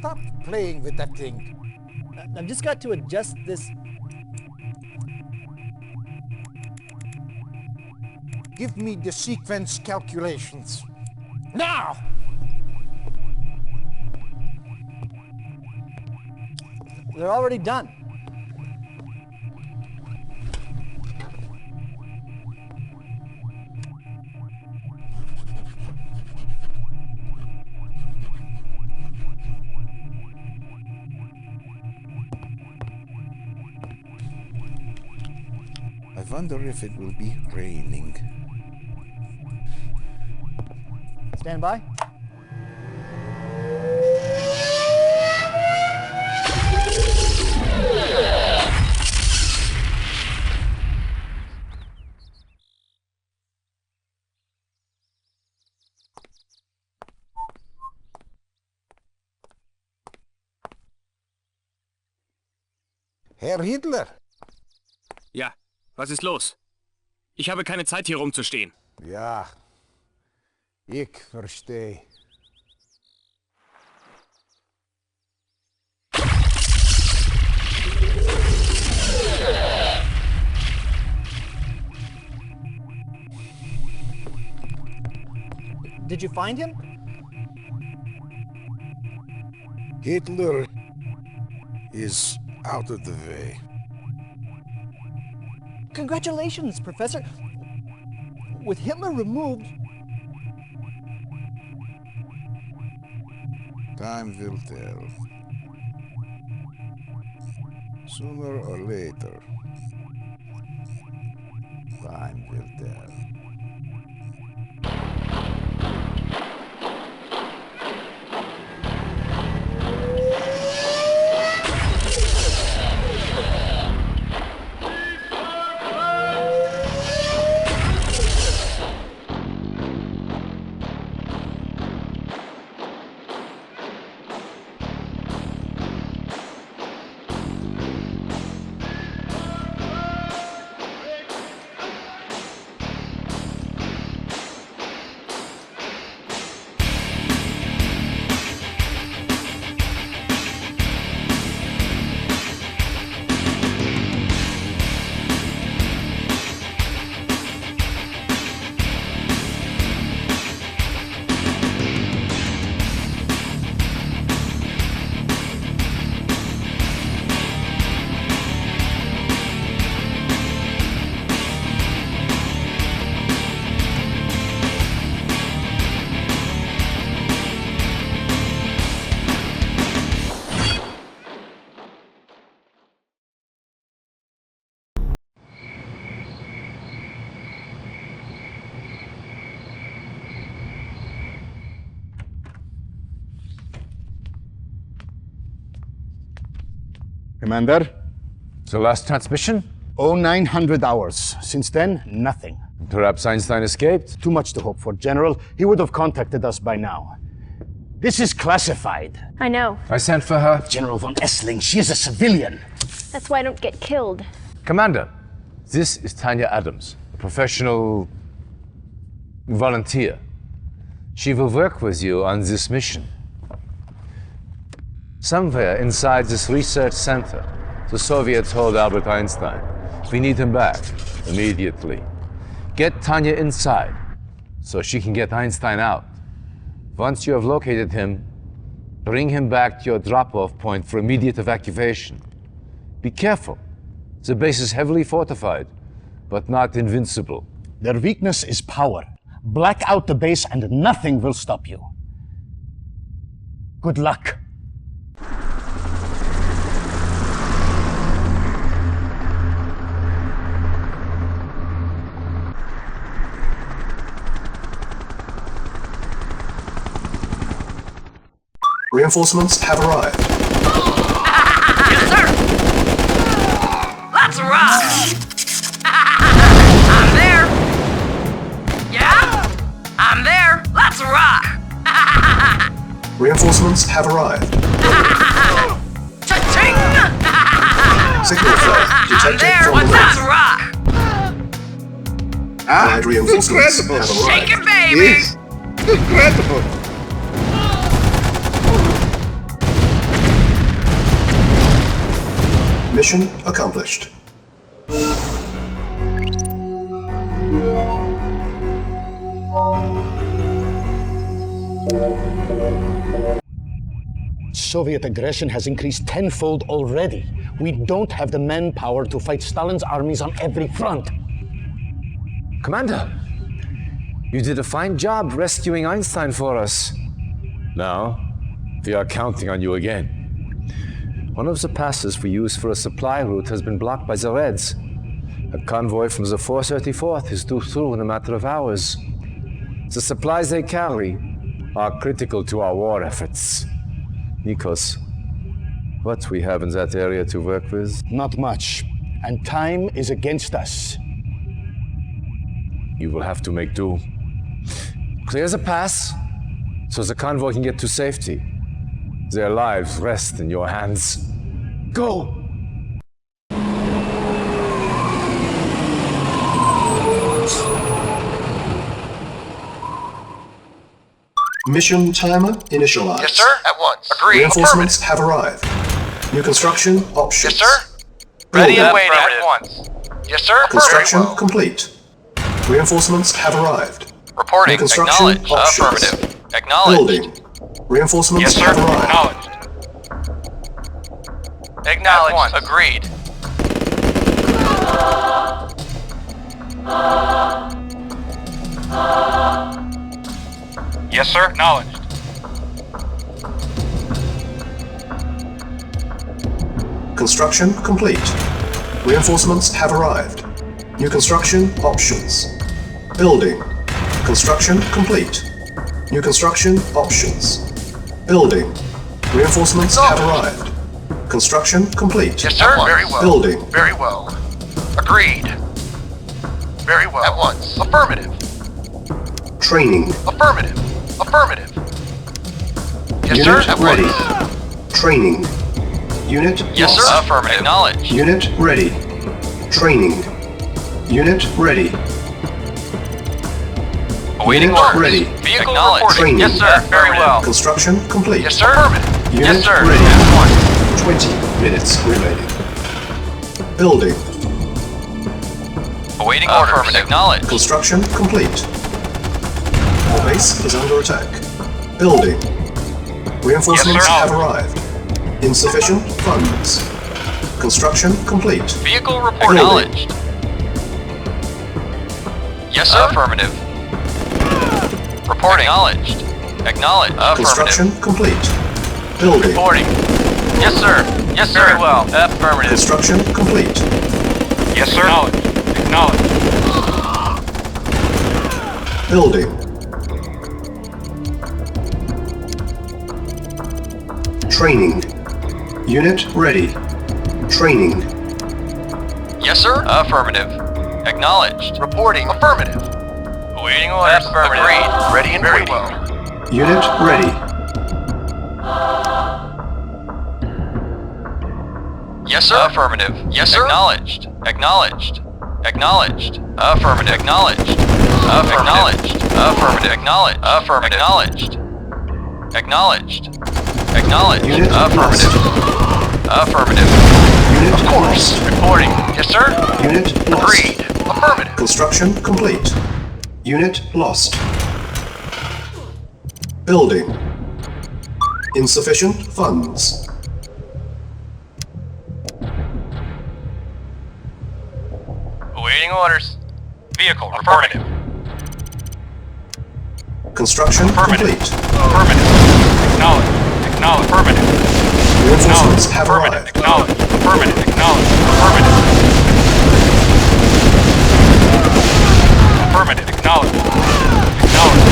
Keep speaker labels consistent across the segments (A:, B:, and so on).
A: Stop playing with that thing.
B: I've just got to adjust this.
A: Give me the sequence calculations. Now!
B: They're already done.
A: I wonder if it will be raining.
B: Stand by.
A: Herr Hitler!
C: Ja, was ist los? Ich habe keine Zeit, hier rumzustehen.
A: Ja, ich verstehe.
B: Did you find him?
A: Hitler is out of the way.
B: Congratulations, Professor. With Hitler removed...
A: Time will tell. Sooner or later. Time will tell.
D: Commander?
E: The last transmission?
D: 0900 hours. Since then, nothing.
E: Perhaps Einstein escaped?
D: Too much to hope for, General. He would have contacted us by now. This is classified.
F: I know.
E: I sent for her.
D: General von Essling, she is a civilian.
F: That's why I don't get killed.
E: Commander, this is Tanya Adams, a professional volunteer. She will work with you on this mission. Somewhere inside this research center, the Soviets hold Albert Einstein. We need him back, immediately. Get Tanya inside, so she can get Einstein out. Once you have located him, bring him back to your drop-off point for immediate evacuation. Be careful. The base is heavily fortified, but not invincible.
D: Their weakness is power. Black out the base and nothing will stop you. Good luck.
G: Reinforcements have arrived.
H: Yes, sir! Let's rock! I'm there! Yeah? I'm there! Let's rock!
G: Reinforcements have arrived.
H: Cha-ching!
G: Signal flare detected
H: there!
G: from the
H: Let's
G: left.
H: rock!
G: Allied reinforcements have arrived.
H: Shake it, baby!
D: Incredible.
G: Mission accomplished.
D: Soviet aggression has increased tenfold already. We don't have the manpower to fight Stalin's armies on every front.
E: Commander, you did a fine job rescuing Einstein for us. Now, we are counting on you again. One of the passes we used for a supply route has been blocked by the Reds. A convoy from the 434th is due through in a matter of hours. The supplies they carry are critical to our war efforts. Nikos, what we have in that area to work with?
D: Not much, and time is against us.
E: You will have to make do. Clear the pass, so the convoy can get to safety. Their lives rest in your hands. Go!
G: Mission timer initialized.
I: Yes, sir. At once. Agreed.
G: Reinforcements have arrived. New construction options.
I: Yes, sir. Ready and waiting. At once. Yes, sir.
G: Construction complete. Reinforcements have arrived.
I: Reporting.
G: New construction
I: Acknowledged.
G: options.
I: Affirmative. Acknowledged.
G: Building. Reinforcements
I: Yes, sir.
G: have arrived.
I: Acknowledged. Acknowledged. Agreed. Yes, sir. Acknowledged.
G: Construction complete. Reinforcements have arrived. New construction options. Building. Construction complete. New construction options. Building. Reinforcements have arrived. Construction complete.
I: Yes, sir. Very well.
G: Building.
I: Very well. Agreed. Very well. At once. Affirmative.
G: Training.
I: Affirmative. Affirmative. Yes,
G: Unit
I: sir. At
G: ready.
I: once.
G: Training. Unit
I: Yes,
G: lost.
I: sir. Affirmative. Acknowledged.
G: Unit ready. Training. Unit ready.
I: Awaiting
G: Unit
I: orders.
G: ready.
I: Vehicle
G: Acknowledged.
I: reporting.
G: Training.
I: Yes, sir. Very well.
G: Construction complete.
I: Yes, sir. Affirmative.
G: Unit
I: Yes, sir.
G: ready.
I: At once.
G: 20 minutes remaining. Building.
I: Awaiting orders. Affirmative. Acknowledged.
G: Construction complete. Our base is under attack. Building. Reinforcements
I: Yes, sir.
G: have arrived. Insufficient funds. Construction complete.
I: Vehicle report.
G: Building.
I: Acknowledged. Yes, sir. Affirmative. Reporting. Acknowledged. Acknowledged. Affirmative.
G: Construction complete. Building.
I: Reporting. Yes, sir. Yes, sir. Very well. Affirmative.
G: Construction complete.
I: Yes, sir. Acknowledged.
G: Building. Training. Unit ready. Training.
I: Yes, sir. Affirmative. Acknowledged. Reporting. Affirmative. Awaiting orders. Affirmative. Agreed. Ready and very well.
G: Unit ready.
I: Yes, sir. Affirmative. Yes, sir. Acknowledged. Acknowledged. Acknowledged. Affirmative. Acknowledged. Acknowledged. Affirmative. Acknowledged. Affirmative. Acknowledged. Acknowledged. Acknowledged.
G: Unit
I: Affirmative. Affirmative.
G: Unit
I: Of course.
G: lost.
I: Reporting. Yes, sir.
G: Unit lost.
I: Agreed. Affirmative.
G: Construction complete. Unit lost. Building. Insufficient funds.
I: Awaiting orders. Vehicle. Affirmative.
G: Construction
I: Affirmative.
G: complete.
I: Affirmative. Acknowledged. Acknowledged. Affirmative.
G: Reinforcements have
I: Affirmative.
G: arrived.
I: Acknowledged. Affirmative. Acknowledged. Affirmative. Affirmative. Acknowledged. Acknowledged.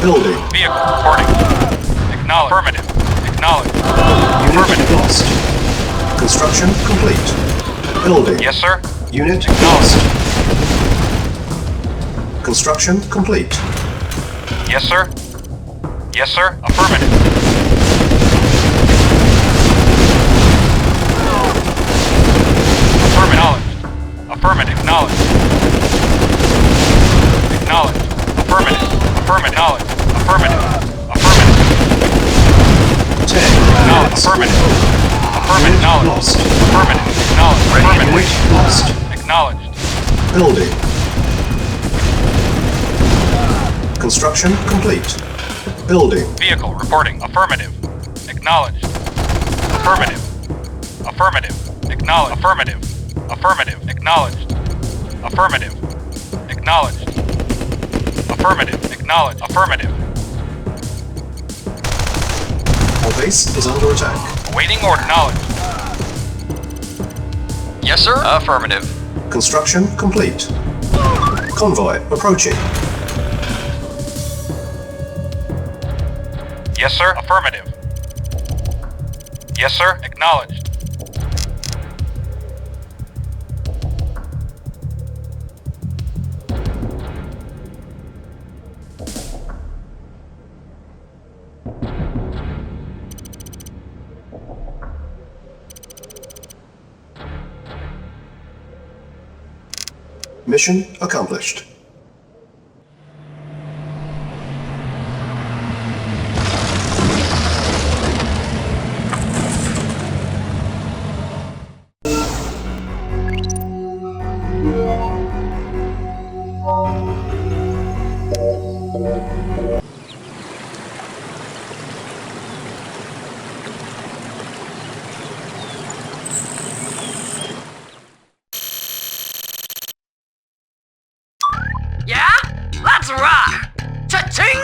G: Building.
I: Vehicle reporting. Acknowledged. Affirmative. Acknowledged.
G: Unit
I: Affirmative.
G: lost. Construction complete. Building.
I: Yes, sir.
G: Unit
I: Acknowledged.
G: lost. Construction complete.
I: Yes, sir. Yes, sir. Affirmative. Affirmative. Acknowledged. Acknowledged. Affirmative. Affirmative. Acknowledged. Affirmative. Affirmative.
G: 10
I: Acknowledged.
G: minutes.
I: Affirmative.
G: Unit
I: Acknowledged.
G: lost.
I: Affirmative. Acknowledged. Affirmative.
G: Unit lost.
I: Acknowledged.
G: Building. Construction complete. Building.
I: Vehicle reporting. Affirmative. Acknowledged. Affirmative. Affirmative. Acknowledged. Affirmative. Affirmative. Acknowledged. Affirmative. Acknowledged. Affirmative. Acknowledged. Affirmative.
G: Our base is under attack.
I: Awaiting order. Acknowledged.
C: Yes, sir.
I: Affirmative.
G: Construction complete. Convoy approaching.
I: Yes, sir. Affirmative. Yes, sir. Acknowledged.
G: Mission accomplished.
H: Yeah? Let's rock! Cha-ching!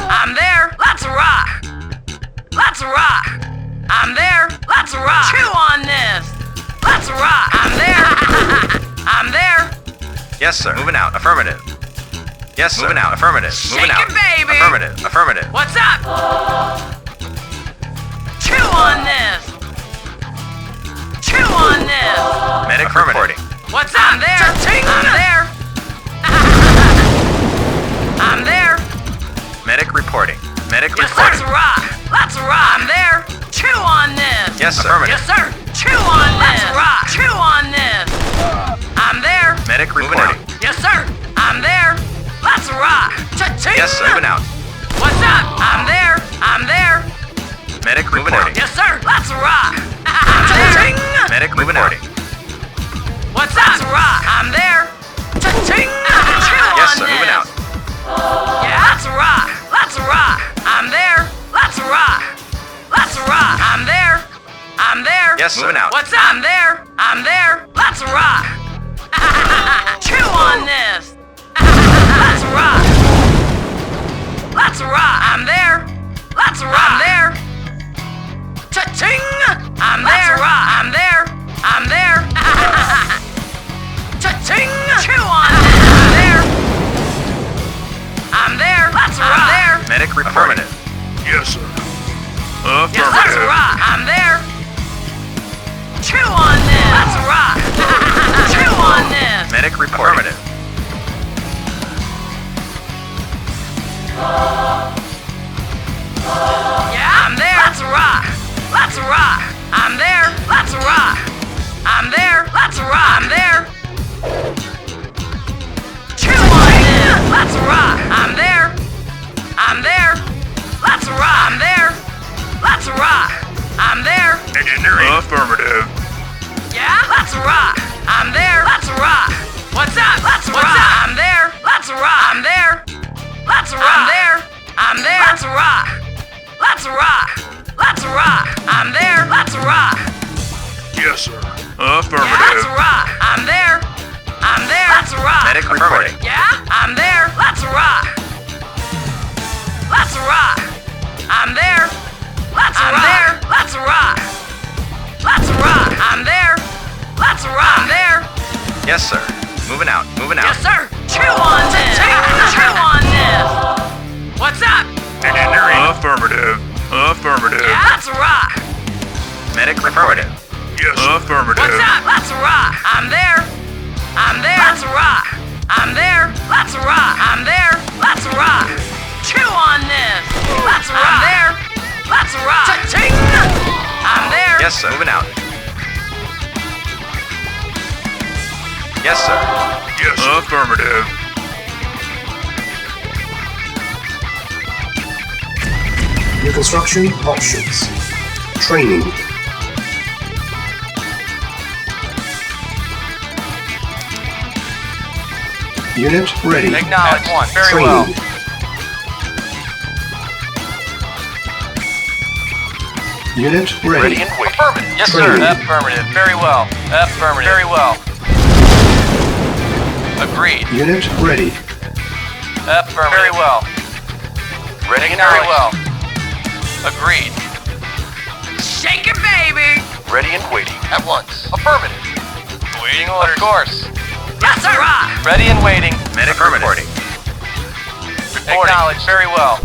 H: I'm there! Let's rock! Let's rock! I'm there! Let's rock! Chew on this! Let's rock! I'm there! I'm there!
I: Yes, sir. Moving out. Affirmative. Yes, sir. Moving out. Affirmative. Moving
H: Shake
I: out.
H: it, baby!
I: Affirmative. Affirmative.
H: What's up? Chew on this! Chew on this!
I: Medic reporting.
H: What's up? I'm there! Cha-ching! I'm there! I'm there!
I: Medic reporting. Medic
H: Yes,
I: reporting.
H: let's rock! Let's rock! I'm there! Chew on this!
I: Yes, sir. Affirmative.
H: Yes, sir! Chew on this! Let's rock! Chew on this! I'm there!
I: Medic reporting.
H: Yes, sir! I'm there! Let's rock! Cha-ching!
I: Yes, sir. Moving out.
H: What's up? I'm there! I'm there!
I: Medic reporting.
H: Yes, sir! Let's rock! Cha-ching!
I: Medic reporting.
H: What's up? Let's rock! I'm there! Cha-ching! Chew
I: Yes,
H: on
I: sir.
H: this!
I: Moving out.
H: Yeah, let's rock! Let's rock! I'm there! Let's rock! Let's rock! I'm there! I'm there!
I: Yes, sir. Moving out.
H: What's up? I'm there! I'm there! Let's rock! Chew on this! Let's rock! Let's rock! I'm there! Let's rock! I'm there! Cha-ching! I'm there! Rock! I'm there! I'm there! Cha-ching! Chew on this! I'm there! I'm there! Let's rock! I'm there!
I: Medic affirmative.
J: Yes, sir.
H: Yes, let's rock! I'm there! Chew on this! Let's rock! Chew on this!
I: Medic affirmative.
H: Yeah, I'm there! Let's rock! Let's rock! I'm there! Let's rock! I'm there! Let's rock! I'm there! Chew on this! Let's rock! I'm there! I'm there! Let's rock! I'm there! Let's rock! I'm there!
J: Engineering. Affirmative.
H: Yeah? Let's rock! I'm there! Let's rock! What's up? Let's rock! I'm there! Let's rock! I'm there! Let's rock! I'm there! I'm there! Let's rock! Let's rock! Let's rock! I'm there! Let's rock!
J: Yes, sir.
H: Yeah, let's
J: Affirmative.
H: rock! I'm there! I'm there! Let's rock!
I: Medic reporting.
H: Yeah? I'm there! Let's rock! Let's rock! I'm there! Let's rock! I'm there! Let's rock! Let's rock! I'm there! Let's rock! I'm there!
I: Yes, sir. Moving out. Moving out.
H: Yes, sir! Chew on this! Chew on this! What's up?
J: Engineering. Affirmative. Affirmative.
H: Yeah, let's rock!
I: Medic affirmative.
J: Yes. Affirmative.
H: What's up? Let's rock! I'm there! I'm there! Let's rock! I'm there! Let's rock! I'm there! Let's rock! Chew on this! Let's rock! I'm there! Let's rock! Cha-ching! I'm there!
I: Yes, sir. Moving out. Yes, sir.
J: Yes. Affirmative.
G: New construction options. Training. Unit ready.
I: Acknowledged. F1. Very
G: Training.
I: well.
G: Unit ready.
I: Ready and waiting. Affirmative. Yes,
G: Training.
I: sir. Affirmative. Very well. Affirmative. Very well. Agreed.
G: Unit ready.
I: Affirmative. Very well. Ready and very well. Agreed.
H: Shake it, baby!
I: Ready and waiting. At once. Affirmative. Waiting orders. Of course.
H: Let's rock!
I: Ready and waiting.
J: Medic
I: reporting. Acknowledged. Very well.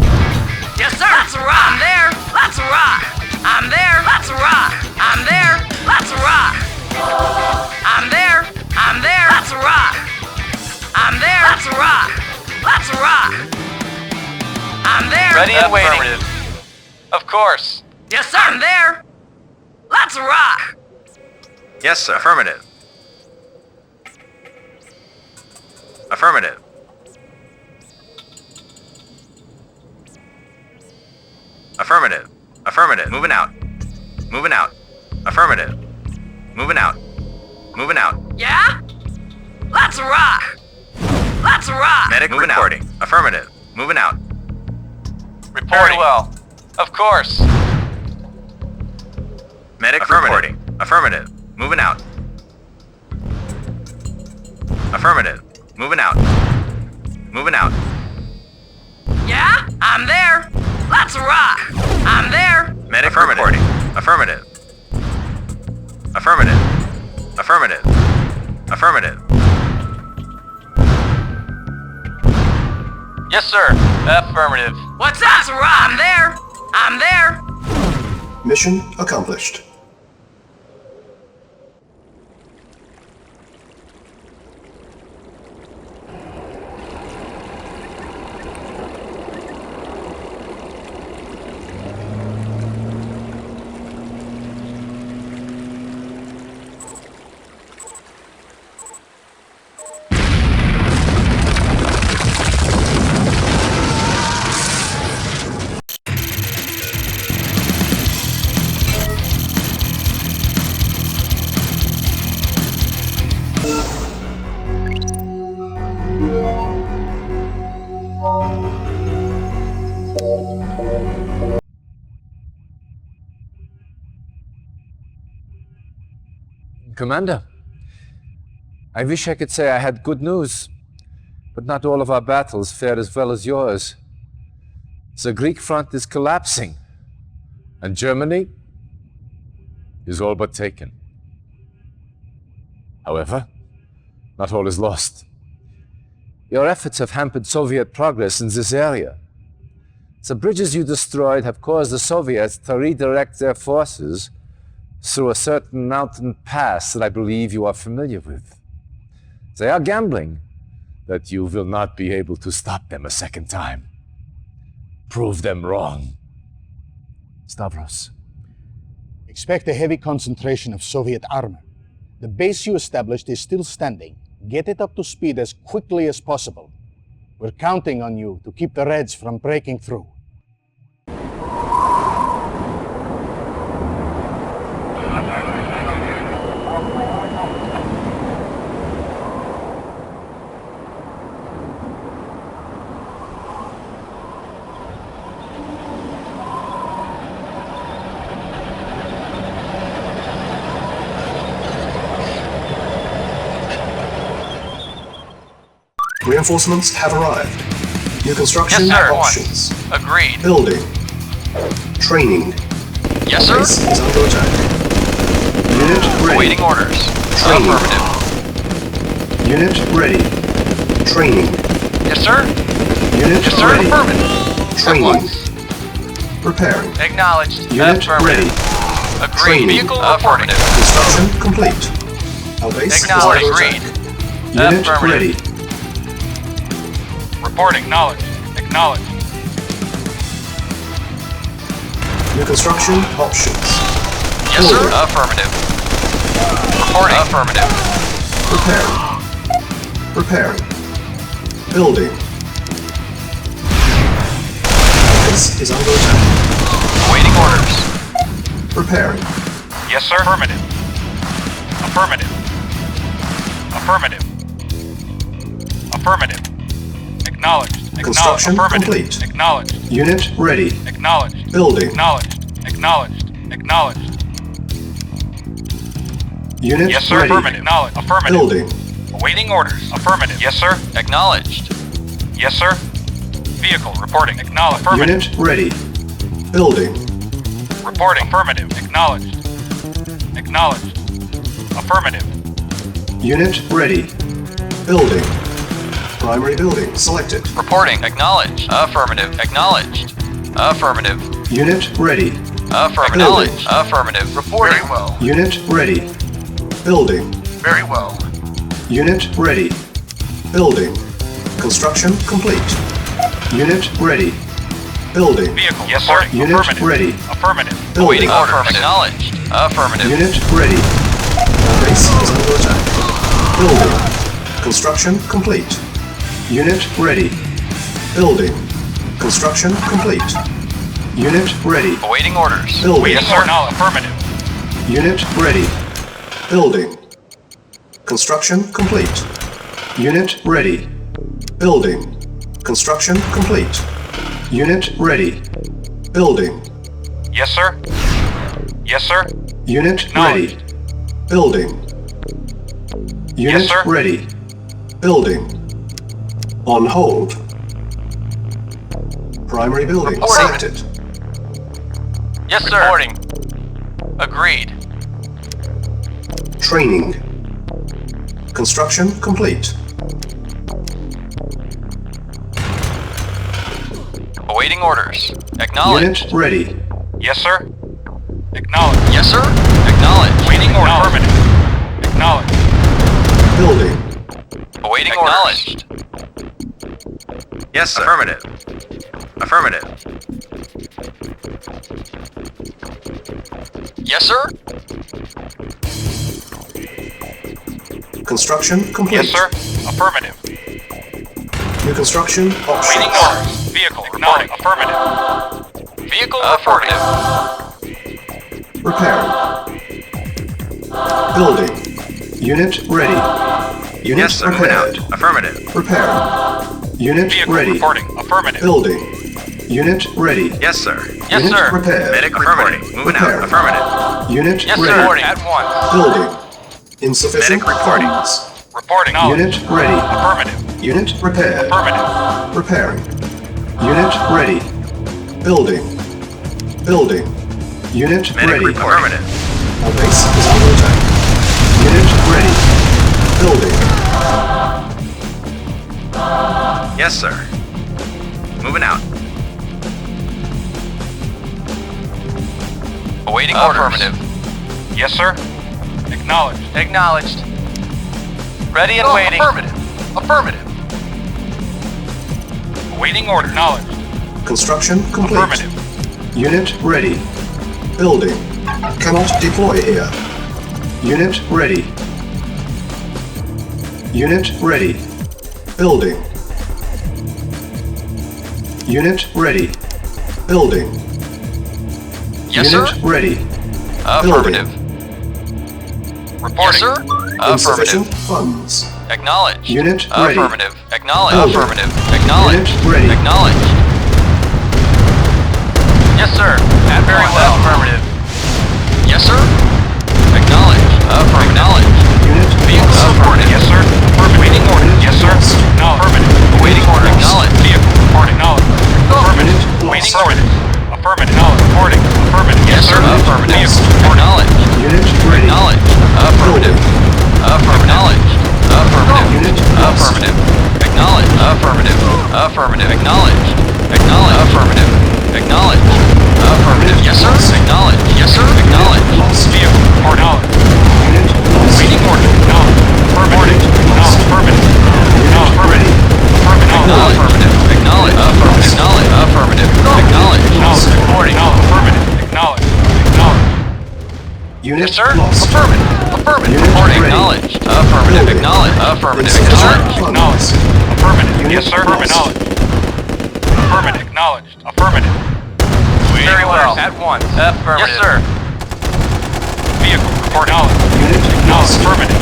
H: Yes, sir! Let's rock! I'm there! Let's rock! I'm there! Let's rock! I'm there! Let's rock! I'm there! I'm there! Let's rock! I'm there! Let's rock! Let's rock! I'm there!
I: Ready and waiting. Of course.
H: Yes, sir! I'm there! Let's rock!
J: Yes, sir. Affirmative. Affirmative. Affirmative. Affirmative. Moving out. Moving out. Affirmative. Moving out. Moving out.
H: Yeah? Let's rock! Let's rock!
J: Medic
I: Moving
J: reporting. Affirmative. Moving out.
I: Reporting. Very well. Of course.
J: Medic reporting. Affirmative. Moving out. Affirmative. Moving out. Moving out.
H: Yeah? I'm there! Let's rock! I'm there!
J: Medic reporting. Affirmative. Affirmative. Affirmative. Affirmative.
I: Yes, sir. Affirmative.
H: What's up? Let's rock! I'm there! I'm there!
G: Mission accomplished.
E: Commander, I wish I could say I had good news, but not all of our battles fared as well as yours. The Greek front is collapsing, and Germany is all but taken. However, not all is lost. Your efforts have hampered Soviet progress in this area. The bridges you destroyed have caused the Soviets to redirect their forces through a certain mountain pass that I believe you are familiar with. They are gambling that you will not be able to stop them a second time. Prove them wrong. Stavros.
D: Expect a heavy concentration of Soviet armor. The base you established is still standing. Get it up to speed as quickly as possible. We're counting on you to keep the Reds from breaking through.
G: Reinforcements have arrived. New construction
I: Yes, sir.
G: options.
I: Agreed.
G: Building. Training.
I: Yes, sir.
G: Base is under attack. Unit ready.
I: Awaiting orders.
G: Training.
I: Affirmative.
G: Unit ready. Training.
I: Yes, sir.
G: Unit
I: Yes, sir.
G: ready.
I: Affirmative.
G: Training. Preparing.
I: Acknowledged.
G: Unit
I: Affirmative.
G: ready.
I: Agreed.
G: Training.
I: Vehicle affirmative.
G: Construction complete. Our base is
I: Acknowledged.
G: under
I: Agreed.
G: attack. Unit
I: Affirmative.
G: ready.
J: Reporting. Acknowledged. Acknowledged.
G: New construction options.
I: Yes, sir.
G: Building.
I: Affirmative. Reporting. Affirmative.
G: Preparing. Preparing. Building. Base is under attack.
I: Awaiting orders.
G: Preparing.
J: Yes, sir. Affirmative. Affirmative. Affirmative. Affirmative. Acknowledged.
G: Construction complete.
J: Acknowledged.
G: Unit ready.
J: Acknowledged.
G: Building.
J: Acknowledged. Acknowledged. Acknowledged.
G: Unit
J: Yes, sir.
G: ready.
J: Affirmative. Acknowledged. Affirmative.
G: Building.
J: Awaiting orders. Affirmative. Yes, sir.
I: Acknowledged.
J: Yes, sir. Vehicle reporting. Acknowledged. Affirmative.
G: Unit ready. Building.
J: Reporting. Affirmative. Acknowledged. Acknowledged. Affirmative.
G: Unit ready. Building. Primary building selected.
I: Reporting. Acknowledged. Affirmative. Acknowledged. Affirmative.
G: Unit ready.
I: Affirmative.
G: Acknowledged.
I: Affirmative. Reporting.
J: Very well.
G: Unit ready. Building.
J: Very well.
G: Unit ready. Building. Construction complete. Unit ready. Building.
J: Vehicle. Yes, sir.
G: Unit
J: Affirmative.
G: ready.
J: Affirmative.
G: Building.
I: Awaiting orders. Acknowledged. Affirmative.
G: Unit ready. Base is under attack. Building. Construction complete. Unit ready. Building. Construction complete. Unit ready.
I: Awaiting orders.
G: Building.
J: Yes, sir. Now affirmative.
G: Unit ready. Building. Construction complete. Unit ready. Building. Construction complete. Unit ready. Building.
J: Yes, sir. Yes, sir.
G: Unit ready. Building. Unit
J: sir.
G: ready. Building. On hold. Primary building
I: Reporting.
G: selected.
I: Yes, sir. Reporting. Agreed.
G: Training. Construction complete.
I: Awaiting orders. Acknowledged.
G: Unit ready.
J: Yes, sir. Acknowledged.
I: Yes, sir. Acknowledged.
J: Waiting order. Affirmative. Acknowledged.
G: Building.
I: Awaiting acknowledged.
J: Yes, sir. Affirmative. Affirmative.
I: Yes, sir.
G: Construction complete.
J: Yes, sir. Affirmative.
G: New construction
J: Waiting
G: options.
J: orders. Vehicle reporting. Affirmative.
I: Vehicle affirmative.
G: Repairing. Building. Unit ready. Unit
J: Yes, sir.
G: repaired.
J: Affirmative.
G: Repairing. Unit
J: Vehicle
G: ready.
J: reporting. Affirmative.
G: Building. Unit ready.
J: Yes, sir.
I: Yes,
G: Unit
I: sir.
G: repaired.
J: Medic reporting. Moving out.
G: Repairing.
J: Affirmative.
G: Unit
I: Yes,
G: ready.
I: sir.
J: Reporting. At once.
G: Building. Insufficient
J: Medic reporting.
G: funds.
J: Reporting.
G: Unit ready.
J: Affirmative.
G: Unit repaired.
J: Affirmative.
G: Repairing. Unit ready. Building. Building. Unit
J: Medic
G: ready.
J: reporting. Affirmative.
G: Our base is under attack. Unit ready. Building.
J: Yes, sir. Moving out.
I: Awaiting orders.
J: Affirmative. Yes, sir. Acknowledged.
I: Acknowledged. Ready and waiting.
J: Affirmative. Affirmative. Waiting order. Acknowledged.
G: Construction complete.
J: Affirmative.
G: Unit ready. Building. Cannot deploy here. Unit ready. Unit ready. Building. Unit ready. Building.
I: Yes,
G: Unit
I: sir.
G: ready.
I: Affirmative.
J: Reporting.
I: Yes, sir.
G: Insufficient
I: Affirmative.
G: funds.
I: Acknowledged.
G: Unit ready.
I: Affirmative. Acknowledged.
G: Building.
I: Affirmative. Acknowledged.
G: Unit ready.
I: Acknowledged. Yes, sir. And very well. Affirmative. Yes, sir. Acknowledged. Affirmative. Acknowledged.
G: Unit
I: Vehicle
G: lost.
I: affirmative.
J: Yes, sir. Affirmative. Waiting order. Yes, sir. No. Affirmative.
I: Awaiting order. Acknowledged.
J: Vehicle reporting. Acknowledged. Affirmative.
G: Unit
J: Waiting
G: lost.
J: orders. Affirmative. Acknowledged. Reporting. Affirmative.
I: Yes, sir. Affirmative.
G: Yes.
I: Acknowledged.
G: Unit ready.
I: Acknowledged. Affirmative. Affirmative. Acknowledged. Affirmative.
G: Unit lost.
I: Affirmative. Acknowledged. Affirmative. Affirmative. Acknowledged. Acknowledged. Affirmative. Acknowledged. Affirmative. Yes, sir. Acknowledged. Yes, sir. Acknowledged.
J: Vehicle report. Acknowledged.
G: Unit lost.
J: Waiting order. Acknowledged. Affirmative. Acknowledged. Affirmative. Acknowledged.
G: Ready.
J: Affirmative.
I: Affirmative. Acknowledged. Affirmative. Acknowledged. Affirmative. Acknowledged.
J: Acknowledged. Reporting. Affirmative. Acknowledged. Acknowledged.
G: Unit
I: Yes, sir.
G: lost.
I: Affirmative. Affirmative.
G: Unit
I: Reporting.
G: ready.
I: Acknowledged. Affirmative.
G: Building.
I: Acknowledged. Affirmative.
G: Insufficient
I: Acknowledged.
G: funds.
J: Affirmative.
G: Unit
J: Yes, sir.
G: lost.
J: Acknowledged. Affirmative. Acknowledged. Affirmative.
I: Very well.
J: At once.
I: Affirmative. Yes, sir.
J: Vehicle report. Acknowledged.
G: Unit
J: Acknowledged.
G: lost.
J: Affirmative.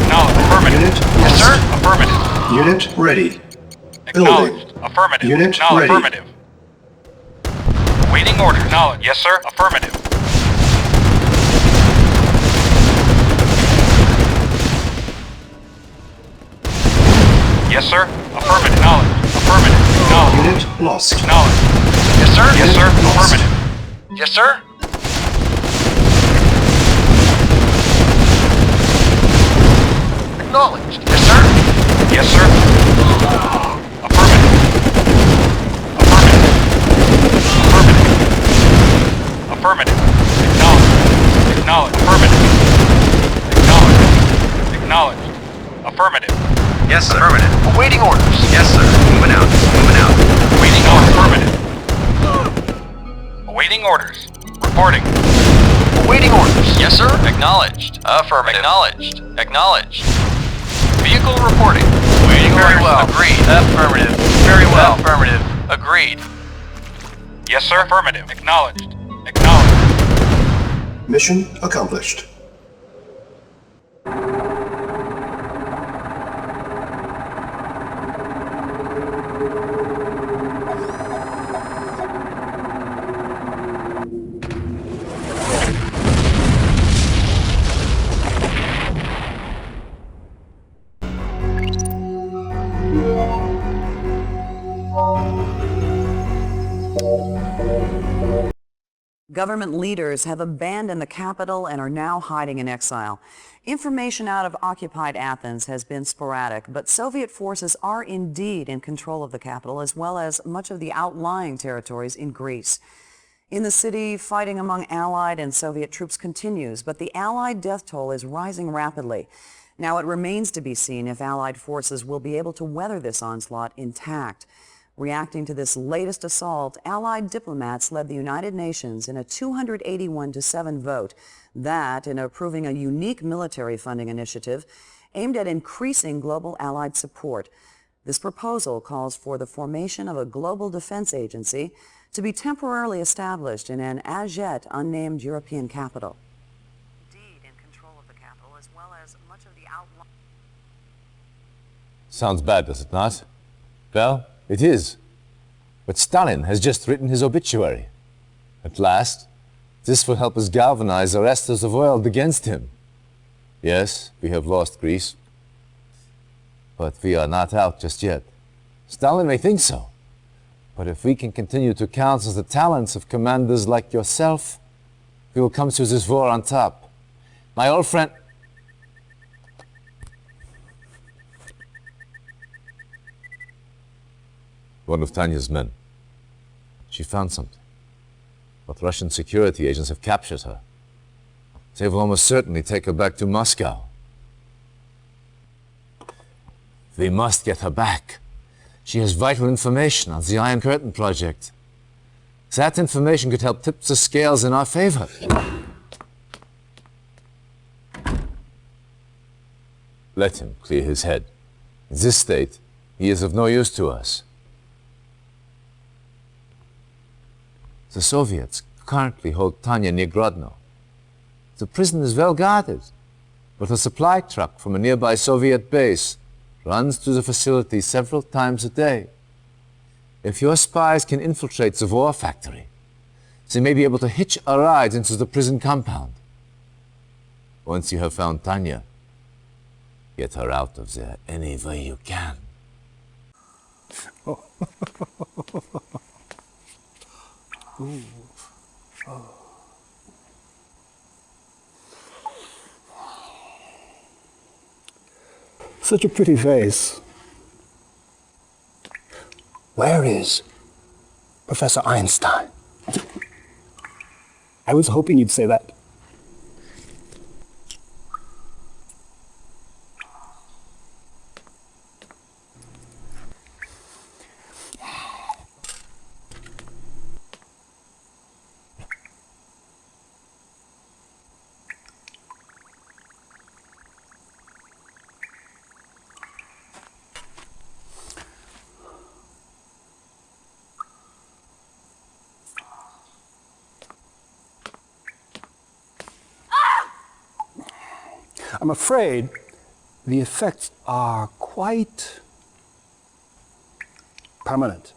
J: Acknowledged. Affirmative.
G: Unit
I: Yes,
G: lost.
I: sir.
J: Affirmative.
G: Unit ready.
J: Acknowledged. Affirmative.
G: Unit
J: Acknowledged.
G: ready.
J: Affirmative. Awaiting orders. Acknowledged. Yes, sir. Affirmative. Yes, sir. Affirmative. Acknowledged. Affirmative. Acknowledged.
G: Unit lost.
J: Acknowledged.
I: Yes, sir.
J: Yes, sir.
G: Unit lost.
J: Affirmative.
I: Yes, sir. Acknowledged. Yes, sir.
J: Yes, sir. Affirmative. Affirmative. Affirmative. Acknowledged. Acknowledged. Affirmative. Acknowledged. Acknowledged. Affirmative.
I: Yes, sir. Affirmative. Awaiting orders. Yes, sir. Moving out. Moving out.
J: Awaiting orders. Affirmative. Awaiting orders. Reporting.
I: Awaiting orders. Yes, sir. Acknowledged. Affirmative. Acknowledged. Acknowledged. Vehicle reporting. Waiting very well. Agreed. Affirmative. Very well. Affirmative. Agreed.
J: Yes, sir. Affirmative. Acknowledged. Acknowledged.
G: Mission accomplished.
K: Government leaders have abandoned the capital and are now hiding in exile. Information out of occupied Athens has been sporadic, but Soviet forces are indeed in control of the capital as well as much of the outlying territories in Greece. In the city, fighting among Allied and Soviet troops continues, but the Allied death toll is rising rapidly. Now it remains to be seen if Allied forces will be able to weather this onslaught intact. Reacting to this latest assault, Allied diplomats led the United Nations in a 281-7 vote that, in approving a unique military funding initiative aimed at increasing global Allied support. This proposal calls for the formation of a global defense agency to be temporarily established in an as yet unnamed European capital. Indeed, in control of the capital as well as much of the outlying...
E: Sounds bad, does it not? Well, it is. But Stalin has just written his obituary. At last, this will help us galvanize the rest of the world against him. Yes, we have lost Greece. But we are not out just yet. Stalin may think so. But if we can continue to counsel the talents of commanders like yourself, we will come through this war on top. My old friend... One of Tanya's men. She found something. But Russian security agents have captured her. They will almost certainly take her back to Moscow. We must get her back. She has vital information on the Iron Curtain project. That information could help tip the scales in our favor. Let him clear his head. In this state, he is of no use to us. The Soviets currently hold Tanya near Grodno. The prison is well guarded, but a supply truck from a nearby Soviet base runs through the facility several times a day. If your spies can infiltrate the war factory, they may be able to hitch a ride into the prison compound. Once you have found Tanya, get her out of there any way you can.
D: Oh. Ooh. Oh. Such a pretty face. Where is Professor Einstein? I was hoping you'd say that. I'm afraid the effects are quite permanent.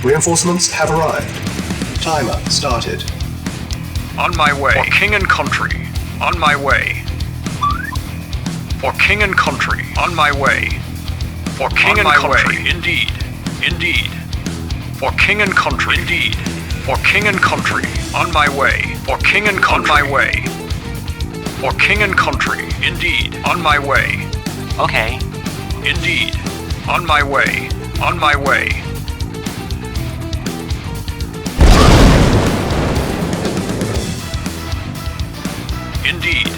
G: Reinforcements have arrived. Timer started.
J: On my way. For king and country. On my way. For king and country. On my way. For king and country. Indeed. Indeed. For king and country. Indeed. For king and country. On my way. For king and country. On my way. For king and country. Indeed. On my way.
L: Okay.
J: Indeed. On my way. On my way. Indeed.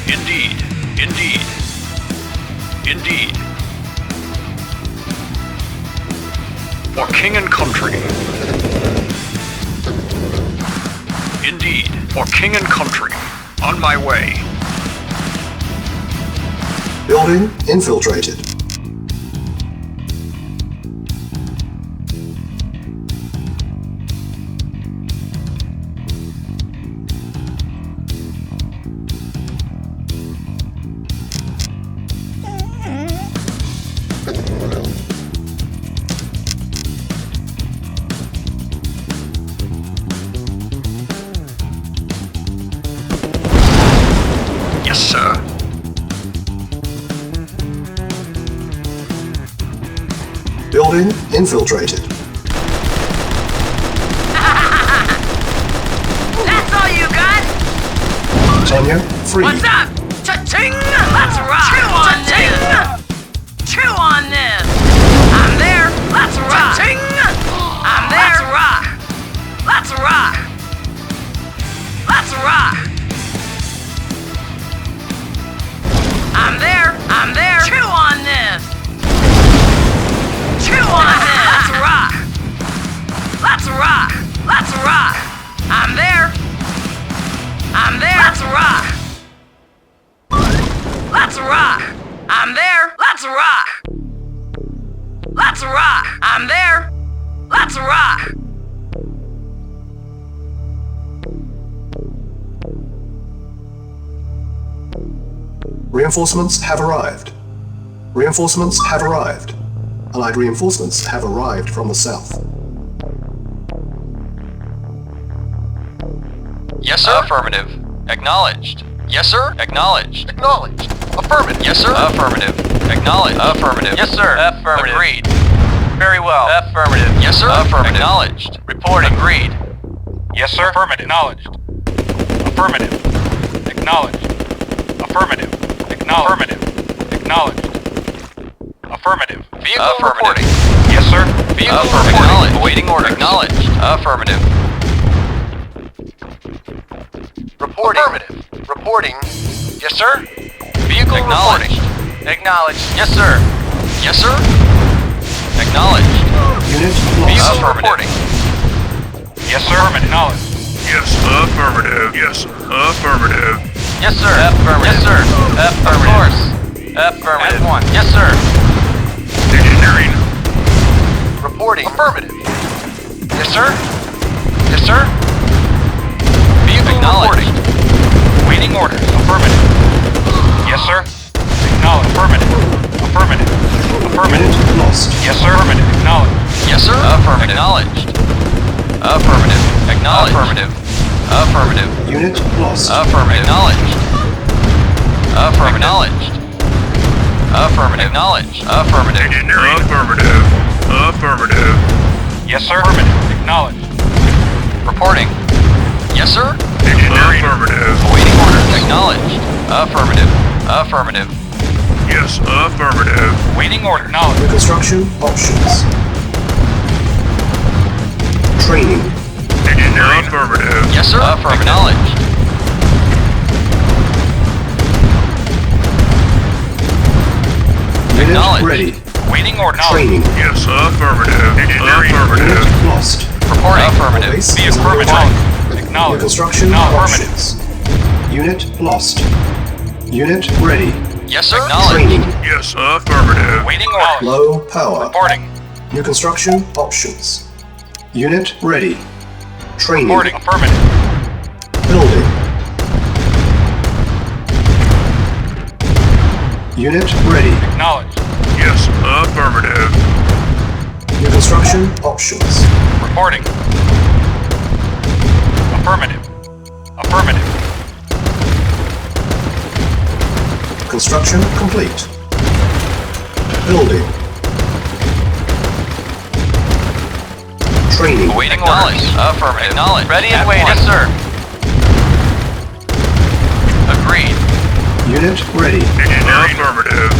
J: Indeed. Indeed. Indeed. For king and country. Indeed. For king and country. On my way.
G: Building infiltrated.
J: Yes, sir.
G: Building infiltrated.
H: That's all you got?
G: Tanya, free.
H: What's up? Cha-ching! Let's rock! Chew on this! Chew on this! I'm there! Let's rock! Cha-ching! I'm there! Let's rock! Let's rock! Let's rock! I'm there! I'm there! Chew on this! Chew on this! Let's rock! Let's rock! Let's rock! I'm there! I'm there! Let's rock! Let's rock! I'm there! Let's rock! Let's rock! I'm there! Let's rock!
G: Reinforcements have arrived. Reinforcements have arrived. Allied reinforcements have arrived from the south.
I: Yes, sir. Affirmative. Acknowledged. Yes, sir. Acknowledged. Acknowledged. Affirmative. Yes, sir. Affirmative. Acknowledged. Affirmative. Yes, sir. Affirmative. Agreed. Very well. Affirmative. Yes, sir. Affirmative. Acknowledged. Reporting. Agreed.
J: Yes, sir. Affirmative. Acknowledged. Affirmative. Acknowledged. Affirmative. Acknowledged. Affirmative. Acknowledged. Affirmative.
I: Vehicle reporting.
J: Yes, sir.
I: Vehicle reporting. Awaiting order. Acknowledged. Affirmative. Reporting. Affirmative. Reporting. Yes, sir. Vehicle reporting. Acknowledged. Yes, sir. Yes, sir. Acknowledged.
G: Unit
I: Vehicle
G: lost.
I: reporting.
J: Yes, sir. Acknowledged. Yes, affirmative. Yes, affirmative.
I: Yes, sir. Affirmative. Yes, sir. Affirmative. Of course. Affirmative. At one. Yes, sir.
J: Engineering.
I: Reporting. Affirmative. Yes, sir. Yes, sir. Vehicle reporting. Waiting orders. Affirmative.
J: Yes, sir. Acknowledged. Affirmative. Affirmative. Affirmative.
G: Unit lost.
J: Yes, sir. Affirmative. Acknowledged.
I: Yes, sir. Affirmative. Acknowledged. Affirmative. Acknowledged. Affirmative. Affirmative.
G: Unit lost.
I: Affirmative. Acknowledged. Affirmative. Acknowledged. Affirmative. Acknowledged. Affirmative.
J: Engineering. Affirmative. Affirmative. Yes, sir. Affirmative. Acknowledged.
I: Reporting. Yes, sir.
J: Engineering. Affirmative.
I: Awaiting orders. Acknowledged. Affirmative. Affirmative.
J: Yes, affirmative.
I: Waiting order. Acknowledged.
G: Reconstruction options. Training.
J: Engineering. Affirmative.
I: Yes, sir. Affirmative. Acknowledged.
G: Unit
I: Acknowledged.
G: ready.
I: Waiting orders.
G: Training.
J: Yes, affirmative. Affirmative.
G: Unit lost.
I: Reporting.
G: Affirmative. Base
I: Be
G: is under
I: affirmative.
G: attack.
I: Acknowledge.
G: New construction
I: Affirmative.
G: options. Unit lost. Unit ready.
I: Yes, sir. Acknowledge.
G: Training.
J: Yes, affirmative.
I: Waiting orders.
G: Low power.
I: Reporting.
G: New construction options. Unit ready. Training.
I: Reporting. Affirmative.
G: Building. Unit ready.
I: Acknowledge.
J: Yes, affirmative.
G: New construction options.
I: Reporting. Affirmative. Affirmative.
G: Construction complete. Building. Training.
I: Awaiting orders. Affirmative. Acknowledge. Ready and waiting. Yes, sir. Agreed.
G: Unit ready.
J: Affirmative.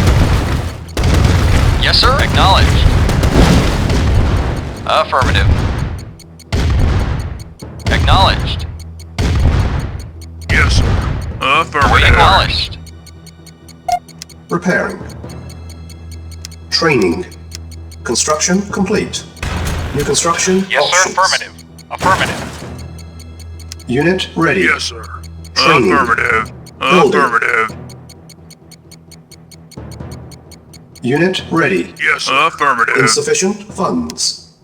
I: Yes, sir. Acknowledged. Affirmative. Acknowledged.
J: Yes, sir. Affirmative.
I: Acknowledged.
G: Repairing. Training. Construction complete. New construction
I: Yes,
G: options.
I: sir. Affirmative. Affirmative.
G: Unit ready.
J: Yes, sir.
G: Training.
J: Affirmative.
G: Building.
J: Affirmative.
G: Unit ready.
J: Yes, affirmative.
G: Insufficient funds.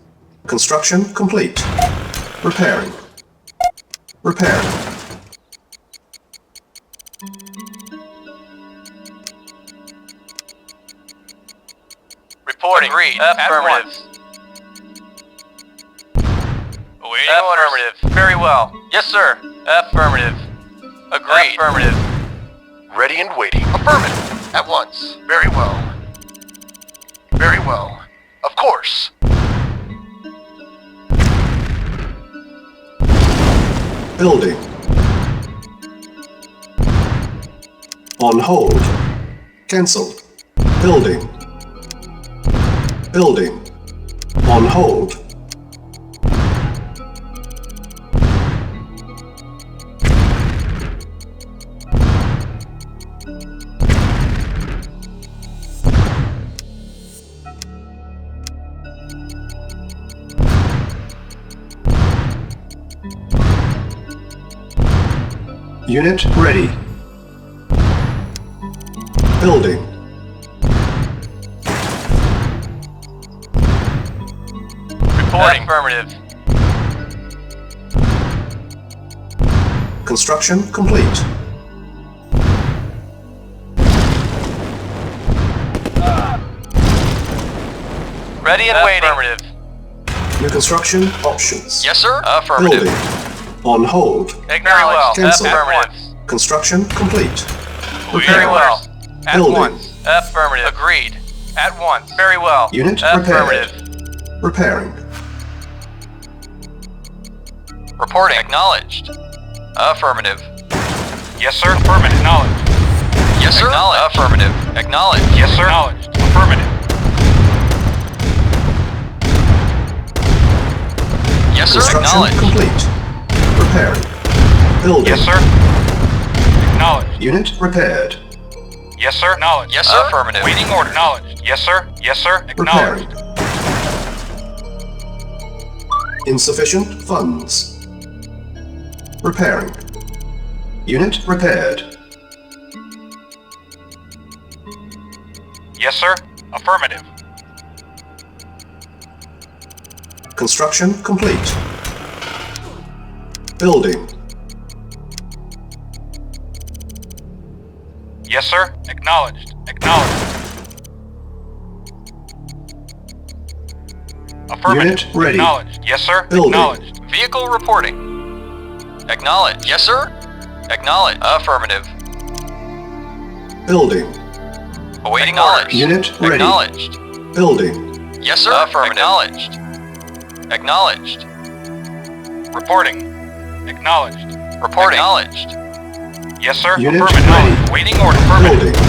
G: Construction complete. Repairing. Repairing.
I: Reporting. Agreed. Affirmative. Awaiting affirmative. Very well. Yes, sir. Affirmative. Agreed. Affirmative.
L: Ready and waiting.
I: Affirmative.
L: At once. Very well. Very well. Of course.
G: Building. On hold. Cancel. Building. Building. On hold. Unit ready. Building.
I: Reporting. Affirmative.
G: Construction complete.
I: Ready and waiting. Affirmative.
G: New construction options.
I: Yes, sir. Affirmative.
G: Building. On hold.
I: Very well.
G: Cancel.
I: Affirmative.
G: Construction complete.
I: Very well. At
G: Building.
I: once. Affirmative. Agreed. At once. Very well.
G: Unit
I: affirmative.
G: repaired. Repairing.
I: Reporting. Acknowledged. Affirmative. Yes, sir. Affirmative. Acknowledged. Yes, sir. Acknowledged. Affirmative. Acknowledged. Yes, sir. Acknowledged. Affirmative. Yes, sir.
G: Construction
I: Acknowledged.
G: complete. Repairing. Building.
I: Yes, sir. Acknowledged.
G: Unit repaired.
I: Yes, sir. Acknowledged. Yes, sir. Affirmative. Waiting order. Acknowledged. Yes, sir. Yes, sir.
G: Repairing.
I: Acknowledged.
G: Insufficient funds. Repairing. Unit repaired.
I: Yes, sir. Affirmative.
G: Construction complete. Building.
I: Yes, sir. Acknowledged. Acknowledged. Affirmative.
G: Unit ready.
I: Acknowledged. Yes, sir.
G: Building.
I: Acknowledged. Vehicle reporting. Acknowledged. Yes, sir. Acknowledged. Affirmative.
G: Building.
I: Awaiting orders.
G: Unit ready.
I: Acknowledged.
G: Building.
I: Yes, sir. Affirmative. Acknowledged. Acknowledged. Reporting. Acknowledged. Reporting. Acknowledged. Yes, sir.
G: Unit
I: Affirmative.
G: ready.
I: Waiting order. Affirmative.
G: Building.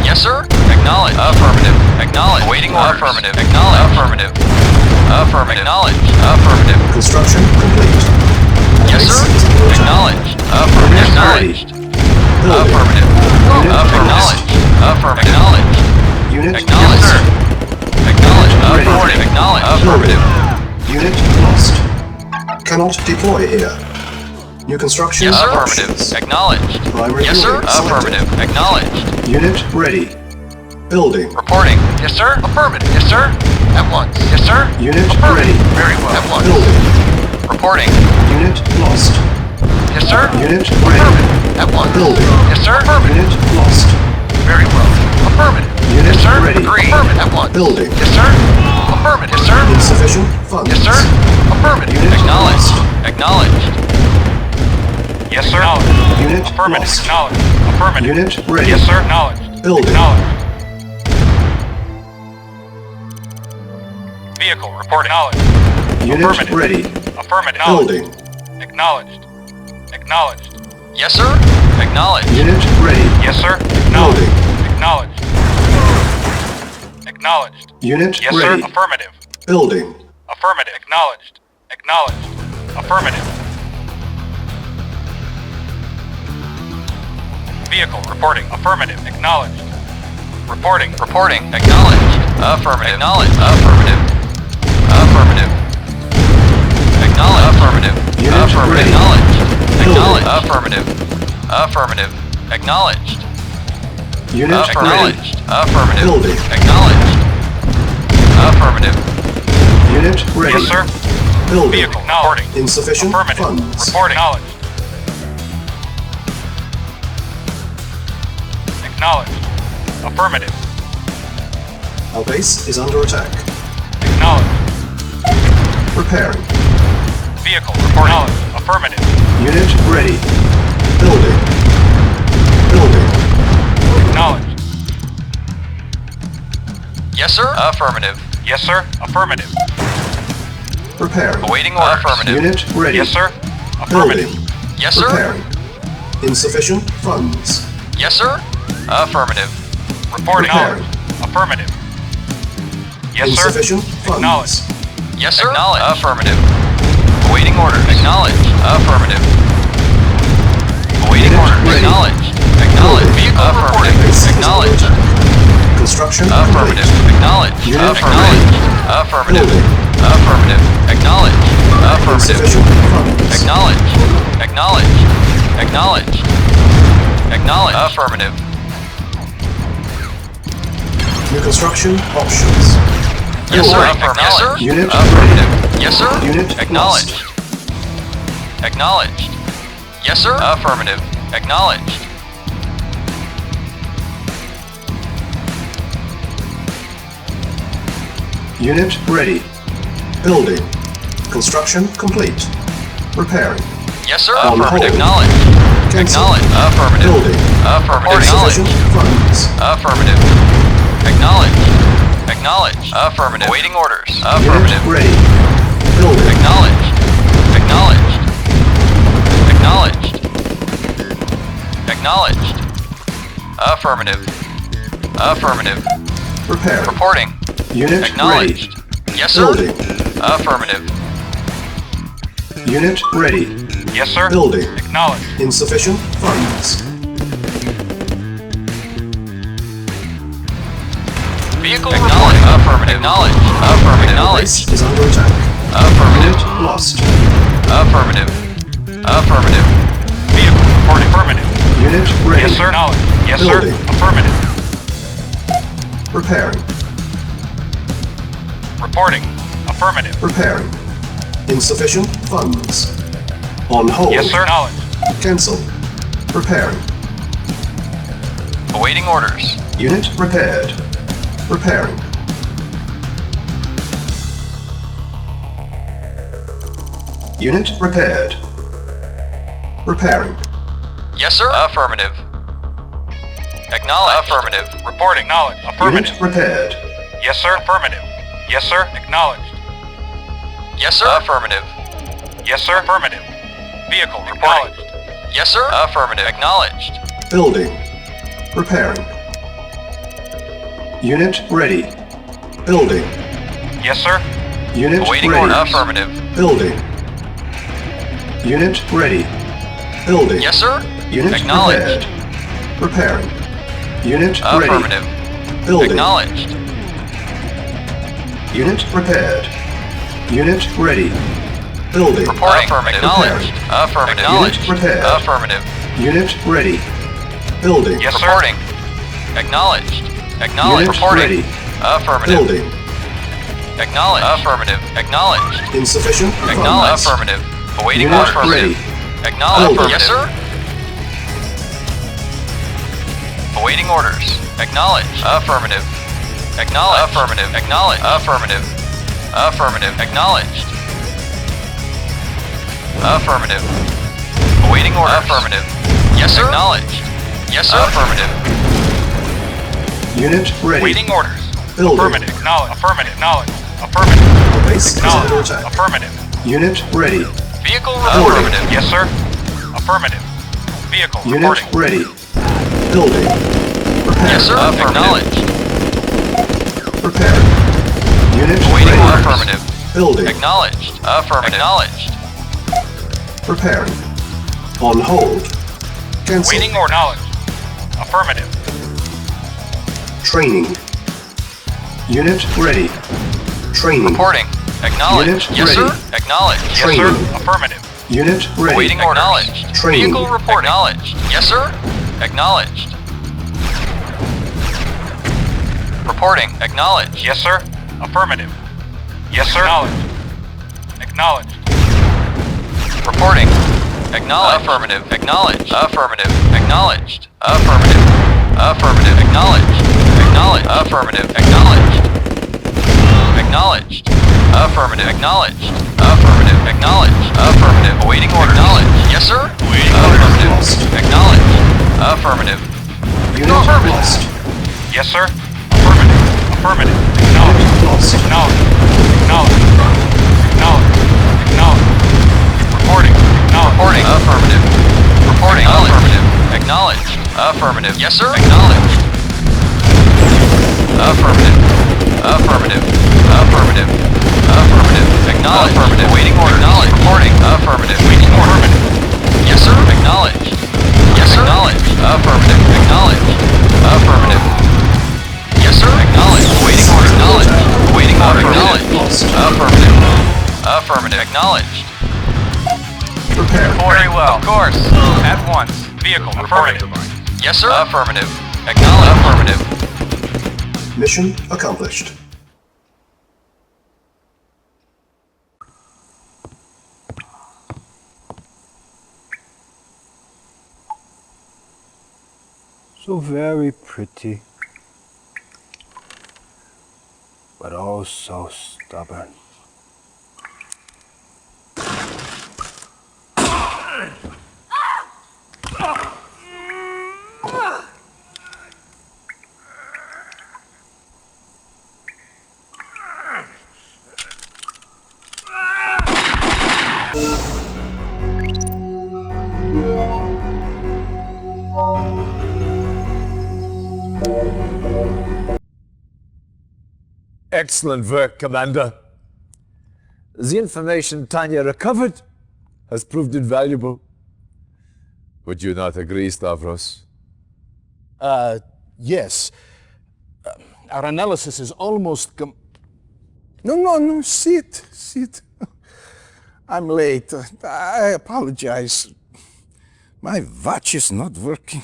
I: Yes, sir. Acknowledged. Affirmative. Acknowledged. Waiting orders. Affirmative. Acknowledged. Affirmative. Affirmative. Acknowledged. Affirmative.
G: Construction complete.
I: Yes,
G: Base
I: sir.
G: is under attack.
I: Acknowledged. Affirmative.
G: Unit ready.
I: Acknowledged.
G: Building.
I: Affirmative.
G: Unit
I: Acknowledged. Affirmative. Acknowledged.
G: Unit
I: Acknowledged.
G: cannot deploy here. New construction
I: Yes, sir.
G: options.
I: Affirmative. Acknowledged.
G: Primary
I: Yes, sir.
G: building selected.
I: Affirmative. Acknowledged.
G: Unit ready. Building.
I: Reporting. Yes, sir. Affirmative. Yes, sir. At once. Yes, sir.
G: Unit
I: Affirmative.
G: ready.
I: Very well. At once.
G: Building.
I: Reporting.
G: Unit lost.
I: Yes, sir.
G: Unit ready.
I: Affirmative. At once.
G: Building.
I: Yes, sir. Affirmative.
G: Unit lost.
I: Very well. Affirmative.
G: Unit
I: Yes, sir.
G: ready.
I: Agree. Affirmative. At once.
G: Building.
I: Yes, sir. Affirmative. Yes, sir.
G: Insufficient funds.
I: Yes, sir. Affirmative.
G: Unit
I: Acknowledged.
G: lost.
I: Acknowledged. Yes, sir.
G: Unit
I: Affirmative.
G: lost.
I: Acknowledged. Affirmative.
G: Unit ready.
I: Yes, sir. Acknowledged.
G: Building.
I: Acknowledged. Vehicle reporting. Acknowledged.
G: Unit
I: Affirmative.
G: ready.
I: Affirmative.
G: Building.
I: Acknowledged. Acknowledged. Yes, sir. Acknowledged.
G: Unit ready.
I: Yes, sir.
G: Building.
I: Acknowledged. Acknowledged.
G: Unit
I: Yes,
G: ready.
I: sir. Affirmative.
G: Building.
I: Affirmative. Acknowledged. Acknowledged. Affirmative. Vehicle reporting. Affirmative. Acknowledged. Reporting. Reporting. Acknowledged. Affirmative. Acknowledged. Affirmative. Affirmative. Acknowledged. Affirmative.
G: Unit
I: Affirmative.
G: ready.
I: Acknowledged.
G: Building.
I: Acknowledged. Affirmative. Affirmative. Acknowledged.
G: Unit ready.
I: Acknowledged. Affirmative.
G: Building.
I: Acknowledged. Affirmative.
G: Unit ready.
I: Yes, sir.
G: Building.
I: Vehicle reporting.
G: Insufficient
I: Affirmative.
G: funds.
I: Reporting. Acknowledged. Acknowledged. Affirmative.
G: Our base is under attack.
I: Acknowledged.
G: Repairing.
I: Vehicle reporting. Acknowledged. Affirmative.
G: Unit ready. Building. Building.
I: Acknowledged. Yes, sir. Affirmative. Yes, sir. Affirmative.
G: Repairing.
I: Awaiting orders. Affirmative.
G: Unit ready.
I: Yes, sir. Affirmative.
G: Building.
I: Yes, sir.
G: Repairing. Insufficient funds.
I: Yes, sir. Affirmative. Reporting.
G: Repairing.
I: Affirmative. Yes, sir.
G: Insufficient funds.
I: Acknowledged. Yes, sir. Acknowledged. Affirmative. Awaiting orders. Acknowledged. Affirmative. Awaiting
G: Unit
I: orders.
G: ready.
I: Acknowledged. Acknowledged. Vehicle reporting.
G: Base is under
I: Acknowledged.
G: attack. Construction
I: Affirmative.
G: complete.
I: Acknowledged.
G: Unit
I: Acknowledged. Affirmative.
G: Building.
I: Affirmative. Acknowledged. Affirmative.
G: Insufficient funds.
I: Acknowledged. Acknowledged. Acknowledged. Acknowledged. Affirmative.
G: New construction options.
I: Yes, sir.
G: Building.
I: Affirmative. Yes, sir.
G: Unit
I: Affirmative. Yes, sir.
G: Unit
I: Acknowledged. Acknowledged. Yes, sir. Affirmative. Acknowledged.
G: Unit ready. Building. Construction complete. Repairing.
I: Yes, sir.
G: On
I: Affirmative.
G: hold.
I: Acknowledged.
G: Cancel.
I: Acknowledged. Affirmative.
G: Building.
I: Affirmative.
G: Insufficient
I: Acknowledged.
G: funds.
I: Affirmative. Acknowledged. Acknowledged. Affirmative. Awaiting orders.
G: Unit
I: Affirmative.
G: ready. Building.
I: Acknowledged. Acknowledged. Acknowledged. Acknowledged. Affirmative. Affirmative.
G: Repairing.
I: Reporting.
G: Unit
I: Acknowledged.
G: ready.
I: Yes, sir.
G: Building.
I: Affirmative.
G: Unit ready.
I: Yes, sir.
G: Building.
I: Acknowledged.
G: Insufficient funds.
I: Vehicle acknowledged. Affirmative. Acknowledged. Affirmative. Acknowledged.
G: Base is under attack.
I: Affirmative.
G: Unit lost.
I: Affirmative. Affirmative. Vehicle reporting. Affirmative.
G: Unit ready.
I: Yes, sir. Acknowledged. Yes,
G: Building.
I: sir. Affirmative.
G: Repairing.
I: Reporting. Affirmative.
G: Repairing. Insufficient funds. On hold.
I: Yes, sir. Acknowledged.
G: Cancel. Repairing.
I: Awaiting orders.
G: Unit repaired. Repairing. Unit repaired. Repairing.
I: Yes, sir. Affirmative. Acknowledged. Affirmative. Reporting. Acknowledged. Affirmative.
G: Unit repaired.
I: Yes, sir. Affirmative. Yes, sir. Acknowledged. Yes, sir. Affirmative. Yes, sir. Affirmative. Vehicle reporting. Yes, sir. Affirmative. Acknowledged.
G: Building. Repairing. Unit ready. Building.
I: Yes, sir.
G: Unit
I: Awaiting
G: ready.
I: order. Affirmative.
G: Building. Unit ready. Building.
I: Yes, sir.
G: Unit
I: Acknowledged.
G: repaired. Repairing. Unit
I: Affirmative.
G: ready. Building. Building.
I: Reporting. Affirmative. Acknowledged. Affirmative. Acknowledged.
G: Unit prepared.
I: Affirmative.
G: Unit ready. Building.
I: Yes, sir. Reporting. Acknowledged. Acknowledged.
G: Unit
I: Reporting.
G: ready.
I: Affirmative.
G: Building.
I: Acknowledged. Affirmative. Acknowledged.
G: Insufficient
I: Acknowledged.
G: funds.
I: Affirmative. Awaiting
G: Unit
I: orders. Affirmative.
G: ready.
I: Acknowledged.
G: Building.
I: Yes, sir. Awaiting orders. Acknowledged. Affirmative. Acknowledged. Affirmative. Acknowledged. Affirmative. Affirmative. Acknowledged. Affirmative. Awaiting orders. Affirmative. Yes, sir. Acknowledged. Yes, sir. Affirmative.
G: Unit ready.
I: Awaiting orders.
G: Building.
M: Affirmative. Acknowledge. Affirmative. Acknowledge. Affirmative.
G: The base is under
M: Acknowledge.
G: attack.
M: Affirmative.
G: Unit ready.
I: Vehicle
G: Building.
I: affirmative.
M: Yes, sir. Affirmative. Vehicle
G: Unit
M: reporting.
G: ready. Building. Prepared.
I: Yes, sir. Acknowledged.
G: Prepared. Unit
I: Awaiting
G: ready.
I: affirmative.
G: Building.
I: Acknowledged. Affirmative. Acknowledged.
G: Preparing. On hold. Cancel.
M: Waiting or knowledge. Affirmative.
G: Training. Unit ready. Training.
I: Reporting. Acknowledged.
G: Unit
I: Yes,
G: ready.
I: sir. Acknowledged.
M: Yes,
G: Training.
M: sir. Affirmative.
G: Unit ready.
I: Awaiting orders. Acknowledged.
G: Training.
I: Vehicle report. Acknowledged. Yes, sir. Acknowledged. Reporting. Acknowledged.
M: Yes, sir. Affirmative. Yes, sir. Acknowledged. Acknowledged.
I: Reporting. Acknowledged. Affirmative. Acknowledged. Affirmative. Acknowledged. Affirmative. Affirmative. Acknowledged. Acknowledged. Affirmative. Acknowledged. Acknowledged. Affirmative. Acknowledged. Affirmative. Acknowledged. Affirmative. Awaiting order. Acknowledged. Yes, sir.
G: Unit
I: Affirmative.
G: lost.
I: Acknowledged. Affirmative.
G: Unit lost.
M: Yes, sir. Affirmative. Affirmative. Acknowledged.
G: Unit lost.
M: Acknowledged. Acknowledged. Acknowledged. Acknowledged. Reporting. Acknowledged.
I: Reporting. Affirmative. Reporting. Affirmative. Acknowledged. Affirmative. Yes, sir. Acknowledged. Affirmative. Affirmative. Affirmative. Affirmative. Acknowledged. Affirmative. Waiting order. Acknowledged. Reporting. Affirmative. Waiting order. Affirmative. Yes, sir. Acknowledged. Yes, sir. Acknowledged. Affirmative. Acknowledged. Affirmative. Yes, sir. Acknowledged. Waiting order. Acknowledged. Waiting order. Acknowledged. Affirmative. Affirmative. Acknowledged.
G: Prepare.
M: Very well.
I: Of course.
M: At once. Vehicle reporting.
I: Yes, sir. Affirmative. Acknowledged. Affirmative.
G: Mission accomplished.
A: So very pretty, but oh so stubborn.
E: Excellent work, Commander. The information Tanya recovered has proved invaluable. Would you not agree, Stavros?
D: Yes. Our analysis is almost
A: No, sit. I'm late. I apologize. My watch is not working.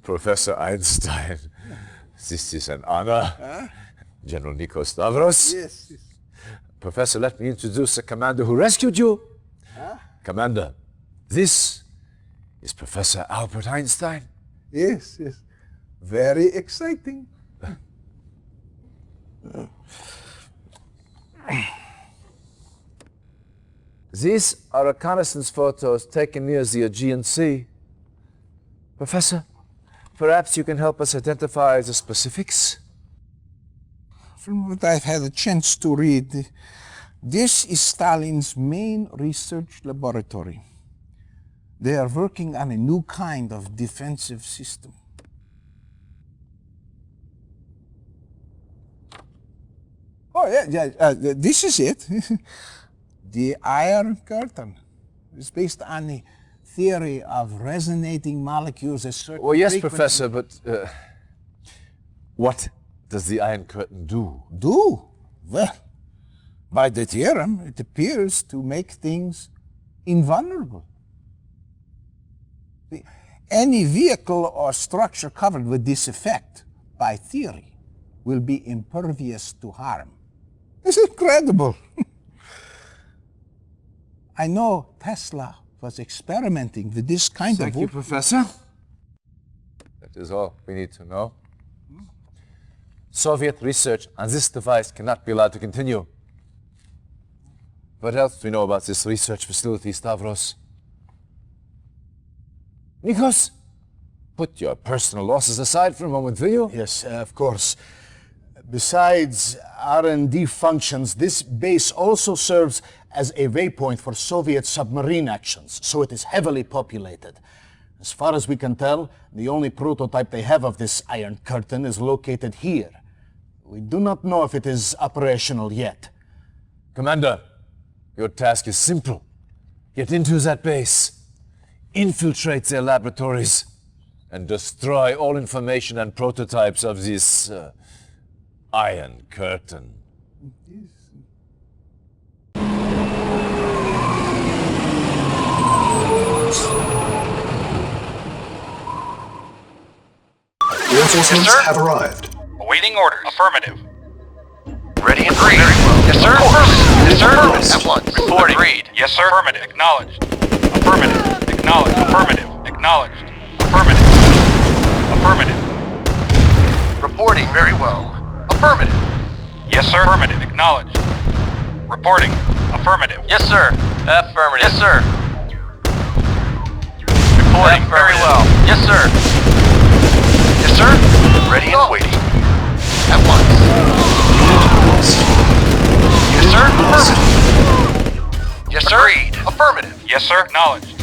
E: Professor Einstein, this is an honor. General Nico Stavros.
A: Yes.
E: Professor, let me introduce the commander who rescued you. Commander, this is Professor Albert Einstein.
A: Yes. Very exciting.
E: These are reconnaissance photos taken near the Aegean Sea. Professor, perhaps you can help us identify the specifics?
A: From what I've had a chance to read, this is Stalin's main research laboratory. They are working on a new kind of defensive system. Oh, yeah, this is it. The Iron Curtain. It's based on the theory of resonating molecules at certain
E: Well, yes,
A: frequencies.
E: Professor, but what does the Iron Curtain do?
A: Do? Well, By the theorem, it appears to make things invulnerable. Any vehicle or structure covered with this effect, by theory, will be impervious to harm. It's incredible. I know Tesla was experimenting with this kind of...
E: Thank you, Professor. That is all we need to know. Soviet research on this device cannot be allowed to continue. What else do we know about this research facility, Stavros? Nikos, put your personal losses aside for a moment, will you?
D: Yes, of course. Besides R&D functions, this base also serves as a waypoint for Soviet submarine actions, so it is heavily populated. As far as we can tell, the only prototype they have of this Iron Curtain is located here. We do not know if it is operational yet.
E: Commander, your task is simple. Get into that base, infiltrate their laboratories, and destroy all information and prototypes of this Iron Curtain.
G: Reinforcements have arrived.
M: Awaiting orders. Affirmative.
L: Ready and agreed. Yes, sir. Yes, sir. At once.
M: Reporting. Agreed. Yes, sir. Affirmative. Acknowledged. Affirmative. Acknowledged. Affirmative. Acknowledged. Affirmative. Affirmative.
L: Reporting very well. Affirmative.
M: Yes, sir. Affirmative. Acknowledged. Reporting. Affirmative.
I: Yes, sir. Affirmative.
L: Yes, sir.
M: Reporting.
I: Very well. Yes, sir.
L: Yes, sir. Ready and waiting. At once. Yes, sir. Affirmative. Yes, sir.
M: Agreed.
L: Affirmative.
M: Yes, sir. Acknowledged.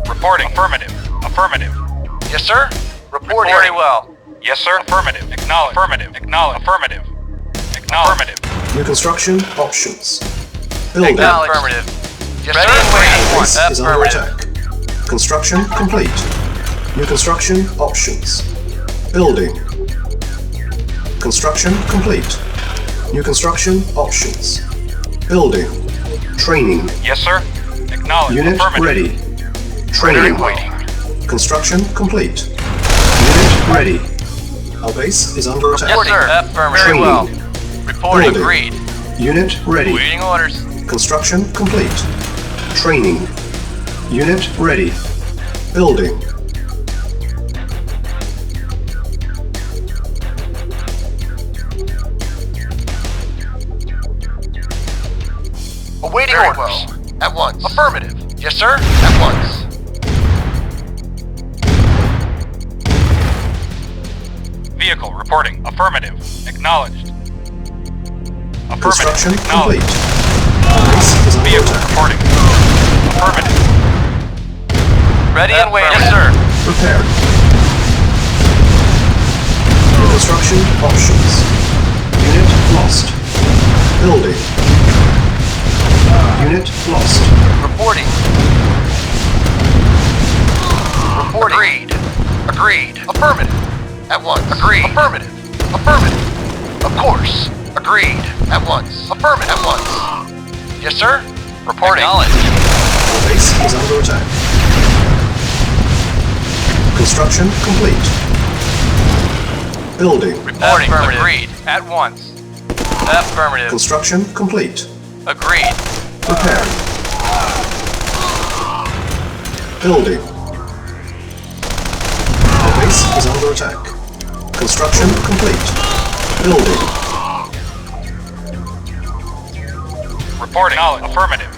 M: Reporting. Affirmative. Affirmative.
L: Yes, sir. Reporting.
I: Very well.
M: Yes, sir. Affirmative. Acknowledged. Affirmative. Acknowledged. Affirmative. Acknowledged. Affirmative.
G: New construction options. Building.
I: Affirmative.
L: Yes,
I: Ready and
L: sir.
I: waiting.
G: Base is under
I: Affirmative.
G: attack. Construction complete. New construction options. Building. Construction complete. New construction options. Building. Training.
M: Yes, sir. Acknowledged.
G: Unit
M: Affirmative.
G: ready.
L: Ready
G: Training.
L: and waiting.
G: Construction complete. Unit ready. Our base is under attack.
I: Yes, sir. Affirmative. Very
G: Training.
I: well. Reporting.
G: Building.
I: Agreed.
G: Unit ready.
I: Awaiting orders.
G: Construction complete. Training. Unit ready. Building.
L: Awaiting
I: Very
L: orders.
I: well.
L: At once. Affirmative. Yes, sir. At once.
M: Vehicle reporting. Affirmative. Acknowledged. Affirmative.
G: Construction
M: Acknowledged.
G: complete. Our base is under
M: Vehicle
G: attack.
M: reporting. Affirmative.
I: Ready and waiting. Yes, sir.
G: Prepared. New construction options. Unit lost. Building. Unit lost.
L: Reporting. Reporting. Agreed. Affirmative. At once. Agreed. Affirmative. Affirmative. Of course. Agreed. At once. Affirmative. At once. Yes, sir. Reporting.
I: Acknowledged.
G: Our base is under attack. Construction complete. Building.
I: Reporting.
L: Affirmative.
I: Agreed. At once. Affirmative.
G: Construction complete.
I: Agreed.
G: Prepared. Building. Our base is under attack. Construction complete. Building.
M: Reporting. Affirmative.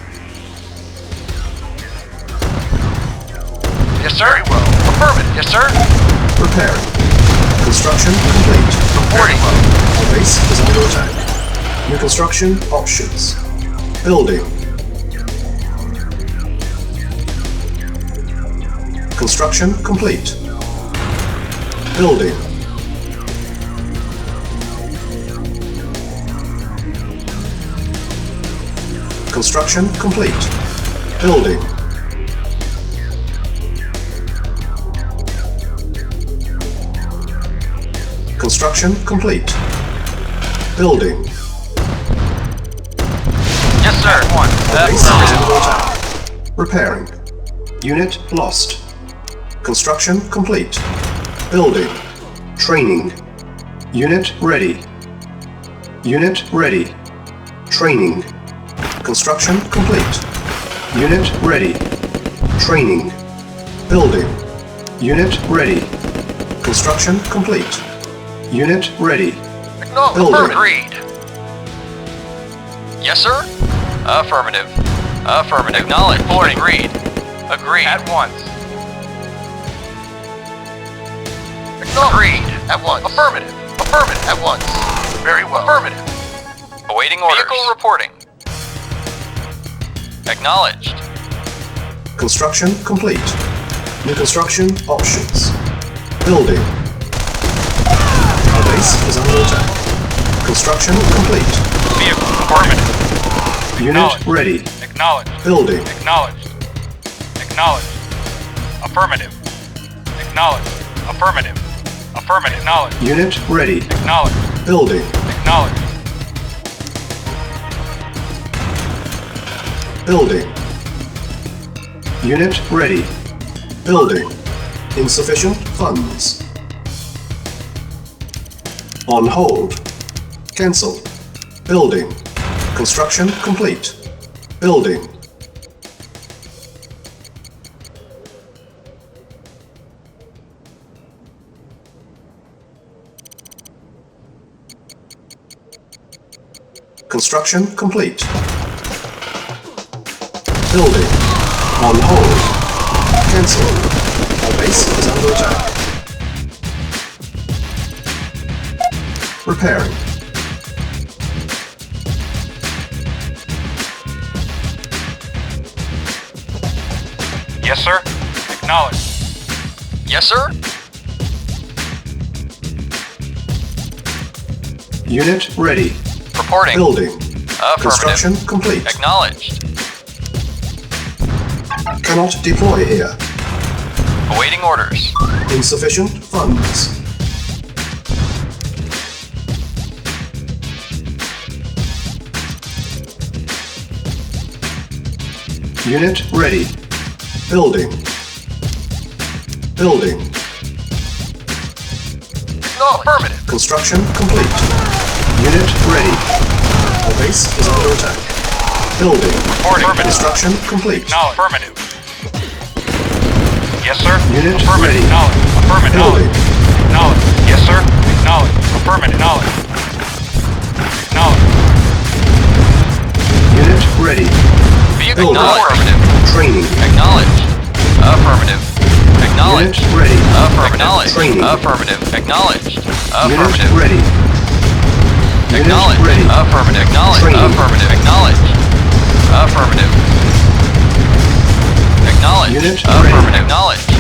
L: Yes, sir. Very well. Affirmative. Yes, sir.
G: Prepared. Construction complete.
L: Reporting.
G: Our base is under attack. New construction options. Building. Construction complete. Building. Construction complete. Building. Construction complete. Building.
I: Yes, sir. At once.
G: Our base is under attack. Repairing. Unit lost. Construction complete. Building. Training. Unit ready. Unit ready. Training. Construction complete. Unit ready. Training. Building. Unit ready. Construction complete. Unit ready. Building.
I: Agreed. Yes, sir. Affirmative. Affirmative. Acknowledged. Agreed. Agreed. At once.
L: Agreed. At once. Affirmative. Affirmative. At once. Very well. Affirmative.
I: Awaiting orders. Vehicle reporting. Acknowledged.
G: Construction complete. New construction options. Building. Our base is under attack. Construction complete.
I: Vehicle affirmative.
G: Unit ready.
M: Acknowledged.
G: Building.
M: Acknowledged. Acknowledged. Affirmative. Acknowledged. Affirmative. Affirmative. Acknowledged.
G: Unit ready.
M: Acknowledged.
G: Building.
M: Acknowledged.
G: Building. Unit ready. Building. Insufficient funds. On hold. Cancel. Building. Construction complete. Building. Construction complete. Building. On hold. Cancel. Our base is under attack. Repairing.
M: Yes, sir. Acknowledged.
I: Yes, sir.
G: Unit ready.
I: Reporting.
G: Building.
I: Affirmative.
G: Construction complete.
I: Acknowledged.
G: Cannot deploy here.
I: Awaiting orders.
G: Insufficient funds. Unit ready. Building. Building.
L: No, affirmative.
G: Construction complete. Unit ready. Our base is under attack. Building.
M: Reporting.
G: Construction complete.
M: No, affirmative. Yes, sir.
G: Unit
M: Affirmative.
G: ready.
M: Knowledge. Affirmative.
G: Building.
M: Knowledge. Yes, sir. Acknowledge. Affirmative. Knowledge. Acknowledge.
G: Unit ready.
I: Vehicle
G: Building.
I: affirmative.
G: Training.
I: Acknowledged. Affirmative. Acknowledged.
G: Unit ready.
I: Affirmative.
G: Training.
I: Affirmative. Acknowledged.
G: Unit
I: Affirmative.
G: ready.
I: Acknowledged.
G: Unit ready.
I: Affirmative. Acknowledged.
G: Training.
I: Affirmative. Acknowledged. Affirmative. Acknowledged.
G: Unit
I: Affirmative.
G: ready.
I: Acknowledged.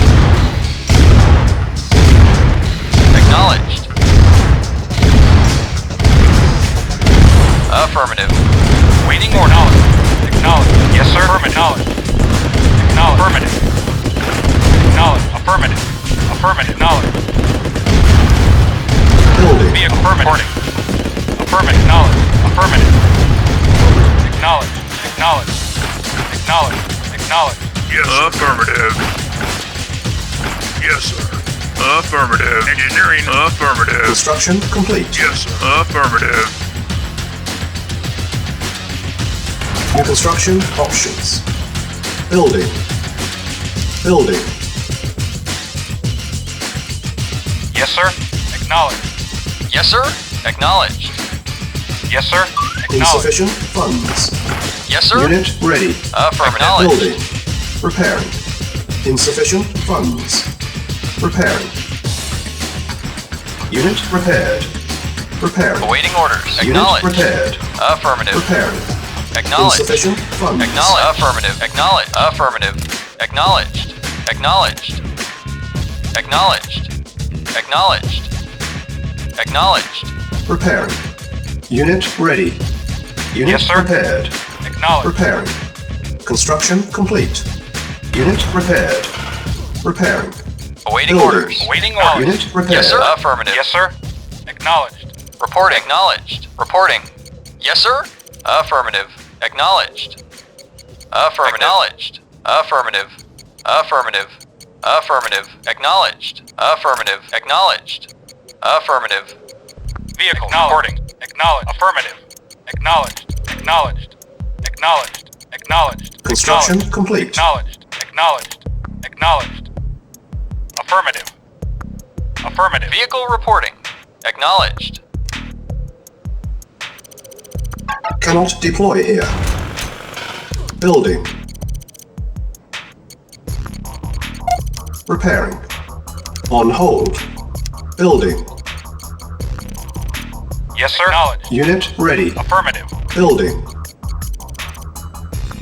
I: Acknowledged. Affirmative. Waiting order.
M: Acknowledge. Yes, sir. Affirmative. Knowledge. Acknowledge. Affirmative. Acknowledge. Affirmative. Affirmative. Knowledge.
G: Building.
M: Vehicle affirmative. Affirmative. Knowledge. Affirmative. Acknowledge. Acknowledge. Acknowledge. Acknowledge.
J: Yes, affirmative. Yes, sir. Affirmative. Engineering. Affirmative.
G: Construction complete.
J: Yes, sir. Affirmative.
G: New construction options. Building. Building.
M: Yes, sir. Acknowledge.
I: Yes, sir. Acknowledged.
M: Yes, sir. Acknowledge.
G: Insufficient funds.
I: Yes, sir.
G: Unit ready.
I: Affirmative.
G: Building. Repairing. Insufficient funds. Repairing. Unit repaired. Repairing.
I: Awaiting orders.
G: Unit
I: Acknowledged.
G: repaired.
I: Affirmative.
G: Repairing.
I: Acknowledged.
G: Insufficient funds.
I: Acknowledged. Affirmative. Acknowledged. Affirmative. Acknowledged. Acknowledged. Acknowledged. Acknowledged. Acknowledged.
G: Repairing. Unit ready. Unit
M: Yes, sir.
G: repaired.
M: Acknowledge.
G: Repairing. Construction complete. Unit repaired. Repairing.
I: Awaiting
G: Building.
I: orders. Awaiting orders.
G: Unit repaired.
I: Yes, sir. Affirmative.
M: Yes, sir. Acknowledged.
I: Reporting. Acknowledged. Reporting. Yes, sir. Affirmative. Acknowledged. Affirmative. Acknowledged. Affirmative. Affirmative. Affirmative. Acknowledged. Affirmative. Acknowledged. Affirmative.
M: Vehicle reporting. Acknowledged. Affirmative. Acknowledged. Acknowledged. Acknowledged. Acknowledged.
G: Construction complete.
M: Acknowledged. Acknowledged. Acknowledged. Affirmative. Affirmative.
I: Vehicle reporting. Acknowledged.
G: Cannot deploy here. Building. Repairing. On hold. Building.
M: Yes, sir. Acknowledged.
G: Unit ready.
M: Affirmative.
G: Building.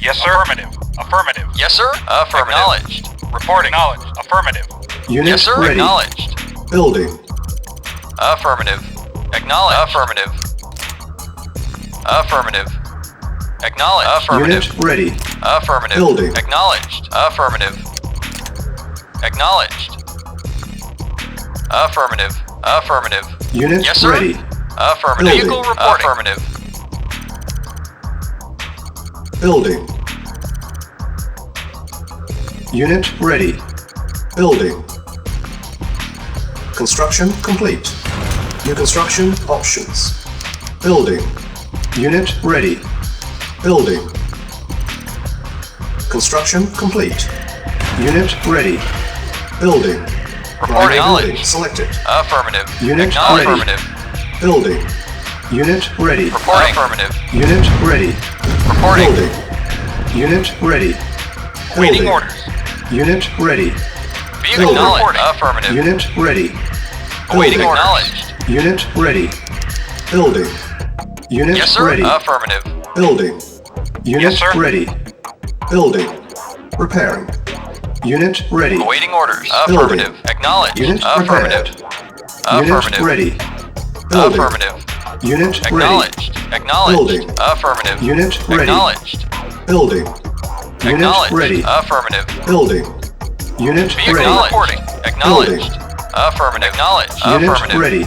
M: Yes, sir. Affirmative. Affirmative.
I: Yes, sir. Affirmative. Acknowledged.
M: Reporting. Acknowledged. Affirmative.
G: Unit
I: Yes, sir.
G: ready.
I: Acknowledged.
G: Building.
I: Affirmative. Acknowledged. Affirmative. Affirmative. Acknowledged. Affirmative.
G: Unit ready.
I: Affirmative.
G: Building.
I: Acknowledged. Affirmative. Acknowledged. Affirmative. Affirmative.
G: Unit
I: Yes, sir.
G: ready.
I: Affirmative.
G: Building.
I: Vehicle reporting. Affirmative.
G: Building. Unit ready. Building. Construction complete. New construction options. Building. Unit ready. Building. Construction complete. Unit ready. Building.
I: Reporting.
G: Primary building selected.
I: Affirmative.
G: Unit
I: Acknowledged.
G: ready.
I: Affirmative.
G: Building. Unit ready.
I: Reporting. Affirmative.
G: Unit ready.
I: Reporting.
G: Building. Unit ready.
M: Waiting
G: Building.
M: orders.
G: Unit ready.
I: Vehicle
G: Building.
I: acknowledged. Affirmative.
G: Unit ready.
I: Awaiting
G: Building.
I: acknowledged.
G: Unit ready. Building. Unit
I: Yes, sir.
G: ready.
I: Affirmative.
G: Building. Unit
M: Yes, sir.
G: ready. Building. Repairing. Unit ready.
I: Awaiting orders.
G: Building.
I: Affirmative. Acknowledged.
G: Unit
I: Affirmative.
G: Unit
I: Affirmative.
G: ready. Building.
I: Affirmative.
G: Unit ready.
I: Acknowledged. Acknowledged.
G: Building.
I: Affirmative.
G: Unit ready.
I: Acknowledged.
G: Building. Unit
I: Acknowledged.
G: ready.
I: Affirmative.
G: Building. Unit
I: Vehicle
G: ready.
I: reporting. Acknowledged. Affirmative. Acknowledged.
G: Unit
I: Affirmative.
G: ready.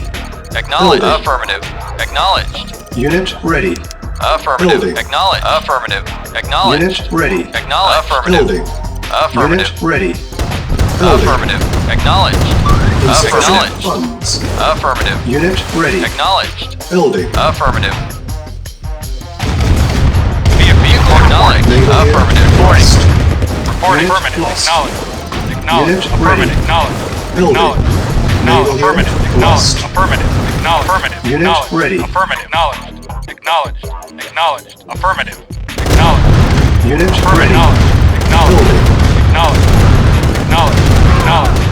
I: Acknowledged.
G: Building.
I: Affirmative. Acknowledged.
G: Unit ready.
I: Affirmative.
G: Building.
I: Acknowledged. Affirmative. Acknowledged.
G: Unit ready.
I: Acknowledged. Affirmative.
G: Building.
I: Affirmative.
G: Unit ready. Building.
I: Affirmative. Acknowledged.
G: Insufficient
I: Acknowledged.
G: funds.
I: Affirmative.
G: Unit ready.
I: Acknowledged.
G: Building.
I: Affirmative. Vehicle acknowledged.
G: Naval unit
I: Affirmative.
G: lost.
M: Reporting.
G: Unit
M: Affirmative.
G: lost.
M: Acknowledged. Acknowledged.
G: Unit
M: Affirmative.
G: ready.
M: Acknowledged.
G: Building.
M: Acknowledged.
G: Naval
M: Affirmative.
G: unit
M: Acknowledged.
G: lost.
M: Affirmative. Acknowledged. Affirmative.
G: Unit
M: Acknowledged.
G: ready.
M: Affirmative. Acknowledged. Acknowledged. Acknowledged. Affirmative. Acknowledged.
G: Unit
M: Affirmative.
G: ready.
M: Acknowledged.
G: Building.
M: Acknowledged. Acknowledged. Acknowledged.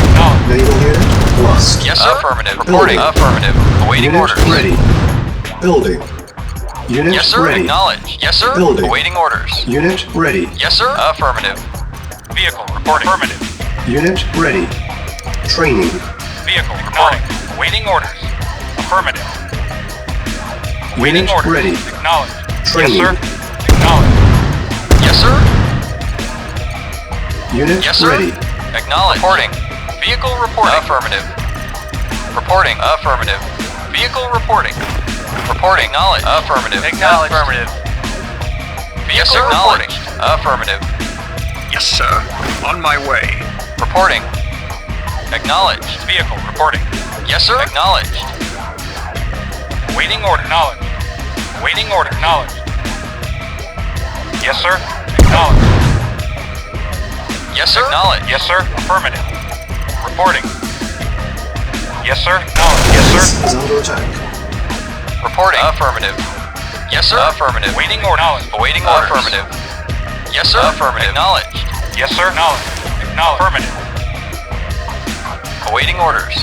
M: Acknowledged.
G: Naval unit lost.
I: Yes, sir. Affirmative. Reporting.
G: Building.
I: Affirmative. Awaiting
G: Unit
I: orders.
G: ready. Building. Unit
I: Yes, sir.
G: ready.
I: Acknowledged. Yes, sir.
G: Building.
I: Awaiting orders.
G: Unit ready.
I: Yes, sir. Affirmative.
M: Vehicle reporting. Affirmative.
G: Unit ready. Training.
M: Vehicle reporting. Waiting orders. Affirmative. Waiting
G: Unit
M: orders.
G: ready.
M: Acknowledged.
G: Training.
M: Yes, sir. Acknowledged.
I: Yes, sir.
G: Unit
I: Yes, sir.
G: ready.
I: Acknowledged. Reporting. Vehicle reporting. Affirmative. Reporting. Affirmative. Vehicle reporting. Reporting. Acknowledged. Affirmative.
M: Acknowledged.
I: Affirmative. Vehicle
C: Yes, sir.
I: acknowledged. Affirmative.
J: Yes, sir. On my way.
I: Reporting. Acknowledged.
M: Vehicle reporting.
I: Yes, sir. Acknowledged.
M: Waiting order. Acknowledged. Waiting order. Acknowledged. Yes, sir. Acknowledged.
I: Yes, sir. Acknowledged.
M: Yes, sir. Affirmative. Reporting. Yes, sir. Acknowledged. Yes,
G: Base
M: sir.
G: is under attack.
I: Reporting. Affirmative. Yes, sir. Affirmative.
M: Waiting order. Acknowledged.
I: Awaiting
M: Orders.
I: affirmative. Yes, sir. Affirmative. Acknowledged.
M: Yes, sir. Acknowledged. Acknowledged. Affirmative.
I: Awaiting orders.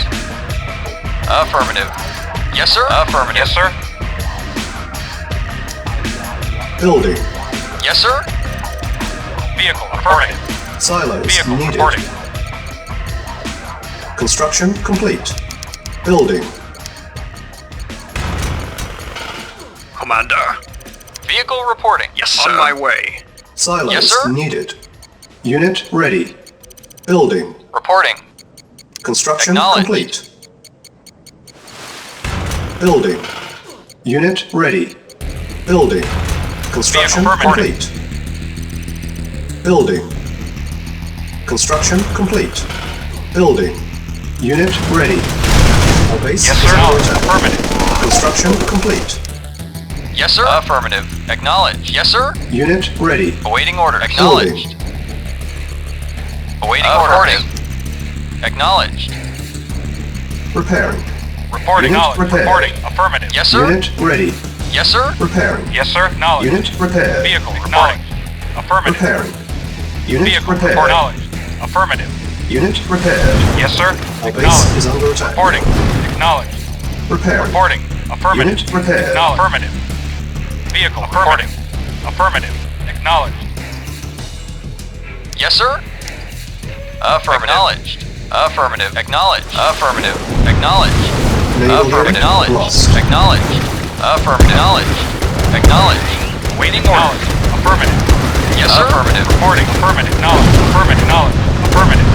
I: Affirmative. Yes, sir. Affirmative.
M: Yes, sir.
G: Building.
I: Yes, sir.
M: Vehicle affirmative.
G: Silos
M: Vehicle
G: needed.
M: reporting.
G: Construction complete. Building.
J: Commander.
I: Vehicle reporting.
J: Yes, sir. On my way.
G: Silos
I: Yes, sir.
G: needed. Unit ready. Building.
I: Reporting.
G: Construction
I: Acknowledged.
G: complete. Building. Unit ready. Building. Construction
M: Vehicle reporting.
G: complete. Building. Construction complete. Building. Unit ready. Our base
M: Yes,
G: is
M: sir.
G: under attack.
M: Affirmative.
G: Construction complete.
I: Yes, sir. Affirmative. Acknowledged. Yes, sir.
G: Unit ready.
I: Awaiting orders. Acknowledged. Awaiting orders. Acknowledged.
G: Repairing.
M: Reporting.
G: Unit
M: Acknowledged.
G: repaired.
M: Reporting. Affirmative.
I: Yes, sir.
G: Unit ready.
I: Yes, sir.
G: Repairing.
M: Yes, sir. Acknowledged.
G: Unit repaired.
M: Vehicle. Acknowledged. Affirmative.
G: Repairing. Unit
M: Vehicle.
G: repaired.
M: Acknowledged. Affirmative.
G: Unit repaired.
M: Yes, sir.
G: Our base
M: Acknowledged.
G: is under attack.
M: Reporting. Acknowledged.
G: Repairing.
M: Reporting. Affirmative.
G: Unit repaired.
M: Acknowledged. Affirmative. Vehicle. Reporting. Affirmative. Acknowledged.
I: Yes, sir. Affirmative. Acknowledged. Affirmative. Acknowledged. Affirmative. Acknowledged.
G: Naval
I: Affirmative.
G: unit
I: Acknowledged.
G: lost.
I: Acknowledged. Affirmative. Acknowledged. Acknowledged.
M: Waiting orders. Affirmative.
I: Yes, sir. Affirmative.
M: Reporting. Affirmative. Knowledge. Affirmative. Knowledge. Affirmative.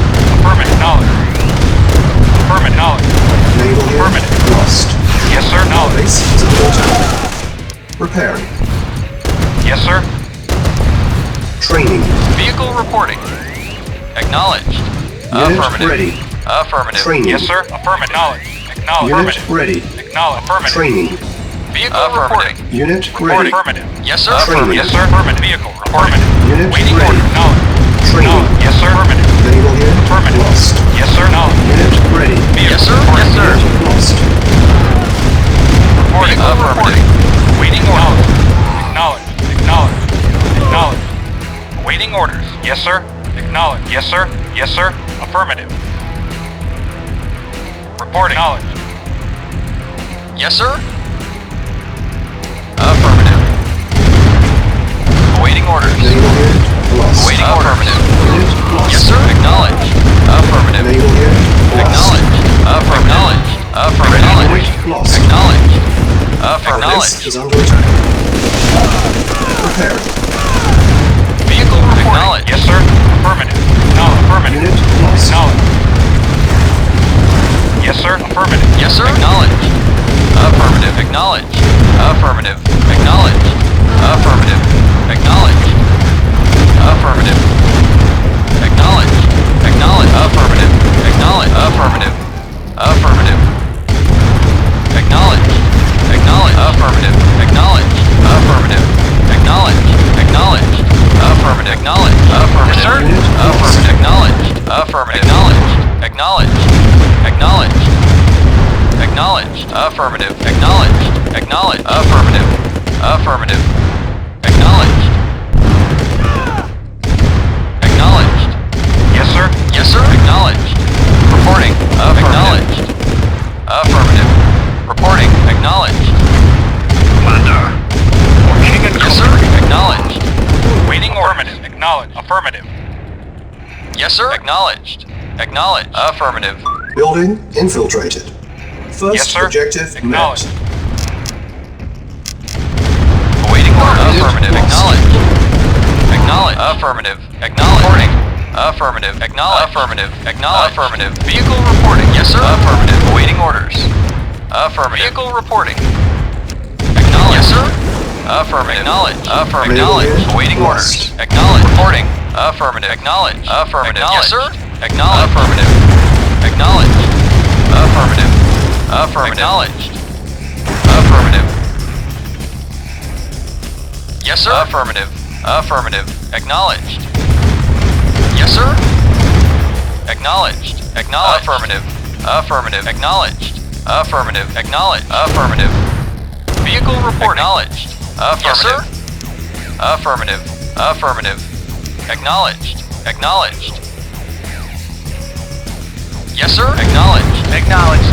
M: Affirmative. Knowledge. Affirmative. Knowledge.
G: Naval unit
M: Affirmative.
G: lost.
M: Yes, sir.
G: Our
M: Knowledge.
G: base is under attack. Repairing.
M: Yes, sir.
G: Training.
I: Vehicle reporting. Acknowledged.
G: Unit
I: Affirmative.
G: ready.
I: Affirmative.
G: Training.
M: Yes, sir. Affirmative. Knowledge. Acknowledge.
G: Unit
M: Affirmative.
G: ready.
M: Acknowledge. Affirmative.
G: Training.
I: Vehicle reporting.
G: Unit
M: Reporting.
G: ready.
M: Affirmative.
I: Yes, sir.
G: Training.
M: Yes, sir. Affirmative. Vehicle. Affirmative.
G: Unit
M: Waiting
G: ready.
M: order. Knowledge.
G: Training.
M: Knowledge. Yes, sir. Affirmative.
G: Naval unit
M: Affirmative.
G: lost.
M: Yes, sir. Knowledge.
G: Unit ready.
M: Vehicle.
I: Yes, sir. Yes, sir.
G: Unit lost.
M: Reporting.
I: Affirmative.
M: Waiting orders. Acknowledge. Acknowledge. Acknowledge. Waiting orders. Yes, sir. Acknowledge. Yes, sir. Yes, sir. Affirmative. Reporting. Acknowledge.
I: Yes, sir. Affirmative. Awaiting orders.
G: Naval unit lost.
I: Awaiting orders.
G: Unit lost.
I: Yes, sir. Acknowledged. Affirmative.
G: Naval unit lost.
I: Acknowledged. Affirmative. Affirmative.
G: Unit lost.
I: Acknowledged.
G: Our base
I: Acknowledged.
G: is under attack. Repairing.
I: Vehicle reporting. Acknowledged.
M: Yes, sir. Affirmative. No, affirmative.
G: Unit lost.
M: Acknowledge. Yes, sir. Affirmative.
I: Yes, sir. Acknowledged. Affirmative. Acknowledged. Affirmative. Acknowledged. Affirmative. Acknowledged. Affirmative. Acknowledged. Acknowledged. Affirmative. Acknowledged. Affirmative. Affirmative. Acknowledged. Acknowledged. Affirmative. Acknowledged. Affirmative. Acknowledged. Acknowledged. Affirmative. Acknowledged. Affirmative.
G: Sir.
I: Affirmative. Acknowledged. Affirmative. Acknowledged. Acknowledged. Acknowledged. Acknowledged. Affirmative. Acknowledged. Acknowledged. Affirmative. Affirmative. Acknowledged. Acknowledged.
M: Yes, sir.
I: Yes, sir. Acknowledged. Reporting. Acknowledged. Affirmative. Reporting. Acknowledged.
J: Commander. For King and
I: Yes, sir.
J: Country.
I: Acknowledged.
M: Waiting affirmative. Acknowledge. Affirmative.
I: Yes, sir. Acknowledged. Acknowledged. Affirmative.
G: Building infiltrated. First
M: Yes, sir.
G: objective
M: Acknowledge.
G: met.
I: Awaiting order.
G: Unit
I: Affirmative.
G: lost.
I: Acknowledged. Acknowledge. Affirmative. Acknowledge. Reporting. Affirmative. Acknowledge. Affirmative. Acknowledge. Affirmative. Vehicle reporting. Yes, sir. Affirmative. Awaiting orders. Affirmative. Vehicle reporting. Acknowledge. Yes, sir. Affirmative. Acknowledge. Affirmative. Acknowledge. Awaiting orders. Acknowledge. Reporting. Affirmative. Acknowledge. Affirmative. Yes, sir. Acknowledge. Affirmative. Acknowledge. Affirmative. Affirmative. Acknowledged. Affirmative. Yes, sir. Affirmative. Affirmative. Acknowledged. Yes, sir. Acknowledged. Acknowledged. Affirmative. Affirmative. Acknowledged. Affirmative. Acknowledged. Affirmative. Vehicle report. Acknowledged. Affirmative. Yes, sir. Affirmative. Affirmative. Acknowledged. Acknowledged. Yes, sir. Acknowledged.
M: Acknowledged.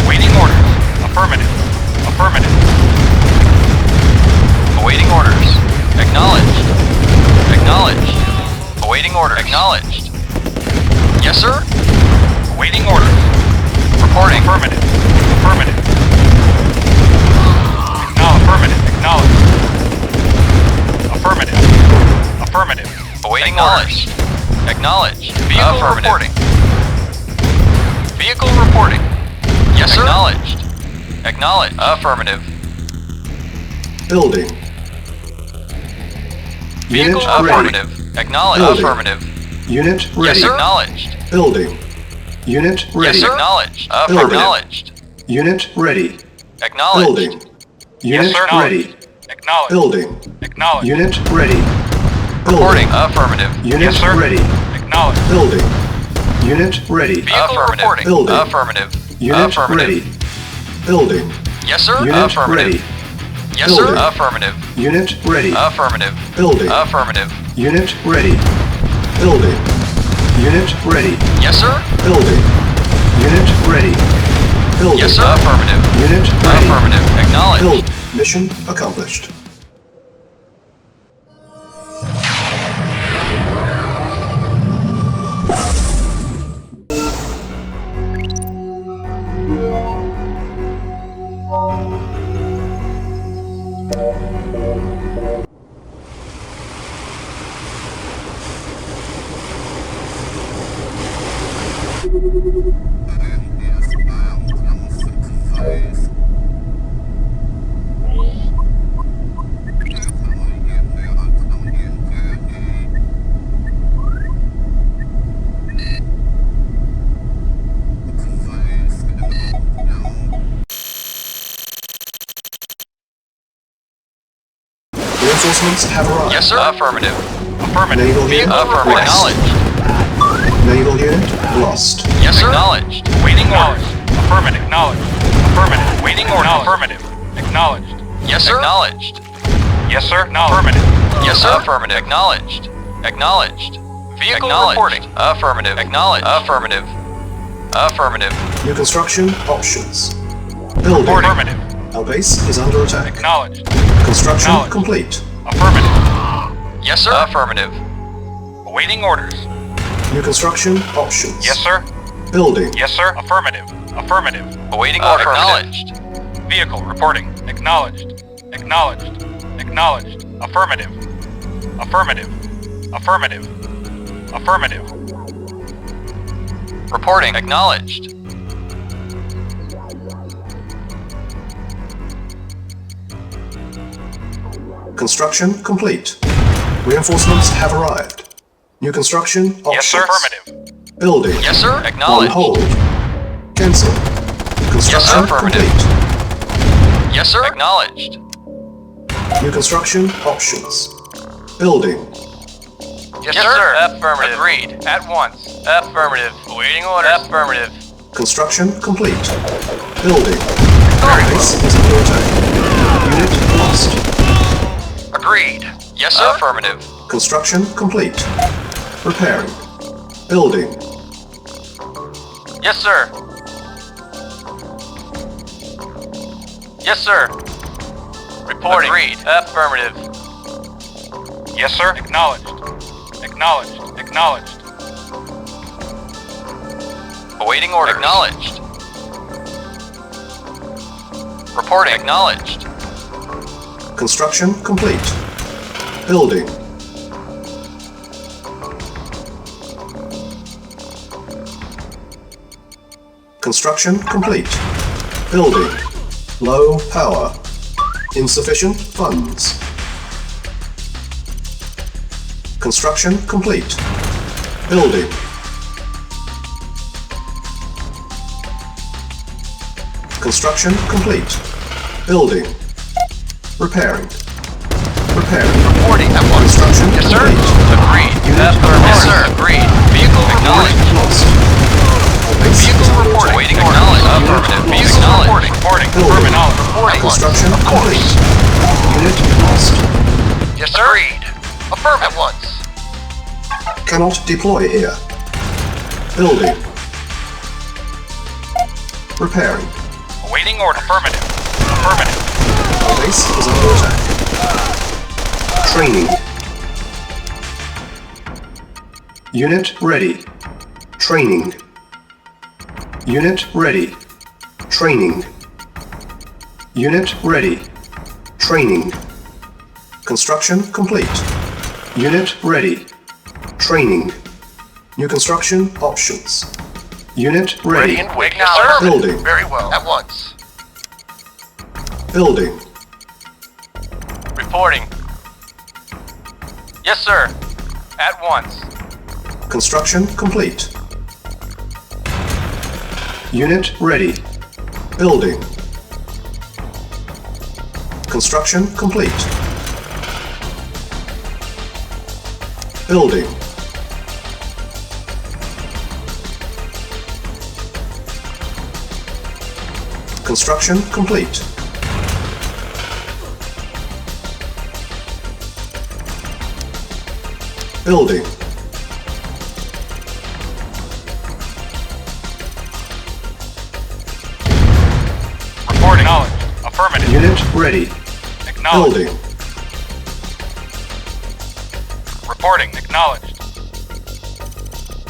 M: Waiting orders. Affirmative. Affirmative.
I: Awaiting orders. Acknowledged. Acknowledged. Awaiting order. Acknowledged. Yes, sir.
M: Waiting orders.
I: Reporting.
M: Affirmative. Affirmative. Affirmative. Acknowledged. Affirmative. Affirmative.
I: Awaiting orders. Acknowledged. Vehicle reporting. Vehicle reporting. Yes, sir. Acknowledged. Acknowledged. Affirmative.
G: Building.
I: Vehicle
G: Unit ready.
I: affirmative. Acknowledged.
G: Building.
I: Affirmative.
G: Unit
I: Yes,
G: ready.
I: sir. Acknowledged.
G: Building. Unit ready.
I: Yes, sir. Acknowledged.
G: Building.
I: Acknowledged.
G: Unit ready.
I: Acknowledged.
G: Building. Unit
M: sir.
G: ready.
M: Acknowledged.
G: Building.
M: Acknowledged.
G: Unit ready.
I: Reporting.
G: Building.
I: Affirmative.
G: Unit
M: Yes, sir.
G: ready.
M: Acknowledged.
G: Building. Unit ready.
I: Vehicle reporting.
G: Building.
I: Affirmative.
G: Unit
I: Affirmative.
G: ready. Building.
I: Yes, sir.
G: Unit
I: Affirmative.
G: ready.
I: Yes, sir.
G: Building.
I: Affirmative.
G: Unit ready.
I: Affirmative.
G: Building.
I: Affirmative.
G: Unit ready. Building. Unit ready.
I: Yes, sir.
G: Building. Unit ready. Building.
I: Yes, sir. Affirmative.
G: Unit ready.
I: Affirmative. Acknowledged.
G: Build. Mission accomplished. Reinforcements have arrived.
I: Yes, sir. Affirmative.
M: Affirmative.
G: Naval unit
I: Affirmative.
G: lost.
I: Acknowledged.
G: Naval unit lost.
I: Yes, sir. Acknowledged.
M: Waiting orders. Affirmative. Acknowledged. Affirmative. Waiting order. Affirmative. Acknowledged.
I: Yes, sir. Acknowledged.
M: Yes, sir. Affirmative.
I: Yes, sir. Affirmative. Acknowledged. Acknowledged. Vehicle reporting. Affirmative. Acknowledged. Affirmative. Affirmative.
G: New construction options. Building.
M: Affirmative.
G: Our base is under attack.
M: Acknowledged.
G: Construction
M: Acknowledged.
G: complete.
M: Affirmative.
I: Yes, sir. Affirmative.
M: Awaiting orders.
G: New construction options.
M: Yes, sir.
G: Building.
M: Yes, sir. Affirmative. Affirmative.
I: Awaiting order.
C: Acknowledged.
M: Vehicle reporting. Acknowledged. Acknowledged. Acknowledged. Affirmative. Affirmative. Affirmative. Affirmative.
I: Reporting. Acknowledged.
G: Construction complete. Reinforcements have arrived. New construction options.
M: Yes, sir. Affirmative.
G: Building.
I: Yes, sir.
G: On
I: Acknowledged.
G: hold. Cancel. Construction
I: affirmative.
G: complete.
I: Yes, sir. Acknowledged.
G: New construction options. Building.
I: Yes, sir. Affirmative. Agreed. At once. Affirmative. Awaiting orders. Affirmative.
G: Construction complete. Building. Base is under attack. Unit lost.
I: Agreed. Yes, sir. Affirmative.
G: Construction complete. Repairing. Building.
I: Yes, sir. Yes, sir. Reporting. Agreed. Affirmative.
M: Yes, sir. Acknowledged. Acknowledged. Acknowledged.
I: Awaiting order. Acknowledged. Reporting. Acknowledged.
G: Construction complete. Building. Construction complete. Building. Low power. Insufficient funds. Construction complete. Building. Construction complete. Building. Repairing. Repairing.
I: Reporting at once.
G: Construction
I: Yes, sir.
G: complete.
I: Agreed. Yes, sir. Agreed. Vehicle acknowledged.
G: Lost. Base is
I: Vehicle
G: under
I: reporting.
G: attack.
I: Waiting affirmative. Affirmative. Vehicle acknowledged.
M: Reporting.
G: Building.
M: Affirmative.
I: Reporting.
G: Construction
I: Of course.
G: complete. Unit lost.
I: Yes, sir. Agreed. Affirmative. At once.
G: Cannot deploy here. Building. Repairing.
M: Awaiting order. Affirmative. Affirmative.
G: Our base is under attack. Training. Unit ready. Training. Unit ready. Training. Unit ready. Training. Construction complete. Unit ready. Training. New construction options. Unit ready.
I: and quick. Yes, sir.
G: Building.
I: Very well. At once.
G: Building.
I: Reporting. Yes, sir. At once.
G: Construction complete. Unit ready. Building. Construction complete. Building. Construction complete. Building.
M: Reporting. Acknowledged. Affirmative.
G: Unit ready.
M: Acknowledged.
G: Building.
M: Reporting. Acknowledged.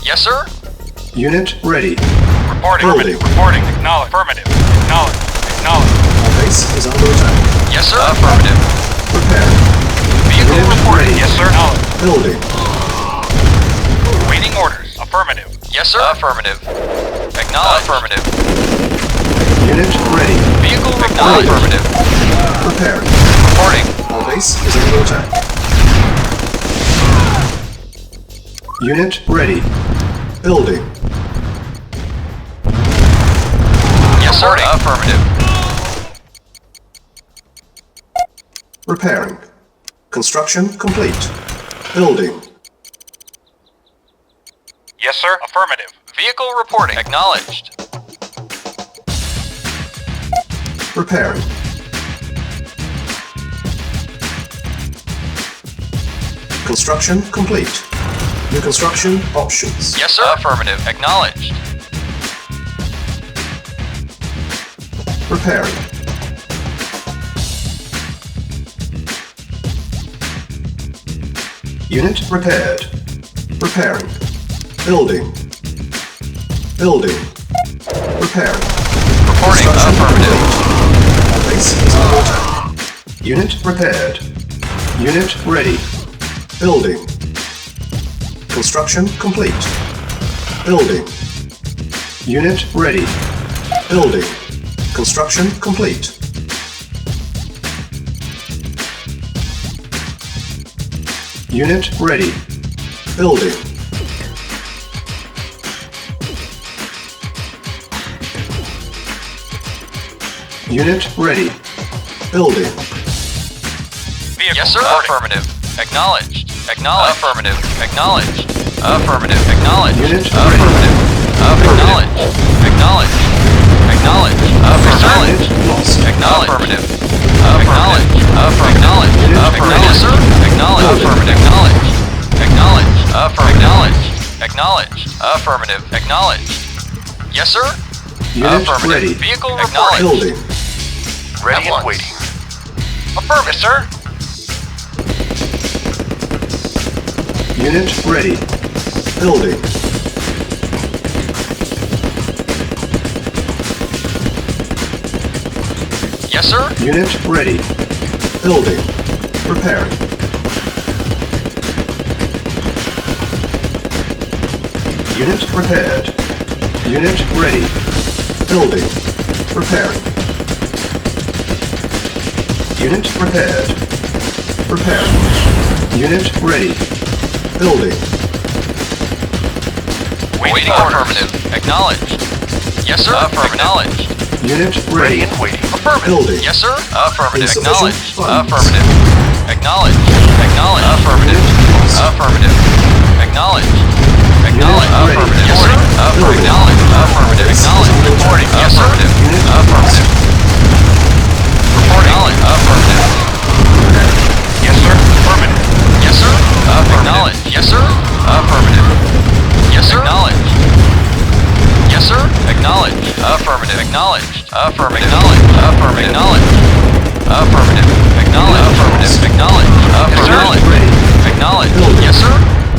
I: Yes, sir.
G: Unit ready.
M: Reporting.
G: Building.
M: Reporting. Acknowledged. Affirmative. Acknowledged. Acknowledged.
G: Our base is under attack.
I: Yes, sir. Affirmative.
G: Prepare.
I: Vehicle
G: Unit
I: reporting.
G: ready.
M: Yes, sir. Acknowledged.
G: Building.
M: Waiting orders. Affirmative.
I: Yes, sir. Affirmative. Acknowledged. Affirmative.
G: Unit ready.
I: Vehicle reporting. Affirmative.
G: Prepare.
I: Reporting.
G: Our base is under attack. Unit ready. Building.
I: Yes, sir. Affirmative.
G: Repairing. Construction complete. Building.
M: Yes, sir. Affirmative.
I: Vehicle reporting. Acknowledged.
G: Repairing. Construction complete. New construction options.
I: Yes, sir. Affirmative. Acknowledged.
G: Repairing. Unit repaired. Repairing. Building. Building. Repairing.
I: Reporting. Affirmative.
G: Our base is under attack. Unit repaired. Unit ready. Building. Construction complete. Building. Unit ready. Building. Construction complete. Unit ready. Building. Unit ready. Building.
M: Vehicle
I: Yes, sir.
M: reporting.
I: Affirmative. Acknowledged. Acknowledged. Affirmative. Acknowledged. Affirmative. Acknowledged.
G: Unit
I: Affirmative. Acknowledged. Acknowledged. Acknowledged. Acknowledged.
G: Lost.
I: Affirmative. Acknowledged. Acknowledged. Affirmative. Yes, sir. Acknowledged. Affirmative. Acknowledged. Acknowledged. Affirmative. Acknowledged. Affirmative. Acknowledged. Yes, sir.
G: Unit
I: Affirmative.
G: ready.
I: Vehicle reporting.
G: Building.
L: Ready and waiting. Affirmative, sir.
G: Unit ready. Building.
I: Yes, sir.
G: Unit ready. Building. Repairing. Unit repaired. Unit ready. Building. Repairing. Unit repaired. Repairing. Unit ready. Building.
I: Waiting order. Affirmative. Acknowledged. Yes, sir. Acknowledged.
G: Unit ready.
L: And waiting.
I: Affirmative.
G: Building.
I: Yes, sir. Affirmative.
G: Insufficient
I: Acknowledged.
G: funds.
I: Affirmative. Acknowledged. Acknowledged. Affirmative. Affirmative. Acknowledged. Acknowledged.
G: ready.
I: Affirmative. Yes, sir.
G: Building.
I: Acknowledged. Affirmative. Acknowledged. Reporting. Yes, sir. Affirmative. Reporting. Affirmative.
M: Yes, sir. Affirmative.
I: Yes, sir. Acknowledged. Yes, sir. Affirmative. Yes, sir. Acknowledged. Yes, sir. Acknowledged. Affirmative. Acknowledged. Affirmative. Acknowledged. Affirmative. Acknowledged. Affirmative. Acknowledged. Affirmative. Acknowledged. Affirmative.
G: Ready.
I: Acknowledged. Yes, sir.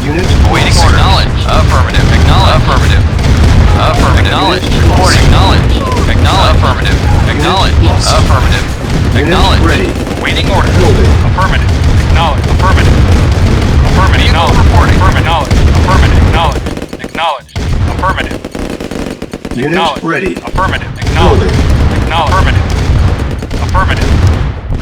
G: Unit
I: Waiting
G: lost.
I: order. Acknowledged. Affirmative. Acknowledged. Affirmative. Affirmative. Acknowledged. Reporting. Acknowledged. Acknowledged. Affirmative. Acknowledged.
G: lost.
I: Affirmative.
G: Unit
I: Acknowledged.
G: ready.
M: Waiting order.
G: Building.
M: Affirmative. Acknowledged. Affirmative. Affirmative.
I: Vehicle
M: Acknowledged.
I: reporting.
M: Affirmative. Affirmative. Acknowledged. Acknowledged. Affirmative.
G: Unit
M: Acknowledged.
G: ready.
M: Affirmative. Acknowledged.
G: Building.
M: Acknowledged. Affirmative. Affirmative.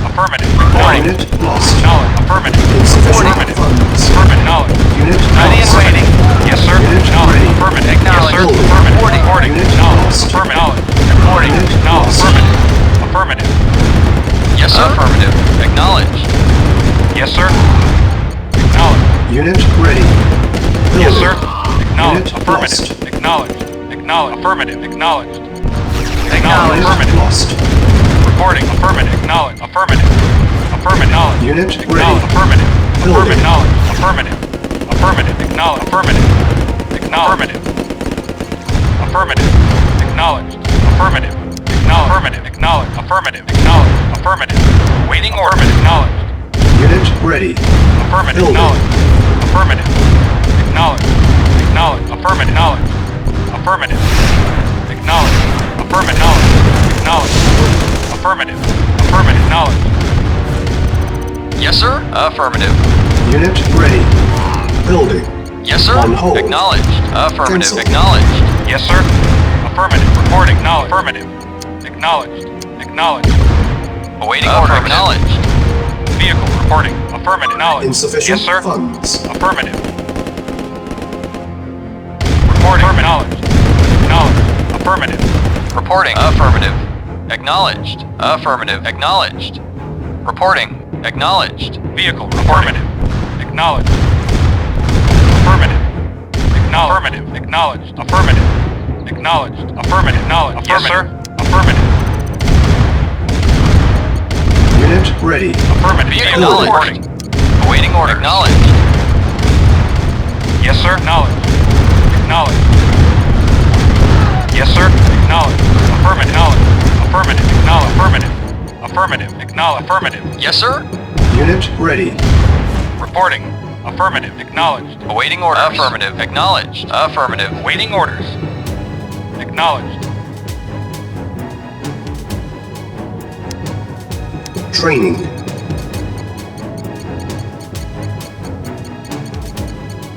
M: Affirmative.
I: Reporting.
M: Acknowledged.
G: Unit lost.
M: Acknowledged. Affirmative.
G: Insufficient
M: Affirmative.
G: funds.
M: Affirmative. Acknowledged.
G: Unit
M: Ready and
G: lost.
M: waiting. Yes, sir.
G: Unit
M: Acknowledged.
G: ready.
M: Affirmative.
I: Acknowledged.
M: Yes, sir.
G: Building.
M: Affirmative. Reporting.
G: Unit
M: Acknowledged.
G: lost.
M: Affirmative.
I: Reporting.
G: Unit
M: Acknowledged.
G: lost.
M: Affirmative. Affirmative.
I: Yes, sir. Affirmative. Acknowledged.
M: Yes, sir. Acknowledged.
G: Unit ready. Building.
M: Yes, sir. Acknowledged.
G: Unit
M: Affirmative.
G: lost.
M: Acknowledged. Acknowledged. Affirmative. Acknowledged.
I: Acknowledged.
G: Unit lost.
M: Reporting. Affirmative. Acknowledged. Affirmative. Affirmative. Acknowledged.
G: Unit
M: Acknowledged.
G: ready.
M: Affirmative.
G: Building.
M: Affirmative. Acknowledged. Affirmative. Affirmative. Acknowledged. Affirmative. Acknowledged. Affirmative. Acknowledged. Affirmative. Acknowledged. Affirmative. Acknowledged. Affirmative. Acknowledged. Affirmative. Waiting order. Acknowledged.
G: Unit ready.
M: Affirmative.
G: Building.
M: Acknowledged. Affirmative. Acknowledged. Acknowledged. Affirmative. Acknowledged. Affirmative. Acknowledged. Affirmative. Acknowledged. Affirmative. Affirmative. Acknowledged.
I: Yes, sir. Affirmative.
G: Unit ready. Building.
I: Yes, sir.
G: On hold.
I: Acknowledged. Affirmative.
G: Cancel.
I: Acknowledged.
M: Yes, sir. Affirmative. Reporting. Acknowledged. Affirmative. Acknowledged. Acknowledged.
I: Awaiting order. Acknowledged.
M: Vehicle reporting. Affirmative. Acknowledged.
G: Insufficient
M: Yes, sir.
G: funds.
M: Affirmative. Reporting. Acknowledged. Acknowledged. Affirmative.
I: Reporting. Affirmative. Acknowledged. Affirmative. Acknowledged. Reporting. Acknowledged.
M: Vehicle reporting. Acknowledged. Affirmative. Affirmative. Acknowledged. Affirmative. Acknowledged. Affirmative. Acknowledged. Yes, sir. Affirmative.
G: Unit ready.
M: Affirmative.
I: Vehicle
M: Acknowledged.
I: reporting. Awaiting order. Acknowledged.
M: Yes, sir. Acknowledged. Acknowledged. Yes, sir. Acknowledged. Affirmative. Acknowledged. Affirmative. Acknowledged. Affirmative. Affirmative. Acknowledged. Affirmative.
I: Yes, sir.
G: Unit ready.
M: Reporting. Affirmative. Acknowledged.
I: Awaiting orders. Affirmative. Acknowledged. Affirmative.
M: Waiting orders. Acknowledged.
G: Training.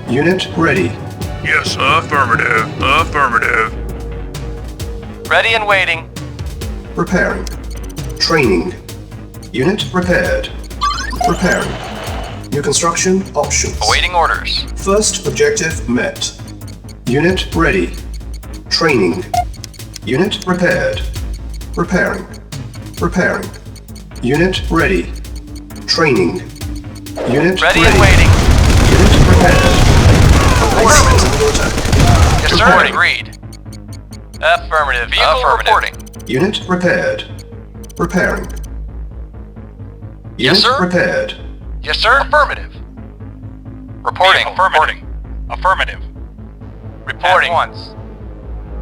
G: Unit ready.
J: Yes, affirmative. Affirmative.
I: Ready and waiting.
G: Preparing. Training. Unit prepared. Preparing. New construction options.
I: Awaiting orders.
G: First objective met. Unit ready. Training. Unit prepared. Preparing. Preparing. Unit ready. Training. Unit
I: Ready
G: ready.
I: and waiting.
G: Unit prepared. Forces under attack.
I: Yes, sir.
G: Preparing.
I: Agreed. Affirmative. Vehicle reporting.
G: Unit prepared. Preparing.
I: Yes,
G: Unit
I: sir.
G: prepared.
I: Yes, sir. Affirmative. Reporting.
M: Affirmative. Affirmative.
I: Reporting.
M: At once.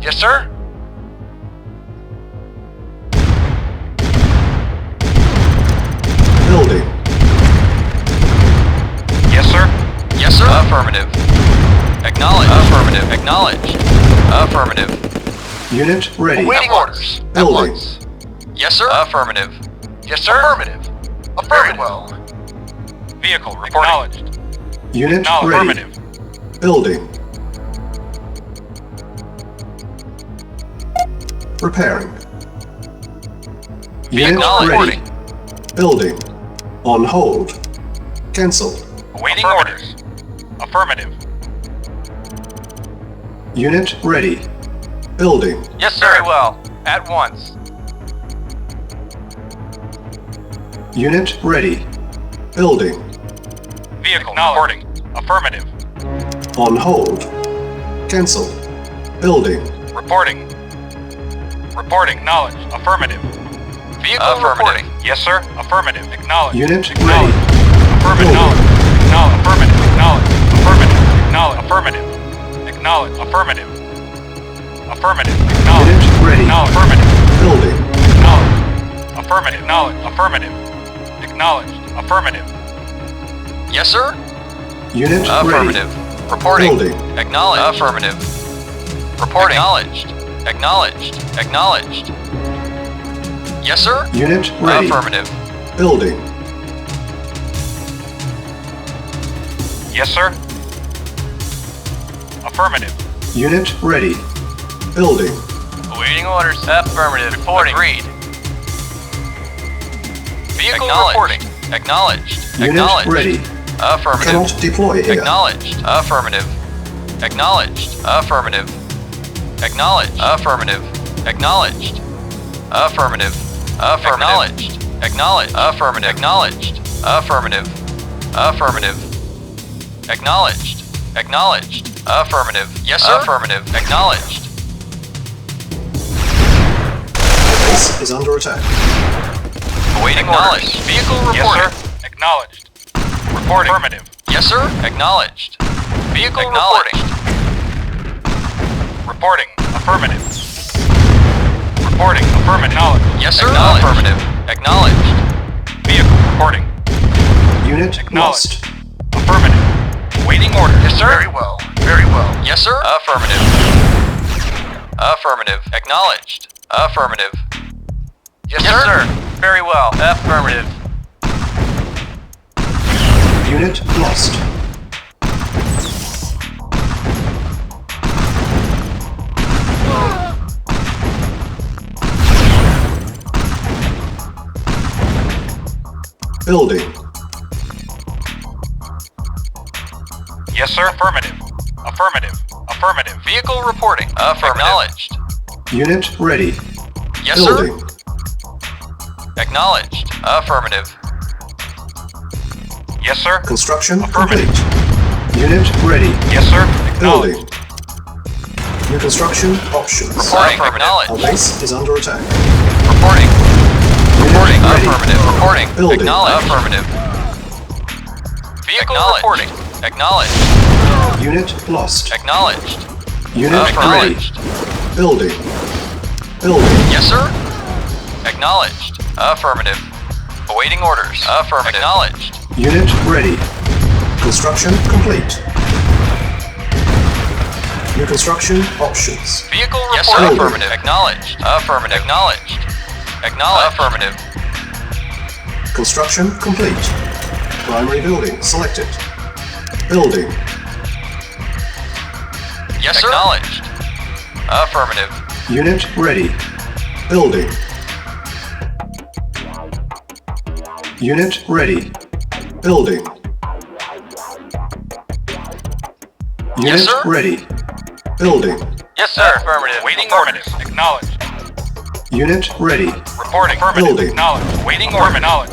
I: Yes, sir.
G: Building.
M: Yes, sir.
I: Yes, sir. Affirmative. Acknowledged. Affirmative. Acknowledged. Affirmative.
G: Unit ready.
I: Awaiting orders. At
G: Building.
I: once. Yes, sir. Affirmative. Yes, sir. Affirmative. Affirmative. Well.
M: Vehicle acknowledged.
G: Unit
M: Now
G: ready.
M: affirmative.
G: Building. Preparing. Unit
I: Acknowledged.
G: ready. Building. On hold. Cancel.
M: Awaiting orders. Affirmative.
G: Unit ready. Building.
I: Yes, sir. Very well. At once.
G: Unit ready. Building.
M: Vehicle reporting. Affirmative.
G: On hold. Cancel. Building.
M: Reporting. Reporting. Knowledge. Affirmative.
I: Vehicle reporting.
M: Yes, sir. Affirmative. Acknowledge.
G: Unit
M: Acknowledge.
G: ready.
M: Affirmative.
G: Building.
M: Knowledge. Acknowledge. Affirmative. Acknowledge. Affirmative. Acknowledge. Affirmative. Acknowledge. Affirmative. Affirmative. Acknowledge.
G: Unit ready.
M: Acknowledge. Affirmative.
G: Building.
M: Acknowledge. Affirmative. Acknowledge. Affirmative. Acknowledged. Affirmative.
I: Yes, sir.
G: Unit
I: Affirmative.
G: ready.
I: Reporting.
G: Building.
I: Acknowledged. Affirmative. Reporting. Acknowledged. Acknowledged. Acknowledged. Yes, sir.
G: Unit ready.
I: Affirmative.
G: Building.
M: Yes, sir. Affirmative.
G: Unit ready. Building.
I: Awaiting orders. Affirmative. Reporting. Agreed. Vehicle reporting. Acknowledged.
G: Unit
I: Acknowledged.
G: ready.
I: Affirmative.
G: Cannot deploy here.
I: Acknowledged. Affirmative. Acknowledged. Affirmative. Acknowledged. Affirmative. Acknowledged. Affirmative. Affirmative. Acknowledged. Affirmative. Acknowledged. Affirmative. Affirmative. Acknowledged. Acknowledged. Affirmative. Yes, sir. Affirmative. Acknowledged.
G: The base is under attack.
I: Awaiting orders. Vehicle reporting.
M: Yes, sir. Acknowledged. Reporting. Affirmative.
I: Yes, sir. Acknowledged. Vehicle reporting.
M: Reporting. Affirmative. Reporting. Affirmative. Acknowledged.
I: Yes, sir.
M: Affirmative.
I: Acknowledged.
M: Vehicle reporting.
G: Unit lost.
M: Affirmative. Waiting order.
I: Yes, sir.
L: Very well. Very well.
I: Yes, sir. Affirmative. Affirmative. Acknowledged. Affirmative. Yes, sir.
M: Very well. Affirmative.
G: Unit lost. Building.
M: Yes, sir. Affirmative. Affirmative. Affirmative.
I: Vehicle reporting. Acknowledged.
G: Unit ready.
I: Yes,
G: Building.
I: sir. Acknowledged. Affirmative.
M: Yes, sir.
G: Construction
M: Affirmative.
G: complete. Unit ready.
M: Yes, sir.
G: Building. New construction options.
I: Reporting.
G: Our
I: Acknowledged.
G: base is under attack.
I: Reporting. Reporting.
G: ready.
I: Affirmative. Reporting.
G: Building.
I: Acknowledged. Affirmative. Vehicle reporting. Acknowledged.
G: Unit lost.
I: Acknowledged.
G: Unit ready.
I: Acknowledged.
G: Building. Building.
I: Yes, sir. Acknowledged. Affirmative. Awaiting orders. Affirmative. Acknowledged.
G: Unit ready. Construction complete. New construction options.
I: Vehicle reporting.
G: Yes, sir.
I: Affirmative. Acknowledged. Affirmative. Acknowledged. Acknowledged. Affirmative.
G: Construction complete. Primary building selected. Building.
I: Yes, sir. Acknowledged. Affirmative.
G: Unit ready. Building. Unit ready. Building. Unit
I: sir.
G: ready. Building.
I: Yes, sir. Affirmative.
M: Waiting orders. Acknowledged.
G: Unit ready.
M: Reporting. Affirmative.
G: Building.
M: Acknowledged. Waiting order. Acknowledged.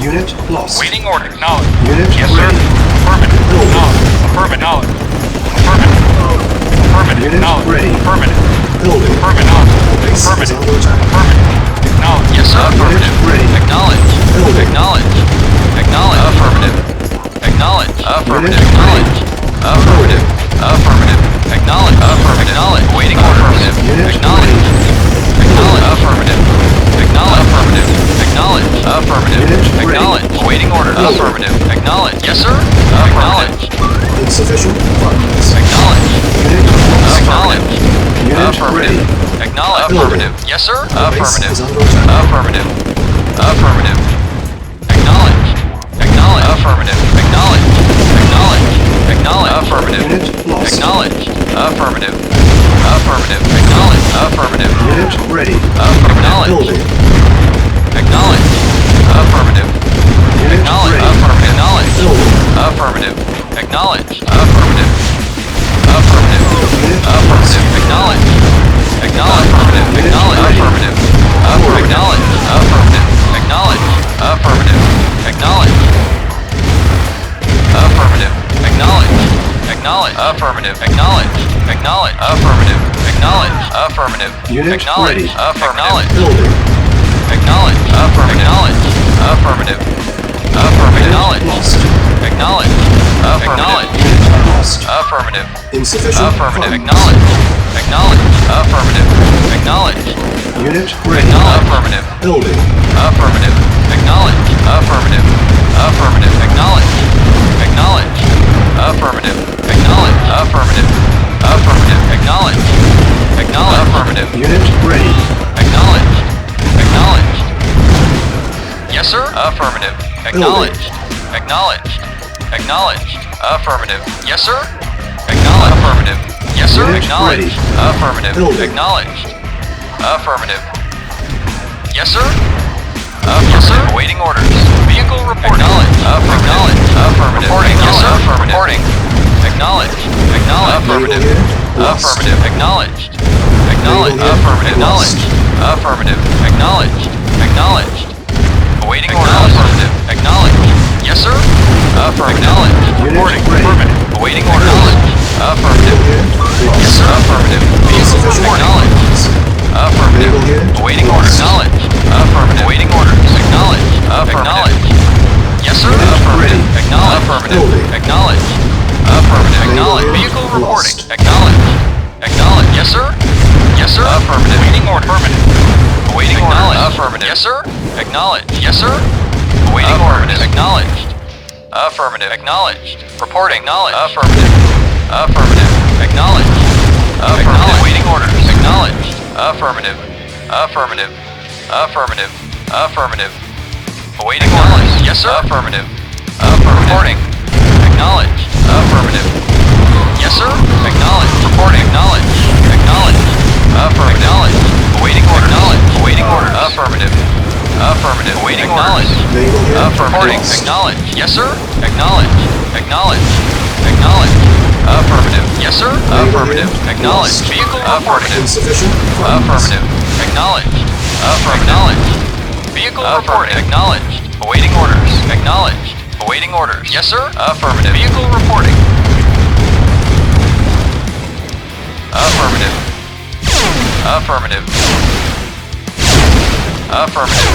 G: Unit lost.
M: Waiting order. Acknowledged.
G: Unit
M: Yes, sir.
G: ready.
M: Affirmative.
G: Building.
M: Acknowledged. Affirmative. Affirmative. Affirmative.
G: Unit
M: Acknowledged.
G: ready.
M: Affirmative.
G: Building.
M: Affirmative.
G: The base is
M: Affirmative.
G: under attack.
M: Affirmative. Acknowledged.
I: Yes, sir. Affirmative.
G: Unit ready.
I: Acknowledged.
G: Building.
I: Acknowledged. Acknowledged. Affirmative. Acknowledged. Affirmative.
G: Unit
I: Acknowledged. Affirmative. Affirmative. Acknowledged. Affirmative. Acknowledged. Waiting order. Affirmative.
G: Unit
I: Acknowledged. Acknowledged. Affirmative. Acknowledged. Affirmative. Acknowledged. Affirmative.
G: Unit ready.
I: Acknowledged. Awaiting order.
G: Building.
I: Affirmative. Acknowledged. Yes, sir. Acknowledged.
G: Insufficient funds.
I: Acknowledged.
G: Unit lost.
I: Acknowledged.
G: Unit
I: Affirmative.
G: ready.
I: Acknowledged.
G: Building.
I: Affirmative. Yes, sir.
G: The base
I: Affirmative.
G: is under attack.
I: Affirmative. Affirmative. Acknowledged. Acknowledged. Affirmative. Acknowledged. Acknowledged. Acknowledged. Affirmative.
G: Unit lost.
I: Acknowledged. Affirmative. Affirmative. Acknowledged. Affirmative.
G: Unit ready.
I: Acknowledged.
G: Building.
I: Acknowledged. Affirmative.
G: Unit
I: Acknowledged.
G: ready.
I: Affirmative. Acknowledged.
G: Building.
I: Affirmative. Acknowledged. Affirmative. Affirmative.
G: Unit
I: Affirmative. Acknowledged. Acknowledged. Affirmative.
G: Unit
I: Acknowledged.
G: ready.
I: Affirmative. Acknowledged. Affirmative. Acknowledged. Affirmative. Acknowledged. Affirmative. Acknowledged. Acknowledged. Affirmative. Acknowledged. Acknowledged. Affirmative. Acknowledged. Affirmative.
G: Unit
I: Acknowledged.
G: ready.
I: Affirmative.
G: Building.
I: Acknowledged. Affirmative. Affirmative. Affirmative. Acknowledged.
G: Lost.
I: Acknowledged. Affirmative.
G: Unit lost.
I: Affirmative.
G: Insufficient
I: Affirmative.
G: funds.
I: Acknowledged. Acknowledged. Affirmative. Acknowledged.
G: Unit ready.
I: Acknowledged. Affirmative.
G: Building.
I: Affirmative. Acknowledged. Affirmative. Affirmative. Acknowledged. Acknowledged. Affirmative. Acknowledged. Affirmative. Affirmative. Acknowledged. Acknowledged. Affirmative.
G: Unit ready.
I: Acknowledged. Acknowledged. Yes, sir. Affirmative. Acknowledged. Acknowledged. Acknowledged. Affirmative. Yes, sir. Acknowledged. Affirmative. Yes, sir.
G: Unit
I: Acknowledged.
G: ready.
I: Affirmative.
G: Building.
I: Acknowledged. Affirmative. Yes, sir. Yes, sir. Awaiting orders. Vehicle Vehicle reporting. Acknowledged. Affirmative. Reporting. Yes, sir. Affirmative. Reporting. Acknowledged. Affirmative. Affirmative. Acknowledged. Acknowledged. Affirmative. Acknowledged. Affirmative. Acknowledged. Awaiting order. Affirmative. Acknowledged. Yes, sir. Affirmative. Acknowledged. Reporting. Affirmative. Awaiting order. Affirmative. Yes, sir. Affirmative. Vehicle reporting. Affirmative. Awaiting order. Acknowledged. Affirmative. Awaiting orders. Acknowledged. Affirmative. Yes, sir. Affirmative. Acknowledged. Affirmative. Acknowledged. Affirmative. Acknowledged. Vehicle reporting. Acknowledged. Acknowledged. Yes, sir. Yes, sir. Affirmative. Awaiting order. Affirmative. Awaiting order. Affirmative. Yes, sir. Acknowledged. Yes, sir. Awaiting orders. Acknowledged. Affirmative. Acknowledged. Reporting. Acknowledged. Affirmative. Affirmative. Acknowledged. Affirmative. Awaiting orders. Acknowledged. Affirmative. Affirmative. Affirmative. Affirmative. Awaiting orders. Yes, sir. Affirmative. Affirmative. Reporting. Acknowledged. Affirmative. Yes, sir. Acknowledged. Reporting. Acknowledged. Acknowledged. Affirmative. Acknowledged. Awaiting order. Acknowledged. Awaiting order. Affirmative. Affirmative. Awaiting orders. Reporting. Acknowledged. Yes, sir. Acknowledged. Acknowledged. Acknowledged. Affirmative. Yes, sir. Affirmative. Acknowledged. Vehicle reporting. Affirmative. Acknowledged. Acknowledged. Vehicle reporting. Acknowledged. Awaiting orders. Acknowledged. Awaiting orders. Yes, sir. Affirmative. Vehicle reporting. Affirmative. Affirmative. Affirmative.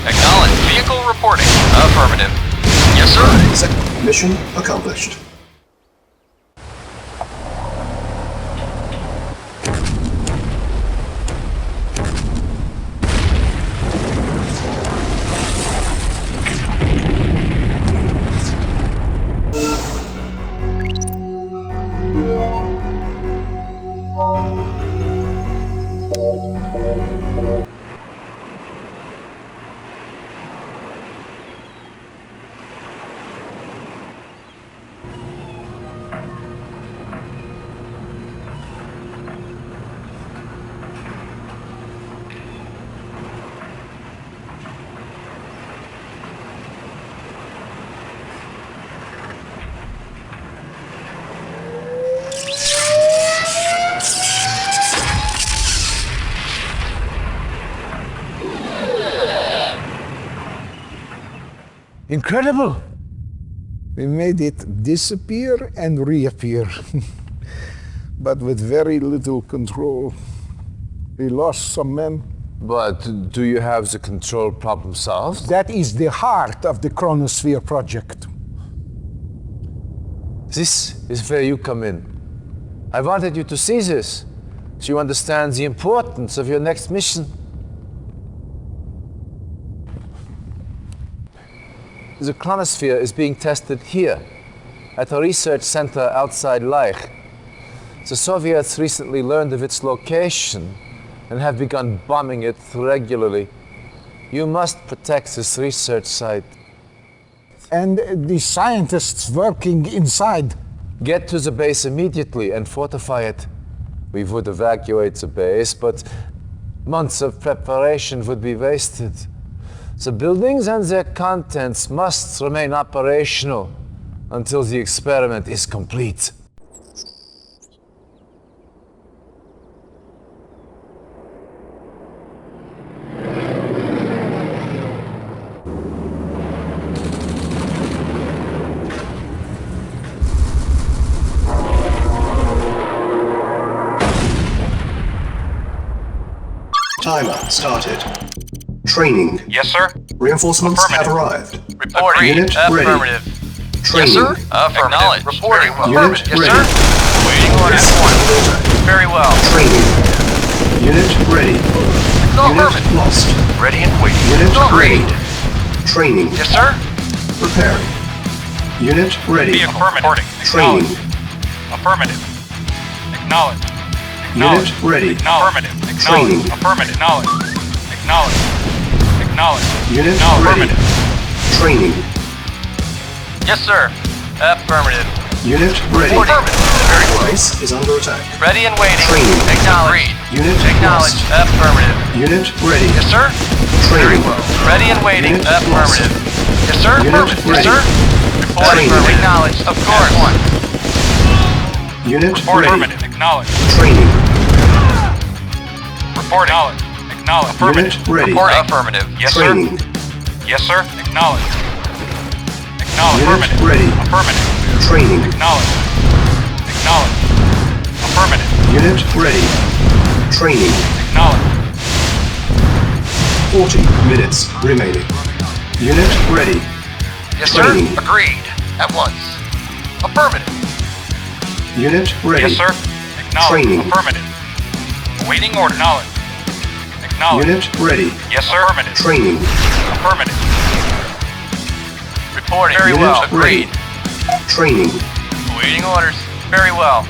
I: Acknowledged. Vehicle reporting. Affirmative. Yes, sir.
G: Mission accomplished.
A: Incredible! We made it disappear and reappear, but with very little control. We lost some men.
E: But do you have the control problem solved?
A: That is the heart of the Chronosphere project.
E: This is where you come in. I wanted you to see this, so you understand the importance of your next mission. The Chronosphere is being tested here, at a research center outside Leich. The Soviets recently learned of its location and have begun bombing it regularly. You must protect this research site.
A: And the scientists working inside?
E: Get to the base immediately and fortify it. We would evacuate the base, but months of preparation would be wasted. The buildings and their contents must remain operational until the experiment is complete.
G: Timer started. Training.
I: Yes, sir.
G: Reinforcements have arrived.
I: Reporting.
G: Unit
I: Affirmative.
G: ready.
I: Yes,
G: Training.
I: sir. Affirmative. Reporting.
G: Unit
I: Yes,
G: ready.
I: sir. Waiting order. Very well.
G: Training. Unit ready. Unit lost.
I: Ready and waiting.
G: Unit
I: Agreed.
G: ready. Training.
I: Yes, sir.
G: Preparing. Unit ready.
M: Affirmative.
G: Training.
M: Affirmative. Acknowledge.
G: Unit ready.
M: Affirmative.
G: Training.
M: Affirmative. Acknowledge. Acknowledge. Acknowledge.
G: Unit
M: No,
G: ready.
M: affirmative.
G: Training.
I: Yes, sir. Affirmative.
G: Unit ready.
I: Affirmative. Very well.
G: Base is under attack.
I: Ready and waiting.
G: Training.
I: Acknowledged.
G: Unit
I: Acknowledged.
G: lost.
I: Affirmative.
G: Unit ready.
I: Yes, sir. Very
G: Training.
I: well. Ready and waiting.
G: Unit
I: Affirmative. Yes, sir.
G: Unit
I: Affirmative. Yes,
G: ready.
I: sir. Reporting.
G: Training.
I: Acknowledged. Of course.
G: Unit
M: Report
G: ready.
M: affirmative. Acknowledge.
G: Training.
M: Report acknowledge. Acknowledge. Affirmative.
G: Unit ready.
I: Reporting. Affirmative.
M: Yes,
G: Training.
M: sir. Yes, sir. Acknowledge. Acknowledge.
G: Unit
M: Affirmative.
G: ready.
M: Affirmative.
G: Training.
M: Acknowledge. Acknowledge. Affirmative.
G: Unit ready. Training.
M: Acknowledge.
G: 40 minutes remaining. Unit ready.
L: Yes, sir.
G: Training.
L: Agreed. At once. Affirmative.
G: Unit ready.
M: Yes, sir. Acknowledge.
G: Training.
M: Affirmative. Awaiting order. Acknowledge. Acknowledge.
G: Unit ready.
M: Yes, sir. Affirmative.
G: Training.
M: Affirmative.
I: Reporting.
G: Unit
I: Very well.
G: ready.
I: Agreed.
G: Training.
I: Awaiting orders. Very well.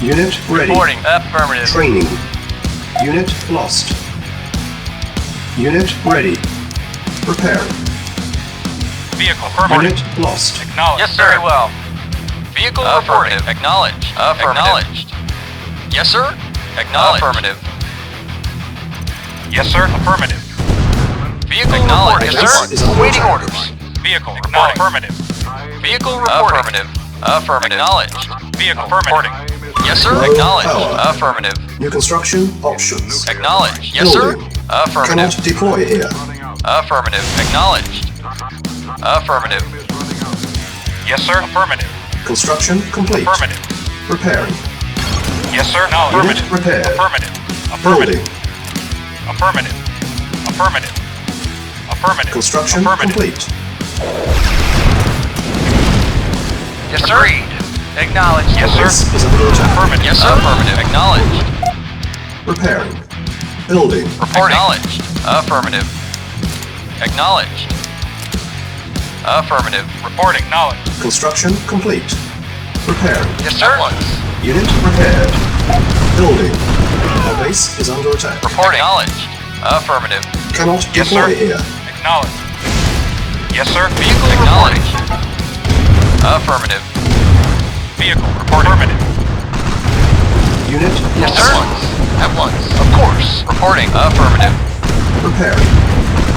G: Unit ready.
I: Reporting. Affirmative.
G: Training. Unit lost. Unit ready. Preparing.
M: Vehicle. Affirmative.
G: Unit lost.
M: Acknowledge.
I: Yes, sir. Very well. Vehicle
L: Affirmative.
I: reporting. Acknowledged. Acknowledged. Yes, sir. Acknowledged. Affirmative.
M: Yes, sir. Affirmative.
I: Vehicle reporting. Yes,
G: Base
I: sir.
G: is under
I: Waiting
G: attack.
I: orders.
M: Vehicle. Acknowledge. Affirmative.
I: Vehicle reporting. Affirmative. Affirmative. Acknowledged.
M: Vehicle. Reporting.
I: Yes, sir.
G: Low
I: Acknowledged.
G: power.
I: Affirmative.
G: New construction options.
I: Acknowledged. Yes, sir.
G: Building.
I: Affirmative.
G: Cannot deploy here.
I: Affirmative. Acknowledged. Affirmative.
M: Yes, sir. Affirmative.
G: Construction complete.
M: Affirmative.
G: Preparing.
M: Yes, sir. Acknowledge.
G: Unit
M: Affirmative.
G: repaired.
M: Affirmative.
G: Building.
M: Affirmative. Affirmative. Affirmative.
G: Construction
M: Affirmative.
G: complete.
I: Yes, sir. Agreed. Acknowledged.
M: Yes, sir.
G: Base is under attack.
M: Affirmative.
I: Yes, sir. Affirmative. Acknowledged.
G: Repairing. Building.
I: Reporting. Acknowledged. Affirmative. Acknowledged. Affirmative.
M: Reporting. Acknowledge.
G: Construction complete. Repairing.
I: Yes, sir. At once.
G: Unit repaired. Building. Our base is under attack.
I: Reporting. Acknowledged. Affirmative.
G: Cannot
M: Yes,
G: deploy
M: sir.
G: here.
M: Acknowledge. Yes, sir.
I: Vehicle acknowledged. Affirmative.
M: Vehicle. Reporting. Affirmative.
G: Unit
I: Yes,
G: lost.
I: sir. At once. Of course. Reporting. Affirmative.
G: Repairing.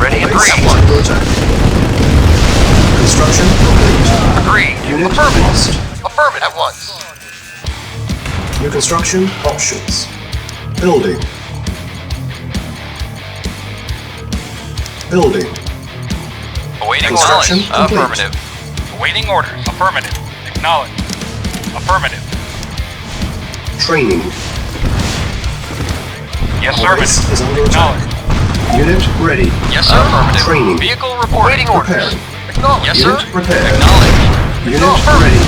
I: Ready and
G: Base is
I: agreed.
G: under attack. Construction complete.
I: Agreed.
G: Unit
I: Affirmative.
G: lost.
I: Affirmative. At once.
G: New construction options. Building. Building.
I: Awaiting
G: Construction
I: knowledge.
G: complete.
I: Affirmative.
M: Awaiting orders. Affirmative. Acknowledge. Affirmative.
G: Training.
M: Yes,
G: Our
M: sir.
G: base is under attack.
M: Acknowledge.
G: Unit ready.
I: Yes, sir. Affirmative.
G: Training.
I: Vehicle reporting.
G: Repairing.
I: Acknowledge. Yes, sir.
G: Unit repaired.
I: Acknowledge.
G: Unit ready.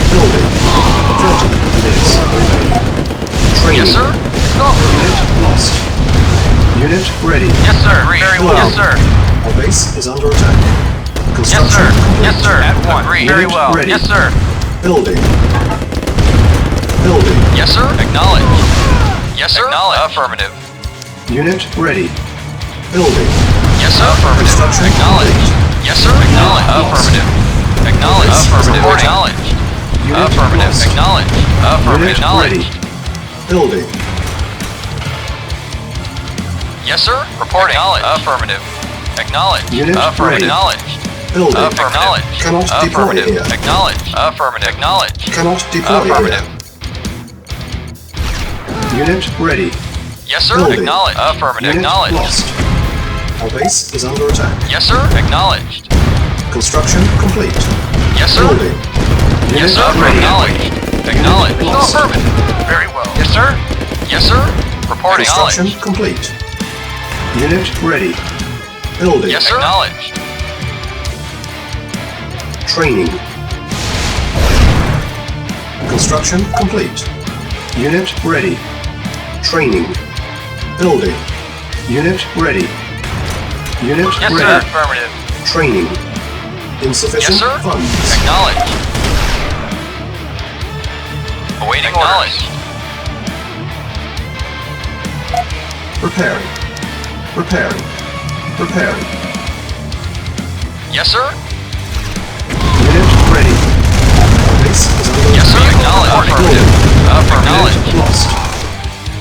G: Building. 30 minutes remaining. Training.
I: Yes, sir.
G: Unit lost. Unit ready.
I: Yes, sir. Very well. Yes, sir.
G: Our base is under attack.
I: Yes,
G: Construction
I: sir.
G: complete.
I: Yes, sir. At one. Agreed. Very
G: Unit
I: well.
G: ready.
I: Yes, sir.
G: Building. Building.
I: Yes, sir. Acknowledge. Yes, sir. Acknowledge. Affirmative.
G: Unit ready. Building.
I: Yes, sir. Affirmative.
G: Construction
I: Acknowledge.
G: complete.
I: Yes, sir. Acknowledge. Affirmative. Acknowledge.
G: Base is
I: Affirmative.
G: under attack.
I: Acknowledge.
G: Unit
I: Affirmative.
G: lost.
I: Acknowledge. Affirmative.
G: Unit ready.
I: Acknowledge.
G: Building.
I: Yes, sir. Reporting. Acknowledge. Affirmative. Acknowledge.
G: Unit
I: Affirmative.
G: ready.
I: Acknowledge.
G: Building.
I: Affirmative.
G: Cannot deploy
I: Affirmative.
G: here.
I: Acknowledge. Affirmative. Acknowledge.
G: Cannot deploy
I: Affirmative.
G: here. Unit ready.
I: Yes, sir.
G: Building.
I: Acknowledge. Affirmative.
G: Unit
I: Acknowledge.
G: lost. Our base is under attack.
I: Yes, sir. Acknowledged.
G: Construction complete.
I: Yes, sir.
G: Building. Unit
I: Yes, sir.
G: ready.
I: Acknowledged. Acknowledged.
G: Lost.
I: Affirmative. Very well. Yes, sir. Yes, sir. Reporting.
G: Construction
I: Acknowledged.
G: complete. Unit ready. Building.
I: Yes, sir. Acknowledged.
G: Training. Construction complete. Unit ready. Training. Building. Unit ready. Unit
I: Yes,
G: ready.
I: sir. Affirmative.
G: Training. Insufficient
I: Yes, sir.
G: funds.
I: Acknowledged. Awaiting orders.
G: Repairing. Repairing. Repairing.
I: Yes, sir.
G: Unit ready. under
I: Yes, sir.
G: attack.
I: Acknowledged. Affirmative. Acknowledged.
G: Unit lost.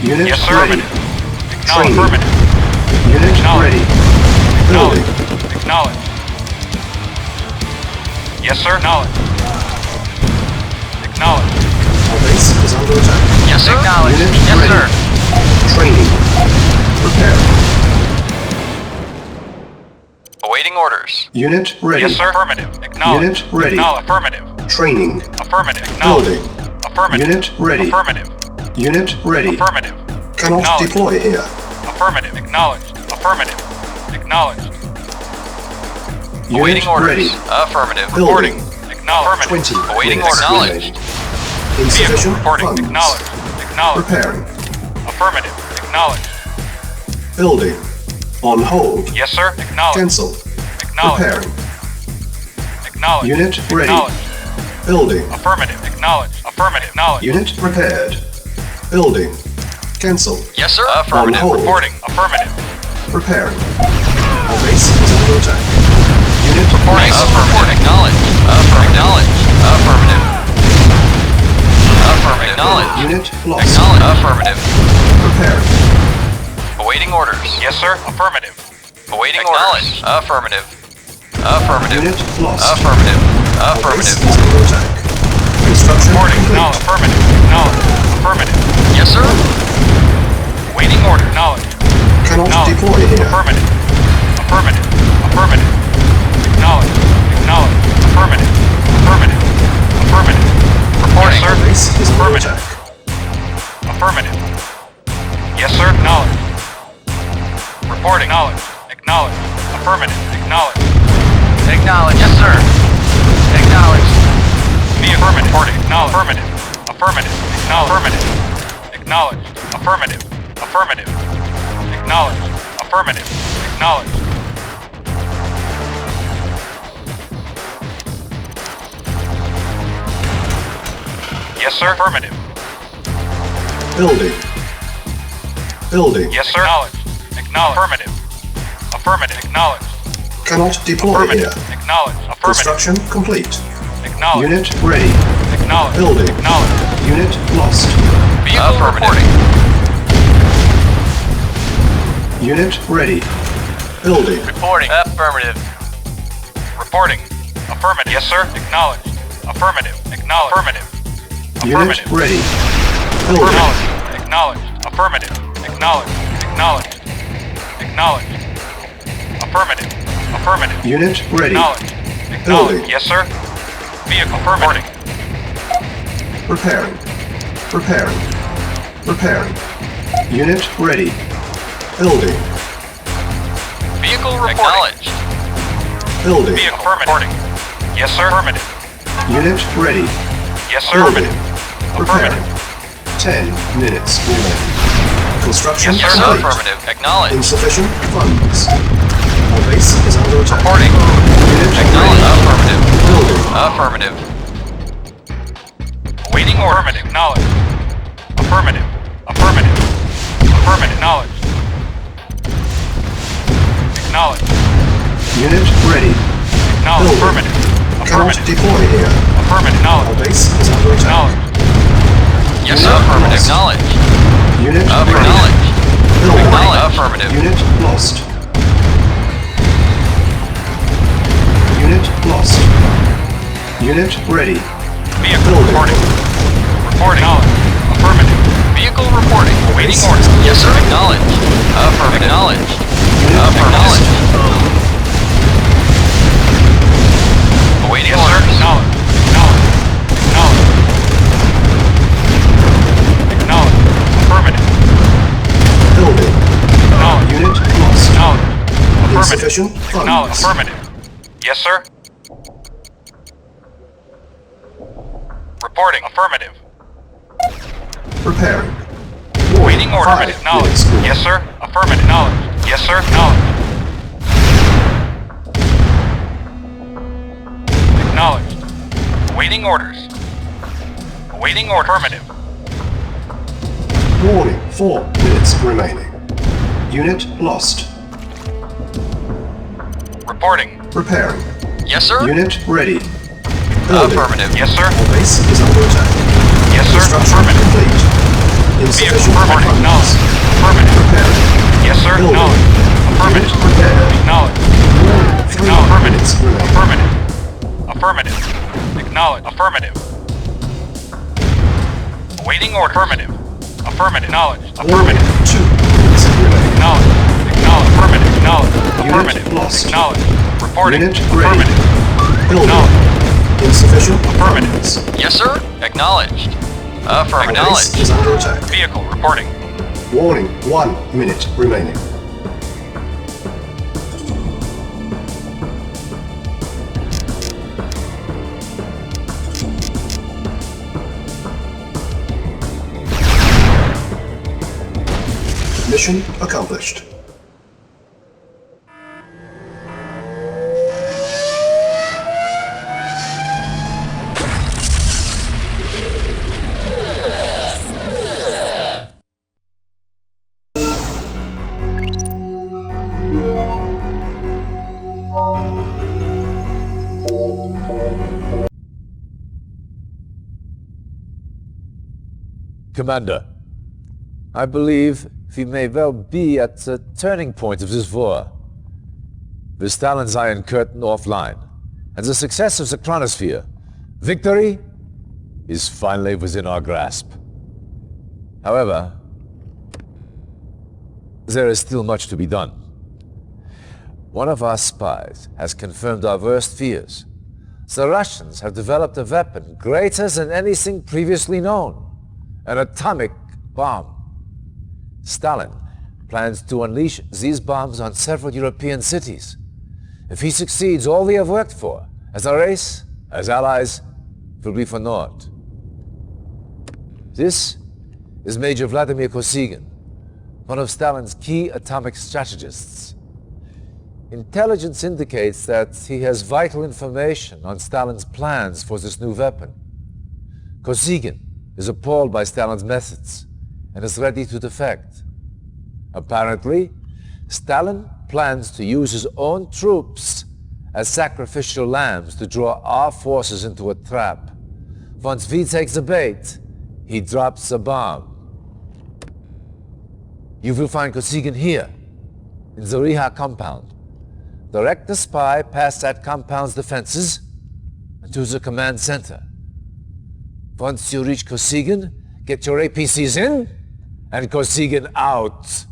G: Unit
M: Yes, sir.
G: ready.
M: Acknowledged. Affirmative.
G: Unit
M: Acknowledged.
G: ready. Building.
M: Acknowledged. Yes, sir. Acknowledged. Acknowledged.
G: Our base is under attack.
I: Yes, sir. Acknowledged.
G: Unit
I: Yes,
G: ready.
I: sir.
G: Training. Prepare.
I: Awaiting orders.
G: Unit ready.
M: Yes, sir. Affirmative. Acknowledged.
G: Unit ready.
M: Affirmative.
G: Training.
M: Affirmative. Acknowledged.
G: Building.
M: Affirmative.
G: Unit ready.
M: Affirmative.
G: Unit ready.
M: Affirmative.
G: Cannot
M: Acknowledged.
G: deploy here.
M: Affirmative. Acknowledged. Affirmative. Acknowledged.
G: Unit
I: Awaiting orders.
G: ready.
I: Affirmative.
G: Building.
M: Acknowledged.
G: 20
I: Awaiting
G: minutes
I: orders.
G: remaining.
M: Vehicle
G: Insufficient
M: reporting.
G: funds.
M: Acknowledged. Acknowledged.
G: Preparing.
M: Affirmative. Acknowledged.
G: Building. On hold.
M: Yes, sir. Acknowledged.
G: Cancel.
M: Acknowledged.
G: Preparing.
M: Acknowledged.
G: Unit ready.
M: Acknowledged.
G: Building.
M: Affirmative. Acknowledged. Affirmative. Acknowledged.
G: Unit prepared. Building. Cancel.
I: Yes, sir.
G: On
I: Affirmative.
G: hold.
M: Reporting. Affirmative.
G: Preparing. Our base is under attack. Unit
I: Reporting. Affirmative. Acknowledged. Acknowledged. Affirmative. Affirmative. Acknowledged.
G: Unit lost.
I: Acknowledged. Affirmative.
G: Preparing.
I: Awaiting orders.
M: Yes, sir. Affirmative.
I: Awaiting orders. Affirmative. Affirmative.
G: Unit lost.
I: Affirmative.
G: Our base
I: Affirmative.
G: is under attack. Construction
M: Reporting.
G: complete.
M: Acknowledged. Affirmative. Acknowledged. Affirmative.
I: Yes, sir.
M: Waiting order. Acknowledged.
G: Cannot
M: Acknowledged.
G: deploy here.
M: Affirmative. Affirmative. Affirmative. Acknowledged. Acknowledged. Affirmative. Affirmative. Affirmative.
I: Reporting.
M: Yes, sir.
G: Base is under
M: Affirmative.
G: attack.
M: Affirmative. Yes, sir. Acknowledged. Reporting. Acknowledged. Acknowledged. Affirmative. Acknowledged.
I: Acknowledged. Yes, sir. Acknowledged.
M: Be affirmative. Reporting. Acknowledged. Affirmative. Affirmative. Acknowledged. Affirmative. Acknowledged. Affirmative. Affirmative. Acknowledged. Affirmative. Acknowledged. Yes, sir. Affirmative.
G: Building. Building.
M: Yes, sir. Acknowledged. Acknowledged. Affirmative. Affirmative. Acknowledged.
G: Cannot deploy here.
M: Affirmative. Acknowledged. Affirmative.
G: Construction complete.
M: Acknowledged.
G: Unit ready.
M: Acknowledged.
G: Building.
M: Acknowledged.
G: Unit lost.
I: Vehicle reporting.
G: Unit ready. Building.
I: Reporting. Affirmative.
M: Reporting. Affirmative. Yes, sir. Acknowledged. Affirmative. Acknowledged. Affirmative.
G: Unit
M: Affirmative.
G: ready. Building.
M: Acknowledged. Acknowledged. Affirmative. Acknowledged. Acknowledged. Acknowledged. Affirmative. Affirmative.
G: Unit ready.
M: Acknowledged.
G: Building.
M: Acknowledged. Yes, sir. Vehicle reporting.
G: Preparing. Preparing. Preparing. Unit ready. Building.
I: Vehicle reporting. Acknowledged.
G: Building.
M: Vehicle reporting. Yes, sir. Affirmative.
G: Unit ready.
M: Yes, sir.
G: Building.
M: Affirmative.
G: Preparing.
M: Affirmative.
G: 10 minutes remaining. Construction
I: Yes, sir.
G: complete.
I: Affirmative. Acknowledged.
G: Insufficient funds. Our base is under attack.
I: Reporting.
G: Unit
I: Acknowledged.
G: ready.
I: Affirmative.
G: Building.
I: Affirmative.
M: Awaiting order. Affirmative. Acknowledged. Affirmative. Affirmative. Affirmative. Acknowledged. Acknowledged.
G: Unit ready.
M: Acknowledged.
G: Building.
M: Affirmative.
G: Cannot
M: Affirmative.
G: deploy here.
M: Affirmative.
G: Our
M: Acknowledged.
G: base is under attack.
M: Acknowledged.
I: Yes, sir. Affirmative.
G: lost.
I: Acknowledged.
G: Unit ready.
I: Acknowledged.
G: Building.
I: Acknowledged. Affirmative.
G: Unit lost. Unit lost. Unit ready.
M: Vehicle
G: Building.
M: reporting. Reporting. Acknowledged. Affirmative.
I: Vehicle reporting.
M: Awaiting
G: Base
M: orders.
G: is under
I: Yes, sir.
G: attack.
I: Acknowledged. Affirmative. Acknowledged.
G: Unit
I: Acknowledged. Awaiting
M: Yes, sir.
I: orders.
M: Acknowledged. Acknowledged. Acknowledged. Acknowledged. Affirmative.
G: Building.
M: Acknowledged.
G: Unit lost.
M: Acknowledged. Affirmative.
G: Insufficient
M: Acknowledged.
G: funds.
M: Affirmative. Yes, sir. Reporting. Affirmative.
G: Preparing.
M: Waiting order.
G: 5
M: Affirmative. Acknowledged.
G: minutes remaining.
M: Yes, sir. Affirmative. Acknowledged. Yes, sir. Acknowledged. Acknowledged. Awaiting orders. Awaiting order. Affirmative.
G: Warning. 4 minutes remaining. Unit lost.
M: Reporting.
G: Preparing.
I: Yes, sir.
G: Unit ready. Building.
I: Affirmative.
M: Yes, sir.
G: Our base is under attack.
M: Yes, sir.
G: Construction
M: Affirmative.
G: complete.
M: Vehicle
G: Insufficient
M: affirmative.
G: funds.
M: Acknowledged. Affirmative.
G: Preparing.
M: Yes, sir.
G: Building.
M: Acknowledged. Affirmative.
G: Unit prepared.
M: Acknowledged.
G: 3
M: Affirmative.
G: minutes remaining.
M: Affirmative. Affirmative. Acknowledged. Affirmative. Awaiting order. Affirmative. Affirmative. Acknowledged. Affirmative.
G: 2 minutes remaining.
M: Acknowledged. Acknowledged. Affirmative. Acknowledged. Affirmative.
G: lost.
M: Acknowledged. Reporting.
G: Unit ready.
M: Affirmative.
G: Building.
M: Acknowledged.
G: Insufficient
M: Affirmative.
G: funds.
I: Yes, sir. Acknowledged.
G: Our base
I: Acknowledged.
G: is under attack.
M: Vehicle reporting.
G: Warning, 1 minute remaining. Mission accomplished.
E: Commander, I believe we may well be at the turning point of this war. With Stalin's Iron Curtain offline, and the success of the Chronosphere, victory is finally within our grasp. However, there is still much to be done. One of our spies has confirmed our worst fears. The Russians have developed a weapon greater than anything previously known. An atomic bomb. Stalin plans to unleash these bombs on several European cities. If he succeeds, all we have worked for, as a race, as allies, will be for naught. This is Major Vladimir Kosygin, one of Stalin's key atomic strategists. Intelligence indicates that he has vital information on Stalin's plans for this new weapon. Kosygin is appalled by Stalin's methods and is ready to defect. Apparently, Stalin plans to use his own troops as sacrificial lambs to draw our forces into a trap. Once we take the bait, he drops the bomb. You will find Kosygin here, in the Riha compound. Direct the spy past that compound's defenses and to the command center. Once you reach Kosygin, get your APCs in and Kosygin out.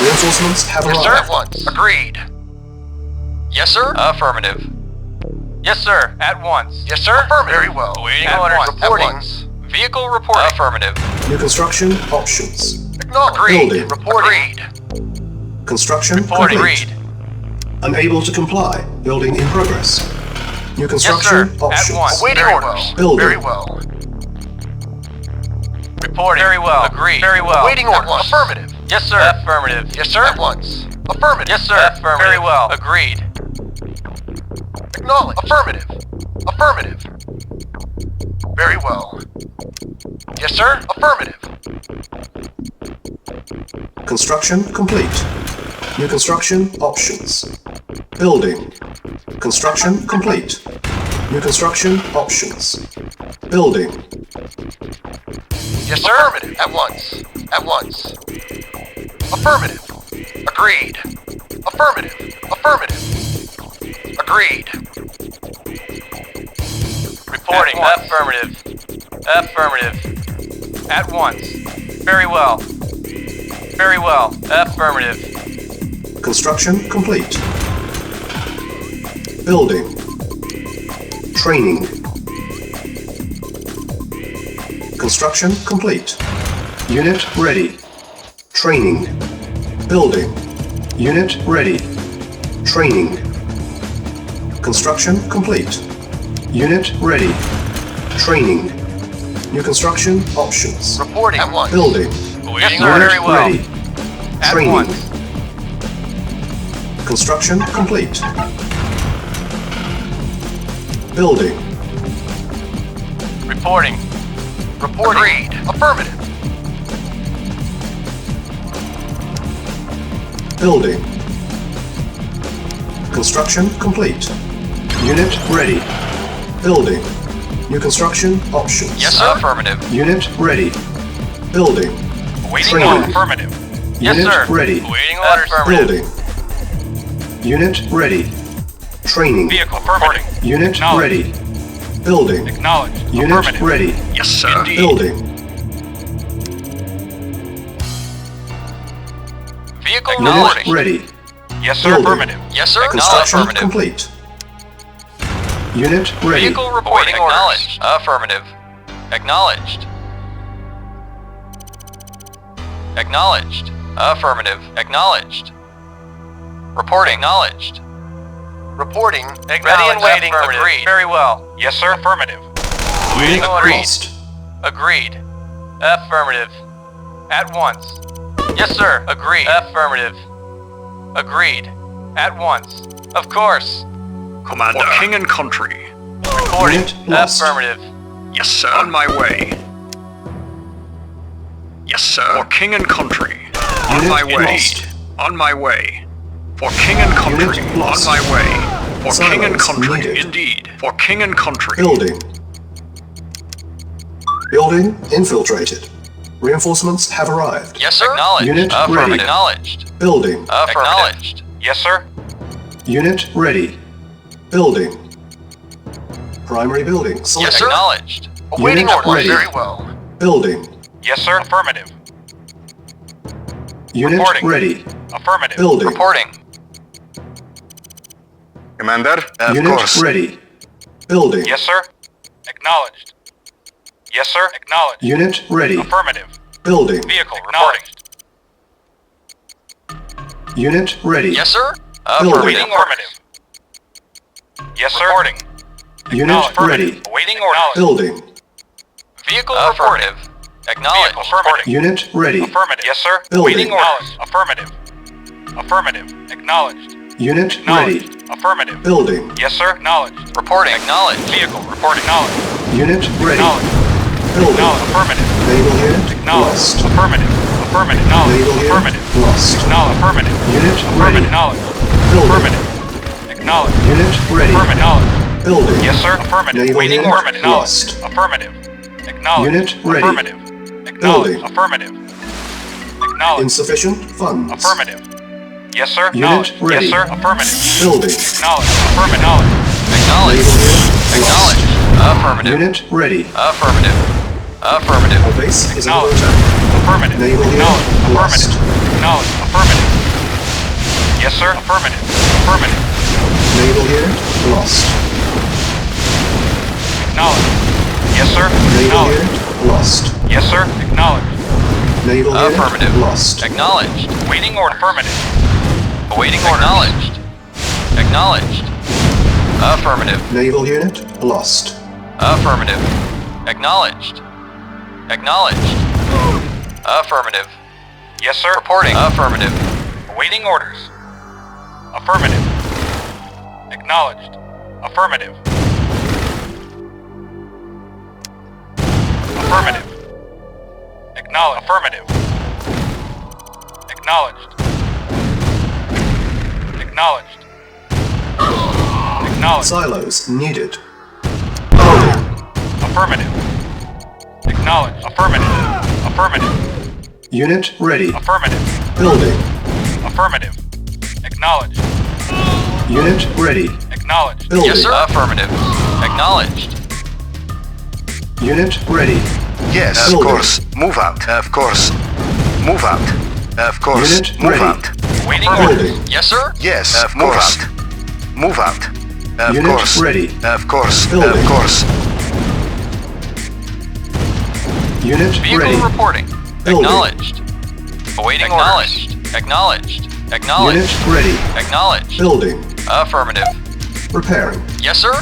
G: Reinforcements have
I: Yes,
G: arrived.
I: sir. At once. Agreed. Yes, sir. Affirmative. Yes, sir. At once. Yes, sir. Affirmative. Very well. Awaiting orders. Reporting. At once. Vehicle reporting. Affirmative.
G: New construction options.
I: Agreed.
G: Building.
I: Reporting.
G: Construction
I: Reporting.
G: complete.
I: Agreed.
G: Unable to comply. Building in progress. New
I: Yes, sir.
G: construction options.
I: At once. Awaiting orders.
G: Building.
I: Very well. Reporting. Very well. Agreed. Very well. Waiting orders. Affirmative. Yes, sir. Affirmative. Yes, sir. At once. Affirmative. Yes, sir. Affirmative. Very well. Agreed. Acknowledge. Affirmative. Affirmative. Very well. Yes, sir. Affirmative.
G: Construction complete. New construction options. Building. Construction complete. New construction options. Building.
I: Yes, sir. Affirmative. At once. At once. Affirmative. Agreed. Affirmative. Affirmative. Agreed. Reporting. Affirmative. Affirmative. At once. Very well. Very well. Affirmative.
G: Construction complete. Building. Training. Construction complete. Unit ready. Training. Building. Unit ready. Training. Construction complete. Unit ready. Training. New construction options.
I: Reporting. At once.
G: Building.
I: Yes, sir.
G: Unit
I: Very well.
G: ready.
I: At
G: Training.
I: once.
G: Construction complete. Building.
I: Reporting. Reporting.
L: Agreed. Affirmative.
G: Building. Construction complete. Unit ready. Building. New construction options.
I: Yes, sir. Affirmative.
G: Unit ready. Building.
M: Awaiting
G: Training.
M: order. Affirmative.
I: Yes,
G: Unit
I: sir.
G: ready.
I: Awaiting orders.
G: Building. Unit ready. Training.
M: Vehicle. Affirmative.
G: Unit
M: Acknowledged.
G: ready. Building.
M: Acknowledged.
G: Unit
M: Affirmative.
G: ready.
J: Yes, sir. Indeed.
G: Building.
I: Vehicle
G: Unit
I: reporting.
G: ready.
M: Yes, sir.
G: Building.
M: Affirmative.
I: Yes, sir.
G: Construction
I: Affirmative.
G: complete. Unit ready.
I: Vehicle reporting. Acknowledged. Affirmative. Acknowledged. Acknowledged. Affirmative. Acknowledged. Reporting. Acknowledged.
L: Reporting.
I: Ready and waiting. Agreed. Very well.
M: Yes, sir. Affirmative.
I: Waiting
G: Unit
I: orders.
G: lost.
I: Agreed. Affirmative. At once. Yes, sir. Agreed. Affirmative. Agreed. At once. Of course.
J: Commander. For king and country.
I: Reporting.
G: Unit lost.
I: Affirmative.
J: Yes, sir. On my way. Yes, sir. For king and country. On
G: Unit
J: my way.
G: lost.
J: On my way. For king and country.
G: Unit
J: On
G: lost.
J: my way. For king and
G: Silence
J: country.
G: needed.
J: Indeed. For king and country.
G: Building. Building infiltrated. Reinforcements have arrived.
I: Yes, sir. Acknowledged.
G: Unit
I: Affirmative.
G: ready.
I: Acknowledged.
G: Building.
I: Acknowledged.
M: Yes, sir.
G: Unit ready. Building. Primary building
I: Yes,
G: selected.
I: sir. Acknowledged.
L: Awaiting
G: Unit
L: orders.
G: ready.
L: Very well.
G: Building.
M: Yes, sir. Affirmative.
G: Unit
M: Reporting.
G: ready.
M: Affirmative.
G: Building.
I: Reporting.
L: Commander?
G: Unit ready. Building.
M: Yes, sir. Acknowledged. Yes, sir. Acknowledged.
G: Unit ready.
M: Affirmative.
G: Building.
M: Vehicle. Acknowledged.
G: Unit ready.
I: Yes, sir.
G: Building.
I: Awaiting orders.
M: Affirmative. Yes, sir. Reporting.
G: Unit ready.
M: Awaiting orders.
G: Building.
I: Vehicle reportive. Acknowledged.
M: Vehicle. Affirmative.
G: Unit ready.
M: Affirmative. Yes, sir.
G: Building.
M: Awaiting orders. Affirmative. Affirmative. Acknowledged.
G: Unit ready.
M: Acknowledged. Affirmative.
G: Building.
M: Yes, sir. Acknowledged.
I: Reporting. Acknowledged.
M: Vehicle. Report acknowledged.
G: Unit ready.
M: Acknowledged.
G: Building.
M: Acknowledged. Affirmative.
G: Naval unit
M: Acknowledged.
G: lost.
M: Affirmative. Affirmative.
G: Naval
M: Acknowledged.
G: unit
M: Affirmative.
G: lost.
M: Acknowledged. Affirmative.
G: Unit
M: Affirmative.
G: ready.
M: Acknowledged.
G: Building.
M: Affirmative. Acknowledged.
G: Unit ready.
M: Affirmative. Acknowledged.
G: Building.
M: Yes, sir. Affirmative.
G: Naval
M: Waiting
G: unit
M: order. Acknowledged.
G: lost.
M: Affirmative. Acknowledged.
G: Unit ready.
M: Affirmative. Acknowledged.
G: Building.
M: Affirmative. Acknowledged.
G: Insufficient funds.
M: Affirmative. Yes, sir.
G: Unit
M: Acknowledged.
G: ready.
M: Yes, sir. Affirmative.
G: Building.
M: Acknowledged. Affirmative. Acknowledged.
I: Acknowledged.
G: Naval unit
I: Acknowledged. Affirmative.
G: Unit ready.
I: Affirmative. Affirmative.
G: Our base is under
M: Acknowledged.
G: attack.
M: Affirmative.
G: Naval unit
M: Acknowledged.
G: lost.
M: Affirmative. Acknowledged. Affirmative. Yes, sir. Affirmative. Affirmative.
G: Naval unit lost.
M: Acknowledged. Yes, sir.
G: Naval
M: Acknowledged.
G: unit lost.
M: Yes, sir. Acknowledged.
G: Naval
I: Affirmative.
G: unit lost.
I: Acknowledged.
M: Waiting order. Affirmative.
I: Awaiting orders. Acknowledged. Acknowledged. Affirmative.
G: Naval unit lost.
I: Affirmative. Acknowledged. Acknowledged. Affirmative.
M: Yes, sir.
I: Reporting. Affirmative.
M: Awaiting orders. Affirmative. Acknowledged. Affirmative. Affirmative. Acknowledged. Affirmative. Acknowledged. Acknowledged. Acknowledged.
G: Silos needed. Building.
M: Affirmative. Acknowledged. Affirmative. Affirmative.
G: Unit ready.
M: Affirmative.
G: Building.
M: Affirmative. Acknowledged.
G: Unit ready.
M: Acknowledged.
G: Building.
I: Yes, sir. Affirmative. Acknowledged.
G: Unit ready.
L: Yes,
G: Building.
L: of course. Move out. Of course. Move out. Of course.
G: Unit
L: Move
G: ready.
L: out.
M: Waiting
G: Building.
M: orders.
I: Yes, sir.
L: Yes, of course. Move out. Of
G: Unit
L: course.
G: ready.
L: Of course.
G: Building.
L: Of course.
G: Unit
I: Vehicle
G: ready.
I: reporting.
G: Building.
I: Acknowledged. Awaiting
G: Acknowledged.
I: orders. Acknowledged. Acknowledged.
G: Unit ready.
I: Acknowledged.
G: Building.
I: Affirmative.
G: Repairing.
I: Yes, sir.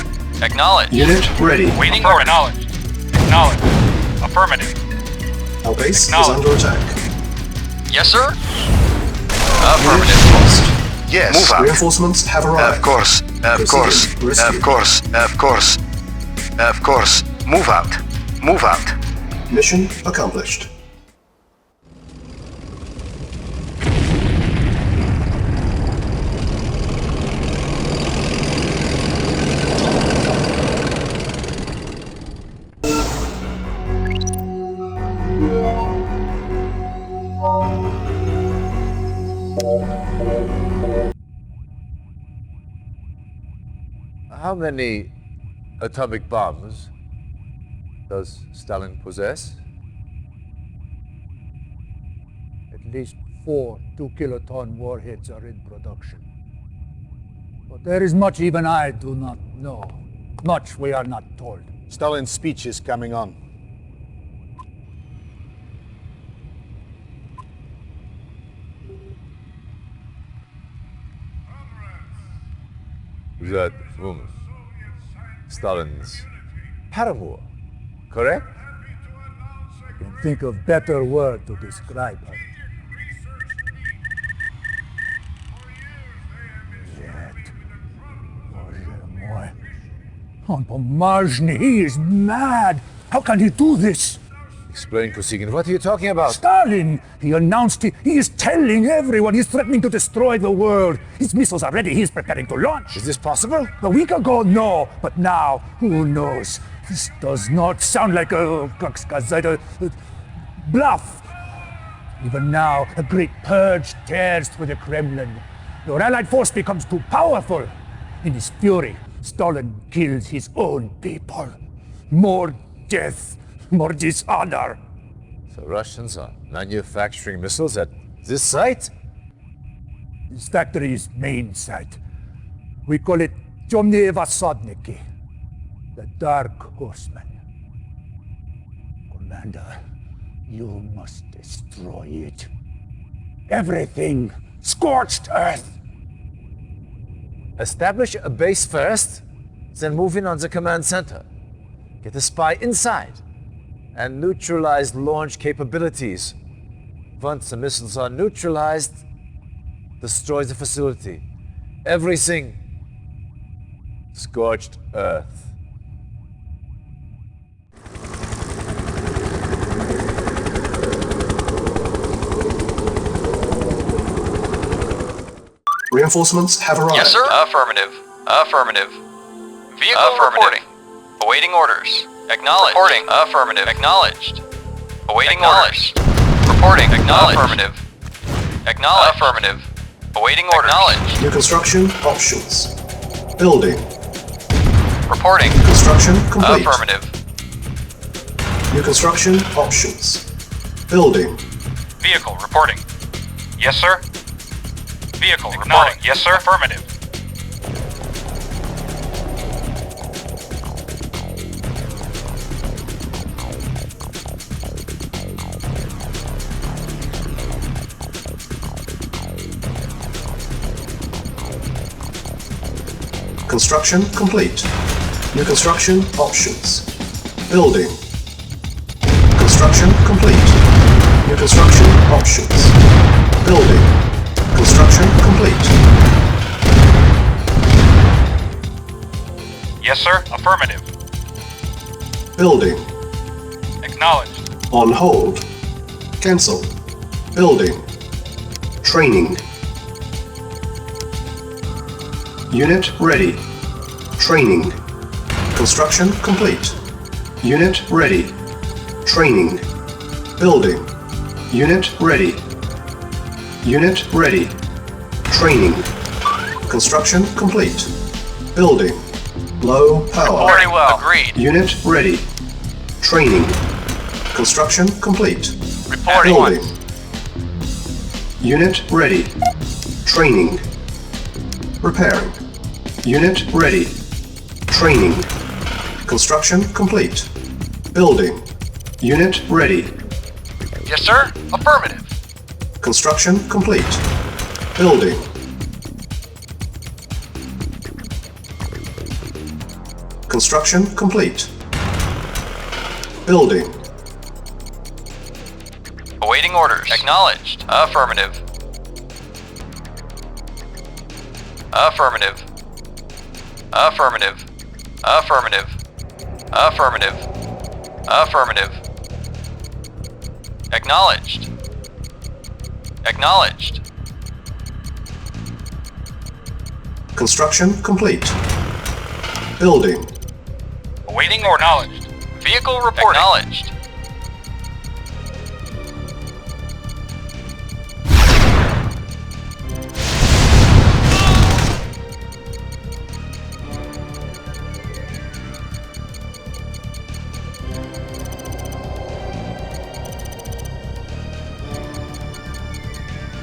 I: Acknowledged.
G: Unit ready.
M: Waiting order. Acknowledged. Acknowledged. Affirmative.
G: Our base is
M: Acknowledged.
G: under attack.
I: Yes, sir.
G: Unit
I: Affirmative.
G: lost.
L: Yes. Move out.
G: Reinforcements have arrived.
L: Of course. Of
G: Proceeding.
L: course.
G: Rescue.
L: Of course. Of course. Of course. Move out. Move out.
G: Mission accomplished.
E: How many atomic bombs does Stalin possess?
N: At least 4 2-kiloton warheads are in production. But there is much even I do not know. Much we are not told.
D: Stalin's speech is coming on.
E: That woman, Stalin's paramour, correct?
N: I can think of better word to describe her. Yet, on Pomazhny, he is mad. How can he do this?
E: Explain, Kosygin. What are you talking about?
N: Stalin! He announced he is telling everyone he's threatening to destroy the world. His missiles are ready. He's preparing to launch.
E: Is this possible?
N: A week ago, no. But now, who knows? This does not sound like a bluff. Even now, a great purge tears through the Kremlin. Your allied force becomes too powerful. In his fury, Stalin kills his own people. More death. More dishonor.
E: The Russians are manufacturing missiles at this site?
N: This factory's main site. We call it Temные Vasodniki, the Dark Horsemen. Commander, you must destroy it. Everything. Scorched earth.
E: Establish a base first, then move in on the command center. Get a spy inside. And neutralize launch capabilities. Once the missiles are neutralized, destroy the facility. Everything. Scorched earth.
G: Reinforcements have arrived.
I: Yes, sir. Affirmative. Affirmative. Vehicle reporting. Awaiting orders. Acknowledged. Reporting. Affirmative. Acknowledged. Awaiting orders. Reporting. Acknowledged. Affirmative. Acknowledged. Affirmative. Awaiting orders. Acknowledged.
G: New construction options. Building.
I: Reporting.
G: Construction complete.
I: Affirmative.
G: New construction options. Building.
M: Vehicle reporting. Yes, sir. Vehicle reporting. Yes, sir. Affirmative.
G: Construction complete. New construction options. Building. Construction complete. New construction options. Building. Construction complete.
M: Yes, sir. Affirmative.
G: Building.
M: Acknowledged.
G: On hold. Cancel. Building. Training. Unit ready. Training. Construction complete. Unit ready. Training. Building. Unit ready. Unit ready. Training. Construction complete. Building. Low power.
I: Very well. Agreed.
G: Unit ready. Training. Construction complete.
I: Reporting.
G: Building. Unit ready. Training. Repairing. Unit ready. Training. Construction complete. Building. Unit ready.
L: Yes, sir. Affirmative.
G: Construction complete. Building. Construction complete. Building.
I: Awaiting orders. Acknowledged. Affirmative. Affirmative. Affirmative. Affirmative. Affirmative. Affirmative. Acknowledged. Acknowledged.
G: Construction complete. Building.
M: Awaiting or acknowledged.
I: Vehicle reporting. Acknowledged.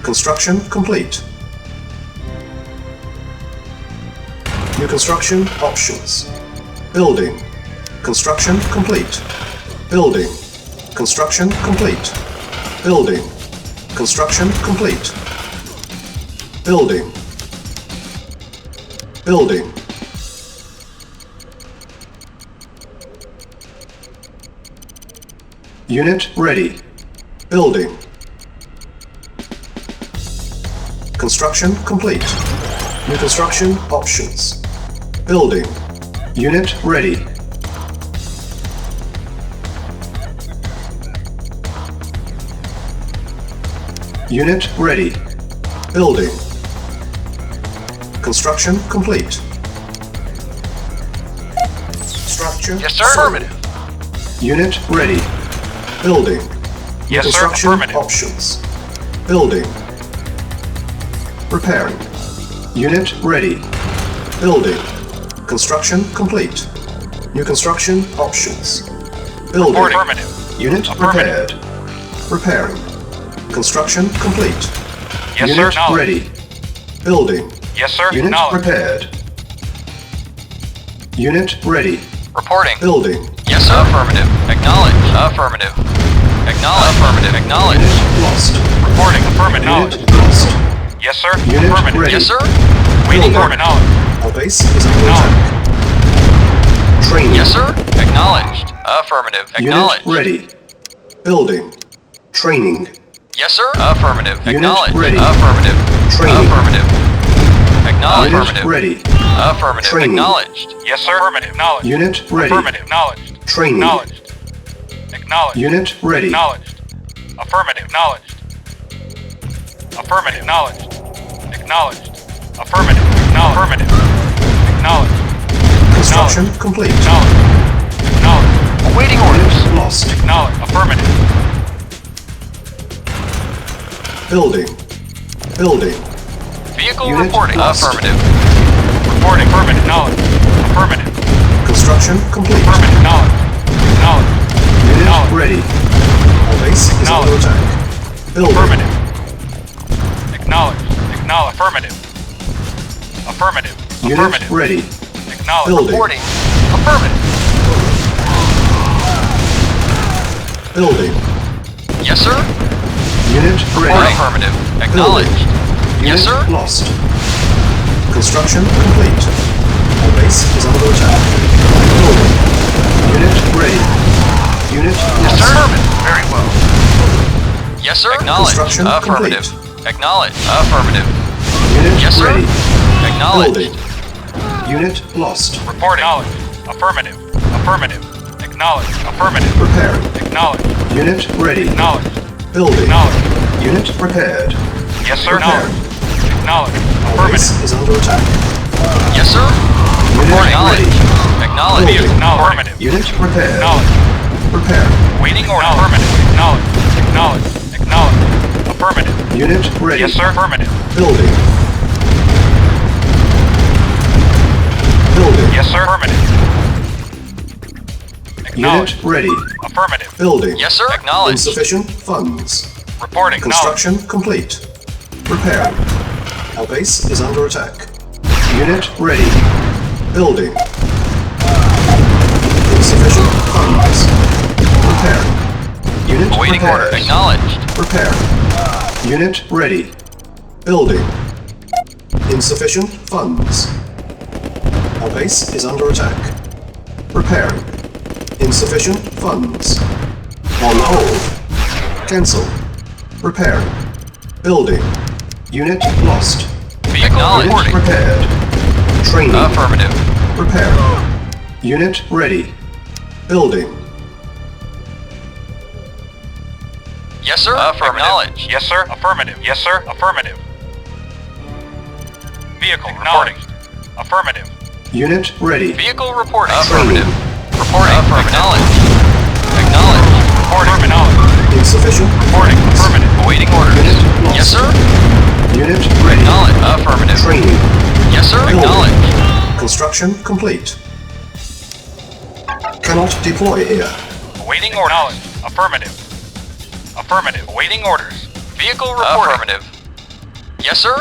G: Construction complete. New construction options. Building. Construction complete. Building. Construction complete. Building. Construction complete. Building. Building. Unit ready. Building. Construction complete. New construction options. Building. Unit ready. Unit ready. Building. Construction complete. Structure.
I: Yes, sir.
G: sold.
I: Affirmative.
G: Unit ready. Building.
M: Yes, sir.
G: Construction
M: Affirmative.
G: options. Building. Repairing. Unit ready. Building. Construction complete. New construction options. Building.
M: Reporting. Affirmative.
G: Unit
M: Affirmative.
G: repaired. Repairing. Construction complete.
M: Yes,
G: Unit
M: sir. Acknowledged.
G: ready. Building.
M: Yes, sir.
G: Unit
M: Acknowledged.
G: prepared. Unit ready.
I: Reporting.
G: Building.
I: Yes, sir. Affirmative. Acknowledged. Affirmative. Acknowledged. Affirmative. Acknowledged.
G: Unit lost.
M: Reporting. Affirmative.
G: Unit
M: Acknowledged.
G: lost.
M: Yes, sir.
G: Unit
M: Affirmative.
G: ready.
I: Yes, sir.
M: Waiting
G: Building.
M: or acknowledged.
G: Our base is under attack. Training.
I: Yes, sir. Acknowledged. Affirmative.
G: Unit
I: Acknowledged.
G: ready. Building. Training.
I: Yes, sir. Affirmative.
G: Unit
I: Acknowledged.
G: ready.
I: Affirmative.
G: Training.
I: Affirmative. Acknowledged.
G: Unit
I: Affirmative.
G: ready.
I: Affirmative.
G: Training.
I: Acknowledged.
M: Yes, sir. Affirmative. Acknowledged.
G: Unit ready.
M: Affirmative. Acknowledged.
G: Training.
M: Acknowledged. Acknowledged.
G: Unit ready.
M: Acknowledged. Affirmative. Acknowledged. Affirmative. Acknowledged. Acknowledged. Affirmative. Acknowledged. Affirmative. Acknowledged.
G: Construction complete.
M: Acknowledged. Acknowledged.
I: Awaiting orders.
G: Unit lost.
M: Acknowledged. Affirmative.
G: Building. Building.
I: Vehicle
G: Unit
I: reporting.
G: lost.
I: Affirmative.
M: Reporting. Affirmative. Acknowledged. Affirmative.
G: Construction complete.
M: Affirmative. Acknowledged. Acknowledged.
G: Unit
M: Acknowledged.
G: ready. Our base is under
M: Acknowledged.
G: attack. Building.
M: Affirmative. Acknowledged. Acknowledged. Affirmative. Affirmative.
G: Unit
M: Affirmative.
G: ready.
M: Acknowledged.
G: Building.
I: Reporting. Affirmative.
G: Building.
I: Yes, sir.
G: Unit
I: Reporting.
G: ready.
I: Affirmative. Acknowledged.
G: Unit
I: Yes, sir.
G: lost. Construction complete. Our base is under attack. Building. Unit ready. Unit
I: Yes,
G: lost.
I: sir. Very well. Yes, sir. Acknowledged.
G: Construction
I: Affirmative.
G: complete.
I: Acknowledged. Affirmative.
G: Unit
I: Yes, sir.
G: ready.
I: Acknowledged.
G: Building. Unit lost.
M: Reporting. Acknowledged. Affirmative. Affirmative. Acknowledged. Affirmative.
G: Preparing.
M: Acknowledged.
G: Unit ready.
M: Acknowledged.
G: Building.
M: Acknowledged.
G: Unit prepared.
M: Yes, sir.
G: Prepared.
M: Acknowledged. Acknowledged.
G: Our base
M: Affirmative.
G: is under attack.
I: Yes, sir.
G: Unit
I: Reporting.
G: ready.
I: Acknowledged.
G: Building.
M: Affirmative.
G: Unit prepared.
M: Acknowledged.
G: Prepare.
M: Waiting or affirmative. Acknowledged. Acknowledged. Acknowledged. Affirmative.
G: Unit ready.
M: Yes, sir. Affirmative.
G: Building. Building.
M: Yes, sir. Affirmative. Acknowledged.
G: Unit ready.
M: Affirmative.
G: Building.
I: Yes, sir. Acknowledged.
G: Insufficient funds.
M: Reporting.
G: Construction complete. Repairing. Our base is under attack. Unit ready. Building. Insufficient funds. Repairing. Unit
I: Awaiting order.
G: prepared.
I: Acknowledged.
G: Repairing. Unit ready. Building. Insufficient funds. Our base is under attack. Repairing. Insufficient funds. On hold. Cancel. Repairing. Building. Unit lost.
I: Vehicle
G: Unit
I: reporting.
G: prepared. Training.
I: Affirmative.
G: Repairing. Unit ready. Building.
I: Yes, sir. Affirmative. Acknowledged.
M: Yes, sir. Affirmative. Yes, sir. Affirmative. Vehicle reporting. Affirmative.
G: Unit ready.
I: Vehicle reporting.
G: Affirmative.
I: Reporting. Acknowledged. Acknowledged.
M: Reporting. Acknowledged.
G: Insufficient.
M: Reporting. Affirmative.
I: Awaiting orders.
G: Unit lost.
I: Yes, sir.
G: Unit ready.
I: Acknowledged. Affirmative.
G: Training.
I: Yes, sir.
G: Building.
I: Acknowledged.
G: Construction complete. Cannot deploy here.
M: Awaiting orders. Affirmative. Affirmative. Awaiting orders.
I: Vehicle reporting. Affirmative. Yes, sir.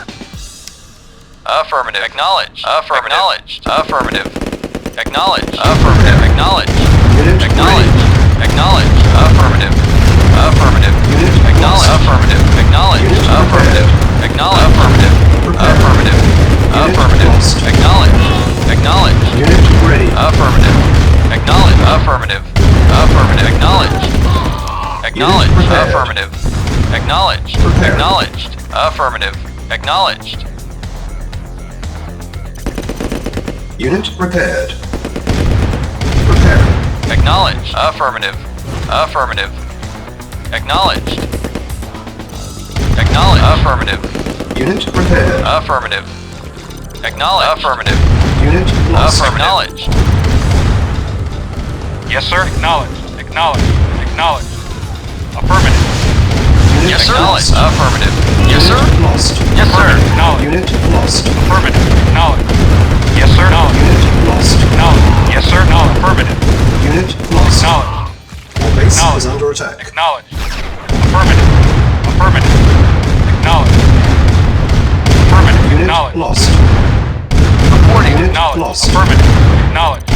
I: Affirmative. Acknowledged. Affirmative. Acknowledged. Affirmative. Acknowledged. Affirmative. Acknowledged.
G: Unit
I: Acknowledged. Acknowledged. Affirmative. Affirmative.
G: Unit
I: Acknowledged.
G: lost.
I: Affirmative. Acknowledged.
G: Unit
I: Affirmative. Acknowledged. Affirmative.
G: Prepared.
I: Affirmative.
G: Unit
I: Affirmative.
G: lost.
I: Acknowledged. Acknowledged.
G: Unit ready.
I: Affirmative. Acknowledged. Affirmative. Affirmative. Acknowledged. Acknowledged.
G: prepared.
I: Affirmative. Acknowledged.
G: Prepared.
I: Acknowledged. Affirmative. Acknowledged.
G: Unit prepared. Preparing.
I: Acknowledged. Affirmative. Affirmative. Acknowledged. Acknowledged. Affirmative.
G: Unit prepared.
I: Affirmative. Acknowledged. Affirmative.
G: Unit lost.
I: Acknowledged.
M: Yes, sir. Acknowledged. Acknowledged. Acknowledged. Affirmative.
G: Unit
I: Yes, sir.
G: lost.
I: Affirmative. Yes, sir.
G: Unit lost.
I: Yes, sir.
M: Acknowledged.
G: Unit lost.
M: Affirmative. Acknowledged. Yes, sir. Acknowledged.
G: Unit lost.
M: Acknowledged. Yes, sir. Acknowledged. Affirmative.
G: Unit lost.
M: Acknowledged.
G: Our base
M: Acknowledged.
G: is under attack.
M: Acknowledged. Affirmative. Affirmative. Acknowledged. Affirmative.
G: Unit
M: Acknowledged.
G: lost.
I: Reporting.
G: Unit
M: Acknowledged.
G: lost.
M: Affirmative. Acknowledged.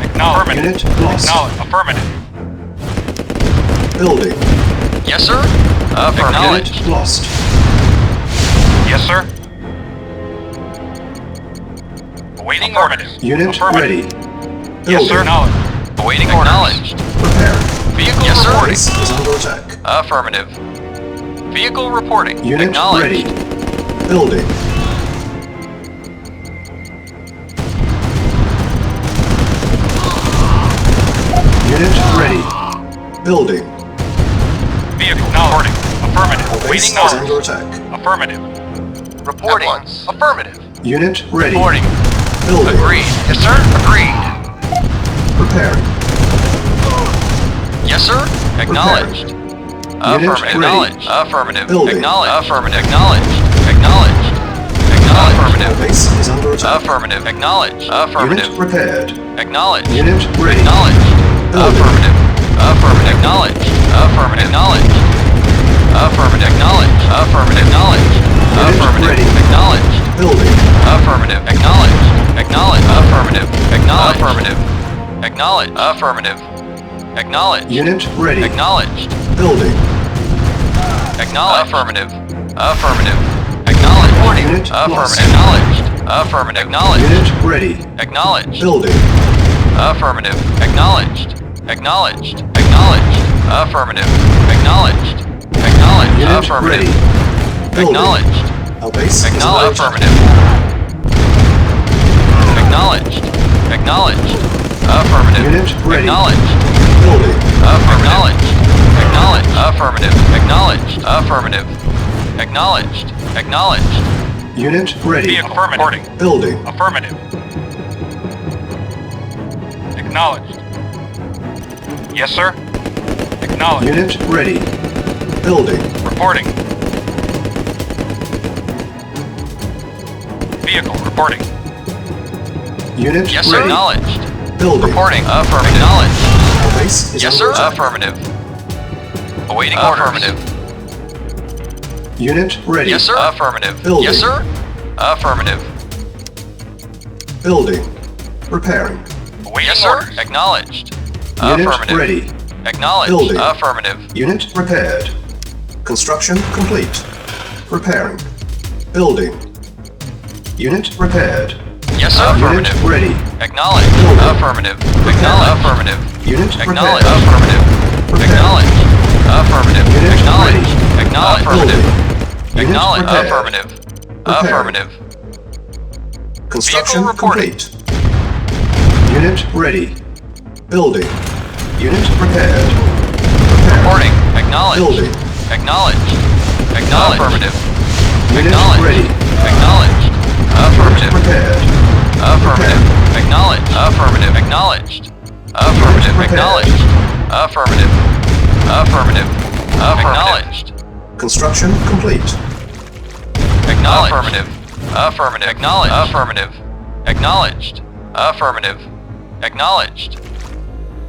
M: Acknowledged.
G: Unit lost.
M: Acknowledged. Affirmative.
G: Building.
I: Yes, sir. Acknowledged.
G: Unit lost.
M: Yes, sir. Awaiting orders.
G: Unit
M: Affirmative.
G: ready.
M: Yes,
G: Building.
M: sir. Acknowledged.
I: Awaiting acknowledged.
G: Preparing.
I: Vehicle Yes, sir. reporting.
G: Base is under attack.
I: Affirmative. Vehicle reporting.
G: Unit
I: Acknowledged.
G: ready. Building. Unit ready. Building.
M: Vehicle reporting. Affirmative.
G: Our base
M: Awaiting
G: is under
M: orders.
G: attack.
M: Affirmative.
I: Reporting. Affirmative.
G: Unit ready.
I: Reporting.
G: Building.
I: Agreed. Yes, sir. Agreed.
G: Preparing.
I: Yes, sir. Acknowledged. Affirmative.
G: ready.
I: Acknowledged. Affirmative.
G: Building.
I: Acknowledged. Affirmative. Acknowledged. Acknowledged. Acknowledged.
G: Our
I: Affirmative.
G: base is under attack.
I: Affirmative. Acknowledged. Affirmative.
G: Unit prepared.
I: Acknowledged.
G: Unit ready.
I: Acknowledged.
G: Building.
I: Affirmative. Affirmative. Acknowledged. Affirmative. Acknowledged. Affirmative. Acknowledged. Affirmative. Acknowledged. Affirmative.
G: ready.
I: Acknowledged.
G: Building.
I: Affirmative. Acknowledged. Acknowledged. Affirmative. Acknowledged. Affirmative. Acknowledged. Affirmative. Acknowledged.
G: Unit ready.
I: Acknowledged.
G: Building.
I: Acknowledged. Affirmative. Affirmative. Acknowledged.
G: Unit lost.
I: Affirmative. Acknowledged. Affirmative. Acknowledged.
G: Unit ready.
I: Acknowledged.
G: Building.
I: Affirmative. Acknowledged. Acknowledged. Acknowledged. Affirmative. Acknowledged. Acknowledged.
G: Unit
I: Affirmative.
G: ready. Building.
I: Acknowledged.
G: Our base is under
I: Acknowledged.
G: attack.
I: Affirmative. Acknowledged. Acknowledged. Affirmative.
G: Unit ready.
I: Acknowledged.
G: Building.
I: Acknowledged. Acknowledged. Affirmative. Acknowledged. Affirmative. Acknowledged. Acknowledged.
G: Unit ready.
M: Vehicle reporting.
G: Building.
M: Affirmative. Acknowledged. Yes, sir. Acknowledged.
G: Unit ready. Building.
M: Reporting. Vehicle reporting.
G: Unit
I: Yes, sir.
G: ready.
I: Acknowledged.
G: Building.
I: Reporting. Affirmative. Acknowledged.
G: Our base is
I: Yes,
G: under
I: sir.
G: attack.
I: Affirmative. Awaiting orders. Affirmative.
G: Unit ready.
I: Yes, sir. Affirmative.
G: Building.
I: Yes, sir. Affirmative.
G: Building. Repairing.
M: Awaiting
I: Yes, sir.
M: orders.
I: Acknowledged.
G: Unit
I: Affirmative.
G: ready.
I: Acknowledged.
G: Building.
I: Affirmative.
G: Unit repaired. Construction complete. Repairing. Building. Unit repaired.
I: Yes, sir.
G: Unit
I: Affirmative.
G: ready.
I: Acknowledged.
G: Building.
I: Affirmative. Acknowledged. Affirmative.
G: Unit
I: Acknowledged.
G: prepared.
I: Affirmative.
G: Prepared.
I: Acknowledged. Affirmative.
G: Unit
I: Acknowledged.
G: ready.
I: Acknowledged.
G: Building.
I: Affirmative.
G: Unit
I: Acknowledged.
G: prepared.
I: Affirmative.
G: Prepared.
I: Affirmative.
G: Construction
I: Vehicle reporting.
G: complete. Unit ready. Building. Unit prepared.
I: Reporting. Acknowledged.
G: Building.
I: Acknowledged. Acknowledged. Affirmative.
G: Unit
I: Acknowledged.
G: ready.
I: Acknowledged. Affirmative.
G: Prepared.
I: Affirmative. Acknowledged. Affirmative. Acknowledged. Affirmative. Acknowledged. Affirmative. Affirmative. Acknowledged.
G: Construction complete.
I: Acknowledged. Affirmative. Affirmative. Acknowledged. Affirmative. Acknowledged. Affirmative. Acknowledged.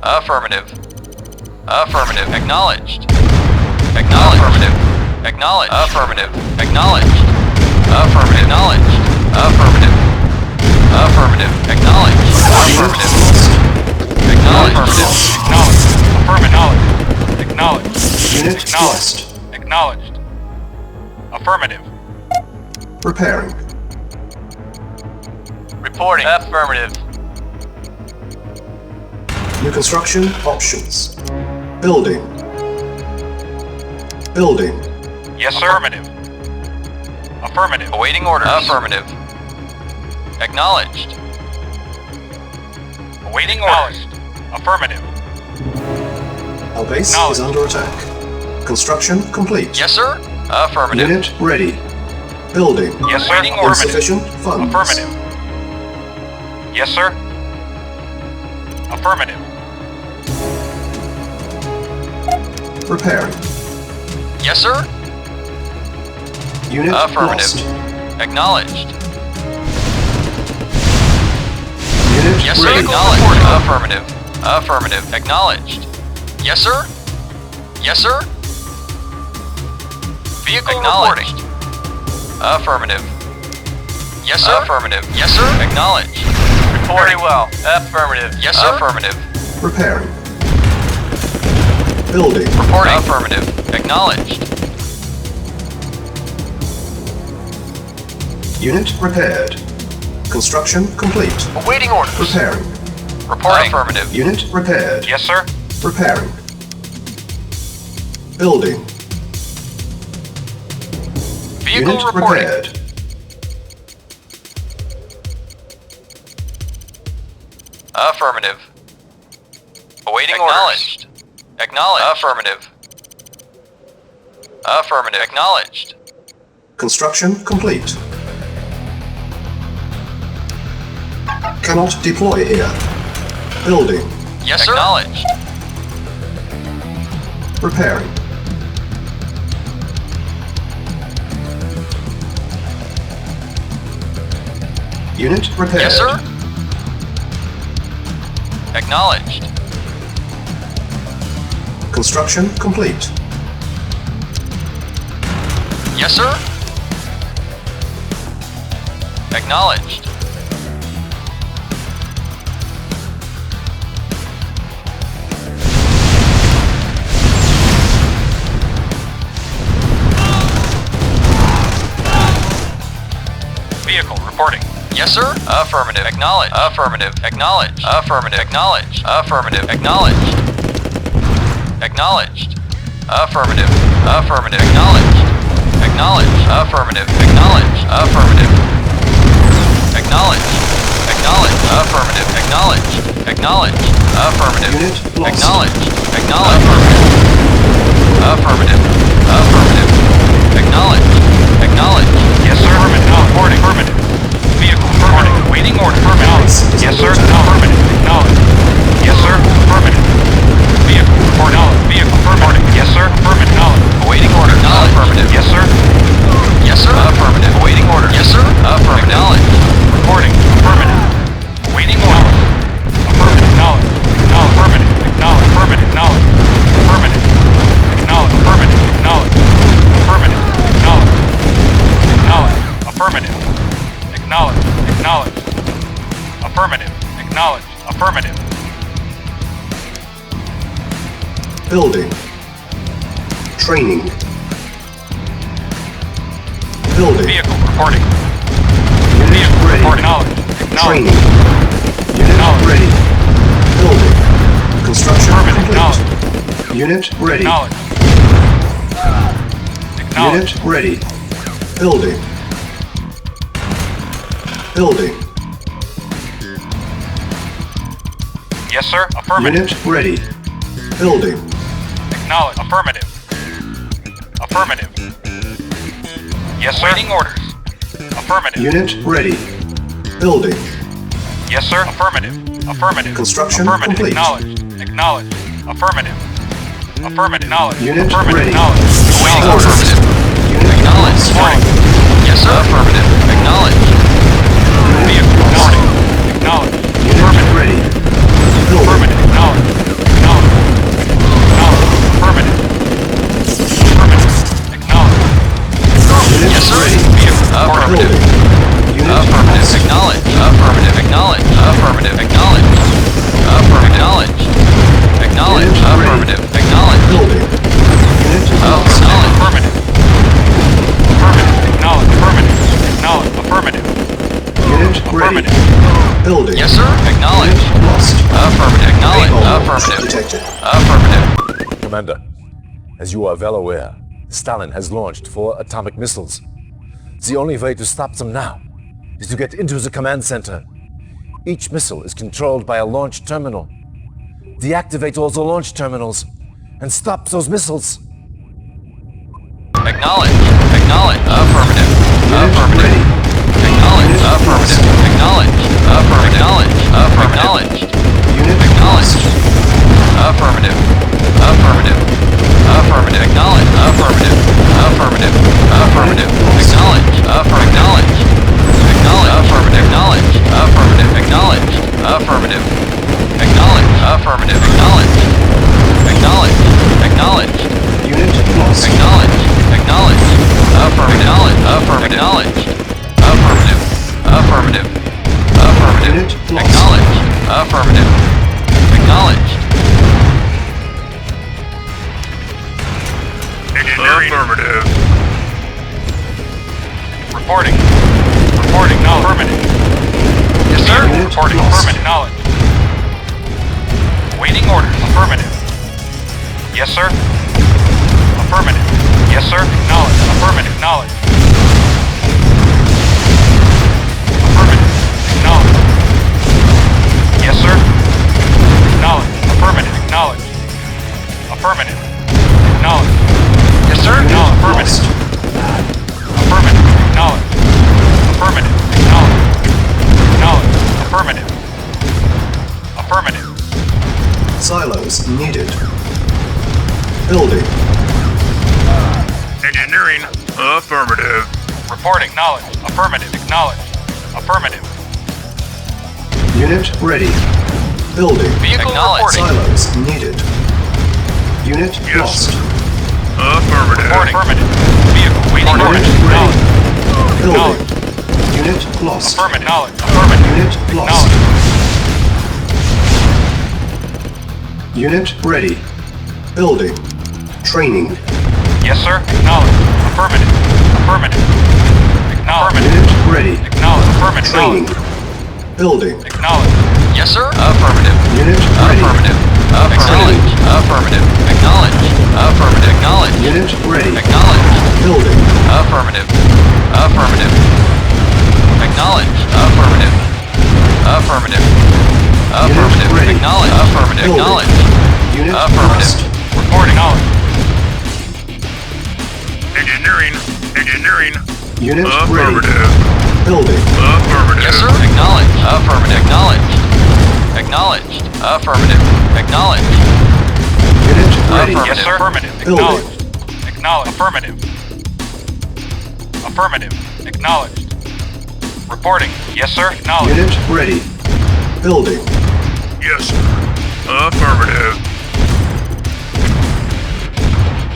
I: Affirmative. Affirmative. Acknowledged. Acknowledged. Affirmative. Acknowledged. Affirmative. Acknowledged. Affirmative. Acknowledged. Affirmative. Affirmative. Acknowledged. Affirmative. Acknowledged. Affirmative. Acknowledged.
G: Unit lost.
M: Acknowledged. Affirmative.
G: Repairing.
I: Reporting. Affirmative.
G: New construction options. Building. Building.
M: Yes, sir. Affirmative. Affirmative.
I: Awaiting orders. Affirmative. Acknowledged.
M: Awaiting orders. Affirmative.
G: Our base is under attack. Construction complete.
I: Yes, sir. Affirmative.
G: Unit ready. Building.
M: Yes, sir.
G: Insufficient funds.
M: Affirmative. Yes, sir. Affirmative.
G: Repairing.
I: Yes, sir.
G: Unit
I: Affirmative.
G: lost.
I: Acknowledged.
G: Unit
I: Yes, sir.
G: ready.
I: Acknowledged. Affirmative. Affirmative. Acknowledged. Yes, sir. Yes, sir. Vehicle acknowledged. Affirmative. Yes, sir. Affirmative. Yes, sir. Acknowledged. Very well. Affirmative. Yes, sir. Affirmative.
G: Repairing. Building.
I: Reporting. Affirmative. Acknowledged.
G: Unit repaired. Construction complete.
L: Awaiting orders.
G: Repairing.
I: Reporting. Affirmative.
G: Unit repaired.
M: Yes, sir.
G: Repairing. Building.
I: Vehicle
G: Unit
I: reporting.
G: repaired.
I: Affirmative. Awaiting acknowledged. Orders. Acknowledged. Affirmative. Affirmative. Acknowledged.
G: Construction complete. Cannot deploy here. Building.
I: Yes, sir. Acknowledged.
G: Repairing. Unit repaired.
I: Yes, sir. Acknowledged.
G: Construction complete.
I: Yes, sir. Acknowledged.
M: Vehicle reporting.
I: Yes, sir. Affirmative. Acknowledged. Affirmative. Acknowledged. Affirmative. Acknowledged. Affirmative. Acknowledged. Acknowledged. Affirmative. Affirmative. Acknowledged. Acknowledged. Affirmative. Acknowledged. Affirmative. Acknowledged. Acknowledged. Affirmative. Acknowledged. Acknowledged. Affirmative.
G: Unit lost.
I: Acknowledged. Acknowledged. Affirmative. Affirmative. Acknowledged. Acknowledged.
M: Yes, sir. Affirmative. Reporting. Affirmative. Vehicle reporting. Waiting order. Affirmative. Yes, sir. Affirmative. Acknowledged. Yes, sir. Affirmative. Vehicle reporting. Vehicle reporting. Yes, sir. Affirmative. Acknowledged.
I: Awaiting order. Affirmative.
M: Yes, sir.
I: Yes, sir. Affirmative. Awaiting order. Yes, sir. Affirmative. Acknowledged.
M: Reporting. Affirmative. Waiting order. Affirmative. Acknowledged. Affirmative. Acknowledged. Affirmative. Acknowledged. Affirmative. Acknowledged. Affirmative. Acknowledged. Affirmative. Acknowledged. Acknowledged. Affirmative. Acknowledged. Acknowledged. Affirmative. Acknowledged. Affirmative.
G: Building. Training. Building.
M: Vehicle reporting.
G: Unit
M: Vehicle
G: ready.
M: reporting. Acknowledged.
G: Training. Unit ready. Building. Construction complete. Unit ready.
M: Acknowledged.
G: Unit ready. Building. Building.
M: Yes, sir. Affirmative.
G: Unit ready. Building.
M: Acknowledged. Affirmative. Affirmative. Yes, sir. Waiting orders. Affirmative.
G: Unit ready. Building.
M: Yes, sir. Affirmative. Affirmative.
G: Construction
M: Affirmative.
G: complete.
M: Acknowledged. Acknowledged. Affirmative. Affirmative. Acknowledged.
G: Unit
M: Affirmative.
G: ready.
M: Acknowledged.
I: Waiting orders.
G: Unit
I: Acknowledged. Yes, sir. Affirmative. Acknowledged.
M: Vehicle reporting. Acknowledged.
G: Unit ready. Building.
M: Affirmative. Acknowledged. Acknowledged. Acknowledged. Affirmative. Affirmative. Acknowledged.
G: Unit
I: Yes, sir.
G: ready.
I: Vehicle. Affirmative.
G: Building. Unit
I: Affirmative.
G: lost.
I: Acknowledged. Affirmative. Acknowledged. Affirmative. Acknowledged. Affirmative. Acknowledged. Acknowledged.
G: Unit ready.
I: Affirmative. Acknowledged.
G: Building. Unit lost.
I: Acknowledged.
M: Affirmative. Affirmative. Acknowledged. Affirmative. Acknowledged. Affirmative.
G: Unit ready.
M: Affirmative.
G: Building.
I: Yes, sir. Acknowledged.
G: Unit lost.
I: Affirmative. Acknowledged.
G: Naval
I: Affirmative.
G: detected.
I: Affirmative.
E: Commander, as you are well aware, Stalin has launched 4 atomic missiles. The only way to stop them now is to get into the command center. Each missile is controlled by a launch terminal. Deactivate all the launch terminals and stop those missiles.
I: Acknowledged. Acknowledged. Affirmative.
G: Unit
I: Affirmative.
G: ready.
I: Acknowledged.
G: Unit
I: Affirmative.
G: lost.
I: Acknowledged. Affirmative. Acknowledged. Affirmative.
G: Unit
I: Acknowledged.
G: lost.
I: Affirmative. Affirmative. Affirmative. Acknowledged. Affirmative. Affirmative. Affirmative. Acknowledged. Acknowledged. Acknowledged. Affirmative. Acknowledged. Affirmative. Acknowledged. Affirmative. Acknowledged. Affirmative. Acknowledged. Acknowledged. Acknowledged.
G: Unit lost.
I: Acknowledged. Acknowledged. Affirmative. Affirmative. Acknowledged. Affirmative. Affirmative. Affirmative.
G: Unit lost.
I: Acknowledged. Affirmative. Acknowledged.
J: Engineering. Affirmative.
M: Reporting. Reporting. No. Affirmative.
I: Yes, sir.
G: Unit
M: Reporting.
G: lost.
M: Affirmative. Knowledge. Waiting orders. Affirmative. Yes, sir. Affirmative. Yes, sir. Knowledge. Affirmative. Knowledge. Affirmative. Knowledge. Yes, sir. Knowledge. Affirmative. Knowledge. Affirmative. Knowledge.
I: Yes, sir.
M: No. Affirmative. Affirmative. Knowledge. Affirmative. Knowledge. Knowledge. Affirmative. Affirmative.
G: Silos needed. Building.
J: Engineering. Affirmative.
M: Reporting. Knowledge. Affirmative. Acknowledge. Affirmative.
G: Unit ready. Building.
I: Vehicle reporting.
G: Silos needed. Unit
J: Yes.
G: lost.
J: Affirmative.
M: Reporting. Affirmative. Vehicle. Waiting
G: Unit
M: orders.
G: ready.
M: Knowledge.
G: Building.
M: Knowledge.
G: Unit lost.
M: Affirmative. Knowledge. Affirmative.
G: Unit lost.
M: Knowledge.
G: Unit ready. Building. Training.
M: Yes, sir. Acknowledge. Affirmative. Affirmative. Acknowledge.
G: Unit ready.
M: Acknowledge. Affirmative.
G: Training.
M: Knowledge.
G: Building.
M: Acknowledge.
I: Yes, sir. Affirmative.
G: Unit ready.
I: Affirmative. Acknowledge. Affirmative. Acknowledge. Affirmative. Acknowledge.
G: Unit ready.
I: Acknowledge.
G: Building.
I: Affirmative. Affirmative. Acknowledge. Affirmative. Affirmative. Affirmative.
G: ready.
I: Acknowledge. Affirmative.
G: Building.
I: Acknowledge.
G: Unit
I: Affirmative.
G: lost.
M: Reporting. Knowledge.
J: Engineering. Engineering.
G: Unit ready.
J: Affirmative.
G: Building.
J: Affirmative.
I: Yes, sir. Acknowledge. Affirmative. Acknowledge. Acknowledged. Affirmative. Acknowledge.
G: Unit ready.
M: Yes, sir. Affirmative.
G: Building.
M: Acknowledge. Acknowledge. Affirmative. Affirmative. Acknowledged. Reporting. Yes, sir. Acknowledged.
G: Unit ready. Building.
J: Yes, sir. Affirmative.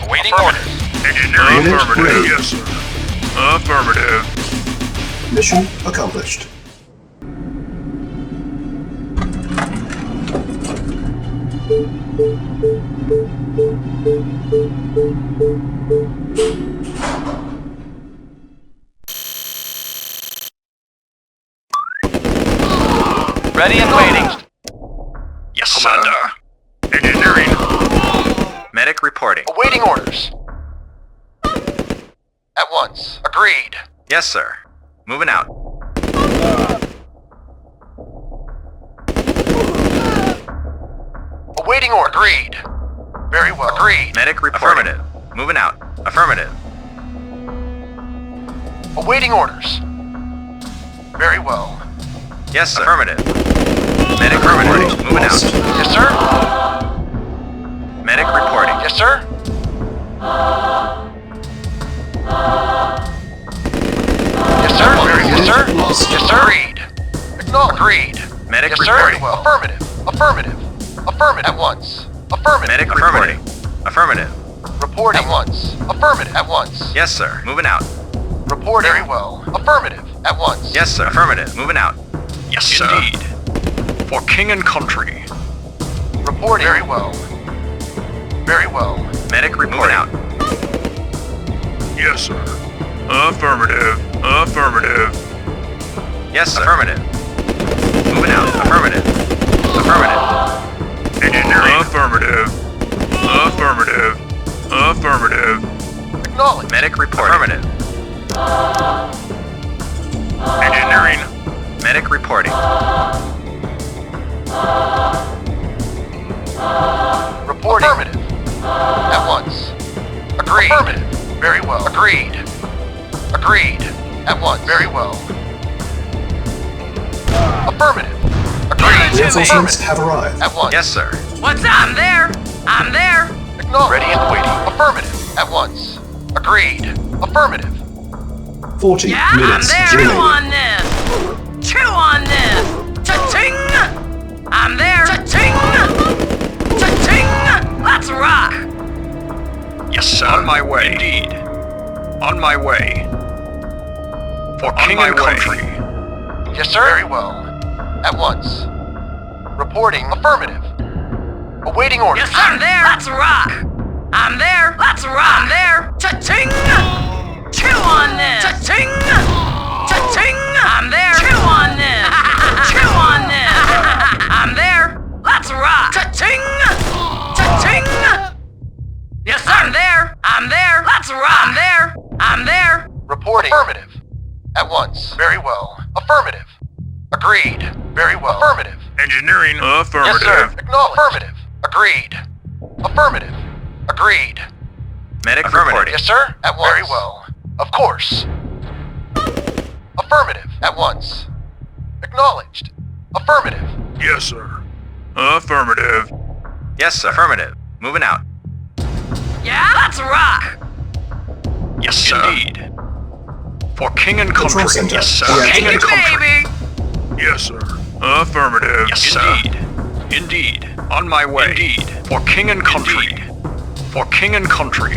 M: Awaiting orders.
J: Engineering.
G: Unit
J: Affirmative.
G: ready.
J: Yes, sir. Affirmative.
G: Mission accomplished.
I: Ready and waiting.
J: Yes, Commander. Engineering.
I: Medic reporting.
L: Awaiting orders. At once. Agreed.
I: Yes, sir. Moving out.
L: Awaiting order. Agreed. Very well. Agreed.
I: Medic reporting. Affirmative. Moving out. Affirmative.
L: Awaiting orders. Very well.
I: Yes, sir. Affirmative. Medic reporting. Moving out.
L: Yes, sir.
I: Medic reporting.
L: Yes, sir. Yes, sir. Yes, sir. Yes, sir. Agreed. Acknowledged. Agreed.
I: Medic
L: Yes, sir.
I: reporting.
L: Very well. Affirmative. Affirmative. Affirmative. At once. Affirmative.
I: Medic reporting. Affirmative.
L: Reporting. At once. Affirmative. At once.
I: Yes, sir. Moving out.
L: Reporting. Very well. Affirmative. At once.
I: Yes, sir. Affirmative. Moving out.
J: Yes, sir. Indeed. For king and country.
L: Reporting. Very well. Very well.
I: Medic reporting. Out.
J: Yes, sir. Affirmative. Affirmative.
I: Yes, sir. Affirmative. Moving out. Affirmative. Affirmative.
J: Engineering. Affirmative. Affirmative. Affirmative.
L: Acknowledge.
I: Medic reporting. Affirmative.
J: Engineering.
I: Medic reporting.
L: Reporting. Affirmative. At once. Agreed. Affirmative. Very well. Agreed. Agreed. At once. Very well. Affirmative. Agreed.
G: Reinforcements have arrived.
L: At once.
I: Yes, sir.
H: What's up? I'm there. I'm there.
L: Acknowledge. Ready and waiting. Affirmative. At once. Agreed. Affirmative.
G: 40
H: Yeah, I'm
G: minutes
H: there. Chew
G: remaining.
H: on this. Chew on this. Cha-ching. I'm there. Cha-ching. Cha-ching. Let's rock.
J: Yes, sir. On my way. Indeed. On my way. For king and country.
L: Yes, sir. Very well. At once. Reporting. Affirmative. Awaiting orders.
H: Yes, I'm there. Let's rock. I'm there. Let's rock. I'm there. Cha-ching. Chew on this. Cha-ching. Cha-ching. I'm there. Chew on this. Chew on this. I'm there. Let's rock. Cha-ching. Cha-ching. Yes, sir. I'm there. I'm there. Let's rock. I'm there. I'm there.
L: Reporting. Affirmative. At once. Very well. Affirmative. Agreed. Very well. Affirmative.
J: Engineering. Affirmative.
L: Yes, sir. Acknowledged. Affirmative. Agreed. Affirmative. Agreed.
I: Medic
L: Affirmative.
I: reporting.
L: Yes, sir. At once. Very well. Of course. Affirmative. At once. Acknowledged. Affirmative.
J: Yes, sir. Affirmative.
I: Yes, sir. Affirmative. Moving out.
H: Yeah, let's rock.
J: Yes, sir. Indeed. For king and
G: Control
J: country.
G: center.
J: Yes, sir.
G: Yeah.
J: King and country.
H: Baby.
J: Yes, sir. Affirmative. Yes,
C: Indeed.
J: sir. Indeed. On my way. Indeed. For king and country.
C: Indeed.
J: For king and country.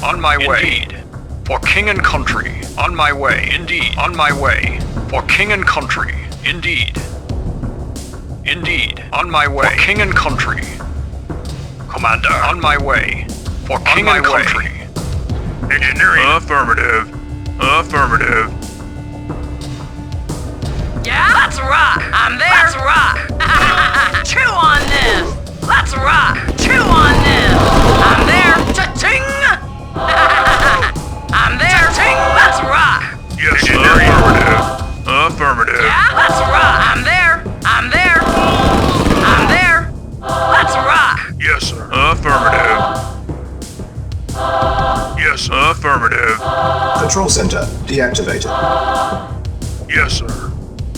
J: On my way.
C: Indeed.
J: For king and country. On my way.
C: Indeed.
J: On my way. For king and country. Indeed. Indeed. On my way. For king and country. Commander. On my way. For king and country. Engineering. Affirmative. Affirmative.
H: Yeah, let's rock. I'm there. Let's rock. Chew on this. Let's rock. Chew on this. I'm there. Cha-ching. I'm there. Cha-ching. Let's rock.
J: Yes, affirmative. Affirmative.
H: Yeah, let's rock. I'm there. I'm there. I'm there. Let's rock.
J: Yes, sir. Affirmative. Yes, affirmative.
G: Control center deactivated.
J: Yes, sir.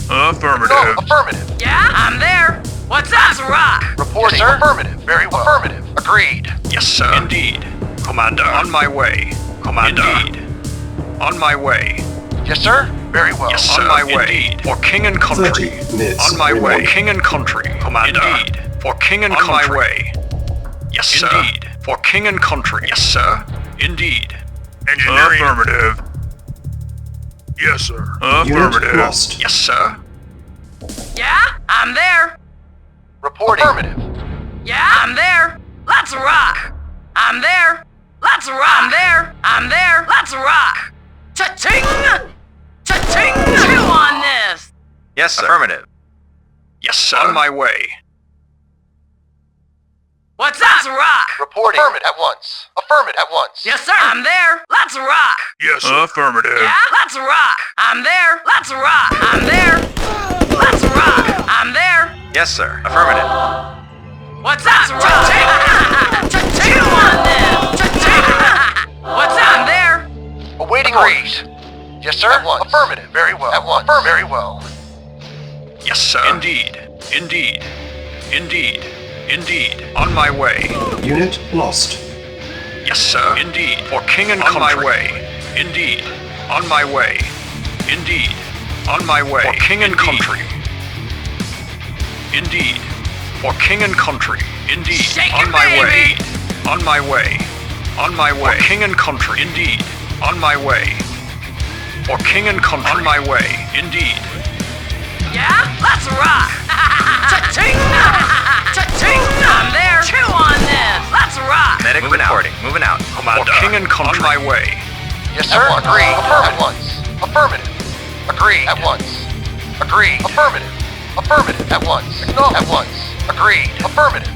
J: Affirmative.
L: No, affirmative.
H: Yeah, I'm there. What's up? Let's rock.
L: Reporting. Yes, sir. Affirmative. Very well. Affirmative. Agreed.
J: Yes, sir. Indeed. Commander. On my way. Commander.
C: Indeed.
J: On my way.
L: Yes, sir. Very well.
J: Yes, sir. On my way.
C: Indeed.
J: For king and country.
G: 30 minutes
J: On my way.
G: remaining.
J: King and country. Commander.
C: Indeed.
J: For king and
C: On
J: country.
C: my
J: way. Yes, sir.
C: Indeed.
J: For king and country. Yes, sir. Indeed. Engineering. Affirmative. Yes, sir. Affirmative.
G: Unit lost.
J: Yes, sir.
H: Yeah, I'm there.
L: Reporting. Affirmative.
H: Yeah, I'm there. Let's rock. I'm there. Let's rock. I'm there. I'm there. Let's rock. Cha-ching. Cha-ching. Chew on this.
I: Yes, sir. Affirmative.
J: Yes, sir. On my way.
H: What's up? Let's rock.
L: Reporting. Affirmative. At once. Affirmative. At once.
H: Yes, sir. I'm there. Let's rock.
J: Yes, sir. Affirmative.
H: Yeah, let's rock. I'm there. Let's rock. I'm there. Let's rock. I'm there.
I: Yes, sir. Affirmative.
H: What's up? Cha-ching. Cha-ching on this. Cha-ching. What's up?
L: Awaiting orders. Yes, sir. At once. Affirmative. Very well. At once. Very well.
J: Yes, sir. Indeed. Indeed. Indeed. Indeed. On my way.
G: Unit lost.
J: Yes, sir. Indeed. For king and country. On my way. Indeed. On my way. Indeed. On my way. For king and country. Indeed. For king and country. Indeed. On my way. On my way. On my way. For king and country. Indeed. On my way. For king and country. On my way. Indeed.
H: Yeah? Let's rock! Cha-ching! Cha-ching! I'm there! Chew on this! Let's rock!
I: Medic reporting. Moving out.
J: For king and country. On my way.
L: Yes, sir. Agreed. At once. Affirmative. Agreed. At once. Agreed. Affirmative. Affirmative. At once. Acknowledged. At once. Agreed. Affirmative.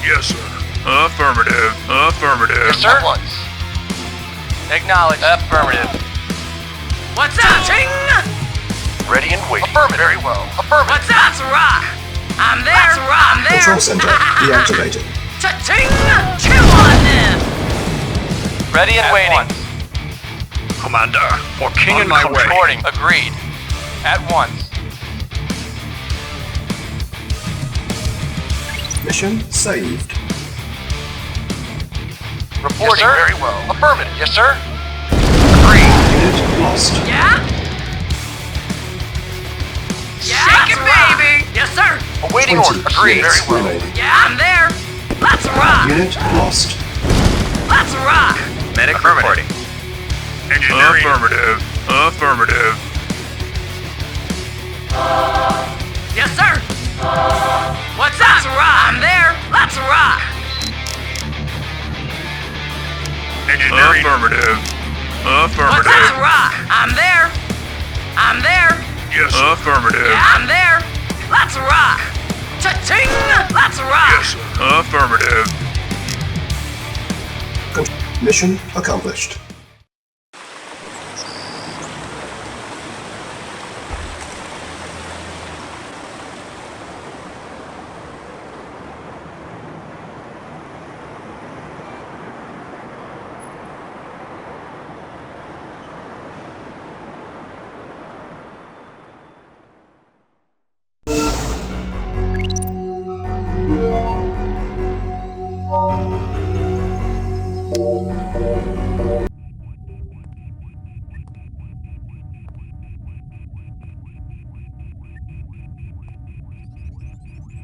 J: Yes, sir. Affirmative. Affirmative.
L: Yes, sir. At once.
I: Acknowledged. Affirmative.
H: What's up? Ching!
L: Ready and waiting. Affirmative. Very well. Affirmative.
H: What's up? Let's rock! I'm there! Let's rock! I'm there!
G: Control center deactivated.
H: Cha-ching! Chew on this!
I: Ready and waiting.
J: Commander, for king and
I: my
J: country.
I: Reporting. Agreed. At once.
G: Mission saved.
L: Reporting. Yes, sir. Very well. Affirmative. Yes, sir. Agreed.
G: Unit lost.
H: Yeah? Yeah, shake it, baby! Yes, sir!
L: Awaiting order. Agreed. Very well.
G: Remaining.
H: Yeah, I'm there! Let's rock!
G: Unit lost.
H: Let's rock!
I: Medic reporting.
J: Engineering. Affirmative. Affirmative.
H: Yes, sir! What's up? Let's rock! I'm there! Let's rock!
J: Engineering. Affirmative. Affirmative.
H: Let's rock! I'm there! I'm there!
J: Yes, sir. Affirmative.
H: Yeah, I'm there! Let's rock! Cha-ching! Let's rock!
J: Yes, sir. Affirmative.
G: Mission accomplished.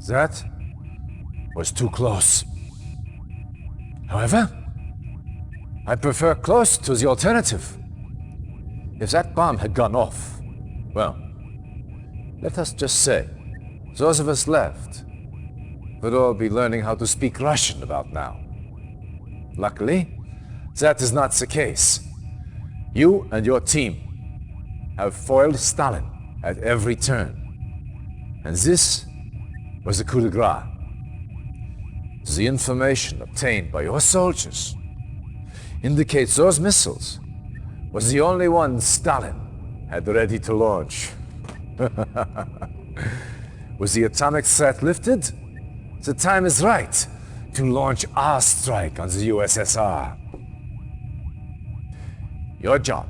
E: That was too close. However, I prefer close to the alternative. If that bomb had gone off, well, let us just say, those of us left would all be learning how to speak Russian about now. Luckily, that is not the case. You and your team have foiled Stalin at every turn. And this was a coup de grace. The information obtained by your soldiers indicates those missiles was the only one Stalin had ready to launch. With the atomic threat lifted, the time is right to launch our strike on the USSR. Your job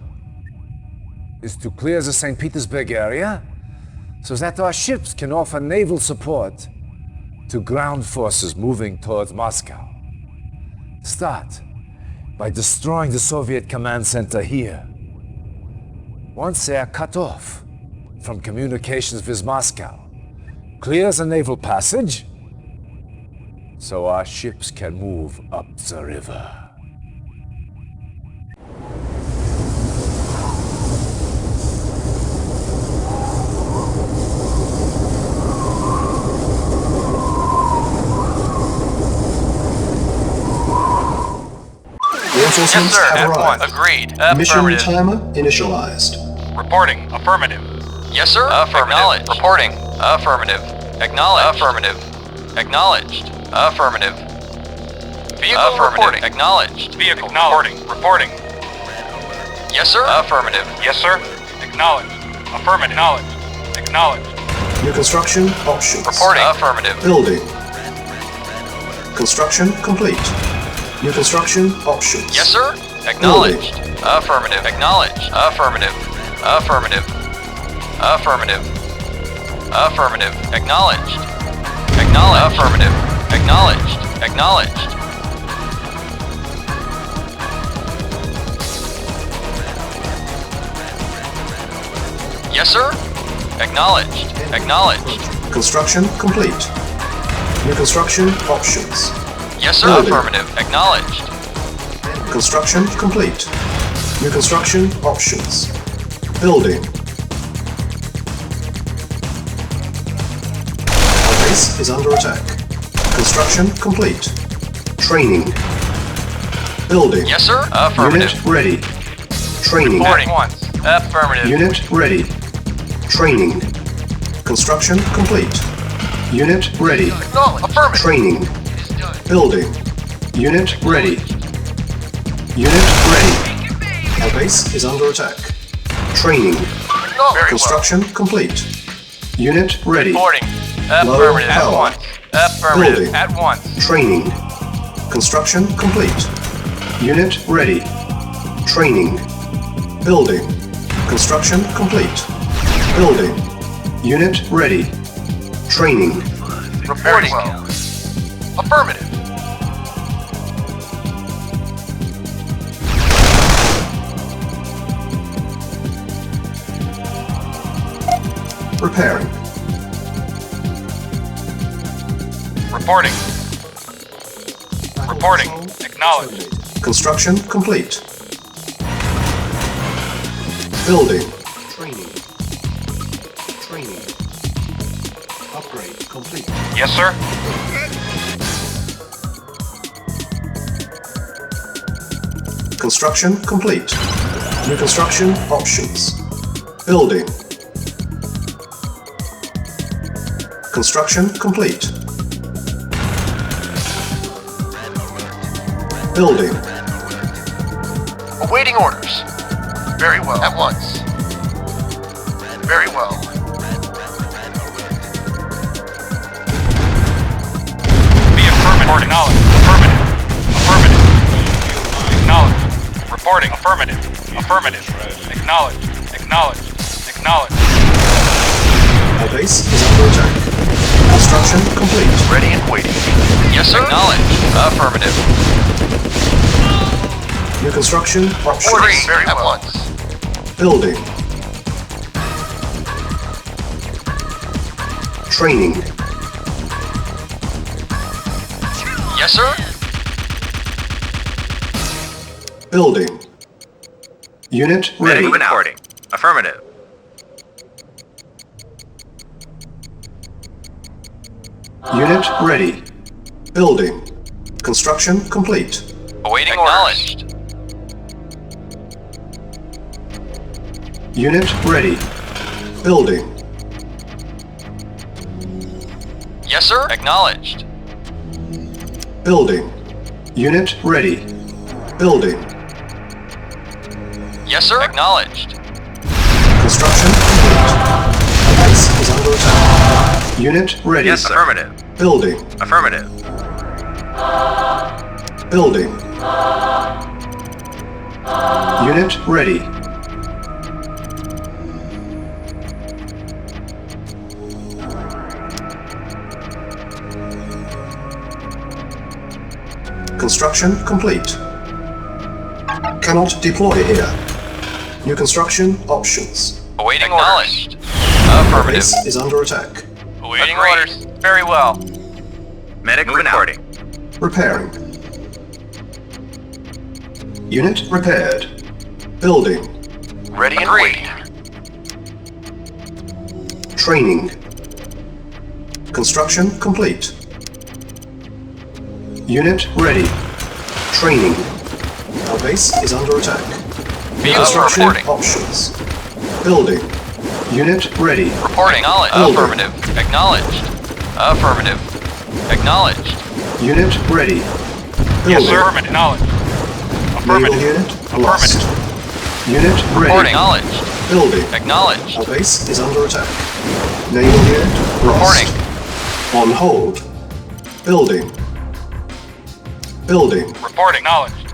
E: is to clear the St. Petersburg area so that our ships can offer naval support to ground forces moving towards Moscow. Start by destroying the Soviet command center here. Once they are cut off from communications with Moscow, clear the naval passage so our ships can move up the river.
G: Reinforcements have arrived.
I: Agreed.
G: Mission timer initialized.
I: Reporting. Affirmative. Yes, sir. Affirmative. Acknowledged. Reporting. Affirmative. Acknowledged. Affirmative. Acknowledged. Affirmative. Vehicle reporting. Acknowledged. Vehicle reporting. Reporting. Yes, sir. Affirmative. Yes, sir. Acknowledged. Affirmative. Acknowledged. Acknowledged.
G: New construction options.
I: Reporting. Affirmative.
G: Building. Construction complete. New construction options.
I: Yes, sir. Acknowledged. Affirmative. Acknowledged. Affirmative. Affirmative. Affirmative. Affirmative. Acknowledged. Acknowledged. Affirmative. Acknowledged. Acknowledged. Yes, sir. Acknowledged. Acknowledged.
G: Construction complete. New construction options.
I: Yes, sir.
G: Building.
I: Affirmative. Acknowledged.
G: Construction complete. New construction options. Building. Our base is under attack. Construction complete. Training. Building.
I: Yes, sir. Affirmative.
G: Unit ready. Training.
I: Reporting once. Affirmative.
G: Unit ready. Training. Construction complete. Unit ready.
L: Affirmative.
G: Training. Building. Unit ready. Unit ready. Our base is under attack. Training. Construction complete. Unit ready.
I: Reporting.
G: Low
I: Affirmative. At
G: power.
I: once. Affirmative.
G: Building.
I: At once.
G: Training. Construction complete. Unit ready. Training. Building. Construction complete. Building. Unit ready. Training.
L: Reporting. Affirmative.
G: Repairing.
M: Reporting. Reporting. Acknowledged.
G: Construction complete. Building. Training. Training. Upgrade complete.
M: Yes, sir.
G: Construction complete. New construction options. Building. Construction complete. Building.
L: Awaiting orders. Very well. At once. Very well.
M: Be affirmative. Acknowledged. Affirmative. Affirmative. Acknowledged. Reporting. Affirmative. Affirmative. Acknowledged. Acknowledged. Acknowledged.
G: Our base is under attack. Construction complete.
L: Ready and waiting.
I: Yes, sir. Acknowledged. Affirmative.
G: New construction options.
L: Ordering. Very well. At once.
G: Building. Training.
I: Yes, sir.
G: Building. Unit ready.
I: Reporting. Affirmative.
G: Unit ready. Building. Construction complete.
I: Awaiting acknowledged.
G: Unit ready. Building.
I: Yes, sir. Acknowledged.
G: Building. Unit ready. Building.
I: Yes, sir. Acknowledged.
G: Construction complete. Our base is under attack. Unit ready.
I: Yes, sir. Affirmative.
G: Building.
I: Affirmative.
G: Building. Unit ready. Construction complete. Cannot deploy here. New construction options.
I: Awaiting acknowledged.
G: Our
I: Affirmative.
G: base is under attack.
I: Awaiting orders. Very well. Medic reporting.
G: Repairing. Unit repaired. Building.
L: Ready and waiting.
G: Training. Construction complete. Unit ready. Training. Our base is under attack. Construction
I: reporting.
G: options. Building. Unit ready.
I: Reporting. Acknowledged.
G: Building.
I: Affirmative. Acknowledged. Affirmative. Acknowledged.
G: Unit ready. Building.
M: Yes, sir. Acknowledged.
G: Naval
M: Affirmative.
G: unit lost. Unit ready.
I: Reporting. Acknowledged.
G: Building.
I: Acknowledged.
G: Our base is under attack. Naval unit lost.
I: Reporting.
G: On hold. Building. Building.
M: Reporting. Acknowledged.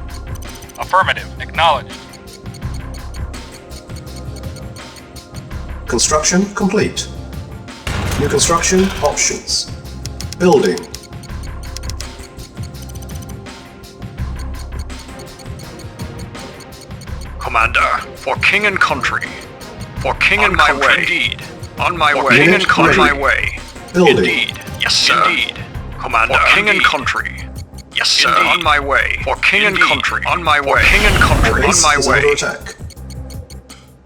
M: Affirmative. Acknowledged.
G: Construction complete. New construction options. Building.
J: Commander, for king and country. For king and my way. Indeed. On my way. King
G: Unit
J: and country.
G: ready.
J: On my way.
G: Building.
J: Indeed. Yes, sir. Indeed. Commander, for king and country. Yes, sir. Indeed. On my way. For king and country. On my way. For king and country.
G: Base
J: On my
G: is
J: way.
G: under attack.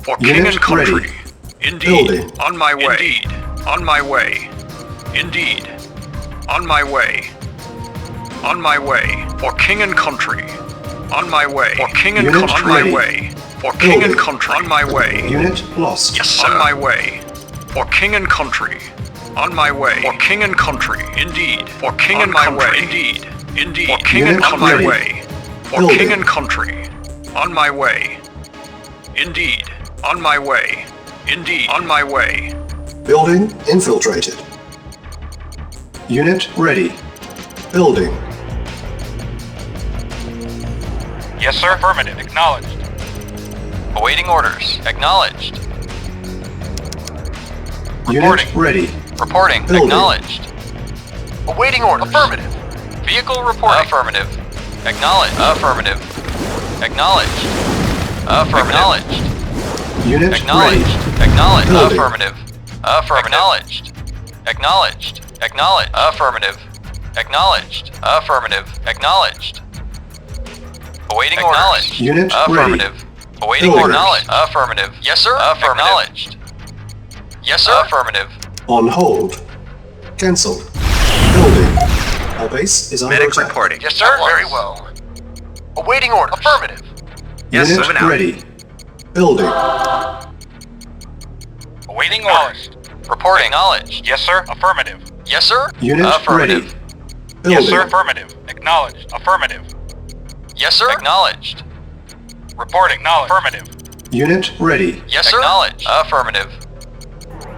J: For king
G: Unit
J: and country.
G: ready.
J: Indeed.
G: Building.
J: On my way. Indeed. On my way. Indeed. On my way. On my way. For king and country. On my way. For king and
G: Unit
J: country. On my
G: ready.
J: way. For king and
G: Building.
J: country. On my way.
G: Unit lost.
J: Yes, sir. On my way. For king and country. On my way. For king and country. Indeed. For king and my way. Indeed. Indeed. For king
G: Unit
J: and on my
G: ready.
J: way. For
G: Building.
J: king and country. On my way. Indeed. On my way. Indeed. On my way.
G: Building infiltrated. Unit ready. Building.
M: Yes, sir. Affirmative. Acknowledged.
I: Awaiting orders. Acknowledged.
G: Unit ready.
I: Reporting.
G: Building.
I: Acknowledged.
L: Awaiting orders. Affirmative.
I: Vehicle reporting. Affirmative. Acknowledged. Affirmative. Acknowledged. Affirmative. Acknowledged.
G: Unit
I: Acknowledged.
G: ready.
I: Acknowledged.
G: Building.
I: Affirmative. Affirmative. Acknowledged. Acknowledged. Acknowledged. Affirmative. Acknowledged. Affirmative. Acknowledged. Awaiting orders.
G: Unit
I: Affirmative.
G: ready.
I: Awaiting
G: Building.
I: orders. Affirmative. Yes, sir. Affirmative. Acknowledged. Yes, sir. Affirmative.
G: On hold. Cancelled. Building. Our base is under
J: Medic
G: attack.
J: reporting.
L: Yes, sir. Very well. Awaiting orders. Affirmative.
J: Yes,
G: Unit
J: moving out.
G: ready. Building.
M: Awaiting orders.
I: Reporting. Acknowledged.
M: Yes, sir. Affirmative.
I: Yes, sir.
G: Unit
I: Affirmative.
G: ready.
M: Yes,
G: Building.
M: sir. Affirmative. Acknowledged. Affirmative.
I: Yes, sir. Acknowledged.
M: Reporting. Acknowledged. Affirmative.
G: Unit ready.
I: Yes, sir. Acknowledged. Affirmative.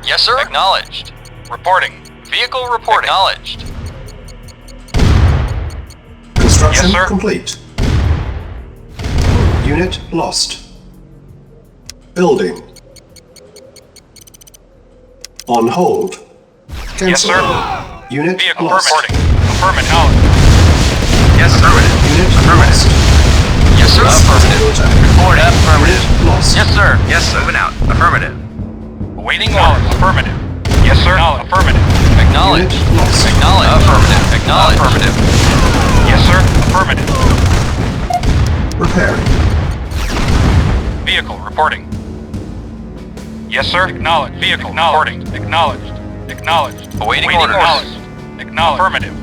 I: Yes, sir. Acknowledged.
M: Reporting.
I: Vehicle reporting. Acknowledged.
G: Construction
M: Yes, sir.
G: complete. Unit lost. Building. On hold. Cancel.
M: Yes, sir.
G: Unit
M: Vehicle
G: lost.
M: reporting. Affirmative. Acknowledged.
J: Yes, affirmative.
G: Unit
J: Affirmative.
G: lost.
I: Yes, sir.
G: Base is
I: Affirmative.
G: under attack.
J: Reporting. Affirmative.
G: Unit lost.
I: Yes, sir.
J: Yes, moving out. Affirmative.
M: Awaiting orders. Affirmative. Yes, sir. Affirmative.
I: Acknowledged.
G: Unit lost.
I: Acknowledged. Affirmative. Acknowledged. Affirmative.
M: Yes, sir. Affirmative.
G: Repairing.
M: Vehicle reporting. Yes, sir. Acknowledged. Vehicle reporting. Acknowledged. Acknowledged.
I: Awaiting orders.
M: Acknowledged. Acknowledged. Affirmative.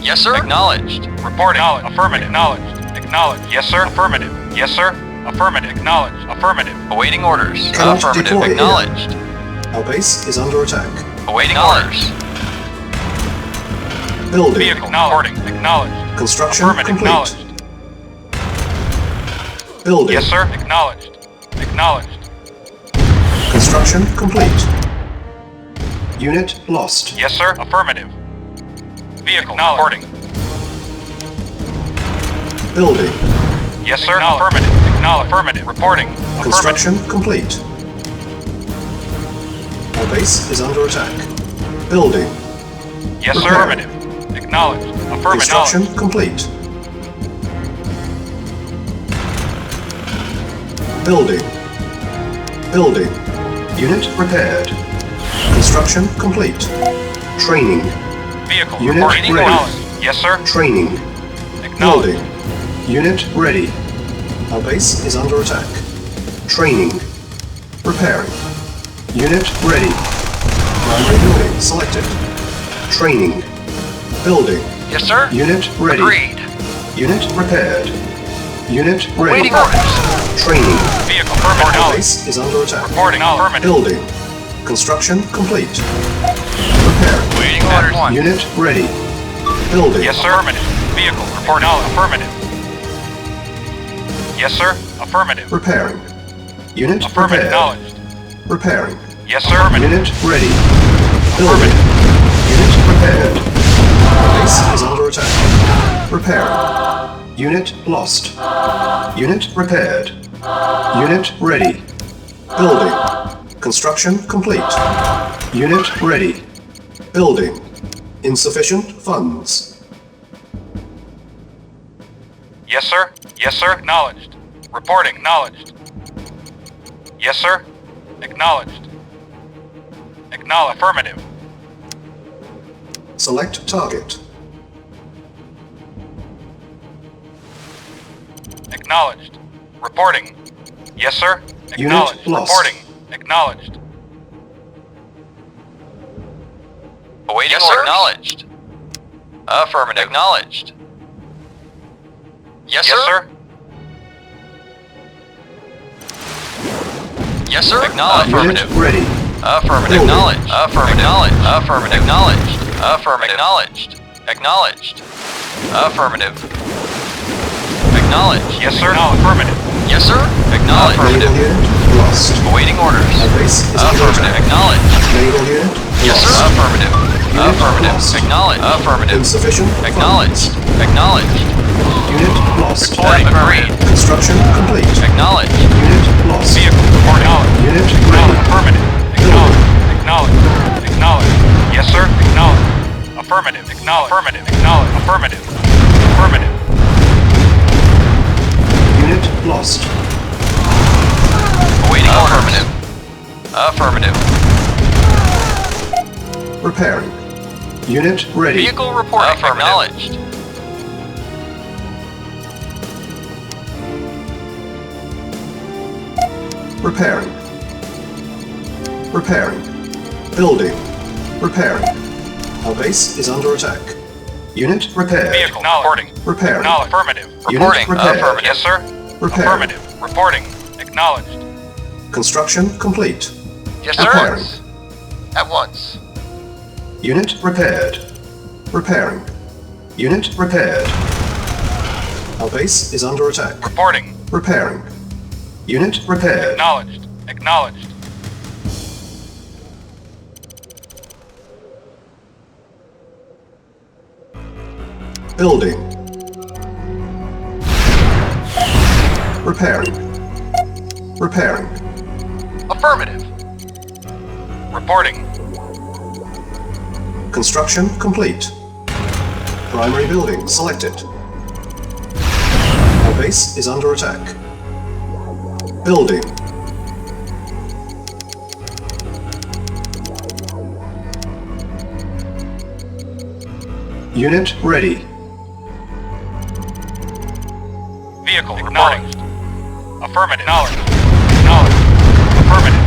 I: Yes, sir. Acknowledged.
M: Reporting. Affirmative. Acknowledged. Acknowledged. Yes, sir. Affirmative. Yes, sir. Affirmative. Acknowledged. Affirmative.
I: Awaiting orders.
G: Cannot
I: Affirmative.
G: deploy here.
I: Acknowledged.
G: Our base is under attack.
I: Awaiting orders.
G: Building.
M: Vehicle reporting. Acknowledged.
G: Construction
M: Affirmative.
G: complete.
M: Acknowledged.
G: Building.
M: Yes, sir. Acknowledged. Acknowledged.
G: Construction complete. Unit lost.
M: Yes, sir. Affirmative. Vehicle reporting.
G: Building.
M: Yes, sir. Affirmative. Acknowledged. Affirmative. Reporting. Affirmative.
G: Construction complete. Our base is under attack. Building.
M: Yes, sir.
G: Repair.
M: Affirmative. Acknowledged. Affirmative.
G: Construction complete. Building. Building. Unit repaired. Construction complete. Training.
M: Vehicle
G: Unit
M: reporting.
G: ready.
M: Acknowledged. Yes, sir.
G: Training.
M: Acknowledged.
G: Building. Unit ready. Our base is under attack. Training. Repairing. Unit ready. Primary building selected. Training. Building.
L: Yes, sir.
G: Unit ready.
L: Agreed.
G: Unit repaired. Unit ready.
L: Awaiting orders.
G: Training.
M: Vehicle
G: Our
M: reporting.
G: base is under attack.
M: Reporting. Affirmative.
G: Building. Construction complete. Repairing.
I: Awaiting orders. One.
G: Unit ready. Building.
M: Yes, sir. Affirmative. Vehicle reporting. Affirmative. Yes, sir. Affirmative.
G: Repairing. Unit
M: Affirmative.
G: repaired.
M: Acknowledged.
G: Repairing.
M: Yes, sir. Affirmative.
G: Unit ready. Building. Unit repaired. Base is under attack. Repairing. Unit lost. Unit repaired. Unit ready. Building. Construction complete. Unit ready. Building. Insufficient funds.
M: Yes, sir. Yes, sir. Acknowledged. Reporting. Acknowledged. Yes, sir. Acknowledged. Acknowledge. Affirmative.
G: Select target.
M: Acknowledged. Reporting. Yes, sir. Acknowledged.
G: Unit lost.
M: Reporting. Acknowledged.
I: Awaiting
H: Yes,
I: order.
H: sir.
I: Acknowledged. Affirmative. Acknowledged.
H: Yes,
M: Yes,
H: sir.
M: sir.
H: Yes, sir.
I: Acknowledged.
G: Unit
I: Affirmative.
G: ready.
I: Affirmative.
G: Building.
I: Acknowledged. Affirmative. Acknowledged. Affirmative. Acknowledged. Affirmative. Acknowledged. Acknowledged. Affirmative. Acknowledged.
M: Yes, sir. No, affirmative.
H: Yes, sir.
I: Acknowledged.
G: Naval unit lost.
I: Awaiting orders.
G: Our base is under
I: Affirmative.
G: attack.
I: Acknowledged.
G: Naval unit
H: Yes,
G: lost.
H: sir.
I: Affirmative.
G: Unit
I: Affirmative.
G: lost.
I: Acknowledged. Affirmative.
G: Insufficient
I: Acknowledged. Acknowledged.
G: Unit lost.
I: Agreed.
G: Construction complete.
I: Acknowledged.
G: Unit lost.
M: Vehicle. Report. Acknowledged.
G: Unit
M: Acknowledged.
G: ready.
M: Affirmative. Acknowledged. Acknowledged. Acknowledged. Yes, sir. Acknowledged. Affirmative. Acknowledged. Affirmative. Acknowledged. Affirmative. Affirmative.
G: Unit lost.
I: Awaiting orders. Affirmative.
G: Repairing. Unit ready.
I: Vehicle reporting. Acknowledged.
G: Repairing. Repairing. Building. Repairing. Our base is under attack. Unit repaired.
M: Vehicle. Reporting.
G: Repairing.
M: Acknowledged. Affirmative.
G: Unit
I: Reporting.
G: repaired.
I: Affirmative.
M: Yes, sir.
G: Repairing.
M: Affirmative. Reporting. Acknowledged.
G: Construction complete.
H: Yes, sir.
G: Repairing.
H: At once.
G: Unit repaired. Repairing. Unit repaired. Our base is under attack.
M: Reporting.
G: Repairing. Unit repaired.
M: Acknowledged. Acknowledged.
G: Building. Repairing. Repairing.
H: Affirmative.
M: Reporting.
G: Construction complete. Primary building selected. Our base is under attack. Building. Unit ready.
M: Vehicle. Acknowledged. Affirmative. Acknowledged. Acknowledged. Affirmative.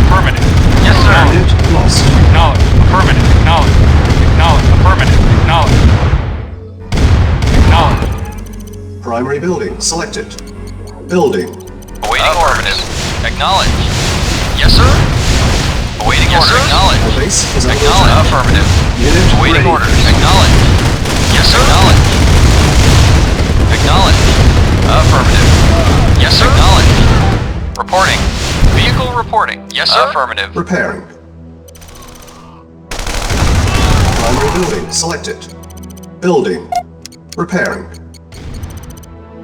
M: Affirmative.
H: Yes, sir.
G: Unit lost.
M: Acknowledged. Affirmative. Acknowledged. Acknowledged. Affirmative. Acknowledged. Acknowledged.
G: Primary building selected. Building.
I: Awaiting orders. Acknowledged.
H: Yes, sir.
I: Awaiting
H: Yes,
I: order.
H: sir.
G: Our
I: Acknowledged.
G: base is under
I: Acknowledged.
G: attack.
I: Affirmative.
G: Unit
I: Awaiting
G: ready.
I: orders. Acknowledged.
H: Yes, sir.
I: Acknowledged. Acknowledged. Affirmative.
H: Yes, sir.
I: Acknowledged. Reporting. Vehicle reporting.
H: Yes, sir.
I: Affirmative.
G: Repairing. Primary building selected. Building. Repairing.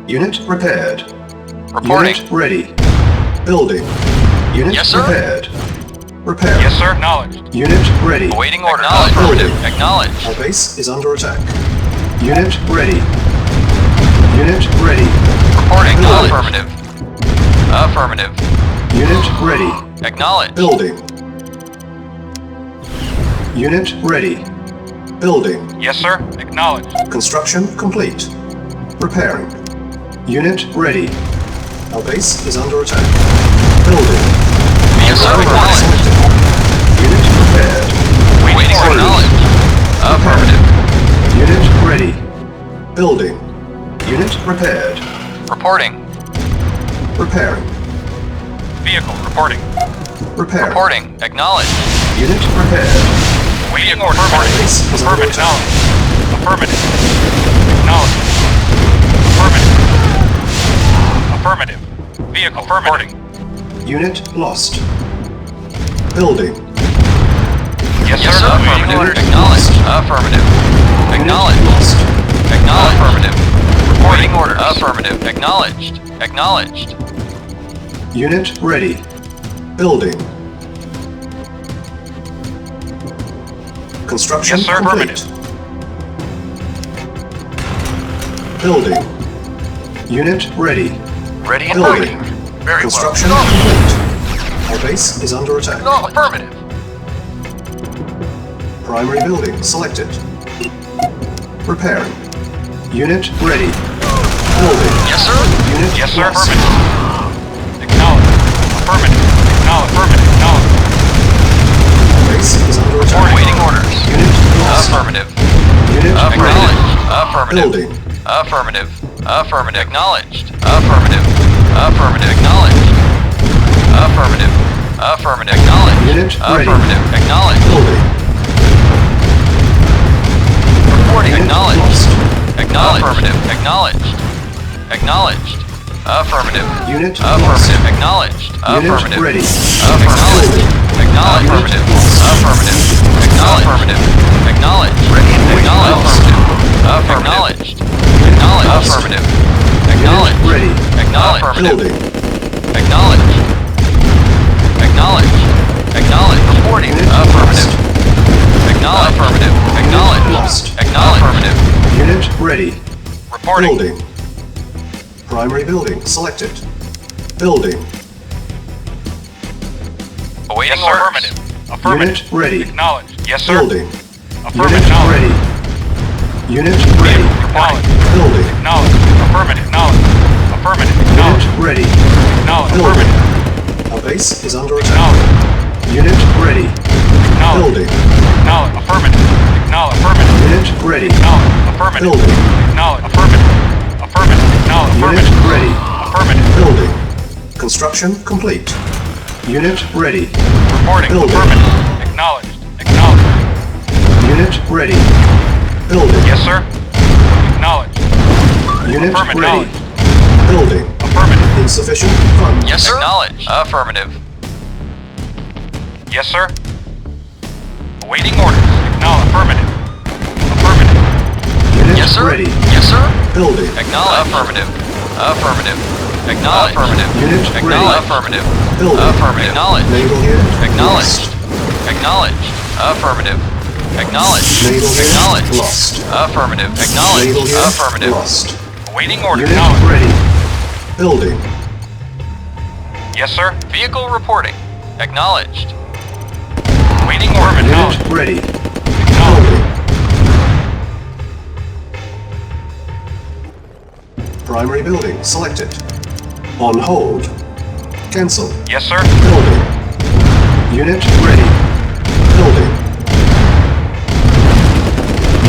G: Unit repaired.
I: Reporting.
G: Unit ready. Building. Unit
H: Yes, sir.
G: repaired. Repairing.
M: Yes, sir. Acknowledged.
G: Unit ready.
I: Awaiting orders.
G: Acknowledged.
I: Affirmative.
G: Building.
I: Acknowledged.
G: Our base is under attack. Unit ready. Unit ready.
I: Reporting.
G: Building.
I: Affirmative. Affirmative.
G: Unit ready.
I: Acknowledged.
G: Building. Unit ready. Building.
M: Yes, sir. Acknowledged.
G: Construction complete. Repairing. Unit ready. Our base is under attack. Building.
I: Yes, sir. Acknowledged.
G: Selected. Unit prepared.
I: Waiting for
G: Ready.
I: knowledge. Affirmative.
G: Unit ready. Building. Unit repaired.
I: Reporting.
G: Repairing.
M: Vehicle reporting.
G: Repairing.
I: Reporting. Acknowledged.
G: Unit repaired.
M: Waiting order.
G: Our base is under
M: Affirmative.
G: attack.
M: Affirmative. Acknowledged. Affirmative. Affirmative. Vehicle reporting.
G: Unit lost. Building.
M: Yes,
I: Yes,
M: sir.
I: sir.
M: Waiting
I: Affirmative.
M: order.
I: Acknowledged. Affirmative. Acknowledged.
G: Lost.
I: Acknowledged. Affirmative. Reporting orders. Affirmative. Acknowledged. Acknowledged.
G: Unit ready. Building. Construction
M: Yes, sir.
G: complete. Building. Unit ready.
L: Ready and
G: Building.
L: moving. Very
G: Construction
L: well.
G: complete. Our base is under attack.
L: No, affirmative.
G: Primary building selected. Repairing. Unit ready. Building.
I: Yes, sir.
G: Unit
M: Yes, sir.
G: lost.
M: Affirmative. Acknowledge. Affirmative. Acknowledge. Affirmative. Acknowledge.
G: Base is under attack.
I: Awaiting orders.
G: Unit lost.
I: Affirmative.
G: Unit ready.
I: Acknowledged. Affirmative.
G: Building.
I: Affirmative. Affirmative. Acknowledged. Affirmative. Affirmative. Acknowledged. Affirmative. Affirmative. Acknowledged.
G: Unit ready.
I: Affirmative. Acknowledged.
G: Building.
I: Reporting.
G: Unit
I: Acknowledged.
G: lost.
I: Acknowledged. Affirmative. Acknowledged. Acknowledged. Affirmative.
G: Unit
I: Affirmative.
G: lost.
I: Acknowledged.
G: Unit
I: Affirmative.
G: ready.
I: Affirmative. Acknowledged.
G: Unit
I: Affirmative.
G: lost.
I: Affirmative. Acknowledged. Acknowledged.
L: Ready and waiting.
I: Acknowledged. Affirmative. Acknowledged. Affirmative. Acknowledged.
G: Unit ready.
I: Acknowledged.
G: Building.
I: Acknowledged. Acknowledged. Acknowledged. Reporting.
G: Unit
I: Affirmative. Acknowledged. Affirmative. Acknowledged.
G: Lost.
I: Acknowledged. Affirmative.
G: Unit ready.
M: Reporting.
G: Building. Primary building selected. Building.
I: Awaiting
M: Yes, sir.
I: orders.
M: Affirmative. Affirmative.
G: Unit ready.
M: Acknowledged. Yes, sir.
G: Building.
M: Affirmative.
G: Unit
M: Acknowledged.
G: ready. Unit ready.
M: Acknowledged.
G: Building.
M: Acknowledged. Affirmative. Acknowledged. Affirmative.
G: Unit
M: Acknowledged.
G: ready.
M: Acknowledged.
G: Building.
M: Affirmative.
G: Our base is under attack.
M: Acknowledged.
G: Unit ready.
M: Acknowledged.
G: Building.
M: Acknowledged. Affirmative. Acknowledged. Affirmative.
G: Unit ready.
M: Acknowledged. Affirmative.
G: Building.
M: Acknowledged. Affirmative. Affirmative. Acknowledged.
G: Unit
M: Affirmative.
G: ready.
M: Affirmative.
G: Building. Construction complete. Unit ready.
M: Reporting.
G: Building.
M: Affirmative. Acknowledged. Acknowledged.
G: Unit ready. Building.
M: Yes, sir. Acknowledged.
G: Unit
M: Affirmative.
G: ready.
M: Acknowledged.
G: Building.
M: Affirmative.
G: Insufficient funds.
I: Yes, sir. Acknowledged. Affirmative.
M: Yes, sir. Awaiting orders. Acknowledged. Affirmative. Affirmative.
G: Unit
I: Yes, sir.
G: ready.
I: Yes, sir.
G: Building.
I: Acknowledged. Affirmative. Affirmative. Acknowledged. Affirmative.
G: Unit
I: Acknowledged.
G: ready.
I: Affirmative.
G: Building.
I: Affirmative. Acknowledged.
G: Naval unit
I: Acknowledged.
G: lost.
I: Acknowledged. Affirmative. Acknowledged.
G: Naval unit
I: Acknowledged.
G: lost.
I: Affirmative.
G: Naval
I: Acknowledged.
G: unit
I: Affirmative.
G: lost.
M: Awaiting orders.
G: Unit
M: Acknowledged.
G: ready. Building.
M: Yes, sir.
I: Vehicle reporting. Acknowledged.
M: Awaiting orders.
G: Unit
M: Acknowledged.
G: ready.
M: Acknowledged.
G: Building. Primary building selected. On hold. Cancel.
M: Yes, sir.
G: Building. Unit ready. Building.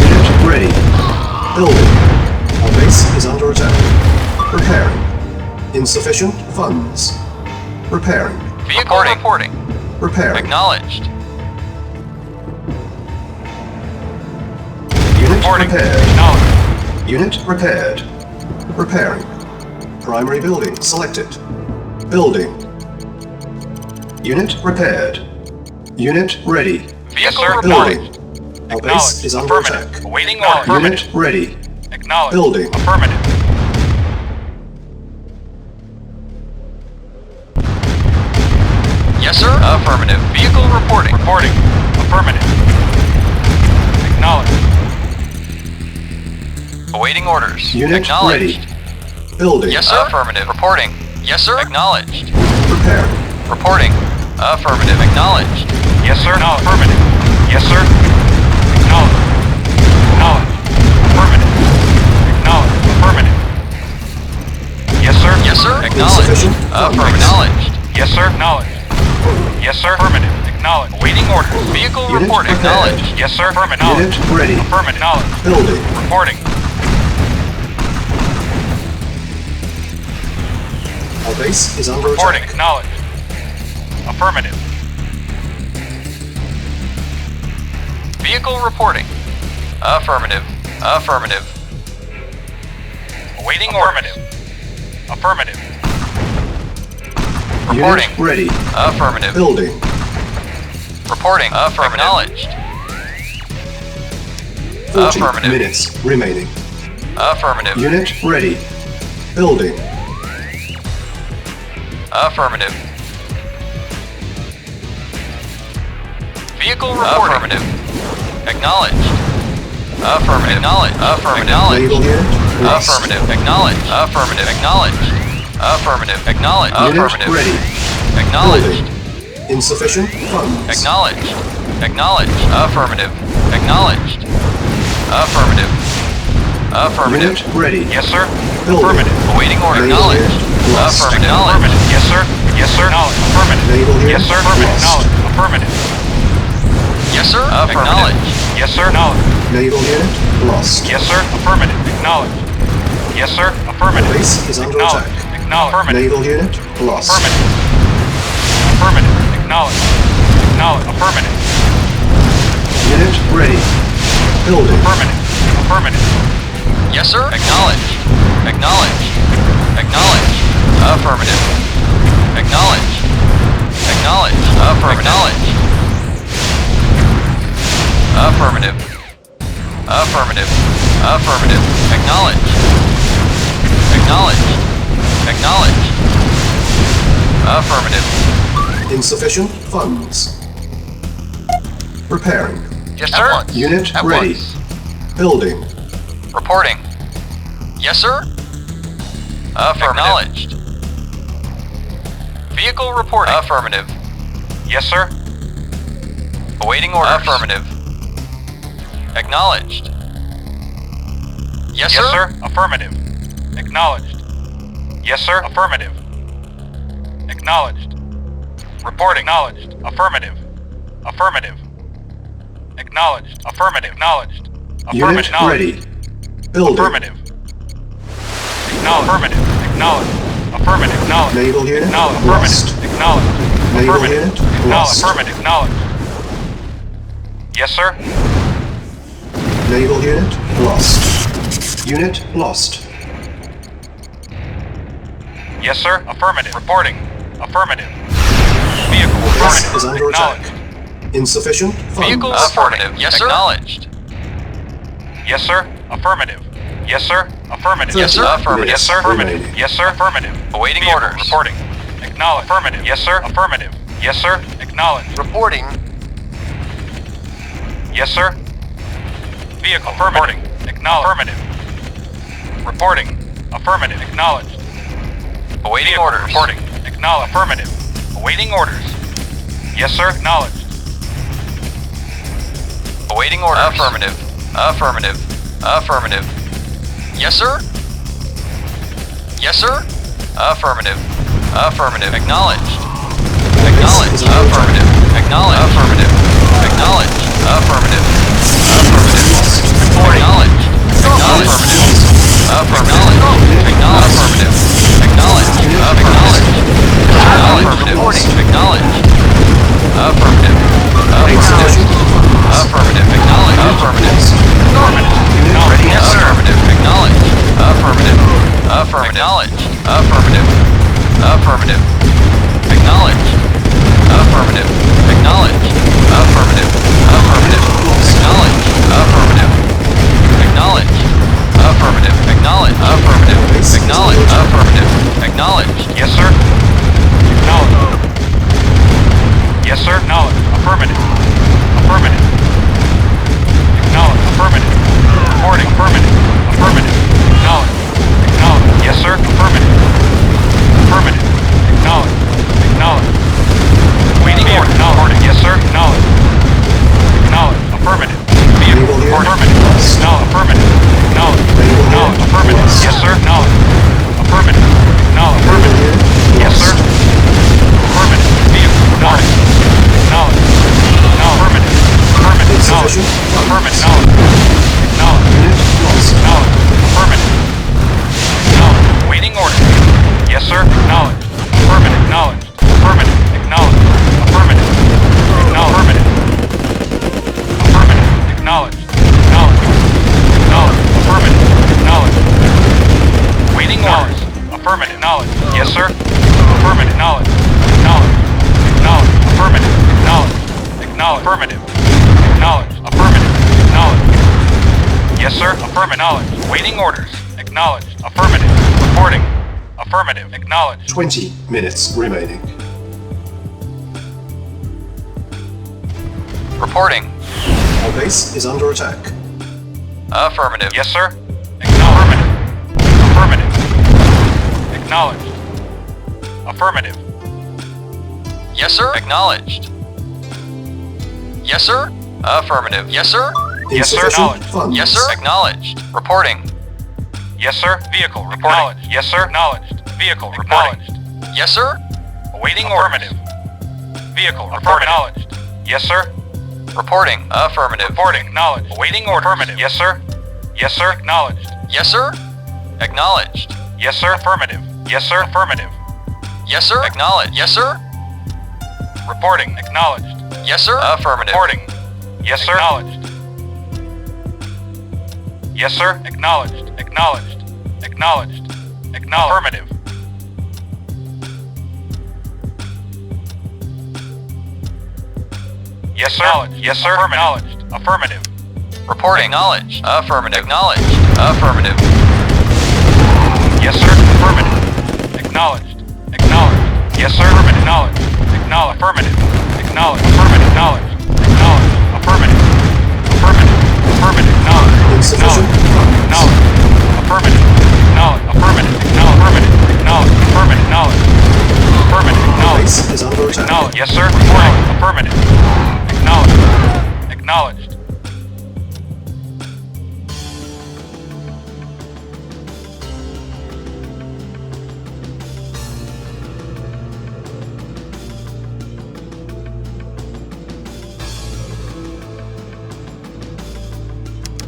G: Unit ready. Building. Our base is under attack. Repairing. Insufficient funds. Repairing.
I: Vehicle reporting.
G: Repairing.
I: Acknowledged.
G: Unit
M: Reporting.
G: repaired.
M: Acknowledged.
G: Unit repaired. Repairing. Primary building selected. Building. Unit repaired. Unit ready.
M: Yes, sir.
G: Building.
M: Acknowledged.
G: Our base is under
M: Affirmative.
G: attack.
M: Awaiting orders. Affirmative.
G: Unit ready.
M: Acknowledged.
G: Building.
M: Affirmative.
I: Yes, sir. Affirmative. Vehicle reporting.
M: Reporting. Affirmative. Acknowledged.
I: Awaiting orders.
G: Unit
I: Acknowledged.
G: ready. Building.
I: Yes, sir. Affirmative. Reporting. Yes, sir. Acknowledged.
G: Preparing.
I: Reporting. Affirmative. Acknowledged.
M: Yes, sir. No. Affirmative. Yes, sir. Acknowledged. Acknowledged. Affirmative. Acknowledged. Affirmative. Yes, sir.
I: Yes, sir. Acknowledged.
G: Insufficient
I: Affirmative.
G: funds.
I: Acknowledged.
M: Yes, sir. Acknowledged. Yes, sir. Affirmative. Acknowledged. Awaiting orders.
I: Vehicle
G: Unit
I: reporting.
G: prepared.
I: Acknowledged.
M: Yes, sir. Affirmative.
G: Unit
M: Acknowledged.
G: ready.
M: Affirmative. Acknowledged.
G: Building.
M: Reporting.
G: Our base is under
M: Reporting.
G: attack.
M: Acknowledged. Affirmative.
I: Vehicle reporting. Affirmative. Affirmative.
M: Awaiting orders. Affirmative.
I: Reporting.
G: Unit ready.
I: Affirmative.
G: Building.
I: Reporting. Affirmative. Acknowledged.
G: 40
I: Affirmative.
G: minutes remaining.
I: Affirmative.
G: Unit ready. Building.
I: Affirmative. Vehicle reporting. Affirmative. Acknowledged. Affirmative. Acknowledged. Affirmative.
G: Naval unit lost.
I: Affirmative. Acknowledged. Affirmative. Acknowledged. Affirmative. Acknowledged.
G: Unit
I: Affirmative.
G: ready.
I: Acknowledged.
G: Building. Insufficient funds.
I: Acknowledged. Acknowledged. Affirmative. Acknowledged. Affirmative. Affirmative.
G: Unit ready.
I: Yes, sir.
G: Building.
I: Affirmative. Awaiting order.
G: Naval
I: Acknowledged.
G: unit lost.
I: Affirmative. Affirmative. Yes, sir. Yes, sir. Affirmative.
G: Naval unit
I: Yes, sir. Affirmative.
G: lost.
I: Affirmative. Yes, sir. Acknowledged. Yes, sir.
G: Naval unit lost.
I: Yes, sir. Affirmative. Acknowledged. Yes, sir. Affirmative.
G: Base is under attack.
I: Acknowledged.
G: Naval unit lost.
I: Affirmative. Affirmative. Acknowledged. Acknowledged. Affirmative.
G: Unit ready. Building.
I: Affirmative. Affirmative. Yes, sir. Acknowledged. Acknowledged. Acknowledged. Affirmative. Acknowledged. Acknowledged. Affirmative. Affirmative. Affirmative. Affirmative. Acknowledged. Acknowledged. Acknowledged. Affirmative.
G: Insufficient funds. Preparing.
I: Yes, sir.
G: Unit
I: At
G: ready.
I: once.
G: Building.
I: Reporting. Yes, sir. Affirmative. Acknowledged. Vehicle reporting. Affirmative. Yes, sir. Awaiting orders. Affirmative. Acknowledged. Yes, sir. Yes, sir. Affirmative. Acknowledged. Yes, sir. Affirmative. Acknowledged. Reporting. Acknowledged. Affirmative. Affirmative. Acknowledged. Affirmative. Acknowledged.
G: Unit ready. Building.
I: Affirmative. Acknowledged. Affirmative. Acknowledged. Affirmative. Acknowledged.
G: Naval unit
I: Acknowledged.
G: lost.
I: Affirmative. Acknowledged.
G: Naval
I: Affirmative.
G: unit
I: Acknowledged.
G: lost.
I: Affirmative. Acknowledged. Yes, sir.
G: Naval unit lost. Unit lost.
I: Yes, sir. Affirmative. Reporting. Affirmative. Vehicle
G: Base
I: reporting.
G: is under
I: Acknowledged.
G: attack. Insufficient funds.
I: Vehicle affirmative. Yes, sir. Acknowledged. Yes, sir. Affirmative. Yes, sir. Affirmative. Yes, sir. Affirmative. Yes, sir. Affirmative.
G: Remaining.
I: Yes, sir. Affirmative. Awaiting orders. Reporting. Acknowledged. Affirmative. Yes, sir. Affirmative. Yes, sir. Acknowledged.
L: Reporting.
I: Yes, sir. Vehicle affirmative. Acknowledged. Affirmative. Reporting. Affirmative. Acknowledged. Awaiting orders. Reporting. Acknowledged. Affirmative. Awaiting orders. Yes, sir. Acknowledged. Awaiting orders. Affirmative. Affirmative. Affirmative. Yes, sir. Yes, sir. Affirmative. Affirmative. Acknowledged. Acknowledged. Affirmative. Acknowledged. Affirmative. Acknowledged. Affirmative. Affirmative. Acknowledged. Acknowledged. Affirmative. Acknowledged. Affirmative. Acknowledged. Acknowledged. Affirmative. Acknowledged. Affirmative. Affirmative. Affirmative. Acknowledged. Affirmative. Affirmative. Yes, sir. Affirmative. Acknowledged. Affirmative. Affirmative. Acknowledged. Affirmative. Affirmative. Acknowledged. Affirmative. Acknowledged. Affirmative. Affirmative. Acknowledged. Affirmative. Acknowledged. Affirmative. Acknowledged. Affirmative. Acknowledged. Affirmative. Acknowledged. Yes, sir. Acknowledged. Yes, sir. Acknowledged. Affirmative. Affirmative. Acknowledged. Affirmative. Reporting. Affirmative. Affirmative. Acknowledged. Acknowledged. Yes, sir. Affirmative. Affirmative. Acknowledged. Acknowledged. Waiting order. Acknowledged. Yes, sir. Acknowledged. Acknowledged. Affirmative. Vehicle. Affirmative. Acknowledged. Affirmative. Acknowledged. Acknowledged. Affirmative. Yes, sir. Acknowledged. Affirmative. Acknowledged. Affirmative. Yes, sir. Affirmative. Vehicle. Acknowledged. Acknowledged. Affirmative. Affirmative. Acknowledged. Affirmative. Acknowledged. Acknowledged. Acknowledged. Affirmative. Acknowledged. Waiting order. Yes, sir. Acknowledged. Affirmative. Acknowledged. Affirmative. Acknowledged. Affirmative. Acknowledged. Affirmative. Acknowledged. Acknowledged. Acknowledged. Affirmative. Acknowledged. Waiting orders. Affirmative. Acknowledged. Yes, sir. Affirmative. Acknowledged. Acknowledged. Acknowledged. Affirmative. Acknowledged. Acknowledged. Affirmative. Acknowledged. Affirmative. Acknowledged. Yes, sir. Affirmative. Acknowledged.
M: Waiting orders. Acknowledged. Affirmative. Reporting. Affirmative. Acknowledged.
G: 20 minutes remaining.
I: Reporting.
G: Our base is under attack.
I: Affirmative.
M: Yes, sir. Affirmative. Affirmative. Acknowledged. Affirmative.
I: Yes, sir. Acknowledged. Yes, sir. Affirmative. Yes, sir.
M: Yes, sir. Acknowledged.
G: Funds.
I: Yes, sir. Acknowledged. Reporting.
M: Yes, sir. Vehicle reporting. Yes, sir. Acknowledged. Vehicle acknowledged.
I: Yes, sir.
M: Awaiting affirmative. Vehicle reporting. Acknowledged. Yes, sir.
I: Reporting. Affirmative.
M: Reporting. Acknowledged. Awaiting order. Affirmative. Yes, sir. Yes, sir. Acknowledged.
I: Yes, sir. Acknowledged.
M: Yes, sir. Affirmative. Yes, sir. Affirmative.
I: Yes, sir. Acknowledged. Yes, sir.
M: Reporting. Acknowledged.
I: Yes, sir. Affirmative.
M: Reporting. Yes, sir. Acknowledged. Yes, sir. Acknowledged. Acknowledged. Acknowledged. Acknowledged. Affirmative. Yes, sir. Yes, sir. Acknowledged. Affirmative.
I: Reporting. Acknowledged. Affirmative. Acknowledged. Affirmative.
M: Yes, sir. Affirmative. Acknowledged. Acknowledged. Yes, sir. Acknowledged. Acknowledged. Affirmative. Acknowledged. Affirmative. Acknowledged. Acknowledged. Affirmative. Affirmative. Affirmative. Acknowledged.
G: Insufficient funds.
M: Acknowledged. Affirmative. Acknowledged. Affirmative. Acknowledged. Acknowledged. Affirmative. Acknowledged. Affirmative. Acknowledged.
G: Base is under attack.
M: Acknowledged. Yes, sir. Reporting. Affirmative. Acknowledged. Acknowledged.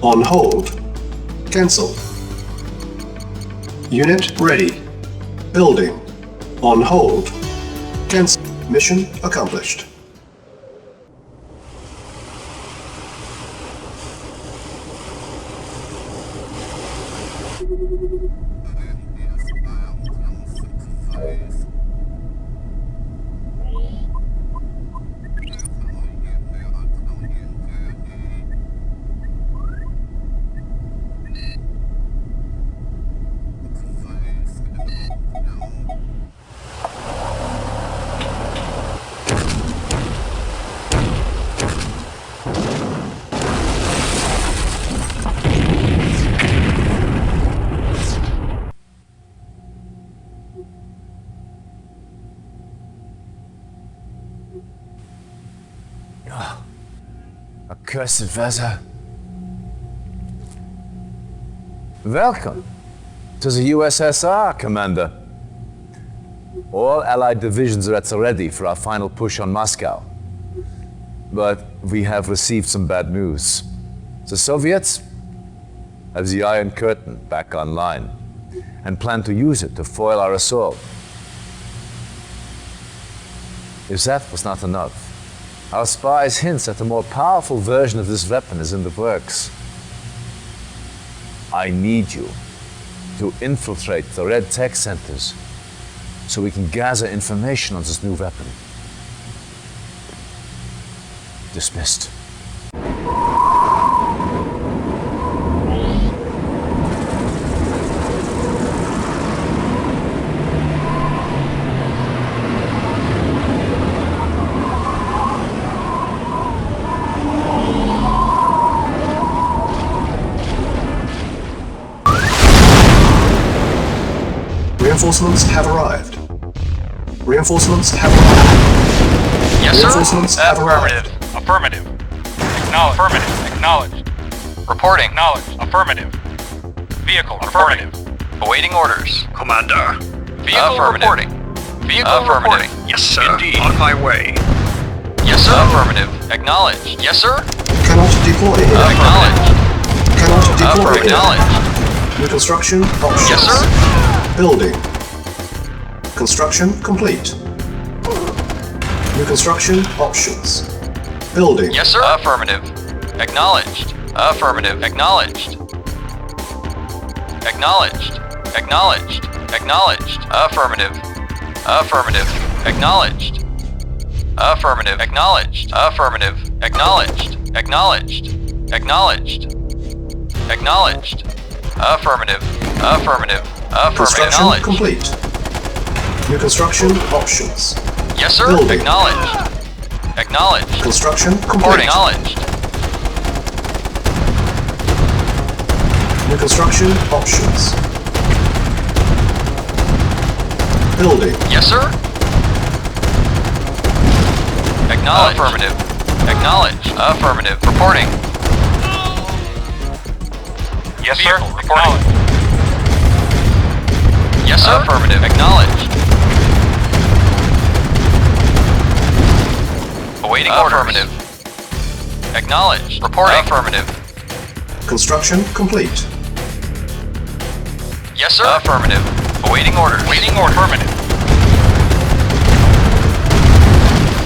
G: On hold. Cancel. Unit ready. Building. On hold. Cancel. Mission accomplished.
E: Accursed weather. Welcome to the USSR, Commander. All Allied divisions are at the ready for our final push on Moscow. But we have received some bad news. The Soviets have the Iron Curtain back online and plan to use it to foil our assault. If that was not enough, our spies hint that a more powerful version of this weapon is in the works. I need you to infiltrate the Red Tech Centers so we can gather information on this new weapon. Dismissed.
G: Reinforcements have arrived. Reinforcements have arrived.
I: Yes, sir.
G: Reinforcements have arrived.
M: Affirmative. Acknowledged. Affirmative. Acknowledged.
I: Reporting.
M: Acknowledged. Affirmative. Vehicle. Affirmative.
I: Awaiting orders.
J: Commander.
I: Vehicle reporting. Vehicle reporting.
J: Yes, sir. Indeed. On my way.
I: Yes, sir. Affirmative. Acknowledged. Yes, sir.
G: Cannot deploy here.
I: Acknowledged.
G: Cannot deploy here.
I: Acknowledged.
G: New construction options.
I: Yes, sir.
G: Building. Construction complete. New construction options. Building.
I: Yes, sir. Affirmative. Acknowledged. Affirmative. Acknowledged. Acknowledged. Acknowledged. Acknowledged. Affirmative. Affirmative. Acknowledged. Affirmative. Acknowledged. Affirmative. Acknowledged. Acknowledged. Acknowledged. Acknowledged. Affirmative. Affirmative. Affirmative.
G: Construction
I: Acknowledged.
G: complete. New construction options.
I: Yes, sir.
G: Building.
I: Acknowledged. Acknowledged.
G: Construction
I: Reporting.
G: complete.
I: Acknowledged.
G: New construction options. Building.
I: Yes, sir. Acknowledged. Affirmative. Acknowledged. Affirmative. Reporting.
M: Yes, sir.
I: Reporting. Yes, sir. Affirmative. Acknowledged. Awaiting orders. Affirmative. Acknowledged. Reporting. Affirmative.
G: Construction complete.
I: Yes, sir. Affirmative. Awaiting orders. Waiting order. Affirmative.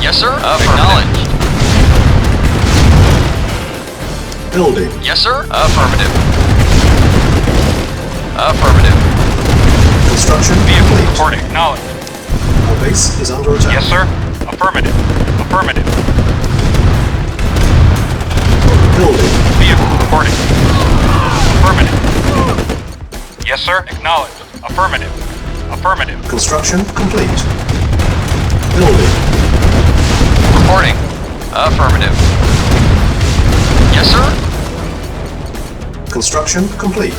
I: Yes, sir. Acknowledged.
G: Building.
I: Yes, sir. Affirmative. Affirmative.
G: Construction
M: Vehicle
G: complete.
M: reporting. Acknowledged.
G: Our base is under attack.
M: Yes, sir. Affirmative. Affirmative.
G: Building.
M: Vehicle reporting. Affirmative. Yes, sir. Acknowledged. Affirmative. Affirmative.
G: Construction complete. Building.
I: Reporting. Affirmative. Yes, sir.
G: Construction complete.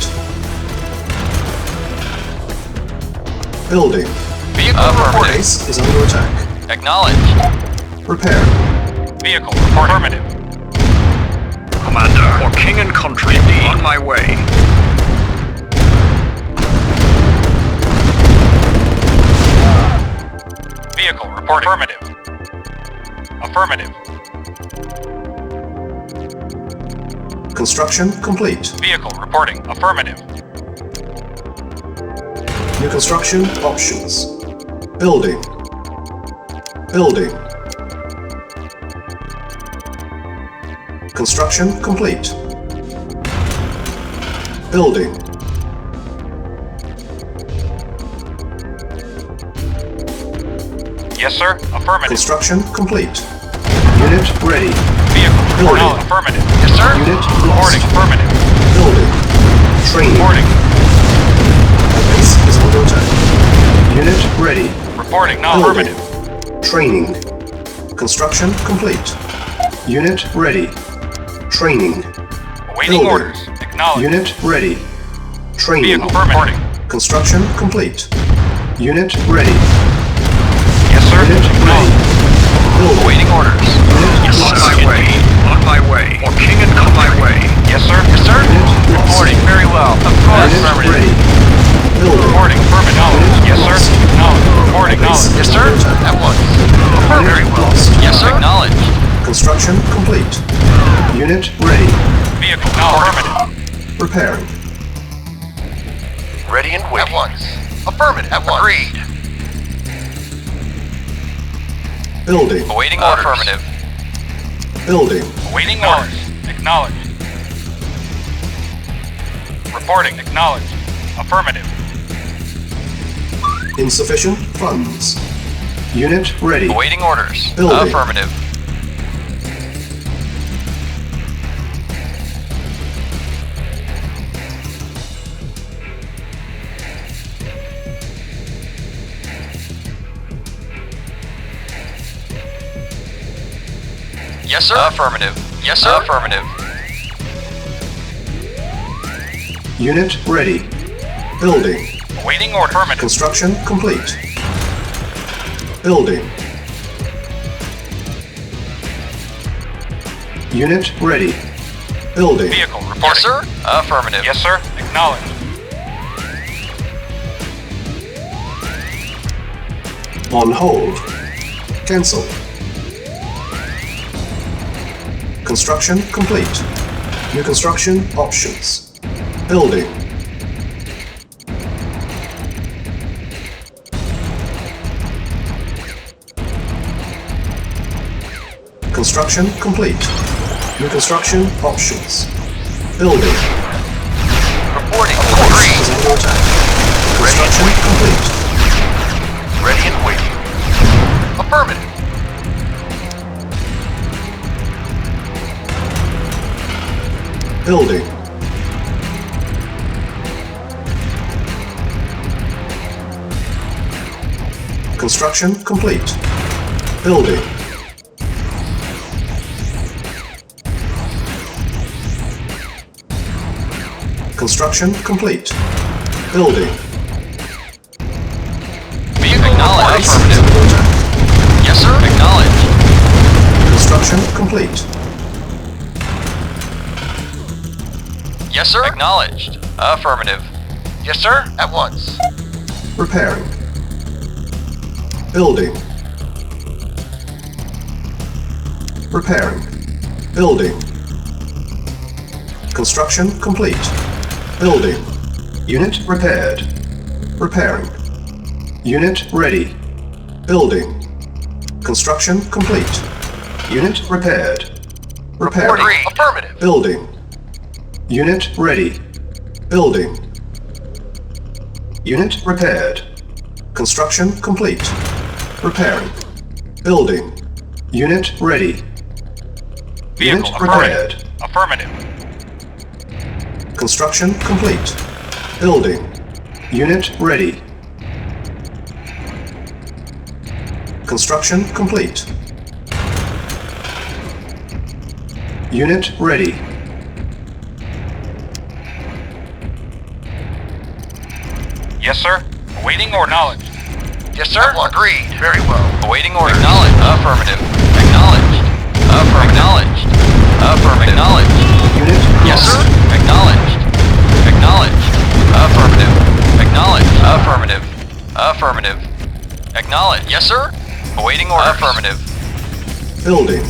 G: Building.
I: Vehicle
G: Our
I: reporting.
G: base is under attack.
I: Acknowledged.
G: Repair.
M: Vehicle reporting. Affirmative.
J: Commander, for king and country, on my way.
M: Vehicle reporting. Affirmative. Affirmative.
G: Construction complete.
M: Vehicle reporting. Affirmative.
G: New construction options. Building. Building. Construction complete. Building.
M: Yes, sir. Affirmative.
G: Construction complete. Unit ready.
M: Vehicle reporting.
G: Building.
M: Affirmative.
I: Yes, sir.
G: Unit
M: Reporting.
G: lost.
M: Affirmative.
G: Building. Training.
M: Reporting.
G: Our base is under attack. Unit ready.
M: Reporting. Now
G: Building.
M: affirmative.
G: Training. Construction complete. Unit ready. Training.
M: Awaiting
G: Building.
M: orders. Acknowledged.
G: Unit ready. Training.
M: Vehicle affirmative.
G: Construction complete. Unit ready.
M: Yes, sir.
G: Unit ready.
M: Acknowledged.
G: Building.
I: Awaiting orders.
G: Unit
J: On
G: lost.
J: my way. On my way. For king and country. On my way.
M: Yes, sir.
I: Yes, sir.
G: Unit lost.
I: Reporting. Very well. Of course.
G: Unit
I: Affirmative.
G: ready. Building.
M: Reporting. Affirmative. Acknowledged. Yes, sir. Acknowledged. Reporting. Acknowledged.
I: Yes, sir. At once. Very well.
G: Lost.
I: Yes, sir. Acknowledged.
G: Construction complete. Unit ready.
M: Vehicle now affirmative.
G: Repairing.
L: Ready and waiting.
I: At once.
L: Affirmative.
I: At once.
L: Agreed.
G: Building.
I: Awaiting orders. Affirmative.
G: Building.
M: Awaiting orders. Acknowledged. Reporting. Acknowledged. Affirmative.
G: Insufficient funds. Unit ready.
I: Awaiting orders.
G: Building.
I: Affirmative. Yes, sir. Affirmative. Yes, sir. Affirmative.
G: Unit ready. Building.
M: Awaiting order. Affirmative.
G: Construction complete. Building. Unit ready. Building.
M: Vehicle reporting.
I: Yes, sir. Affirmative.
M: Yes, sir. Acknowledged.
G: On hold. Cancel. Construction complete. New construction options. Building. Construction complete. New construction options. Building.
I: Reporting.
G: Base is under attack. Construction complete.
L: Ready and waiting. Affirmative.
G: Building. Construction complete. Building. Construction complete. Building.
I: Vehicle acknowledged. Affirmative. Yes, sir. Acknowledged.
G: Construction complete.
I: Yes, sir. Acknowledged. Affirmative.
L: Yes, sir. At once.
G: Repairing. Building. Repairing. Building. Construction complete. Building. Unit repaired. Repairing. Unit ready. Building. Construction complete. Unit repaired. Repairing.
L: Reporting. Affirmative.
G: Building. Unit ready. Building. Unit repaired. Construction complete. Repairing. Building. Unit ready.
M: Vehicle
G: Unit repaired.
M: Affirmative.
G: Construction complete. Building. Unit ready. Construction complete. Unit ready.
M: Yes, sir. Awaiting or knowledge.
L: Yes, sir. Agreed. Very well.
I: Awaiting order. Acknowledged. Affirmative. Acknowledged. Acknowledged. Affirmative. Acknowledged.
G: Unit
I: Yes,
G: lost.
I: sir. Acknowledged. Acknowledged. Affirmative. Acknowledged. Affirmative. Affirmative. Acknowledged. Yes, sir. Awaiting order. Affirmative.
G: Building.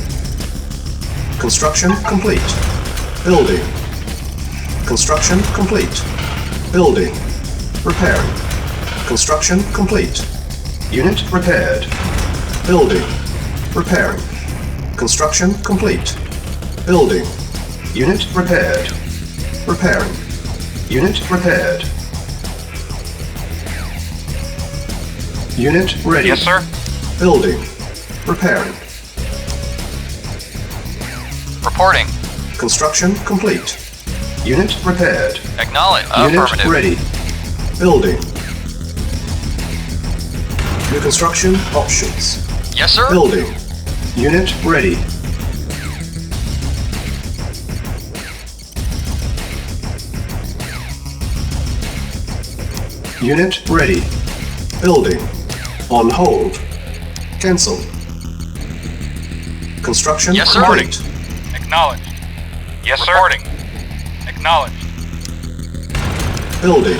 G: Construction complete. Building. Construction complete. Building. Repairing. Construction complete. Unit repaired. Building. Repairing. Construction complete. Building. Unit repaired. Repairing. Unit repaired. Unit ready.
M: Yes, sir.
G: Building. Repairing.
I: Reporting.
G: Construction complete. Unit repaired.
I: Acknowledged.
G: Unit
I: Affirmative.
G: ready. Building. New construction options.
I: Yes, sir.
G: Building. Unit ready. Unit ready. Building. On hold. Cancel. Construction
I: Yes, sir.
G: complete.
M: Acknowledged. Yes, sir.
I: Reporting.
M: Acknowledged.
G: Building.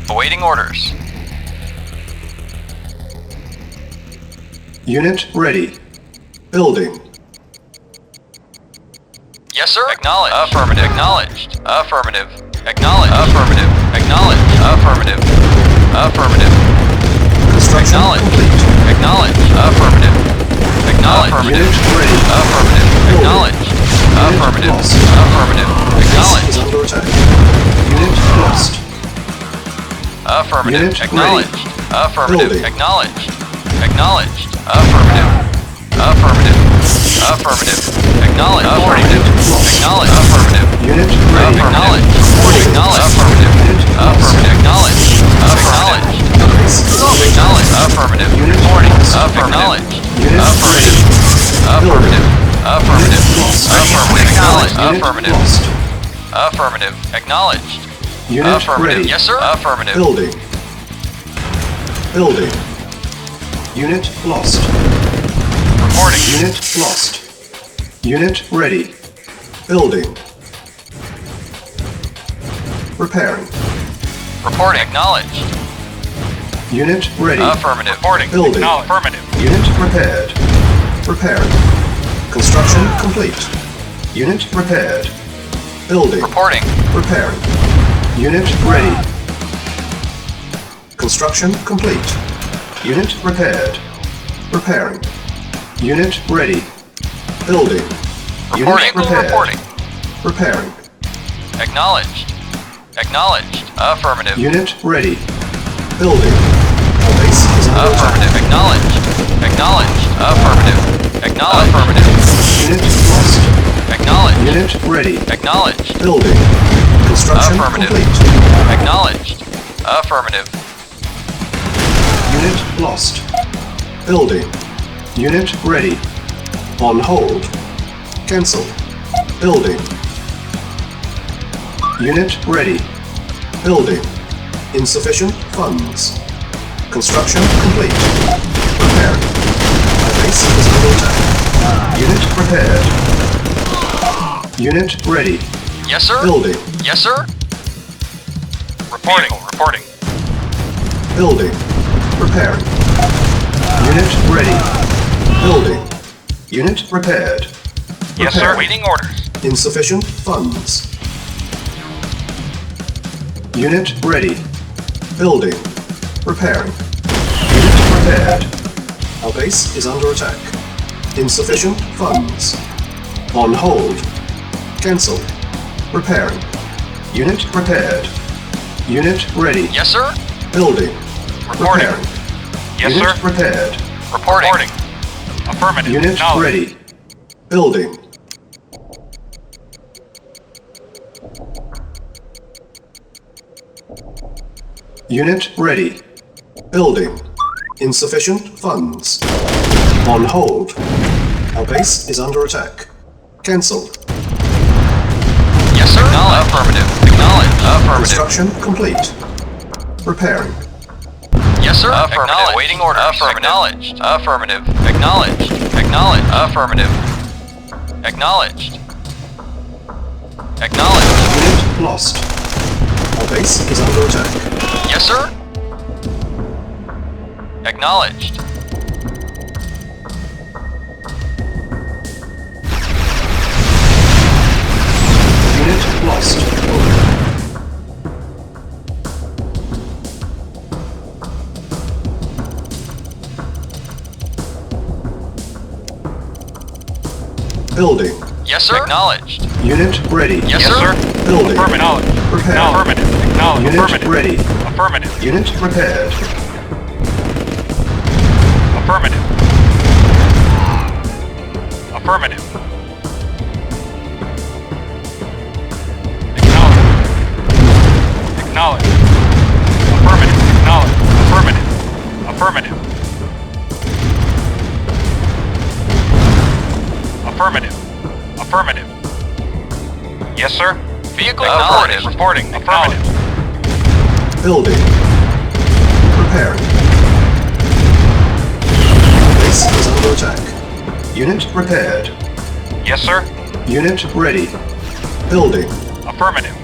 I: Awaiting orders.
G: Unit ready. Building.
I: Yes, sir. Acknowledged. Affirmative. Acknowledged. Affirmative. Acknowledged. Affirmative. Acknowledged. Affirmative. Affirmative.
G: Construction
I: Acknowledged.
G: complete.
I: Acknowledged. Affirmative. Acknowledged.
G: Unit ready.
I: Affirmative.
G: Building.
I: Acknowledged. Affirmative.
G: lost.
I: Affirmative.
G: Base is
I: Acknowledged.
G: under attack. Unit lost.
I: Affirmative.
G: Unit
I: Acknowledged.
G: ready.
I: Affirmative.
G: Building.
I: Acknowledged. Acknowledged. Affirmative. Affirmative. Affirmative. Acknowledged. Affirmative. Acknowledged. Affirmative.
G: Unit ready.
I: Acknowledged. Acknowledged. Affirmative. Affirmative. Acknowledged. Acknowledged.
G: Base is under
I: Acknowledged. Affirmative.
G: Unit
I: Reporting.
G: lost.
I: Acknowledged.
G: Unit
I: Affirmative. Affirmative. Affirmative. Affirmative. Acknowledged.
G: Unit
I: Affirmative.
G: lost.
I: Affirmative. Acknowledged.
G: Unit
I: Affirmative.
G: ready.
I: Yes, sir. Affirmative.
G: Building. Building. Unit lost.
I: Reporting.
G: Unit lost. Unit ready. Building. Repairing.
I: Reporting. Acknowledged.
G: Unit ready.
I: Affirmative. Reporting.
G: Building.
M: Acknowledged. Affirmative.
G: Unit repaired. Repairing. Construction complete. Unit repaired. Building.
I: Reporting.
G: Repairing. Unit ready. Construction complete. Unit repaired. Repairing. Unit ready. Building.
I: Reporting.
G: Unit repaired.
I: Reporting.
G: Repairing.
I: Acknowledged. Acknowledged. Affirmative.
G: Unit ready. Building. Base is under
I: Affirmative.
G: attack.
I: Acknowledged. Acknowledged. Affirmative. Acknowledged. Affirmative.
G: Unit lost.
I: Acknowledged.
G: Unit ready.
I: Acknowledged.
G: Building. Construction
I: Affirmative.
G: complete.
I: Acknowledged. Affirmative.
G: Unit lost. Building. Unit ready. On hold. Cancel. Building. Unit ready. Building. Insufficient funds. Construction complete. Prepared. My base is under attack. Unit prepared. Unit ready.
I: Yes, sir.
G: Building.
I: Yes, sir.
M: Reporting. Reporting.
G: Building. Preparing. Unit ready. Building. Unit repaired.
M: Yes, sir.
G: Preparing.
M: Waiting orders.
G: Insufficient funds. Unit ready. Building. Repairing. Unit prepared. Our base is under attack. Insufficient funds. On hold. Cancel. Repairing. Unit repaired. Unit ready.
I: Yes, sir.
G: Building.
M: Reporting.
G: Repairing.
M: Yes,
G: Unit
M: sir.
G: repaired.
M: Reporting. Affirmative.
G: Unit
M: Acknowledged.
G: ready. Building. Unit ready. Building. Insufficient funds. On hold. Our base is under attack. Cancel.
I: Yes, sir. Affirmative. Acknowledged. Affirmative.
G: Construction complete. Repairing.
I: Yes, sir. Affirmative. Waiting orders. Affirmative. Acknowledged. Affirmative. Acknowledged. Acknowledged. Affirmative. Acknowledged. Acknowledged.
G: Unit lost. Our base is under attack.
I: Yes, sir. Acknowledged.
G: Unit lost. Building.
I: Yes, sir. Acknowledged.
G: Unit ready.
I: Yes, sir.
G: Building.
M: Affirmative.
G: Prepared.
M: Affirmative. Acknowledged.
G: Unit
M: Affirmative.
G: ready.
M: Affirmative.
G: Unit prepared.
M: Affirmative. Affirmative. Acknowledged. Affirmative. Acknowledged. Affirmative. Affirmative. Affirmative. Affirmative. Yes, sir.
I: Vehicle
M: Affirmative.
I: acknowledged.
M: Reporting. Affirmative.
G: Building. Preparing. Base is under attack. Unit repaired.
M: Yes, sir.
G: Unit ready. Building.
M: Affirmative.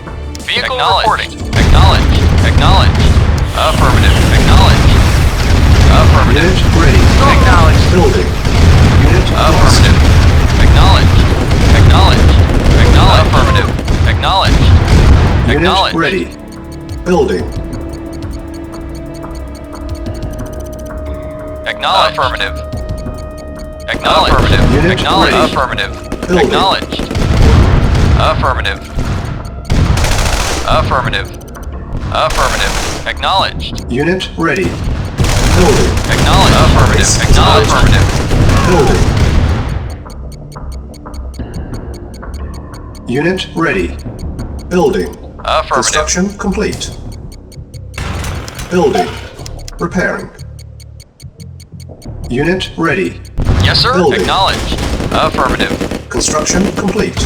I: Vehicle reporting. Acknowledged. Acknowledged. Affirmative. Acknowledged. Affirmative.
G: Unit ready.
I: Acknowledged.
G: Building. Unit
I: Affirmative. Acknowledged. Acknowledged. Acknowledged. Affirmative. Acknowledged.
G: Unit
I: Acknowledged.
G: ready. Building.
I: Acknowledged. Affirmative. Acknowledged. Affirmative.
G: Unit
I: Acknowledged.
G: ready.
I: Affirmative.
G: Building.
I: Acknowledged. Affirmative. Affirmative. Affirmative. Acknowledged.
G: Unit ready. Building.
I: Acknowledged. Affirmative.
G: Base is
I: Acknowledged.
G: under attack.
I: Affirmative.
G: Building. Unit ready. Building.
I: Affirmative.
G: Construction complete. Building. Repairing. Unit ready.
I: Yes, sir.
G: Building.
I: Acknowledged. Affirmative.
G: Construction complete.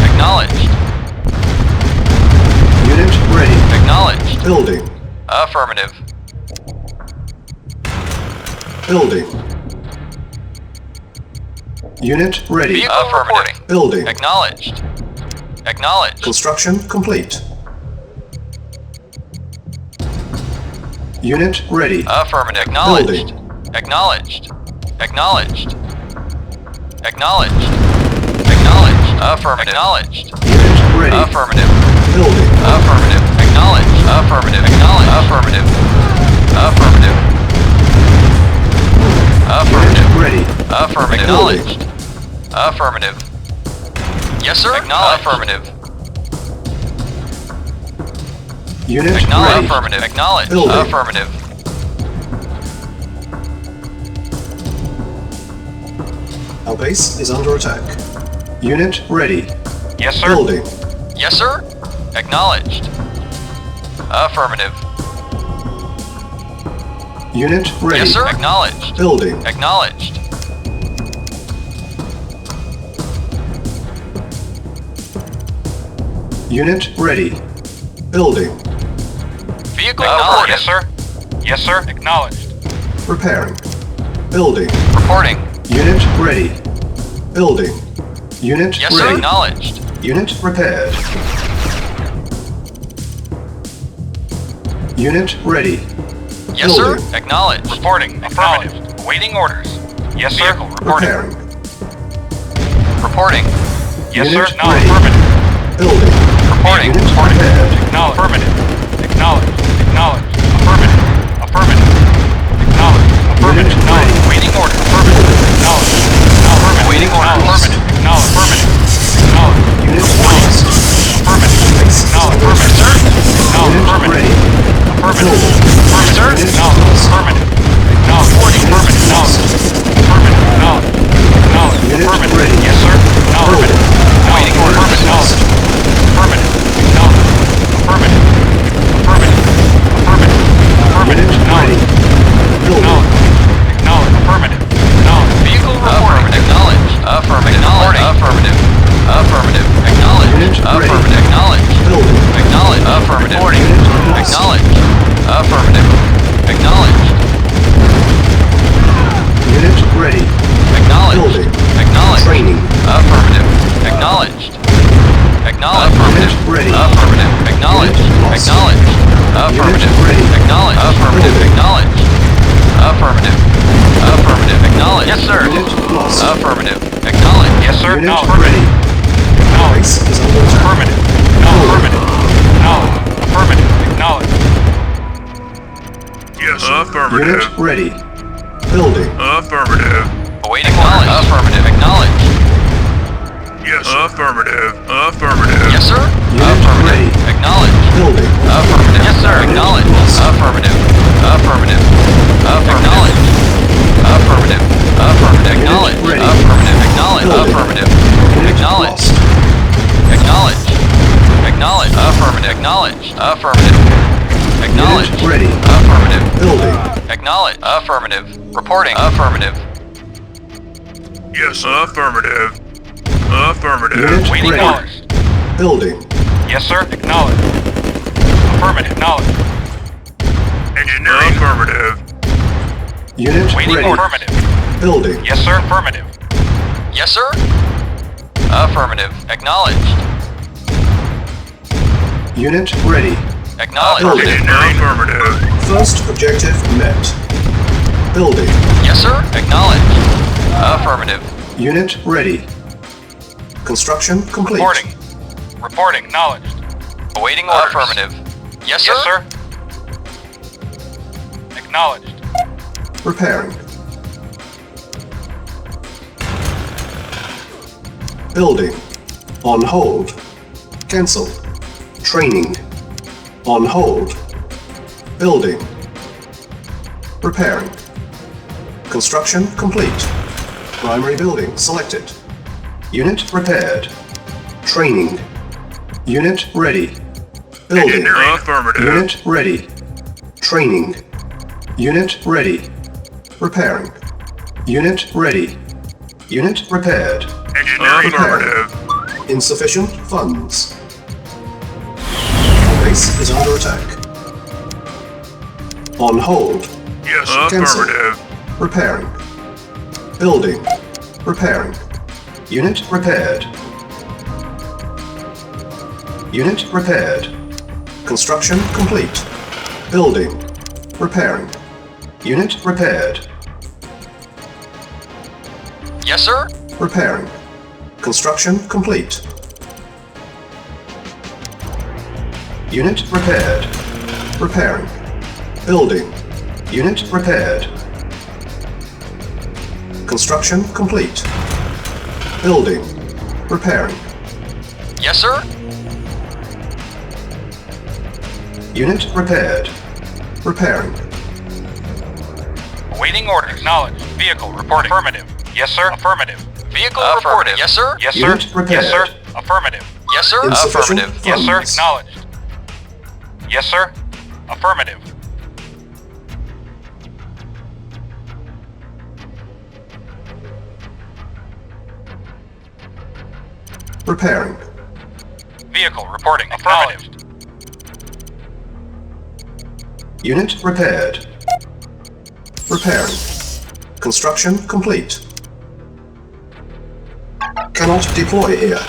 I: Acknowledged.
G: Unit ready.
I: Acknowledged.
G: Building.
I: Affirmative.
G: Building. Unit ready.
I: Vehicle affirmative.
G: Building.
I: Acknowledged. Acknowledged.
G: Construction complete. Unit ready.
I: Affirmative. Acknowledged.
G: Building.
I: Acknowledged. Acknowledged. Acknowledged. Acknowledged. Affirmative. Acknowledged.
G: Unit ready.
I: Affirmative.
G: Building.
I: Affirmative. Acknowledged. Affirmative. Acknowledged. Affirmative. Affirmative. Affirmative.
G: Unit ready.
I: Affirmative. Acknowledged. Affirmative. Yes, sir. Acknowledged. Affirmative.
G: Unit
I: Acknowledged.
G: ready.
I: Affirmative. Acknowledged.
G: Building.
I: Affirmative.
G: Our base is under attack. Unit ready.
M: Yes, sir.
G: Building.
I: Yes, sir. Acknowledged. Affirmative.
G: Unit ready.
I: Yes, sir. Acknowledged.
G: Building.
I: Acknowledged.
G: Unit ready. Building.
I: Vehicle acknowledged.
M: Yes, sir. Yes, sir. Acknowledged.
G: Repairing. Building.
I: Reporting.
G: Unit ready. Building. Unit
I: Yes, sir.
G: ready.
I: Acknowledged.
G: Unit repaired. Unit ready.
I: Yes,
G: Building.
I: sir. Acknowledged.
M: Reporting. Affirmative. Awaiting orders. Yes, sir.
I: Vehicle reporting.
G: Repairing.
I: Reporting.
M: Yes,
G: Unit
M: sir. Now
G: ready.
M: affirmative.
G: Building.
I: Reporting.
G: Unit
M: Reporting.
G: repaired.
M: Acknowledge. Affirmative. Acknowledge. Acknowledge. Affirmative. Affirmative. Acknowledge. Affirmative.
G: Unit
M: Acknowledge.
G: ready.
M: Waiting order. Affirmative. Acknowledge. Affirmative.
I: Waiting order.
M: Affirmative. Acknowledge. Affirmative. Acknowledge.
G: Unit
M: Affirmative. Affirmative. Acknowledge. Affirmative. Sir. Acknowledge.
G: Unit
M: Affirmative.
G: ready.
M: Affirmative.
G: Building.
M: Affirmative. Sir.
G: Unit
M: Acknowledge. Affirmative. Acknowledge. Affirmative. Acknowledge. Affirmative. Acknowledge. Acknowledge.
G: Unit
M: Affirmative.
G: ready.
M: Yes, sir. Acknowledge.
G: Building.
I: Waiting order.
M: Affirmative. Affirmative. Acknowledge. Affirmative. Affirmative. Affirmative. Affirmative.
G: Unit ready. Building.
M: Acknowledge. Affirmative. Acknowledge.
I: Vehicle reporting. Acknowledged. Affirmative. Affirmative. Affirmative. Acknowledged.
G: Unit ready.
I: Affirmative. Acknowledged.
G: Building.
I: Acknowledged. Affirmative.
G: Unit lost.
I: Acknowledged. Affirmative. Acknowledged.
G: Unit ready.
I: Acknowledged.
G: Building.
I: Acknowledged.
G: Training.
I: Affirmative. Acknowledged. Acknowledged.
G: Unit ready.
I: Affirmative. Acknowledged.
G: Unit lost.
I: Acknowledged. Affirmative.
G: Unit ready.
I: Acknowledged. Affirmative.
G: Building.
I: Acknowledged. Affirmative. Affirmative. Acknowledged. Yes, sir.
G: Unit lost.
I: Affirmative. Acknowledged.
M: Yes, sir.
G: Unit
M: Acknowledge.
G: ready.
M: Acknowledge.
G: Base is under attack.
M: Affirmative. No, affirmative. Acknowledge. Affirmative. Acknowledge.
J: Yes,
G: Unit
J: affirmative.
G: ready. Building.
J: Affirmative.
I: Awaiting orders. Affirmative. Acknowledged.
J: Yes, affirmative. Affirmative.
I: Yes, sir.
G: Unit
I: Affirmative.
G: ready.
I: Acknowledged.
G: Building.
I: Affirmative. Yes, sir.
G: Unit
I: Acknowledged.
G: lost.
I: Affirmative. Affirmative. Acknowledged. Affirmative. Affirmative. Acknowledged.
G: ready.
I: Affirmative. Acknowledged.
G: Building.
I: Affirmative.
G: Unit
I: Acknowledged.
G: lost.
I: Acknowledged. Acknowledged. Affirmative. Acknowledged. Affirmative. Acknowledged.
G: Unit ready.
I: Affirmative.
G: Building.
I: Acknowledged. Affirmative. Reporting. Affirmative.
J: Yes, affirmative. Affirmative.
G: Unit
M: Waiting
G: ready.
M: orders.
G: Building.
M: Yes, sir. Acknowledge. Affirmative. Acknowledge.
J: Engineering. Affirmative.
G: Unit
M: Waiting
G: ready.
M: order. Affirmative.
G: Building.
M: Yes, sir. Affirmative.
I: Yes, sir. Affirmative. Acknowledged.
G: Unit ready.
I: Acknowledged.
G: Building.
J: Engineering. Affirmative.
G: First objective met. Building.
I: Yes, sir. Acknowledged. Affirmative.
G: Unit ready. Construction complete.
M: Reporting. Reporting. Acknowledged.
I: Awaiting orders. Affirmative. Yes, sir.
M: Yes, sir. Acknowledged.
G: Repairing. Building. On hold. Cancel. Training. On hold. Building. Repairing. Construction complete. Primary building selected. Unit repaired. Training. Unit ready. Building.
J: Affirmative.
G: Unit ready. Training. Unit ready. Repairing. Unit ready. Unit repaired.
J: Engineering. Affirmative.
G: Insufficient funds. Base is under attack. On hold.
J: Yes,
G: Cancel.
J: affirmative.
G: Repairing. Building. Repairing. Unit repaired. Unit repaired. Construction complete. Building. Repairing. Unit repaired.
I: Yes, sir.
G: Repairing. Construction complete. Unit repaired. Repairing. Building. Unit repaired. Construction complete. Building. Repairing.
I: Yes, sir.
G: Unit repaired. Repairing.
M: Awaiting order. Acknowledged. Vehicle reporting. Affirmative. Yes, sir. Affirmative.
I: Vehicle reporting. Yes, sir.
M: Yes, sir.
G: Unit repaired.
M: Yes, sir. Affirmative.
I: Yes, sir.
G: Insufficient
I: Affirmative.
M: Yes, sir.
G: funds.
M: Acknowledged. Yes, sir. Affirmative.
G: repairing.
M: Vehicle reporting. Affirmative.
G: Unit repaired. Repairing. Construction complete. Cannot deploy here.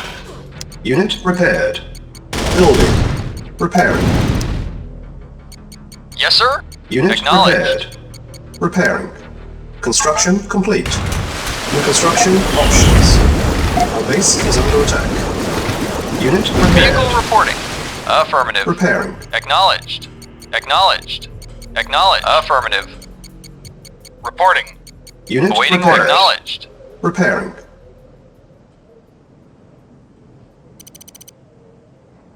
G: Unit repaired. Building. Repairing.
I: Yes, sir.
G: Unit
I: Acknowledged.
G: repaired. Repairing. Construction complete. New construction options. Our base is under attack. Unit repaired.
I: Vehicle reporting. Affirmative.
G: Repairing.
I: Acknowledged. Acknowledged. Acknowledged. Affirmative.
M: Reporting.
G: Unit
I: Awaiting
G: repaired.
I: order. Acknowledged.
G: Repairing.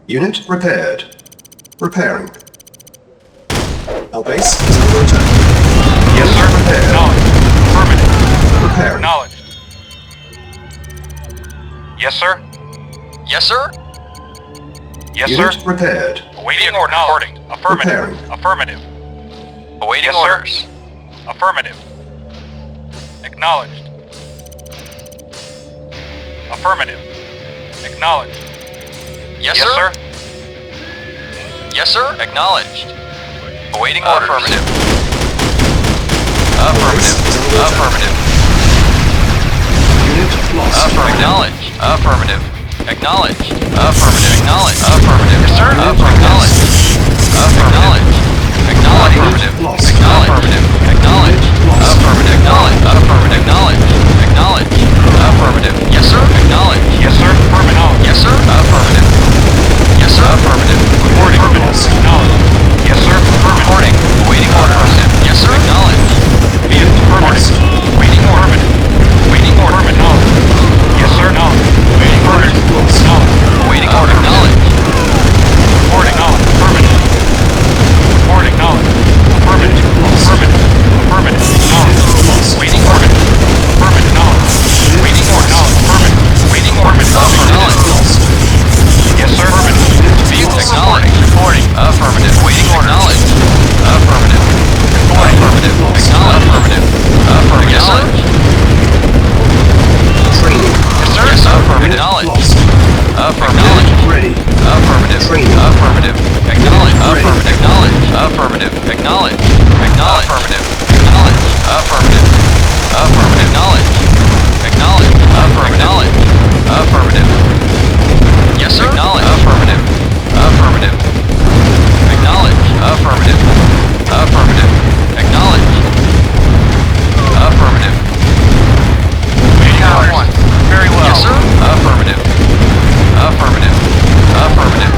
G: Unit repaired. Repairing. Our base is under attack.
M: Yes, sir.
G: Repaired.
M: Acknowledged.
G: Repairing.
M: Acknowledged. Yes, sir.
I: Yes, sir.
M: Yes,
G: Unit
M: sir.
G: repaired.
M: Awaiting order. Reporting. Affirmative.
G: Repairing.
M: Affirmative.
I: Awaiting
M: Yes, sir.
I: orders.
M: Affirmative. Acknowledged. Affirmative. Acknowledged.
I: Yes,
M: Yes,
I: sir.
M: sir.
I: Yes, sir. Acknowledged. Awaiting orders. Affirmative. Affirmative. Affirmative.
G: Unit lost.
I: Acknowledged. Affirmative. Acknowledged. Affirmative. Acknowledged. Affirmative. Yes, sir. Acknowledged. Acknowledged. Acknowledged. Affirmative. Acknowledged. Acknowledged. Affirmative. Acknowledged. Affirmative. Acknowledged. Acknowledged. Affirmative. Yes, sir. Acknowledged.
M: Yes, sir. Affirmative.
I: Yes, sir. Affirmative. Yes, sir. Affirmative.
M: Reporting. Acknowledged. Yes, sir.
I: Reporting. Awaiting orders. Yes, sir. Acknowledged.
M: Vehicle. Affirmative.
I: Waiting order. Waiting order.
M: Affirmative. Yes, sir. Acknowledged. Waiting orders. Acknowledged.
I: Awaiting order. Acknowledged.
M: Reporting. Acknowledged. Affirmative. Reporting. Acknowledged. Affirmative. Affirmative. Affirmative. Acknowledged. Waiting order. Affirmative. Acknowledged. Waiting order. Affirmative. Waiting order.
I: Acknowledged.
M: Yes, sir. Affirmative.
I: Vehicle acknowledged. Reporting. Affirmative. Waiting order. Acknowledged. Affirmative. Affirmative. Acknowledged. Affirmative. Yes, sir.
G: Training.
I: Yes, sir. Yes, sir. Affirmative. Acknowledged. Affirmative.
G: Ready.
I: Affirmative.
G: Training.
I: Affirmative. Acknowledge. Affirmative. Acknowledge. Affirmative. Acknowledge. Acknowledge. Affirmative. Acknowledge. Affirmative. Affirmative. Acknowledge. Acknowledge. Affirmative. Affirmative. Yes, sir. Acknowledge. Affirmative. Affirmative. Acknowledge. Affirmative. Affirmative. Acknowledge. Affirmative.
M: Tower 1. Very well.
I: Yes, sir. Affirmative. Affirmative. Affirmative.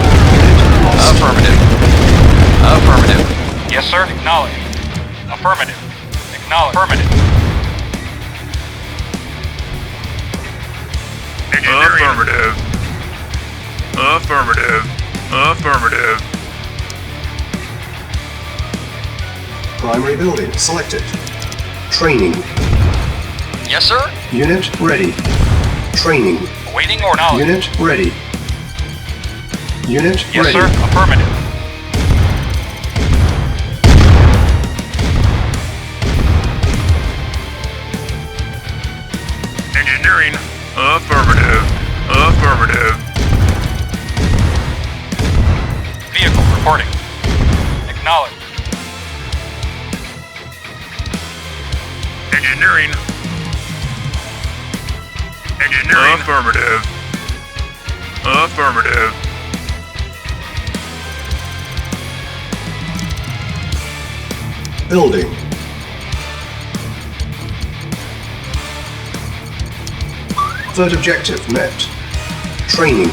I: Affirmative. Affirmative.
M: Yes, sir. Acknowledged. Affirmative. Acknowledged. Affirmative.
J: Affirmative. Affirmative. Affirmative.
G: Primary building selected. Training.
I: Yes, sir.
G: Unit ready. Training.
M: Waiting or knowledge.
G: Unit ready. Unit
M: Yes,
G: ready.
M: sir. Affirmative.
J: Engineering. Affirmative. Affirmative.
M: Vehicle reporting. Acknowledged.
J: Engineering. Engineering. Affirmative. Affirmative.
G: Building. Third objective met. Training.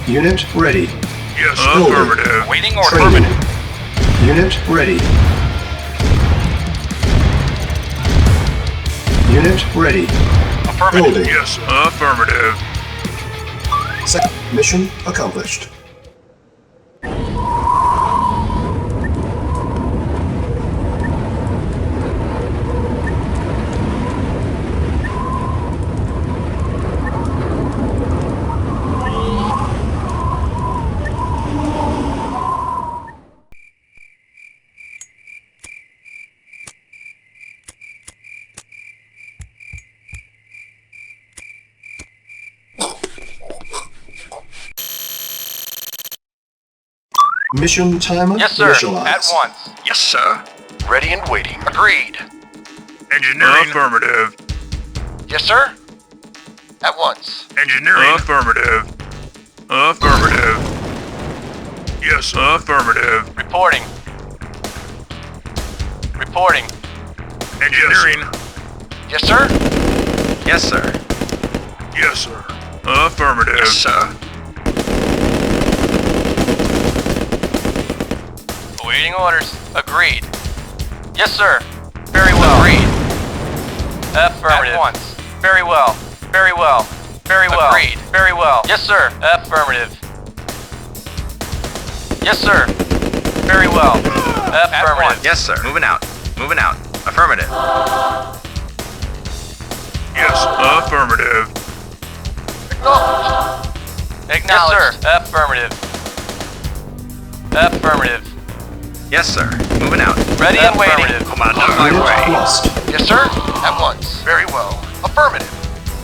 G: Unit ready.
J: Yes,
G: Building.
J: affirmative.
M: Waiting or
G: Training.
M: affirmative.
G: Unit ready. Unit ready.
M: Affirmative.
G: Building.
J: Yes, affirmative.
G: Mission accomplished. Mission timer
I: Yes, sir.
G: initialized.
I: At once.
J: Yes, sir.
L: Ready and waiting.
I: Agreed.
J: Engineering. Affirmative.
L: Yes, sir. At once.
J: Engineering. Affirmative. Affirmative. Yes, sir. Affirmative.
I: Reporting. Reporting.
J: Engineering.
L: Yes, sir.
I: Yes, sir.
J: Yes, sir. Affirmative. Yes, sir.
I: Awaiting orders. Agreed. Yes, sir. Very well. Agreed. Affirmative. At once. Very well. Very well. Very well. Agreed. Very well. Yes, sir. Affirmative. Yes, sir. Very well. Affirmative.
O: Yes, sir. Moving out. Moving out. Affirmative.
J: Yes, affirmative.
I: Acknowledged. Yes, sir. Affirmative. Affirmative.
O: Yes, sir. Moving out.
I: Ready and waiting.
J: Commander, on my way.
G: Lost.
L: Yes, sir. At once. Very well. Affirmative.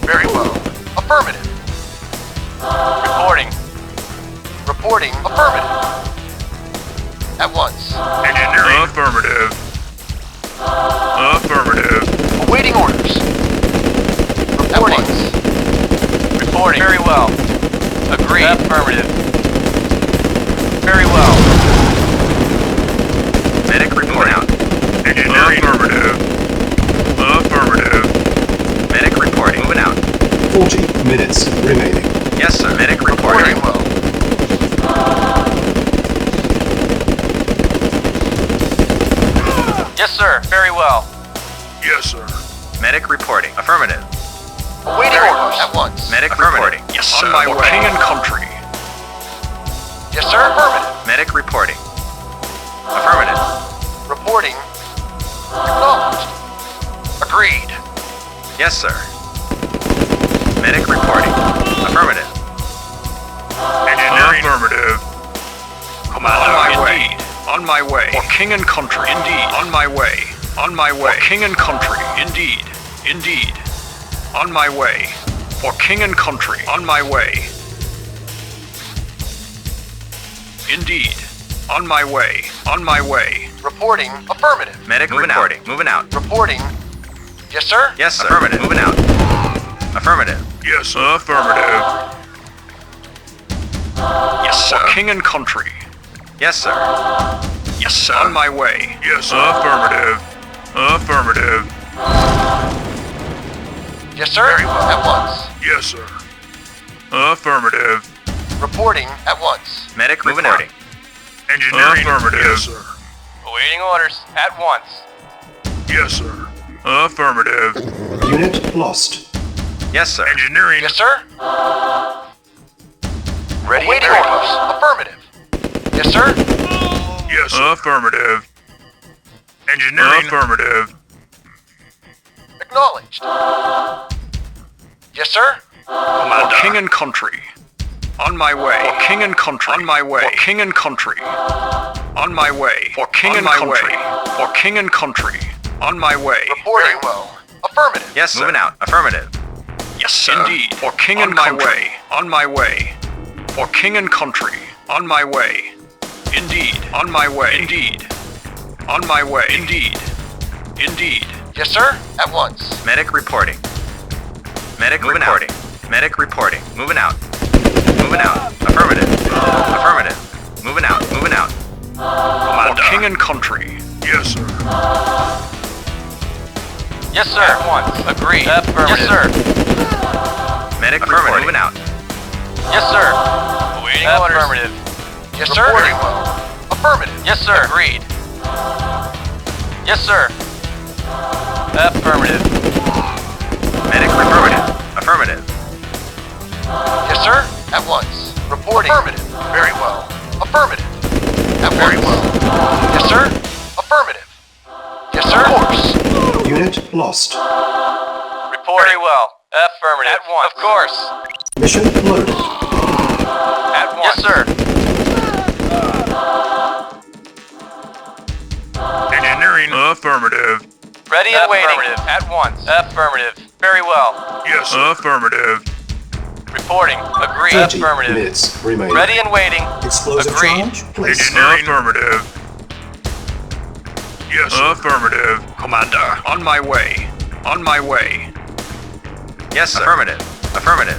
L: Very well. Affirmative.
I: Reporting.
L: Reporting. Affirmative. At once.
J: Engineering. Affirmative. Affirmative.
L: Awaiting orders. Reporting.
I: Reporting. Very well. Agreed. Affirmative. Very well.
O: Medic reporting out.
J: Engineering. Affirmative. Affirmative.
O: Medic reporting. Moving out.
G: 40 minutes remaining.
O: Yes, sir. Medic reporting.
L: Very well.
I: Yes, sir. Very well.
J: Yes, sir.
O: Medic reporting. Affirmative.
L: Awaiting orders. At once.
O: Medic
J: Affirmative.
O: reporting.
J: Yes, sir. On my way. King and country.
L: Yes, sir. Affirmative.
O: Medic reporting. Affirmative.
L: Reporting. Acknowledged. Agreed.
O: Yes, sir. Medic reporting. Affirmative.
J: Engineering. Affirmative. Commander, on my way. On my way. For king and country. Indeed. On my way. On my way. For king and country. Indeed. Indeed. On my way. For king and country. On my way. Indeed. On my way. On my way.
L: Reporting. Affirmative.
O: Medic reporting. Moving out.
L: Reporting. Yes, sir.
O: Yes, sir. Affirmative. Moving out. Affirmative.
J: Yes, sir. Affirmative. Yes, sir. For king and country.
O: Yes, sir.
J: Yes, sir. On my way. Yes, sir. Affirmative. Affirmative.
L: Yes, sir. Very well. At once.
J: Yes, sir. Affirmative.
L: Reporting. At once.
O: Medic moving out.
J: Engineering. Affirmative. Yes, sir.
I: Awaiting orders. At once.
J: Yes, sir. Affirmative.
G: Unit lost.
O: Yes, sir.
J: Engineering.
L: Yes, sir. Ready. Awaiting orders. Affirmative. Yes, sir.
J: Yes, sir. Affirmative. Engineering. Affirmative.
L: Acknowledged. Yes, sir.
J: Commander. For king and country. On my way. For king and country. On my way. For king and country. On my way. For king and country. For king and country. On my way.
L: Reporting. Very well. Affirmative.
O: Yes, sir. Moving out. Affirmative.
J: Yes, sir. Indeed. For king and my way. On my way. For king and country. On my way. Indeed. On my way. Indeed. On my way. Indeed. Indeed.
L: Yes, sir. At once.
O: Medic reporting. Medic moving reporting. Out. Medic reporting. Moving out. Moving out. Affirmative. Affirmative. Moving out. Moving out.
J: Commander. For king and country. Yes, sir.
I: Yes, sir. At once. Agreed. Affirmative. Yes, sir.
O: Medic reporting. Moving out.
I: Yes, sir. Awaiting orders. Affirmative.
L: Yes, sir. Very well. Affirmative.
I: Yes, sir. Agreed. Yes, sir. Affirmative.
O: Medic affirmative. Affirmative.
L: Yes, sir. At once. Reporting. Affirmative. Very well. Affirmative. At very well. Yes, sir. Affirmative. Yes, sir. Of course.
G: Unit lost.
I: Report. Very well. Affirmative. At once. Of course.
G: Mission loaded.
I: At once. Yes, sir.
J: Engineering. Affirmative.
I: Ready and waiting. At once. Affirmative. Very well.
J: Yes, affirmative.
I: Reporting. Agreed.
G: 30
I: Affirmative.
G: minutes remaining.
I: Ready and waiting.
G: Explosive
I: Agreed.
G: charge placed.
J: Affirmative. Yes, sir. Affirmative. Commander, on my way. On my way.
O: Yes, sir. Affirmative. Affirmative.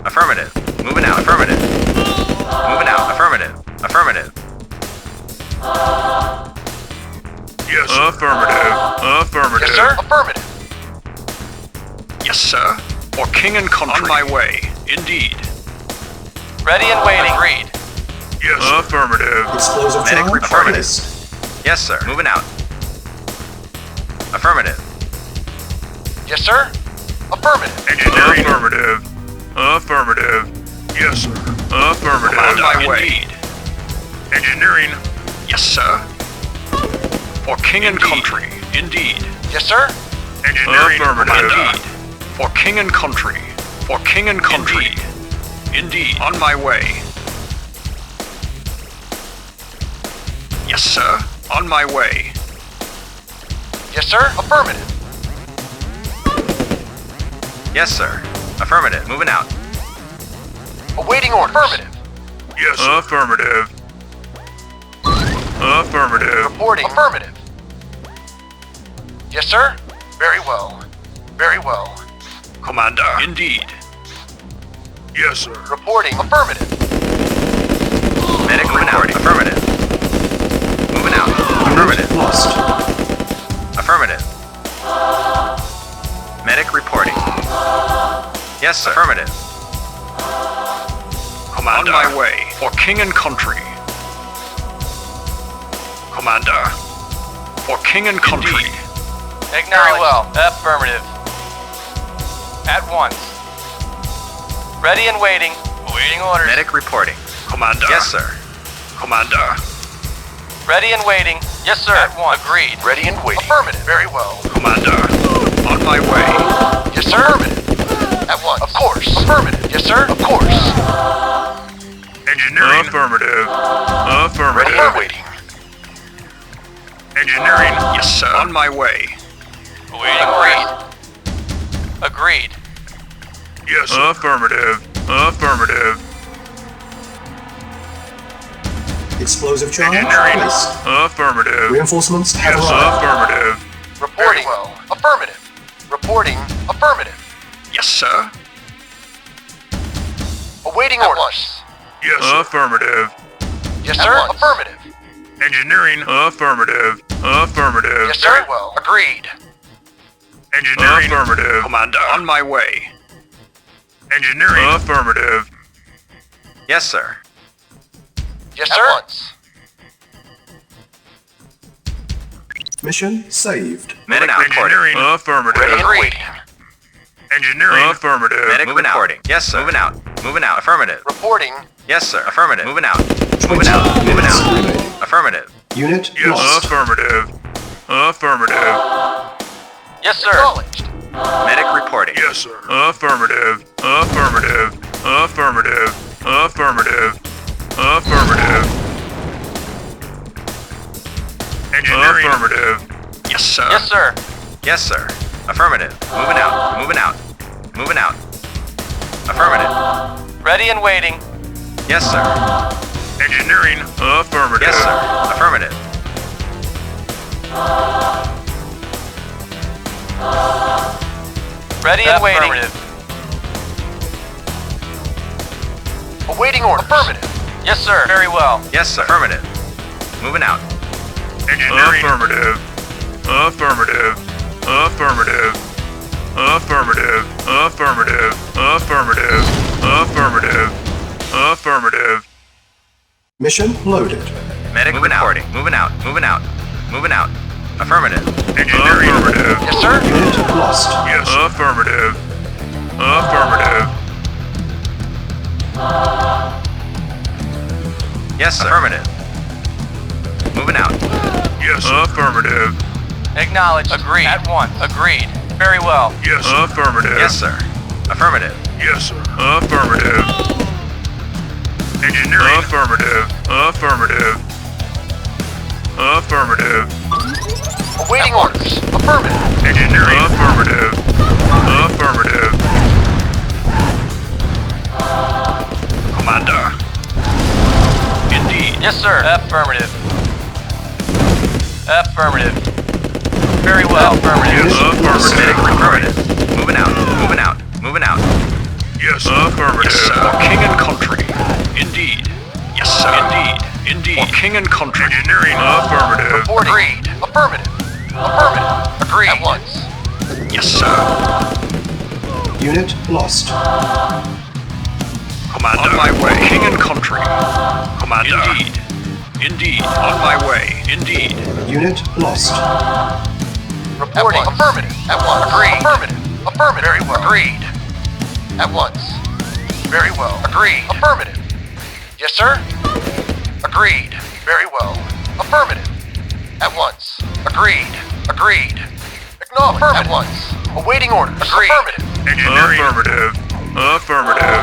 O: Affirmative. Moving out. Affirmative. Moving out. Affirmative. Affirmative.
J: Yes, sir. Affirmative. Affirmative.
L: Yes, sir. Affirmative.
J: Yes, sir. For king and country. On my way. Indeed.
I: Ready and waiting. Agreed.
J: Yes, sir. Affirmative.
G: Explosive
O: Medic
G: charge
O: affirmative.
G: placed.
O: Yes, sir. Moving out. Affirmative.
L: Yes, sir. Affirmative.
J: Engineering. Affirmative. Affirmative. Yes, sir. Affirmative. On my way. Indeed. Engineering. Yes, sir. For king and country. Indeed.
L: Yes, sir.
J: Engineering. Affirmative. Indeed. For king and country. For king and country. Indeed. On my way. Yes, sir. On my way.
L: Yes, sir. Affirmative.
O: Yes, sir. Affirmative. Moving out.
L: Awaiting orders. Affirmative.
J: Yes, sir. Affirmative. Affirmative.
L: Reporting. Affirmative. Yes, sir. Very well. Very well.
J: Commander. Indeed. Yes, sir.
L: Reporting. Affirmative.
O: Medic moving out. Affirmative. Moving out. Affirmative.
G: Lost.
O: Affirmative. Medic reporting. Yes, sir. Affirmative.
J: Commander. On my way. For king and country. Commander. For king and country.
I: Acknowledged. Very well. Affirmative. At once. Ready and waiting. Awaiting orders.
O: Medic reporting.
J: Commander.
O: Yes, sir.
J: Commander.
I: Ready and waiting. Yes, sir. At once. Agreed.
L: Ready and waiting. Affirmative. Very well.
J: Commander. On my way.
L: Yes, sir. Affirmative. At once. Of course. Affirmative. Yes, sir. Of course.
J: Engineering. Affirmative. Affirmative.
L: Ready and waiting.
J: Engineering. Yes, sir. On my way.
I: Awaiting orders. Agreed.
J: Yes, sir. Affirmative. Affirmative.
G: Explosive charge
J: Engineering.
G: placed.
J: Affirmative.
G: Reinforcements have
J: Yes,
G: arrived.
J: affirmative.
L: Reporting. Very well. Affirmative. Reporting. Affirmative.
J: Yes, sir.
L: Awaiting orders.
J: Yes, sir. Affirmative.
L: Yes, sir. Affirmative.
J: Engineering. Affirmative. Affirmative.
L: Yes, sir. Very well. Agreed.
J: Engineering. Affirmative. Commander. On my way. Engineering. Affirmative.
O: Yes, sir.
L: Yes, sir. At once.
G: Mission saved.
O: Medic reporting.
J: Engineering. Affirmative.
L: Ready and waiting.
J: Engineering. Affirmative.
O: Medic reporting. Yes, sir. Moving out. Moving out. Affirmative.
L: Reporting.
O: Yes, sir. Affirmative. Moving out.
G: 20
O: Moving out. Moving
G: minutes
O: out.
G: remaining.
O: Affirmative.
G: Unit
J: Yes,
G: lost.
J: affirmative. Affirmative.
I: Yes, sir.
L: Acknowledged.
O: Medic reporting.
J: Yes, sir. Affirmative. Affirmative. Affirmative. Affirmative. Affirmative. Engineering. Affirmative. Yes, sir.
I: Yes, sir.
O: Yes, sir. Affirmative. Moving out. Moving out. Moving out. Affirmative.
I: Ready and waiting.
O: Yes, sir.
J: Engineering. Affirmative.
O: Yes, sir. Affirmative.
I: Ready and waiting.
L: Awaiting order. Affirmative.
I: Yes, sir. Very well.
O: Yes, sir. Affirmative. Moving out.
J: Engineering. Affirmative. Affirmative. Affirmative. Affirmative. Affirmative. Affirmative. Affirmative. Affirmative.
G: Mission loaded.
O: Medic reporting. Moving out. Moving out. Moving out. Affirmative.
J: Engineering. Affirmative.
L: Yes, sir.
G: Unit lost.
J: Yes. Affirmative. Affirmative.
O: Yes, sir. Affirmative. Moving out.
J: Yes. Affirmative.
I: Acknowledged. Agreed. At once. Agreed. Very well.
J: Yes. Affirmative.
O: Yes, sir. Affirmative.
J: Yes, sir. Affirmative. Engineering. Affirmative. Affirmative. Affirmative.
L: Awaiting orders. Affirmative.
J: Engineering. Affirmative. Affirmative. Commander. Indeed.
I: Yes, sir. Affirmative. Affirmative. Very well. Affirmative.
O: Affirmative. Moving out. Moving out. Moving out.
J: Yes, sir. Affirmative. Yes, sir. For king and country. Indeed. Yes, sir. Indeed. Indeed. For king and country. Engineering. Affirmative.
L: Agreed. Affirmative. Affirmative. Agreed. At once.
J: Yes, sir.
G: Unit lost.
J: Commander. On my way. King and country. Commander. Indeed. Indeed. On my way. Indeed.
G: Unit lost.
L: Reporting. Affirmative. At once. Agreed. Affirmative. Affirmative. Very well. Agreed. At once. Very well. Agreed. Affirmative. Yes, sir. Agreed. Very well. Affirmative. At once. Agreed. Agreed. Acknowledged. At once. Awaiting orders. Agreed. Affirmative.
J: Engineering. Affirmative. Affirmative.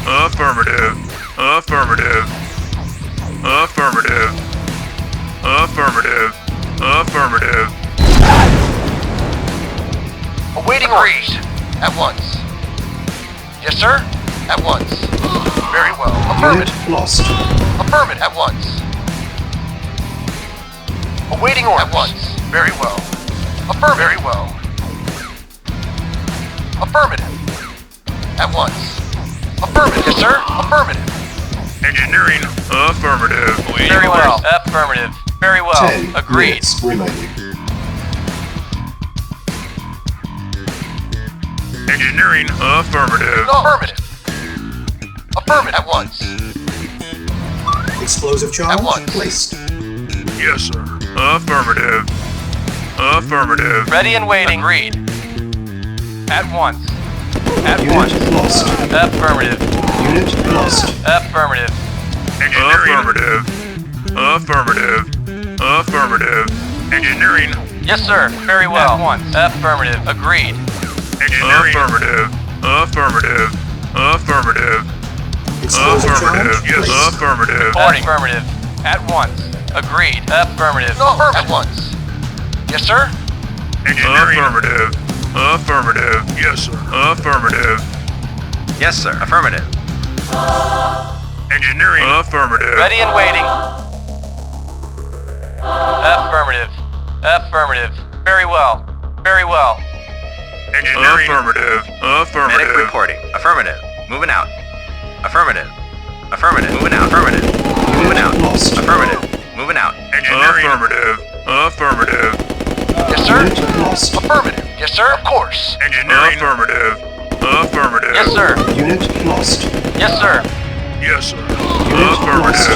J: Affirmative. Affirmative. Affirmative. Affirmative. Affirmative.
L: Awaiting orders. At once. Yes, sir. At once. Very well. Affirmative.
G: Unit lost.
L: Affirmative. At once. Awaiting orders. At once. Very well. Affirmative. Very well. Affirmative. At once. Affirmative. Yes, sir. Affirmative.
J: Engineering. Affirmative.
I: Very well. Affirmative. Very well.
G: 10
I: Agreed.
G: minutes remaining.
J: Engineering. Affirmative.
L: Affirmative. Affirmative. At once.
G: Explosive charge
L: At once.
G: placed.
J: Yes, sir. Affirmative. Affirmative.
I: Ready and waiting. Agreed. At once. At
G: Unit
I: once.
G: lost.
I: Affirmative.
G: Unit lost.
I: Affirmative.
J: Engineering. Affirmative. Affirmative. Affirmative. Engineering.
I: Yes, sir. Very well. At once. Affirmative. Agreed.
J: Engineering. Affirmative. Affirmative. Affirmative.
G: Explosive
J: Affirmative.
G: charge
J: Yes.
G: placed.
J: Affirmative.
I: Reporting. Affirmative. At once. Agreed. Affirmative.
L: Affirmative. At once. Yes, sir.
J: Engineering. Affirmative. Affirmative. Yes, sir. Affirmative.
O: Yes, sir. Affirmative.
J: Engineering. Affirmative.
I: Ready and waiting. Affirmative. Affirmative. Very well. Very well.
J: Engineering. Affirmative. Affirmative.
O: Medic reporting. Affirmative. Moving out. Affirmative. Affirmative. Moving out. Affirmative. Moving out.
G: Lost.
O: Affirmative. Moving out.
J: Engineering. Affirmative. Affirmative.
L: Yes, sir.
G: Unit lost.
L: Affirmative. Yes, sir. Of course.
J: Engineering. Affirmative. Affirmative.
I: Yes, sir.
G: Unit lost.
I: Yes, sir.
J: Yes, sir.
G: Unit
J: Affirmative.
G: lost.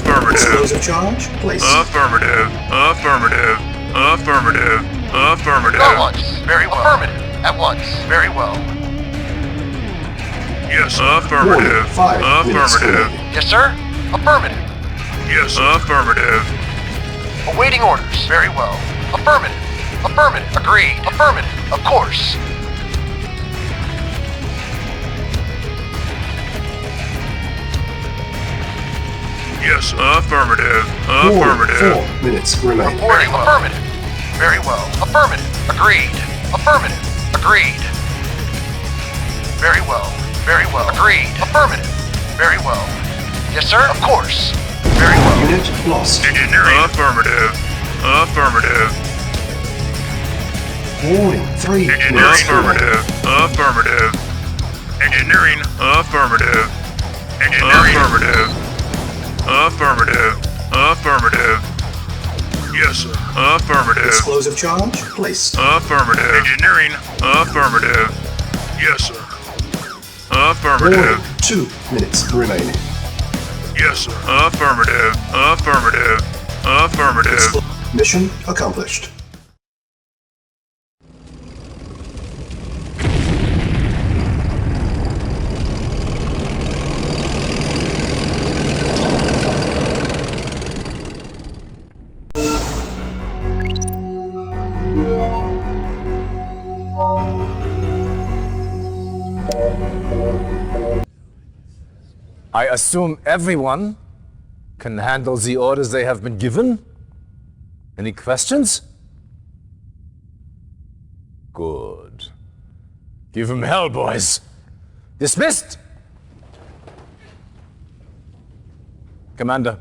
J: Affirmative.
G: Explosive charge placed.
J: Affirmative. Affirmative. Affirmative. Affirmative.
L: At once. Very well. Affirmative. At once. Very well.
J: Yes, sir. Affirmative.
G: Warning, 5 minutes
J: Affirmative.
G: remaining.
L: Yes, sir. Affirmative.
J: Yes, sir. Affirmative.
L: Awaiting orders. Very well. Affirmative. Affirmative. Agreed. Affirmative. Of course.
J: Yes, sir. Affirmative.
G: Warning,
J: Affirmative.
G: 4 minutes remaining.
L: Reporting. Affirmative. Very well. Affirmative. Agreed. Affirmative. Agreed. Very well. Very well. Agreed. Affirmative. Very well. Yes, sir. Of course. Very well.
G: Unit lost.
J: Engineering. Affirmative. Affirmative.
G: Warning, 3
J: Engineering.
G: minutes
J: Affirmative.
G: remaining.
J: Affirmative. Engineering. Affirmative. Engineering. Affirmative. Affirmative. Affirmative. Yes, sir. Affirmative.
G: Explosive charge placed.
J: Affirmative. Engineering. Affirmative. Yes, sir. Affirmative.
G: Warning, 2 minutes remaining.
J: Yes, sir. Affirmative. Affirmative. Affirmative.
G: Mission accomplished.
E: I assume everyone can handle the orders they have been given? Any questions? Good. Give him hell, boys. Dismissed! Commander,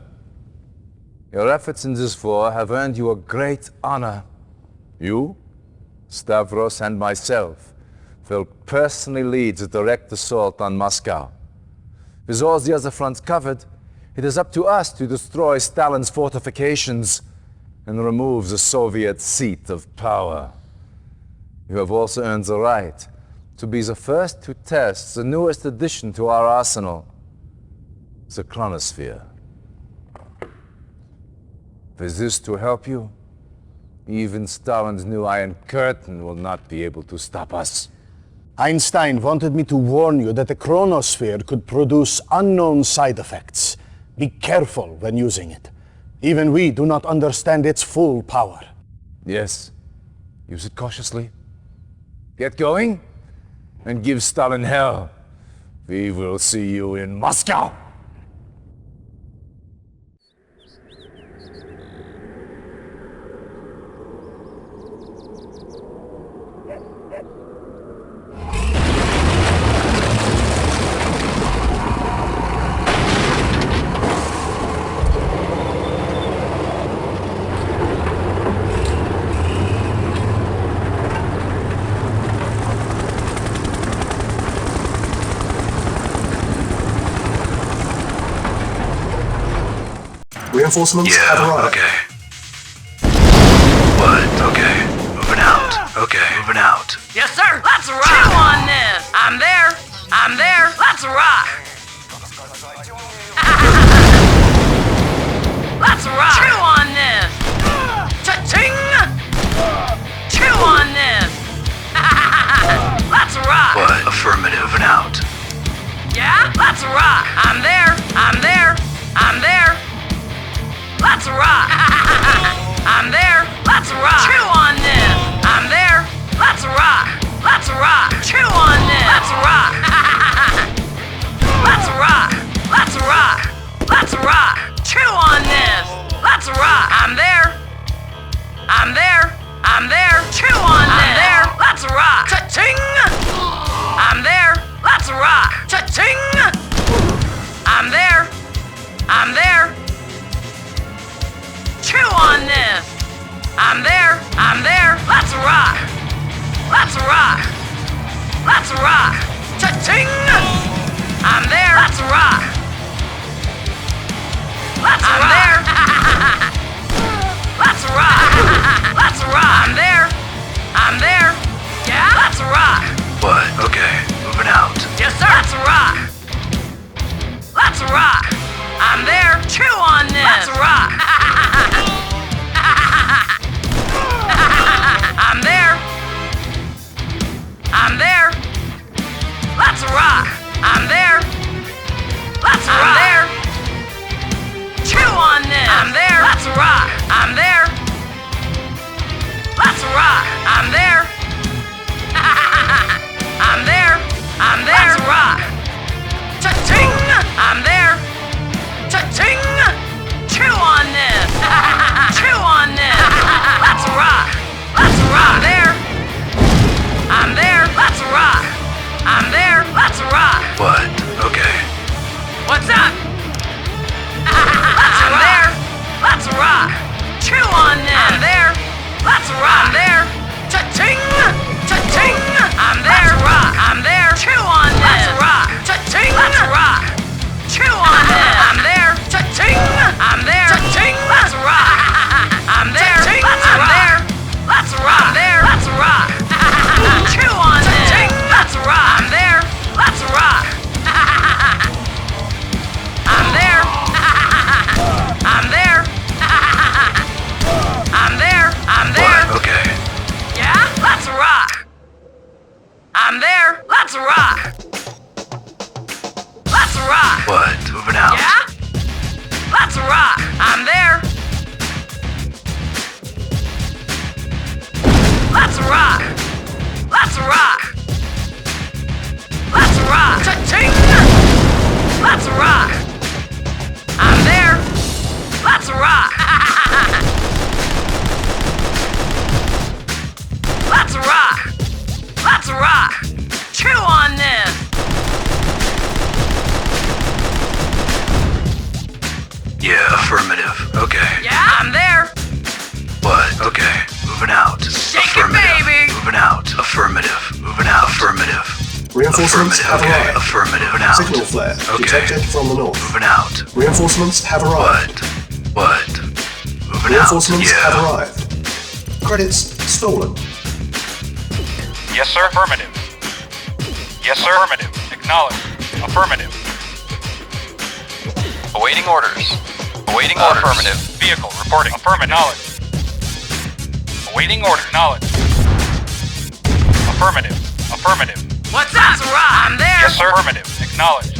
E: your efforts in this war have earned you a great honor. You, Stavros, and myself will personally lead the direct assault on Moscow. With all the other fronts covered, it is up to us to destroy Stalin's fortifications and remove the Soviet seat of power. You have also earned the right to be the first to test the newest addition to our arsenal, the Chronosphere. With this to help you, even Stalin's new Iron Curtain will not be able to stop us.
D: Einstein wanted me to warn you that the Chronosphere could produce unknown side effects. Be careful when using it. Even we do not understand its full power.
E: Yes. Use it cautiously. Get going, and give Stalin hell. We will see you in Moscow!
G: Reinforcements have arrived.
L: Okay. What? Okay. Moving out. Okay. Moving out.
H: Yes, sir. Let's rock. Chew on this. I'm there. I'm there. Let's rock. Let's rock. Chew on this. Cha-ching. Chew on this. Let's rock.
L: What? Affirmative. Moving out.
H: Yeah? Let's rock. I'm there. I'm there. I'm there. Let's rock! I'm there! Let's rock! Chew on this! I'm there! Let's rock! Let's rock! Chew on this! Let's rock! Let's rock! Let's rock! Let's rock! Chew on this! Let's rock! I'm there! I'm there! I'm there! Chew on this! I'm there! Let's rock! Cha-ching! I'm there! Let's rock! Cha-ching! I'm there! I'm there! Chew on this! I'm there! I'm there! Let's rock! Let's rock! Let's rock! Cha-ching! I'm there! Let's rock! I'm there! Let's rock! Let's rock! I'm there! I'm there! Yeah? Let's rock!
L: What? Okay. Moving out.
H: Yes, sir! Let's rock! Let's rock! I'm there! Chew on this! Let's rock! I'm there! I'm there! Let's rock! I'm there! Let's rock! I'm there! Chew on this! I'm there! Let's rock! I'm there! Let's rock! I'm there! I'm there! I'm there! Let's rock! Cha-ching! I'm there!
G: Affirmative. Okay.
H: Yeah, I'm there.
G: What? Okay. Moving out.
H: Shake it,
G: Affirmative.
H: baby.
G: Moving out. Affirmative. Moving out. Affirmative. Reinforcements have arrived. Affirmative. Moving out. Signal flare detected from the north. Moving out. Reinforcements have arrived. What? Moving Reinforcements have arrived. Credits stolen.
M: Yes, sir. Affirmative. Yes, sir. Affirmative. Acknowledged. Affirmative.
I: Awaiting orders. Awaiting orders. Affirmative.
M: Vehicle reporting. Affirmative. Knowledge. Awaiting order. Knowledge. Affirmative. Affirmative.
H: What's up? That's right. I'm there.
M: Yes, sir. Affirmative. Acknowledged.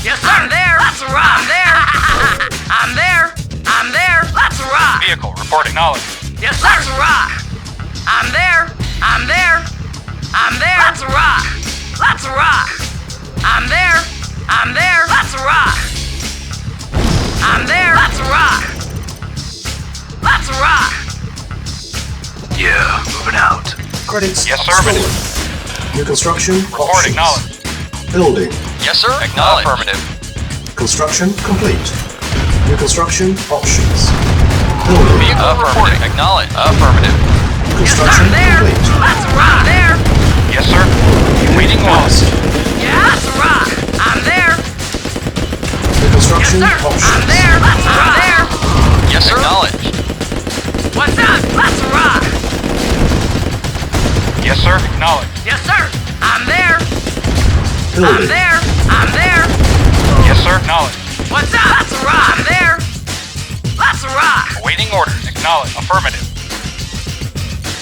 H: Yes, sir. I'm there. That's right. I'm there. I'm there. I'm there. Let's rock.
M: Vehicle reporting. Knowledge.
H: Yes, sir. Let's rock. I'm there. I'm there. I'm there. Let's rock. Let's rock. I'm there. I'm there. Let's rock. I'm there. Let's rock. Let's rock.
G: Yeah, moving out. Credits
M: Yes, sir.
G: stolen. New construction
M: Reporting.
G: options.
M: Knowledge.
G: Building.
I: Yes, sir. Acknowledged. Affirmative.
G: Construction complete. New construction options. Building.
I: Vehicle reporting. Acknowledged. Affirmative.
G: Construction
H: there.
G: complete.
H: Let's rock. There.
M: Yes, sir. Waiting
G: lost.
H: Yeah, let's rock. I'm there.
G: New construction
H: Yes, sir.
G: options.
H: I'm there. Let's rock. I'm there.
I: Yes, sir. Acknowledged.
H: What's up? Let's rock.
M: Yes, sir. Acknowledged.
H: Yes, sir. I'm there. I'm
G: Building.
H: there. I'm there.
M: Yes, sir. Acknowledged.
H: What's up? Let's rock. I'm there. Let's rock.
M: Awaiting orders. Acknowledged. Affirmative.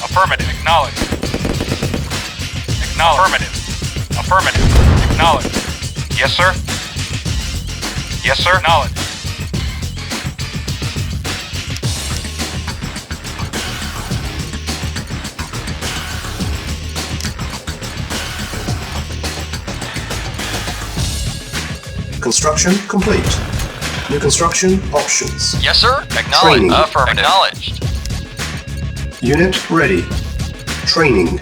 M: Affirmative. Acknowledged. Acknowledged. Affirmative. Affirmative. Acknowledged. Yes, sir. Yes, sir. Acknowledged.
G: Construction complete. New construction options.
I: Yes, sir. Acknowledged.
G: Training.
I: Affirmative. Acknowledged.
G: Unit ready. Training.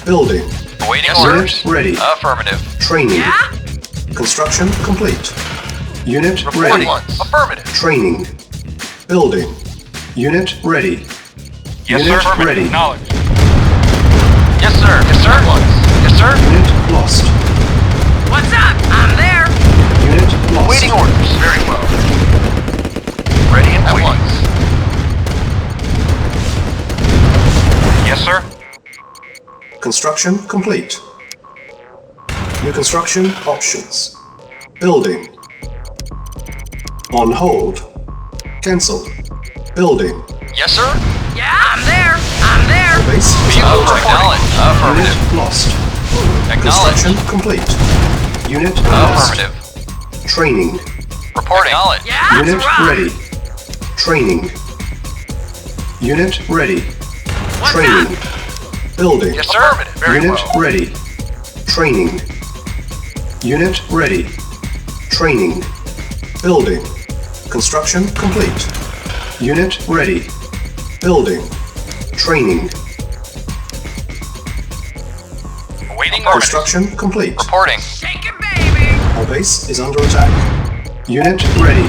G: Building.
I: Awaiting
G: Yes,
I: orders.
G: sir. Ready.
I: Affirmative.
G: Training.
H: Yeah?
G: Construction complete. Unit
I: Reporting
G: ready.
I: once. Affirmative.
G: Training. Building. Unit ready.
M: Yes,
G: Unit
M: sir. Affirmative.
G: ready.
M: Acknowledged.
I: Yes, sir. Yes, sir. Once. Yes, sir.
G: Unit lost.
H: What's up? I'm there.
G: Unit lost.
I: Awaiting orders. Very well. Ready and waiting. Once.
M: Yes, sir.
G: Construction complete. New construction options. Building. On hold. Cancel. Building.
I: Yes, sir.
H: Yeah, I'm there. I'm there.
G: Base is
I: Vehicle
G: under attack.
I: acknowledged. Affirmative.
G: Unit lost.
I: Acknowledged.
G: Construction complete. Unit lost.
I: Affirmative.
G: Training.
I: Reporting. Acknowledged.
H: Yeah, that's
G: Unit
H: right.
G: ready. Training. Unit ready.
H: What's
G: Training.
H: up?
G: Building.
I: Yes, sir. Affirmative. Very
G: Unit
I: well.
G: ready. Training. Unit ready. Training. Building. Construction complete. Unit ready. Building. Training.
M: Awaiting orders.
G: Construction complete.
I: Reporting.
H: Shake it, baby.
G: Our base is under attack. Unit ready.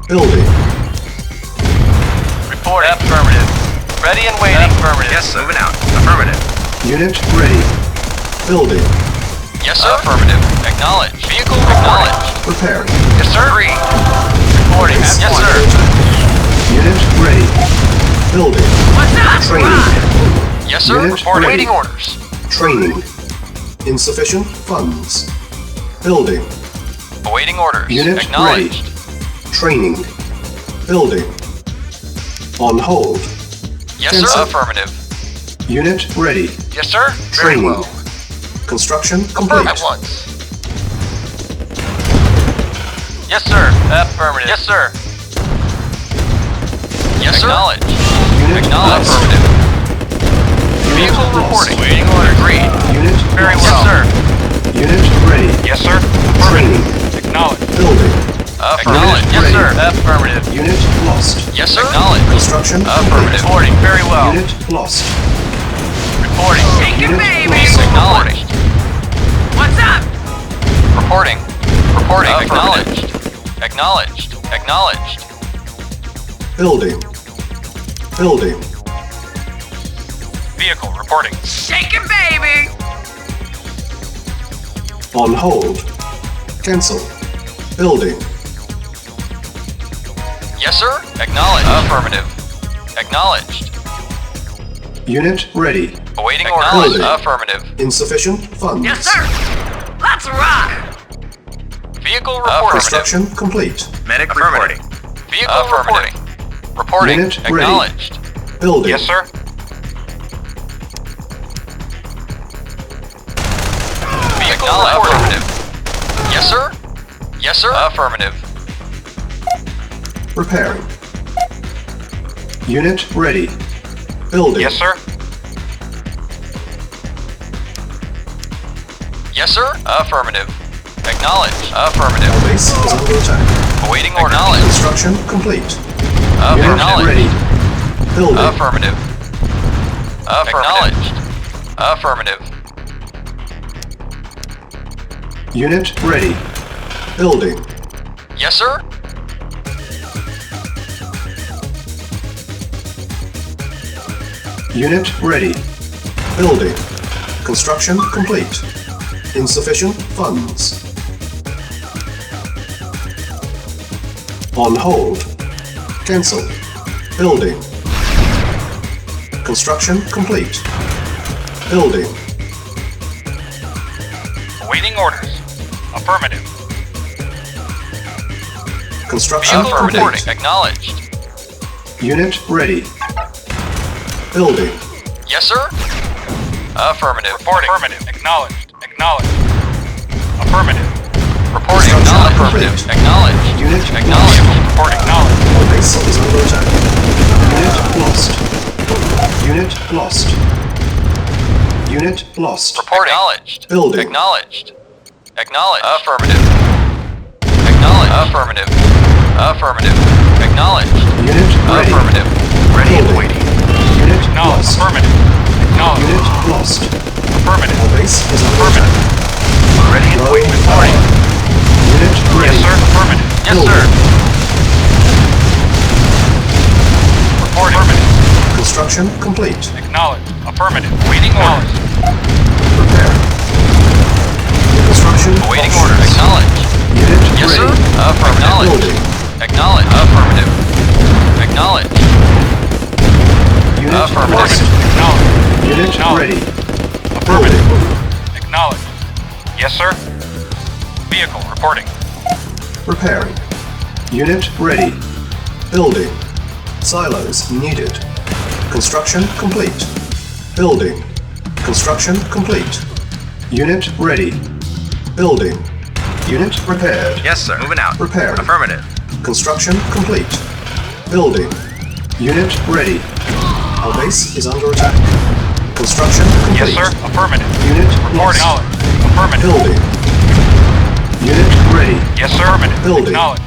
G: Building.
I: Reporting. Affirmative. Ready and waiting. Affirmative.
O: Yes, sir. Moving out. Affirmative.
G: Unit ready. Building.
I: Yes, sir. Affirmative. Acknowledged. Vehicle acknowledged.
G: Preparing.
I: Yes, sir. Agreed. Reporting.
G: Base
I: Yes,
G: under
I: sir.
G: attack. Unit ready. Building.
H: What's up?
G: Training.
I: Yes, sir.
G: Unit
I: Reporting.
G: ready.
I: Waiting orders.
G: Training. Insufficient funds. Building.
I: Awaiting orders.
G: Unit
I: Acknowledged.
G: ready. Training. Building. On hold.
I: Yes,
G: Cancel.
I: sir. Affirmative.
G: Unit ready.
I: Yes, sir. Very
G: Training.
I: well.
G: Construction
I: Confirm
G: complete.
I: at once. Yes, sir. Affirmative. Yes, sir. Yes, sir. Acknowledged.
G: Unit
I: Acknowledged.
G: lost.
I: Affirmative.
G: Unit
I: Vehicle
G: lost.
I: reporting. Waiting order. Agreed.
G: Unit
I: Very
G: lost.
I: well. Yes, sir.
G: Unit ready.
M: Yes, sir.
G: Training.
M: Acknowledged.
G: Building.
I: Acknowledged. Yes,
G: ready.
I: sir. Affirmative.
G: Unit lost.
I: Yes, sir. Acknowledged.
G: Construction
I: Affirmative.
G: complete.
I: Reporting. Very well.
G: Unit lost.
I: Reporting.
H: Shake it,
G: Unit
H: baby.
G: lost.
I: Acknowledged.
H: What's up?
I: Reporting. Reporting. Acknowledged. Acknowledged. Acknowledged.
G: Building. Building.
M: Vehicle reporting.
H: Shaking, baby!
G: On hold. Cancel. Building.
I: Yes, sir. Acknowledged. Affirmative. Acknowledged.
G: Unit ready.
I: Awaiting
G: Building.
I: orders. Affirmative.
G: Insufficient funds.
H: Yes, sir! Let's rock!
I: Vehicle reporting.
G: Construction complete.
O: Medic reporting.
I: Vehicle reporting. Reporting.
G: Unit ready.
I: Acknowledged.
G: Building.
M: Yes, sir.
I: Vehicle affirmative. Yes, sir. Yes, sir. Affirmative.
G: Repairing. Unit ready. Building.
M: Yes, sir.
I: Yes, sir. Affirmative. Acknowledged. Affirmative.
G: Our base is under attack.
I: Awaiting order. Acknowledged.
G: Construction complete. Unit
I: Acknowledged.
G: ready. Building.
I: Affirmative. Acknowledged. Affirmative.
G: Unit ready. Building.
I: Yes, sir.
G: Unit ready. Building. Construction complete. Insufficient funds. On hold. Cancel. Building. Construction complete. Building.
M: Awaiting orders. Affirmative.
G: Construction
I: Vehicle
G: complete.
I: reporting. Acknowledged.
G: Unit ready. Building.
I: Yes, sir. Affirmative.
M: Reporting. Affirmative. Acknowledged. Acknowledged. Affirmative.
I: Reporting.
G: Construction
I: Affirmative.
G: complete.
I: Acknowledged.
G: Unit
I: Acknowledged.
M: Report acknowledged.
G: Our base is under attack. Unit lost. Unit lost. Unit lost.
I: Reporting. Acknowledged.
G: Building.
I: Acknowledged. Acknowledged. Affirmative. Acknowledged. Affirmative. Affirmative. Acknowledged.
G: Unit ready.
I: Affirmative.
G: Ready and waiting. Unit
M: Acknowledged.
G: lost.
M: Affirmative. Acknowledged.
G: Unit lost.
M: Affirmative.
G: Our base is under
M: Affirmative.
G: attack.
O: Ready and
G: Low
O: waiting.
G: power. Unit
M: Yes,
G: ready.
M: sir. Affirmative.
I: Yes,
G: Building.
I: sir.
M: Reporting. Affirmative.
G: Construction complete.
M: Acknowledged. Affirmative. Waiting orders.
G: Prepare. Construction
I: Awaiting
G: options.
I: order. Acknowledged.
G: Unit
I: Yes, sir.
G: ready.
I: Acknowledged.
G: Building.
I: Acknowledged. Affirmative. Acknowledged.
G: Unit
I: Affirmative.
G: lost.
M: Acknowledged.
G: Unit
M: Acknowledged.
G: ready.
M: Affirmative.
G: Building.
M: Acknowledged. Yes, sir. Vehicle reporting.
G: Repairing. Unit ready. Building. Silos needed. Construction complete. Building. Construction complete. Unit ready. Building. Unit repaired.
O: Yes, sir. Moving out.
G: Repairing.
O: Affirmative.
G: Construction complete. Building. Unit ready. Our base is under attack. Construction complete.
M: Yes, sir. Affirmative.
G: Unit
M: Reporting.
G: lost.
M: Acknowledged. Affirmative.
G: Building. Unit ready.
M: Yes, sir. Affirmative.
G: Building.
M: Acknowledged.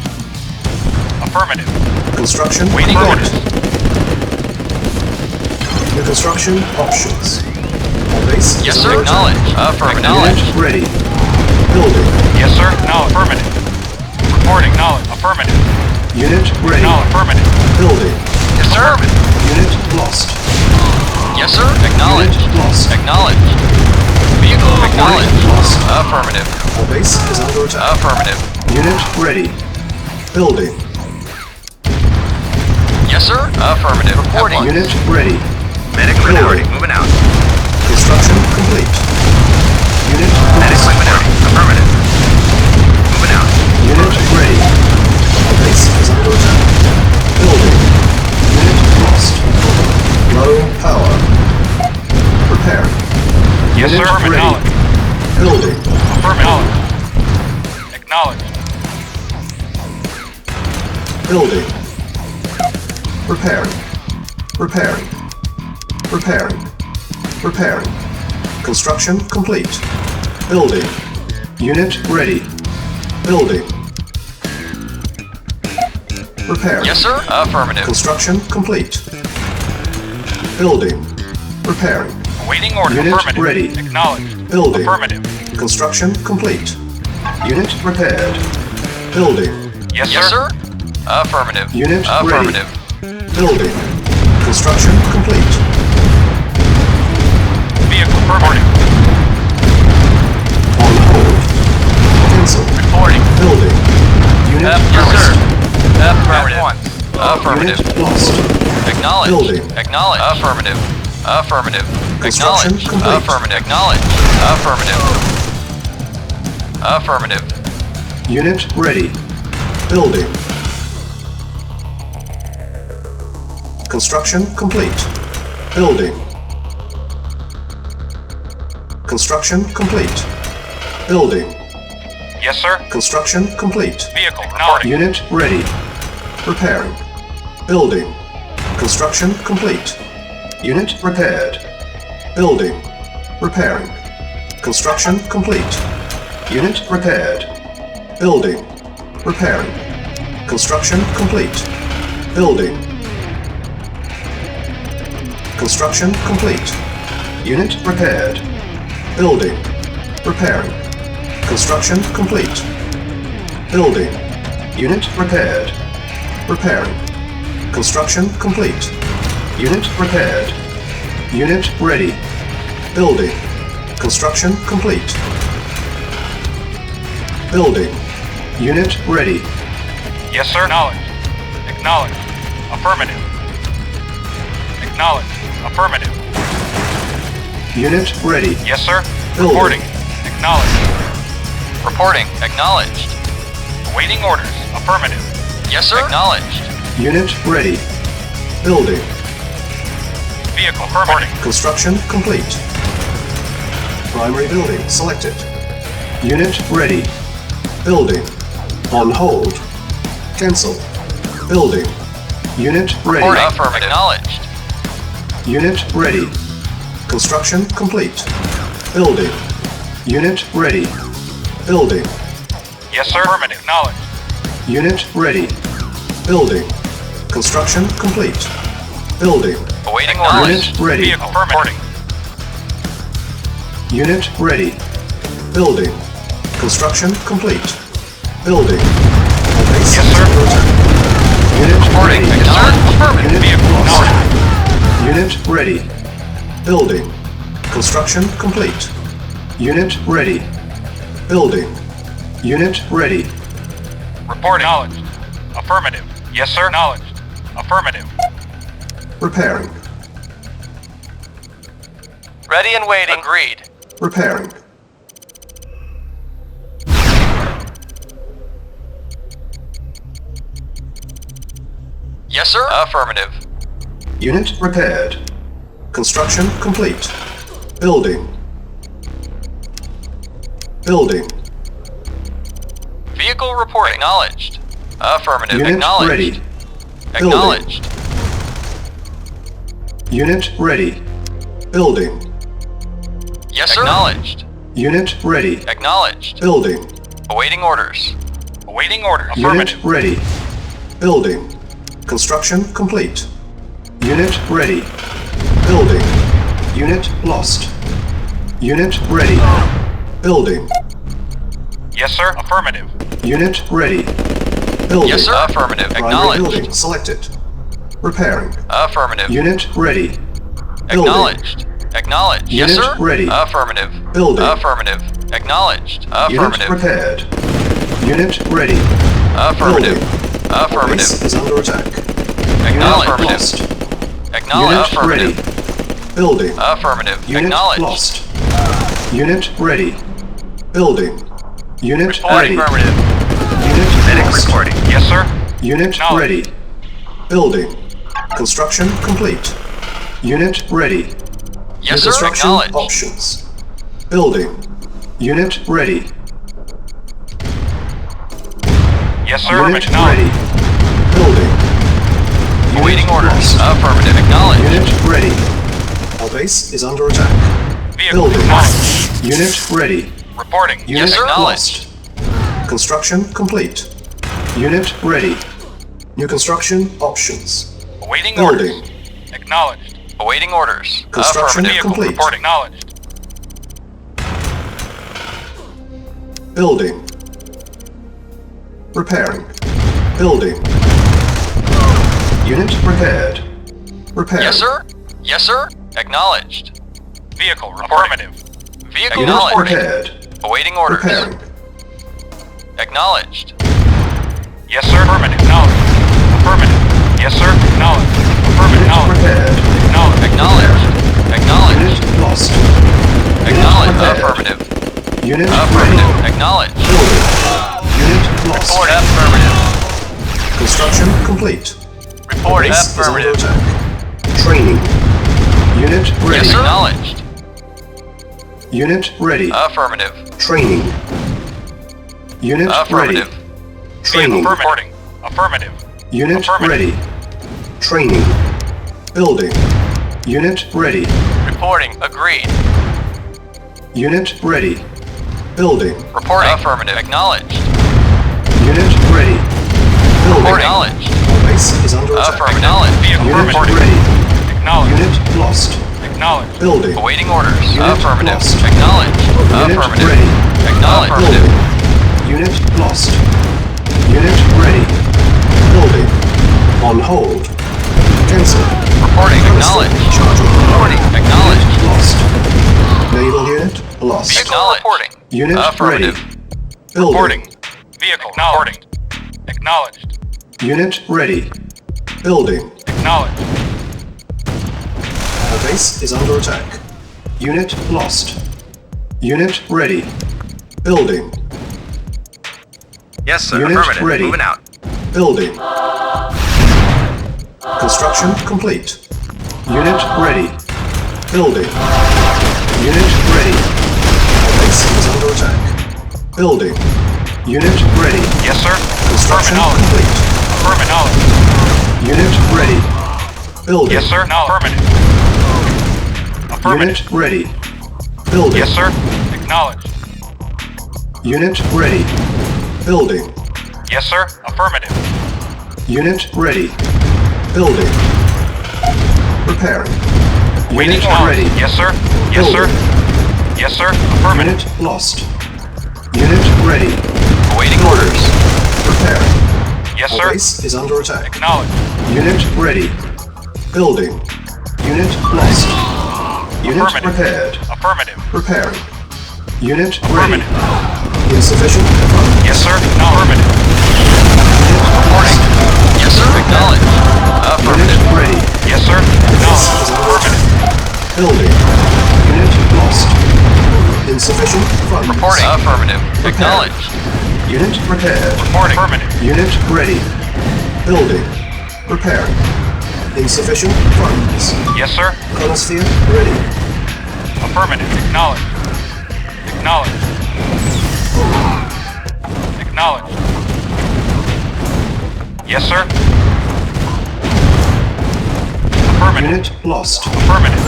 M: Affirmative.
G: Construction
M: Waiting
G: complete.
M: orders.
G: The construction options. Our base
I: Yes,
G: is
I: sir.
G: under attack.
I: Acknowledged. Affirmative.
G: Unit ready. Building.
M: Yes, sir. Now affirmative. Reporting. Knowledge. Affirmative.
G: Unit ready.
M: Now affirmative.
G: Building.
I: Yes, sir.
G: Unit lost.
I: Yes, sir. Acknowledged.
G: Unit lost.
I: Acknowledged. Vehicle acknowledged.
G: Lost.
I: Affirmative.
G: Our base is under attack.
I: Affirmative.
G: Unit ready. Building.
I: Yes, sir. Affirmative. Reporting.
G: Unit ready.
O: Medic reporting. Moving out.
G: Construction complete. Unit
O: Medic
G: lost.
O: moving out. Affirmative. Moving out.
G: Unit ready. Our base is under attack. Building. Unit lost. Low power. Preparing.
M: Yes,
G: Unit
M: sir.
G: ready.
M: Acknowledged.
G: Building.
M: Affirmative. Acknowledged.
G: Building. Repairing. Repairing. Repairing. Repairing. Construction complete. Building. Unit ready. Building. Repairing.
I: Yes, sir. Affirmative.
G: Construction complete. Building. Repairing.
M: Waiting order.
G: Unit
M: Affirmative.
G: ready.
M: Acknowledged.
G: Building.
M: Affirmative.
G: Construction complete. Unit repaired. Building.
M: Yes,
I: Yes,
M: sir.
I: sir. Affirmative.
G: Unit
I: Affirmative.
G: ready. Building. Construction complete.
M: Vehicle reporting.
G: On hold. Cancel.
I: Reporting.
G: Building. Unit
I: Yes,
G: lost.
I: sir. Affirmative. Affirmative.
G: Unit lost.
I: Acknowledged.
G: Building.
I: Acknowledged. Affirmative. Affirmative.
G: Construction
I: Acknowledged.
G: complete.
I: Affirmative. Acknowledged. Affirmative. Affirmative.
G: Unit ready. Building. Construction complete. Building. Construction complete. Building.
M: Yes, sir.
G: Construction complete.
M: Vehicle reporting.
G: Unit ready. Repairing. Building. Construction complete. Unit repaired. Building. Repairing. Construction complete. Unit repaired. Building. Repairing. Construction complete. Building. Construction complete. Unit repaired. Building. Repairing. Construction complete. Building. Unit repaired. Repairing. Construction complete. Unit repaired. Unit ready. Building. Construction complete. Building. Unit ready.
M: Yes, sir. Acknowledged. Acknowledged. Affirmative. Acknowledged. Affirmative.
G: Unit ready.
M: Yes, sir.
G: Building.
M: Reporting. Acknowledged.
I: Reporting. Acknowledged.
M: Awaiting orders. Affirmative.
I: Yes, sir. Acknowledged.
G: Unit ready. Building.
M: Vehicle reporting.
G: Construction complete. Primary building selected. Unit ready. Building. On hold. Cancel. Building. Unit ready.
I: Reporting. Affirmative. Acknowledged.
G: Unit ready. Construction complete. Building. Unit ready. Building.
M: Yes, sir. Affirmative. Acknowledged.
G: Unit ready. Building. Construction complete. Building.
I: Awaiting
G: Unit
I: orders.
G: ready.
M: Vehicle reporting.
G: Unit ready. Building. Construction complete. Building.
M: Yes, sir.
G: Unit
I: Reporting.
G: ready.
I: Acknowledged. Affirmative.
G: Unit
M: Vehicle
G: lost.
M: acknowledged.
G: Unit ready. Building. Construction complete. Unit ready. Building. Unit ready.
M: Reporting. Acknowledged. Affirmative. Yes, sir. Acknowledged. Affirmative.
G: Repairing.
I: Ready and waiting. Agreed.
G: Repairing.
I: Yes, sir. Affirmative.
G: Unit repaired. Construction complete. Building. Building.
I: Vehicle reporting. Acknowledged. Affirmative.
G: Unit
I: Acknowledged.
G: ready.
I: Acknowledged.
G: Unit ready. Building.
I: Yes, sir. Acknowledged.
G: Unit ready.
I: Acknowledged.
G: Building.
I: Awaiting orders.
M: Awaiting order.
G: Unit
M: Affirmative.
G: ready. Building. Construction complete. Unit ready. Building. Unit lost. Unit ready. Building.
M: Yes, sir. Affirmative.
G: Unit ready. Building.
I: Yes, sir. Affirmative.
G: Primary
I: Acknowledged.
G: building selected. Repairing.
I: Affirmative.
G: Unit ready. Building.
I: Acknowledged. Acknowledged. Yes,
G: Unit
I: sir.
G: ready.
I: Affirmative.
G: Building.
I: Affirmative. Acknowledged.
G: Unit
I: Affirmative.
G: repaired. Unit ready.
I: Affirmative.
G: Building.
I: Affirmative.
G: Base is under attack.
I: Acknowledged.
G: Unit lost.
I: Acknowledged.
G: Unit ready.
I: Affirmative.
G: Building.
I: Affirmative.
G: Unit
I: Acknowledged.
G: lost. Unit ready. Building. Unit
I: Reporting.
G: ready.
I: Affirmative.
G: Unit
O: Medic
G: lost.
O: reporting.
M: Yes, sir.
G: Unit
M: Acknowledged.
G: ready. Building. Construction complete. Unit ready.
I: Yes, sir.
G: Construction
I: Acknowledged.
G: options. Building. Unit ready.
M: Yes, sir.
G: Unit
M: Acknowledged.
G: ready. Building. Unit
I: Awaiting orders.
G: lost.
I: Affirmative. Acknowledged.
G: Unit ready. Our base is under attack.
M: Vehicle
G: Building.
M: acknowledged.
G: Unit ready.
M: Reporting.
G: Unit
I: Yes, sir.
G: lost. Construction complete. Unit ready. New construction options.
M: Awaiting
G: Building.
M: orders. Acknowledged.
I: Awaiting orders.
G: Construction
I: Affirmative.
M: Vehicle
G: complete.
M: reporting. Acknowledged.
G: Building. Repairing. Building. Unit repaired. Repaired.
I: Yes, sir. Yes, sir. Acknowledged.
M: Vehicle affirmative.
I: Vehicle
G: Unit
I: acknowledged.
G: repaired.
I: Awaiting orders.
G: Repairing.
I: Acknowledged.
M: Yes, sir. Affirmative. Acknowledged. Affirmative. Yes, sir. Acknowledged. Affirmative.
G: Unit
M: Acknowledged.
G: repaired.
M: Acknowledged.
I: Acknowledged. Acknowledged.
G: Unit lost.
I: Acknowledged.
G: repaired.
I: Affirmative.
G: Unit
I: Affirmative.
G: ready.
I: Acknowledged.
G: Building. Unit lost.
I: Report affirmative.
G: Construction complete.
I: Reporting
G: Base is under
I: affirmative.
G: attack. Training. Unit ready.
I: Yes, sir. Acknowledged.
G: Unit ready.
I: Affirmative.
G: Training. Unit
I: Affirmative.
G: ready. Training.
M: Reporting. Affirmative.
G: Unit
M: Affirmative.
G: ready. Training. Building. Unit ready.
I: Reporting. Agreed.
G: Unit ready. Building.
I: Reporting. Affirmative. Acknowledged.
G: Unit ready. Building.
I: Acknowledged.
G: Base is under attack.
I: Affirmative. Acknowledged. Vehicle
G: Unit
I: reporting.
G: ready.
M: Acknowledged.
G: Unit lost.
M: Acknowledged.
G: Building.
I: Awaiting orders.
G: Unit
I: Affirmative.
G: lost.
I: Acknowledged.
G: Unit
I: Affirmative.
G: ready.
I: Acknowledged.
G: Building. Unit lost. Unit ready. Building. On hold. Cancel.
I: Reporting. Acknowledged.
G: Charging.
I: Reporting. Acknowledged.
G: Unit lost. Naval unit lost.
I: Vehicle reporting.
G: Unit
I: Affirmative.
G: ready. Building.
M: Reporting. Vehicle reporting. Acknowledged.
G: Unit ready. Building.
M: Acknowledged.
G: Our base is under attack. Unit lost. Unit ready. Building.
O: Yes, sir.
G: Unit
O: Affirmative.
G: ready.
O: Moving out.
G: Building. Construction complete. Unit ready. Building. Unit ready. Our base is under attack. Building. Unit ready.
M: Yes, sir.
G: Construction
M: Affirmative.
G: complete.
M: Affirmative.
G: Unit ready. Building.
M: Yes, sir. No. Affirmative. Affirmative.
G: Unit ready. Building.
M: Yes, sir. Acknowledged.
G: Unit ready. Building.
M: Yes, sir. Affirmative.
G: Unit ready. Building. Repairing.
M: Waiting
G: Unit
M: orders.
G: ready.
M: Yes, sir. Yes, sir. Yes, sir. Affirmative.
G: Unit lost. Unit ready.
I: Awaiting orders.
G: Repairing.
M: Yes,
G: Our
M: sir.
G: base is under attack.
M: Acknowledged.
G: Unit ready. Building. Unit lost. Unit
M: Affirmative.
G: repaired.
M: Affirmative.
G: Repairing. Unit ready.
M: Affirmative.
G: Insufficient funds.
M: Yes, sir. No. Affirmative.
I: Reporting. Yes, sir. Acknowledged. Affirmative.
G: Unit ready.
M: Yes, sir.
G: Base is
M: Acknowledged.
G: under
M: Affirmative.
G: attack. Building. Unit lost. Insufficient funds.
I: Reporting. Affirmative. Acknowledged.
G: Unit repaired.
M: Reporting. Affirmative.
G: Unit ready. Building. Repairing. Insufficient funds.
M: Yes, sir.
G: Chronosphere ready.
M: Affirmative. Acknowledged. Acknowledged. Acknowledged. Yes, sir. Affirmative.
G: Unit lost.
M: Affirmative.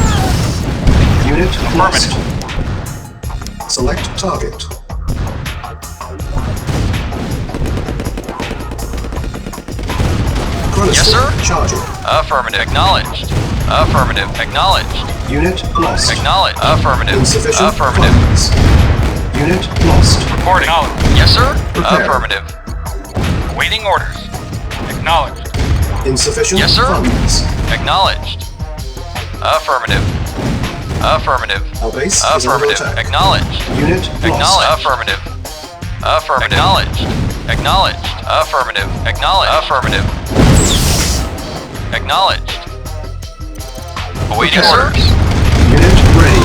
G: Unit lost.
M: Affirmative.
G: Select target. Chronosphere
I: Yes, sir.
G: charging.
I: Affirmative. Acknowledged. Affirmative. Acknowledged.
G: Unit lost.
I: Acknowledged. Affirmative.
G: Insufficient
I: Affirmative.
G: funds. Unit lost.
M: Reporting. Acknowledged.
I: Yes, sir.
G: Repair.
I: Affirmative.
M: Awaiting orders. Acknowledged.
G: Insufficient
I: Yes, sir.
G: funds.
I: Acknowledged. Affirmative. Affirmative.
G: Our base is under
I: Affirmative.
G: attack.
I: Acknowledged.
G: Unit
I: Acknowledged.
G: lost.
I: Affirmative. Affirmative. Acknowledged. Acknowledged. Affirmative. Acknowledged. Affirmative. Acknowledged. Awaiting
G: Yes, sir.
I: orders.
G: Unit ready.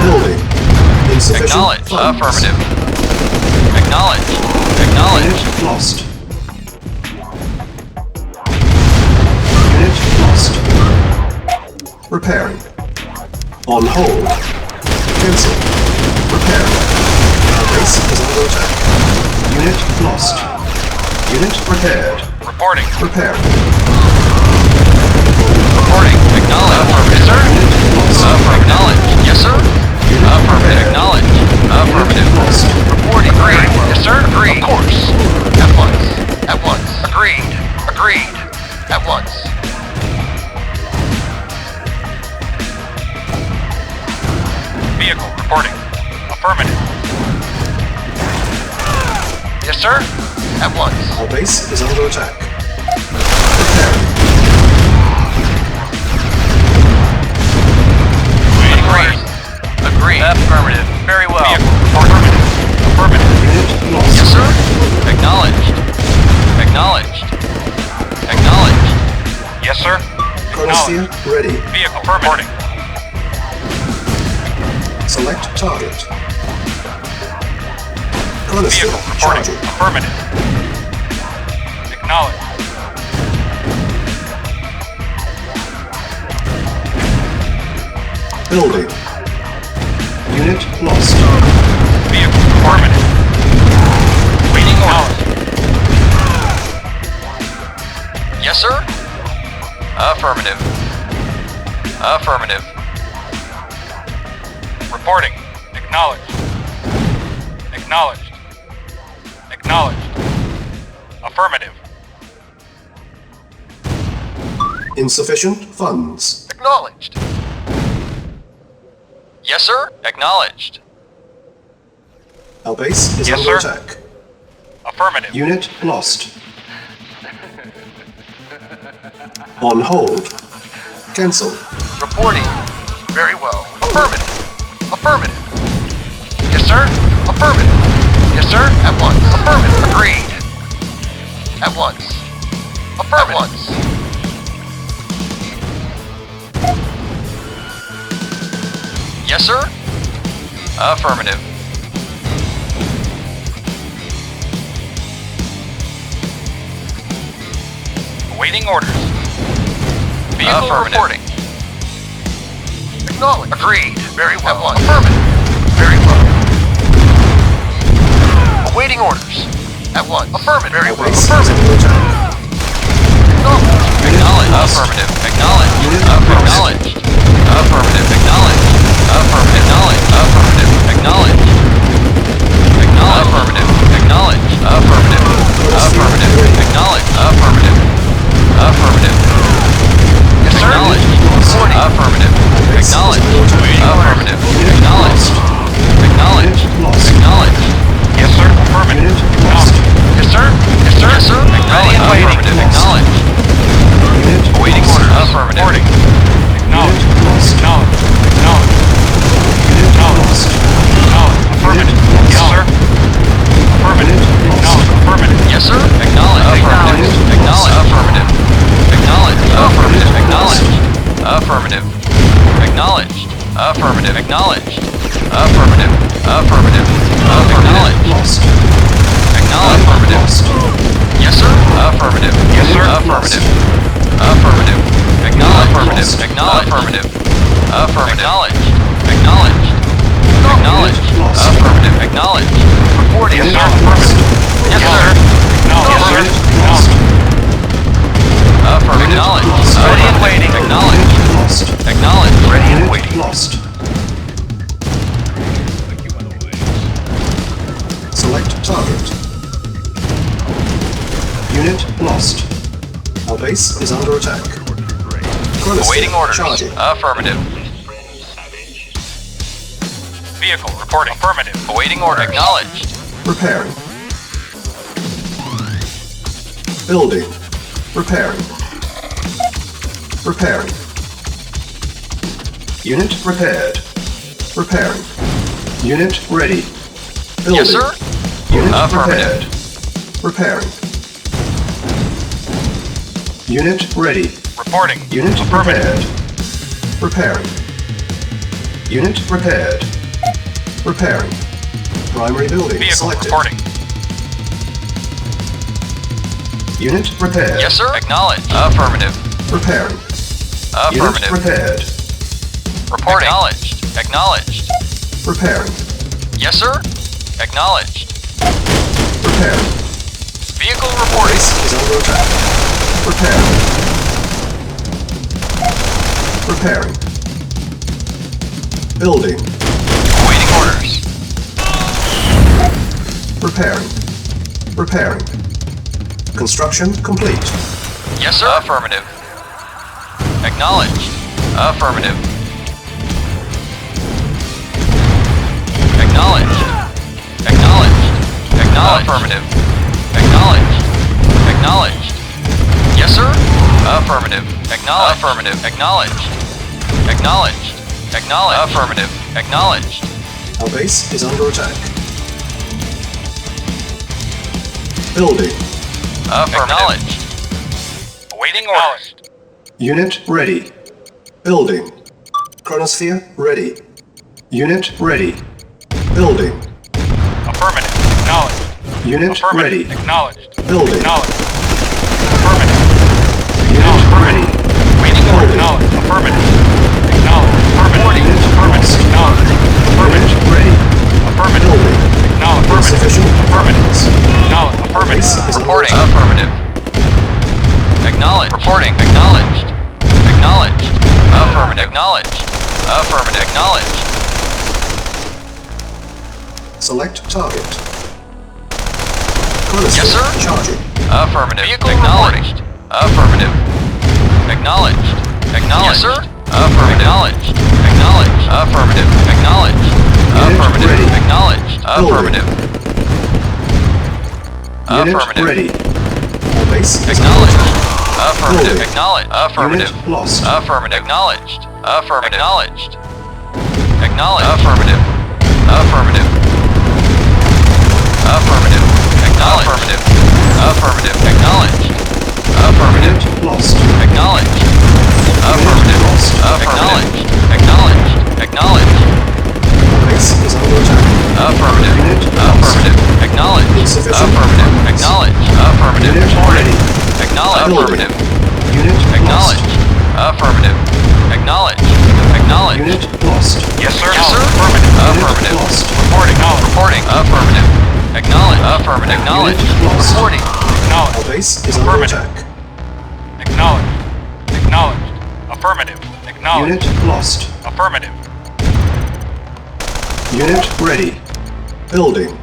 G: Building. Insufficient
I: Acknowledged.
G: funds.
I: Affirmative. Acknowledged. Acknowledged.
G: Unit lost. Unit lost. Repairing. On hold. Cancel. Repairing. Our base is under attack. Unit lost. Unit repaired.
M: Reporting.
G: Repairing.
I: Reporting. Acknowledged. Affirmative, sir. Affirmative. Acknowledged. Yes, sir. Affirmative. Acknowledged. Affirmative.
G: Lost.
I: Reporting. Agreed. Yes, sir. Agreed. Of course. At once. At once. Agreed. Agreed. At once.
M: Vehicle reporting. Affirmative.
I: Yes, sir. At once.
G: Our base is under attack. Repairing.
I: Agreed. Agreed. Affirmative. Very well.
M: Affirmative. Affirmative.
I: Yes, sir. Acknowledged. Acknowledged. Acknowledged.
M: Yes, sir.
G: Chronosphere ready.
M: Vehicle reporting.
G: Select target. Chronosphere
M: Vehicle reporting.
G: charging.
M: Affirmative. Acknowledged.
G: Building. Unit lost.
M: Vehicle affirmative. Waiting orders.
I: Yes, sir. Affirmative. Affirmative.
M: Reporting. Acknowledged. Acknowledged. Acknowledged. Affirmative.
G: Insufficient funds.
I: Acknowledged. Yes, sir. Acknowledged.
G: Our base is
M: Yes,
G: under
M: sir.
G: attack.
M: Affirmative.
G: Unit lost. On hold. Cancel.
L: Reporting. Very well. Affirmative. Affirmative. Yes, sir. Affirmative. Yes, sir. At once. Affirmative. Agreed. At once. Affirmative. At once.
I: Yes, sir. Affirmative.
M: Awaiting orders.
I: Vehicle reporting.
L: Acknowledged. Agreed. Very well. At once. Affirmative. Very well. Awaiting orders. At once. Affirmative. Very well. Affirmative.
I: Acknowledged. Affirmative. Acknowledged. Acknowledged. Affirmative. Acknowledged. Affirmative. Acknowledged. Affirmative. Acknowledged. Acknowledged. Affirmative. Acknowledged. Affirmative. Affirmative. Acknowledged. Affirmative. Affirmative.
L: Yes, sir.
I: Acknowledged. Affirmative. Acknowledged. Affirmative. Acknowledged. Acknowledged. Acknowledged.
M: Yes, sir. Affirmative. Acknowledged.
L: Yes, sir. Yes, sir.
I: Yes, sir.
L: Ready and waiting.
I: Affirmative. Acknowledged. Awaiting orders. Affirmative.
M: Reporting. Acknowledged. Acknowledged. Acknowledged. Acknowledged. Acknowledged. Affirmative. Yes, sir. Affirmative. Acknowledged. Affirmative.
I: Yes, sir. Acknowledged. Affirmative. Acknowledged. Affirmative. Acknowledged. Affirmative. Acknowledged. Affirmative. Acknowledged. Affirmative. Acknowledged. Affirmative. Affirmative. Acknowledged. Acknowledged. Affirmative. Yes, sir. Affirmative.
M: Yes, sir.
I: Affirmative. Affirmative. Acknowledged. Acknowledged. Affirmative. Affirmative. Acknowledged. Acknowledged. Acknowledged. Affirmative. Acknowledged.
L: Reporting.
M: Yes, sir. Affirmative.
I: Yes, sir.
M: Acknowledged. Yes, sir. Acknowledged.
I: Affirmative. Acknowledged.
L: Ready and waiting.
I: Acknowledged.
G: Lost.
I: Acknowledged.
L: Ready and
G: Unit
L: waiting.
G: lost. Select target. Unit lost. Our base is under attack. Chronosphere
I: Awaiting orders.
G: charging.
I: Affirmative.
M: Vehicle reporting. Affirmative.
I: Awaiting order. Acknowledged.
G: Repairing. Building. Repairing. Repairing. Unit repaired. Repairing. Unit ready. Building.
I: Yes, sir.
G: Unit
I: Affirmative.
G: repaired. Repairing. Unit ready.
M: Reporting.
G: Unit
M: Affirmative.
G: repaired. Repairing. Unit repaired. Repairing. Primary building
M: Vehicle
G: selected.
M: reporting.
G: Unit repaired.
I: Yes, sir. Acknowledged. Affirmative.
G: Repairing. Unit
I: Affirmative.
G: repaired.
I: Reporting. Acknowledged. Acknowledged.
G: Repairing.
I: Yes, sir. Acknowledged.
G: Repairing.
I: Vehicle reporting.
G: Base is under attack. Repairing. Repairing. Building.
I: Awaiting orders.
G: Repairing. Repairing. Construction complete.
I: Yes, sir. Affirmative. Acknowledged. Affirmative. Acknowledged. Acknowledged. Acknowledged. Affirmative. Acknowledged. Acknowledged. Yes, sir. Affirmative. Acknowledged. Affirmative. Acknowledged. Acknowledged. Acknowledged. Affirmative. Acknowledged.
G: Our base is under attack. Building.
I: Acknowledged.
M: Awaiting orders.
G: Unit ready. Building. Chronosphere ready. Unit ready. Building.
M: Affirmative. Acknowledged.
G: Unit
M: Affirmative.
G: ready.
M: Acknowledged.
G: Building.
M: Acknowledged. Affirmative.
G: Unit ready.
M: Waiting order. Acknowledged. Affirmative. Acknowledged. Affirmative.
G: Unit
M: Affirmative.
G: lost.
M: Acknowledged. Affirmative.
G: Unit ready.
M: Affirmative.
G: Building.
M: Acknowledged.
G: Insufficient
M: Affirmative.
G: funds.
M: Acknowledged. Affirmative.
G: Base is under
I: Reporting.
G: attack.
I: Affirmative. Acknowledged. Reporting. Acknowledged. Acknowledged. Affirmative. Acknowledged. Affirmative. Acknowledged.
G: Select target. Chronosphere
I: Yes, sir.
G: charging.
I: Affirmative.
M: Vehicle
I: Acknowledged. Affirmative. Acknowledged. Acknowledged.
M: Yes, sir.
I: Affirmative. Acknowledged. Acknowledged. Affirmative. Acknowledged.
G: Unit
I: Affirmative.
G: ready.
I: Acknowledged.
G: Building.
I: Affirmative.
G: Unit
I: Affirmative.
G: ready. Our base is under
I: Acknowledged.
G: attack.
I: Affirmative.
G: Building.
I: Acknowledged. Affirmative.
G: Unit lost.
I: Affirmative. Acknowledged. Affirmative. Acknowledged. Acknowledged. Affirmative. Affirmative. Affirmative. Acknowledged. Affirmative. Affirmative. Acknowledged. Affirmative.
G: Unit lost.
I: Acknowledged. Affirmative.
G: lost.
I: Acknowledged. Acknowledged. Acknowledged.
G: Base is under attack.
I: Affirmative.
G: Unit lost.
I: Affirmative. Acknowledged.
G: Insufficient
I: Affirmative.
G: funds.
I: Acknowledged. Affirmative.
G: Unit ready.
I: Acknowledged.
G: Building.
I: Affirmative.
G: Unit
I: Acknowledged.
G: lost.
I: Affirmative. Acknowledged. Acknowledged.
G: Unit lost.
M: Yes, sir.
I: Yes, sir.
M: Affirmative.
I: Affirmative.
G: Unit lost.
M: Reporting.
I: Reporting. Affirmative. Acknowledged. Affirmative. Acknowledged.
G: Unit lost.
I: Reporting.
G: Our
M: Acknowledged.
G: base is under
M: Affirmative.
G: attack.
M: Acknowledged. Acknowledged. Affirmative. Acknowledged.
G: Unit lost.
M: Affirmative.
G: Unit ready. Building.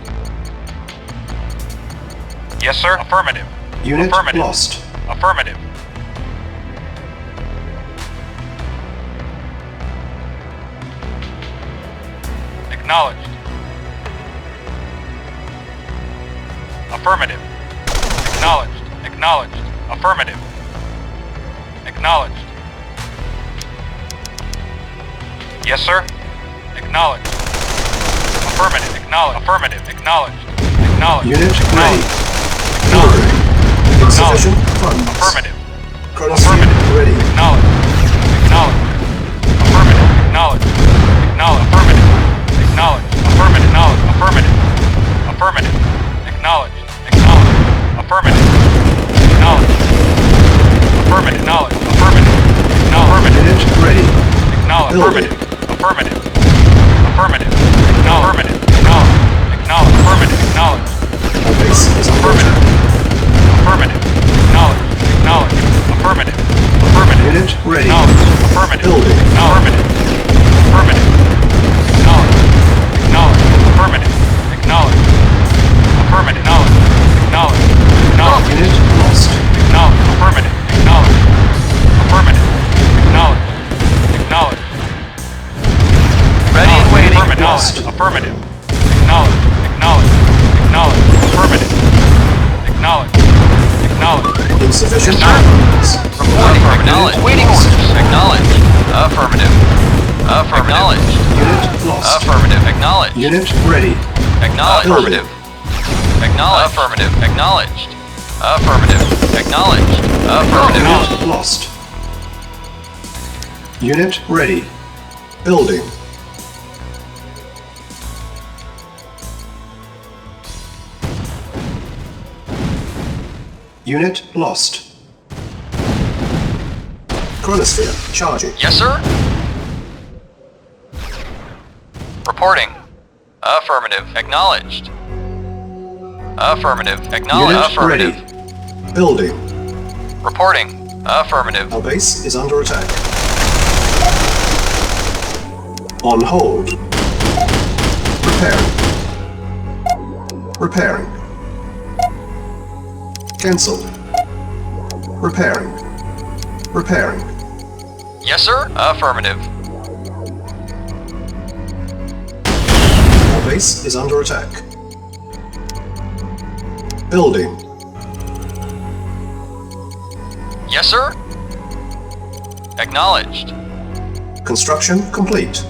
M: Yes, sir. Affirmative.
G: Unit
M: Affirmative.
G: lost.
M: Affirmative. Acknowledged. Affirmative. Acknowledged. Acknowledged. Affirmative. Acknowledged. Yes, sir. Acknowledged. Affirmative. Acknowledged. Affirmative. Acknowledged. Acknowledged.
G: Unit ready.
M: Acknowledged.
G: Building. Insufficient funds.
M: Affirmative.
G: Chronosphere ready.
M: Acknowledged. Acknowledged. Affirmative. Acknowledged. Acknowledged. Affirmative. Acknowledged. Affirmative. Acknowledged. Affirmative. Affirmative. Acknowledged. Acknowledged. Affirmative. Acknowledged. Affirmative. Acknowledged. Affirmative. Acknowledged.
G: Unit ready.
M: Acknowledged.
G: Building.
M: Affirmative. Affirmative. Affirmative. Acknowledged. Affirmative. Acknowledged. Acknowledged. Affirmative. Acknowledged.
G: Our base is under attack.
M: Affirmative. Acknowledged. Acknowledged. Affirmative. Affirmative.
G: Unit ready.
M: Acknowledged. Affirmative.
G: Building.
M: Affirmative. Affirmative. Acknowledged. Acknowledged. Affirmative. Acknowledged. Affirmative. Acknowledged. Acknowledged. Acknowledged.
G: Unit lost.
M: Acknowledged. Affirmative. Acknowledged. Affirmative. Acknowledged. Acknowledged.
I: Ready and waiting.
M: Affirmative. Affirmative. Acknowledged. Acknowledged. Acknowledged. Affirmative. Acknowledged. Acknowledged.
G: Insufficient
I: Yes, sir.
G: funds.
I: Reporting. Acknowledged.
G: Waiting orders.
I: Acknowledged. Affirmative. Affirmative.
G: Unit lost.
I: Affirmative. Acknowledged.
G: Unit ready.
I: Acknowledged.
G: Building.
I: Affirmative. Acknowledged. Affirmative. Acknowledged. Affirmative. Acknowledged. Affirmative.
G: Unit lost. Unit ready. Building. Unit lost. Chronosphere charging.
I: Yes, sir. Reporting. Affirmative. Acknowledged. Affirmative. Acknowledged.
G: Unit ready.
I: Affirmative.
G: Building.
I: Reporting. Affirmative.
G: Our base is under attack. On hold. Repairing. Repairing. Cancelled. Repairing. Repairing.
I: Yes, sir. Affirmative.
G: Our base is under attack. Building.
I: Yes, sir. Acknowledged.
G: Construction complete.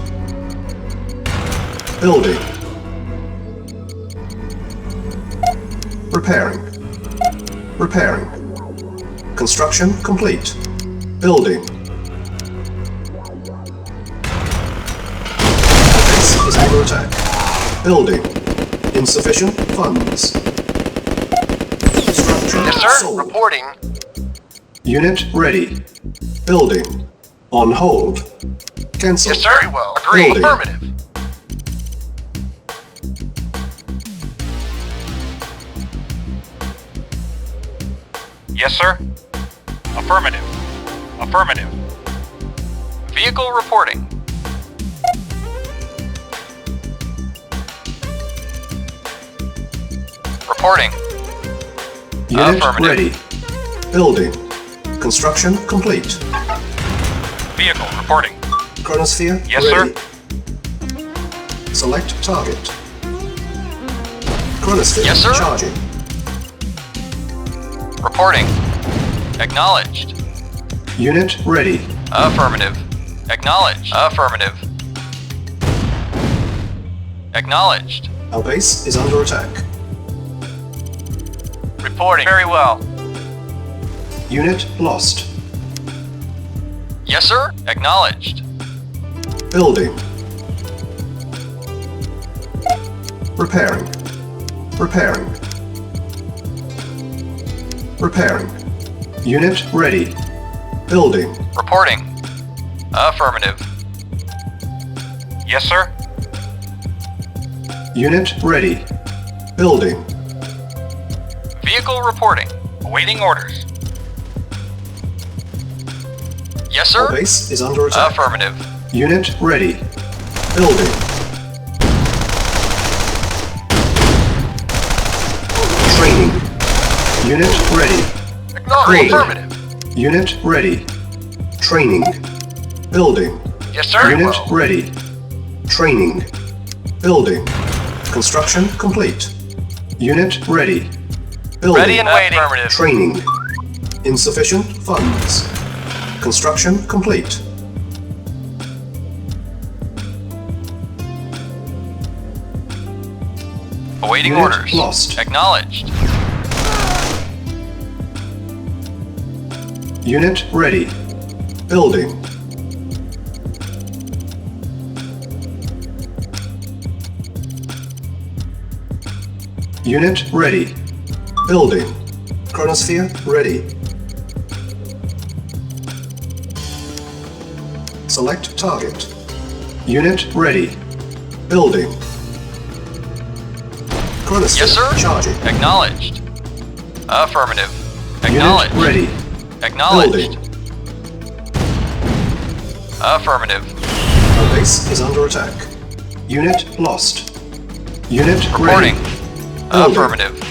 G: Building. Repairing. Repairing. Construction complete. Building. Base is under attack. Building. Insufficient funds. Structure
L: Yes, sir.
G: sold.
L: Reporting.
G: Unit ready. Building. On hold. Cancel.
L: Yes, sir. Very well. Agree.
G: Building.
L: Affirmative.
M: Yes, sir. Affirmative. Affirmative.
I: Vehicle reporting. Reporting.
G: Unit
I: Affirmative.
G: ready. Building. Construction complete.
M: Vehicle reporting.
G: Chronosphere
M: Yes,
G: ready. Select target. Chronosphere
I: Yes, sir.
G: charging.
I: Reporting. Acknowledged.
G: Unit ready.
I: Affirmative. Acknowledged. Affirmative. Acknowledged.
G: Our base is under attack.
I: Reporting. Very well.
G: Unit lost.
I: Yes, sir. Acknowledged.
G: Building. Repairing. Repairing. Repairing. Unit ready. Building.
I: Reporting. Affirmative.
M: Yes, sir.
G: Unit ready. Building.
I: Vehicle reporting.
M: Awaiting orders.
I: Yes,
G: Our
I: sir.
G: base is under attack.
I: Affirmative.
G: Unit ready. Building. Training. Unit ready.
L: Acknowledged.
G: Building.
L: Affirmative.
G: Unit ready. Training. Building.
L: Yes, sir.
G: Unit
L: Well.
G: ready. Training. Building. Construction complete. Unit ready. Building.
I: Ready and waiting. Affirmative.
G: Training. Insufficient funds. Construction complete.
I: Awaiting
G: Unit
I: orders.
G: lost.
I: Acknowledged.
G: Unit ready. Building. Unit ready. Building. Chronosphere ready. Select target. Unit ready. Building. Chronosphere
I: Yes, sir.
G: charging.
I: Acknowledged. Affirmative.
G: Unit
I: Acknowledged.
G: ready.
I: Acknowledged.
G: Building.
I: Affirmative.
G: Our base is under attack. Unit lost. Unit
I: Reporting.
G: ready. Building.
I: Affirmative.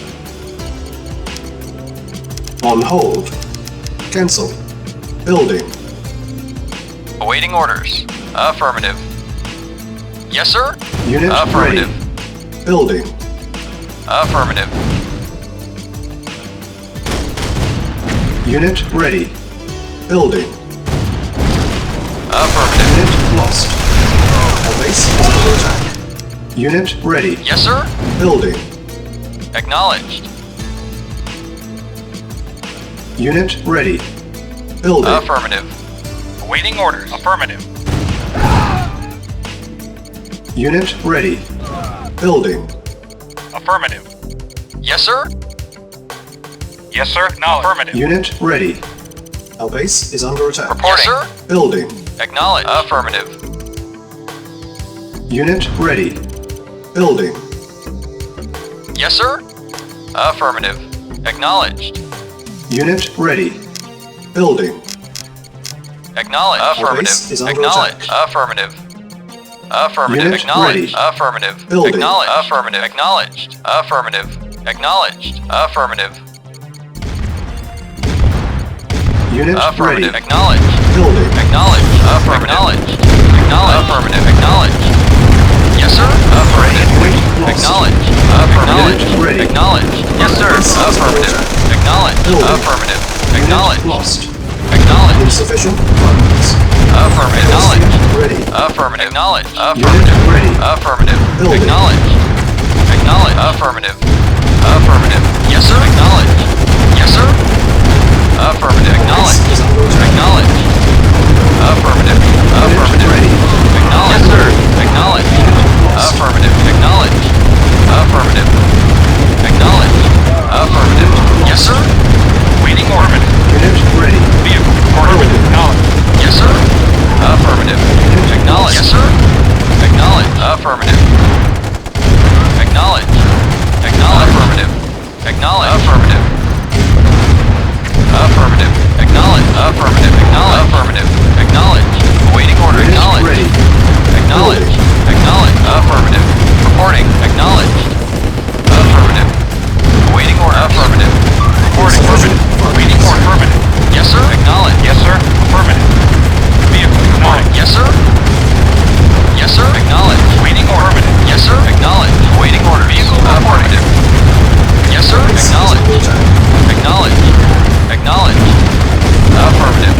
G: On hold. Cancel. Building.
I: Awaiting orders. Affirmative. Yes, sir.
G: Unit
I: Affirmative.
G: ready. Building.
I: Affirmative.
G: Unit ready. Building.
I: Affirmative.
G: Unit lost. Our base is under attack. Unit ready.
I: Yes, sir.
G: Building.
I: Acknowledged.
G: Unit ready. Building.
I: Affirmative.
M: Awaiting orders. Affirmative.
G: Unit ready. Building.
M: Affirmative.
I: Yes, sir.
M: Yes, sir. Now affirmative.
G: Unit ready. Our base is under attack.
I: Reporting. Yes, sir.
G: Building.
I: Acknowledged. Affirmative.
G: Unit ready. Building.
I: Yes, sir. Affirmative. Acknowledged.
G: Unit ready. Building.
I: Acknowledged.
G: Our
I: Affirmative.
G: base is under
I: Acknowledged.
G: attack.
I: Affirmative. Affirmative.
G: Unit
I: Acknowledged.
G: ready.
I: Affirmative.
G: Building.
I: Acknowledged. Affirmative. Acknowledged. Affirmative. Acknowledged. Affirmative.
G: Unit
I: Affirmative.
G: ready.
I: Acknowledged.
G: Building.
I: Acknowledged. Affirmative. Acknowledged. Acknowledged. Affirmative. Acknowledged. Yes, sir. Affirmative.
G: Lost.
I: Acknowledged. Affirmative.
G: Unit ready.
I: Acknowledged. Yes, sir.
G: Base is under
I: Affirmative.
G: attack.
I: Acknowledged.
G: Building.
I: Affirmative.
G: Unit
I: Acknowledged.
G: lost.
I: Acknowledged. Acknowledged.
G: Insufficient funds.
I: Affirmative. Acknowledged.
G: Ready.
I: Affirmative. Acknowledged.
G: Unit
I: Affirmative.
G: ready.
I: Affirmative.
G: Building.
I: Acknowledged. Acknowledged. Affirmative. Affirmative. Yes, sir. Acknowledged. Yes, sir. Affirmative. Acknowledged. Acknowledged. Affirmative. Affirmative. Acknowledged. Yes, sir. Acknowledged. Affirmative. Acknowledged. Affirmative. Acknowledged. Affirmative. Yes, sir. Waiting order.
G: Unit ready.
I: Vehicle reported. Acknowledged. Yes, sir. Affirmative. Acknowledged. Yes, sir. Acknowledged. Affirmative. Acknowledged. Acknowledged. Affirmative. Acknowledged. Affirmative. Affirmative. Acknowledged. Affirmative. Acknowledged. Affirmative. Acknowledged. Awaiting order. Acknowledged.
G: Ready.
I: Acknowledged. Acknowledged. Affirmative. Reporting. Acknowledged. Affirmative. Awaiting order. Affirmative. Reporting. Affirmative. Awaiting order. Affirmative. Yes, sir. Acknowledged. Yes, sir. Affirmative. Vehicle. Reporting. Yes, sir. Yes, sir. Acknowledged. Waiting order. Affirmative. Yes, sir. Acknowledged. Waiting order. Vehicle. Affirmative. Yes, sir. Acknowledged. Acknowledged. Acknowledged. Affirmative.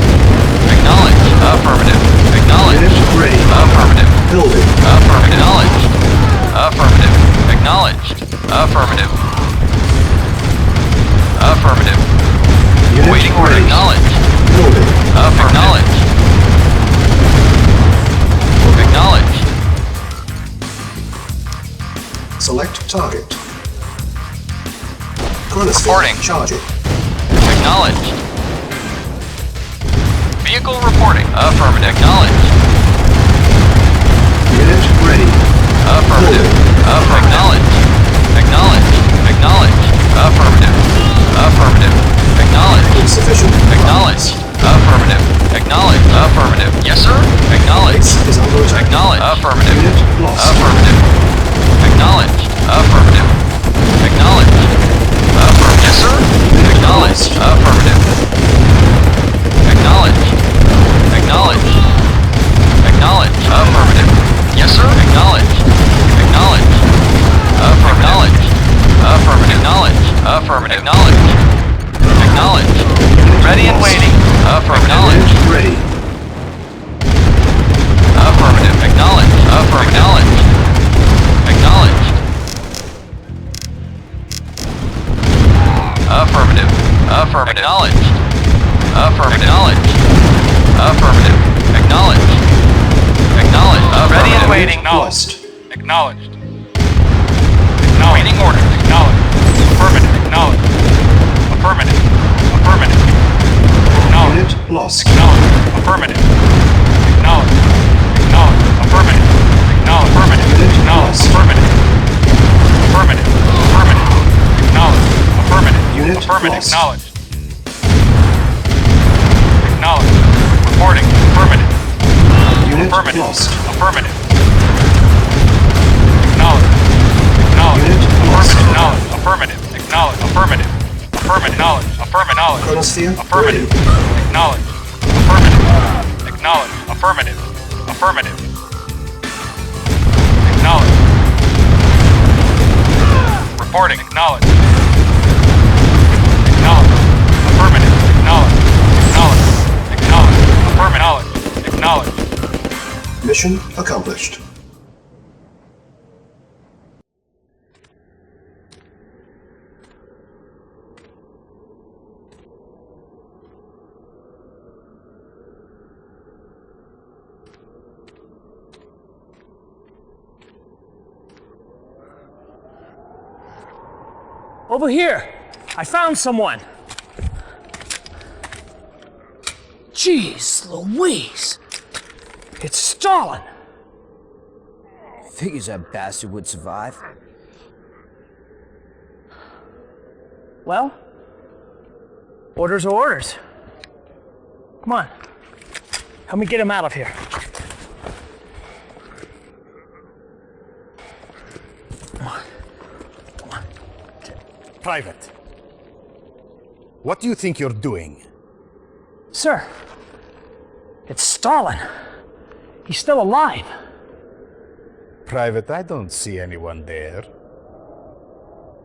I: Acknowledged. Affirmative. Acknowledged.
G: Unit ready.
I: Affirmative.
G: Building.
I: Affirmative. Acknowledged. Affirmative. Acknowledged. Affirmative. Affirmative.
G: Unit
I: Waiting order.
G: ready.
I: Acknowledged.
G: Building.
I: Acknowledged. Acknowledged.
G: Select target. Chronosphere
I: Reporting.
G: charging.
I: Acknowledged. Vehicle reporting. Affirmative. Acknowledged.
G: Unit ready.
I: Affirmative. Acknowledged. Acknowledged. Acknowledged. Affirmative. Affirmative. Acknowledged.
G: Insufficient
I: Acknowledged. Affirmative. Acknowledged. Affirmative. Yes, sir. Acknowledged.
G: Base is under attack.
I: Acknowledged. Affirmative.
G: Unit lost.
I: Affirmative. Acknowledged. Affirmative. Acknowledged. Affirmative. Yes, sir. Acknowledged. Affirmative. Acknowledged. Acknowledged. Acknowledged. Affirmative. Yes, sir. Acknowledged. Acknowledged. Affirmative. Affirmative. Acknowledged. Affirmative. Acknowledged. Acknowledged. Ready and waiting. Affirmative.
G: Unit ready.
I: Affirmative. Acknowledged. Affirmative. Acknowledged. Affirmative. Affirmative. Acknowledged. Affirmative. Acknowledged. Affirmative. Acknowledged. Acknowledged. Ready and waiting.
G: Lost.
M: Acknowledged. Waiting order. Acknowledged. Affirmative. Acknowledged. Affirmative. Affirmative. Acknowledged.
G: Unit lost.
M: Acknowledged. Affirmative. Acknowledged. Acknowledged. Affirmative. Acknowledged. Affirmative. Acknowledged. Affirmative. Affirmative. Affirmative. Acknowledged. Affirmative.
G: Unit
M: Affirmative.
G: lost.
M: Acknowledged. Acknowledged. Reporting. Affirmative.
G: Unit
M: Affirmative.
G: lost.
M: Affirmative. Acknowledged. Acknowledged.
G: Unit lost.
M: Affirmative. Affirmative. Acknowledged. Affirmative. Affirmative. Knowledge. Affirmative.
G: Chronosphere
M: Affirmative.
G: ready.
M: Acknowledged. Affirmative. Acknowledged. Affirmative. Affirmative. Acknowledged. Reporting. Acknowledged. Acknowledged. Affirmative. Acknowledged. Acknowledged. Acknowledged. Affirmative. Acknowledged.
G: Mission accomplished.
P: Over here! I found someone! Jeez Louise! It's Stalin!
Q: Figures that bastard would survive.
P: Well, orders are orders. Come on. Help me get him out of here. Come on. Come on.
D: Private. What do you think you're doing?
P: Sir, it's Stalin. He's still alive.
D: Private, I don't see anyone there.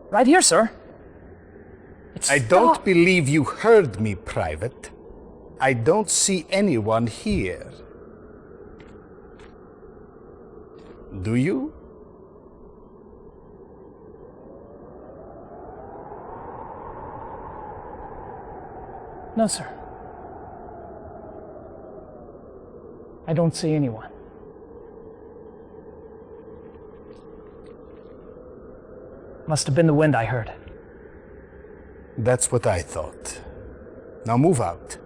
P: Right here, sir.
D: I don't believe you heard me, Private. I don't see anyone here. Do you?
P: No, sir. I don't see anyone. Must have been the wind I heard.
D: That's what I thought. Now move out.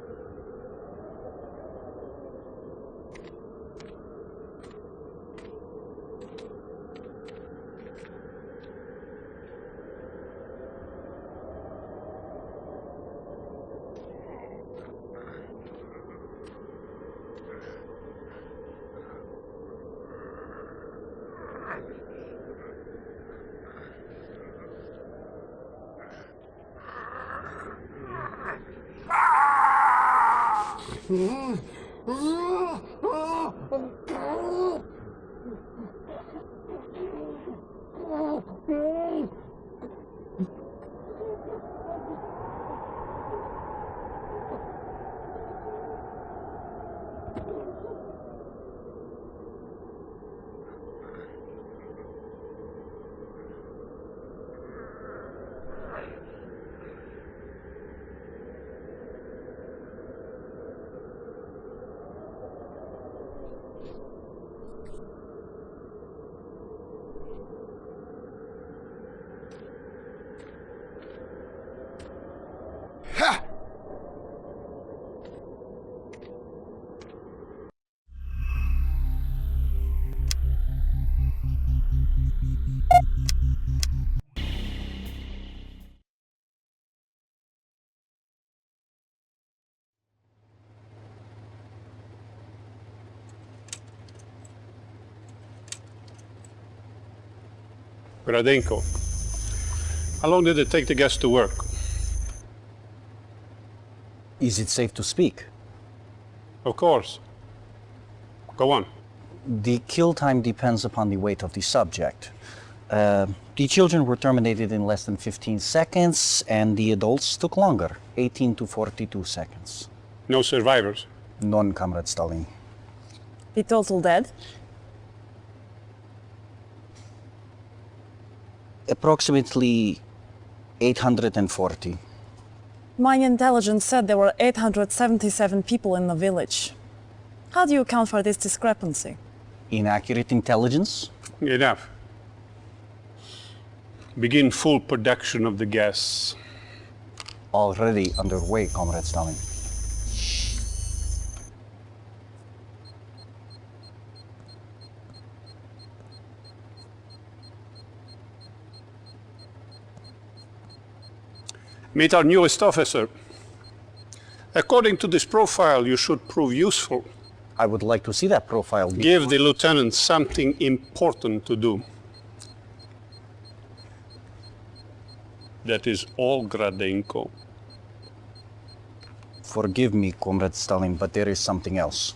J: Radenko, how long did it take the gas to work?
Q: Is it safe to speak?
J: Of course. Go on.
Q: The kill time depends upon the weight of the subject. The children were terminated in less than 15 seconds, and the adults took longer, 18 to 42 seconds.
J: No survivors?
Q: None, Comrade Stalin.
R: The total dead?
Q: Approximately 840.
R: My intelligence said there were 877 people in the village. How do you account for this discrepancy?
Q: Inaccurate intelligence?
J: Enough. Begin full production of the gas.
Q: Already underway, Comrade Stalin.
J: Meet our newest officer. According to this profile, you should prove useful.
Q: I would like to see that profile.
J: Give the lieutenant something important to do. That is all, Gradenko.
Q: Forgive me, Comrade Stalin, but there is something else.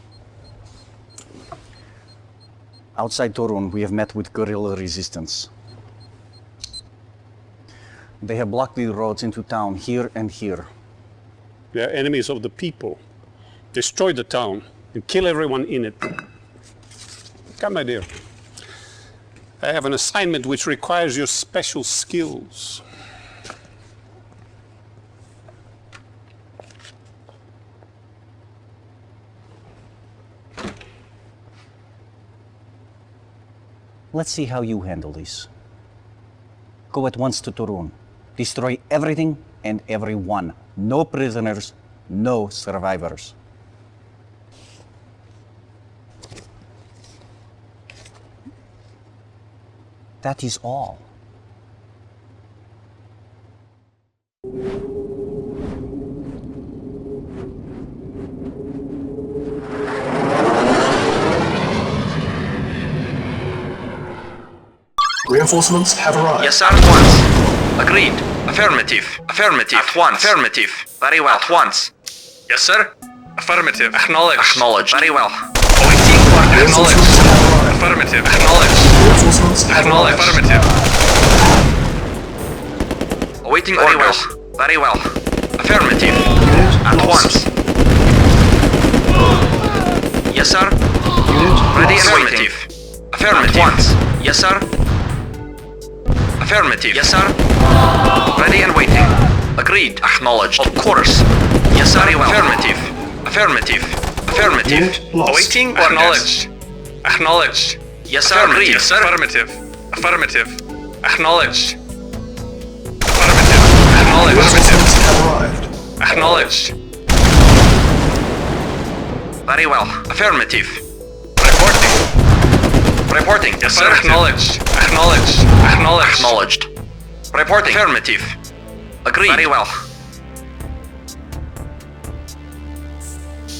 Q: Outside Torun, we have met with guerrilla resistance. They have blocked the roads into town here and here.
J: They are enemies of the people. Destroy the town and kill everyone in it. Come, my dear. I have an assignment which requires your special skills.
Q: Let's see how you handle this. Go at once to Torun. Destroy everything and everyone. No prisoners, no survivors. That is all.
G: Reinforcements have arrived.
O: Yes, sir, at once. Agreed. Affirmative. Affirmative. At once. Affirmative. Very well. At once. Yes, sir. Affirmative. Acknowledged. Acknowledged. Very well. Awaiting for acknowledged. Affirmative. Acknowledged.
G: Reinforcements have
O: Acknowledged.
G: arrived.
O: Affirmative. Awaiting orders. Very well. Affirmative. At once. Affirmative. At once. Yes, sir. Affirmative. Yes, sir. Ready and waiting. Agreed. Acknowledged. Of course. Yes, sir. Very well. Affirmative. Affirmative. Affirmative.
J: Awaiting orders. Acknowledged. Acknowledged.
O: Yes, sir. Agreed.
J: Yes, sir. Affirmative. Affirmative. Acknowledged. Affirmative. Acknowledged. Acknowledged.
O: Very well. Affirmative.
J: Reporting.
O: Reporting. Yes, sir.
J: Acknowledged. Acknowledged. Acknowledged.
O: Acknowledged. Reporting. Affirmative. Agreed. Very well.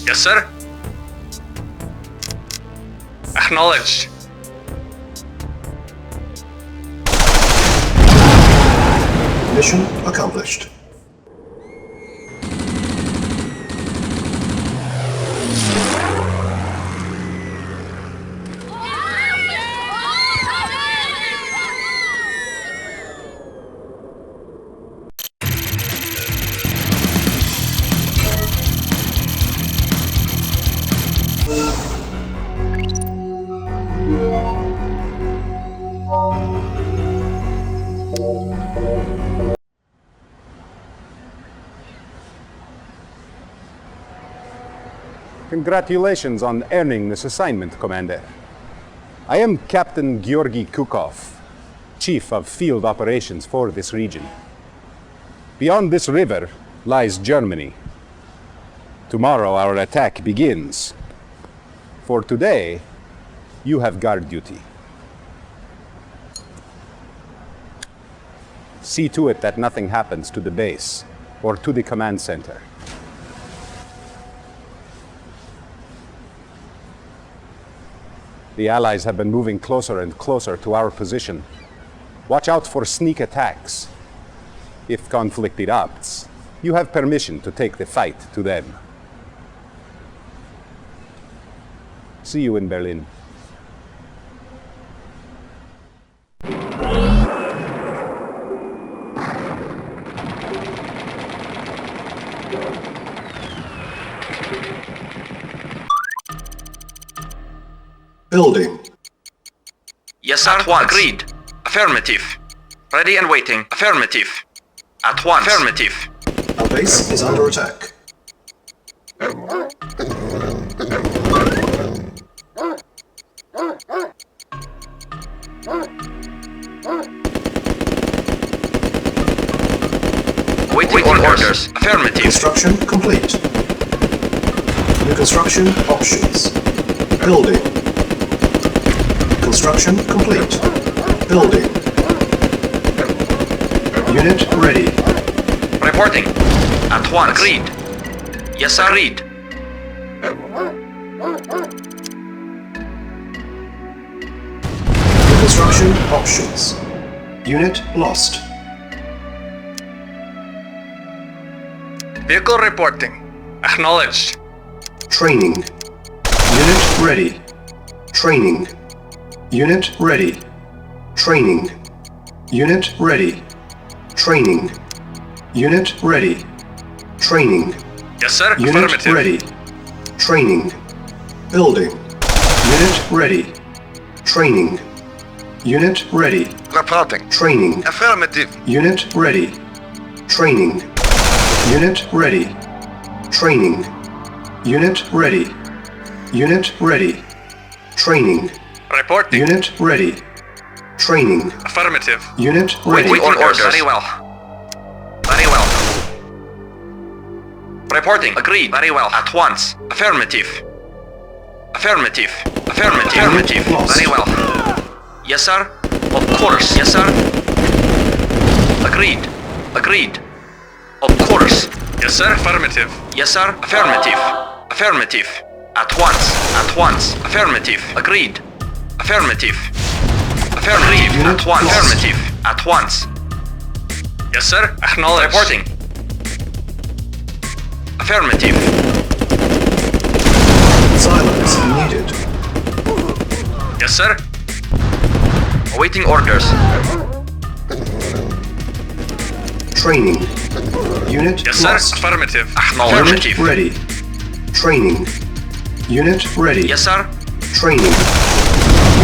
J: Yes, sir. Acknowledged.
G: Mission accomplished.
D: Congratulations on earning this assignment, Commander. I am Captain Georgy Kukov, Chief of Field Operations for this region. Beyond this river lies Germany. Tomorrow our attack begins. For today, you have guard duty. See to it that nothing happens to the base or to the command center. The Allies have been moving closer and closer to our position. Watch out for sneak attacks. If conflict erupts, you have permission to take the fight to them. See you in Berlin.
G: Building.
O: Yes, sir. At once. Agreed. Affirmative. Ready and waiting. Affirmative. At once. Affirmative.
G: Our base is under attack.
O: Waiting orders. Affirmative.
G: Construction complete. New construction options. Building. Construction complete. Building. Unit ready.
O: Reporting. At once. Agreed. Yes, sir. Agreed.
G: New construction options. Unit lost.
J: Vehicle reporting. Acknowledged.
G: Training. Unit ready. Training. Unit ready. Training. Unit ready. Training. Unit ready. Training.
J: Yes, sir.
G: Unit
J: Affirmative.
G: ready. Training. Building. Unit ready. Training. Unit ready.
L: Reporting.
G: Training.
L: Affirmative.
G: Unit ready. Training. Unit ready. Training. Unit ready. Unit ready. Training.
J: Reporting.
G: Unit ready. Training.
J: Affirmative.
G: Unit ready.
O: Waiting orders. Very well. Very well. Reporting. Agreed. Very well. At once. Affirmative. Affirmative. Affirmative. Affirmative. Very well. Yes, sir. Of course. Yes, sir. Agreed. Agreed. Of course.
J: Yes, sir. Affirmative.
O: Yes, sir. Affirmative. Affirmative. At once. At once. Affirmative. Agreed. Affirmative. Affirmative. At once. Affirmative. At once.
J: Yes, sir. Acknowledged.
O: Reporting. Affirmative.
G: Silence needed.
J: Yes, sir.
O: Awaiting orders.
G: Training. Unit
J: Yes, sir.
G: lost.
J: Affirmative.
O: Affirmative.
G: Unit ready. Training. Unit ready.
O: Yes, sir.
G: Training.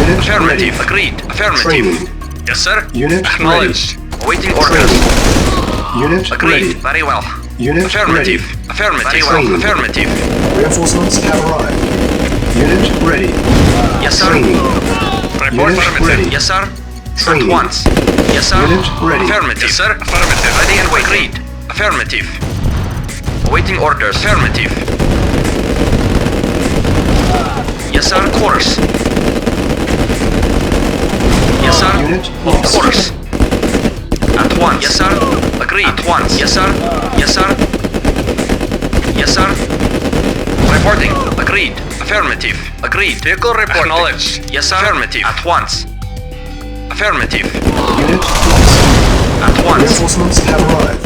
G: Unit
O: Affirmative.
G: ready.
O: Agreed. Affirmative.
G: Training.
O: Yes, sir.
G: Unit
O: Acknowledged. Awaiting orders.
G: Training. Unit
O: Agreed.
G: ready.
O: Very well.
G: Unit
O: Affirmative.
G: ready.
O: Affirmative. Very well.
G: Training.
O: Affirmative.
G: Reinforcements have arrived. Unit ready.
O: Yes, sir.
G: Training.
O: Report
G: Unit
O: affirmative.
G: ready.
O: Yes, sir.
G: Training.
O: At once. Yes, sir.
G: Unit ready.
O: Affirmative. Yes, sir. Affirmative. Ready and waiting. Agreed. Affirmative. Awaiting orders. Affirmative. Yes, sir. Course. Yes, sir.
G: Unit lost.
O: Course. At once. Yes, sir. Agreed. At once. Yes, sir. Yes, sir. Yes, sir. Reporting. Agreed. Affirmative. Agreed. Vehicle report. Acknowledged. Yes, sir. Affirmative. At once. Affirmative.
G: Unit lost.
O: At once.
G: Reinforcements have arrived.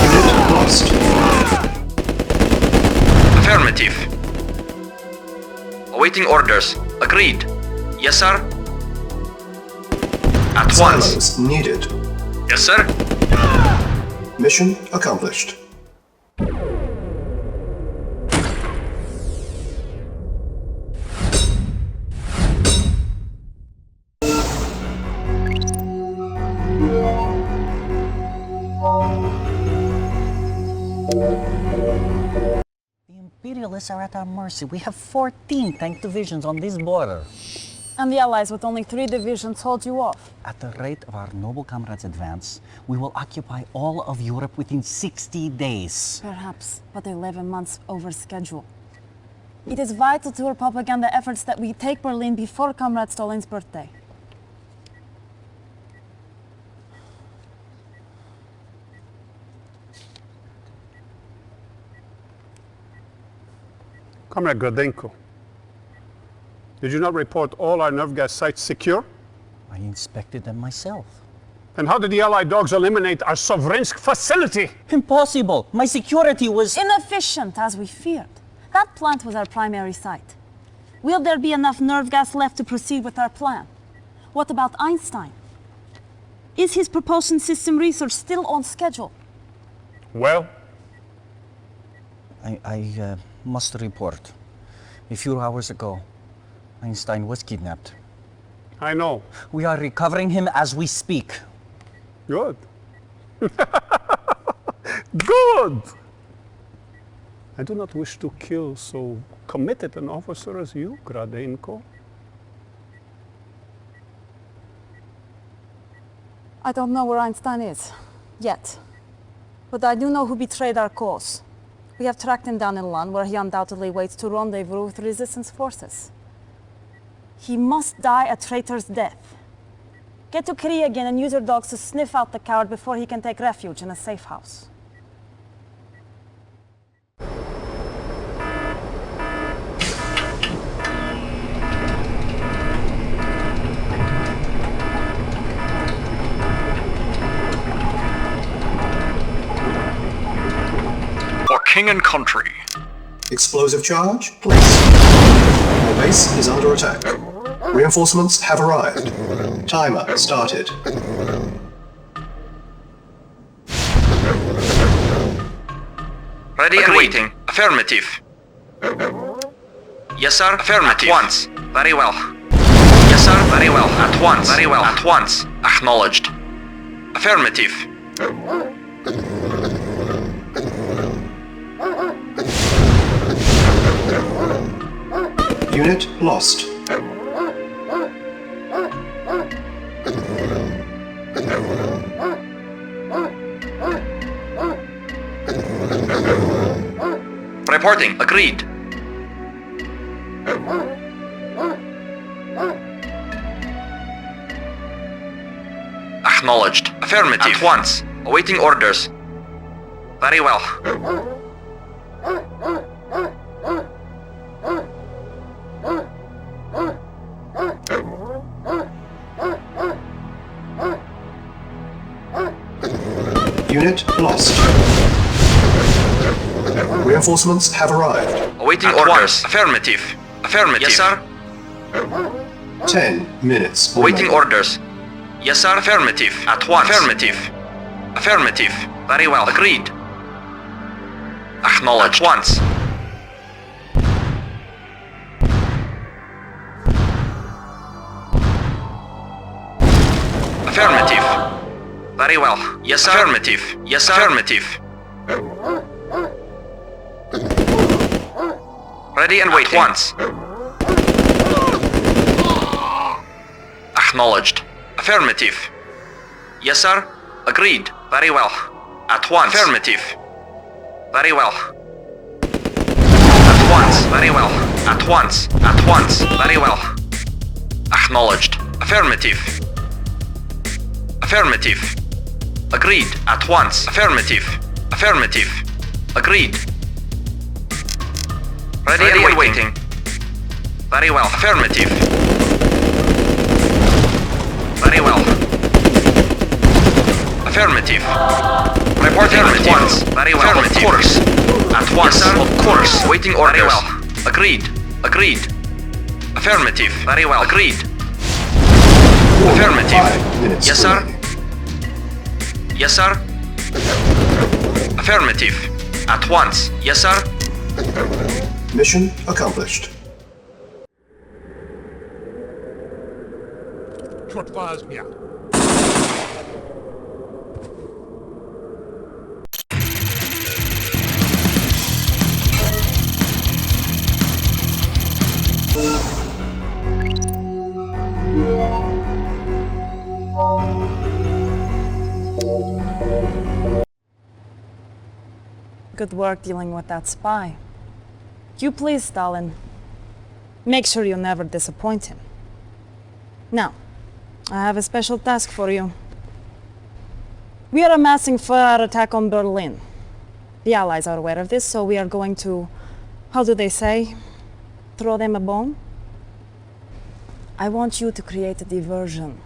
G: Unit lost.
O: Affirmative. Awaiting orders. Agreed. Yes, sir. At once.
G: Silos needed.
O: Yes, sir.
G: Mission accomplished.
Q: Imperialists are at our mercy. We have 14 tank divisions on this border.
R: And the Allies with only 3 divisions hold you off.
Q: At the rate of our noble comrades' advance, we will occupy all of Europe within 60 days.
R: Perhaps, but 11 months over schedule. It is vital to our propaganda efforts that we take Berlin before Comrade Stalin's birthday.
S: Comrade Gradenko, did you not report all our nerve gas sites secure?
Q: I inspected them myself.
S: And how did the Allied dogs eliminate our Sovrensk facility?
Q: Impossible! My security was
R: inefficient, as we feared. That plant was our primary site. Will there be enough nerve gas left to proceed with our plan? What about Einstein? Is his propulsion system research still on schedule?
S: Well?
Q: I must report. A few hours ago, Einstein was kidnapped.
S: I know.
Q: We are recovering him as we speak.
S: Good. Good! I do not wish to kill so committed an officer as you, Gradenko.
R: I don't know where Einstein is, yet. But I do know who betrayed our cause. We have tracked him down in Lund, where he undoubtedly waits to rendezvous with resistance forces. He must die a traitor's death. Get to Kosygin and use your dogs to sniff out the coward before he can take refuge in a safe house.
J: For king and country.
G: Explosive charge, placed. Our base is under attack. Reinforcements have arrived. Timer started.
O: Ready and waiting. Affirmative. Yes, sir. Affirmative. At once. Very well. Yes, sir. Very well. At once. Very well. At once. Acknowledged. Affirmative.
G: Unit lost.
O: Reporting. Agreed. Acknowledged. Affirmative. At once. Awaiting orders. Very well.
G: Unit lost. Reinforcements have arrived.
O: Awaiting orders. Affirmative. Affirmative. Yes, sir.
G: 10 minutes.
O: Awaiting orders. Yes, sir. Affirmative. At once. Affirmative. Affirmative. Very well. Agreed. Acknowledged. At once. Very well. Yes, sir. Affirmative. Yes, sir. Affirmative. Ready and waiting. At once. Acknowledged. Affirmative. Yes, sir. Agreed. Very well. At once. Affirmative. Very well. At once. Very well. At once. At once. Very well. Acknowledged. Affirmative. Affirmative. Agreed. At once. Affirmative. Affirmative. Agreed. Ready and waiting. Very well. Affirmative. Very well. Affirmative. Reporting at once. Very well. Of course. At once. Yes, sir. Of course. Waiting orders. Very well. Agreed. Agreed. Affirmative. Very well. Agreed. Affirmative. Yes, sir. Yes, sir. Affirmative. At once. Yes, sir.
G: Mission accomplished.
R: Good work dealing with that spy. You please, Stalin. Make sure you never disappoint him. Now, I have a special task for you. We are amassing for our attack on Berlin. The Allies are aware of this, so we are going to, how do they say, throw them a bone? I want you to create a diversion.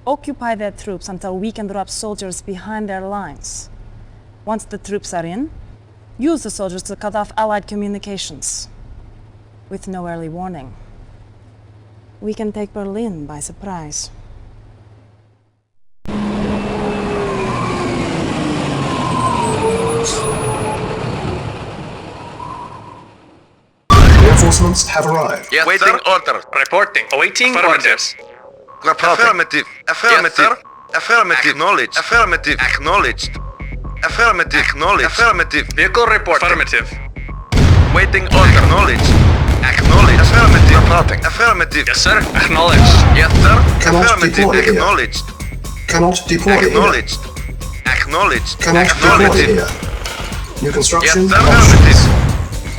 R: Occupy their troops until we can drop soldiers behind their lines. Once the troops are in, use the soldiers to cut off Allied communications. With no early warning. We can take Berlin by surprise.
G: Reinforcements have arrived.
O: Yes, waiting sir. Order. Reporting. Awaiting orders.
L: Affirmative. Affirmative.
O: Yes,
L: Affirmative. Acknowledged. Affirmative. Acknowledged. Affirmative. Acknowledged. Affirmative.
O: Vehicle report. Affirmative.
L: Waiting order. Acknowledged. Acknowledged. Affirmative. Reporting. Affirmative.
O: Yes, sir. Acknowledged. Yes, sir.
G: Cannot
L: Affirmative.
G: deploy here.
L: Acknowledged.
G: Cannot deploy
L: Acknowledged. Acknowledged.
G: Cannot deploy
L: Affirmative.
G: here. New construction
L: Yes, sir.
G: options.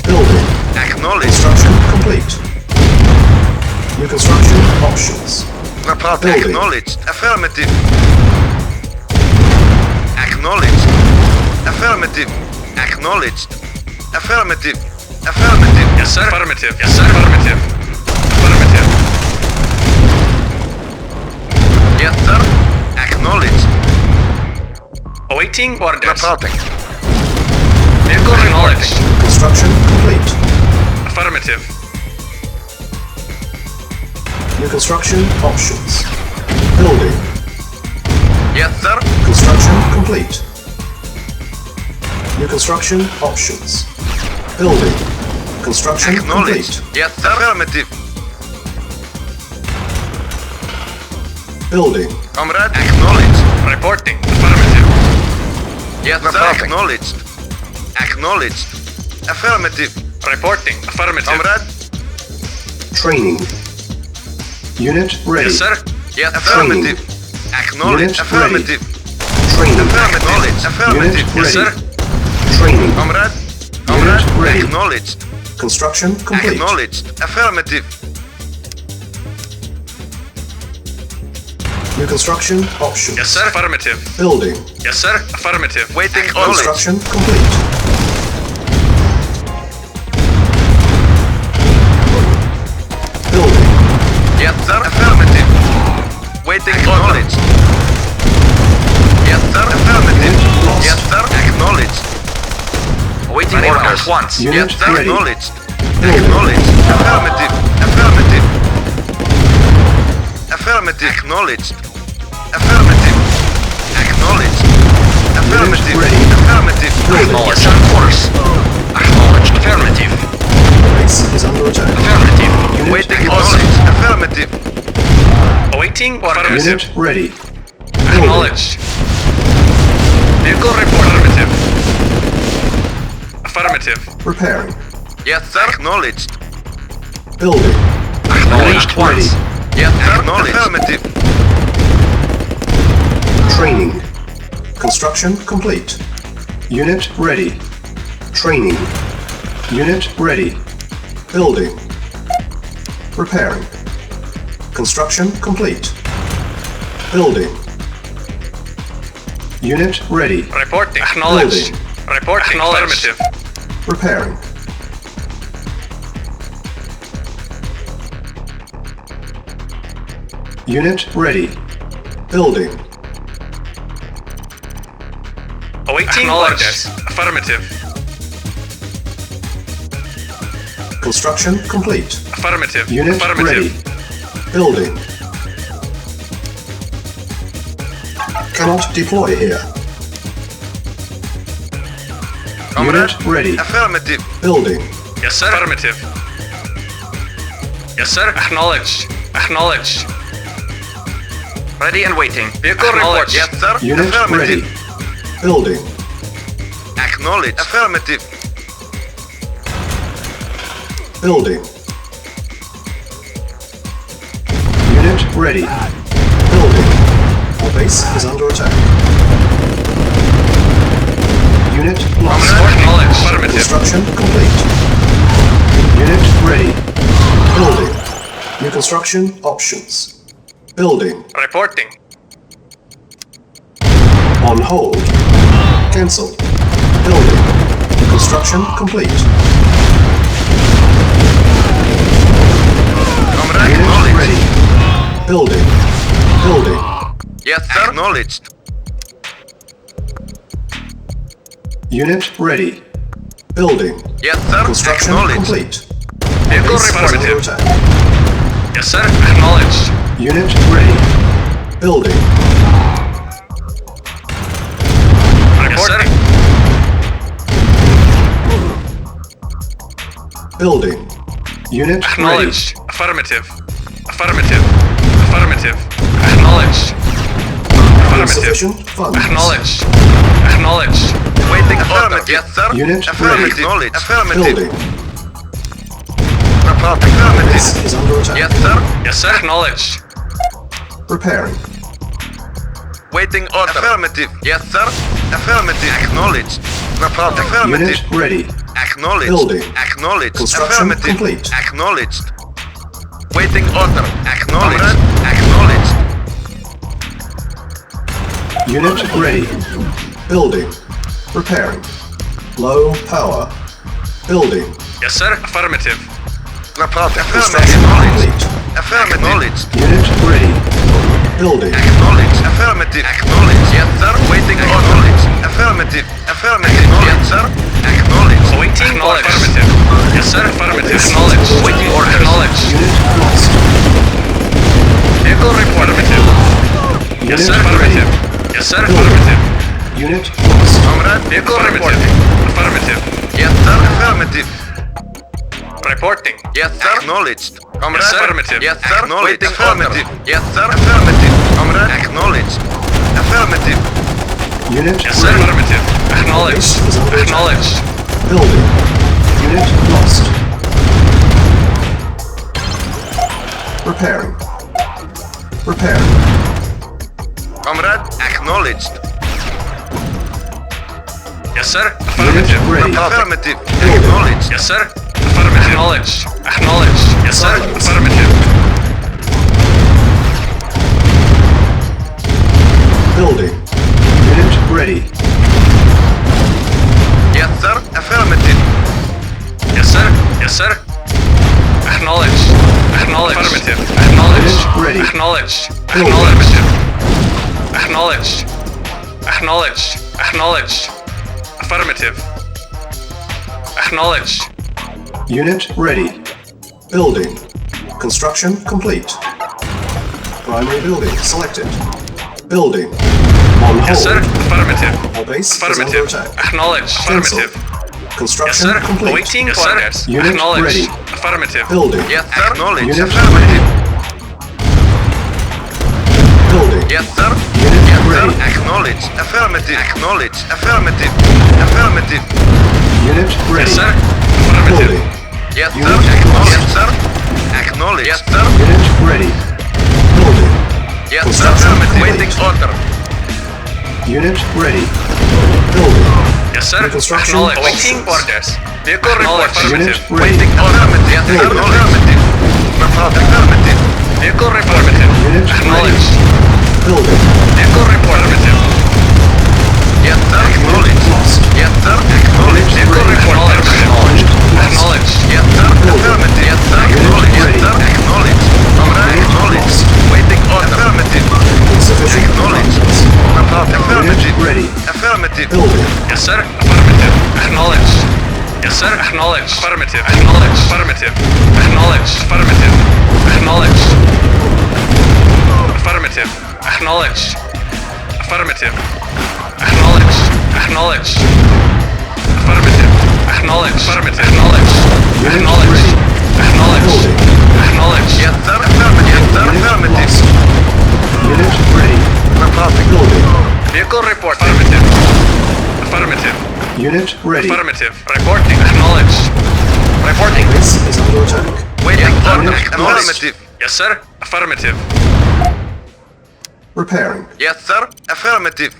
G: Building.
L: Acknowledged.
G: Construction complete. New construction options.
L: Reporting.
G: Building.
L: Acknowledged. Affirmative. Acknowledged. Affirmative. Acknowledged. Affirmative. Affirmative.
O: Yes, sir. Affirmative. Yes, sir. Affirmative. Affirmative.
L: Yes, sir. Acknowledged.
O: Awaiting orders.
L: Reporting.
O: Vehicle acknowledged.
G: Construction complete.
O: Affirmative.
G: New construction options. Building.
L: Yes, sir.
G: Construction complete. New construction options. Building. Construction
L: Acknowledged.
G: complete.
L: Yes, sir. Affirmative.
G: Building.
L: Comrade. Acknowledged.
O: Reporting. Affirmative.
L: Yes, sir. Reporting. Acknowledged. Acknowledged. Affirmative.
O: Reporting. Affirmative.
L: Comrade.
G: Training. Unit ready.
O: Yes, sir.
L: Yes, affirmative. Acknowledge.
G: Unit
L: Affirmative.
G: Training.
L: Affirmative. Affirmative.
G: Unit
L: Yes, sir.
G: Training.
L: Comrade.
G: Unit
L: Comrade.
G: ready.
L: Acknowledged.
G: Construction complete.
L: Acknowledged. Affirmative.
G: New construction options.
O: Yes, sir. Affirmative.
G: Building.
O: Yes, sir. Affirmative.
L: Waiting orders.
G: Construction complete. Building.
L: Yes, sir. Affirmative. Waiting acknowledged. Yes, sir. Affirmative. Yes, sir. Acknowledged.
O: Waiting orders once.
G: Unit
L: Yes, sir.
G: ready.
L: Acknowledged. Acknowledged. Affirmative. Affirmative. Affirmative. Acknowledged. Affirmative. Acknowledged. Affirmative.
G: ready.
L: Affirmative.
O: Yes, sir. Of course. Acknowledged. Affirmative.
G: Base is under attack.
O: Affirmative.
G: Unit
L: Waiting
G: lost.
L: acknowledged. Affirmative.
O: Awaiting orders.
G: Unit ready.
O: Acknowledged. Vehicle report. Affirmative. Affirmative.
G: Repairing.
L: Yes, sir. Acknowledged.
G: Building.
L: Acknowledged
G: Unit ready.
L: Yes, sir. Acknowledged. Affirmative.
G: Training. Construction complete. Unit ready. Training. Unit ready. Building. Repairing. Construction complete. Building. Unit ready.
O: Reporting. Acknowledged. Reporting. Affirmative.
G: Repairing. Unit ready. Building.
O: Awaiting orders. Affirmative.
G: Construction complete.
O: Affirmative.
G: Unit
O: Affirmative.
G: ready. Building. Cannot deploy here. Unit ready.
L: Affirmative.
G: Building.
O: Yes, sir. Affirmative. Yes, sir. Acknowledged. Acknowledged. Ready and waiting. Vehicle report.
L: Yes, sir.
G: Unit ready.
L: Affirmative.
G: Building.
L: Acknowledged. Affirmative.
G: Building. Unit ready. Building. Our base is under attack. Unit lost.
O: Affirmative.
G: Construction complete. Unit ready. Building. New construction options. Building.
O: Reporting.
G: On hold. Cancel. Building. Construction complete. Unit ready. Building. Building.
L: Yes, sir. Acknowledged.
G: Unit ready. Building.
L: Yes, sir.
G: Construction
L: Acknowledged.
G: complete.
O: Vehicle
G: Base is under
O: affirmative.
G: attack.
O: Yes, sir. Acknowledged.
G: Unit ready. Building.
O: Yes, sir.
G: Building. Unit
O: Acknowledged. Affirmative. Affirmative. Affirmative. Acknowledged. Affirmative.
G: Insufficient funds.
O: Acknowledged. Acknowledged.
L: Waiting order. Yes, sir.
G: Unit
L: Affirmative.
G: ready.
L: Acknowledged. Affirmative.
G: Building.
L: Affirmative.
G: Base is under attack.
L: Yes, sir.
O: Yes, sir. Acknowledged.
G: Repairing.
L: Waiting order. Affirmative. Yes, sir. Affirmative. Acknowledged. Affirmative.
G: Unit ready.
L: Acknowledged.
G: Building.
L: Acknowledged.
G: Construction
L: Affirmative.
G: complete.
L: Acknowledged. Waiting order. Acknowledged. Acknowledged.
G: Unit ready. Building. Repairing. Low power. Building.
O: Yes, sir. Affirmative.
G: Construction complete.
L: Affirmative.
G: Unit ready. Building.
L: Acknowledged. Affirmative. Acknowledged. Yes, sir. Waiting order. Affirmative. Affirmative. Yes, sir. Acknowledged.
O: Awaiting orders. Affirmative. Yes, sir. Affirmative. Acknowledged. Waiting orders. Acknowledged.
G: Unit lost.
O: Vehicle report. Affirmative. Yes, sir.
G: Unit ready.
O: Affirmative. Yes, sir. Affirmative.
G: Unit lost.
O: Vehicle report. Affirmative.
L: Yes, sir. Affirmative.
O: Reporting.
L: Yes, sir. Acknowledged. Comrade.
O: Yes, sir. Affirmative.
L: Yes, sir.
O: Acknowledged.
L: Waiting affirmative. Yes, sir. Affirmative. Comrade. Acknowledged. Affirmative.
G: Unit
O: Yes, sir.
G: ready.
O: Affirmative. Acknowledged.
G: Base is under attack.
O: Acknowledged.
G: Building. Unit lost. Repairing. Repairing.
L: Comrade. Acknowledged.
O: Yes, sir.
G: Unit
O: Affirmative.
G: ready.
L: Affirmative.
G: Building.
L: Acknowledged.
O: Yes, sir. Affirmative. Acknowledged. Acknowledged. Yes, sir.
G: Silence.
O: Affirmative.
G: Building. Unit ready.
L: Yes, sir. Affirmative.
O: Yes, sir. Yes, sir. Acknowledged. Acknowledged. Affirmative. Acknowledged.
G: Unit ready.
O: Acknowledged.
G: Building.
O: Acknowledged. Acknowledged. Acknowledged. Affirmative. Acknowledged.
G: Unit ready. Building. Construction complete. Primary building selected. Building. On hold.
O: Yes, sir. Affirmative.
G: Our base is under
O: Affirmative.
G: attack.
O: Acknowledged.
G: Cancel.
O: Affirmative. Yes,
G: Construction
O: sir.
G: complete.
O: Awaiting orders.
G: Unit
O: Acknowledged.
G: ready.
O: Affirmative.
G: Building.
L: Yes, sir. Acknowledged.
G: Unit
L: Affirmative.
G: Building.
L: Yes, sir.
G: Unit ready.
O: Acknowledged. Affirmative. Acknowledged. Affirmative. Affirmative.
G: Unit ready.
O: Yes, sir. Affirmative.
G: Building.
O: Yes, sir.
G: Unit
O: Acknowledged. Yes,
G: lost.
O: sir. Acknowledged. Yes, sir.
G: Unit ready. Building.
O: Yes, sir.
G: Construction
O: Affirmative.
G: complete.
O: Waiting order.
G: Unit ready. Building.
O: Yes, sir.
G: Reconstruction
O: Acknowledged.
G: options.
O: Waiting orders. Vehicle report.
G: Unit
O: Affirmative.
G: ready.
O: Waiting affirmative. Yes, sir.
G: Building.
O: Affirmative. Affirmative. Vehicle report. Affirmative.
G: Unit
O: Acknowledged.
G: ready. Building.
O: Vehicle report. Affirmative. Yes, sir. Acknowledged.
G: Lost.
O: Yes, sir. Acknowledged. Vehicle report. Acknowledged. Acknowledged. Yes, sir. Affirmative. Yes, sir. Acknowledged. Yes, sir. Acknowledged. Acknowledged. Waiting order. Affirmative.
G: Insufficient
O: Acknowledged. Affirmative.
G: Unit ready.
O: Affirmative.
G: Building.
O: Yes, sir. Affirmative. Acknowledged. Yes, sir. Acknowledged. Affirmative. Acknowledged. Affirmative. Acknowledged. Affirmative. Acknowledged. Affirmative. Acknowledged. Affirmative. Acknowledged. Acknowledged. Affirmative. Acknowledged. Affirmative. Acknowledged. Acknowledged. Acknowledged. Acknowledged. Yes, sir. Affirmative. Yes, sir. Affirmative.
G: Unit ready. Building.
O: Vehicle report. Affirmative. Affirmative.
G: Unit ready.
O: Affirmative. Reporting. Acknowledged. Reporting.
G: This is under attack.
O: Waiting order.
G: Unit
O: Affirmative. Yes, sir. Affirmative.
G: Repairing.
O: Yes, sir. Affirmative.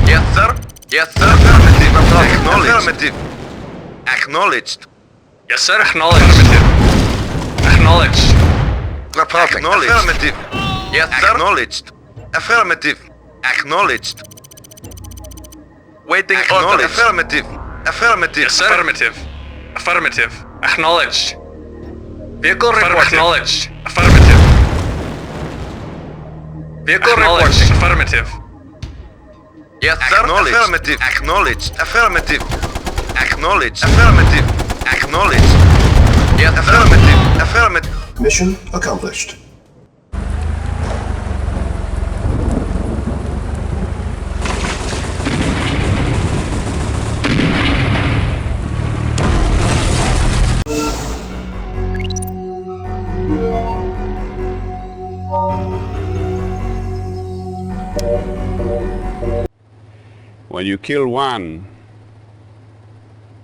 O: Yes, sir. Yes, sir. Affirmative. Acknowledged. Affirmative. Acknowledged. Yes, sir. Acknowledged. Affirmative. Acknowledged. Acknowledged. Affirmative. Yes, sir. Acknowledged. Affirmative. Acknowledged. Waiting order. Affirmative. Affirmative. Yes, sir. Affirmative. Affirmative. Acknowledged. Vehicle report. Acknowledged. Affirmative. Vehicle report. Affirmative. Yes, sir. Affirmative. Acknowledged. Affirmative. Acknowledged. Affirmative. Acknowledged. Yes, affirmative. Affirmative.
G: Mission accomplished.
S: When you kill one,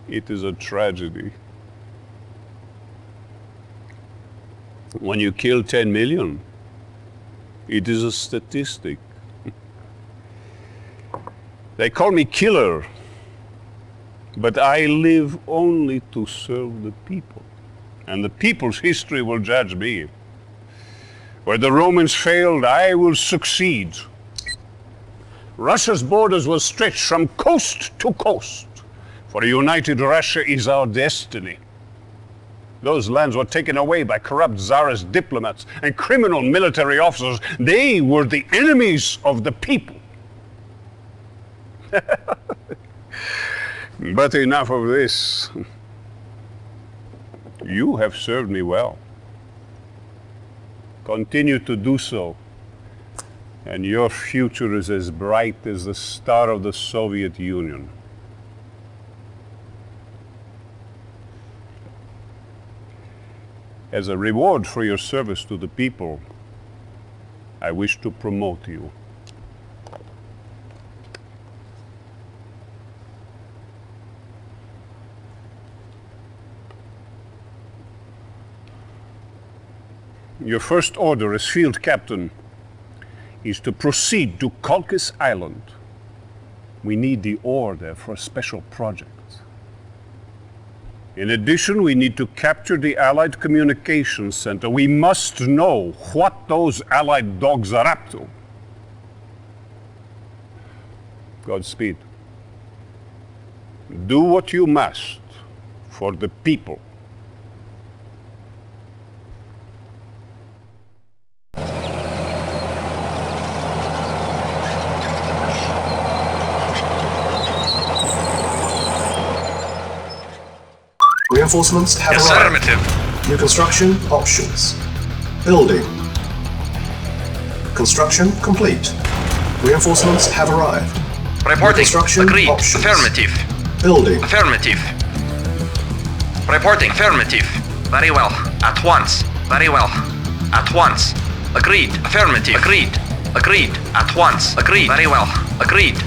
S: it is a tragedy. When you kill 10 million, it is a statistic. They call me killer, but I live only to serve the people. And the people's history will judge me. Where the Romans failed, I will succeed. Russia's borders will stretch from coast to coast, for a united Russia is our destiny. Those lands were taken away by corrupt Tsarist diplomats and criminal military officers. They were the enemies of the people. But enough of this. You have served me well. Continue to do so, and your future is as bright as the star of the Soviet Union. As a reward for your service to the people, I wish to promote you. Your first order as field captain is to proceed to Conquer Island. We need the ore there for a special project. In addition, we need to capture the Allied Communications Center. We must know what those Allied dogs are up to. Godspeed. Do what you must for the people.
G: Reinforcements have
O: Yes,
G: arrived.
O: affirmative.
G: New construction options. Building. Construction complete. Reinforcements have arrived.
O: Reporting.
G: Construction
O: Agreed.
G: options.
O: Affirmative.
G: Building.
O: Affirmative. Reporting. Affirmative. Very well. At once. Very well. At once. Agreed. Affirmative. Agreed. Agreed. At once. Agreed. Very well. Agreed.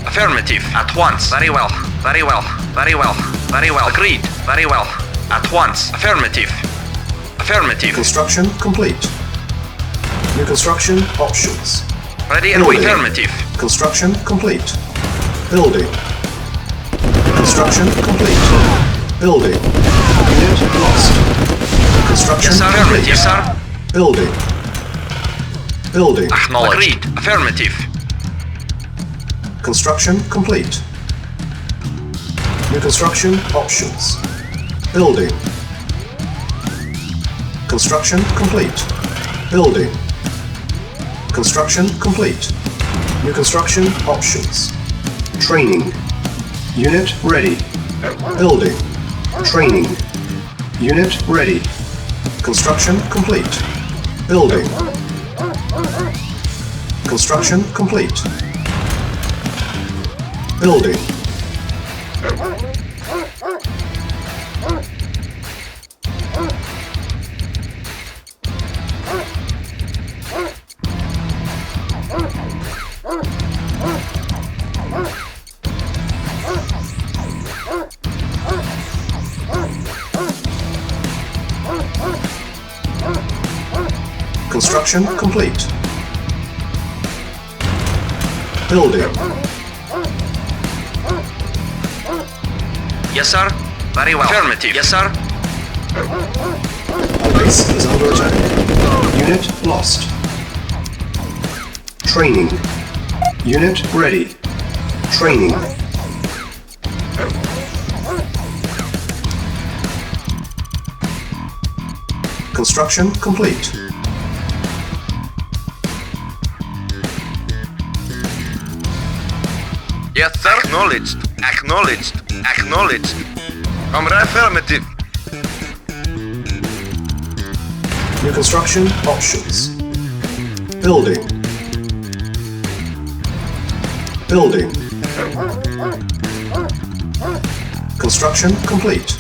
O: Affirmative. At once. Very well. Very well. Very well. Very well. Agreed. Very well. At once. Affirmative. Affirmative.
G: Construction complete. New construction options.
O: Ready and waiting. Affirmative.
G: Construction complete. Building. Construction complete. Building. Unit lost. Construction
O: yes, sir.
G: complete.
O: Yes, sir.
G: Building. Building.
O: Acknowledged. Agreed. Affirmative.
G: Construction complete. New construction options. Building. Construction complete. Building. Construction complete. New construction options. Training. Unit ready. Building. Training. Unit ready. Construction complete. Building. Construction complete. Building. Construction complete. Building.
O: Yes, sir. Very well. Affirmative. Yes, sir.
G: Our base is under attack. Unit lost. Training. Unit ready. Training. Construction complete.
T: Yes, sir. Acknowledged. Acknowledged. Acknowledged. Comrade affirmative.
G: New construction options. Building. Building. Construction complete.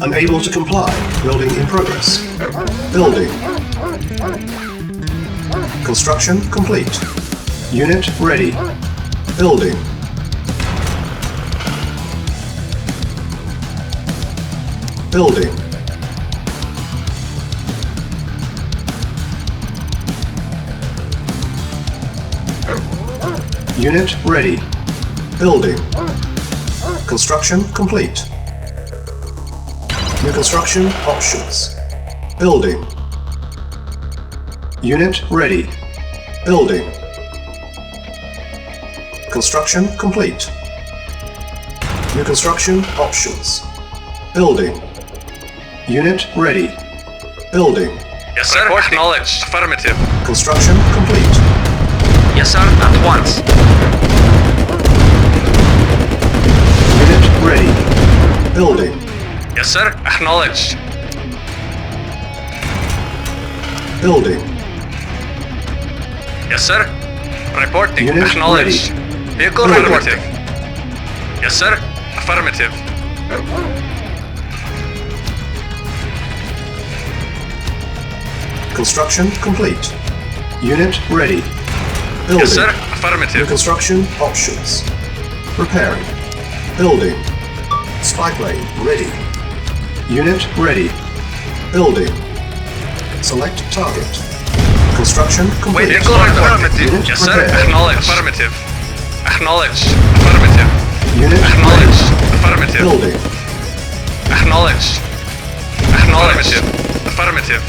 G: Unable to comply. Building in progress. Building. Construction complete. Unit ready. Building. Building. Unit ready. Building. Construction complete. New construction options. Building. Unit ready. Building. Construction complete. New construction options. Building. Unit ready. Building.
O: Yes, sir. Acknowledged. Affirmative.
G: Construction complete.
O: Yes, sir. At once.
G: Unit ready. Building.
O: Yes, sir. Acknowledged.
G: Building.
O: Yes, sir. Reporting.
G: Unit
O: Acknowledged.
G: ready.
O: Vehicle
G: Building.
O: reporting. Yes, sir. Affirmative.
G: Construction complete. Unit ready. Building.
O: Yes, sir. Affirmative.
G: New construction options. Preparing. Building. Spy plane ready. Unit ready. Building. Select target. Construction complete.
O: Vehicle reporting.
G: Unit
O: Yes, sir.
G: prepared.
O: Acknowledged. Affirmative. Acknowledged. Affirmative.
G: Unit
O: Acknowledged.
G: ready.
O: Affirmative.
G: Building.
O: Acknowledged. Acknowledged. Affirmative.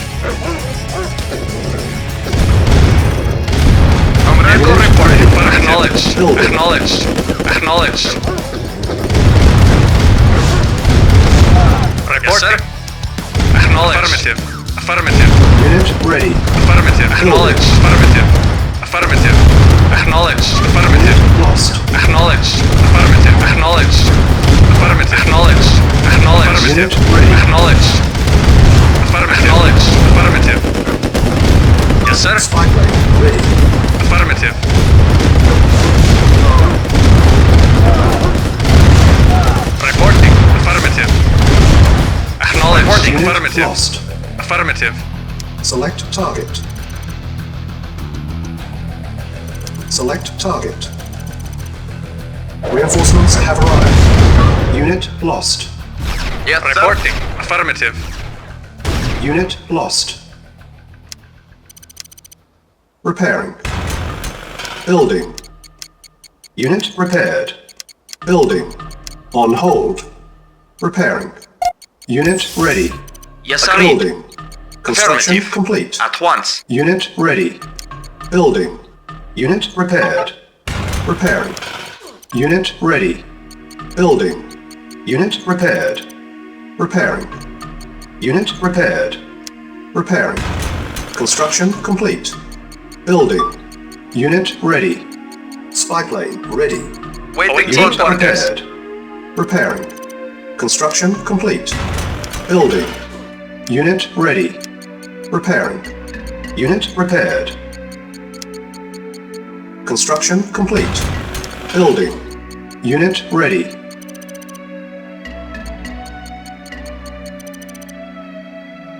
O: Vehicle reporting. Acknowledged.
G: Building.
O: Acknowledged. Acknowledged. Reporting. Acknowledged. Affirmative. Affirmative.
G: Unit ready.
O: Affirmative. Acknowledged. Affirmative. Affirmative. Acknowledged. Affirmative.
G: Lost.
O: Acknowledged. Affirmative. Acknowledged. Affirmative. Acknowledged. Acknowledged.
G: Unit ready.
O: Acknowledged. Affirmative. Acknowledged. Affirmative. Yes, sir.
G: Spy plane ready.
O: Affirmative. Reporting. Affirmative. Acknowledged. Reporting.
G: Unit
O: Affirmative.
G: lost.
O: Affirmative.
G: Select target. Select target. Reinforcements have arrived. Unit lost.
O: Yes, reporting. Affirmative.
G: Unit lost. Repairing. Building. Unit repaired. Building. On hold. Repairing. Unit ready.
O: Yes, sir.
G: Building. Construction
O: Affirmative.
G: complete.
O: At once.
G: Unit ready. Building. Unit repaired. Repairing. Unit ready. Building. Unit repaired. Repairing. Unit repaired. Repairing. Construction complete. Building. Unit ready. Spy plane ready.
O: Waiting
G: Unit
O: for orders.
G: repaired. Repairing. Construction complete. Building. Unit ready. Repairing. Unit repaired. Construction complete. Building. Unit ready.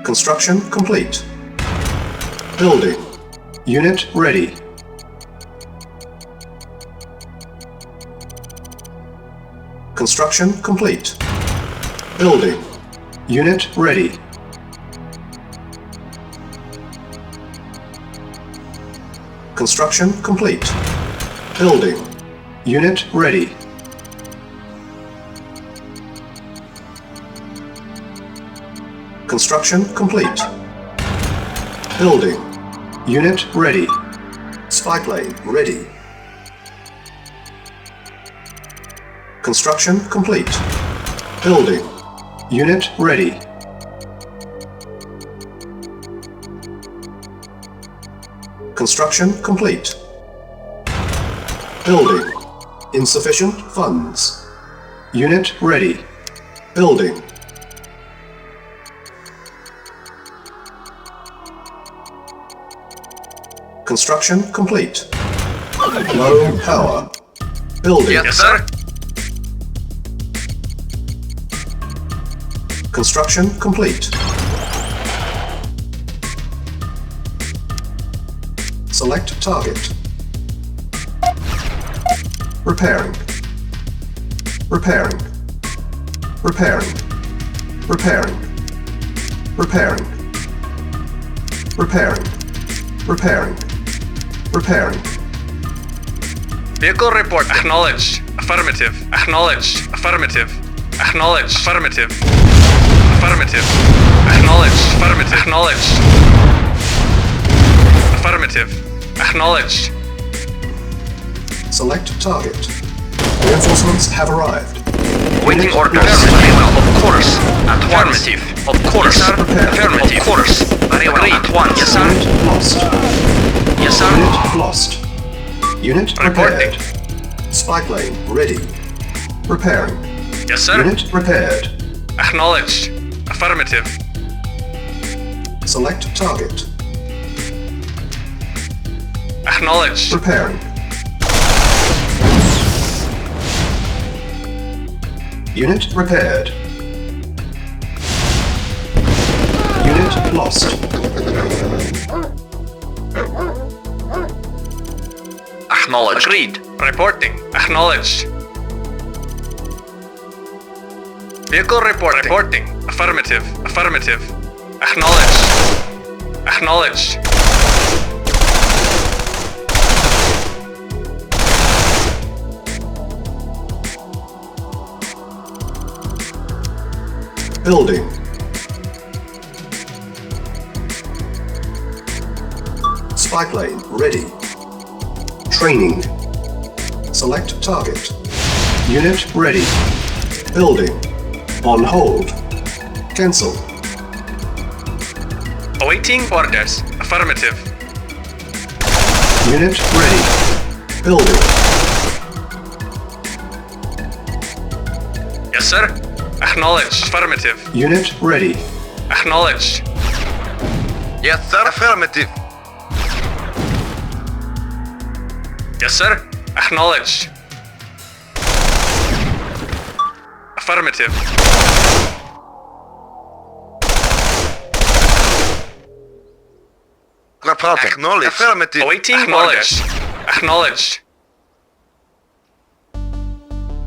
G: Construction complete. Building. Unit ready. Construction complete. Building. Unit ready. Construction complete. Building. Unit ready. Construction complete. Building. Unit ready. Spy plane ready. Construction complete. Building. Unit ready. Construction complete. Building. Insufficient funds. Unit ready. Building. Construction complete. Low power. Building.
O: Yes, sir.
G: Construction complete. Select target. Repairing. Repairing. Repairing. Repairing. Repairing. Repairing. Repairing. Repairing.
O: Vehicle report. Acknowledged. Affirmative. Acknowledged. Affirmative. Acknowledged. Affirmative. Affirmative. Acknowledged. Affirmative. Acknowledged. Affirmative. Acknowledged.
G: Select target. Reinforcements have arrived.
O: Waiting
G: Unit
O: orders.
G: lost.
O: Very well. Of course. Affirmative. Of course.
G: Yes, sir.
O: Affirmative. Of course. Very well. At once. Yes, sir.
G: Unit lost.
O: Yes, sir.
G: Unit lost. Unit
O: Reporting.
G: repaired. Spy plane ready. Repairing.
O: Yes, sir.
G: Unit repaired.
O: Acknowledged. Affirmative.
G: Select target.
O: Acknowledged.
G: Repairing. Unit repaired. Unit lost.
O: Acknowledged. Agreed. Reporting. Acknowledged. Vehicle report. Reporting. Affirmative. Affirmative. Acknowledged. Acknowledged.
G: Building. Spy plane ready. Training. Select target. Unit ready. Building. On hold. Cancel.
O: Awaiting orders. Affirmative.
G: Unit ready. Building.
O: Yes, sir. Acknowledged. Affirmative.
G: Unit ready.
O: Acknowledged.
T: Yes, sir. Affirmative.
O: Yes, sir. Acknowledged. Affirmative.
T: Acknowledged. Affirmative.
O: Awaiting
T: Acknowledged.
O: orders. Acknowledged.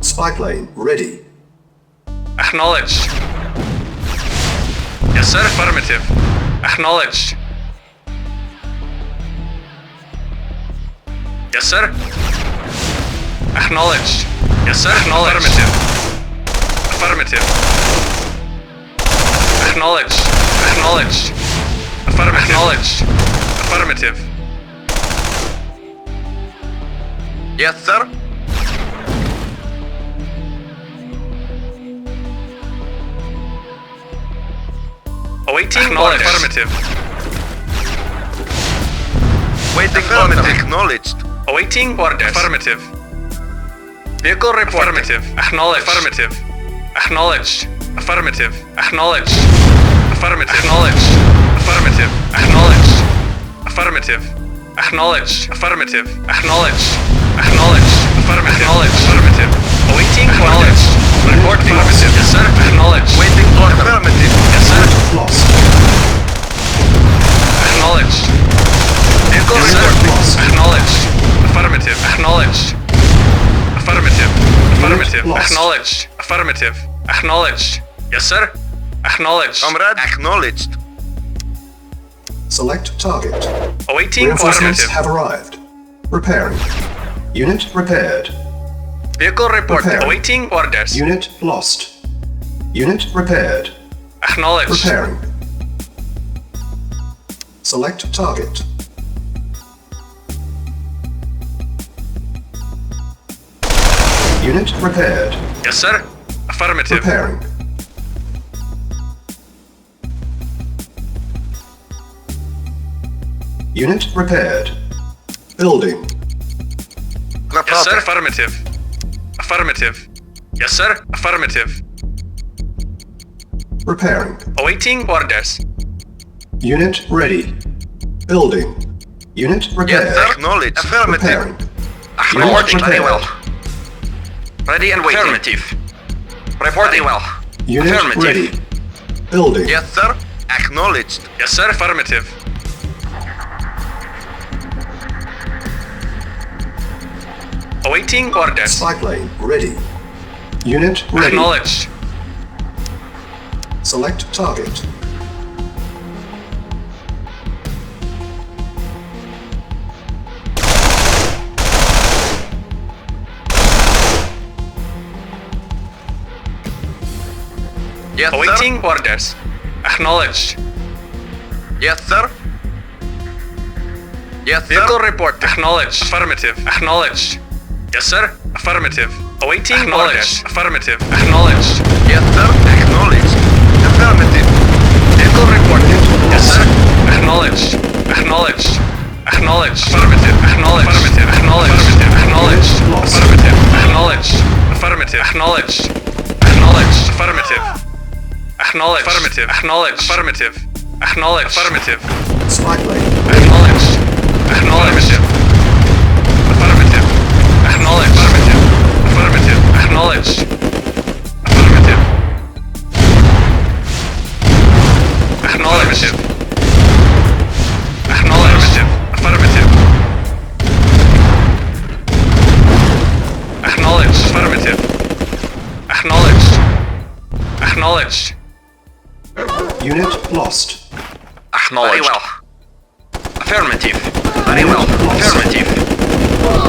G: Spy plane ready.
O: Acknowledged. Yes, sir. Affirmative. Acknowledged. Yes, sir. Acknowledged. Yes, sir. Acknowledged. Affirmative. Acknowledged. Acknowledged. Affirmative. Acknowledged. Affirmative.
T: Yes, sir.
O: Awaiting orders. Affirmative.
T: Waiting orders. Acknowledged.
O: Awaiting orders. Affirmative. Vehicle report. Affirmative. Acknowledged. Affirmative. Acknowledged. Affirmative. Acknowledged. Affirmative. Acknowledged. Affirmative. Acknowledged. Affirmative. Acknowledged. Affirmative. Acknowledged. Acknowledged. Affirmative. Acknowledged. Affirmative. Awaiting orders. Report affirmative. Yes, sir. Acknowledged.
T: Waiting order. Affirmative.
O: Yes, sir.
G: Lost.
O: Acknowledged. Vehicle report lost. Acknowledged. Affirmative. Acknowledged. Affirmative. Affirmative. Acknowledged. Affirmative. Acknowledged. Yes, sir. Acknowledged.
T: Comrade. Acknowledged.
G: Select target.
O: Awaiting
G: Reinforcements
O: affirmative.
G: have arrived. Repairing. Unit repaired.
O: Vehicle report.
G: Repairing.
O: Awaiting orders.
G: Unit lost. Unit repaired.
O: Acknowledged.
G: Repairing. Select target. Unit repaired.
O: Yes, sir. Affirmative.
G: Repairing. Unit repaired. Building.
O: Yes, sir. Affirmative. Affirmative. Yes, sir. Affirmative.
G: Repairing.
O: Awaiting orders.
G: Unit ready. Building. Unit repaired.
T: Yes, sir. Acknowledged. Affirmative.
G: Repairing.
O: Reporting. Very well.
G: Repaired.
O: Ready and waiting. Affirmative. Reporting well.
G: Unit
O: Affirmative.
G: ready. Building.
T: Yes, sir. Acknowledged.
O: Yes, sir. Affirmative. Awaiting orders.
G: Spy plane ready. Unit ready.
O: Acknowledged.
G: Select target.
T: Yes,
O: Awaiting
T: sir.
O: orders. Acknowledged.
T: Yes, sir. Yes, sir.
O: Vehicle report. Acknowledged. Affirmative. Acknowledged. Yes, sir. Affirmative. Awaiting orders. Affirmative. Acknowledged.
T: Yes, sir. Acknowledged. Affirmative.
O: Vehicle report. Yes, sir. Acknowledged. Acknowledged. Acknowledged. Affirmative. Acknowledged. Affirmative. Acknowledged. Acknowledged. Affirmative. Acknowledged. Affirmative. Acknowledged. Acknowledged. Affirmative. Acknowledged. Affirmative. Acknowledged. Affirmative. Acknowledged. Affirmative.
G: Spy plane.
O: Acknowledged. Acknowledged. Affirmative. Acknowledged. Affirmative. Affirmative. Acknowledged. Affirmative. Acknowledged. Acknowledged. Affirmative. Acknowledged. Affirmative. Acknowledged. Acknowledged.
G: Unit lost.
O: Acknowledged. Very well. Affirmative. Very well. Affirmative.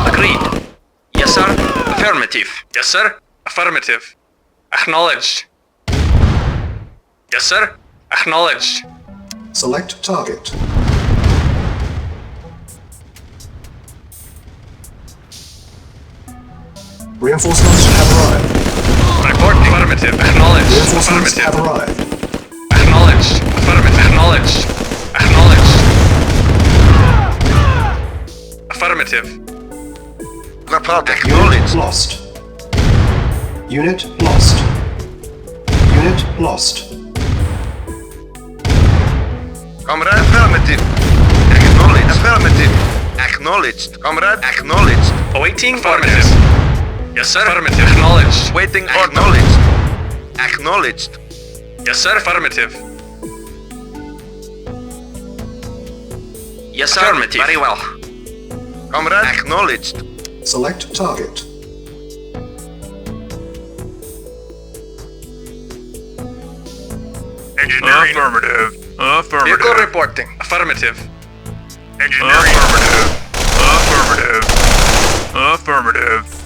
O: Agreed. Yes, sir. Affirmative. Yes, sir. Affirmative. Acknowledged. Yes, sir. Acknowledged.
G: Select target. Reinforcements have arrived.
O: Report affirmative. Acknowledged.
G: Reinforcements
O: Affirmative.
G: have arrived.
O: Acknowledged. Affirmative. Acknowledged. Acknowledged. Affirmative.
G: Unit lost. Unit lost. Unit lost.
T: Comrade, affirmative. Acknowledged. Affirmative. Acknowledged. Comrade, acknowledged.
O: Awaiting affirmative. Yes, sir. Affirmative. Acknowledged.
T: Waiting. Acknowledged. Acknowledged.
O: Yes, sir. Affirmative. Yes, sir. Affirmative. Very well.
T: Comrade, acknowledged.
G: Select target.
J: Engineering. Affirmative. Affirmative.
O: Vehicle reporting. Affirmative.
J: Engineering. Affirmative. Affirmative. Affirmative.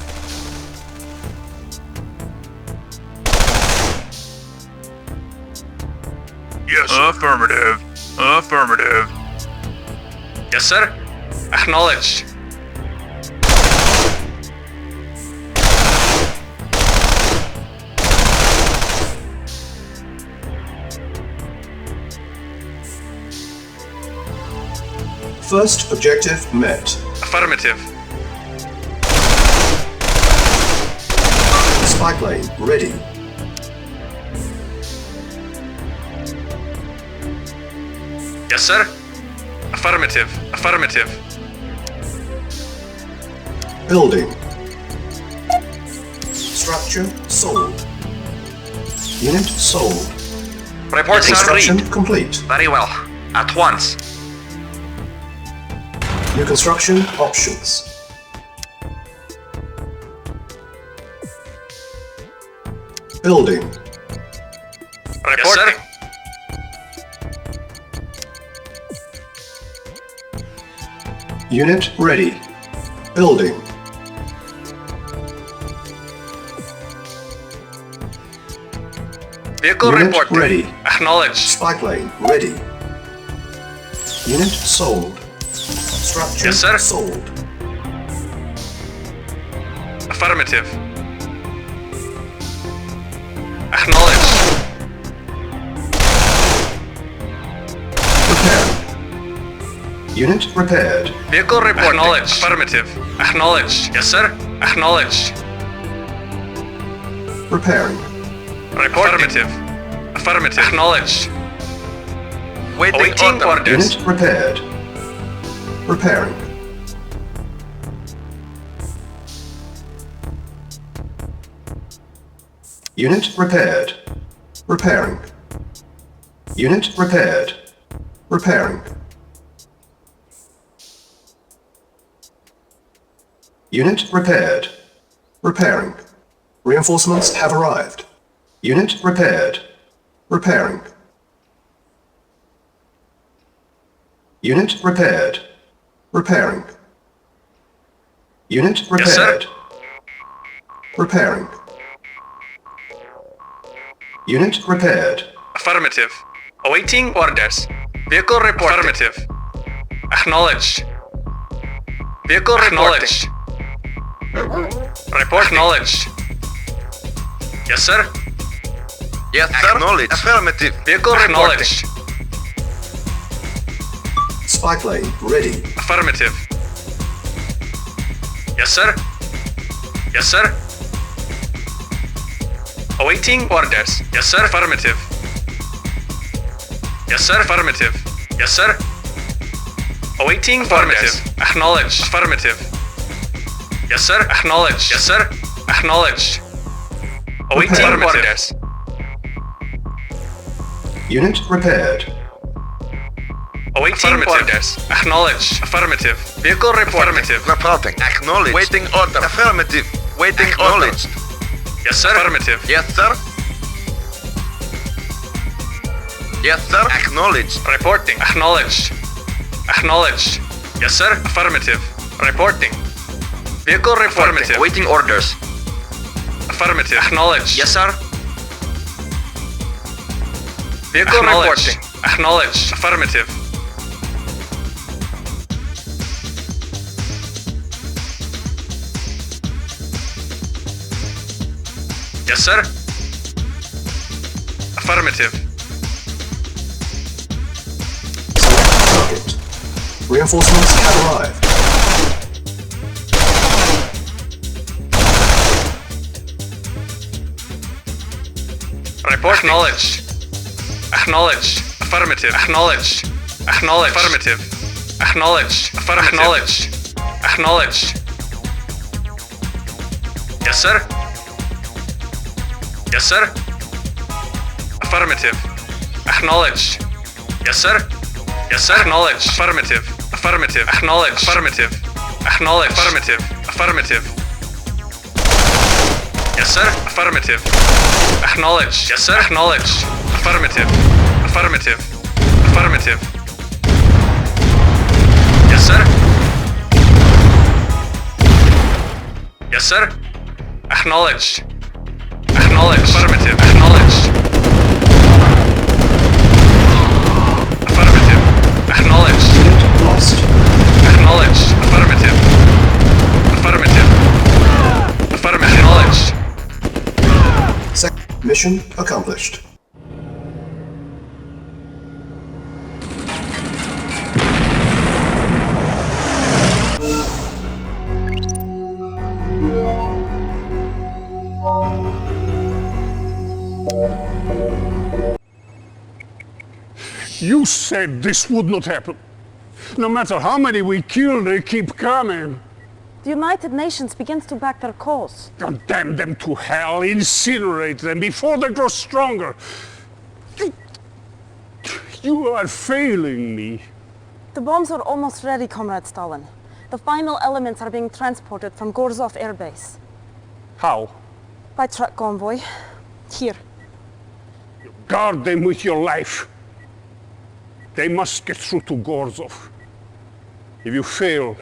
J: Yes. Affirmative. Affirmative.
O: Yes, sir. Acknowledged.
G: First objective met.
O: Affirmative.
G: Spy plane ready.
O: Yes, sir. Affirmative. Affirmative.
G: Building. Structure sold. Unit sold.
O: Reporting
G: Construction
O: read.
G: complete.
O: Very well. At once.
G: New construction options. Building.
O: Reporting. Yes, sir.
G: Unit ready. Building.
O: Vehicle
G: Unit
O: reporting.
G: ready.
O: Acknowledged.
G: Spy plane ready. Unit sold. Structure
O: Yes, sir.
G: sold.
O: Affirmative. Acknowledged.
G: Repaired. Unit repaired.
O: Vehicle reporting. Acknowledged. Affirmative. Acknowledged. Yes, sir. Acknowledged.
G: Repairing.
O: Reporting. Affirmative. Affirmative. Acknowledged.
T: Waiting orders.
G: Unit repaired. Repairing. Unit repaired. Repairing. Unit repaired. Repairing. Unit repaired. Repairing. Reinforcements have arrived. Unit repaired. Repairing. Unit repaired. Repairing. Unit repaired.
O: Yes, sir.
G: Repairing. Unit repaired.
O: Affirmative. Awaiting orders. Vehicle reporting. Affirmative. Acknowledged. Vehicle acknowledged. Report acknowledged. Yes, sir.
T: Yes, sir. Acknowledged. Affirmative.
O: Vehicle acknowledged.
G: Spy plane ready.
O: Affirmative. Yes, sir. Yes, sir. Awaiting orders. Yes, sir. Affirmative. Yes, sir. Affirmative. Yes, sir. Awaiting orders. Acknowledged. Affirmative. Yes, sir. Acknowledged. Yes, sir. Acknowledged. Awaiting orders.
G: Unit repaired.
O: Awaiting orders. Acknowledged. Affirmative. Vehicle affirmative.
T: Reporting. Acknowledged. Waiting order. Affirmative. Waiting acknowledged.
O: Yes, sir. Affirmative.
T: Yes, sir. Yes, sir. Acknowledged.
O: Reporting. Acknowledged. Acknowledged. Yes, sir. Affirmative. Reporting. Vehicle affirmative.
T: Waiting orders.
O: Affirmative. Acknowledged.
T: Yes, sir.
O: Vehicle reporting. Acknowledged. Affirmative. Yes, sir. Affirmative.
G: Target. Reinforcements have arrived.
O: Report acknowledged. Acknowledged. Affirmative. Acknowledged. Acknowledged. Affirmative. Acknowledged. Affirmative. Acknowledged. Acknowledged. Yes, sir. Yes, sir. Affirmative. Acknowledged. Yes, sir. Yes, sir. Acknowledged. Affirmative. Affirmative. Acknowledged. Affirmative. Acknowledged. Affirmative. Affirmative. Yes, sir. Affirmative. Acknowledged. Yes, sir. Acknowledged. Affirmative. Affirmative. Affirmative. Yes, sir. Yes, sir. Acknowledged. Acknowledged. Affirmative. Acknowledged. Affirmative. Acknowledged.
G: Lost.
O: Acknowledged. Affirmative. Affirmative. Affirmative. Acknowledged.
G: Mission accomplished.
S: You said this would not happen. No matter how many we kill, they keep coming.
R: The United Nations begins to back their cause.
S: Condemn them to hell, incinerate them before they grow stronger. You are failing me.
R: The bombs are almost ready, Comrade Stalin. The final elements are being transported from Gorzov Air Base.
S: How?
R: By truck convoy. Here.
S: Guard them with your life. They must get through to Gorzov. If you fail,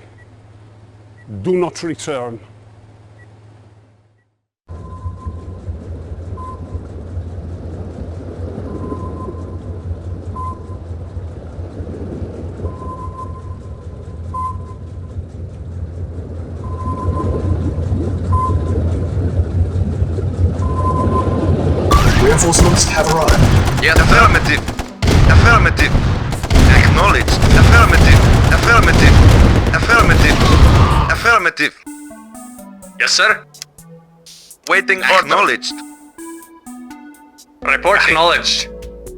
S: do not return.
G: Reinforcements have arrived.
T: Yes, affirmative. Affirmative. Acknowledged. Affirmative. Affirmative. Affirmative. Affirmative.
O: Yes, sir.
T: Waiting acknowledged.
O: Report acknowledged.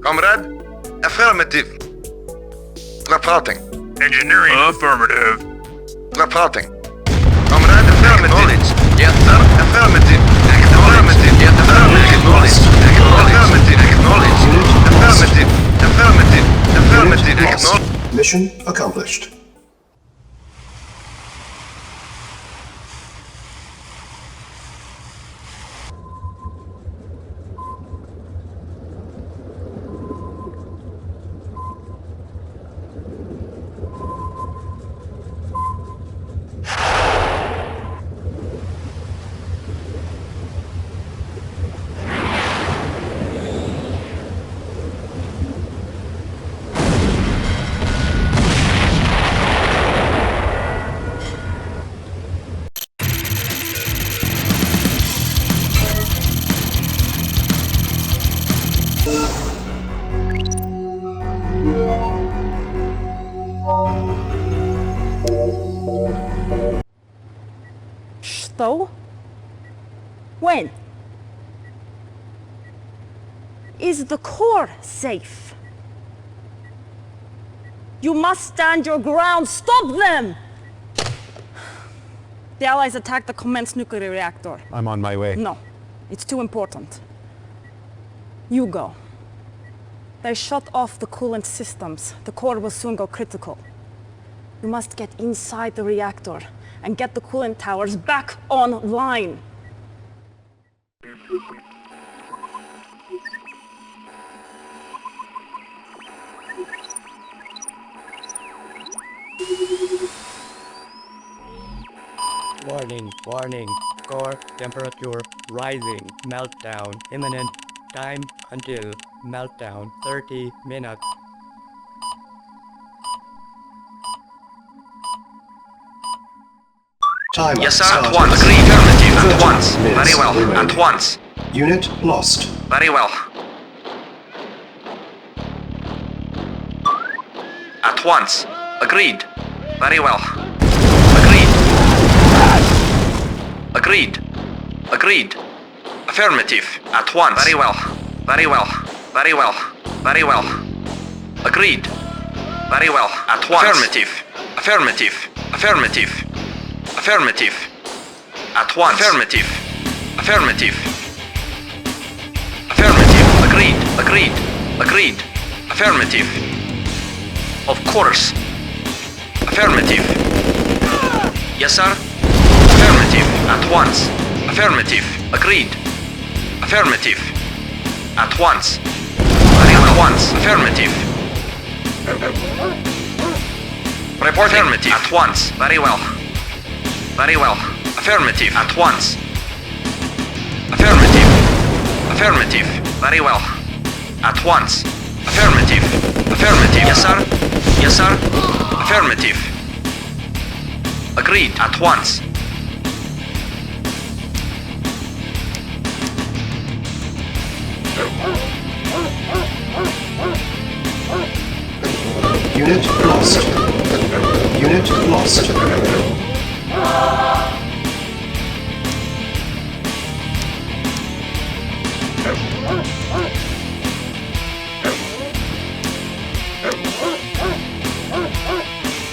T: Comrade? Affirmative. Reporting.
J: Engineering. Affirmative.
T: Reporting. Comrade, affirmative. Yes, sir. Affirmative. Affirmative. Yes, affirmative. Acknowledged. Acknowledged. Affirmative. Affirmative. Affirmative. Acknowledged.
G: Mission accomplished.
R: Что? When? Is the core safe? You must stand your ground. Stop them! The Allies attacked the Commence nuclear reactor.
U: I'm on my way.
R: No, it's too important. You go. They shut off the coolant systems. The core will soon go critical. You must get inside the reactor and get the coolant towers back online.
V: Warning, warning. Core temperature rising. Meltdown imminent. Time until meltdown 30 minutes.
G: Time.
O: Yes, sir. At once. Agree. Affirmative. At once. Very well. At once.
G: Unit lost.
O: Very well. At once. Agreed. Very well. Agreed. Agreed. Agreed. Affirmative. At once. Very well. Very well. Very well. Very well. Agreed. Very well. At once. Affirmative. Affirmative. Affirmative. Affirmative. At once. Affirmative. Affirmative. Affirmative. Agreed. Agreed. Agreed. Affirmative. Of course. Affirmative. Yes, sir. Affirmative. At once. Affirmative. Agreed. Affirmative. At once. Very well. At once. Affirmative. Reporting. Affirmative. At once. Very well. Very well. Affirmative. At once. Affirmative. Affirmative. Very well. At once. Affirmative. Affirmative. Yes, sir. Yes, sir. Affirmative. Agreed. At once.
G: Unit lost. Unit lost.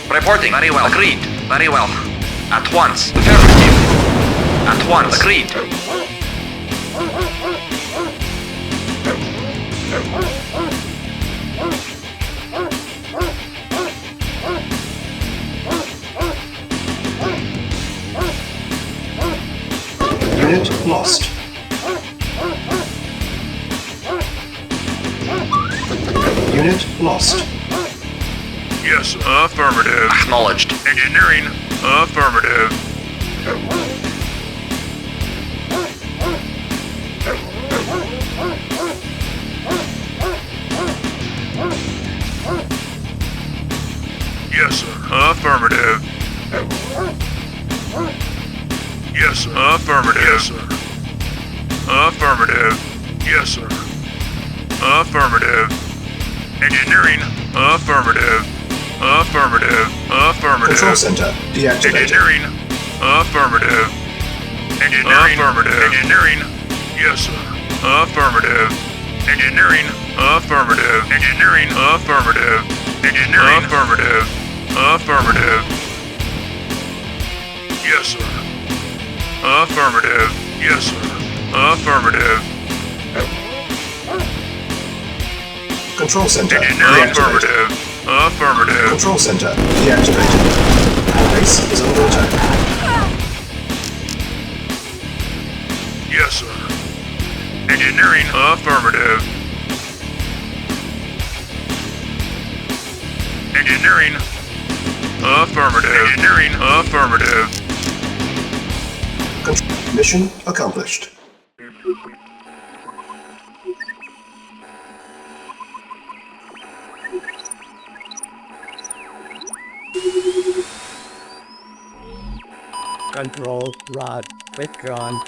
O: Reporting. Very well. Agreed. Very well. At once. Affirmative. At once. Agreed.
G: Unit lost. Unit lost.
J: Yes, affirmative.
O: Acknowledged.
J: Engineering, affirmative. Yes, sir. Affirmative. Yes, sir. Affirmative. Yes, sir. Affirmative. Yes, sir. Affirmative. Engineering, affirmative. Affirmative. Affirmative.
G: Control center deactivated.
J: Engineering, affirmative. Engineering, affirmative. Engineering, yes, sir. Affirmative. Engineering, affirmative. Engineering, affirmative. Engineering, affirmative. Affirmative. Yes, sir. Affirmative. Yes, sir. Affirmative.
G: Control center
J: Engineering,
G: deactivated.
J: affirmative. Affirmative.
G: Control center deactivated. Our base is under attack.
J: Yes, sir. Engineering, affirmative. Engineering, affirmative. Engineering, affirmative.
G: Mission accomplished.
V: Control rod withdrawn.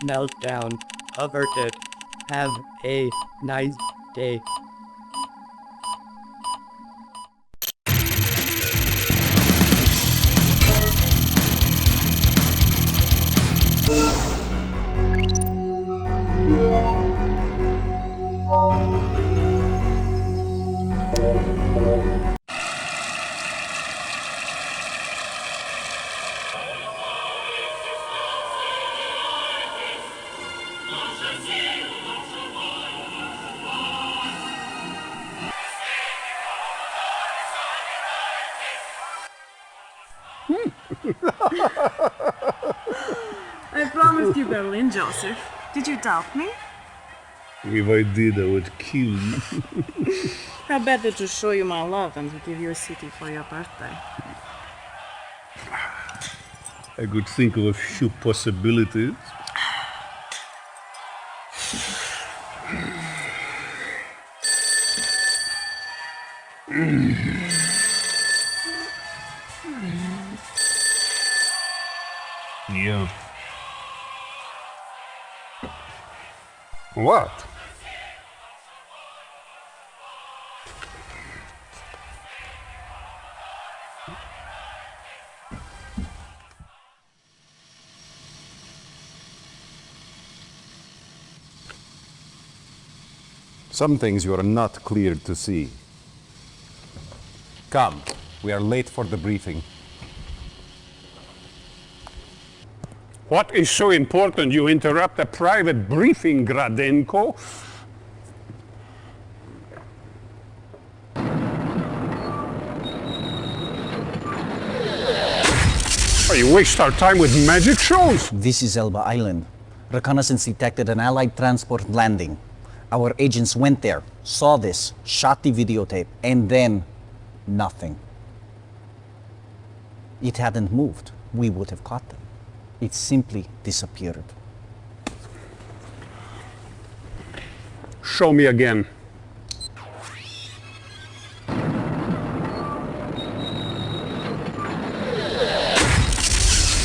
V: Meltdown averted. Have a nice day.
R: I promised you Berlin, Joseph. Did you doubt me?
S: If I did, I would kill you.
R: How better to show you my love than to give you a city for your birthday?
S: I could think of a few possibilities. Yeah. What?
E: Some things you are not cleared to see. Come, we are late for the briefing.
S: What is so important you interrupt a private briefing, Gradenko? you waste our time with magic shows?
Q: This is Elba Island. Reconnaissance detected an Allied transport landing. Our agents went there, saw this, shot the videotape, and then nothing. It hadn't moved. We would have caught them. It simply disappeared.
S: Show me again.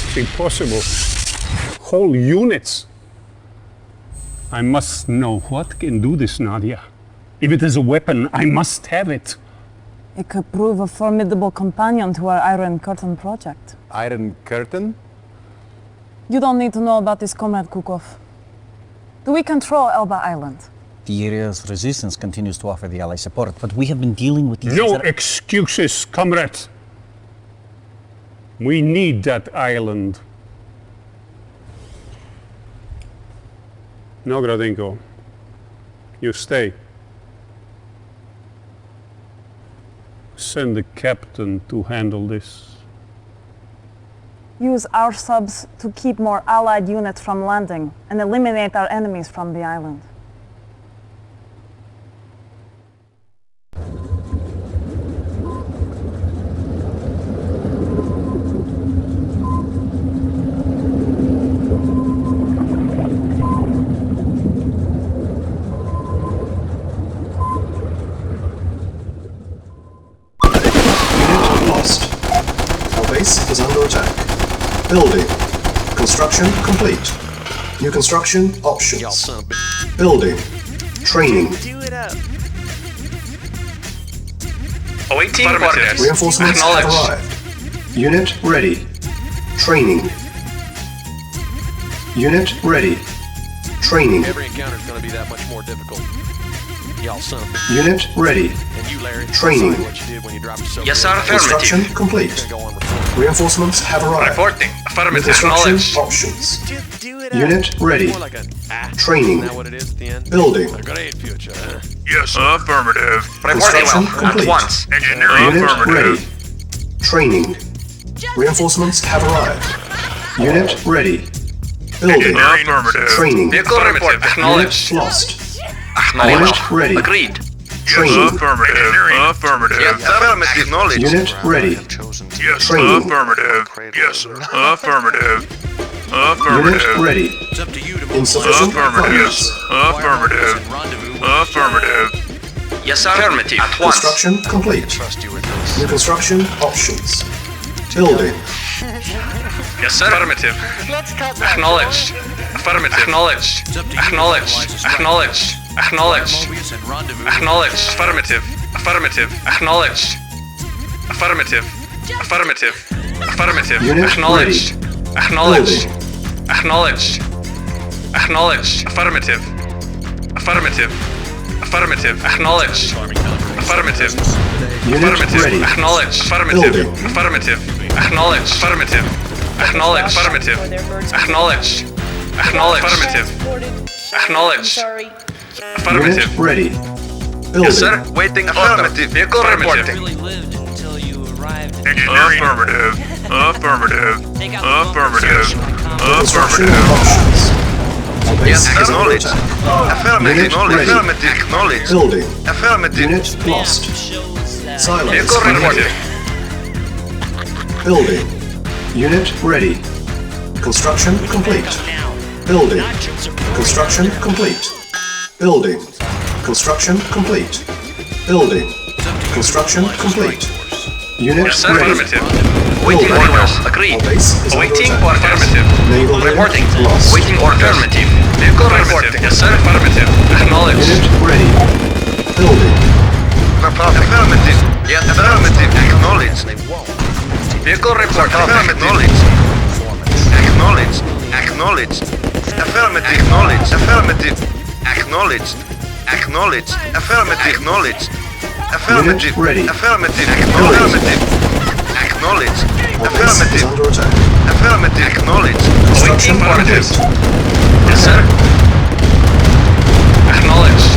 S: It's impossible. Whole units. I must know what can do this, Nadia. If it is a weapon, I must have it.
R: It could prove a formidable companion to our Iron Curtain project.
E: Iron Curtain?
R: You don't need to know about this, Comrade Kukov. Do we control Elba Island?
Q: The area's resistance continues to offer the Allies support, but we have been dealing with these...
S: No excuses, comrade. We need that island. No, Gradinko. You stay. Send the captain to handle this.
R: Use our subs to keep more Allied units from landing and eliminate our enemies from the island.
G: Is under attack. Building. Construction complete. New construction options. Building. Training.
O: Awaiting orders.
G: Reinforcements have arrived. Unit ready. Training. Unit ready. Training.
B: Every encounter is going to be that much more difficult. Y'all son of a...
G: Unit ready.
B: And you, Larry,
G: training.
B: what you did when you dropped yourself.
O: Yes, sir.
G: Construction
O: Affirmative.
G: complete. Reinforcements have arrived.
O: Reporting. Affirmative.
G: Construction
O: Acknowledged.
G: options. Unit ready. Training. Building.
J: Yes, sir. Affirmative.
O: Reporting well.
G: complete.
O: At once.
J: Engineering
G: Unit
J: affirmative.
G: ready. Training. Reinforcements have arrived. Unit ready. Building.
J: Affirmative.
G: Training.
O: Vehicle report. Acknowledged.
G: Unit lost.
O: Acknowledged.
G: Unit ready.
O: Agreed.
G: Training.
J: Affirmative. Affirmative.
O: Yes,
T: Affirmative knowledge.
G: Unit ready.
J: Yes,
G: Training.
J: affirmative. Yes, sir. Affirmative.
G: Unit
J: Affirmative.
G: ready. Insufficient
J: Affirmative.
G: funds.
J: Affirmative. Affirmative.
O: Yes, sir. Affirmative. At once.
G: Construction complete. New construction options. Building.
O: Yes, sir. Affirmative. Acknowledged. Affirmative. Acknowledged. Acknowledged. Acknowledged. Acknowledged. Acknowledged. Affirmative. Affirmative. Acknowledged. Affirmative. Affirmative. Affirmative.
G: Unit
O: Acknowledged.
G: ready.
O: Acknowledged.
G: Building.
O: Acknowledged. Acknowledged. Affirmative. Affirmative. Affirmative. Acknowledged. Affirmative.
G: Unit
O: Affirmative.
G: ready.
O: Acknowledged. Affirmative.
G: Building.
O: Affirmative. Acknowledged. Affirmative. Acknowledged. Affirmative. Acknowledged. Acknowledged. Affirmative. Acknowledged. Affirmative.
G: Unit ready. Building.
O: Yes, sir. Waiting order. Vehicle reporting.
J: Engineering affirmative. Affirmative. Affirmative.
G: Construction
J: Affirmative.
G: options.
T: Yes,
G: Base is under
T: acknowledged.
G: attack.
T: Affirmative
G: Unit
T: knowledge.
G: ready.
T: Affirmative acknowledged.
G: Building.
T: Affirmative.
G: Unit lost. Silence.
O: Vehicle reporting.
G: Building. Unit ready. Construction complete. Building. Construction complete. Building. Construction complete. Building. Construction complete. Unit
O: Yes, sir.
G: ready.
O: Affirmative. Waiting
G: Building.
O: orders. Agreed.
G: Base is under
O: Awaiting
G: attack.
O: affirmative.
G: Naval
O: Reporting.
G: unit lost.
O: Waiting order. Affirmative. Vehicle reporting. Yes, sir. Affirmative. Acknowledged.
G: Unit ready. Building.
T: Affirmative. Yes, affirmative acknowledged.
O: Vehicle report.
T: Acknowledged. Acknowledged. Acknowledged. Affirmative. Acknowledged. Affirmative. Acknowledged. Acknowledged. Affirmative. Acknowledged. Affirmative.
G: Unit ready.
T: Affirmative.
G: Building.
T: Affirmative. Acknowledged.
G: Base is
T: Affirmative.
G: under attack.
T: Affirmative. Acknowledged.
G: Construction
O: Awaiting orders.
G: complete.
O: Yes, sir. Acknowledged.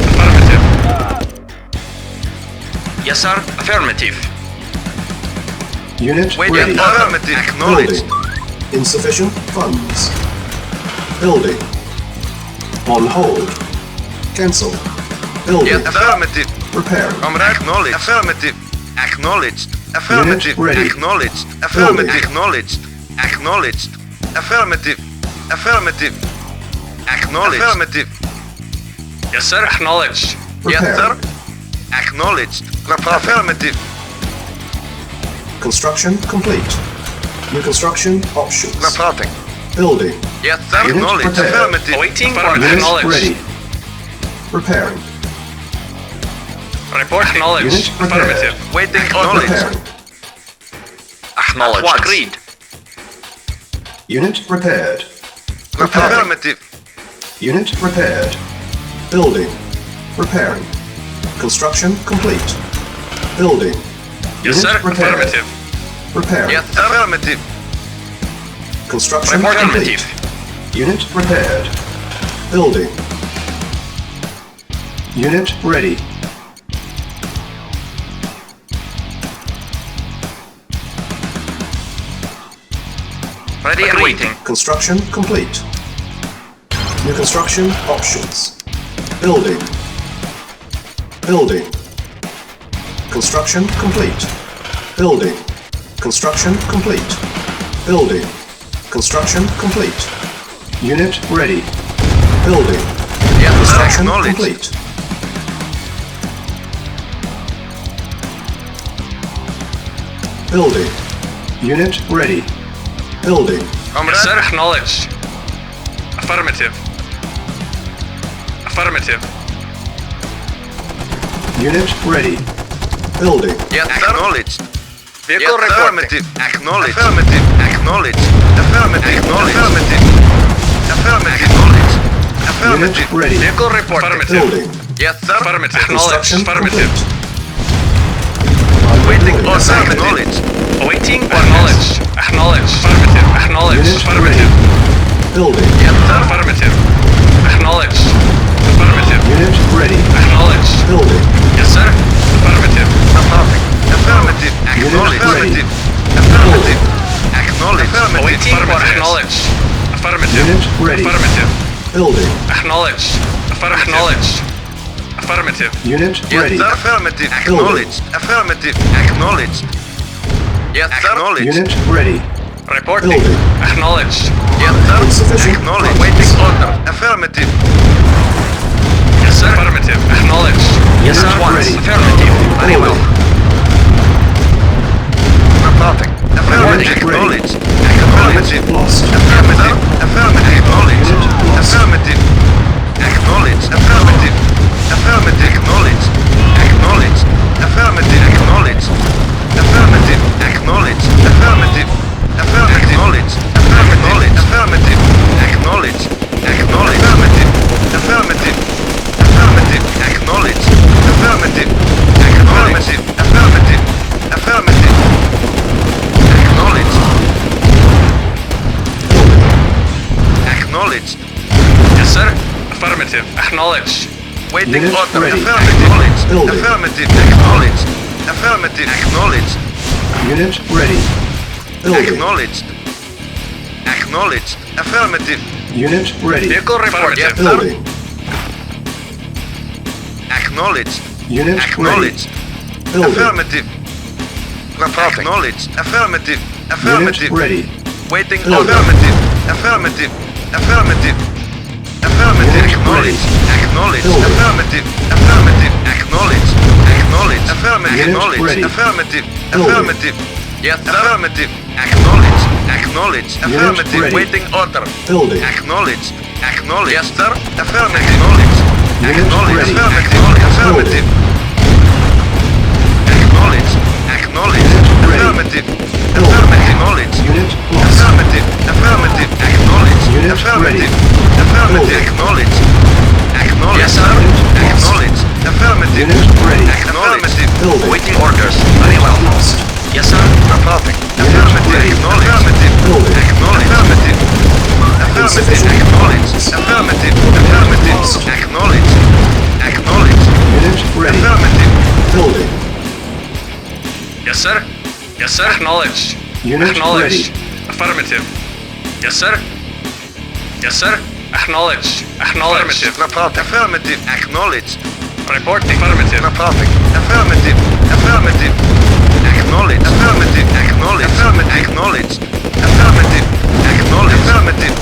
O: Affirmative. Yes, sir. Affirmative.
G: Unit
T: Waiting
G: ready.
T: affirmative. Acknowledged.
G: Building. Insufficient funds. Building. On hold. Cancel. Building.
T: Yes, affirmative.
G: Repairing.
T: Comrade, acknowledged. Affirmative. Acknowledged. Affirmative.
G: Unit ready.
T: Acknowledged. Affirmative.
G: Building.
T: Acknowledged. Acknowledged. Affirmative. Affirmative. Acknowledged. Affirmative. Yes, sir. Acknowledged. Yes, sir. Acknowledged. Affirmative.
G: Construction complete. New construction options.
T: Reporting.
G: Building.
T: Yes, sir.
G: Unit
T: Acknowledged.
G: prepared.
T: Affirmative. Waiting for
G: Unit
T: acknowledged.
G: ready. Repairing.
T: Report acknowledged.
G: Unit prepared.
T: Affirmative. Waiting acknowledged.
G: Repairing.
T: Acknowledged. Agreed.
G: Unit repaired. Repairing.
T: Affirmative.
G: Unit repaired. Building. Repairing. Construction complete. Building.
T: Yes,
G: Unit
T: sir.
G: repaired.
T: Affirmative.
G: Repairing.
T: Yes, sir. Affirmative.
G: Construction
T: Report
G: complete.
T: affirmative.
G: Unit repaired. Building. Unit ready.
T: Ready and waiting.
G: Construction complete. New construction options. Building. Building. Construction complete. Building. Construction complete. Building. Construction complete. Unit ready. Building.
T: Yes,
G: Construction
T: acknowledged.
G: complete. Building. Unit ready. Building.
T: Yes, sir. Acknowledged. Affirmative. Affirmative.
G: Unit ready. Building.
T: Yes, acknowledged. Vehicle yes, affirmative. Acknowledged. Affirmative. Acknowledged. Affirmative. Acknowledged. Affirmative. Affirmative. Acknowledged. Affirmative.
G: Unit ready.
T: Vehicle report. Affirmative.
G: Building.
T: Yes, sir. Affirmative. Acknowledged.
G: Construction
T: Affirmative.
G: complete.
T: Waiting order. Acknowledged. Awaiting acknowledged. Acknowledged. Affirmative. Acknowledged.
G: Unit
T: Affirmative.
G: Building.
T: Yes, sir. Affirmative. Acknowledged. Affirmative.
G: Unit ready.
T: Acknowledged.
G: Building.
T: Yes, sir. Affirmative. Affirmative. Affirmative. Acknowledged.
G: ready.
T: Affirmative. Acknowledged. Affirmative.
C: Awaiting
T: Affirmative.
C: orders.
T: Acknowledged. Affirmative.
G: Unit ready.
T: Affirmative.
G: Building.
T: Acknowledged. Acknowledged. Affirmative.
G: Unit
T: Yes,
G: ready.
T: sir. Affirmative. Acknowledged. Affirmative. Acknowledged. Yes, sir. Acknowledged.
G: Unit ready.
T: Reporting.
G: Building.
T: Acknowledged. Yes, sir.
G: Insufficient
T: Acknowledged.
G: funds.
T: Waiting order. Affirmative. Yes, sir. Affirmative. Acknowledged. Yes, sir.
G: Unit
T: Once.
G: ready.
T: Affirmative. Very well. Reporting. Affirmative.
G: Unit ready.
T: Acknowledged.
G: Target
T: Affirmative.
G: lost.
T: Affirmative. Affirmative. Acknowledged.
G: Unit lost.
T: Affirmative. Acknowledged. Affirmative. Affirmative. Acknowledged. Acknowledged. Affirmative. Acknowledged. Affirmative. Acknowledged. Affirmative. Affirmative. Acknowledged. Affirmative. Affirmative. Acknowledged. Acknowledged. Affirmative. Affirmative. Affirmative. Acknowledged. Affirmative. Acknowledged. Affirmative. Affirmative. Acknowledged. Acknowledged. Yes, sir. Affirmative. Acknowledged. Waiting
G: Unit
T: order.
G: ready.
T: Affirmative. Acknowledged.
G: Building.
T: Affirmative. Acknowledged. Affirmative. Acknowledged.
G: Unit ready. Building.
T: Acknowledged. Acknowledged. Affirmative.
G: Unit ready.
T: Vehicle report. Yes, sir.
G: Building.
T: Acknowledged.
G: Unit
T: Acknowledged.
G: ready. Building.
T: Affirmative. Reporting. Acknowledged. Affirmative. Affirmative.
G: Unit ready.
T: Waiting.
G: Building.
T: Affirmative. Affirmative. Affirmative. Affirmative.
G: Unit
T: Acknowledged.
G: ready.
T: Acknowledged.
G: Building.
T: Affirmative. Affirmative. Acknowledged. Acknowledged. Affirmative.
G: Unit
T: Acknowledged.
G: ready.
T: Affirmative.
G: Building.
T: Affirmative. Yes, sir. Affirmative. Acknowledged. Acknowledged.
G: Unit
T: Affirmative.
G: ready.
T: Waiting order.
G: Building.
T: Acknowledged. Acknowledged. Yes, sir. Affirmative. Acknowledged.
G: Unit
T: Acknowledged.
G: ready.
T: Affirmative. Affirmative. Acknowledged. Acknowledged. Affirmative. Affirmative. Acknowledged.
G: Unit lost.
T: Affirmative. Affirmative. Acknowledged.
G: Unit
T: Affirmative.
G: ready.
T: Affirmative.
G: Building.
T: Acknowledged. Acknowledged. Yes, sir.
G: Unit lost.
T: Acknowledged. Affirmative.
G: Unit ready.
T: Affirmative.
G: Building.
T: Waiting orders. Very well.
G: Lost.
T: Yes, sir. Reporting. Affirmative.
G: ready.
T: Acknowledged. Affirmative.
G: Building.
T: Acknowledged. Affirmative. Affirmative.
G: Insufficient
T: Acknowledged.
G: funds.
T: Affirmative. Affirmative.
G: Lost.
T: Acknowledged. Acknowledged.
G: Unit ready.
T: Affirmative.
G: Building.
T: Yes, sir.
O: Yes, sir. Acknowledged.
G: Unit
O: Acknowledged.
G: ready.
O: Affirmative. Yes, sir. Yes, sir. Acknowledged. Acknowledged.
L: Report. Affirmative. Acknowledged.
O: Reporting. Affirmative.
L: Reporting. Affirmative. Affirmative. Acknowledged. Affirmative. Acknowledged. Affirmative. Acknowledged. Affirmative. Acknowledged. Affirmative.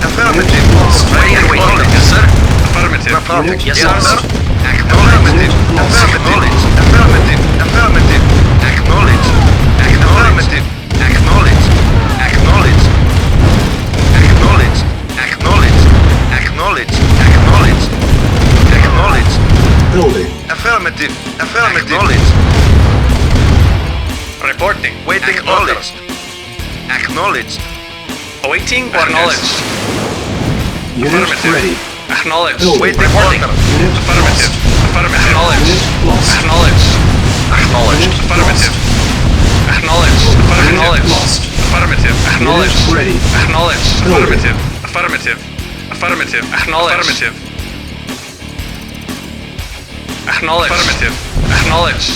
L: Affirmative.
O: Ready and waiting.
L: Acknowledged.
O: Yes, sir. Affirmative.
L: Reporting.
O: Yes,
L: Yes,
O: sir.
L: sir. Affirmative. Affirmative. Affirmative. Affirmative. Acknowledged. Affirmative. Acknowledged. Acknowledged. Acknowledged. Acknowledged. Acknowledged. Acknowledged. Acknowledged.
G: Building.
L: Affirmative. Affirmative. Acknowledged.
O: Reporting.
L: Waiting orders. Acknowledged.
O: Awaiting orders. Acknowledged.
G: Unit ready.
O: Acknowledged.
G: Building.
O: Waiting orders.
G: Unit
O: Affirmative. Affirmative. Acknowledged.
G: Unit lost.
O: Acknowledged.
G: Acknowledged.
O: Affirmative. Acknowledged. Acknowledged.
G: Lost.
O: Affirmative. Acknowledged.
G: Unit ready.
O: Acknowledged.
G: Building.
O: Affirmative. Affirmative. Affirmative. Acknowledged. Affirmative. Acknowledged. Affirmative. Acknowledged.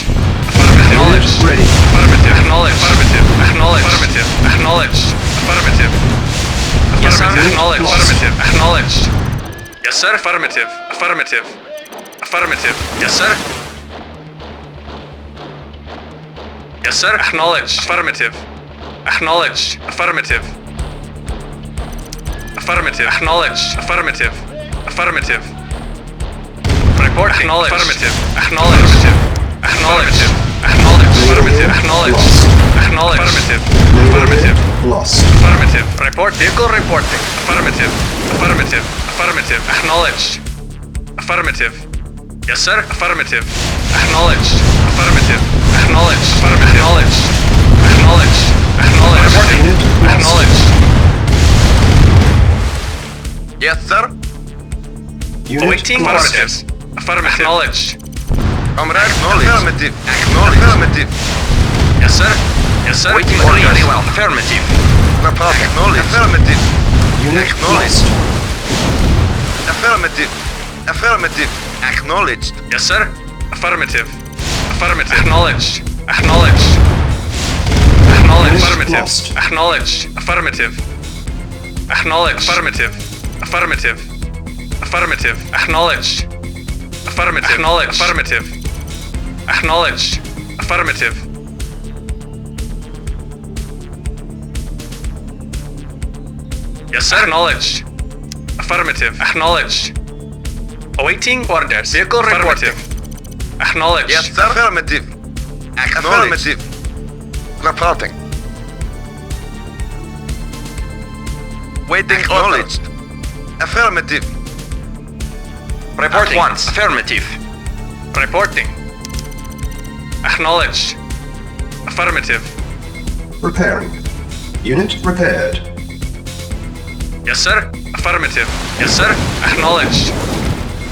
O: Acknowledged.
G: Unit ready.
O: Affirmative. Acknowledged. Affirmative. Acknowledged. Affirmative. Acknowledged. Affirmative. Yes, sir. Acknowledged. Affirmative. Acknowledged. Yes, sir. Affirmative. Affirmative. Affirmative. Yes, sir. Yes, sir. Acknowledged. Affirmative. Acknowledged. Affirmative. Affirmative. Acknowledged. Affirmative. Affirmative. Report. Acknowledged. Affirmative. Acknowledged. Acknowledged. Acknowledged. Affirmative. Acknowledged. Acknowledged. Affirmative. Affirmative.
G: Lost.
O: Affirmative. Report. Vehicle reporting. Affirmative. Affirmative. Affirmative. Acknowledged. Affirmative. Yes, sir. Affirmative. Acknowledged. Affirmative. Acknowledged. Affirmative. Acknowledged. Acknowledged. Acknowledged. Acknowledged.
L: Yes, sir.
G: Unit
O: Awaiting
G: lost.
O: affirmatives. Affirmative. Acknowledged.
L: Comrade. Affirmative. Acknowledged. Affirmative.
O: Yes, sir. Yes, sir.
L: Waiting
O: Orders.
L: orders.
O: Very well. Affirmative.
L: Report. Acknowledged. Affirmative.
G: Unit
L: Acknowledged.
G: lost.
L: Affirmative. Affirmative. Acknowledged.
O: Yes, sir. Affirmative. Affirmative. Acknowledged. Acknowledged. Acknowledged. Affirmative.
G: Lost.
O: Acknowledged. Affirmative. Acknowledged. Affirmative. Affirmative. Affirmative. Acknowledged. Affirmative. Acknowledged. Affirmative. Acknowledged. Affirmative. Yes, sir. Acknowledged. Affirmative. Acknowledged. Awaiting orders. Vehicle reporting. Acknowledged.
L: Yes, sir. Affirmative. Affirmative. Reporting. Waiting acknowledged. Affirmative.
O: Report once. Affirmative. Reporting. Acknowledged. Affirmative.
G: Repairing. Unit repaired.
O: Yes, sir. Affirmative. Yes, sir. Acknowledged.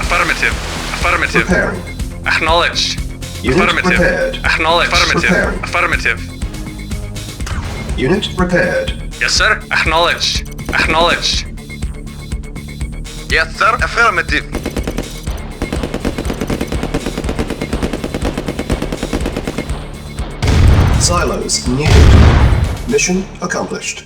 O: Affirmative. Affirmative.
G: Repairing.
O: Acknowledged.
G: Unit
O: Affirmative.
G: repaired.
O: Acknowledged. Affirmative.
G: Repairing.
O: Affirmative.
G: Unit repaired.
O: Yes, sir. Acknowledged. Acknowledged.
L: Yes, sir. Affirmative.
G: Silos needed. Mission accomplished.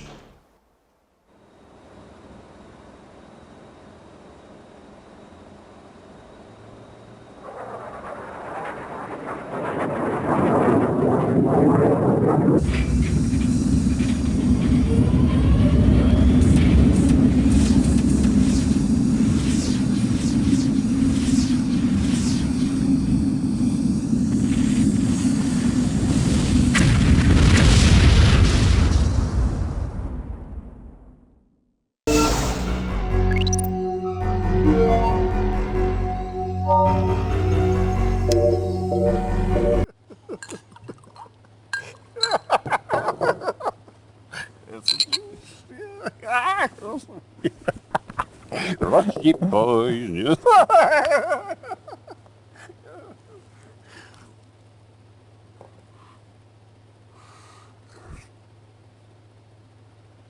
S: Rusty boys.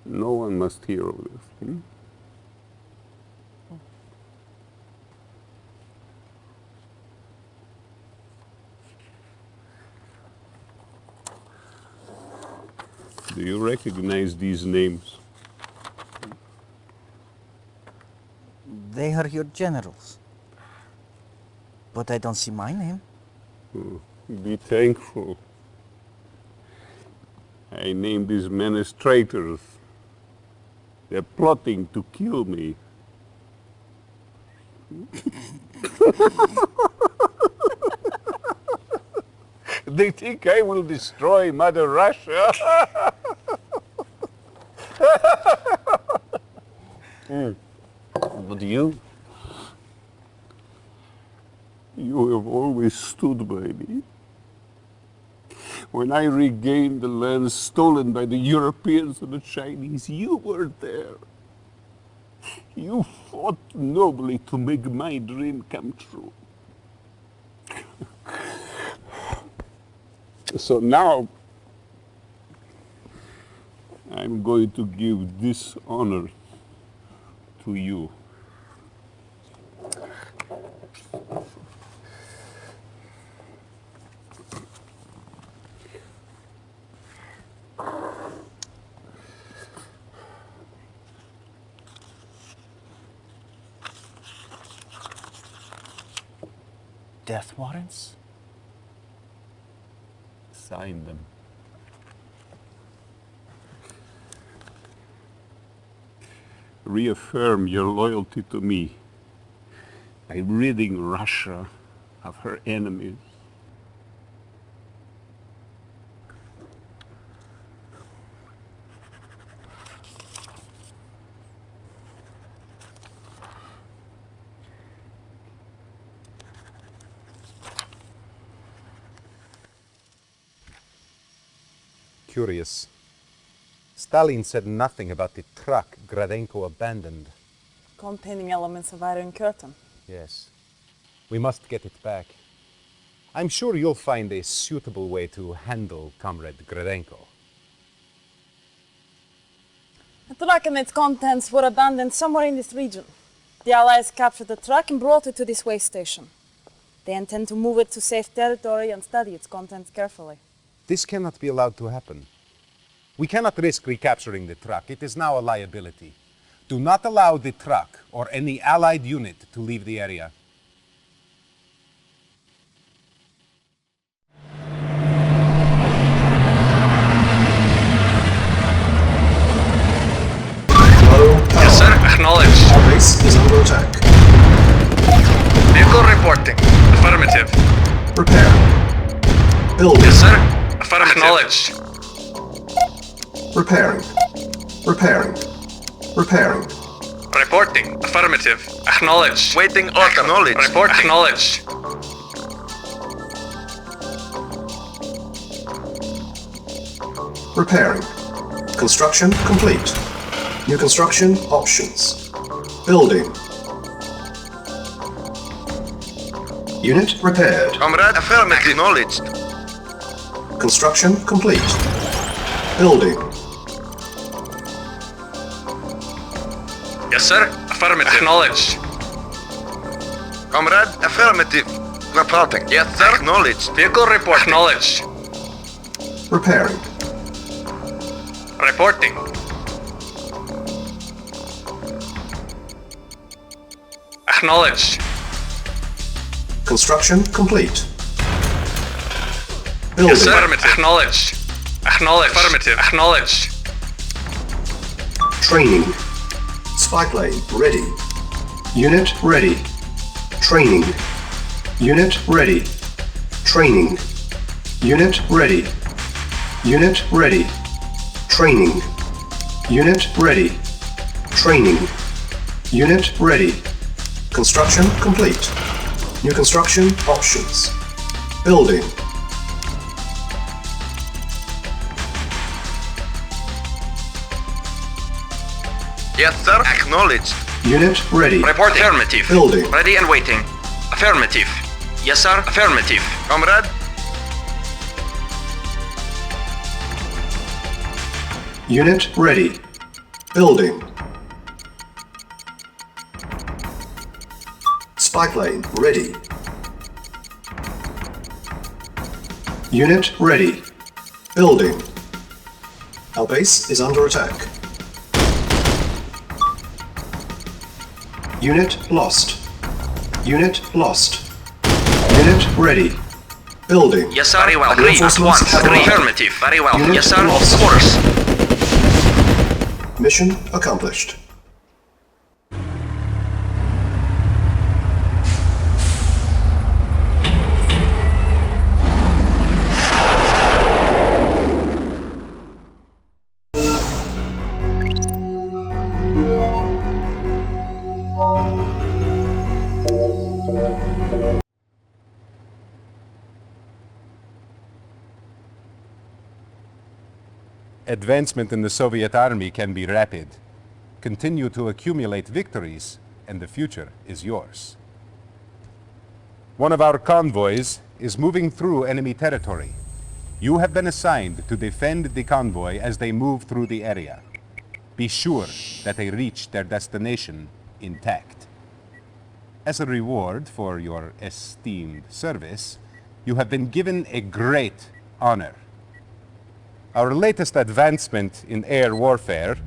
S: No one must hear of this. Do you recognize these names?
Q: They are your generals. But I don't see my name.
S: Be thankful. I named these men as traitors. They're plotting to kill me. They think I will destroy Mother Russia.
E: But you?
S: You have always stood by me. When I regained the lands stolen by the Europeans and the Chinese, you were there. You fought nobly to make my dream come true. So now, I'm going to give this honor to you.
Q: Death warrants?
S: Sign them. Reaffirm your loyalty to me by ridding Russia of her enemies.
F: Curious. Stalin said nothing about the truck Gradenko abandoned.
R: Containing elements of Iron Curtain.
F: Yes. We must get it back. I'm sure you'll find a suitable way to handle Comrade Gradenko.
R: The truck and its contents were abandoned somewhere in this region. The Allies captured the truck and brought it to this way station. They intend to move it to safe territory and study its contents carefully.
F: This cannot be allowed to happen. We cannot risk recapturing the truck. It is now a liability. Do not allow the truck or any Allied unit to leave the area.
O: Yes, sir. Acknowledged.
G: Our base is under attack.
O: Vehicle reporting. Affirmative.
G: Repair. Building.
O: Yes, sir. Affirmative. Acknowledged.
G: Repairing. Repairing. Repairing.
O: Reporting. Affirmative. Acknowledged. Waiting order. Acknowledged. Report. Acknowledged.
G: Repairing. Construction complete. New construction options. Building. Unit repaired.
L: Comrade, affirmative. Acknowledged.
G: Construction complete. Building.
O: Yes, sir. Affirmative. Acknowledged.
L: Comrade, affirmative. Reporting.
O: Yes, sir.
L: Acknowledged.
O: Vehicle report. Acknowledged.
G: Repairing.
O: Reporting. Acknowledged.
G: Construction complete. Building.
O: Yes, sir. Affirmative. Acknowledged. Acknowledged. Affirmative. Acknowledged.
G: Training. Spy plane ready. Unit ready. Training. Unit ready. Training. Unit ready. Unit ready. Training. Unit ready. Training. Unit ready. Construction complete. New construction options. Building.
L: Yes, sir. Acknowledged.
G: Unit ready.
O: Report. Affirmative.
G: Building.
O: Ready and waiting. Affirmative. Yes, sir. Affirmative.
L: Comrade.
G: Unit ready. Building. Spy plane ready. Unit ready. Building. Our base is under attack. Unit lost. Unit lost. Unit ready. Building.
O: Yes, sir. Very well. Agreed. At once. Agree. Affirmative. Very well.
G: Unit
O: Yes, sir.
G: lost.
O: Of course.
G: Mission accomplished.
F: Advancement in the Soviet army can be rapid. Continue to accumulate victories, and the future is yours. One of our convoys is moving through enemy territory. You have been assigned to defend the convoy as they move through the area. Be sure that they reach their destination intact. As a reward for your esteemed service, you have been given a great honor. Our latest advancement in air warfare,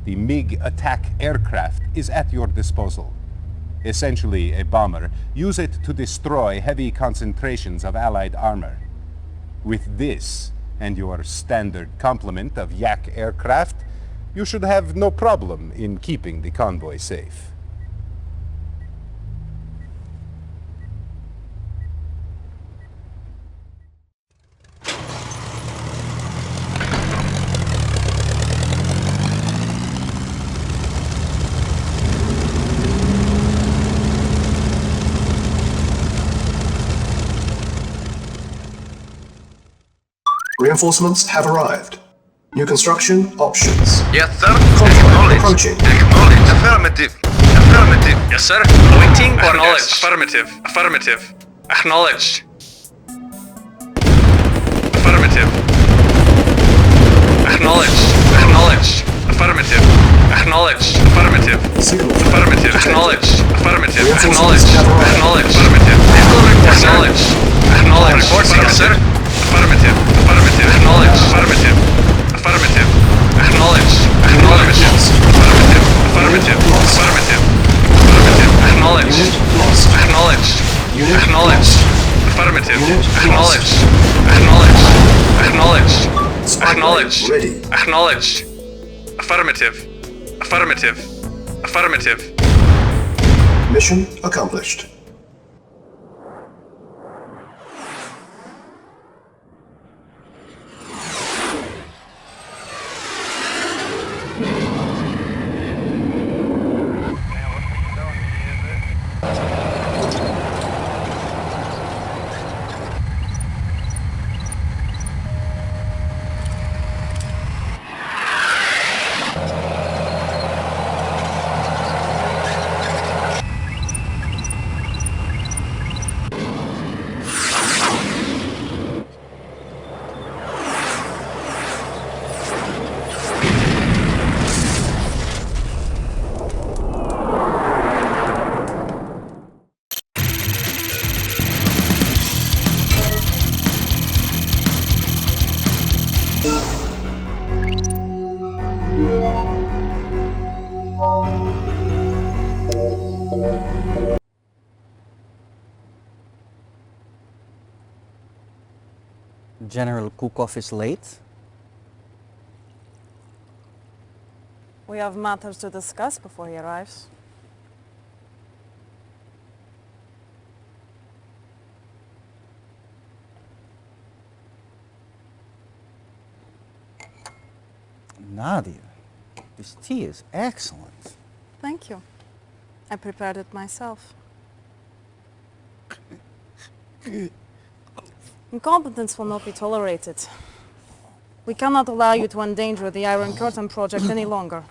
F: the MiG attack aircraft, is at your disposal. Essentially a bomber. Use it to destroy heavy concentrations of Allied armor. With this, and your standard complement of Yak aircraft, you should have no problem in keeping the convoy safe.
G: Reinforcements have arrived. New construction options.
O: Yes, sir.
G: Contract approaching.
O: Acknowledged. Affirmative. Affirmative. Yes, sir. Waiting for knowledge. Affirmative. Affirmative. Acknowledged. Affirmative. Acknowledged. Acknowledged. Affirmative. Acknowledged. Affirmative. Affirmative. Acknowledged. Affirmative. Acknowledged. Acknowledged. Affirmative. Acknowledged. Acknowledged. Reporting, yes, sir. Affirmative. Affirmative. Acknowledged. Affirmative. Affirmative. Acknowledged. Acknowledged. Affirmative. Affirmative. Affirmative. Affirmative. Acknowledged. Acknowledged. Acknowledged. Affirmative. Acknowledged. Acknowledged. Acknowledged. Acknowledged. Acknowledged. Affirmative. Affirmative. Affirmative.
G: Mission accomplished.
Q: General Kukov is late.
R: We have matters to discuss before he arrives.
Q: Nadia, this tea is excellent.
R: Thank you. I prepared it myself. Incompetence will not be tolerated. We cannot allow you to endanger the Iron Curtain project any longer.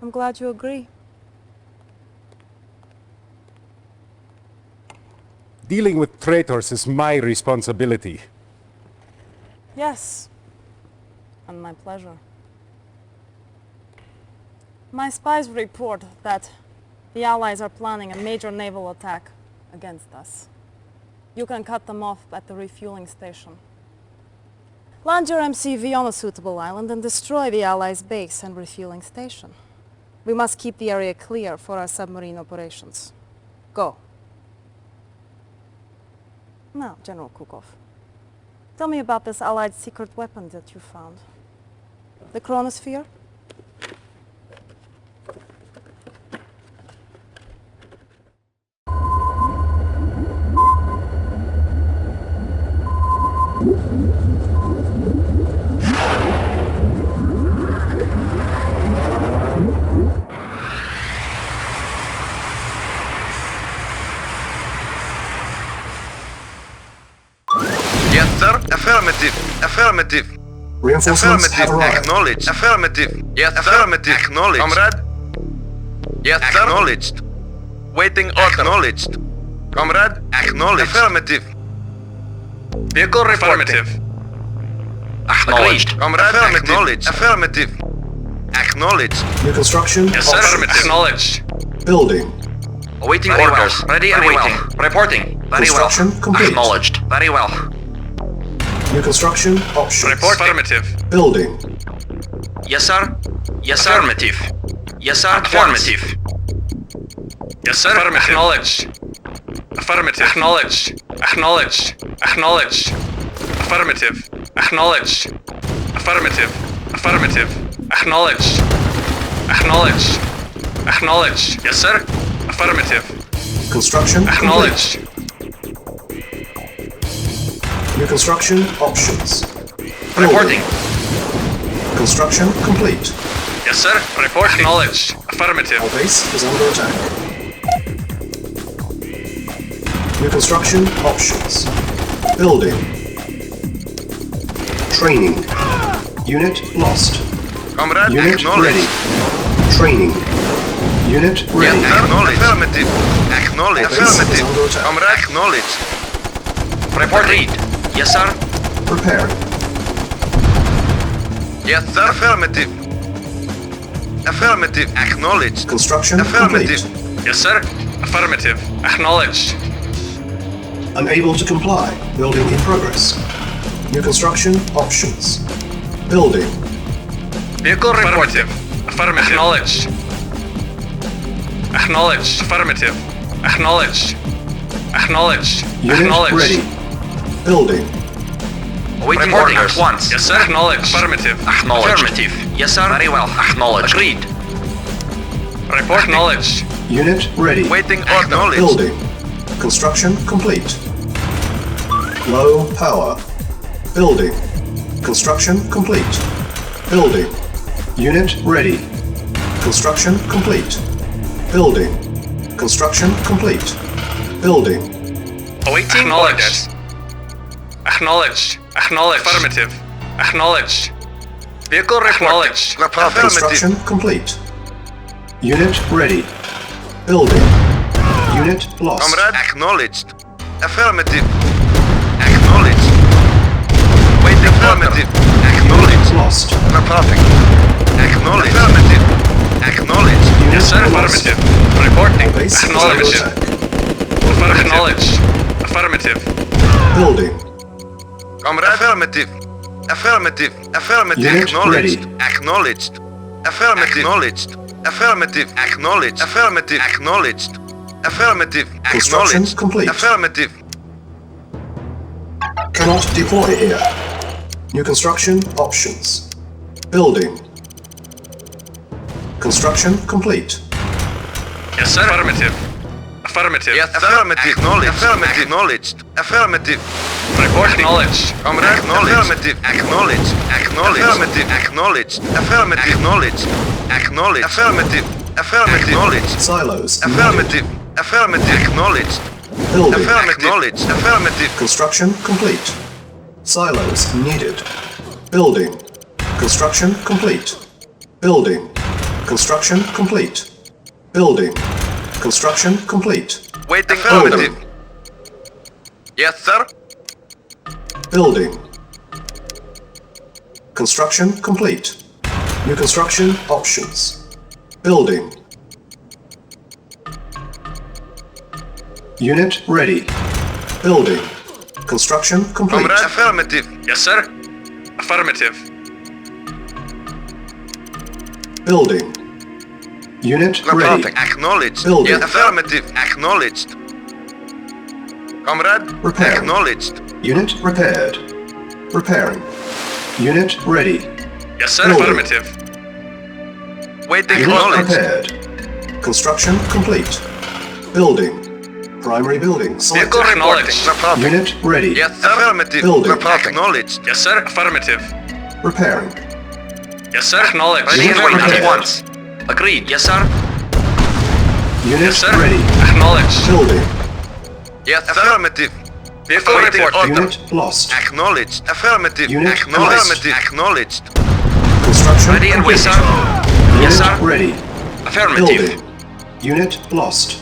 R: I'm glad you agree.
F: Dealing with traitors is my responsibility.
R: Yes, and my pleasure. My spies report that The Allies are planning a major naval attack against us. You can cut them off at the refueling station. Land your MCV on a suitable island and destroy the Allies' base and refueling station. We must keep the area clear for our submarine operations. Go. Now, General Kukov, tell me about this Allied secret weapon that you found. The Chronosphere?
T: Yes, sir. Affirmative. Affirmative.
G: Reinforcements have arrived.
T: Acknowledged. Affirmative. Yes, affirmative. Acknowledged. Comrade. Yes, sir. Acknowledged. Waiting order. Acknowledged. Comrade. Acknowledged. Affirmative. Vehicle affirmative. Acknowledged. Comrade. Acknowledged. Affirmative. Acknowledged.
G: New construction.
T: Yes, sir. Affirmative. Acknowledged.
G: Building.
T: Awaiting orders. Ready and waiting. Reporting. Very well.
G: Construction complete.
T: Acknowledged. Very well.
G: New construction options.
T: Report affirmative.
G: Building.
T: Yes, sir. Yes, sir. Affirmative. Yes, sir. Affirmative. Yes, sir. Affirmative. Acknowledged. Affirmative. Acknowledged. Acknowledged. Acknowledged. Affirmative. Acknowledged. Affirmative. Affirmative. Acknowledged. Acknowledged. Acknowledged. Yes, sir. Affirmative.
G: Construction
T: Acknowledged.
G: New construction options.
T: Reporting.
G: Construction complete.
T: Yes, sir. Report acknowledged. Affirmative.
G: Our base is under attack. New construction options. Building. Training. Unit lost.
T: Comrade,
G: Unit
T: acknowledged.
G: ready. Training. Unit ready.
T: Yes, acknowledged. Affirmative. Acknowledged.
G: Our base is
T: Affirmative.
G: under attack.
T: Comrade, acknowledged. Report read. Yes, sir.
G: Preparing.
T: Yes, sir. Affirmative. Affirmative. Acknowledged.
G: Construction
T: Affirmative.
G: complete.
T: Yes, sir. Affirmative. Acknowledged.
G: Unable to comply. Building in progress. New construction options. Building.
T: Vehicle affirmative. Affirmative. Acknowledged. Acknowledged. Affirmative. Acknowledged. Acknowledged.
G: Unit
T: Acknowledged.
G: ready. Building.
T: Awaiting orders. At once. Yes, sir. Acknowledged. Affirmative. Acknowledged. Affirmative. Yes, sir. Very well. Acknowledged. Agreed. Report acknowledged.
G: Unit ready.
T: Waiting acknowledged.
G: Building. Construction complete. Low power. Building. Construction complete. Building. Unit ready. Construction complete. Building. Construction complete. Building.
T: Awaiting orders. Acknowledged. Acknowledged. Affirmative. Acknowledged. Vehicle acknowledged.
G: Construction complete. Unit ready. Building. Unit lost.
T: Comrade, acknowledged. Affirmative. Acknowledged. Waiting affirmative. Acknowledged.
G: Lost.
T: Perfect. Acknowledged. Affirmative. Acknowledged. Yes, sir. Affirmative. Reporting. Acknowledged. Acknowledged. Affirmative.
G: Building.
T: Comrade. Affirmative. Affirmative. Affirmative.
G: Unit
T: Acknowledged.
G: ready.
T: Acknowledged. Affirmative. Acknowledged. Affirmative. Acknowledged. Affirmative. Acknowledged. Affirmative.
G: Construction
T: Acknowledged.
G: complete.
T: Affirmative.
G: Cannot deploy here. New construction options. Building. Construction complete.
T: Yes, sir. Affirmative. Affirmative. Yes, affirmative. Acknowledged. Affirmative. Acknowledged. Affirmative. Report acknowledged. Comrade. Affirmative. Acknowledged. Acknowledged. Affirmative. Acknowledged. Affirmative. Acknowledged. Acknowledged. Affirmative. Affirmative. Acknowledged.
G: Silos.
T: Affirmative. Affirmative. Acknowledged.
G: Building.
T: Acknowledged. Affirmative.
G: Construction complete. Silos needed. Building. Construction complete. Building. Construction complete. Building. Construction complete.
T: Waiting. Affirmative. Yes, sir.
G: Building. Construction complete. New construction options. Building. Unit ready. Building. Construction complete.
T: Comrade, affirmative.
O: Yes, sir. Affirmative.
G: Building. Unit ready.
T: Reporting. Acknowledged.
G: Building.
T: Yes, affirmative. Acknowledged. Comrade,
G: Repairing.
T: acknowledged.
G: Unit repaired. Repairing. Unit ready.
O: Yes, sir.
G: Building.
O: Affirmative.
T: Waiting.
G: Unit
T: Acknowledged.
G: repaired. Construction complete. Building. Primary building selected.
T: Vehicle reporting. Reporting.
G: Unit ready.
T: Yes, sir. Affirmative.
G: Building.
T: Reporting. Acknowledged.
O: Yes, sir. Affirmative.
G: Repairing.
O: Yes, sir. Acknowledged.
T: Ready and
G: Unit
T: waiting.
G: repaired.
O: At once. Agreed. Yes, sir.
G: Unit
O: Yes, sir.
G: ready.
O: Acknowledged.
G: Building.
T: Yes, affirmative.
O: Vehicle
T: Waiting
O: report.
T: order.
G: Unit lost.
T: Acknowledged. Affirmative.
G: Unit
T: Acknowledged.
G: lost.
T: Acknowledged.
G: Construction
O: Ready and
G: complete.
O: waiting.
G: Unit
O: Yes, sir.
G: ready.
O: Affirmative.
G: Building. Unit lost.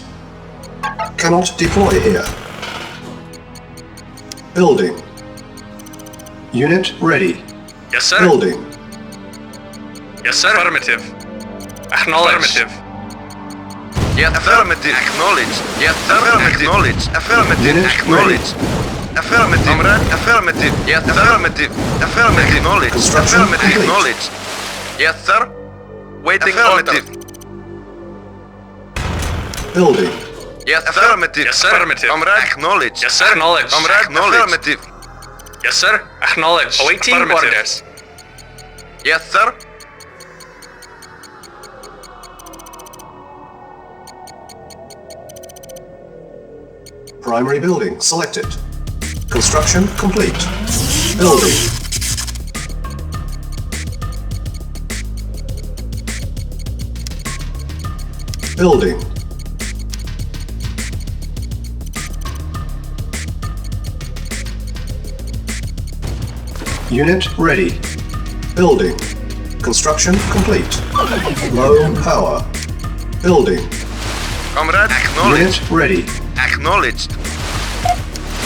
G: Cannot deploy here. Building. Unit ready.
O: Yes, sir.
G: Building.
O: Yes, sir. Affirmative. Acknowledged. Affirmative.
T: Yes, affirmative. Acknowledged. Yes, affirmative. Acknowledged. Affirmative.
G: Unit
T: Acknowledged. Affirmative. Comrade. Affirmative. Yes, affirmative. Affirmative. Acknowledged.
G: Construction
T: Affirmative.
G: complete.
T: Acknowledged. Yes, sir. Waiting affirmative.
G: Building.
T: Yes, affirmative.
O: Yes, sir. Affirmative.
T: Comrade. Acknowledged.
O: Yes, sir. Acknowledged.
T: Comrade.
O: Acknowledged.
T: Affirmative.
O: Yes, sir. Acknowledged. Awaiting orders.
T: Yes, sir.
G: Primary building selected. Construction complete. Building. Building. Unit ready. Building. Construction complete. Low power. Building.
T: Comrade. Acknowledged.
G: Unit ready.
T: Acknowledged.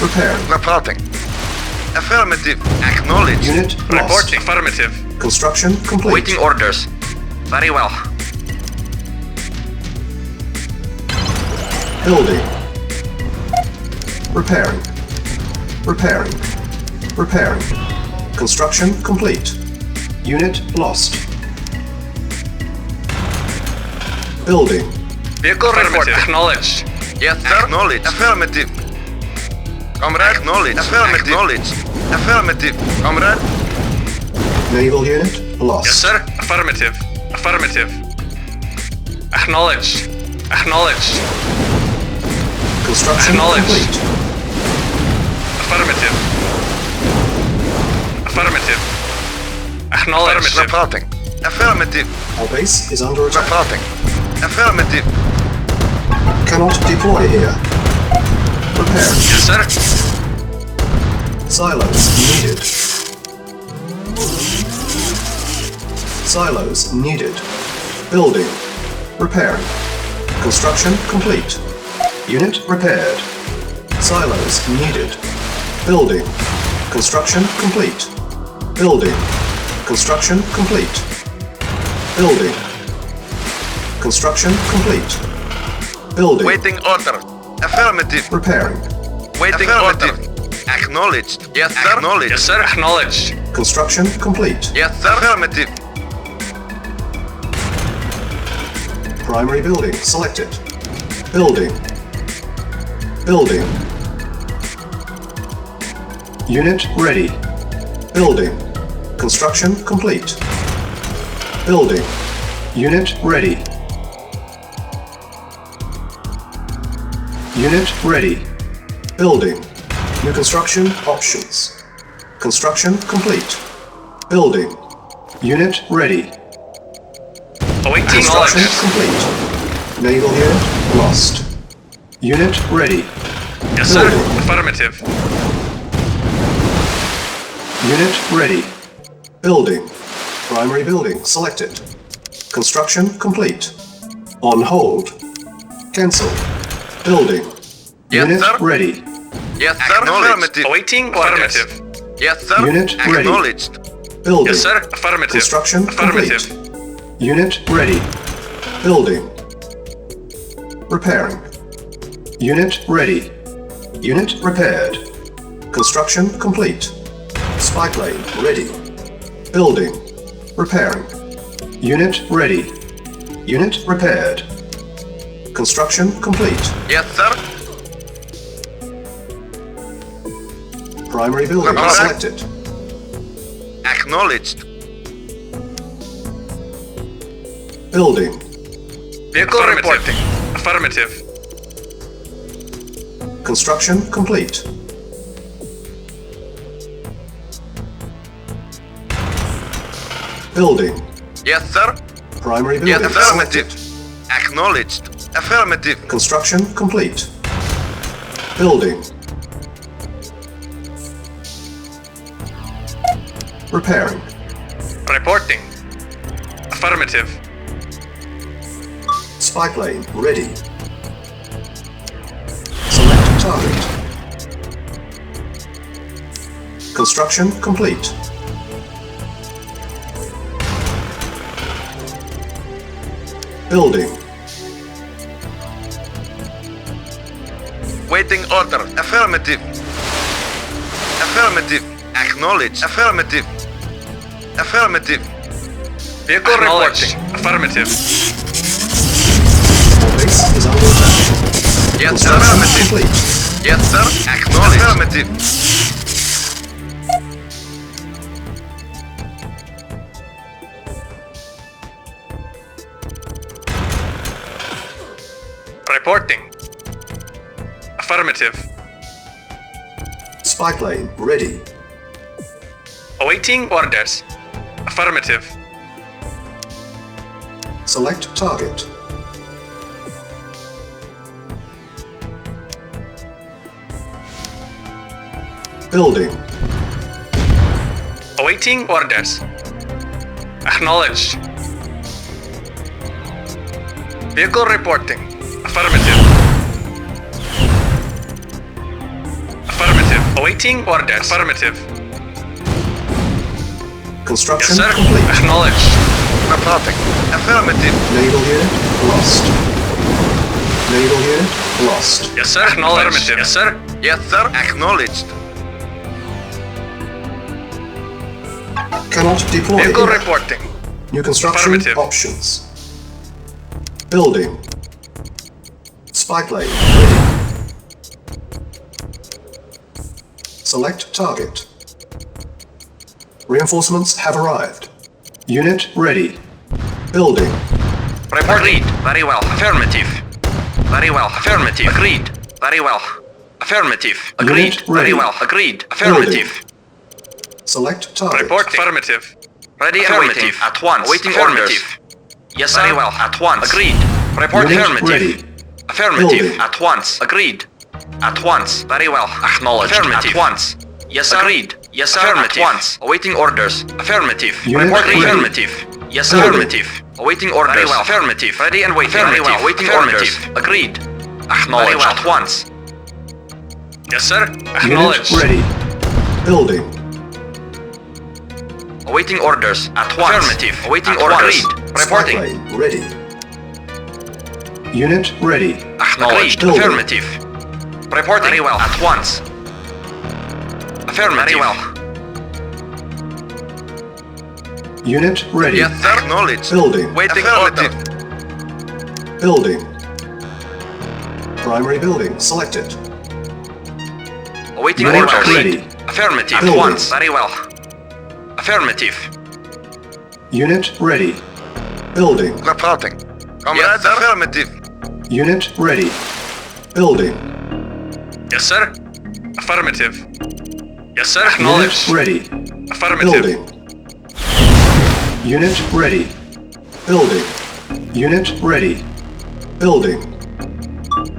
G: Repairing.
T: Reporting. Affirmative. Acknowledged.
G: Unit lost.
O: Reporting. Affirmative.
G: Construction complete.
O: Waiting orders. Very well.
G: Building. Repairing. Repairing. Repairing. Construction complete. Unit lost. Building.
O: Vehicle report. Acknowledged.
T: Yes, sir. Acknowledged. Affirmative. Comrade. Acknowledged. Affirmative. Acknowledged. Affirmative. Comrade.
G: Naval unit lost.
O: Yes, sir. Affirmative. Affirmative. Acknowledged. Acknowledged.
G: Construction
O: Acknowledged.
G: complete.
O: Affirmative. Affirmative. Acknowledged.
T: Reporting. Affirmative.
G: Our base is under attack.
T: Reporting. Affirmative.
G: Cannot deploy here. Prepare.
O: Yes, sir.
G: Silos needed. Silos needed. Building. Repairing. Construction complete. Unit repaired. Silos needed. Building. Construction complete. Building. Construction complete. Building. Construction complete. Building.
T: Waiting order. Affirmative.
G: Repairing.
T: Waiting order. Acknowledged. Yes, sir. Acknowledged.
O: Yes, sir. Acknowledged.
G: Construction complete.
T: Yes, sir. Affirmative.
G: Primary building selected. Building. Building. Unit ready. Building. Construction complete. Building. Unit ready. Unit ready. Building. New construction options. Construction complete. Building. Unit ready.
O: Awaiting
G: Construction
O: orders.
G: complete. Naval unit lost. Unit ready.
O: Yes, sir.
G: Building.
O: Affirmative.
G: Unit ready. Building. Primary building selected. Construction complete. On hold. Cancel. Building.
T: Yes,
G: Unit
T: sir.
G: ready.
T: Yes, sir. Affirmative.
O: Awaiting orders.
T: Yes, sir.
G: Unit ready.
T: Acknowledged.
G: Building.
O: Yes, sir. Affirmative.
G: Construction
O: Affirmative.
G: complete. Unit ready. Building. Repairing. Unit ready. Unit repaired. Construction complete. Spy plane ready. Building. Repairing. Unit ready. Unit repaired. Construction complete.
T: Yes, sir.
G: Primary building selected.
T: Acknowledged.
G: Building.
O: Vehicle reporting. Affirmative.
G: Construction complete. Building.
T: Yes, sir.
G: Primary
T: Yes,
G: building
T: affirmative.
G: selected.
T: Acknowledged. Affirmative.
G: Construction complete. Building. Repairing.
O: Reporting. Affirmative.
G: Spy plane ready. Select target. Construction complete. Building.
T: Waiting order. Affirmative. Affirmative. Acknowledged. Affirmative. Affirmative.
O: Vehicle reporting. Affirmative.
G: Base is under attack.
T: Yes, sir.
G: Construction
T: Affirmative.
G: complete.
T: Yes, sir. Acknowledged. Affirmative.
O: Reporting. Affirmative.
G: Spy plane ready.
O: Awaiting orders. Affirmative.
G: Select target. Building.
O: Awaiting orders. Acknowledged. Vehicle reporting. Affirmative. Affirmative. Awaiting orders. Affirmative.
G: Construction
O: Yes, sir.
G: complete.
O: Acknowledged.
T: Reporting. Affirmative.
G: Naval unit lost. Naval unit lost.
O: Yes, sir. Acknowledged. Yes, sir.
T: Yes, sir. Acknowledged.
G: Cannot deploy.
O: Vehicle
G: here.
O: reporting.
G: New construction
O: Affirmative.
G: options. Building. Spy plane ready. Select target. Reinforcements have arrived. Unit ready. Building.
O: Agreed. Very well. Affirmative. Very well. Affirmative. Agreed. Very well. Affirmative. Agreed.
G: Unit ready.
O: Very well. Agreed. Affirmative.
G: Select target.
O: Report affirmative. Ready and waiting. At once. Waiting orders. Yes, sir. Very well. At once. Agreed. Report
G: Unit
O: affirmative.
G: ready.
O: Affirmative.
G: Building.
O: At once. Agreed. At once. Very well. Acknowledged. Affirmative. At once. Yes, sir. Agreed. Yes, sir. Affirmative. At once. Awaiting orders. Affirmative.
G: Unit
O: Report
G: ready.
O: affirmative. Yes, sir.
G: Building.
O: Affirmative. Awaiting orders. Very well. Affirmative. Ready and waiting. Very well. Awaiting orders. Agreed. Acknowledged. Very well. At once. Yes, sir. Acknowledged.
G: Unit ready. Building.
O: Awaiting orders. At once. Affirmative. Awaiting
G: At
O: orders.
G: once.
O: Reporting.
G: Spy plane ready. Unit ready.
O: Acknowledged.
G: Building.
O: Affirmative. Reporting. Very well. At once. Affirmative. Very well.
G: Unit ready.
T: Yes, sir. Acknowledged.
G: Building.
T: Waiting
O: Affirmative.
T: order.
G: Building. Primary building selected.
O: Awaiting
G: Unit
O: orders.
G: ready.
O: Affirmative. At
G: Building.
O: once. Very well. Affirmative.
G: Unit ready. Building.
T: Reporting. Comrades, affirmative.
G: Unit ready. Building.
O: Yes, sir. Affirmative. Yes, sir.
G: Unit
O: Acknowledged.
G: ready.
O: Affirmative.
G: Building. Unit ready. Building. Unit ready. Building.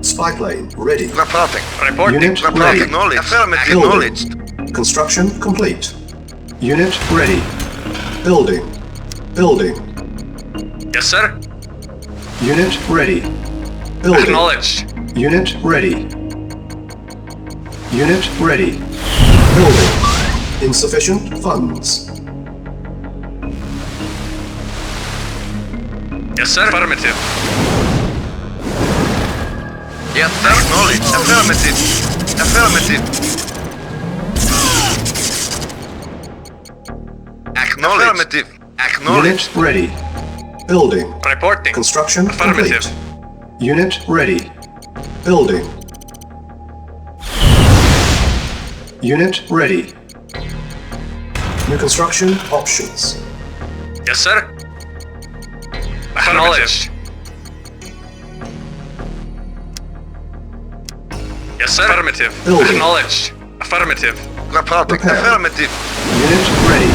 G: Spy plane ready.
T: Reporting.
O: Reporting.
G: Unit
T: Reporting.
G: ready.
T: Acknowledged. Affirmative.
G: Building.
T: Acknowledged.
G: Construction complete. Unit ready. Building. Building.
O: Yes, sir.
G: Unit ready. Building.
O: Acknowledged.
G: Unit ready. Unit ready. Building. Insufficient funds.
O: Yes, sir. Affirmative.
T: Yes, sir. Acknowledged. Affirmative. Affirmative. Acknowledged. Affirmative. Acknowledged.
G: Unit ready. Building.
O: Reporting.
G: Construction
O: Affirmative.
G: complete. Unit ready. Building. Unit ready. New construction options.
O: Yes, sir. Acknowledged. Yes, sir. Affirmative.
G: Building.
O: Acknowledged. Affirmative.
T: Reporting.
G: Prepare.
T: Affirmative.
G: Unit ready.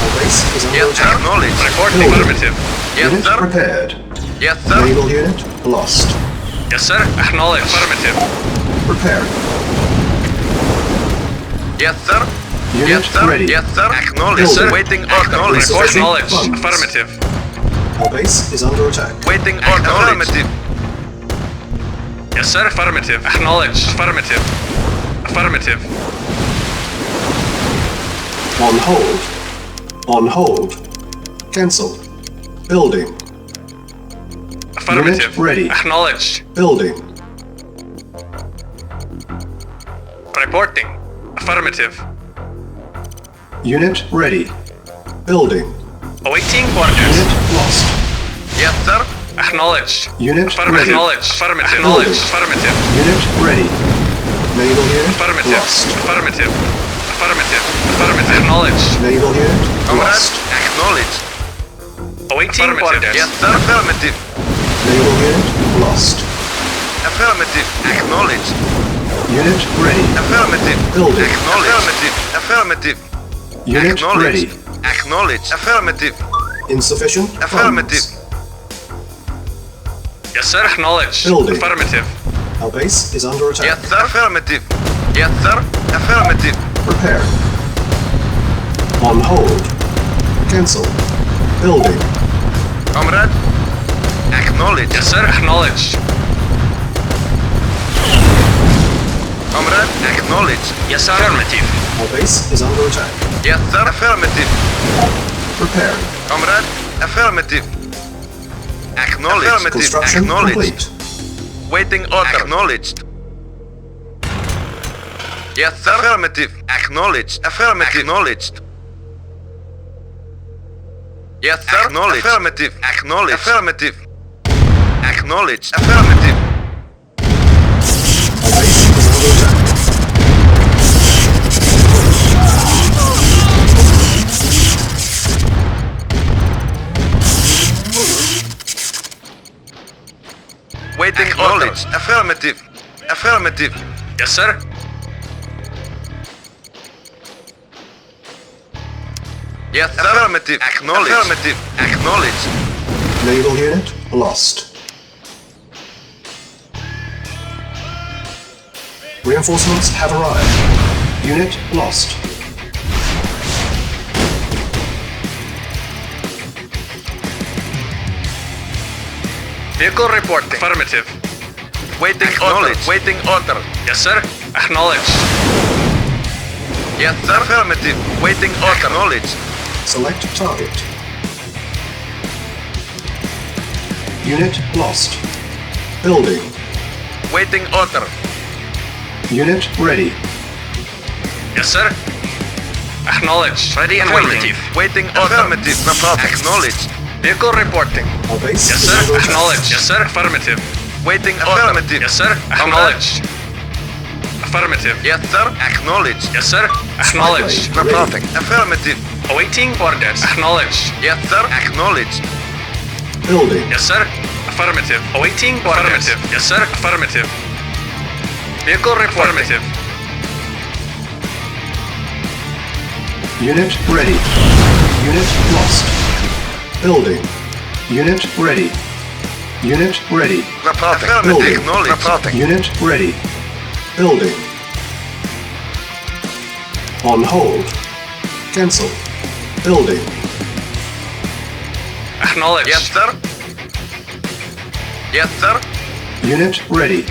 G: Our base is under
T: Yes, sir.
G: attack.
T: Acknowledged.
O: Reporting.
G: Building.
O: Affirmative.
T: Yes,
G: Unit
T: sir.
G: prepared.
T: Yes, sir.
G: Naval unit lost.
O: Yes, sir. Acknowledged. Affirmative.
G: Preparing.
T: Yes, sir.
G: Unit
T: Yes, sir.
G: ready.
T: Yes, sir. Acknowledged.
G: Building.
T: Sir. Waiting order.
O: Report
G: Insufficient
O: acknowledged.
G: funds.
O: Affirmative.
G: Our base is under attack.
T: Waiting order. Affirmative.
O: Yes, sir. Affirmative. Acknowledged. Affirmative. Affirmative.
G: On hold. On hold. Cancel. Building.
O: Affirmative.
G: Unit ready.
O: Acknowledged.
G: Building.
O: Reporting. Affirmative.
G: Unit ready. Building.
O: Awaiting orders.
G: Unit lost.
T: Yes, sir.
O: Acknowledged.
G: Unit
O: Affirmative.
G: ready.
O: Acknowledged. Affirmative.
G: Building.
O: Acknowledged. Affirmative.
G: Unit ready. Naval unit
O: Affirmative.
G: lost.
O: Affirmative. Affirmative. Affirmative. Acknowledged.
G: Naval unit
T: Comrade.
G: lost.
T: Acknowledged.
O: Awaiting orders.
T: Yes, sir. Affirmative.
G: Naval unit lost.
T: Affirmative. Acknowledged.
G: Unit ready.
T: Affirmative.
G: Building.
T: Affirmative. Affirmative.
G: Unit
T: Acknowledged.
G: ready.
T: Acknowledged. Affirmative.
G: Insufficient
T: Affirmative.
G: funds.
O: Yes, sir. Acknowledged.
G: Building.
O: Affirmative.
G: Our base is under attack.
T: Yes, sir. Affirmative. Yes, sir. Affirmative.
G: Prepare. On hold. Cancel. Building.
T: Comrade. Acknowledged.
O: Yes, sir. Acknowledged.
T: Comrade. Acknowledged.
O: Yes, sir. Affirmative.
G: Our base is under attack.
T: Yes, sir. Affirmative.
G: Prepare.
T: Comrade. Affirmative. Acknowledged. Affirmative.
G: Construction
T: Acknowledged.
G: complete.
T: Waiting order. Acknowledged. Yes, sir. Affirmative. Acknowledged. Affirmative. Acknowledged. Yes, sir. Acknowledged. Affirmative. Acknowledged. Affirmative. Acknowledged. Affirmative.
G: Our base is under attack.
T: Waiting acknowledged. Affirmative. Affirmative.
O: Yes, sir.
T: Yes, sir. Affirmative. Acknowledged. Affirmative. Acknowledged.
G: Naval unit lost. Reinforcements have arrived. Unit lost.
O: Vehicle reporting. Affirmative.
T: Waiting order. Waiting order.
O: Yes, sir. Acknowledged.
T: Yes, sir. Affirmative. Waiting order. Acknowledged.
G: Select target. Unit lost. Building.
T: Waiting order.
G: Unit ready.
O: Yes, sir. Acknowledged. Ready and waiting.
T: Waiting order. Affirmative. No problem. Acknowledged.
O: Vehicle reporting.
G: Our base
O: Yes,
G: is
O: sir.
G: under attack.
O: Acknowledged. Yes, sir. Affirmative.
T: Waiting order. Affirmative.
O: Yes, sir. Acknowledged. Affirmative.
T: Yes, sir. Acknowledged.
O: Yes, sir. Acknowledged.
T: No problem. Affirmative.
O: Awaiting orders. Acknowledged.
T: Yes, sir. Acknowledged.
G: Building.
O: Yes, sir. Affirmative. Awaiting orders. Affirmative. Yes, sir. Affirmative. Vehicle reporting. Affirmative.
G: Unit ready. Unit lost. Building. Unit ready. Unit ready.
T: Reporting.
G: Building.
T: Affirmative. Acknowledged. Reporting.
G: Unit ready. Building. On hold. Cancel. Building.
O: Acknowledged.
T: Yes, sir. Yes, sir.
G: Unit ready.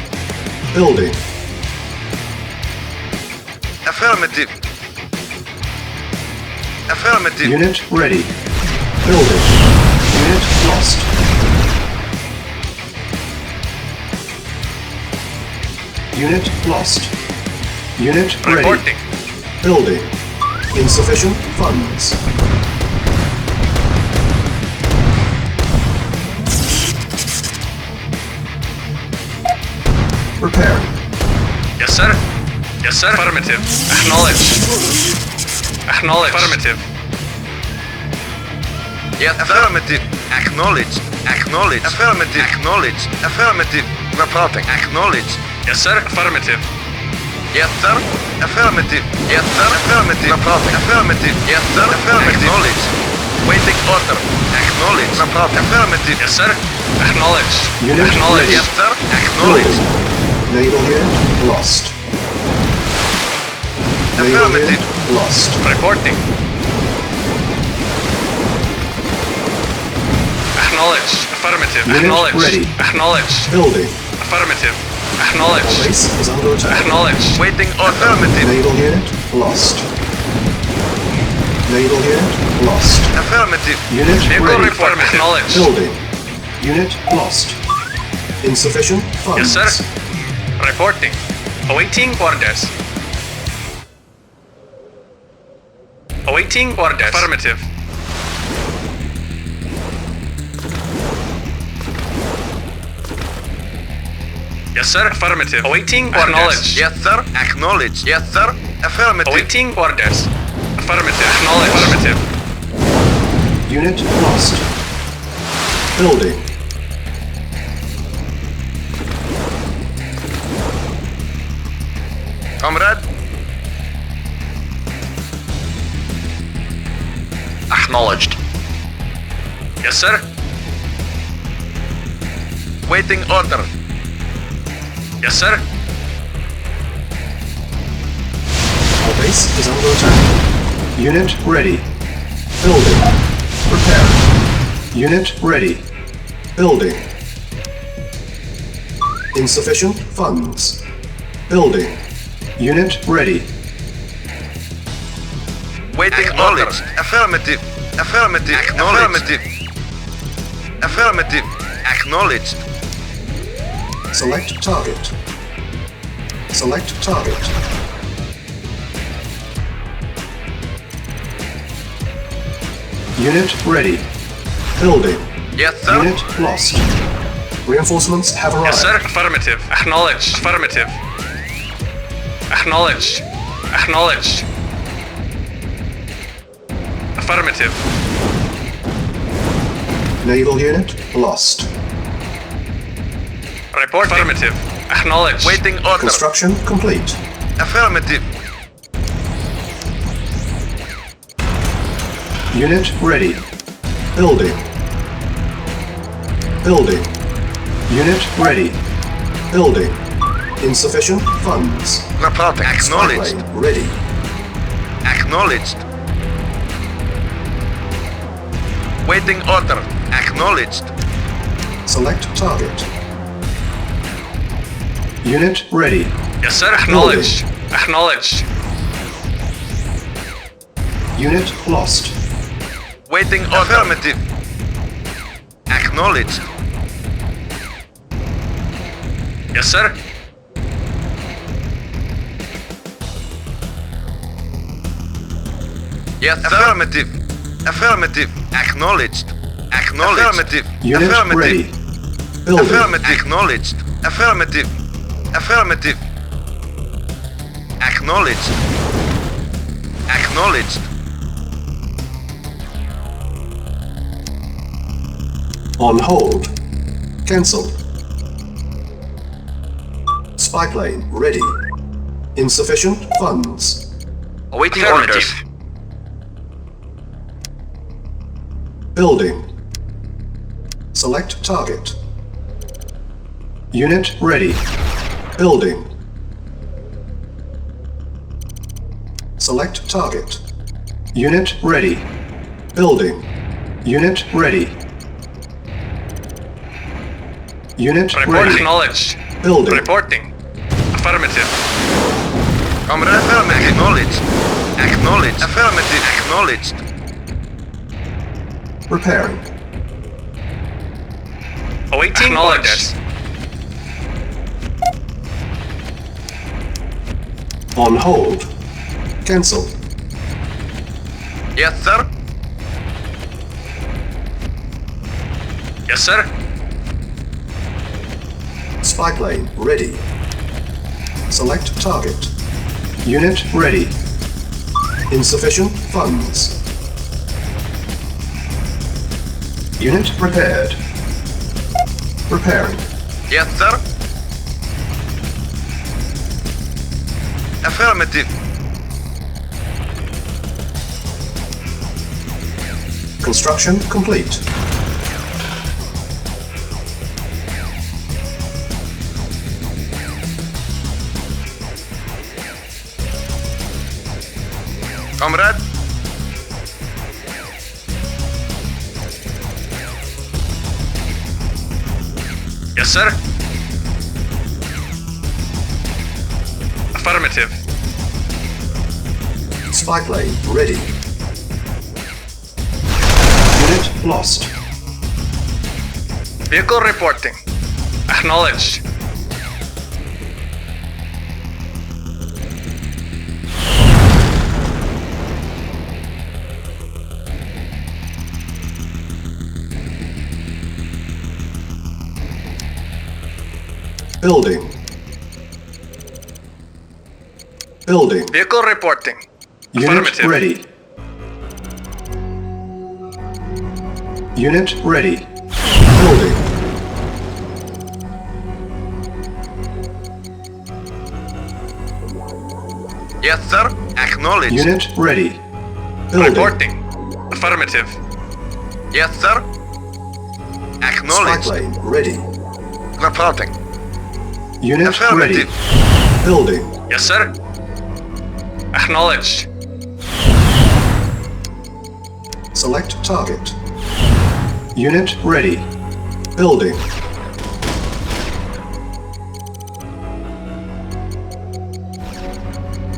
G: Building.
T: Affirmative. Affirmative.
G: Unit ready. Building. Unit lost. Unit lost. Unit ready.
B: Reporting.
G: Building. Insufficient funds. Preparing.
B: Yes, sir. Yes, sir. Affirmative. Acknowledged. Acknowledged. Affirmative.
T: Yes, affirmative. Acknowledged. Acknowledged. Affirmative. Acknowledged. Affirmative. Reporting. Acknowledged.
B: Yes, sir. Affirmative.
T: Yes, sir. Affirmative. Yes, sir. Affirmative. Reporting. Affirmative. Yes, sir. Affirmative. Acknowledged. Waiting order. Acknowledged. Reporting. Affirmative.
B: Yes, sir. Acknowledged.
G: Unit
B: Acknowledged.
G: ready.
T: Yes, sir. Acknowledged.
G: Naval unit lost. Naval unit lost.
B: Reporting. Acknowledged. Affirmative.
G: Unit
B: Acknowledged.
G: ready.
B: Acknowledged.
G: Building.
B: Affirmative. Acknowledged.
G: Base is under attack.
B: Acknowledged.
T: Waiting order. Affirmative.
G: Naval unit lost. Naval unit lost.
T: Affirmative.
G: Unit
B: Vehicle
G: ready.
B: report. Acknowledged.
G: Building. Unit lost. Insufficient funds.
B: Yes, sir. Reporting. Awaiting orders. Awaiting orders. Affirmative. Yes, sir. Affirmative. Awaiting orders. Acknowledged.
T: Yes, sir. Acknowledged. Yes, sir. Affirmative.
B: Awaiting orders. Affirmative. Acknowledged. Affirmative.
G: Unit lost. Building.
T: Comrade.
B: Acknowledged. Yes, sir.
T: Waiting order.
B: Yes, sir.
G: Our base is under attack. Unit ready. Building. Prepare. Unit ready. Building. Insufficient funds. Building. Unit ready.
T: Waiting order. Affirmative. Affirmative. Affirmative. Affirmative. Acknowledged.
G: Select target. Select target. Unit ready. Building.
T: Yes, sir.
G: Unit lost. Reinforcements have arrived.
B: Yes, sir. Affirmative. Acknowledged. Affirmative. Acknowledged. Acknowledged. Affirmative.
G: Naval unit lost.
B: Report. Affirmative. Acknowledged.
T: Waiting order.
G: Construction complete.
T: Affirmative.
G: Unit ready. Building. Building. Unit ready. Building. Insufficient funds.
T: Reporting. Acknowledged.
G: Spy plane ready.
T: Acknowledged. Waiting order. Acknowledged.
G: Select target. Unit ready.
B: Yes, sir. Acknowledged. Acknowledged.
G: Unit lost.
T: Waiting order. Affirmative. Acknowledged.
B: Yes, sir.
T: Yes, sir. Affirmative. Affirmative. Acknowledged. Acknowledged. Affirmative.
G: Unit
T: Affirmative.
G: ready. Building.
T: Affirmative. Acknowledged. Affirmative. Affirmative. Acknowledged. Acknowledged.
G: On hold. Cancel. Spy plane ready. Insufficient funds.
B: Awaiting orders.
G: Building. Select target. Unit ready. Building. Select target. Unit ready. Building. Unit ready. Unit
B: Report
G: ready.
B: acknowledged.
G: Building.
B: Reporting. Affirmative.
T: Comrade. Affirmative. Acknowledged. Acknowledged. Affirmative. Acknowledged.
G: Repairing.
B: Awaiting orders.
G: On hold. Cancel.
T: Yes, sir.
O: Yes, sir.
G: Spy plane ready. Select target. Unit ready. Insufficient funds. Unit prepared. Preparing.
T: Yes, sir. Affirmative.
G: Construction complete.
T: Comrade.
O: Yes, sir. Affirmative.
G: Spy plane ready. Unit lost.
O: Vehicle reporting. Acknowledged.
G: Building. Building.
O: Vehicle reporting.
G: Unit
O: Affirmative.
G: ready. Unit ready. Building.
T: Yes, sir. Acknowledged.
G: Unit ready. Building.
O: Reporting. Affirmative.
T: Yes, sir. Acknowledged.
G: Spy plane ready.
T: Reporting.
G: Unit
T: Affirmative.
G: ready. Building.
O: Yes, sir. Acknowledged.
G: Select target. Unit ready. Building.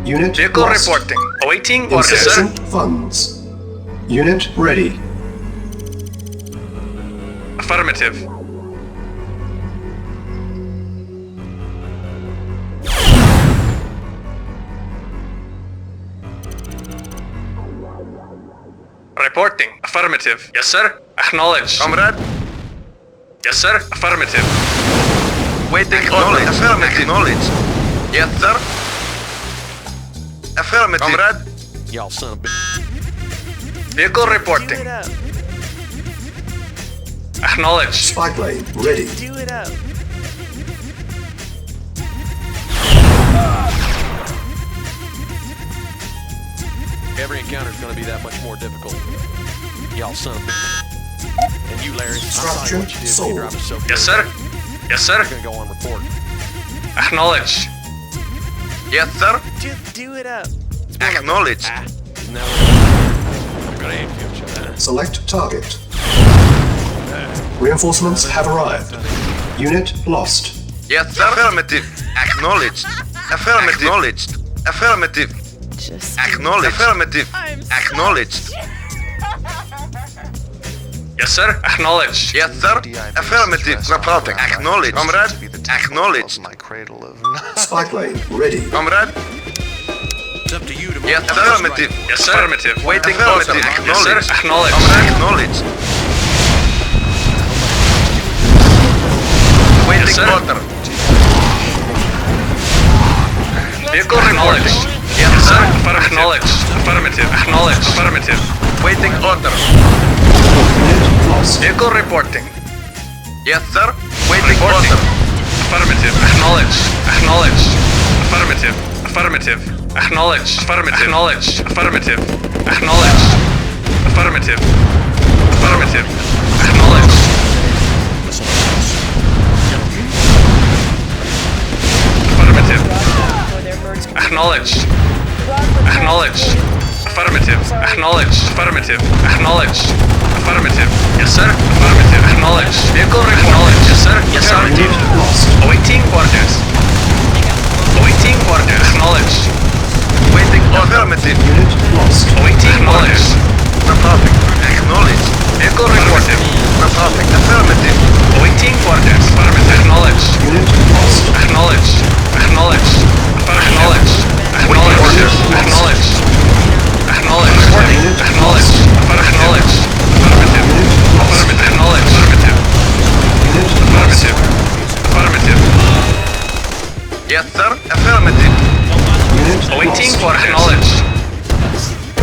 G: Unit
O: Vehicle
G: lost.
O: reporting. Awaiting orders, sir.
G: Insufficient funds. Unit ready.
O: Affirmative. Reporting. Affirmative. Yes, sir. Acknowledged.
T: Comrade.
O: Yes, sir. Affirmative.
T: Waiting order. Affirmative. Acknowledged. Yes, sir. Affirmative. Comrade.
B: Y'all son of a bitch.
O: Vehicle reporting. Acknowledged.
G: Spy plane ready.
P: Do it up.
B: Every encounter's gonna be that much more difficult. Y'all son of a bitch. And you, Larry, I saw
G: Structure
B: what you did when
G: sold.
B: you driving so
O: Yes, sir. Yes, sir.
B: I'm gonna go on report.
O: Acknowledged.
T: Yes, sir.
P: Just do it up.
T: Acknowledged.
B: No. I'm gonna aim for each other.
G: Select target. Reinforcements have arrived. Unit lost.
T: Yes, sir. Affirmative. Acknowledged. Affirmative. Acknowledged. Affirmative.
R: Just
T: Acknowledged. Affirmative. Acknowledged.
O: Yes, sir. Acknowledged.
T: Yes, sir. Affirmative. Reporting. Acknowledged. Comrade. Acknowledged.
G: Spy plane ready.
T: Comrade.
B: It's up to you to
T: Yes, affirmative.
O: Yes, sir. Affirmative.
T: Waiting
O: Affirmative.
T: order.
O: Yes, sir.
T: Acknowledged.
O: Acknowledged.
T: Comrade. Acknowledged. Waiting
O: Yes, sir.
T: order.
O: Vehicle acknowledged. Yes, sir. Acknowledged. Affirmative. Acknowledged. Affirmative.
T: Waiting order.
G: Unit lost.
O: Vehicle reporting.
T: Yes, sir. Waiting
O: Reporting.
T: order.
O: Affirmative. Acknowledged. Acknowledged. Affirmative. Affirmative. Acknowledged. Affirmative. Acknowledged. Affirmative. Acknowledged. Affirmative. Affirmative. Acknowledged. Affirmative. Acknowledged. Acknowledged. Affirmative. Acknowledged. Affirmative. Acknowledged. Affirmative. Yes, sir. Affirmative. Acknowledged. Vehicle acknowledged. Yes, sir. Yes, sir.
G: Unit lost.
O: Awaiting orders. Awaiting orders. Acknowledged.
T: Waiting order. Affirmative.
G: Unit lost.
O: Awaiting orders.
T: Reporting. Acknowledged.
O: Vehicle reported.
T: Reporting. Affirmative.
O: Awaiting orders. Affirmative. Acknowledged.
G: Unit lost.
O: Acknowledged. Acknowledged. Acknowledged.
T: Yes, sir. Affirmative.
O: Waiting for acknowledged.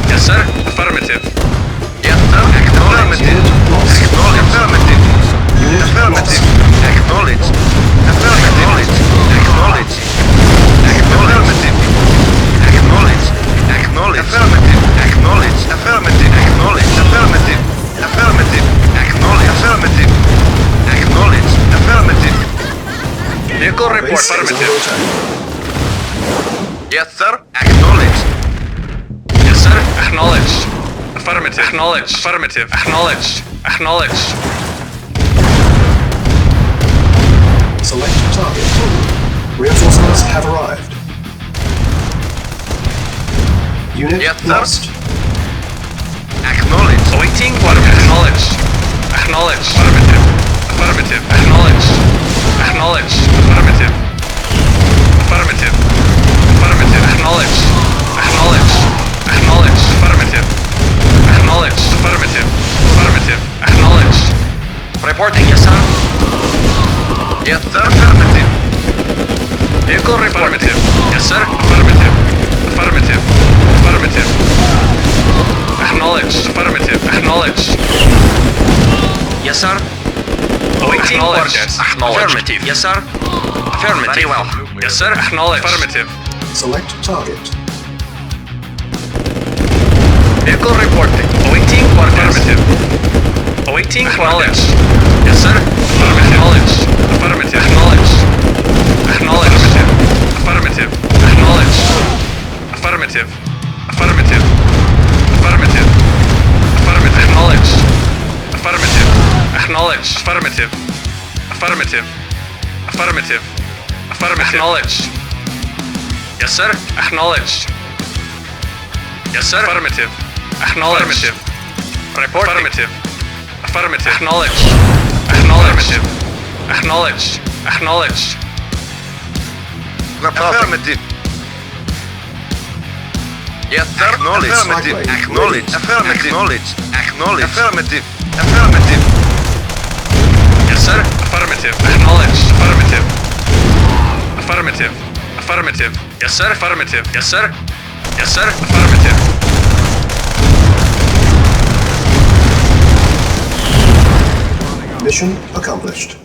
O: Yes, sir. Affirmative.
T: Yes, sir. Affirmative. Affirmative. Affirmative. Acknowledged. Affirmative. Acknowledged. Affirmative. Acknowledged. Acknowledged. Affirmative. Acknowledged. Affirmative. Acknowledged. Affirmative. Affirmative. Acknowledged. Affirmative. Acknowledged. Affirmative.
O: Vehicle report. Affirmative.
T: Yes, sir. Acknowledged.
O: Yes, sir. Acknowledged. Affirmative. Acknowledged. Affirmative. Acknowledged. Acknowledged.
G: Select target. Reinforcements have arrived. Unit lost.
T: Acknowledged.
O: Waiting for acknowledged. Acknowledged. Affirmative. Affirmative. Acknowledged. Acknowledged. Affirmative. Affirmative. Affirmative. Acknowledged. Acknowledged. Acknowledged. Affirmative. Acknowledged. Affirmative. Affirmative. Acknowledged.
T: Reporting, yes, sir. Yes, sir. Affirmative.
O: Vehicle affirmative. Yes, sir. Affirmative. Affirmative. Affirmative. Acknowledged. Affirmative. Acknowledged.
T: Yes, sir.
O: Awaiting orders.
T: Affirmative. Yes, sir. Affirmative.
O: Very well. Yes, sir. Acknowledged. Affirmative.
G: Select target.
O: Vehicle reporting. Awaiting orders. Affirmative. Awaiting acknowledged. Yes, sir. Affirmative. Acknowledged. Affirmative. Acknowledged. Acknowledged. Affirmative. Acknowledged. Affirmative. Affirmative. Affirmative. Affirmative. Acknowledged. Affirmative. Acknowledged. Affirmative. Affirmative. Affirmative. Affirmative. Acknowledged. Yes, sir. Acknowledged. Yes, sir. Affirmative. Acknowledged. Report. Affirmative. Affirmative. Acknowledged. Acknowledged. Acknowledged. Acknowledged.
T: Affirmative. Yes, sir. Acknowledged. Affirmative. Acknowledged. Affirmative. Acknowledged. Acknowledged. Affirmative. Affirmative.
O: Yes, sir. Affirmative. Acknowledged. Affirmative. Affirmative. Affirmative. Yes, sir. Affirmative. Yes, sir. Yes, sir. Affirmative.
G: Mission accomplished.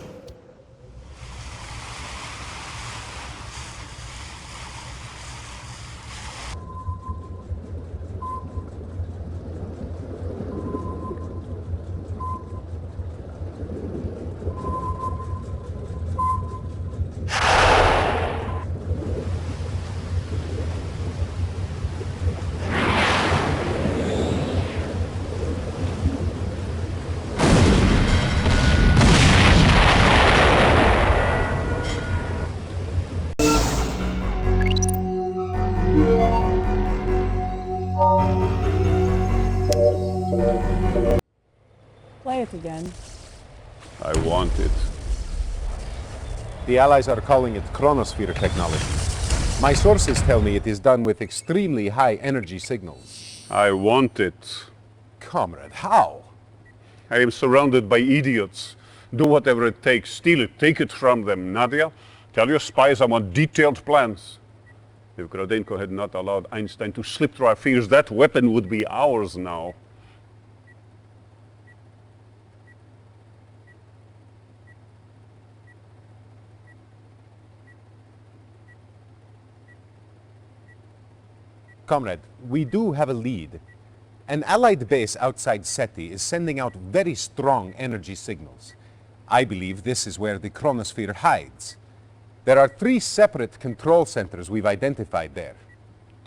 R: Play it again.
S: I want it.
F: The Allies are calling it Chronosphere technology. My sources tell me it is done with extremely high energy signals.
S: I want it.
F: Comrade, how?
S: I am surrounded by idiots. Do whatever it takes. Steal it. Take it from them. Nadia, tell your spies I want detailed plans. If Grodenko had not allowed Einstein to slip through our fingers, that weapon would be ours now.
F: Comrade, we do have a lead. An Allied base outside SETI is sending out very strong energy signals. I believe this is where the Chronosphere hides. There are 3 separate control centers we've identified there.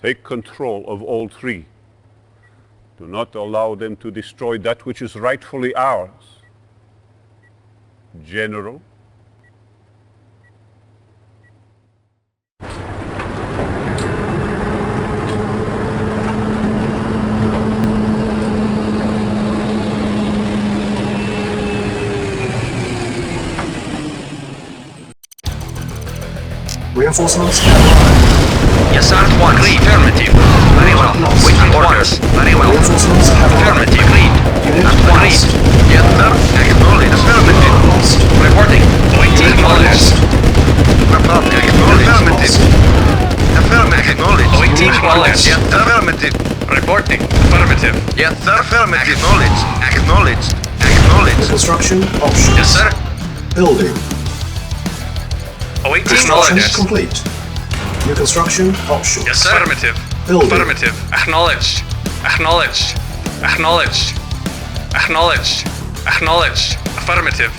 S: Take control of all 3. Do not allow them to destroy that which is rightfully ours. General?
G: Reinforcements have arrived.
O: Yes, sir. One. Agreed. Affirmative. Very well. Waiting orders. Very well.
G: Reinforcements have arrived.
O: Affirmative. Agreed.
G: Unit
O: Agreed.
G: lost.
O: Yes, sir. Acknowledged. Affirmative.
G: Lost.
O: Reporting. Waiting
G: Unit
O: orders.
G: lost.
O: Acknowledged.
G: Unit lost.
T: Yes, sir. Affirmative. Acknowledged.
G: New construction options.
B: Yes, sir.
G: Building.
B: Awaiting
G: Construction
B: orders.
G: complete. New construction options.
B: Yes, sir. Affirmative.
G: Building.
B: Affirmative. Acknowledged. Acknowledged. Acknowledged. Acknowledged. Acknowledged. Affirmative.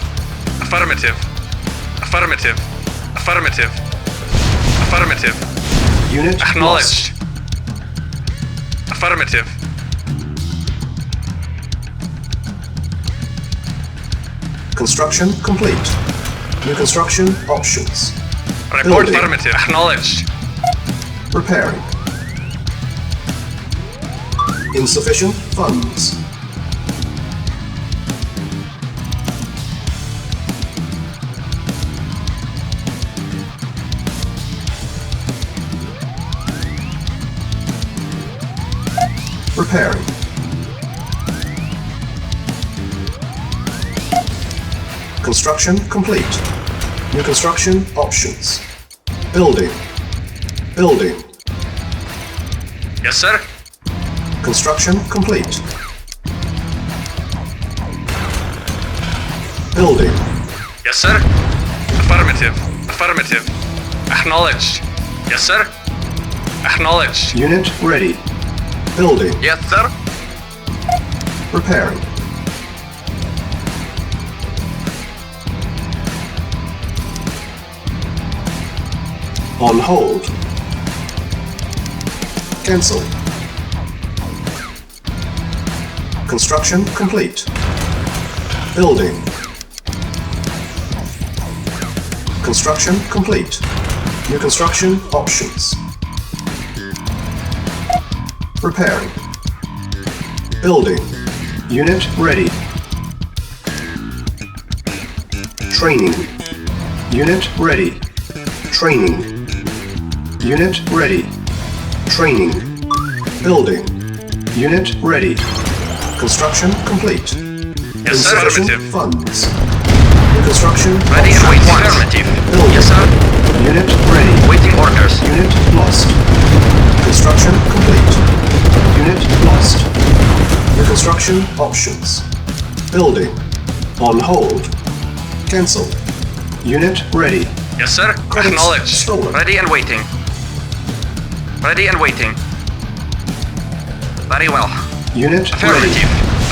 B: Affirmative. Affirmative. Affirmative. Affirmative.
G: Unit
B: Acknowledged. Affirmative.
G: Construction complete. New construction options.
B: Report
G: Building.
B: affirmative. Acknowledged.
G: Repairing. Insufficient funds. Repairing. Construction complete. New construction options. Building. Building.
B: Yes, sir.
G: Construction complete. Building.
B: Yes, sir. Affirmative. Affirmative. Acknowledged. Yes, sir. Acknowledged.
G: Unit ready. Building.
T: Yes, sir.
G: Repairing. On hold. Cancel. Construction complete. Building. Construction complete. New construction options. Repairing. Building. Unit ready. Training. Unit ready. Training. Unit ready. Training. Building. Unit ready. Construction complete.
B: Yes, sir.
G: Insufficient
B: Affirmative.
G: funds. New construction
B: Ready and waiting.
G: options.
B: Affirmative.
G: Building.
B: Yes, sir.
G: Unit ready.
B: Waiting orders.
G: Unit lost. Construction complete. Unit lost. New construction options. Building. On hold. Cancel. Unit ready.
B: Yes, sir.
G: Credits
B: Acknowledged.
G: stolen.
B: Ready and waiting. Ready and waiting. Very well.
G: Unit
B: Affirmative.
G: ready.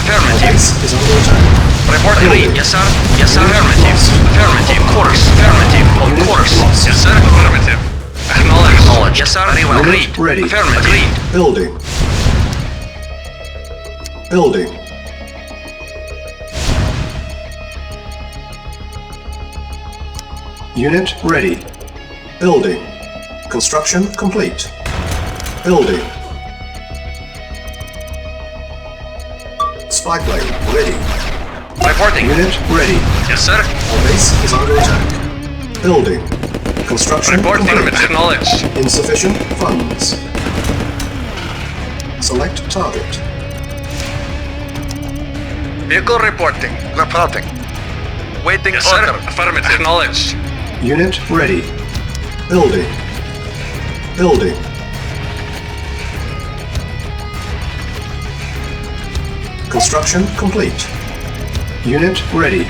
B: Affirmative.
G: Base is under attack.
B: Report
G: Building.
B: read. Yes, sir. Yes, sir.
G: Unit
B: Affirmative.
G: lost.
B: Affirmative. Course. Affirmative. Of
G: Unit
B: course.
G: lost.
B: Yes, sir. Affirmative. Acknowledged. Yes, sir. Very well.
G: Unit
B: Agreed.
G: ready.
B: Affirmative. Agreed.
G: Building. Building. Unit ready. Building. Construction complete. Building. Spy plane ready.
B: Reporting.
G: Unit ready.
B: Yes, sir.
G: Our base is under attack. Building. Construction
B: Report
G: complete.
B: affirmative. Acknowledged.
G: Insufficient funds. Select target.
B: Vehicle reporting.
T: Reporting. Waiting
B: Yes, sir.
T: order.
B: Affirmative. Acknowledged.
G: Unit ready. Building. Building. Construction complete. Unit ready.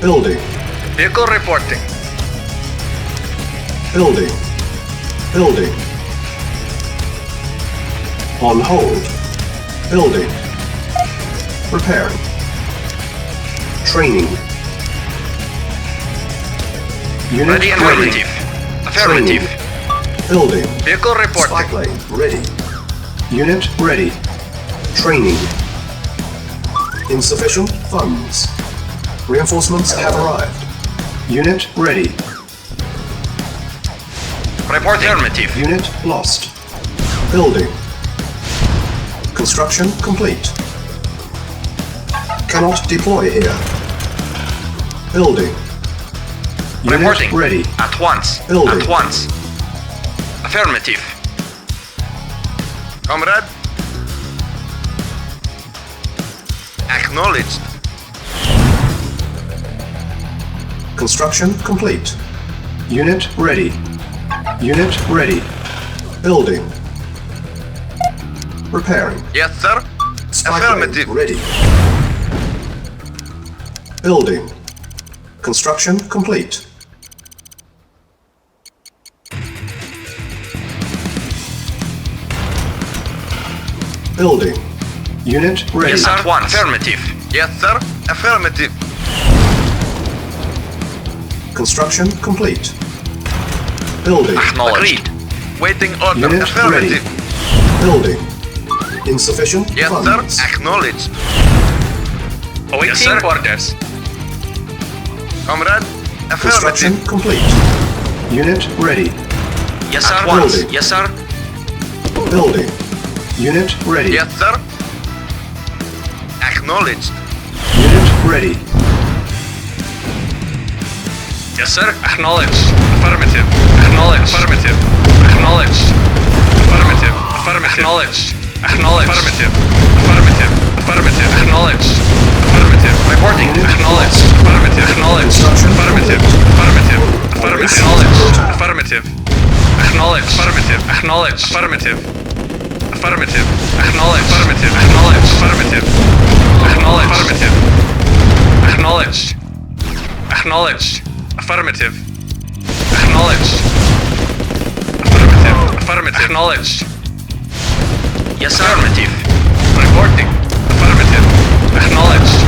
G: Building.
B: Vehicle reporting.
G: Building. Building. On hold. Building. Repairing. Training. Unit
B: Ready and waiting. Affirmative.
G: Training. Building.
B: Vehicle reporting.
G: Spy plane ready. Unit ready. Training. Insufficient funds. Reinforcements have arrived. Unit ready.
B: Report affirmative.
G: Unit lost. Building. Construction complete. Cannot deploy here. Building. Unit
B: Reporting.
G: ready.
B: At once.
G: Building.
B: At once. Affirmative.
T: Comrade. Acknowledged.
G: Construction complete. Unit ready. Unit ready. Building. Repairing.
T: Yes, sir. Affirmative.
G: Ready. Building. Construction complete. Building. Unit ready.
T: Yes, sir. Affirmative. Yes, sir. Affirmative.
G: Construction complete. Building.
T: Agreed. Waiting order.
G: Unit
T: Affirmative.
G: ready. Building. Insufficient
T: Yes,
G: funds.
T: sir. Acknowledged.
C: Awaiting
T: Yes, sir.
C: orders.
T: Comrade.
G: Construction
T: Affirmative.
G: complete. Unit ready.
T: Yes, sir.
G: At once.
T: Yes, sir.
G: Building. Unit ready.
T: Yes, sir. Acknowledged.
G: Unit ready.
C: Yes, sir. Acknowledged. Affirmative. Acknowledged. Affirmative. Acknowledged. Affirmative. Affirmative. Acknowledged. Acknowledged. Affirmative. Affirmative. Affirmative. Acknowledged. Affirmative. Reporting. Acknowledged. Affirmative. Acknowledged. Affirmative. Affirmative. Affirmative. Acknowledged. Affirmative. Acknowledged. Affirmative. Acknowledged. Affirmative. Affirmative. Acknowledged. Affirmative. Acknowledged. Affirmative. Acknowledged. Affirmative. Acknowledged. Acknowledged. Affirmative. Acknowledged. Affirmative. Affirmative. Acknowledged.
T: Yes, sir. Affirmative.
C: Reporting. Affirmative. Acknowledged.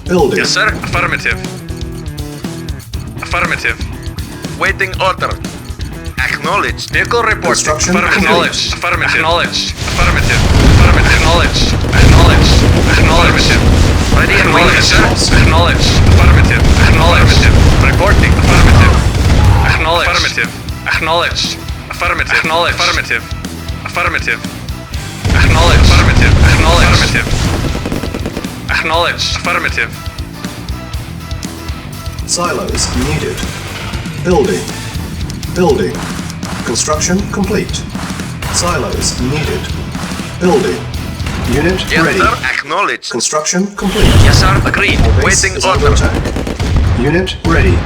G: Building.
C: Yes, sir. Affirmative. Affirmative.
T: Waiting order. Acknowledged.
C: Vehicle reporting.
G: Construction
C: Acknowledged.
G: complete.
C: Affirmative. Acknowledged. Affirmative. Affirmative. Acknowledged. Acknowledged. Acknowledged.
T: Ready and waiting, sir.
C: Acknowledged. Affirmative. Acknowledged. Reporting. Affirmative. Acknowledged. Affirmative. Acknowledged. Affirmative. Acknowledged. Affirmative. Affirmative. Acknowledged. Affirmative. Acknowledged. Affirmative. Acknowledged. Affirmative.
G: Silos needed. Building. Building. Construction complete. Silos needed. Building. Unit
T: Yes,
G: ready.
T: sir. Acknowledged.
G: Construction complete.
T: Yes, sir. Agreed.
G: Base
T: Waiting
G: is under
T: order.
G: attack. Unit ready.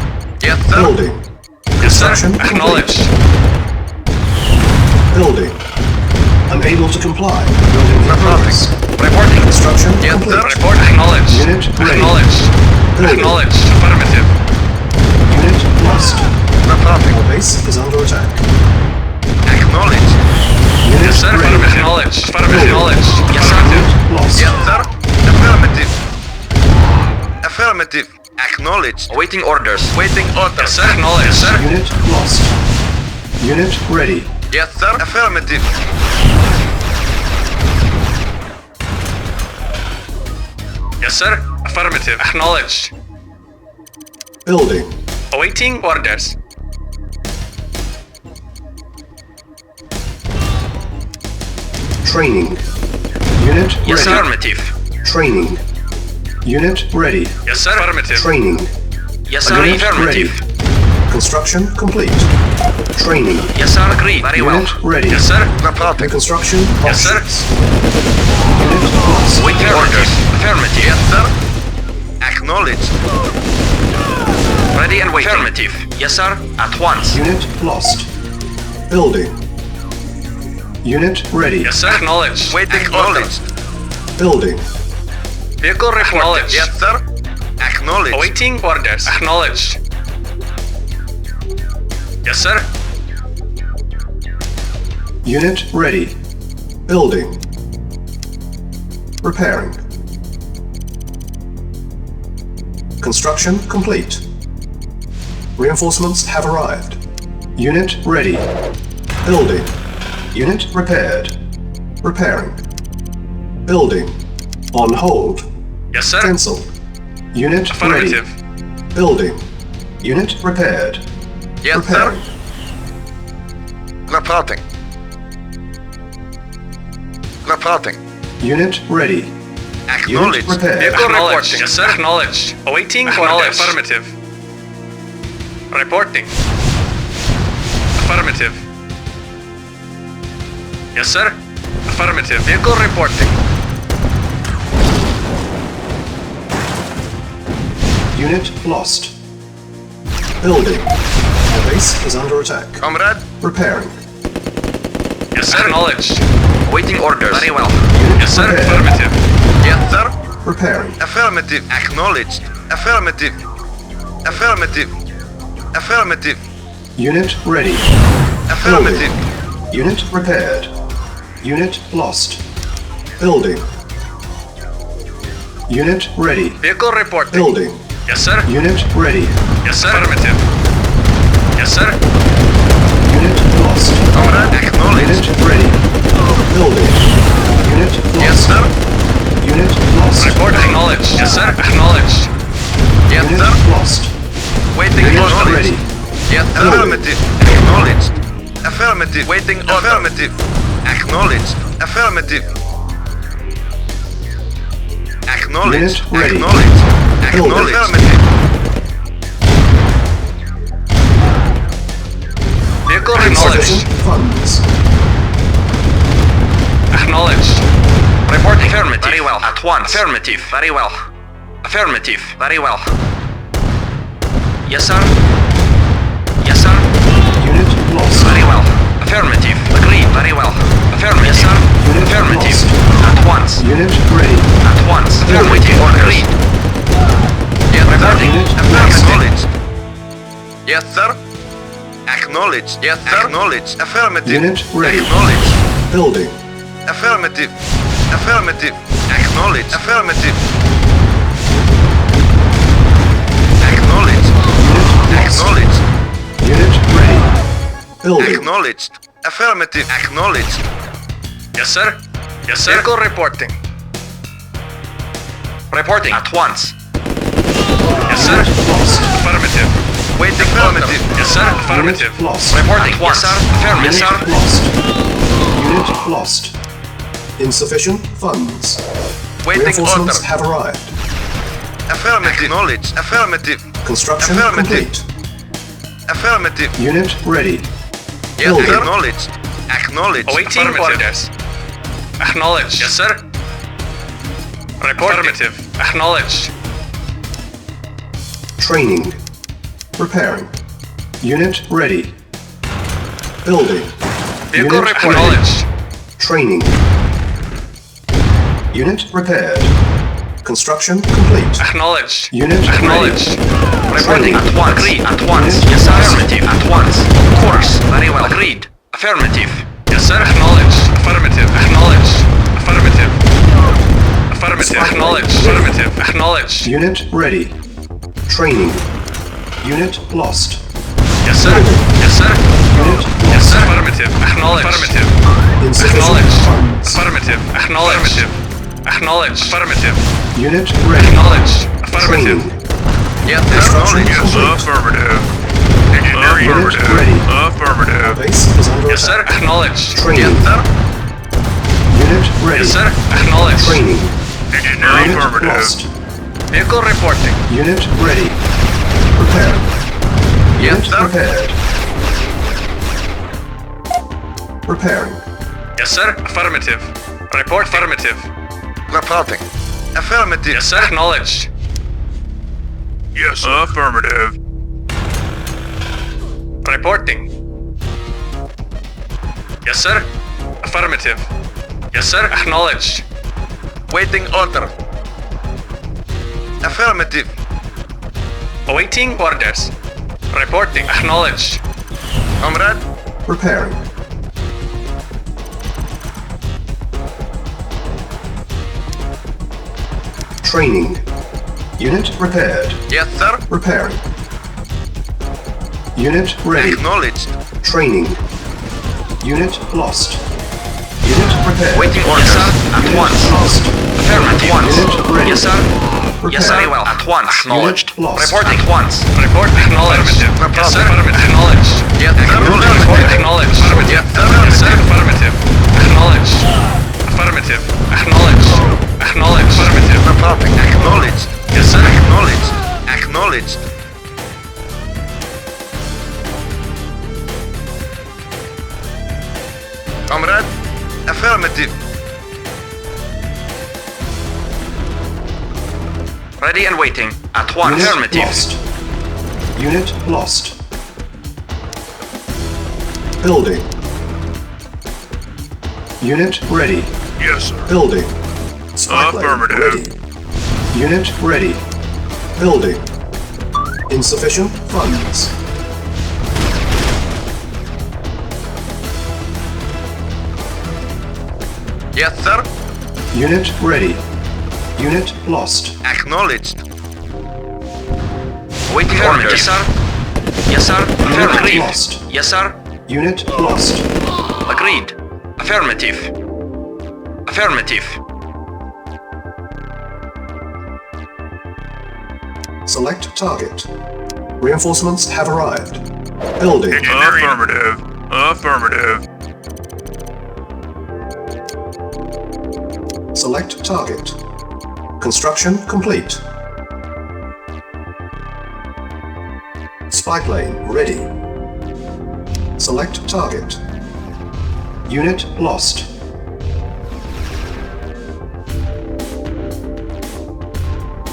T: Yes, sir.
G: Building.
C: Yes, sir.
G: Construction complete.
C: Acknowledged.
G: Building. Unable to comply. Building in progress.
T: Reporting.
G: Construction
T: Yes,
G: complete.
T: sir.
C: Report. Acknowledged.
G: Unit ready.
C: Acknowledged.
G: Building.
C: Acknowledged. Affirmative.
G: Unit lost.
T: Reporting.
G: Our base is under attack.
T: Acknowledged.
G: Unit
C: Yes, sir.
G: ready.
C: Acknowledged. Affirmative. Acknowledged.
T: Yes, sir.
C: Affirmative.
G: Lost.
T: Yes, sir. Affirmative. Affirmative. Acknowledged. Awaiting orders. Waiting orders.
C: Yes, sir. Acknowledged. Yes, sir.
G: Unit lost. Unit ready.
T: Yes, sir. Affirmative.
C: Yes, sir. Affirmative. Acknowledged.
G: Building.
C: Awaiting orders.
G: Training. Unit
T: Yes,
G: ready.
T: affirmative.
G: Training. Unit ready.
C: Yes, sir. Affirmative.
G: Training.
T: Yes, sir.
G: Unit
T: Affirmative.
G: ready. Construction complete. Training.
T: Yes, sir. Agreed. Very well.
G: Unit ready.
C: Yes, sir.
T: Reporting.
G: Construction
C: Yes, sir.
G: options. Unit lost.
T: Waiting orders. Affirmative. Yes, sir. Acknowledged. Ready and waiting. Affirmative. Yes, sir. At once.
G: Unit lost. Building. Unit ready.
C: Yes, sir. Acknowledged.
T: Waiting orders.
G: Building.
C: Vehicle acknowledged.
T: Yes, sir. Acknowledged.
C: Awaiting orders. Acknowledged. Yes, sir.
G: Unit ready. Building. Repairing. Construction complete. Reinforcements have arrived. Unit ready. Building. Unit repaired. Repairing. Building. On hold.
C: Yes, sir.
G: Cancel. Unit
C: Affirmative.
G: ready. Building. Unit repaired.
T: Yes,
G: Repairing.
T: sir. Reporting. Reporting.
G: Unit ready.
T: Acknowledged.
G: Unit repaired.
T: Vehicle
C: Acknowledged.
T: reporting.
C: Yes, sir. Acknowledged. Awaiting orders. Affirmative. Reporting. Affirmative. Yes, sir. Affirmative. Vehicle reporting.
G: Unit lost. Building. The base is under attack.
T: Comrade.
G: Repairing.
O: Yes, sir. Acknowledged.
T: Waiting orders.
O: Very well.
T: Yes, sir.
O: Affirmative.
T: Yes, sir.
G: Repairing.
T: Affirmative. Acknowledged. Affirmative. Affirmative. Affirmative.
G: Unit ready.
T: Affirmative.
G: Building. Unit repaired. Unit lost. Building. Unit ready.
O: Vehicle reporting.
G: Building.
O: Yes, sir.
G: Unit ready.
O: Yes, sir. Affirmative. Yes, sir.
G: Unit lost.
T: Comrade, acknowledged.
G: Unit ready. Building. Unit lost.
T: Yes, sir.
G: Unit lost.
O: Report acknowledged. Yes, sir. Acknowledged.
T: Yes,
G: Unit
T: sir.
G: lost.
T: Waiting
G: Unit
T: orders.
G: ready.
T: Yes, affirmative. Acknowledged. Affirmative. Waiting order. Affirmative. Acknowledged. Affirmative. Acknowledged.
G: Unit ready.
T: Acknowledged.
G: Building.
T: Acknowledged. Affirmative.
O: Vehicle
G: Insufficient
O: acknowledged.
G: funds.
O: Acknowledged. Report affirmative. Very well. At once. Affirmative. Very well. Affirmative. Very well. Yes, sir. Yes, sir.
G: Unit lost.
O: Very well. Affirmative. Agreed. Very well. Affirmative. Yes, sir.
G: Unit
O: Affirmative.
G: lost.
O: At once.
G: Unit ready.
O: At once. Affirmative. Agreed.
T: Yes, sir.
O: Reporting.
T: Acknowledged. Yes, sir. Acknowledged. Yes, sir. Acknowledged. Affirmative.
G: Unit ready.
T: Acknowledged.
G: Building.
T: Affirmative. Affirmative. Acknowledged. Affirmative. Acknowledged. Acknowledged.
G: Unit ready. Building.
T: Acknowledged. Affirmative. Acknowledged.
O: Yes, sir. Yes, sir. Vehicle reporting. Reporting. At once. Yes, sir. Affirmative.
T: Waiting. Affirmative.
O: Yes, sir. Affirmative.
G: Unit lost.
O: Reporting. Yes, sir. Affirmative. Yes,
G: Unit
O: sir.
G: lost. Unit lost. Insufficient funds.
T: Waiting
G: Reinforcements
T: order.
G: have arrived.
T: Affirmative. Acknowledged. Affirmative.
G: Construction
T: Affirmative.
G: complete.
T: Affirmative.
G: Unit ready.
T: Yes,
G: Building.
T: acknowledged. Acknowledged.
O: Awaiting orders. Acknowledged. Yes, sir. Reporting. Affirmative. Acknowledged.
G: Training. Preparing. Unit ready. Building.
O: Vehicle
G: Unit
O: report.
G: ready.
O: Acknowledged.
G: Training. Unit repaired. Construction complete.
O: Acknowledged.
G: Unit
O: Acknowledged.
G: ready.
O: Reporting.
G: Training.
O: At once. Agreed. At once.
G: Unit
O: Yes, sir.
G: lost.
O: Affirmative. At once. Of course. Very well. Agreed. Affirmative. Yes, sir. Acknowledged. Affirmative. Acknowledged. Affirmative. Affirmative. Acknowledged. Affirmative. Acknowledged.
G: Unit ready. Training. Unit lost.
O: Yes, sir. Yes, sir.
G: Unit
O: Yes,
G: lost.
O: sir. Affirmative. Acknowledged. Affirmative.
G: Insufficient
O: Acknowledged.
G: funds.
O: Affirmative. Acknowledged. Acknowledged. Affirmative.
G: Unit ready.
O: Acknowledged. Affirmative.
G: Training.
T: Yes,
G: Construction
T: acknowledged.
G: complete.
J: Affirmative. Engineering
G: Unit
J: affirmative.
G: ready.
J: Affirmative.
G: Base is under
O: Yes, sir.
G: attack.
O: Acknowledged.
G: Training.
T: Yes, sir.
G: Unit ready.
O: Yes, sir. Acknowledged.
G: Training.
J: Engineering
G: Unit
J: affirmative.
G: lost.
O: Vehicle reporting.
G: Unit ready. Prepared.
T: Yes,
G: Unit
T: sir.
G: prepared. Repairing.
O: Yes, sir. Affirmative. Report. Affirmative.
T: Reporting. Affirmative.
O: Yes, sir. Acknowledged.
J: Yes, sir. Affirmative.
O: Reporting. Yes, sir. Affirmative. Yes, sir. Acknowledged.
T: Waiting order. Affirmative.
O: Awaiting orders. Reporting. Acknowledged.
T: Comrade.
G: Repairing. Training. Unit repaired.
T: Yes, sir.
G: Repairing. Unit ready.
T: Acknowledged.
G: Training. Unit lost. Unit repaired.
O: Waiting orders. Yes, sir. At
G: Unit
O: once.
G: lost.
O: Affirmative. At once.
G: Unit ready.
O: Yes, sir.
G: Repaired.
O: Yes, very well. At once. Acknowledged.
G: Unit lost.
O: Report at once. Report acknowledged. Yes, sir. Affirmative. Acknowledged.
T: Yes, sir.
O: Report acknowledged.
T: Yes, sir.
O: Yes, sir. Affirmative. Acknowledged. Affirmative. Acknowledged. Acknowledged. Affirmative.
T: Reporting. Acknowledged.
O: Yes, sir.
T: Acknowledged. Acknowledged. Comrade. Affirmative.
O: Ready and waiting. At once.
G: Unit
O: Affirmative.
G: lost. Unit lost. Building. Unit ready.
J: Yes, sir.
G: Building. Spy plane ready. Unit ready. Building. Insufficient funds.
T: Yes, sir.
G: Unit ready. Unit lost.
T: Acknowledged. Waiting orders. Yes, sir. Yes, sir.
G: Unit
T: Agreed.
G: lost.
T: Yes, sir.
G: Unit lost.
T: Agreed. Affirmative. Affirmative.
G: Select target. Reinforcements have arrived. Building.
J: Affirmative. Affirmative.
G: Select target. Construction complete. Spy plane ready. Select target. Unit lost.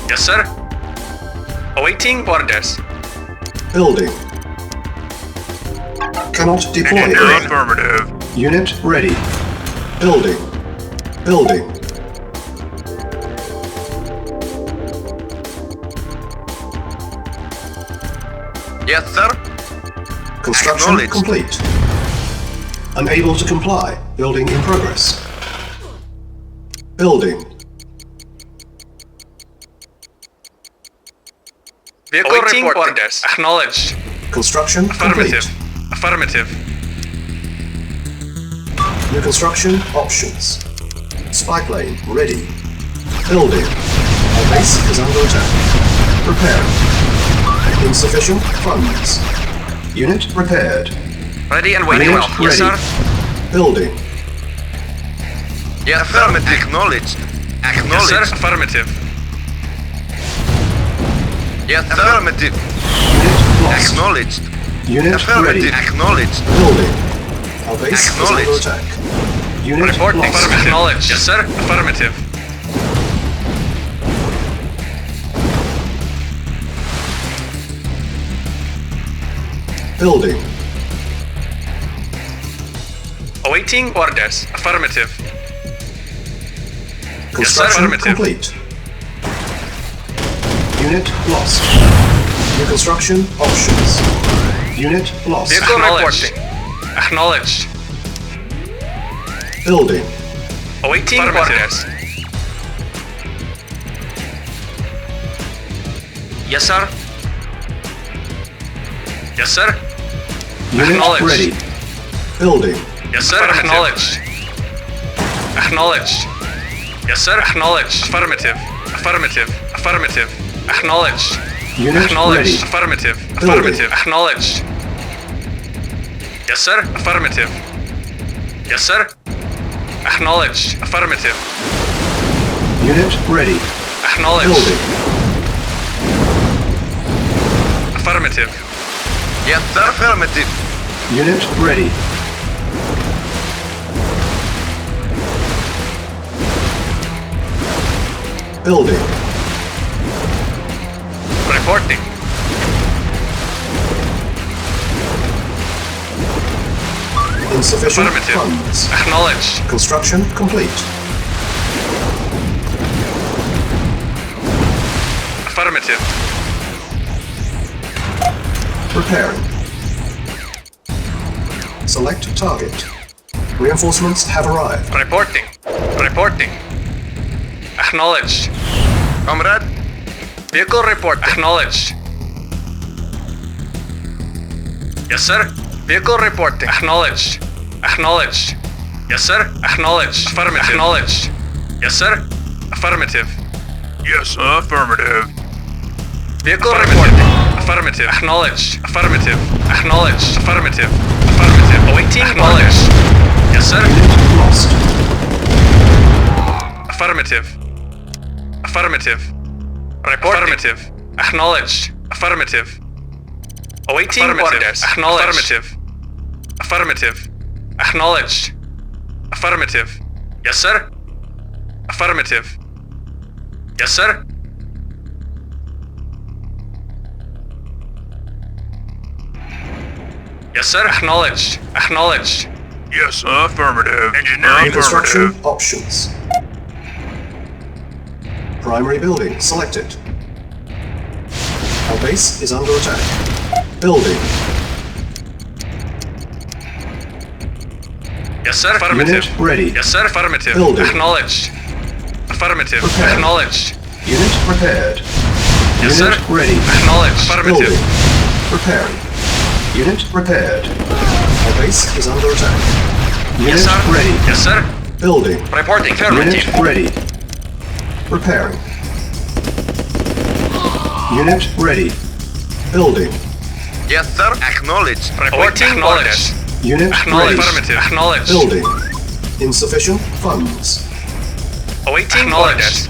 O: Yes, sir. Awaiting orders.
G: Building. Cannot deploy again.
J: Affirmative.
G: Unit ready. Building. Building.
T: Yes, sir.
G: Construction complete. Unable to comply. Building in progress. Building.
O: Vehicle awaiting orders. Acknowledged.
G: Construction
O: Affirmative.
G: complete.
O: Affirmative.
G: New construction options. Spy plane ready. Building. Our base is under attack. Preparing. Insufficient funds. Unit repaired.
O: Ready and waiting
G: Unit
O: well. Yes,
G: ready.
O: sir.
G: Building.
T: Yes, affirmative. Acknowledged. Acknowledged.
O: Yes, sir. Affirmative.
T: Yes, affirmative. Acknowledged.
G: Unit
T: affirmative.
G: ready.
T: Acknowledged.
G: Building. Our base is under
T: Acknowledged.
G: attack. Unit
O: Reporting.
G: lost.
O: Affirmative. Acknowledged. Yes, sir. Affirmative.
G: Building.
O: Awaiting orders. Affirmative.
G: Construction
O: affirmative.
G: complete. Unit lost. New construction options. Unit lost.
O: Vehicle reporting. Acknowledged.
G: Building.
O: Awaiting orders. Yes, sir. Yes, sir.
G: Unit
O: Acknowledged.
G: ready. Building.
O: Yes, sir. Acknowledged. Acknowledged. Yes, sir. Acknowledged. Affirmative. Affirmative. Affirmative. Acknowledged.
G: Unit
O: Acknowledged.
G: ready.
O: Affirmative.
G: Building.
O: Affirmative. Acknowledged. Yes, sir. Affirmative. Yes, sir. Acknowledged. Affirmative.
G: Unit ready.
O: Acknowledged.
G: Building.
O: Affirmative.
T: Yes, sir. Affirmative.
G: Unit ready. Building.
O: Reporting.
G: Insufficient
O: Affirmative.
G: funds.
O: Acknowledged.
G: Construction complete.
O: Affirmative.
G: Preparing. Select target. Reinforcements have arrived.
O: Reporting. Reporting. Acknowledged.
T: Comrade.
O: Vehicle report. Acknowledged. Yes, sir. Vehicle reporting. Acknowledged. Acknowledged. Yes, sir. Acknowledged. Affirmative. Acknowledged. Yes, sir. Affirmative.
J: Yes, affirmative.
O: Vehicle reporting. Affirmative. Acknowledged. Affirmative. Acknowledged. Affirmative. Affirmative. Awaiting. Acknowledged. Yes, sir.
G: Lost.
O: Affirmative. Affirmative. Report. Affirmative. Acknowledged. Affirmative. Awaiting orders. Acknowledged. Affirmative. Affirmative. Acknowledged. Affirmative. Yes, sir. Affirmative. Yes, sir. Yes, sir. Acknowledged. Acknowledged.
J: Yes, affirmative. Engineering
G: Construction
J: affirmative.
G: options. Primary building selected. Our base is under attack. Building.
O: Yes, sir. Affirmative.
G: Unit ready.
O: Yes, sir. Affirmative.
G: Building.
O: Acknowledged. Affirmative.
G: Prepared.
O: Acknowledged.
G: Unit prepared.
O: Yes,
G: Unit
O: sir.
G: ready.
O: Acknowledged. Affirmative.
G: Building. Preparing. Unit prepared. Our base is under attack. Unit
O: Yes, sir.
G: ready.
O: Yes, sir.
G: Building.
O: Reporting. Affirmative.
G: Unit ready. Preparing. Unit ready. Building.
T: Yes, sir. Acknowledged.
O: Reporting. Acknowledged.
G: Unit
O: Acknowledged.
G: ready.
O: Affirmative. Acknowledged.
G: Building. Insufficient funds.
O: Awaiting orders.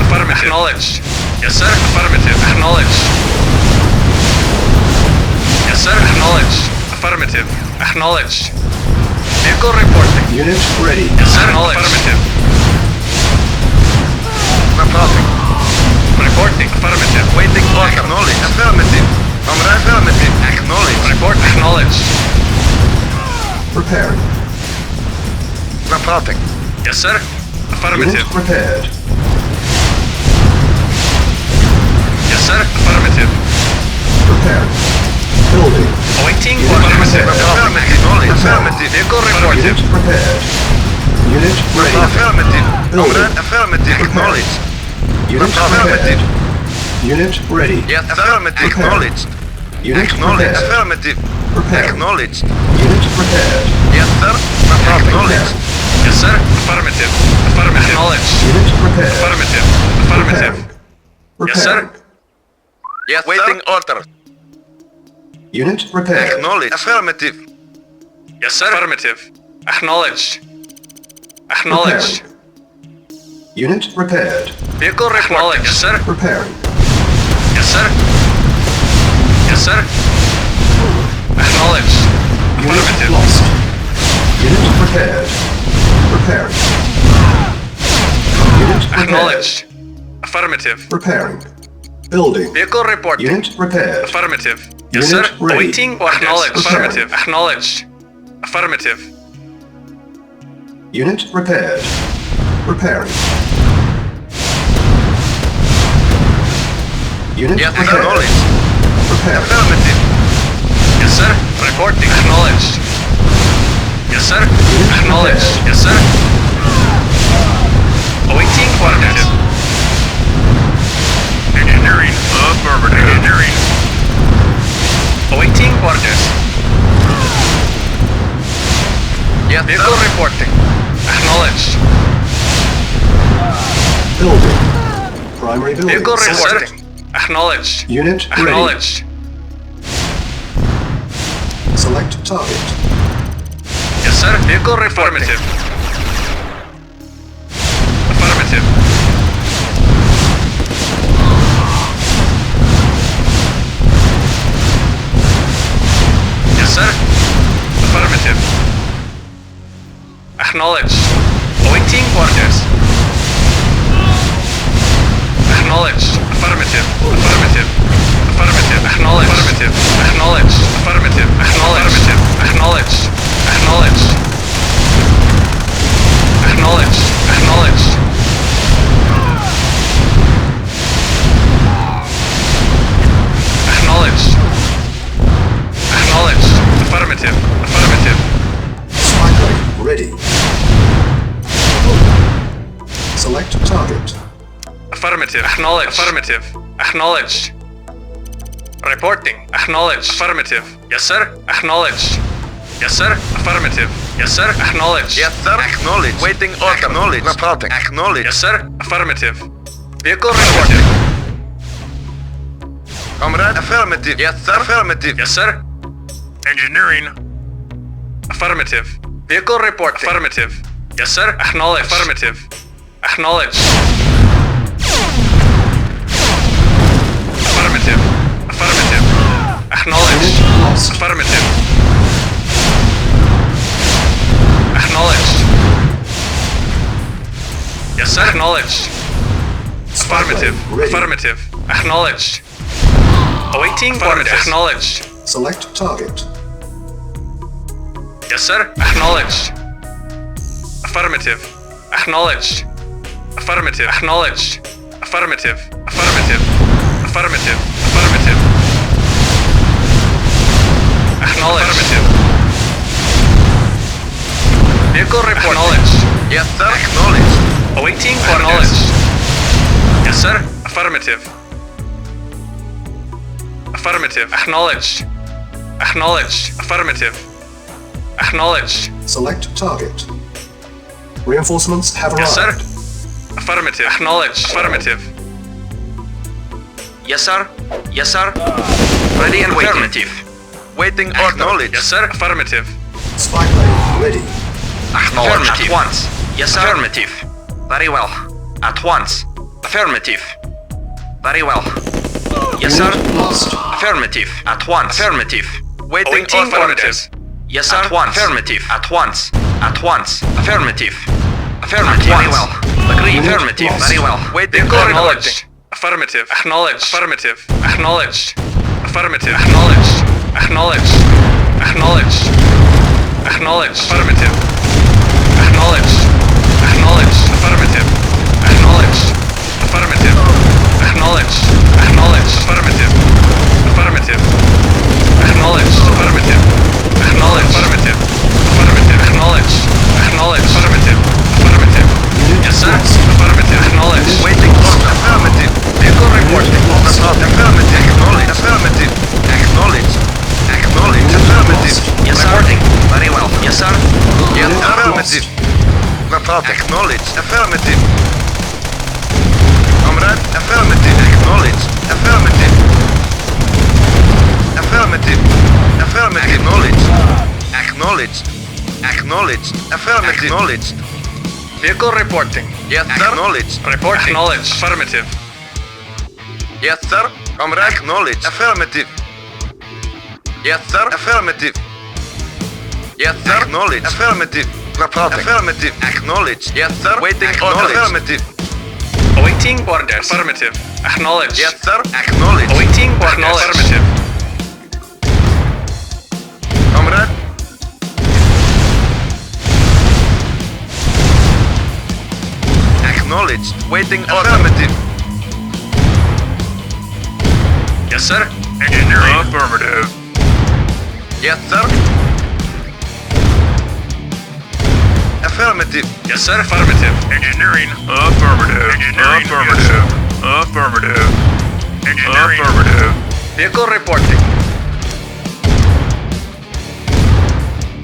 O: Affirmative. Acknowledged. Yes, sir. Affirmative. Acknowledged. Yes, sir. Acknowledged. Affirmative. Acknowledged. Vehicle reporting.
G: Unit ready.
O: Yes, sir. Affirmative.
T: Reporting.
O: Reporting. Affirmative.
T: Waiting order. Acknowledged. Affirmative. Affirmative. Acknowledged.
O: Report. Acknowledged.
G: Preparing.
T: Reporting.
O: Yes, sir. Affirmative.
G: Unit prepared.
O: Yes, sir. Affirmative.
G: Preparing. Building.
O: Awaiting
G: Unit
O: orders.
G: prepared.
T: Acknowledged. Affirmative.
O: Vehicle reporting.
G: Unit prepared. Unit ready.
T: Affirmative.
G: Building.
T: Affirmative. Acknowledged.
G: Unit prepared. Unit ready.
T: Yes, affirmative. Acknowledged.
G: Unit
T: Acknowledged.
G: prepared.
T: Affirmative.
G: Prepared.
T: Acknowledged.
G: Unit prepared.
T: Yes, sir. Acknowledged.
O: Yes, sir. Affirmative. Affirmative. Acknowledged.
G: Unit prepared.
O: Affirmative. Affirmative. Yes, sir.
T: Yes, waiting order.
G: Unit prepared.
T: Acknowledged. Affirmative.
O: Yes, sir. Affirmative. Acknowledged. Acknowledged.
G: Unit prepared.
O: Vehicle reporting. Yes, sir.
G: Preparing.
O: Yes, sir. Yes, sir. Acknowledged.
G: Unit
O: Affirmative.
G: lost. Unit prepared. Preparing. Unit prepared.
O: Acknowledged. Affirmative.
G: Preparing. Building.
O: Vehicle reporting.
G: Unit prepared.
O: Affirmative. Yes, sir.
G: Unit ready.
O: Awaiting orders.
G: Acknowledged.
O: Affirmative. Acknowledged. Affirmative.
G: Unit prepared. Preparing. Unit
T: Yes,
G: prepared.
T: acknowledged.
G: Preparing.
T: Affirmative.
O: Yes, sir. Reporting. Acknowledged. Yes, sir. Acknowledged. Yes, sir. Awaiting orders.
J: Engineering affirmative. Engineering.
O: Awaiting orders.
T: Yes,
O: Vehicle reporting. Acknowledged.
G: Building. Primary building.
O: Vehicle
G: selected.
O: reporting. Acknowledged.
G: Unit ready.
O: Acknowledged.
G: Select target.
O: Yes, sir. Vehicle affirmative. Affirmative. Yes, sir. Affirmative. Acknowledged. Awaiting orders. Acknowledged. Affirmative. Affirmative. Affirmative. Acknowledged. Affirmative. Acknowledged. Affirmative. Acknowledged. Acknowledged. Acknowledged. Acknowledged. Acknowledged. Acknowledged. Acknowledged. Affirmative. Affirmative.
G: Spy ready. Select target.
O: Affirmative. Acknowledged. Affirmative. Acknowledged. Reporting. Acknowledged. Affirmative. Yes, sir. Acknowledged. Yes, sir. Affirmative. Yes, sir. Acknowledged.
T: Yes, sir. Acknowledged. Waiting order. Acknowledged. Reporting. Acknowledged.
O: Yes, sir. Affirmative. Vehicle reporting.
T: Comrade. Affirmative. Yes, sir. Affirmative.
O: Yes, sir.
J: Engineering.
O: Affirmative. Vehicle report. Affirmative. Yes, sir. Acknowledged. Affirmative. Acknowledged. Affirmative. Affirmative. Acknowledged. Affirmative. Acknowledged. Yes, sir. Acknowledged. Affirmative. Affirmative. Acknowledged. Awaiting orders. Acknowledged.
G: Select target.
O: Yes, sir. Acknowledged. Affirmative. Acknowledged. Affirmative. Acknowledged. Affirmative. Affirmative. Affirmative. Affirmative. Acknowledged. Affirmative. Vehicle report. Acknowledged.
T: Yes, sir. Acknowledged.
O: Awaiting acknowledged. Yes, sir. Affirmative. Affirmative. Acknowledged. Acknowledged. Affirmative. Acknowledged.
G: Select target. Reinforcements have arrived.
O: Yes, sir. Affirmative. Acknowledged. Affirmative. Yes, sir. Yes, sir. Ready and waiting. Affirmative.
T: Waiting acknowledged.
O: Yes, sir. Affirmative.
G: Spy plane ready.
O: Acknowledged. At once. Yes, sir. Affirmative. Very well. At once. Affirmative. Very well. Yes, sir.
G: Lost.
O: Affirmative. At once. Affirmative.
T: Waiting
O: orders. Yes, sir. At once. Affirmative. At once. At once. Affirmative. Affirmative. Very well. Agreed. Affirmative. Very well.
T: Waiting
O: acknowledged. Affirmative. Acknowledged. Affirmative. Acknowledged. Affirmative. Acknowledged. Acknowledged. Acknowledged. Acknowledged. Affirmative. Acknowledged. Acknowledged. Affirmative. Acknowledged. Affirmative. Acknowledged. Acknowledged. Affirmative. Affirmative. Acknowledged. Affirmative. Acknowledged. Affirmative. Affirmative. Acknowledged. Acknowledged. Affirmative. Affirmative. Yes, sir. Affirmative. Acknowledged.
T: Waiting order. Affirmative. Vehicle reporting. Affirmative. Acknowledged. Affirmative. Acknowledged. Acknowledged. Affirmative.
O: Yes, sir. Reporting. Very well. Yes, sir.
T: Yes, affirmative. Acknowledged. Affirmative. Comrade. Affirmative. Acknowledged. Affirmative. Affirmative. Affirmative. Acknowledged. Acknowledged. Acknowledged. Affirmative. Acknowledged.
O: Vehicle reporting.
T: Yes, sir. Acknowledged.
O: Report. Acknowledged. Affirmative.
T: Yes, sir. Comrade. Acknowledged. Affirmative. Yes, sir. Affirmative. Yes, sir. Acknowledged. Affirmative. Affirmative. Acknowledged. Yes, sir. Waiting order. Affirmative.
O: Awaiting orders. Affirmative. Acknowledged.
T: Yes, sir. Acknowledged.
O: Awaiting orders. Affirmative.
T: Comrade. Acknowledged. Waiting order. Affirmative.
O: Yes, sir.
J: Engineering. Affirmative.
T: Yes, sir. Affirmative.
O: Yes, sir. Affirmative.
J: Engineering. Affirmative. Engineering. Affirmative. Affirmative. Engineering. Affirmative.
O: Vehicle reporting.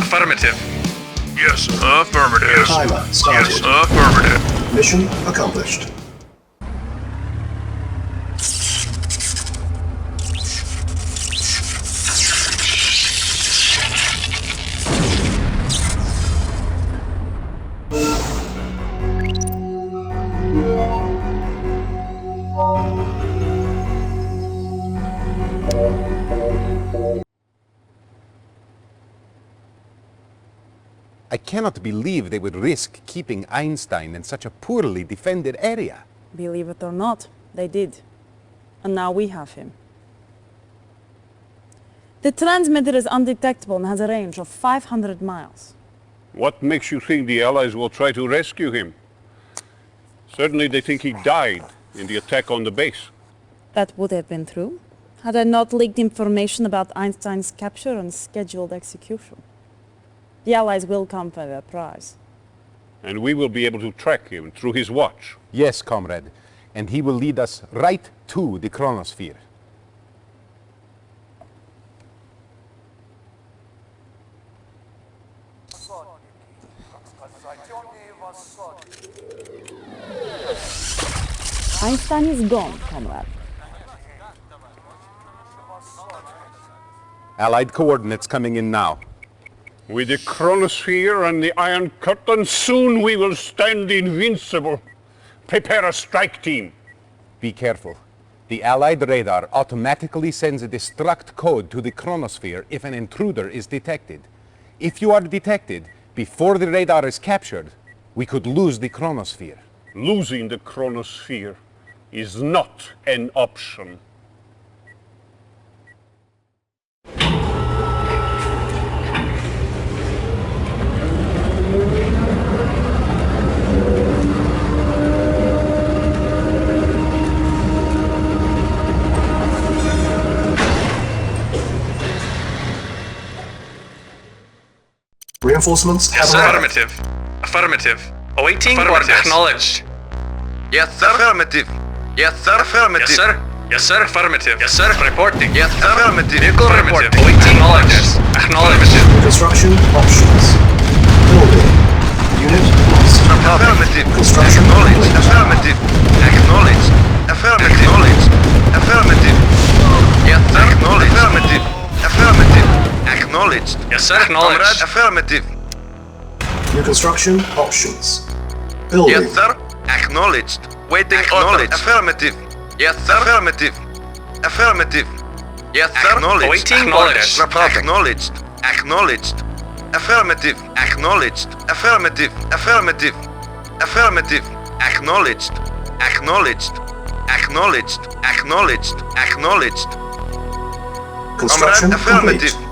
O: Affirmative.
J: Yes, affirmative.
G: Timer started.
J: Yes, affirmative.
G: Mission accomplished.
F: I cannot believe they would risk keeping Einstein in such a poorly defended area.
R: Believe it or not, they did. And now we have him. The transmitter is undetectable and has a range of 500 miles.
S: What makes you think the Allies will try to rescue him? Certainly they think he died in the attack on the base.
R: That would have been true, had I not leaked information about Einstein's capture and scheduled execution. The Allies will come for their prize.
S: And we will be able to track him through his watch.
F: Yes, comrade. And he will lead us right to the Chronosphere.
R: Einstein is gone, comrade.
F: Allied coordinates coming in now.
S: With the Chronosphere and the Iron Curtain, soon we will stand invincible. Prepare a strike team.
F: Be careful. The Allied radar automatically sends a destruct code to the Chronosphere if an intruder is detected. If you are detected before the radar is captured, we could lose the Chronosphere.
S: Losing the Chronosphere is not an option.
G: Reinforcements have arrived.
O: Affirmative. Affirmative. Awaiting orders. Acknowledged.
T: Yes, sir. Affirmative. Yes, sir. Affirmative.
O: Yes, sir. Yes, sir. Affirmative. Yes, sir. Reporting.
T: Yes, sir. Affirmative.
O: Vehicle report. Awaiting orders. Acknowledged.
G: Construction options. Building. Unit lost.
T: Affirmative.
G: Construction
T: Acknowledged.
G: complete.
T: Affirmative. Acknowledged. Affirmative. Acknowledged. Affirmative. Yes, sir. Acknowledged. Affirmative. Affirmative. Acknowledged.
O: Yes, sir. Acknowledged.
T: Comrade. Affirmative.
G: New construction options. Building.
T: Yes, sir. Acknowledged. Waiting order. Affirmative. Yes, sir. Affirmative. Affirmative. Yes, sir. Acknowledged.
O: Awaiting orders.
T: Acknowledged. Acknowledged. Affirmative. Acknowledged. Affirmative. Affirmative. Affirmative. Acknowledged. Acknowledged. Acknowledged. Acknowledged. Acknowledged.
G: Construction
T: Comrade. Affirmative.
G: complete.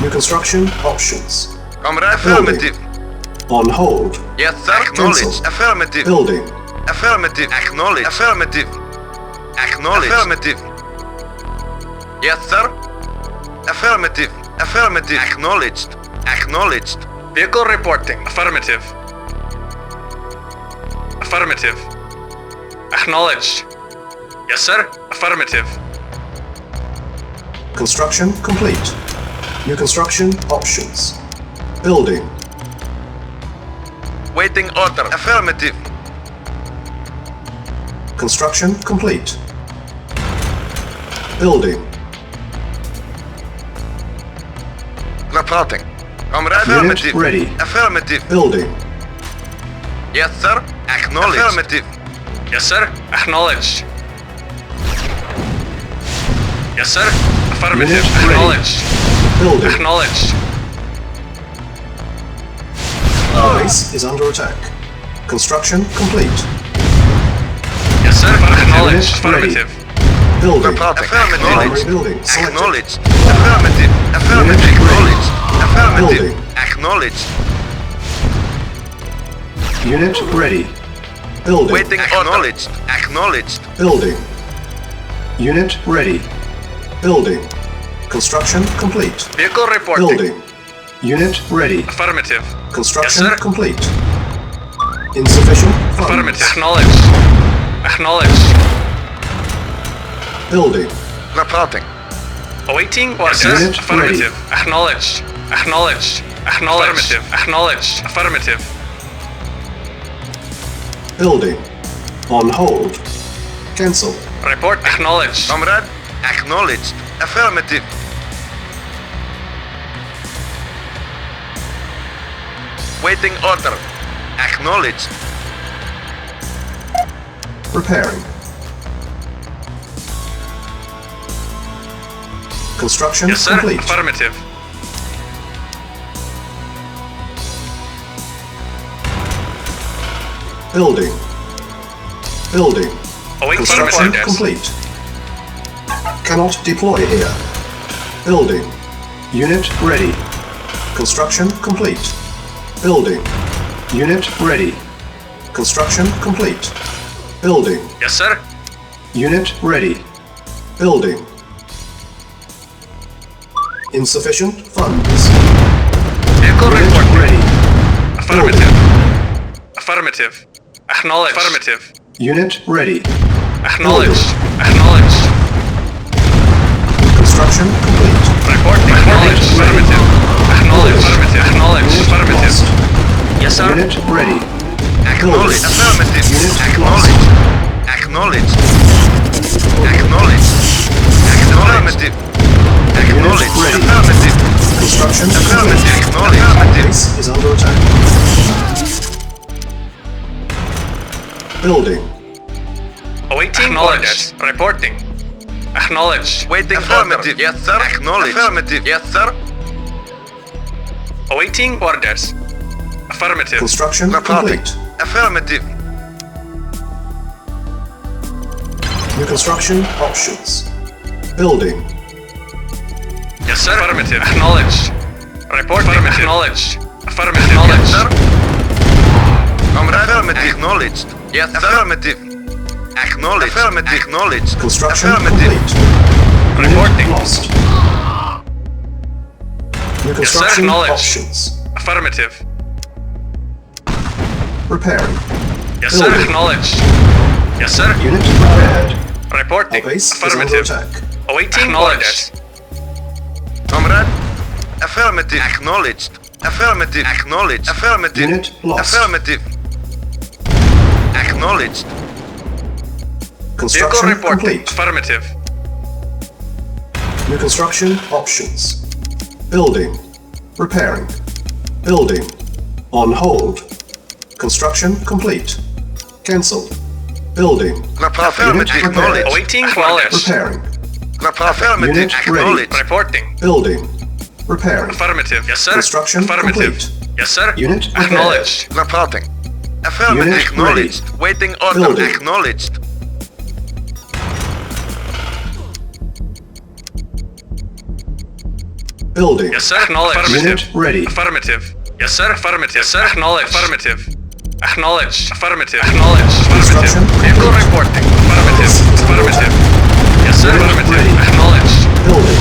G: New construction options.
T: Comrade.
G: Building.
T: Affirmative.
G: On hold.
T: Yes, sir. Acknowledged. Affirmative.
G: Building.
T: Affirmative. Acknowledge. Affirmative. Acknowledge. Affirmative. Yes, sir. Affirmative. Affirmative. Acknowledged. Acknowledged.
O: Vehicle reporting. Affirmative. Affirmative. Acknowledged. Yes, sir. Affirmative.
G: Construction complete. New construction options. Building.
T: Waiting order. Affirmative.
G: Construction complete. Building.
T: Reporting. Comrade.
G: Unit
T: Affirmative.
G: ready.
T: Affirmative.
G: Building.
T: Yes, sir. Acknowledged. Affirmative.
O: Yes, sir. Acknowledged. Yes, sir. Affirmative.
G: Unit ready.
O: Acknowledged.
G: Building.
O: Acknowledged.
G: Our base is under attack. Construction complete.
O: Yes, sir. Acknowledged.
G: Unit ready.
O: Affirmative.
G: Building.
T: Reporting.
G: Primary
T: Acknowledged.
G: building selected.
T: Acknowledged. Affirmative. Affirmative.
G: Unit ready.
T: Acknowledged. Affirmative.
G: Building.
T: Acknowledged.
G: Unit ready. Building.
T: Waiting order. Acknowledged. Acknowledged.
G: Building. Unit ready. Building. Construction complete.
O: Vehicle reporting.
G: Building. Unit ready.
O: Affirmative.
G: Construction
O: Yes, sir.
G: complete. Insufficient funds.
O: Affirmative. Acknowledged. Acknowledged.
G: Building.
T: Reporting.
O: Awaiting orders.
G: Unit
O: Affirmative. Acknowledged. Acknowledged. Acknowledged. Affirmative. Acknowledged. Affirmative.
G: Building. On hold. Cancel.
O: Report. Acknowledged.
T: Comrade. Acknowledged. Affirmative. Waiting order. Acknowledged.
G: Repairing. Construction
O: Yes, sir.
G: complete.
O: Affirmative.
G: Building. Building.
O: Awaiting
G: Construction
O: orders.
G: complete. Cannot deploy here. Building. Unit ready. Construction complete. Building. Unit ready. Construction complete. Building.
O: Yes, sir.
G: Unit ready. Building. Insufficient funds.
O: Vehicle
G: Unit
O: reporting.
G: ready.
O: Affirmative. Affirmative. Acknowledged. Affirmative.
G: Unit ready.
O: Acknowledged. Acknowledged.
G: Construction complete.
O: Reporting. Acknowledged. Affirmative. Acknowledged. Affirmative. Acknowledged. Affirmative. Yes, sir.
G: Unit ready.
T: Acknowledged.
G: Building.
T: Affirmative.
G: Unit
T: Acknowledged. Acknowledged. Acknowledged. Affirmative. Acknowledged.
G: ready.
T: Affirmative.
G: Construction
T: Affirmative.
G: complete.
T: Acknowledged.
G: Base is under attack. Building.
O: Awaiting orders. Reporting. Acknowledged.
T: Waiting affirmative. Yes, sir. Acknowledged. Affirmative. Yes, sir.
O: Awaiting orders. Affirmative.
G: Construction
T: Reporting.
G: complete.
T: Affirmative.
G: New construction options. Building.
O: Yes, sir. Affirmative. Acknowledged. Reporting. Affirmative. Acknowledged. Affirmative. Acknowledged.
T: Yes, sir. Comrade. Affirmative. Acknowledged. Yes, sir. Affirmative. Acknowledged. Affirmative. Acknowledged.
G: Construction
T: Affirmative.
G: complete.
O: Reporting.
G: Lost. New
B: Yes, sir.
G: construction
B: Acknowledged.
G: options.
B: Affirmative.
G: Repairing.
B: Yes, sir.
G: Building.
B: Acknowledged. Yes, sir.
G: Unit prepared.
B: Reporting.
G: Our base is under
B: Affirmative.
G: attack.
B: Awaiting orders.
T: Comrade? Affirmative. Acknowledged. Affirmative. Acknowledged. Affirmative.
G: Unit lost.
T: Affirmative. Acknowledged.
G: Construction
B: Vehicle reporting.
G: complete.
B: Affirmative.
G: New construction options. Building. Repairing. Building. On hold. Construction complete. Cancel. Building.
T: Affirmative.
G: Unit
T: Acknowledged.
G: prepared.
B: Awaiting orders.
G: Repairing.
T: Affirmative.
G: Unit ready.
T: Acknowledged.
B: Reporting.
G: Building. Repairing.
B: Affirmative. Yes, sir.
G: Construction
B: Affirmative.
G: complete.
B: Yes, sir.
G: Unit prepared.
B: Acknowledged.
T: Reporting. Affirmative.
G: Unit
T: Acknowledged. Waiting order.
G: Building.
T: Acknowledged.
G: Building.
B: Yes, sir. Acknowledged. Affirmative.
G: Unit ready.
B: Affirmative. Yes, sir. Affirmative. Yes, sir. Acknowledged. Affirmative. Acknowledged. Affirmative. Acknowledged.
G: Construction
B: Affirmative. Vehicle
G: complete.
B: reporting. Affirmative. Affirmative. Yes, sir.
G: Unit
B: Affirmative.
G: ready.
B: Acknowledged.
G: Building.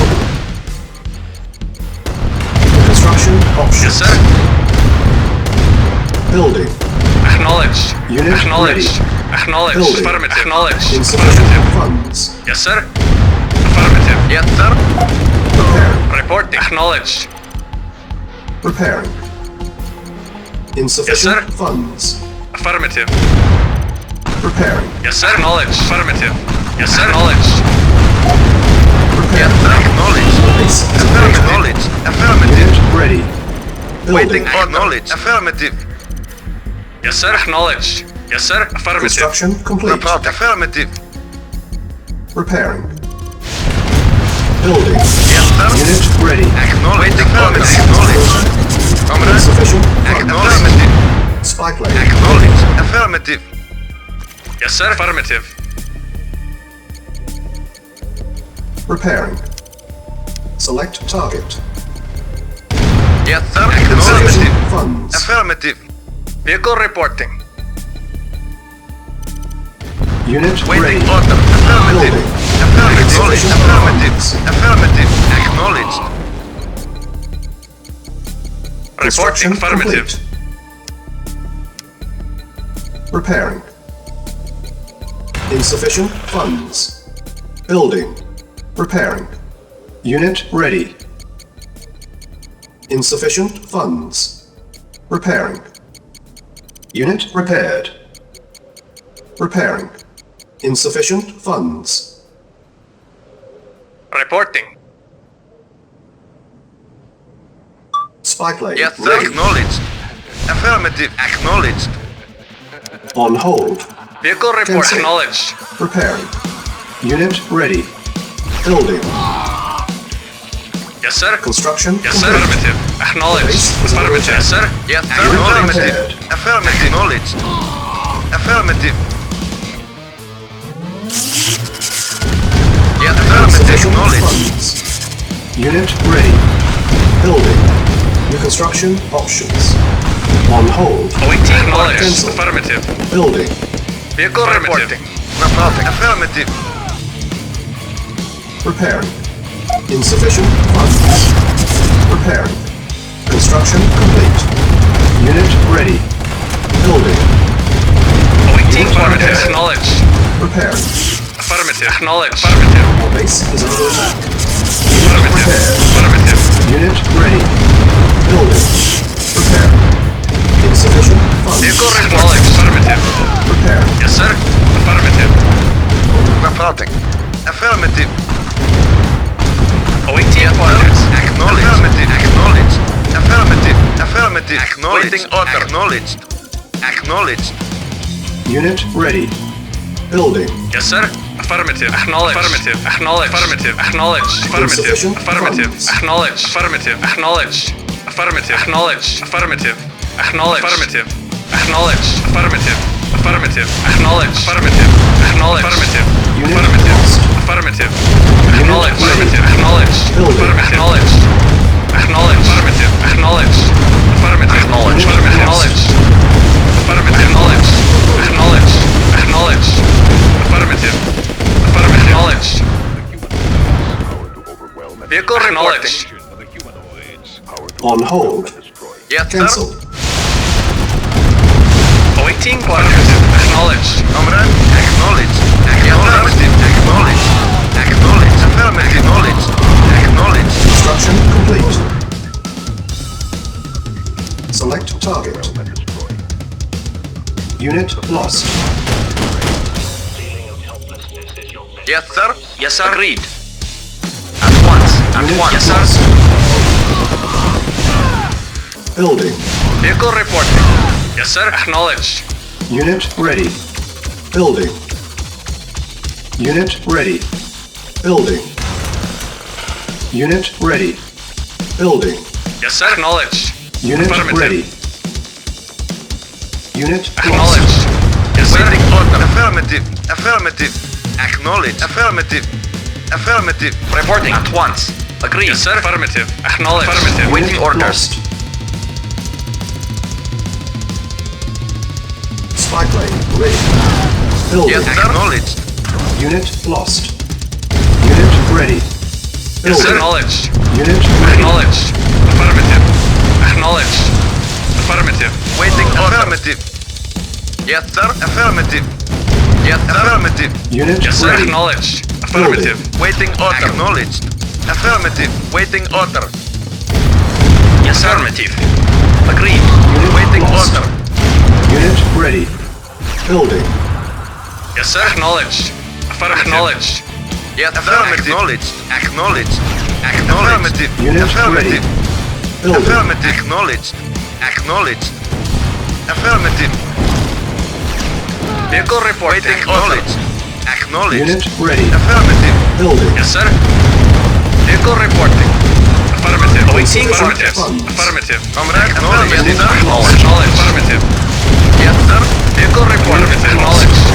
G: Construction options.
B: Yes, sir.
G: Building.
B: Acknowledged.
G: Unit
B: Acknowledged. Acknowledged.
G: Building.
B: Affirmative. Acknowledged.
G: Insufficient
B: Affirmative.
G: funds.
B: Yes, sir. Affirmative.
T: Yes, sir.
G: Repairing.
B: Reporting. Acknowledged.
G: Repairing. Insufficient
B: Yes, sir.
G: funds.
B: Affirmative.
G: Repairing.
B: Yes, sir. Acknowledged. Affirmative. Yes, sir. Acknowledged.
G: Repairing.
T: Acknowledged.
G: Base is under attack.
T: Acknowledged. Affirmative.
G: Unit ready.
T: Waiting
G: Building.
T: acknowledged. Affirmative.
B: Yes, sir. Acknowledged. Yes, sir. Affirmative.
G: Construction complete.
T: Report. Affirmative.
G: Repairing. Building.
T: Yes, sir.
G: Unit ready.
T: Acknowledged.
G: Base
T: Affirmative.
G: is under
T: Acknowledged.
G: attack.
T: Comrade.
G: Insufficient funds.
T: Affirmative.
G: Spy plane.
T: Acknowledged. Affirmative.
B: Yes, sir. Affirmative.
G: Repairing. Select target.
T: Yes, sir.
G: Insufficient
T: Affirmative.
G: funds.
T: Affirmative.
B: Vehicle reporting.
G: Unit ready.
T: Waiting order. Affirmative.
G: Building.
T: Affirmative.
G: Insufficient
T: Affirmative.
G: funds.
T: Affirmative. Acknowledged.
B: Reporting.
G: Construction
B: Affirmative.
G: complete. Repairing. Insufficient funds. Building. Repairing. Unit ready. Insufficient funds. Repairing. Unit repaired. Repairing. Insufficient funds.
B: Reporting.
G: Spy plane
T: Yes, sir.
G: ready.
T: Acknowledged. Affirmative. Acknowledged.
G: On hold.
B: Vehicle report.
G: Cancel.
B: Acknowledged.
G: Repairing. Unit ready. Building.
B: Yes, sir.
G: Construction
B: Yes, sir.
G: complete.
B: Affirmative. Acknowledged.
G: Base is under
B: Affirmative. Yes, sir.
T: Yes, sir.
G: Unit
T: Affirmative.
G: repaired.
T: Affirmative. Acknowledged. Affirmative. Yes, affirmative.
G: Insufficient
T: Acknowledged.
G: funds. Unit ready. Building. New construction options. On hold.
B: Awaiting orders.
G: Cancel.
B: Affirmative.
G: Building.
B: Vehicle reporting.
T: Reporting. Affirmative.
G: Repairing. Insufficient funds. Repairing. Construction complete. Unit ready. Building.
B: Awaiting
G: Unit
B: orders.
G: repaired.
B: Acknowledged.
G: Repairing.
B: Affirmative. Acknowledged. Affirmative.
G: Our base is under attack.
B: Affirmative.
G: Repaired.
B: Affirmative.
G: Unit ready. Building. Repairing. Insufficient funds.
B: Vehicle acknowledged. Affirmative.
G: Repairing.
B: Yes, sir. Affirmative.
T: Reporting. Affirmative.
B: Awaiting orders.
T: Acknowledged. Affirmative. Acknowledged. Affirmative. Affirmative. Acknowledged. Waiting order. Acknowledged. Acknowledged.
G: Unit ready. Building.
B: Yes, sir. Affirmative. Acknowledge. Affirmative. Acknowledge. Affirmative. Acknowledge. Affirmative.
G: Insufficient
B: Affirmative.
G: funds.
B: Acknowledge. Affirmative. Acknowledge. Affirmative. Acknowledge. Affirmative. Acknowledge. Affirmative. Acknowledge. Affirmative. Affirmative. Acknowledge. Affirmative. Acknowledge. Affirmative.
G: Unit
B: Affirmative.
G: lost.
B: Affirmative. Acknowledge. Affirmative. Acknowledge.
G: Building.
B: Acknowledge. Acknowledge. Affirmative. Acknowledge. Affirmative. Acknowledge. Affirmative. Acknowledge. Affirmative. Acknowledge. Acknowledge. Acknowledge. Affirmative. Affirmative. Acknowledge. Vehicle acknowledged.
G: On hold.
T: Yes,
G: Cancel.
T: sir. Awaiting orders. Acknowledged. Comrade, acknowledged. Affirmative. Acknowledged. Acknowledged. Affirmative. Acknowledged. Acknowledged.
G: Construction complete. Select target. Unit lost.
T: Yes, sir. Yes, sir. Agreed. At once. At
G: Unit
T: once. Yes, sir.
G: lost. Building.
T: Vehicle reporting. Yes, sir. Acknowledged.
G: Unit ready. Building. Unit ready. Building. Unit ready. Building.
T: Yes, sir. Acknowledged.
G: Unit
T: Affirmative.
G: ready. Unit
T: Acknowledged. Yes, sir.
G: Waiting
T: order. Affirmative. Affirmative. Acknowledged. Affirmative. Affirmative. Reporting. At once. Agreed. Yes, sir. Affirmative. Acknowledged. Affirmative. Waiting orders.
G: Spy plane ready. Building.
T: Yes, acknowledged.
G: Unit lost. Unit ready.
T: Yes, sir.
G: Building.
T: Acknowledged.
G: Unit ready.
T: Acknowledged. Affirmative. Acknowledged. Affirmative. Waiting order. Affirmative. Yes, sir. Affirmative. Yes, sir. Affirmative.
G: Unit
T: Yes, sir.
G: ready.
T: Acknowledged. Affirmative. Waiting order. Acknowledged. Affirmative. Waiting order. Yes, sir. Affirmative. Agreed. Waiting
G: lost.
T: order.
G: Unit ready. Building.
T: Yes, sir. Acknowledged. Affirmative. Acknowledged. Yes, affirmative. Acknowledged. Acknowledged. Affirmative.
G: Unit
T: Affirmative.
G: ready. Building.
T: Affirmative. Acknowledged. Acknowledged. Affirmative. Vehicle reporting. Waiting acknowledged. Acknowledged.
G: Unit ready.
T: Affirmative.
G: Building.
T: Yes, sir. Vehicle reporting. Affirmative. Awaiting
G: Insufficient
T: affirmative.
G: funds.
T: Affirmative. Comrade, acknowledged.
G: Unit
T: Acknowledged. Acknowledged. Affirmative. Yes, sir. Vehicle reporting. Acknowledged.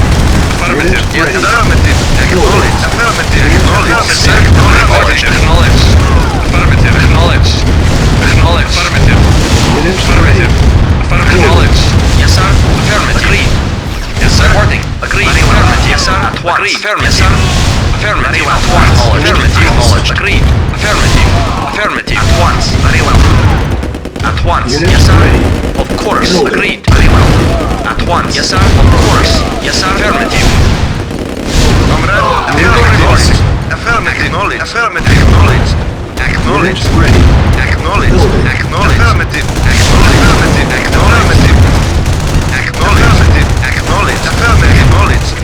T: Affirmative.
G: Unit
T: Yes,
G: ready.
T: affirmative. Acknowledged. Affirmative. Acknowledged. Yes, sir. Acknowledged. Acknowledged. Affirmative. Acknowledged. Acknowledged. Affirmative.
G: Unit
T: Affirmative. Affirmative. Acknowledged. Yes, sir. Affirmative. Agreed. Yes, sir. Reporting. Agreed. Affirmative. Yes, sir. At once. Agreed. Affirmative. Yes, sir. Affirmative. Very well. At once. Affirmative. Acknowledged. Agreed. Affirmative. Affirmative. At once. Very well. At once.
G: Unit
T: Yes, sir.
G: ready.
T: Of course.
G: Building.
T: Agreed. Very well. At once. Yes, sir. Of course. Yes, sir. Affirmative. Comrade. Acknowledged. Affirmative. Acknowledged. Affirmative. Acknowledged. Acknowledged.
G: Unit ready.
T: Acknowledged.
G: Building.
T: Acknowledged. Affirmative. Acknowledged. Affirmative. Acknowledged. Acknowledged. Acknowledged. Affirmative. Acknowledged.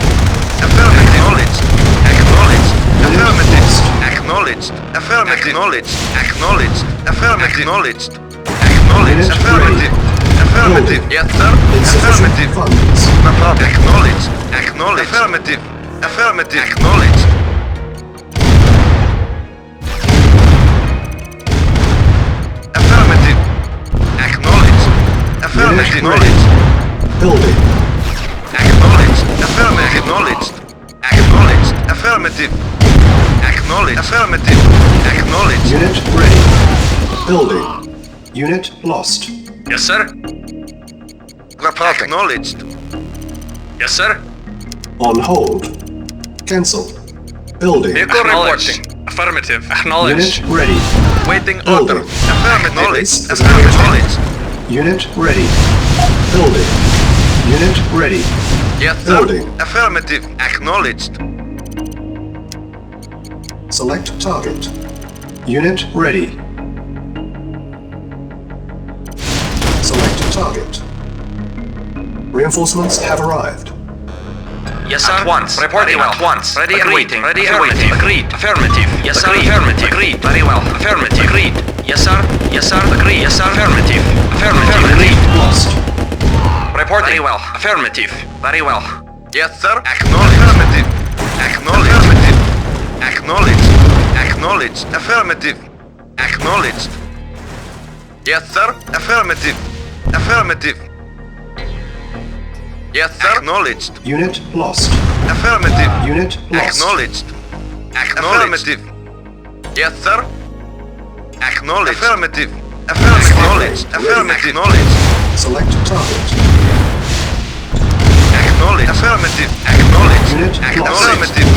T: Affirmative. Acknowledged. Acknowledged. Affirmative. Acknowledged. Affirmative. Acknowledged. Acknowledged. Affirmative. Acknowledged. Acknowledged.
G: Unit
T: Affirmative. Affirmative.
G: Building.
T: Yes, sir.
G: Insufficient
T: Affirmative.
G: funds.
T: No problem. Acknowledged. Acknowledged. Affirmative. Affirmative. Acknowledged. Affirmative. Acknowledged. Affirmative.
G: Unit ready.
T: Acknowledged.
G: Building.
T: Acknowledged. Affirmative. Acknowledged. Acknowledged. Affirmative. Acknowledged. Affirmative. Acknowledged.
G: Unit ready. Building. Unit lost.
T: Yes, sir. Reporting. Acknowledged. Yes, sir.
G: On hold. Cancel. Building.
T: Vehicle reporting. Affirmative. Acknowledged.
G: Unit ready.
T: Waiting
G: Building.
T: order. Affirmative. Acknowledged.
G: Base
T: Acknowledged.
G: Unit ready. Building. Unit ready.
T: Yes, sir.
G: Building.
T: Affirmative. Acknowledged.
G: Select target. Unit ready. Select target. Reinforcements have arrived.
T: Yes, sir. At once. Reporting. At once. Ready and waiting. Ready and waiting. Agreed. Affirmative. Yes, sir. Affirmative. Agreed. Very well. Affirmative. Agreed. Yes, sir. Yes, sir. Agreed. Yes, sir. Affirmative. Affirmative. Agreed.
G: Lost.
T: Reporting. Very well. Affirmative. Very well. Yes, sir. Acknowledged. Affirmative. Acknowledged. Affirmative. Acknowledged. Acknowledged. Affirmative. Acknowledged. Yes, sir. Affirmative. Affirmative. Yes, sir. Acknowledged.
G: Unit lost.
T: Affirmative.
G: Unit lost.
T: Acknowledged. Affirmative. Yes, sir. Acknowledged. Affirmative. Affirmative. Acknowledged. Affirmative. Acknowledged.
G: Select target.
T: Acknowledged. Affirmative. Acknowledged.
G: Unit
T: Affirmative.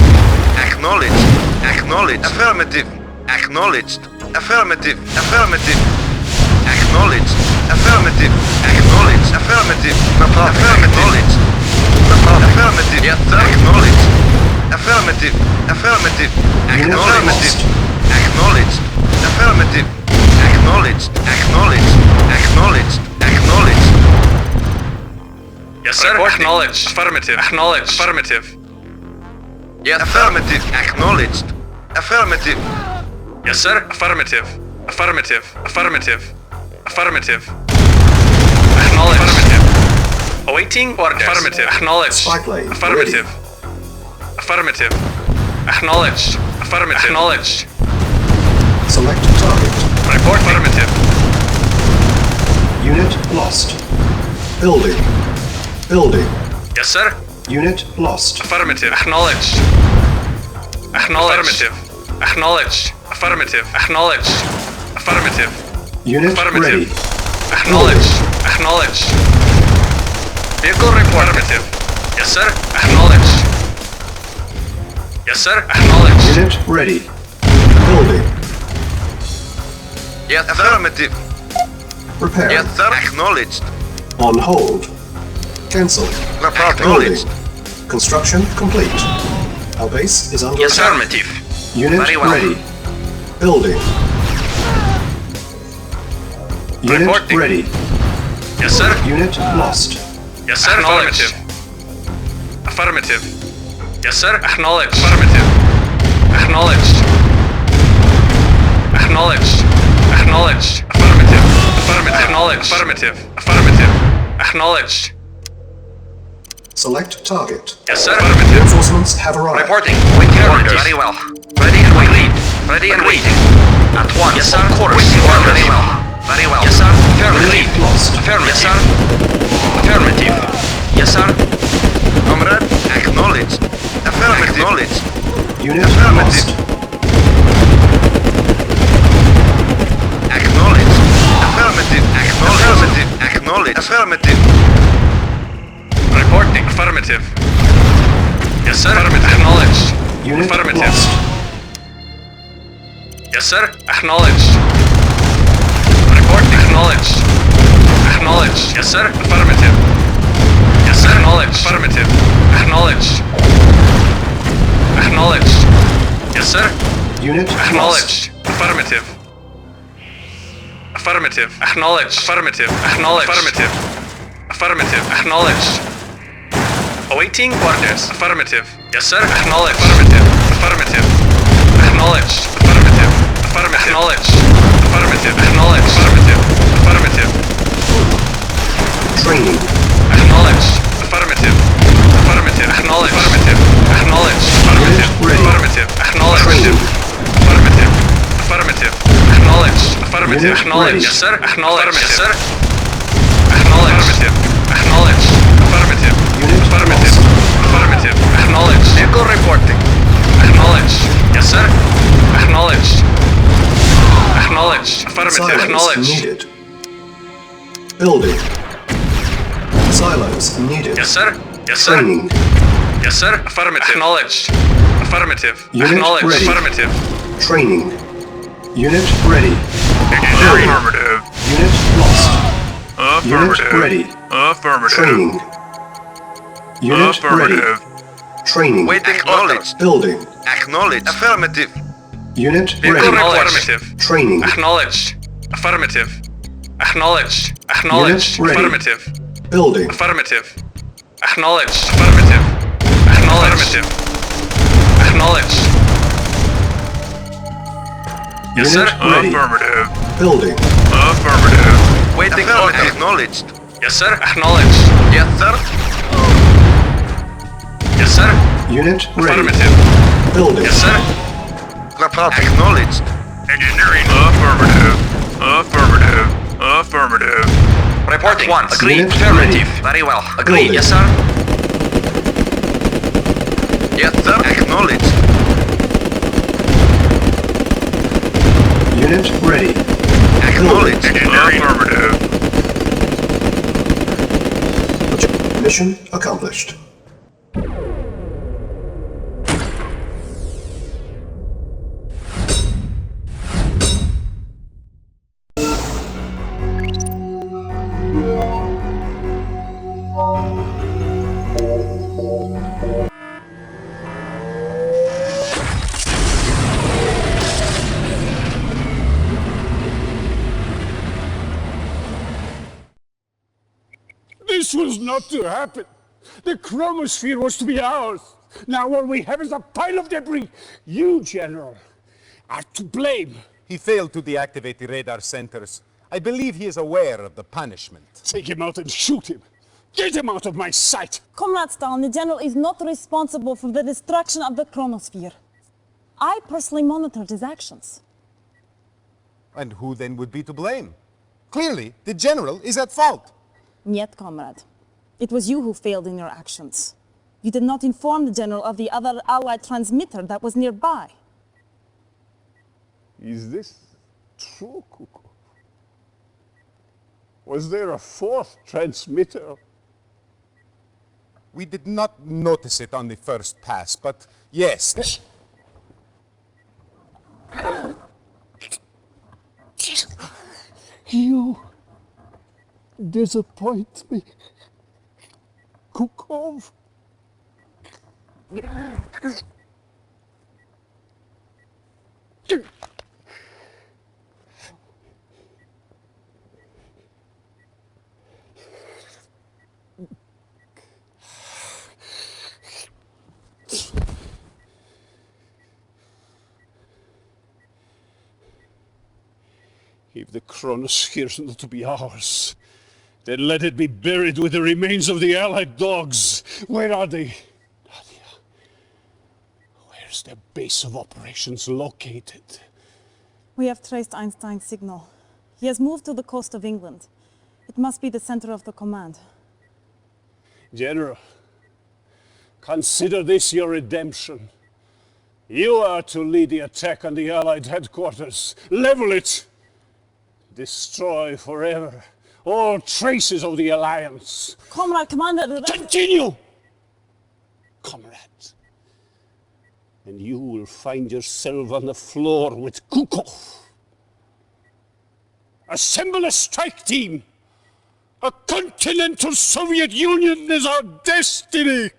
T: Acknowledged. Acknowledged. Affirmative. Acknowledged. Affirmative. Affirmative. Acknowledged. Affirmative. Acknowledged. Affirmative. Acknowledged. Affirmative. Yes, sir. Acknowledged. Affirmative. Affirmative. Acknowledged. Acknowledged. Affirmative. Acknowledged. Acknowledged. Acknowledged. Acknowledged.
B: Yes, sir. Acknowledged. Affirmative. Acknowledged. Affirmative.
T: Yes, affirmative. Acknowledged. Affirmative.
B: Yes, sir. Affirmative. Affirmative. Affirmative. Affirmative. Acknowledged. Affirmative. Awaiting orders. Affirmative. Acknowledged. Affirmative. Affirmative. Acknowledged. Affirmative. Acknowledged.
G: Select target.
B: Report. Affirmative.
G: Unit lost. Building. Building.
B: Yes, sir.
G: Unit lost.
B: Affirmative. Acknowledged. Acknowledged. Affirmative. Acknowledged. Affirmative. Acknowledged. Affirmative.
G: Unit
B: Affirmative.
G: ready.
B: Acknowledged. Acknowledged. Vehicle report. Affirmative. Yes, sir. Acknowledged. Yes, sir. Acknowledged.
G: Unit ready. Building.
T: Yes, affirmative.
G: Prepare.
T: Yes, sir. Acknowledged.
G: On hold. Cancel.
T: Acknowledged.
G: Construction complete. Our base is under attack.
O: Affirmative.
G: Unit
O: Very well.
G: ready. Building. Unit
B: Reporting.
G: ready.
B: Yes, sir.
G: Unit lost.
B: Yes, sir. Affirmative. Affirmative. Yes, sir. Acknowledged. Affirmative. Acknowledged. Acknowledged. Acknowledged. Affirmative. Affirmative. Acknowledged. Affirmative. Affirmative. Acknowledged.
G: Select target.
B: Yes, sir. Affirmative.
G: Reinforcements have arrived.
O: Reporting. Waiting orders. Very well. Ready and waiting. Ready and waiting. At once. Yes, sir. Of course. Waiting orders. Very well. Very well. Yes, sir. Affirmative.
G: Lost.
O: Affirmative. Yes, sir. Affirmative. Yes, sir.
T: Comrade, acknowledged. Affirmative. Acknowledged.
G: Unit
T: Affirmative.
G: lost.
T: Acknowledged. Affirmative. Acknowledged. Acknowledged. Affirmative.
B: Reporting. Affirmative. Yes, sir. Affirmative. Acknowledged.
G: Unit
B: Affirmative.
G: lost.
B: Yes, sir. Acknowledged. Reporting. Acknowledged. Acknowledged. Yes, sir. Affirmative. Yes, sir. Acknowledged. Affirmative. Acknowledged. Acknowledged. Yes, sir.
G: Unit
B: Acknowledged. Affirmative. Affirmative. Acknowledged. Affirmative. Acknowledged. Affirmative. Affirmative. Acknowledged. Awaiting orders. Affirmative. Yes, sir. Acknowledged. Affirmative. Affirmative. Acknowledged. Affirmative. Affirmative. Acknowledged. Affirmative. Acknowledged. Affirmative. Affirmative.
G: Training.
B: Acknowledged. Affirmative. Affirmative. Acknowledged. Affirmative. Acknowledged. Affirmative.
G: Ready.
B: Affirmative. Acknowledged.
G: Training.
B: Affirmative. Affirmative. Acknowledged. Affirmative.
G: Unit
B: Acknowledged.
G: ready.
B: Yes, sir. Acknowledged. Yes, sir. Acknowledged. Affirmative. Acknowledged. Affirmative.
G: Unit
B: Affirmative.
G: lost.
B: Affirmative. Acknowledged.
T: Vehicle reporting.
B: Acknowledged. Yes, sir. Acknowledged. Acknowledged. Affirmative.
G: Silos
B: Acknowledged.
G: needed. Building. Silos needed.
B: Yes, sir. Yes, sir.
G: Training.
B: Yes, sir. Affirmative. Acknowledged. Affirmative.
G: Unit
B: Acknowledged.
G: ready.
B: Affirmative.
G: Training. Unit ready. Building.
M: Affirmative.
G: Unit lost.
M: Affirmative.
G: Unit ready.
M: Affirmative.
G: Training. Unit
M: Affirmative.
G: ready. Training.
T: Waiting orders.
G: Building.
T: Acknowledged. Affirmative.
G: Unit
B: Vehicle
G: ready.
B: affirmative.
G: Training.
B: Acknowledged. Affirmative. Acknowledged. Acknowledged.
G: Unit ready.
B: Affirmative.
G: Building.
B: Affirmative. Acknowledged. Affirmative. Acknowledged. Acknowledged. Yes, sir.
G: Unit ready.
M: Affirmative.
G: Building.
M: Affirmative.
T: Waiting orders. Acknowledged.
B: Yes, sir. Acknowledged.
T: Yes, sir.
B: Yes, sir.
G: Unit ready.
B: Affirmative.
G: Building.
B: Yes, sir.
T: Acknowledged.
M: Engineering. Affirmative. Affirmative. Affirmative.
O: Reporting.
T: Once.
O: Agreed.
G: Unit
O: Affirmative.
G: ready.
O: Very well. Agreed.
G: Building.
O: Yes, sir.
T: Yes, sir. Acknowledged.
G: Unit ready.
T: Acknowledged.
M: Engineering. Affirmative.
G: Mission accomplished.
S: This was not to happen. The Chronosphere was to be ours. Now all we have is a pile of debris. You, General, are to blame.
F: He failed to deactivate the radar centers. I believe he is aware of the punishment.
S: Take him out and shoot him. Get him out of my sight.
R: Comrade Stalin, the General is not responsible for the destruction of the Chronosphere. I personally monitored his actions.
F: And who then would be to blame? Clearly, the General is at fault.
R: Niet, comrade. It was you who failed in your actions. You did not inform the General of the other Allied transmitter that was nearby.
S: Is this true, Kuko? Was there a fourth transmitter?
F: We did not notice it on the first pass, but yes.
S: You disappoint me, Kukov. If the Chronosphere is not to be ours, then let it be buried with the remains of the Allied dogs. Where are they? Nadia, where's their base of operations located?
R: We have traced Einstein's signal. He has moved to the coast of England. It must be the center of the command.
S: General, consider this your redemption. You are to lead the attack on the Allied headquarters. Level it! Destroy forever all traces of the Alliance.
R: Comrade, Commander...
S: Continue! Comrade. And you will find yourself on the floor with Kukov. Assemble a strike team! A continental Soviet Union is our destiny!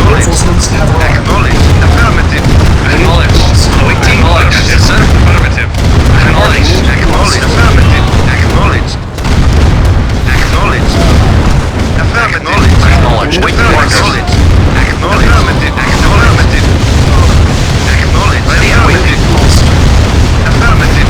G: Reinforcements have arrived.
T: Acknowledged. Affirmative.
G: Acknowledged.
T: Awaiting orders. Yes, sir. Affirmative. Acknowledged. Acknowledged. Affirmative. Acknowledged. Acknowledged. Affirmative. Acknowledged. Waiting orders. Acknowledged. Acknowledged. Affirmative. Acknowledged. Acknowledged. Ready and waiting. Affirmative.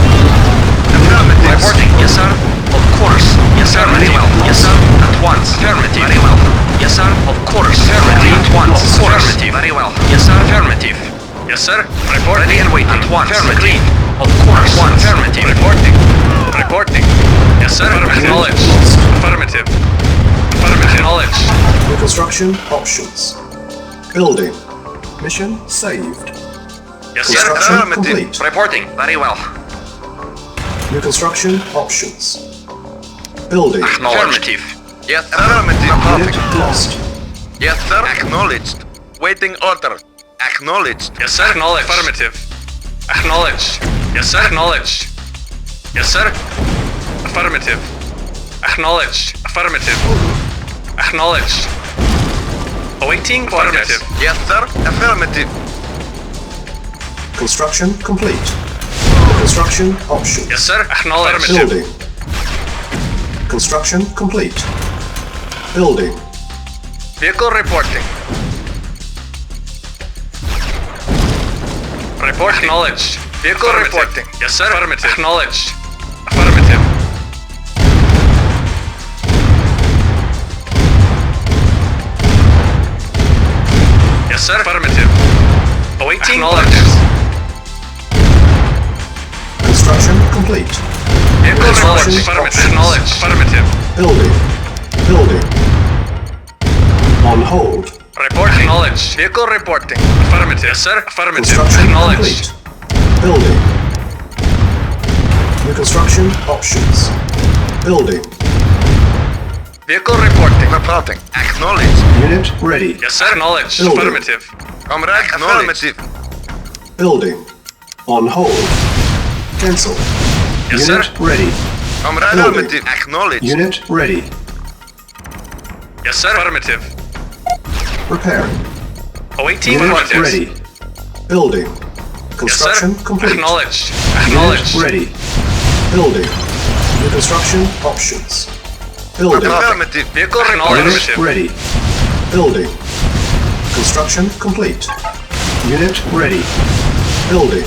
T: Affirmative. Reporting. Yes, sir. Of course. Yes, sir. Very well. Yes, sir. At once. Affirmative. Very well. Yes, sir. Of course. Affirmative. At once. Of course. Affirmative. Very well. Yes, sir. Affirmative. Yes, sir. Report. Ready and waiting. At once. Affirmative. Of course. At once. Affirmative. Reporting. Reporting. Yes, sir. Acknowledged. Affirmative. Affirmative. Acknowledged.
G: Reconstruction options. Building. Mission saved.
T: Yes, sir.
G: Construction
T: Affirmative.
G: complete.
T: Reporting. Very well.
G: New construction options. Building.
T: Affirmative. Yes, affirmative.
G: Unit lost.
T: Yes, sir. Acknowledged. Waiting order. Acknowledged. Yes, sir. Acknowledged. Affirmative. Acknowledged. Yes, sir. Acknowledged. Yes, sir. Affirmative. Acknowledged. Affirmative. Acknowledged. Awaiting affirmative. Yes, sir. Affirmative.
G: Construction complete. Construction options.
T: Yes, sir. Acknowledged.
G: Building. Construction complete. Building.
T: Vehicle reporting. Report acknowledged. Vehicle reporting. Yes, sir. Affirmative. Acknowledged. Affirmative. Yes, sir. Affirmative. Awaiting orders.
G: Construction complete.
O: Vehicle reporting. Acknowledged. Affirmative.
G: Building. Building. On hold.
O: Reporting. Acknowledged. Vehicle reporting. Affirmative. Yes, sir. Affirmative.
G: Construction
O: Acknowledged.
G: complete. Building. New construction options. Building.
O: Vehicle reporting.
T: Reporting. Acknowledged.
G: Unit ready.
O: Yes, sir. Acknowledged.
G: Building.
O: Affirmative.
T: Comrade, affirmative.
G: Building. On hold. Cancel.
O: Yes,
G: Unit
O: sir.
G: ready.
T: Comrade,
G: Building.
T: affirmative. Acknowledged.
G: Unit ready.
O: Yes, sir. Affirmative.
G: Preparing.
O: Awaiting
G: Unit
O: orders.
G: ready. Building. Construction
O: Yes, sir.
G: complete.
O: Acknowledged.
G: Unit
O: Acknowledged.
G: ready. Building. New construction options. Building.
T: Affirmative.
O: Vehicle
G: Unit
O: reporting.
G: ready. Building. Construction complete. Unit ready. Building.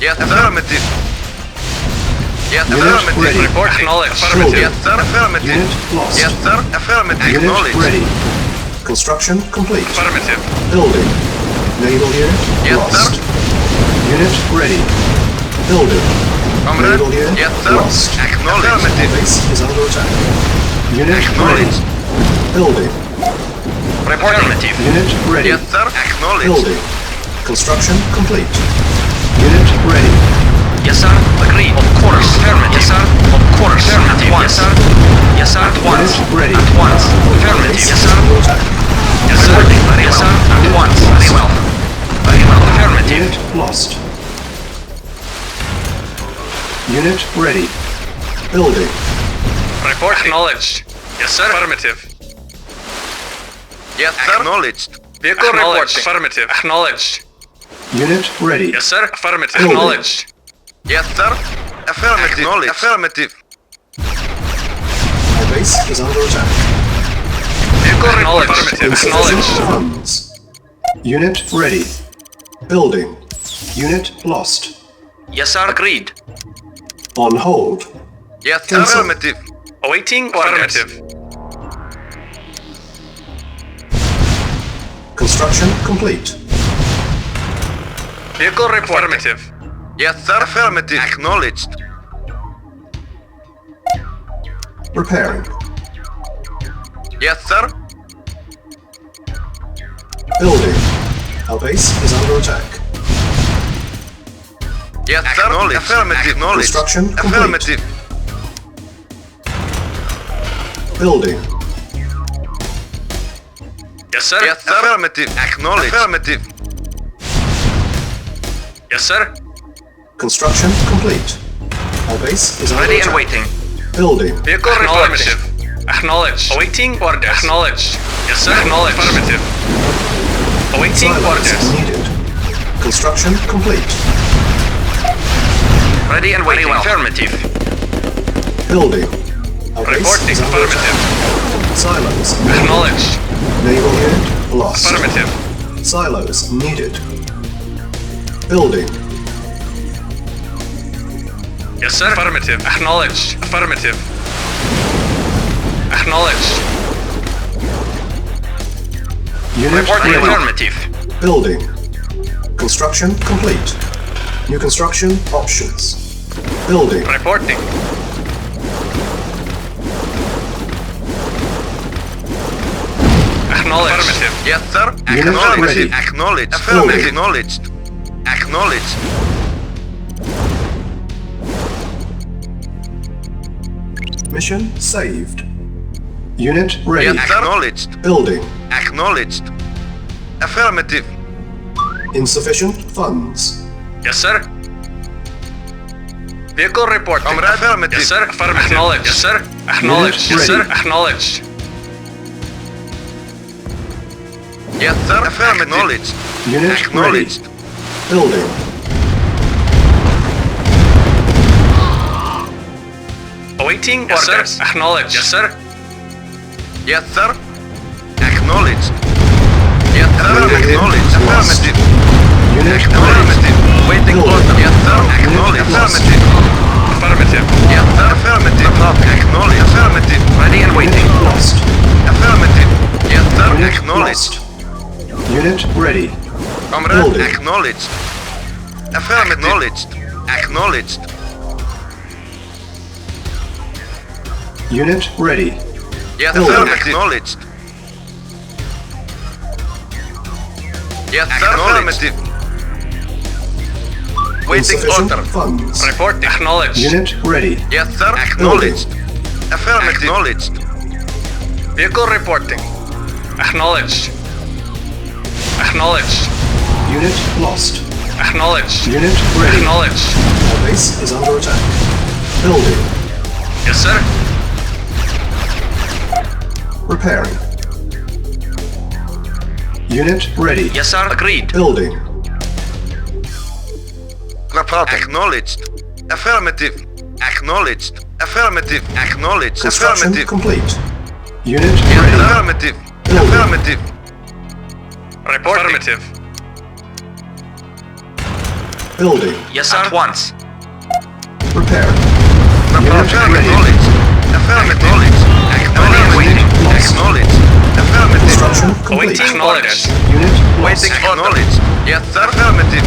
T: Yes, affirmative. Yes,
G: Unit
T: affirmative.
G: ready.
O: Report acknowledged.
G: Building.
T: Yes, sir. Affirmative.
G: Unit lost.
T: Yes, sir. Affirmative.
G: Unit
T: Acknowledged.
G: ready. Construction complete.
O: Affirmative.
G: Building. Naval unit
T: Yes,
G: lost.
T: sir.
G: Unit ready. Building.
T: Comrade.
G: Naval unit
T: Yes, sir.
G: lost.
T: Acknowledged.
G: Our base is under attack. Unit
T: Acknowledged.
G: ready. Building.
O: Affirmative.
G: Unit ready.
T: Yes, sir. Acknowledged.
G: Building. Construction complete. Unit ready.
O: Yes, sir. Agreed. Of course. Affirmative. Yes, sir. Of course. Affirmative. Yes, sir. Yes, sir. At once.
G: Unit ready.
O: At once. Affirmative.
G: Base
O: Yes,
G: is
O: sir.
G: under attack.
O: Yes, sir.
G: Very
O: Yes,
G: well.
O: sir. At once. Very well. Very well. Affirmative.
G: Unit lost. Unit ready. Building.
O: Report acknowledged. Yes, sir. Affirmative.
T: Yes, sir. Acknowledged.
O: Vehicle
T: Acknowledged.
O: reporting. Affirmative. Acknowledged.
G: Unit ready.
O: Yes, sir. Affirmative.
G: Building.
O: Acknowledged.
T: Yes, sir. Affirmative. Acknowledged. Affirmative.
G: Our base is under attack.
O: Vehicle acknowledged. Affirmative.
G: Insufficient
O: Acknowledged.
G: funds. Unit ready. Building. Unit lost.
O: Yes, sir. Agreed.
G: On hold.
T: Yes, sir.
G: Cancel.
T: Affirmative.
O: Awaiting orders.
T: Affirmative.
G: Construction complete.
O: Vehicle report. Affirmative.
T: Yes, sir. Affirmative. Acknowledged.
G: Repairing.
T: Yes, sir.
G: Building. Our base is under attack.
T: Yes, sir. Acknowledged. Affirmative. Acknowledged.
G: Construction complete.
T: Affirmative.
G: Building.
O: Yes, sir.
T: Yes, sir. Affirmative. Acknowledged. Affirmative.
O: Yes, sir.
G: Construction complete. Our base is under
O: Ready and
G: attack.
O: waiting.
G: Building.
O: Vehicle affirmative. Acknowledged. Awaiting orders. Acknowledged. Yes, sir. Acknowledged. Affirmative. Awaiting
G: Silence
O: orders.
G: needed. Construction complete.
O: Ready and waiting. Affirmative.
G: Building. Our base
O: Reporting.
G: is under
O: Affirmative.
G: attack. Silos needed.
O: Acknowledged.
G: Naval unit lost.
O: Affirmative.
G: Silos needed. Building.
O: Yes, sir. Affirmative. Acknowledged. Affirmative. Acknowledged.
G: Unit
O: Reporting.
G: ready.
O: Affirmative.
G: Building. Construction complete. New construction options. Building.
O: Reporting. Acknowledged. Affirmative.
T: Yes, sir.
G: Unit
T: Acknowledged.
G: ready.
T: Acknowledged.
G: Building.
T: Acknowledged. Acknowledged.
G: Mission saved. Unit ready.
T: Yes, sir. Acknowledged.
G: Building.
T: Acknowledged. Affirmative.
G: Insufficient funds.
O: Yes, sir. Vehicle report.
T: Comrade. Affirmative.
O: Yes, sir. Affirmative. Acknowledged. Yes, sir. Acknowledged.
G: Unit
O: Yes, sir.
G: ready.
O: Acknowledged.
T: Yes, sir. Affirmative. Acknowledged.
G: Unit
T: Acknowledged.
G: ready. Building.
O: Awaiting yes, orders. Sir. Acknowledged. Yes, sir.
T: Yes, sir. Acknowledged. Yes, sir.
G: Building.
T: Acknowledged.
G: Lost.
T: Affirmative.
G: Unit
T: Affirmative. Waiting
G: Building.
T: order. Yes, sir. Acknowledged.
G: Lost.
T: Affirmative.
O: Affirmative.
T: Yes, sir. Affirmative. Acknowledged. Affirmative.
O: Ready and waiting.
G: Unit lost.
T: Affirmative. Yes, sir.
G: Unit
T: Acknowledged.
G: lost. Unit ready.
T: Comrade.
G: Building.
T: Acknowledged. Affirmative. Acknowledged. Acknowledged.
G: Unit ready.
T: Yes,
G: Building.
T: sir. Acknowledged. Yes, sir. Affirmative. Waiting
G: Insufficient
T: order.
G: funds.
T: Report acknowledged.
G: Unit ready.
T: Yes, sir. Acknowledged. Affirmative. Acknowledged. Vehicle reporting. Acknowledged. Acknowledged.
G: Unit lost.
T: Acknowledged.
G: Unit ready.
T: Acknowledged.
G: Our base is under attack. Building.
T: Yes, sir.
G: Repairing. Unit ready.
T: Yes, sir. Agreed.
G: Building.
T: Reporting. Acknowledged. Affirmative. Acknowledged. Affirmative. Acknowledged.
G: Construction
T: Affirmative.
G: complete. Unit
T: Yes,
G: ready.
T: affirmative.
G: Building.
T: Affirmative. Report. Affirmative.
G: Building.
T: Yes, sir. At once.
G: Repair.
T: Report. Acknowledged. Affirmative. Acknowledged. Acknowledged. Affirmative.
G: Construction complete.
T: Waiting acknowledged.
G: Unit lost.
T: Waiting acknowledged. Yes, sir. Affirmative.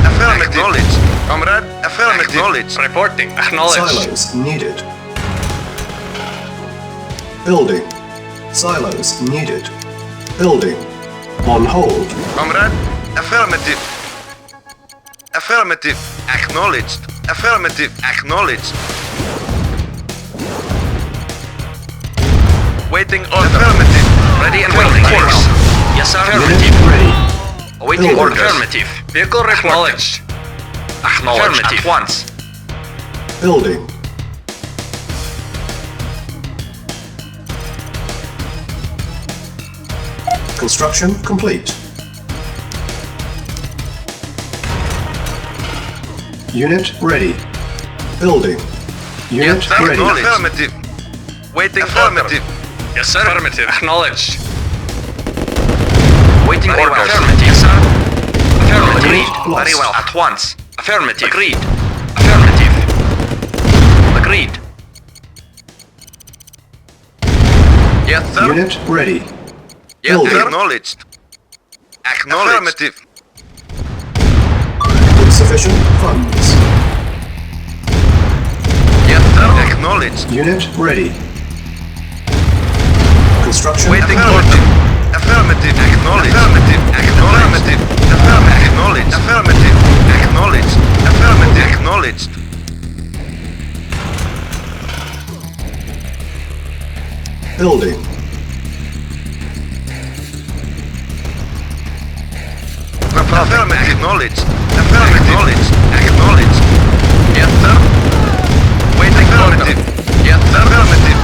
T: Affirmative. Acknowledged. Comrade. Affirmative. Acknowledged. Reporting. Acknowledged.
G: Silos needed. Building. Silos needed. Building. On hold.
T: Comrade. Affirmative. Affirmative. Acknowledged. Affirmative. Acknowledged. Waiting order. Affirmative. Ready and waiting. Course. Yes, sir.
G: Unit
T: Affirmative.
G: ready.
T: Awaiting
G: Building.
T: order. Affirmative. Vehicle acknowledged. Acknowledged. At once.
G: Building. Construction complete. Unit ready. Building. Unit
T: Yes, sir.
G: ready.
T: Affirmative. Waiting affirmative. Yes, sir. Affirmative. Acknowledged. Waiting
O: Very
T: orders.
O: well.
T: Affirmative. Yes, sir. Affirmative.
G: Agreed.
T: Very
G: Lost.
T: well. At once. Affirmative. Agreed. Affirmative. Agreed. Yes, sir.
G: Unit ready.
T: Yes,
G: Building.
T: sir. Acknowledged. Acknowledged. Affirmative.
G: Insufficient funds.
T: Yes, sir. Acknowledged.
G: Unit ready. Construction
T: Waiting
G: complete.
T: order. Affirmative. Acknowledged. Affirmative. Acknowledged. Affirmative. Acknowledged. Affirmative. Acknowledged. Affirmative. Acknowledged.
G: Building.
T: Affirmative. Acknowledged. Affirmative. Acknowledged. Acknowledged. Yes, sir. Waiting affirmative. Yes, sir. Affirmative.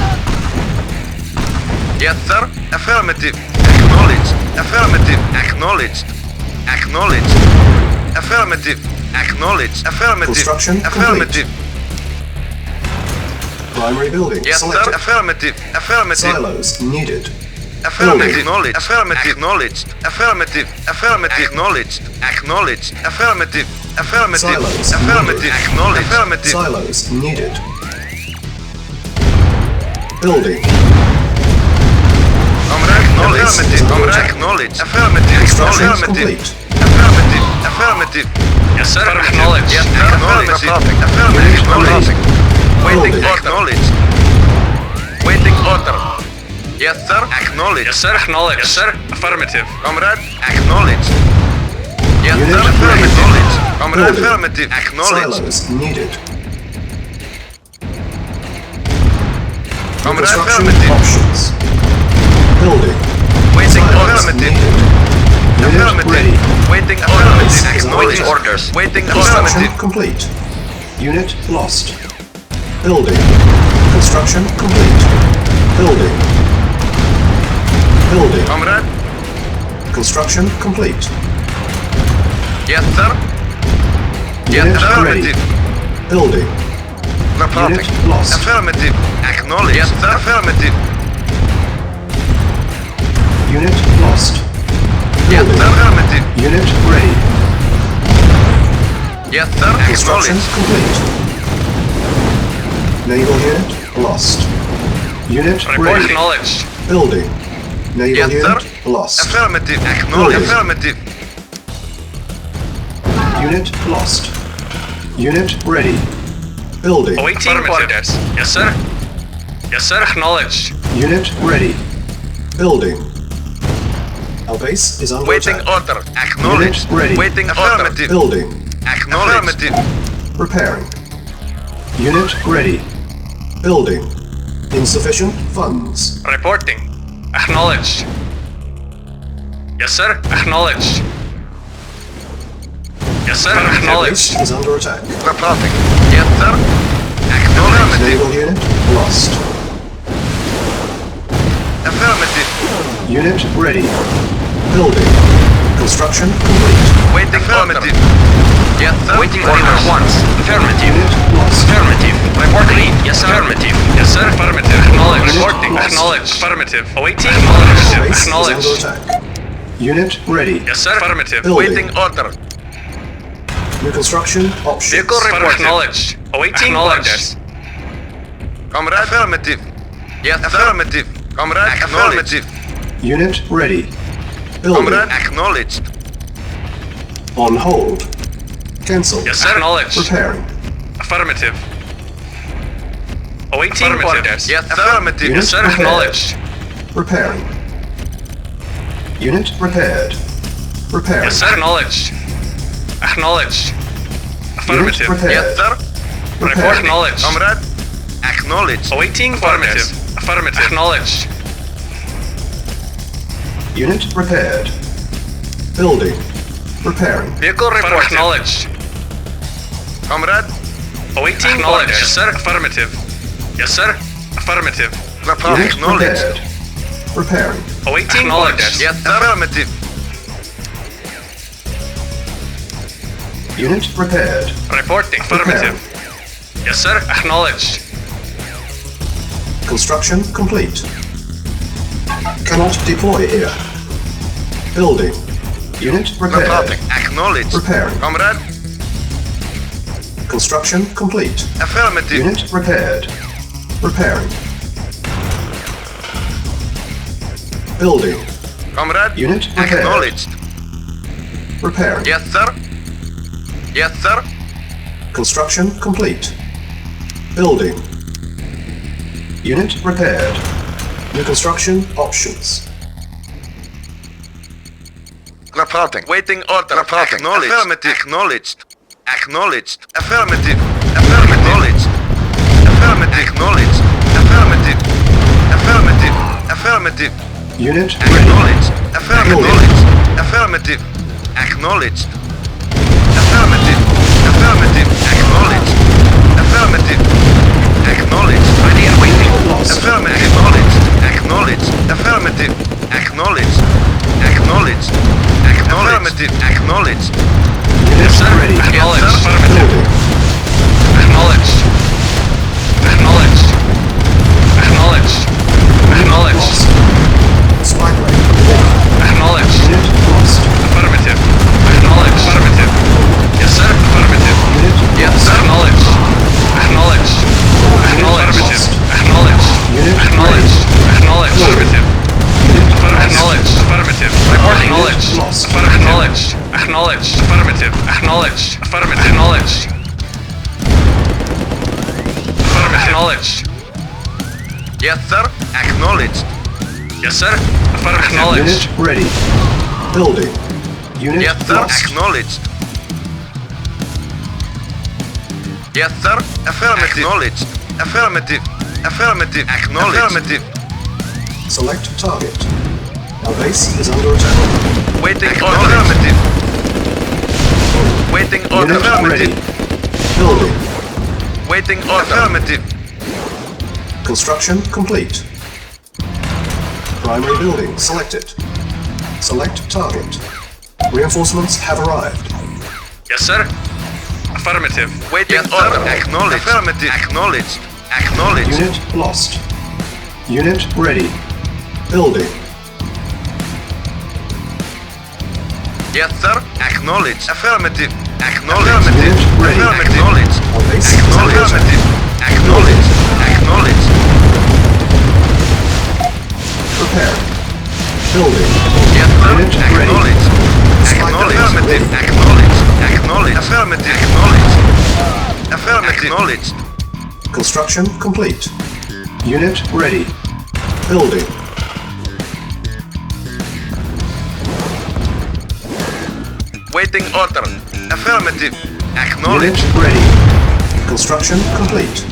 T: Yes, sir. Affirmative. Acknowledged. Affirmative. Acknowledged. Acknowledged. Affirmative. Acknowledged. Affirmative.
G: Construction
T: Affirmative.
G: Primary building
T: Yes, sir.
G: selected.
T: Affirmative. Affirmative.
G: Silos needed.
T: Affirmative. Acknowledged. Affirmative. Acknowledged. Affirmative. Affirmative. Acknowledged. Acknowledged. Affirmative. Affirmative.
G: Silos
T: Affirmative.
G: needed.
T: Acknowledged. Affirmative.
G: Silos needed. Building.
T: Comrade. Affirmative. Comrade. Acknowledged. Affirmative.
G: Construction
T: Affirmative.
G: complete.
T: Affirmative. Affirmative. Yes, sir. Acknowledged. Yes, sir. Affirmative. Affirmative. Acknowledged. Waiting
G: Building.
T: order. Acknowledged. Waiting order. Yes, sir. Acknowledged. Yes, sir. Acknowledged. Yes, sir. Affirmative. Comrade. Acknowledged. Yes,
G: Unit
T: sir.
G: ready.
T: Acknowledged. Comrade.
G: Building.
T: Affirmative. Acknowledged.
G: Silos needed.
T: Comrade.
G: Construction
T: Affirmative.
G: options. Building.
T: Waiting
G: Silos
T: affirmative.
G: needed. Unit
T: Affirmative.
G: ready.
T: Waiting
G: Base
T: affirmative.
G: is
T: Acknowledged
G: under
T: orders. Waiting
G: Construction
T: affirmative.
G: complete. Unit lost. Building. Construction complete. Building. Building.
T: Comrade.
G: Construction complete.
T: Yes, sir. Yes,
G: Unit
T: affirmative.
G: ready. Building.
T: Reporting.
G: Unit lost.
T: Affirmative. Acknowledged. Yes, sir. Affirmative.
G: Unit lost.
T: Yes,
G: Building.
T: sir. Affirmative.
G: Unit ready.
T: Yes, sir.
G: Construction
T: Acknowledged.
G: complete. Naval unit lost. Unit
T: Report
G: ready.
T: acknowledged.
G: Building. Naval
T: Yes,
G: unit
T: sir.
G: lost.
T: Affirmative. Acknowledged.
G: Building.
T: Affirmative.
G: Unit lost. Unit ready. Building.
O: Awaiting orders. Yes, sir. Yes, sir. Acknowledged.
G: Unit ready. Building. Our base is under
T: Waiting
G: attack.
T: order. Acknowledged.
G: Unit ready.
T: Waiting order.
G: Building.
T: Acknowledged.
G: Repairing. Unit ready. Building. Insufficient funds.
O: Reporting. Acknowledged. Yes, sir. Acknowledged. Yes, sir.
G: Our
O: Acknowledged.
G: base is under attack.
T: Reporting. Yes, sir. Acknowledged.
G: Naval unit lost.
T: Affirmative.
G: Unit ready. Building. Construction complete.
T: Waiting affirmative. Yes, sir.
O: Waiting order once. Affirmative. Affirmative. Reporting. Yes, sir. Affirmative. Yes, sir. Affirmative. Acknowledged. Reporting. Acknowledged. Affirmative. Awaiting. Affirmative.
G: Base is under
O: Acknowledged.
G: attack. Unit ready.
O: Yes, sir. Affirmative.
G: Building.
T: Waiting order.
G: New construction options.
O: Vehicle report. Acknowledged. Awaiting orders.
T: Comrade. Affirmative. Yes, affirmative. Comrade. Affirmative.
G: Unit ready. Building.
T: Comrade. Acknowledged.
G: On hold. Cancel.
O: Yes, sir. Acknowledged.
G: Repairing.
O: Affirmative. Awaiting orders.
T: Yes, affirmative.
G: Unit
O: Yes, sir.
G: repaired.
O: Acknowledged.
G: Repairing. Unit repaired. Repairing.
O: Yes, sir. Acknowledged. Acknowledged. Affirmative.
G: repaired.
T: Yes, sir.
O: Report acknowledged.
T: Comrade. Acknowledged.
O: Awaiting affirmative. Affirmative. Acknowledged.
G: Unit repaired. Building. Repairing.
O: Vehicle report acknowledged.
T: Comrade.
O: Awaiting acknowledged. Yes, sir. Affirmative. Yes, sir. Affirmative.
T: Report
G: Unit
T: acknowledged.
G: repaired. Repairing.
O: Awaiting orders.
T: Yes, sir. Affirmative.
G: Unit repaired.
O: Reporting. Affirmative. Yes, sir. Acknowledged.
G: Construction complete. Cannot deploy here. Building. Unit repaired.
T: Reporting. Acknowledged.
G: Repairing.
T: Comrade.
G: Construction complete.
T: Affirmative.
G: Unit repaired. Repairing. Building.
T: Comrade.
G: Unit repaired.
T: Acknowledged.
G: Repairing.
T: Yes, sir. Yes, sir.
G: Construction complete. Building. Unit repaired. New construction options.
T: Reporting. Waiting order. Reporting. Acknowledged. Affirmative. Acknowledged. Acknowledged. Affirmative. Affirmative. Acknowledged. Affirmative. Acknowledged. Affirmative. Affirmative. Affirmative.
G: Unit
T: Acknowledged. Affirmative. Affirmative. Acknowledged. Affirmative. Affirmative. Acknowledged. Affirmative. Acknowledged. Ready and waiting. Affirmative. Acknowledged. Acknowledged. Affirmative. Acknowledged. Acknowledged. Affirmative. Acknowledged.
O: Yes, sir. Acknowledged. Affirmative. Acknowledged. Acknowledged. Acknowledged. Acknowledged.
G: Spyware.
O: Acknowledged.
G: Unit lost.
O: Affirmative. Acknowledged. Affirmative. Yes, sir. Affirmative. Yes, sir. Acknowledged. Acknowledged. Acknowledged. Acknowledged. Acknowledged. Acknowledged. Affirmative. Acknowledged. Affirmative. Reporting. Acknowledged. Acknowledged. Acknowledged. Affirmative. Acknowledged. Affirmative. Acknowledged. Affirmative. Acknowledged.
T: Yes, sir. Acknowledged.
O: Yes, sir. Affirmative. Acknowledged.
G: Unit ready. Building. Unit
T: Yes, sir.
G: lost.
T: Acknowledged. Yes, sir. Affirmative. Acknowledged. Affirmative. Affirmative. Acknowledged. Affirmative.
G: Select target. Our base is under attack.
T: Waiting order. Affirmative. Waiting order.
G: Unit
T: Affirmative.
G: ready. Building.
T: Waiting order. Affirmative.
G: Construction complete. Primary building selected. Select target. Reinforcements have arrived.
O: Yes, sir. Affirmative.
T: Waiting order. Acknowledged. Affirmative. Acknowledged. Acknowledged.
G: Unit lost. Unit ready. Building.
T: Yes, sir. Acknowledged. Affirmative. Acknowledged.
G: Unit ready.
T: Acknowledged.
G: Our base is under attack.
T: Affirmative. Acknowledged. Acknowledged.
G: Prepare. Building.
T: Yes, sir.
G: Unit ready.
T: Acknowledged. Acknowledged. Affirmative. Acknowledged. Acknowledged. Affirmative. Acknowledged. Affirmative. Acknowledged.
G: Construction complete. Unit ready. Building.
T: Waiting order. Affirmative. Acknowledge.
G: Unit ready. Construction complete.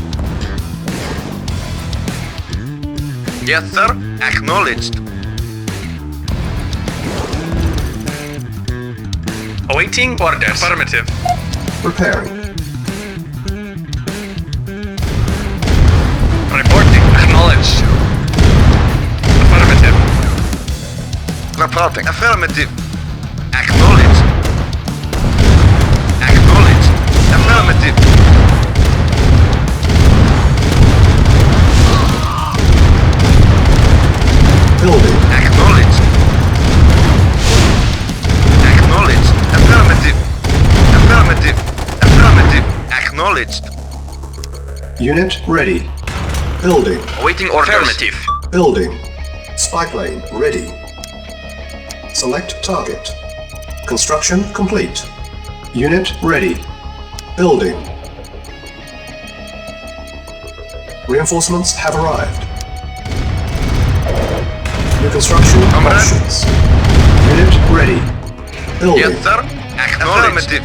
T: Yes, sir. Acknowledged.
O: Awaiting orders. Affirmative.
G: Repairing.
O: Reporting. Acknowledged. Affirmative.
T: Reporting. Affirmative. Acknowledged. Acknowledged. Affirmative.
G: Building.
T: Acknowledged. Acknowledged. Affirmative. Affirmative. Affirmative. Acknowledged.
G: Unit ready. Building.
O: Awaiting orders. Affirmative.
G: Building. Spy plane ready. Select target. Construction complete. Unit ready. Building. Reinforcements have arrived. New construction options. Unit ready. Building.
T: Yes, sir. Affirmative.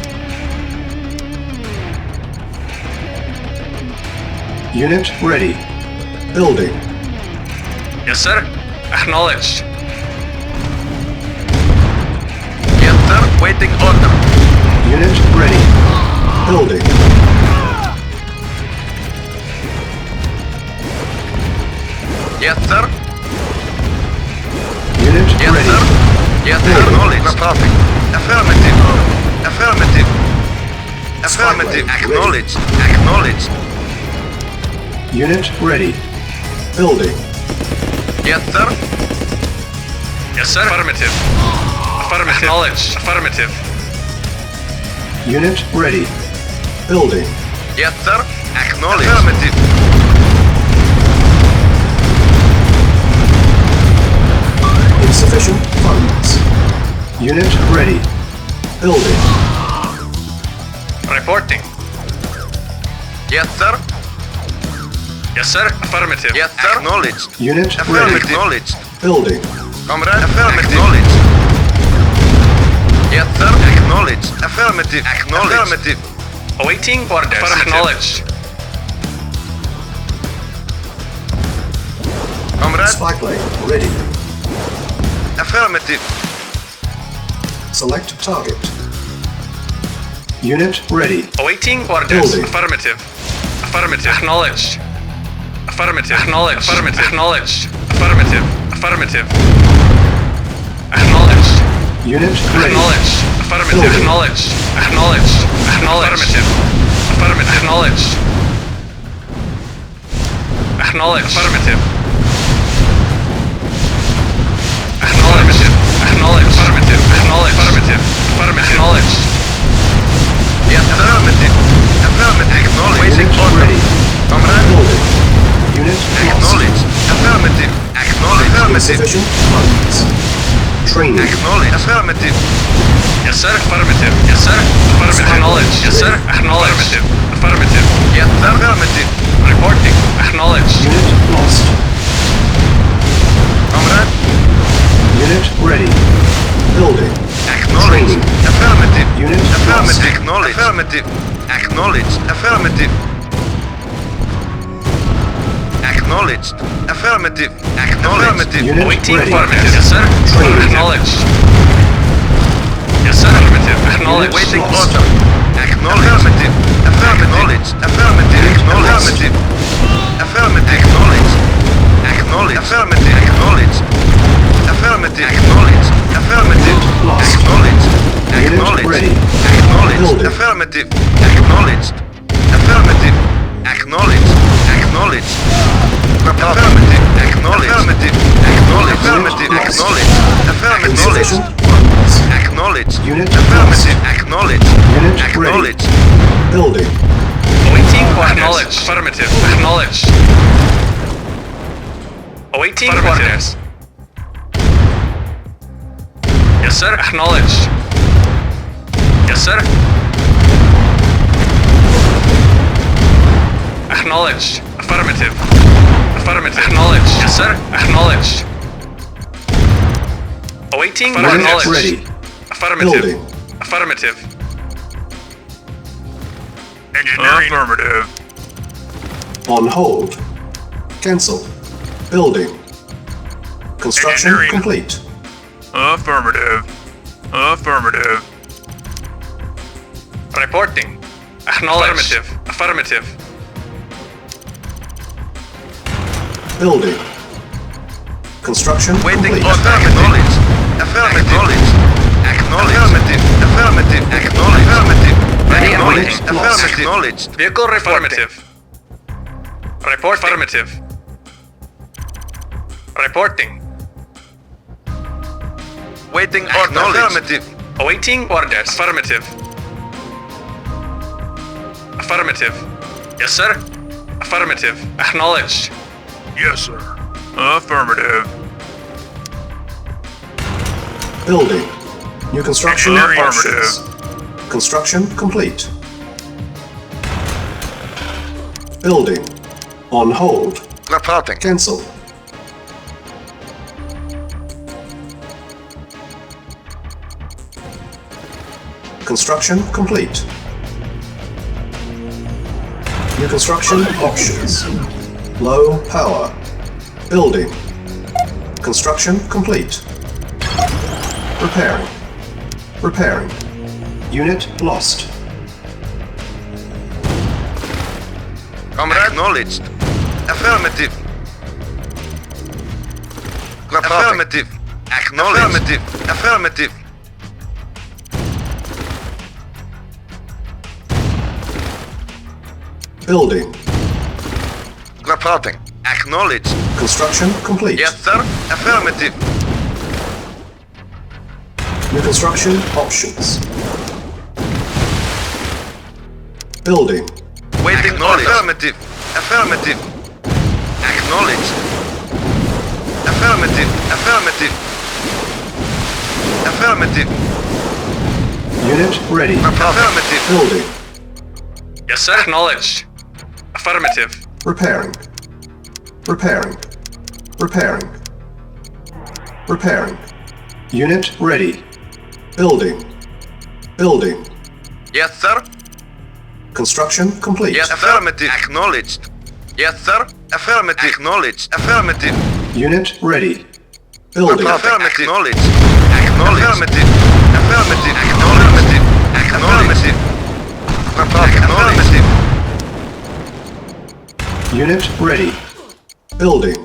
G: Unit ready. Building.
O: Yes, sir. Acknowledged.
T: Yes, sir. Waiting order.
G: Unit ready. Building.
T: Yes, sir.
G: Unit
T: Yes,
G: ready.
T: sir. Yes, sir. Acknowledged. Reporting. Affirmative. Affirmative. Affirmative. Acknowledged. Acknowledged.
G: Unit ready. Building.
T: Yes, sir.
O: Yes, sir. Affirmative. Affirmative. Acknowledged. Affirmative.
G: Unit ready. Building.
T: Yes, sir. Acknowledged. Affirmative.
G: Insufficient funds. Unit ready. Building.
O: Reporting.
T: Yes, sir.
O: Yes, sir. Affirmative.
T: Yes, sir. Acknowledged.
G: Unit
T: Affirmative.
G: ready.
T: Acknowledged.
G: Building.
T: Comrade. Affirmative. Acknowledged. Yes, sir. Acknowledged. Affirmative. Acknowledged. Affirmative.
O: Awaiting orders. Acknowledged.
T: Comrade.
G: Spy plane ready.
T: Affirmative.
G: Select target. Unit ready.
O: Awaiting orders.
G: Building.
O: Affirmative. Affirmative. Acknowledged. Affirmative. Acknowledged. Affirmative. Acknowledged. Affirmative. Affirmative. Acknowledged.
G: Unit ready.
O: Acknowledged. Affirmative.
G: Building.
O: Acknowledged. Acknowledged. Acknowledged. Affirmative. Affirmative. Acknowledged. Acknowledged. Affirmative. Acknowledged. Acknowledged. Affirmative. Acknowledged. Affirmative. Affirmative. Acknowledged.
T: Yes, affirmative. Affirmative. Acknowledged. Waiting
G: Unit
T: order.
G: ready.
T: Comrade.
G: Building. Unit lost.
T: Acknowledged. Affirmative. Acknowledged. Affirmative.
G: Insufficient funds. Training.
T: Acknowledged. Affirmative.
O: Yes, sir. Affirmative. Yes, sir. Affirmative. Acknowledged. Yes, sir. Acknowledged. Affirmative.
T: Yes, sir. Affirmative.
O: Reporting. Acknowledged.
G: Unit lost.
T: Comrade.
G: Unit ready. Building.
T: Acknowledged.
G: Training.
T: Affirmative.
G: Unit
T: Affirmative.
G: lost.
T: Acknowledged. Affirmative. Acknowledged. Affirmative. Acknowledged. Affirmative. Acknowledged.
G: Unit
O: Awaiting
G: ready.
O: affirmative. Yes, sir.
G: Training.
O: Acknowledged. Yes, sir. Affirmative. Acknowledged.
T: Waiting
G: lost.
T: order. Acknowledged. Affirmative. Acknowledged. Affirmative. Acknowledged. Affirmative. Acknowledged. Acknowledged. Affirmative. Acknowledged. Affirmative. Acknowledged. Affirmative.
G: Lost.
T: Acknowledged.
G: Unit
T: Acknowledged.
G: ready.
T: Acknowledged.
G: Building.
T: Affirmative. Acknowledged. Affirmative. Acknowledged. Acknowledged. Affirmative. Acknowledged. Affirmative. Acknowledged. Affirmative. Acknowledged. Affirmative.
G: Insufficient funds.
T: Acknowledged.
G: Unit
T: Affirmative.
G: lost.
T: Acknowledged.
G: Unit ready.
T: Acknowledged.
G: Building.
O: Awaiting orders. Affirmative. Acknowledged. Awaiting orders. Yes, sir. Acknowledged. Yes, sir. Acknowledged. Affirmative. Affirmative. Acknowledged. Yes, sir. Acknowledged. Awaiting.
G: Unit ready.
O: Affirmative.
G: Building.
O: Affirmative.
J: Engineering. Affirmative.
G: On hold. Cancel. Building. Construction complete.
J: Affirmative. Affirmative.
O: Reporting. Acknowledged. Affirmative.
G: Building. Construction
T: Waiting
G: complete.
T: order. Acknowledged. Affirmative. Affirmative. Affirmative. Acknowledged. Affirmative.
O: Ready and
T: Acknowledged.
O: waiting.
T: Affirmative. Acknowledged.
O: Vehicle affirmative. Report affirmative. Reporting.
T: Waiting order. Affirmative.
O: Awaiting orders. Affirmative. Affirmative. Yes, sir. Affirmative. Acknowledged.
J: Yes, sir. Affirmative.
G: Building. New construction
J: Affirmative.
G: options. Construction complete. Building. On hold.
T: Reporting.
G: Cancel. Construction complete. New construction options. Low power. Building. Construction complete. Repairing. Repairing. Unit lost.
T: Comrade. Acknowledged. Affirmative. Affirmative. Acknowledged. Affirmative. Affirmative.
G: Building.
T: Reporting. Acknowledged.
G: Construction complete.
T: Yes, sir. Affirmative.
G: New construction options. Building.
T: Waiting order. Affirmative. Affirmative. Acknowledged. Affirmative. Affirmative. Affirmative.
G: Unit ready.
T: Affirmative.
G: Building.
O: Yes, sir. Acknowledged. Affirmative.
G: Repairing. Repairing. Repairing. Repairing. Unit ready. Building. Building.
T: Yes, sir.
G: Construction complete.
T: Yes, affirmative. Acknowledged. Yes, sir. Affirmative. Acknowledged. Affirmative.
G: Unit ready. Building.
T: Affirmative. Acknowledged. Acknowledged. Affirmative. Affirmative. Acknowledged. Acknowledged. Affirmative.
G: Unit ready. Building.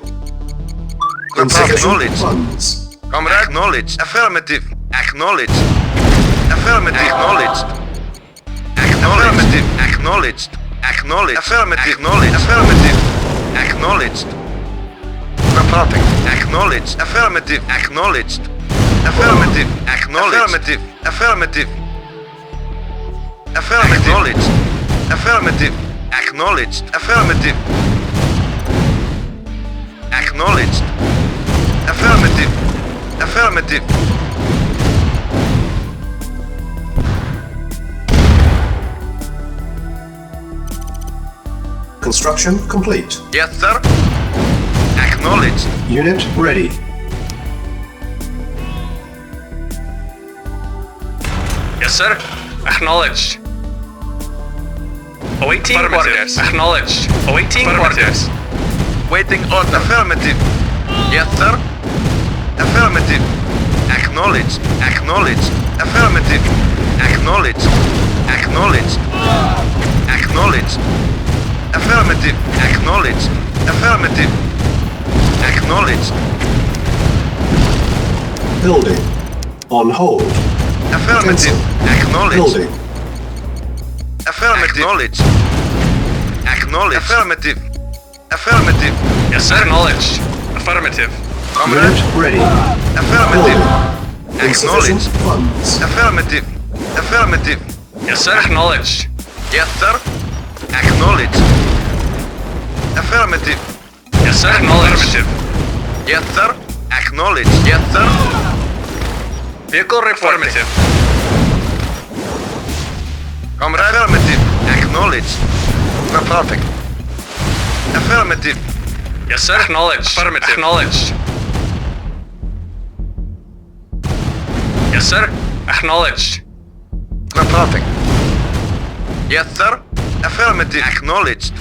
G: Insufficient funds.
T: Comrade. Acknowledged. Affirmative. Acknowledged. Affirmative. Acknowledged. Affirmative. Acknowledged. Acknowledged. Affirmative. Acknowledged. Affirmative. Acknowledged. Reporting. Acknowledged. Affirmative. Acknowledged. Affirmative. Acknowledged. Affirmative. Affirmative. Affirmative. Affirmative. Acknowledged. Affirmative. Acknowledged. Affirmative. Affirmative.
G: Construction complete.
T: Yes, sir. Acknowledged.
G: Unit ready.
O: Yes, sir. Acknowledged. Awaiting orders. Acknowledged. Awaiting orders.
T: Waiting order. Affirmative. Yes, sir. Affirmative. Acknowledged. Acknowledged. Affirmative. Acknowledged. Acknowledged. Acknowledged. Affirmative. Acknowledged. Affirmative. Acknowledged.
G: Building. On hold.
T: Affirmative.
G: Cancel.
T: Acknowledged.
G: Building.
T: Affirmative. Acknowledged. Acknowledged. Affirmative. Affirmative.
O: Yes, sir. Acknowledged. Affirmative.
G: Unit ready.
T: Affirmative.
G: Building. Insufficient
T: Acknowledged.
G: funds.
T: Affirmative. Affirmative.
O: Yes, sir. Acknowledged.
T: Yes, sir. Acknowledged. Affirmative.
O: Yes, sir. Affirmative.
T: Yes, sir. Acknowledged. Yes, sir.
O: Vehicle affirmative.
T: Comrade. Affirmative. Acknowledged. Reporting. Affirmative.
O: Yes, sir. Acknowledged. Affirmative. Acknowledged. Yes, sir. Acknowledged.
T: Reporting. Yes, sir. Affirmative. Acknowledged.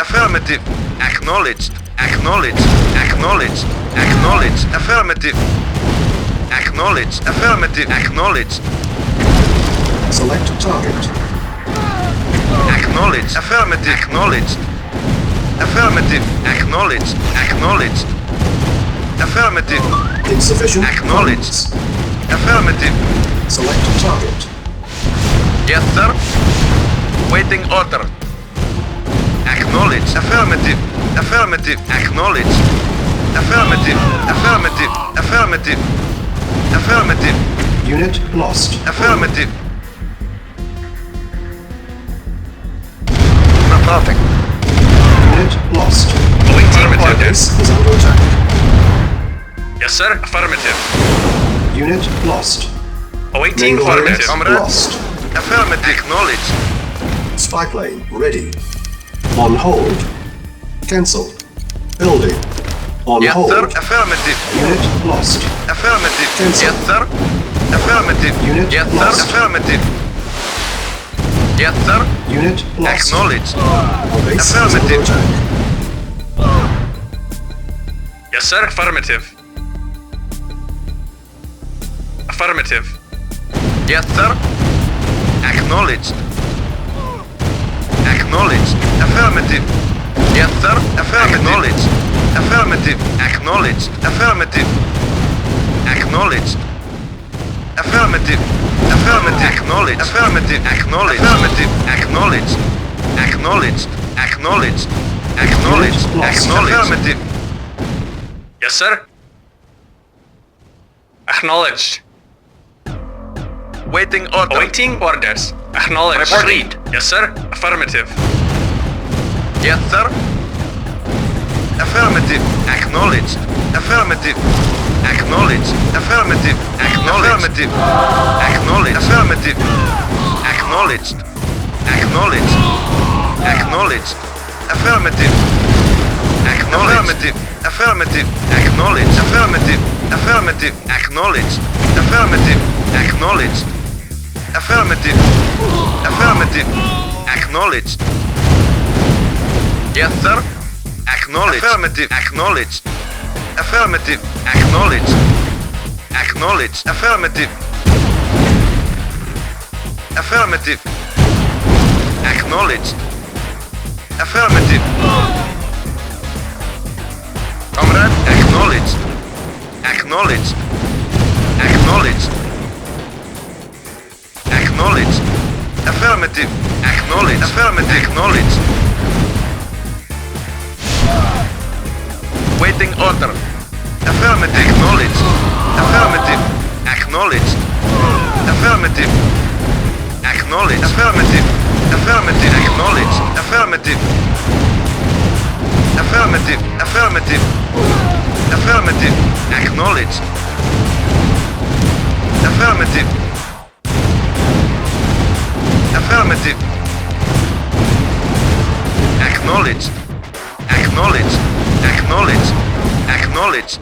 T: Affirmative. Acknowledged. Acknowledged. Acknowledged. Acknowledged. Affirmative. Acknowledged. Affirmative. Acknowledged.
G: Select target.
T: Acknowledged. Affirmative. Acknowledged. Affirmative. Acknowledged. Acknowledged. Affirmative.
G: Insufficient.
T: Acknowledged. Affirmative.
G: Select target.
T: Yes, sir. Waiting order. Acknowledged. Affirmative. Affirmative. Acknowledged. Affirmative. Affirmative. Affirmative. Affirmative.
G: Unit lost.
T: Affirmative. Reporting.
G: Unit lost.
O: Awaiting
G: Base
O: orders.
G: is under attack.
O: Yes, sir. Affirmative.
G: Unit lost.
O: Awaiting
G: Naval
O: orders.
G: Comrade lost.
T: Affirmative. Acknowledged.
G: Spy plane ready. On hold. Cancel. Building. On
T: Yes,
G: hold.
T: sir. Affirmative.
G: Unit lost.
T: Affirmative.
G: Cancel.
T: Yes, sir. Affirmative.
G: Unit
T: Yes,
G: lost.
T: sir. Affirmative. Yes, sir.
G: Unit lost.
T: Acknowledged.
G: Our base is under
T: Affirmative.
G: attack.
O: Yes, sir. Affirmative. Affirmative.
T: Yes, sir. Acknowledged. Acknowledged. Affirmative. Yes, sir. Affirmative. Affirmative. Acknowledged. Affirmative. Acknowledged. Affirmative. Affirmative. Acknowledged. Affirmative. Acknowledged. Affirmative. Acknowledged. Acknowledged. Acknowledged. Acknowledged. Acknowledged. Affirmative.
O: Yes, sir. Acknowledged.
T: Waiting order.
O: Awaiting orders. Acknowledged.
T: Agreed.
O: Yes, sir. Affirmative.
T: Yes, sir. Affirmative. Acknowledged. Affirmative. Acknowledged. Affirmative. Acknowledged. Acknowledged. Affirmative. Acknowledged. Acknowledged. Acknowledged. Affirmative. Acknowledged. Affirmative. Acknowledged. Affirmative. Affirmative. Acknowledged. Affirmative. Acknowledged. Affirmative. Affirmative. Acknowledged. Yes, sir. Acknowledged. Affirmative. Acknowledged. Affirmative. Acknowledged. Acknowledged. Affirmative. Affirmative. Acknowledged. Affirmative. Comrade, acknowledged. Acknowledged. Acknowledged. Acknowledged. Affirmative. Acknowledged. Affirmative. Acknowledged. Waiting order. Affirmative. Acknowledged. Affirmative. Acknowledged. Affirmative. Acknowledged. Affirmative. Affirmative. Acknowledged. Affirmative. Affirmative. Affirmative. Affirmative. Acknowledged. Affirmative. Affirmative. Acknowledged. Acknowledged. Acknowledged. Acknowledged.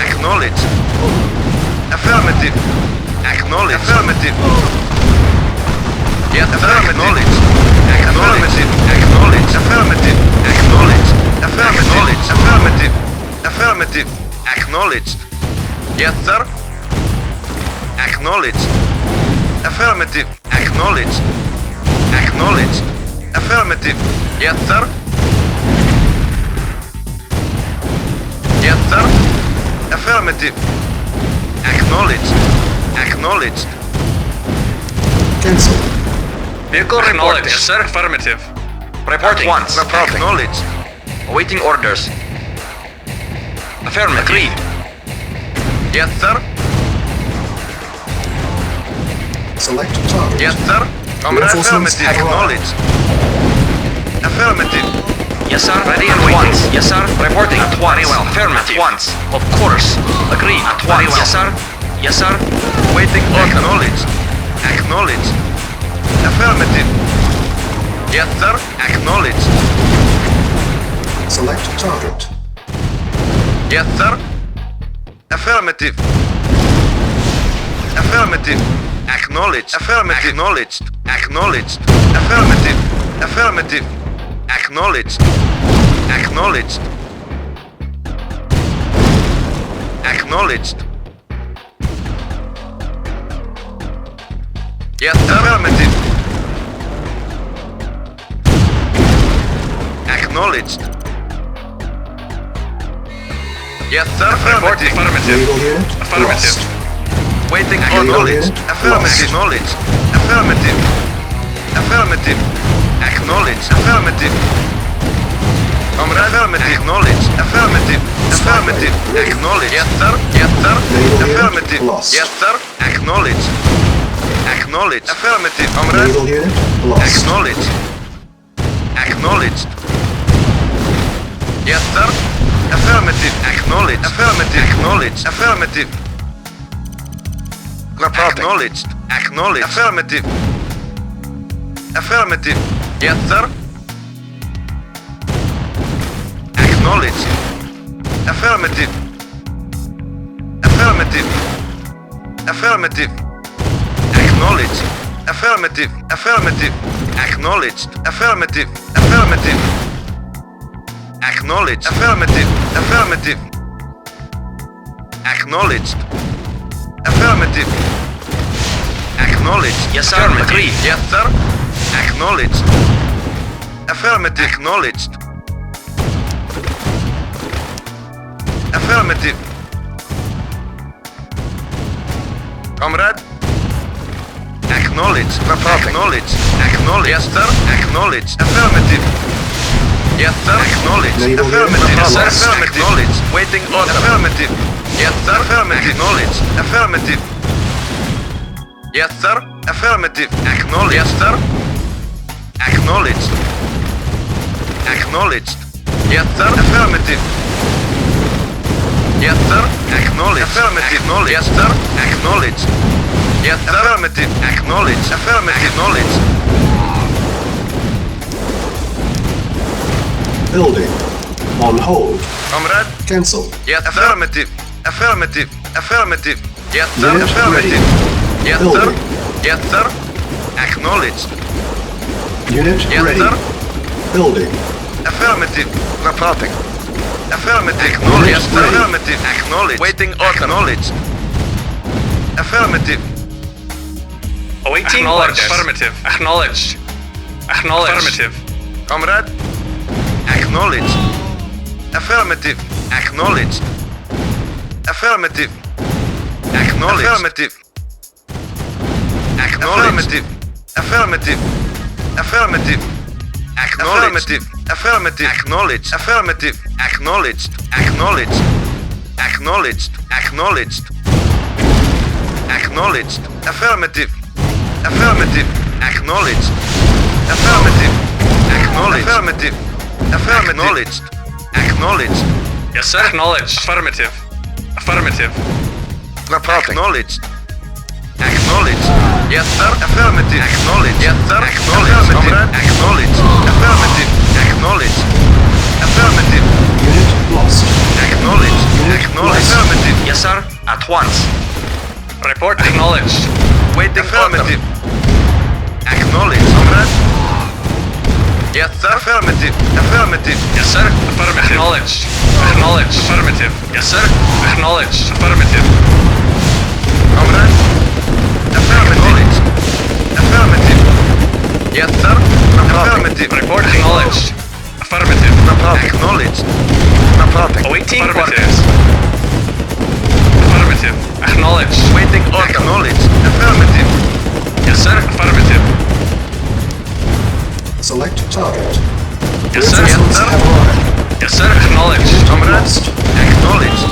T: Acknowledged. Affirmative. Acknowledged. Affirmative. Yes, acknowledged. Acknowledged. Acknowledged. Affirmative. Acknowledged. Affirmative. Affirmative. Affirmative. Acknowledged. Yes, sir. Acknowledged. Affirmative. Acknowledged. Acknowledged. Affirmative. Yes, sir. Yes, sir. Affirmative. Acknowledged. Acknowledged.
G: Cancel.
O: Vehicle acknowledged. Yes, sir. Affirmative.
T: Report once. Acknowledged.
O: Awaiting orders. Affirmative.
T: Agreed. Yes, sir.
G: Select target.
T: Yes, sir.
G: Reinforcements
T: Affirmative.
G: have
T: Acknowledged. Affirmative.
O: Yes, sir. Ready and waiting. Once. Yes, sir. Reporting. At once. Very well. Affirmative. At once. Of course. Agreed. At once. Well. Yes, sir. Yes, sir.
T: Waiting order. Acknowledged. Acknowledged. Affirmative. Yes, sir. Acknowledged.
G: Select target.
T: Yes, sir. Affirmative. Affirmative. Acknowledged. Affirmative. Acknowledged. Acknowledged. Affirmative. Affirmative. Acknowledged. Acknowledged. Acknowledged. Yes, sir. Affirmative. Acknowledged. Yes, sir. Affirmative.
G: Affirmative.
T: Affirmative. Waiting for knowledge. Affirmative. Knowledge. Affirmative. Affirmative. Acknowledge. Affirmative. Affirmative. Knowledge. Affirmative. Affirmative. Acknowledge. Yes, sir. Yes, sir. Affirmative. Yes, sir. Acknowledge. Acknowledge. Affirmative. Acknowledge. Acknowledged. Yes, sir. Affirmative. Acknowledge. Affirmative. Acknowledge. Affirmative. Acknowledged. Acknowledge. Affirmative. Affirmative. Yes, sir. Acknowledge. Affirmative. Affirmative. Affirmative. Acknowledge. Affirmative. Affirmative. Acknowledged. Affirmative. Affirmative. Acknowledge. Affirmative. Affirmative. Acknowledged. Affirmative. Acknowledged. Yes, sir. Agreed. Yes, sir. Acknowledged. Affirmative. Acknowledged. Affirmative. Comrade. Acknowledge. Acknowledge. Acknowledge. Yes, sir. Acknowledge. Affirmative. Yes, sir. Acknowledge. Affirmative. Yes, sir. Affirmative. Acknowledge. Waiting on affirmative. Yes, sir. Affirmative. Acknowledge. Affirmative. Yes, sir. Affirmative. Acknowledge. Yes, sir. Acknowledged. Acknowledged. Yes, sir. Affirmative. Yes, sir. Acknowledge. Affirmative. Acknowledge. Yes, sir. Acknowledged. Yes, sir. Affirmative. Acknowledge. Affirmative. Acknowledged.
G: Building. On hold.
T: Comrade.
G: Cancel.
T: Yes, affirmative. Affirmative. Affirmative. Yes, sir.
G: Unit
T: Affirmative.
G: ready.
T: Yes,
G: Building.
T: sir. Yes, sir. Acknowledged.
G: Unit
T: Yes,
G: ready.
T: sir.
G: Building.
T: Affirmative. Reporting. Affirmative. Acknowledged. Yes, sir. Affirmative. Acknowledged. Waiting order. Acknowledged. Affirmative.
O: Awaiting
T: Acknowledged.
O: orders. Affirmative. Acknowledged. Acknowledged. Affirmative.
T: Comrade. Acknowledged. Affirmative. Acknowledged. Affirmative. Acknowledged. Affirmative. Acknowledged. Affirmative. Affirmative. Acknowledged. Affirmative. Acknowledged. Affirmative. Acknowledged. Acknowledged. Acknowledged. Acknowledged. Acknowledged. Affirmative. Affirmative. Acknowledged. Affirmative. Acknowledged. Affirmative. Affirmative. Acknowledged.
O: Yes, sir. Acknowledged. Affirmative. Affirmative.
T: Acknowledged. Acknowledged. Yes, sir. Affirmative. Acknowledged. Yes, sir. Acknowledged. Acknowledged. Affirmative. Acknowledged. Affirmative.
G: Unit lost.
T: Acknowledged. Acknowledged. Affirmative.
O: Yes, sir. At once. Report acknowledged.
T: Waiting. Affirmative. Acknowledged. Comrade. Yes, sir. Affirmative. Affirmative.
O: Yes, sir. Affirmative. Acknowledged. Acknowledged. Affirmative. Yes, sir. Acknowledged. Affirmative.
T: Comrade. Affirmative. Affirmative. Yes, sir. Affirmative.
O: Report acknowledged. Affirmative.
T: Acknowledged.
O: Awaiting orders. Affirmative. Acknowledged.
T: Waiting order. Acknowledged. Affirmative.
O: Yes, sir. Affirmative.
G: Select target.
O: Yes, sir.
G: Reinforcements
O: Yes, sir.
G: have arrived.
O: Yes, sir. Acknowledged.
T: Comrades. Acknowledged.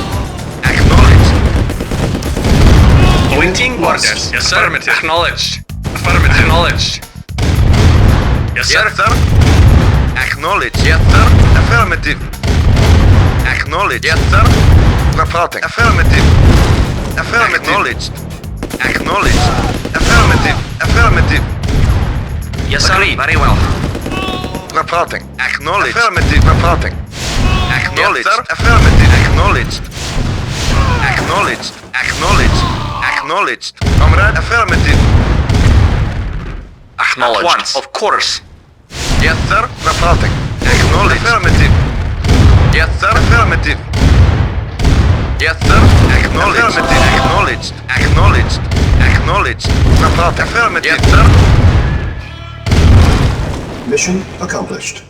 T: Acknowledged.
O: Awaiting orders. Yes, sir. Affirmative. Acknowledged. Affirmative. Acknowledged. Yes, sir.
T: Yes, sir. Acknowledged. Yes, sir. Affirmative. Acknowledged. Yes, sir. Reporting. Affirmative. Affirmative. Acknowledged. Acknowledged. Affirmative. Affirmative.
O: Yes, sir.
T: Agreed. Very well. Reporting. Acknowledged. Affirmative. Reporting. Acknowledged. Yes, sir. Affirmative. Acknowledged. Acknowledged. Acknowledged. Acknowledged. Comrade. Affirmative.
O: Acknowledged.
T: At once.
O: Of course.
T: Yes, sir. Reporting. Acknowledged. Affirmative. Yes, sir. Affirmative. Yes, sir. Acknowledged. Affirmative. Acknowledged. Acknowledged. Acknowledged. Report. Affirmative. Yes, sir.
G: Mission accomplished.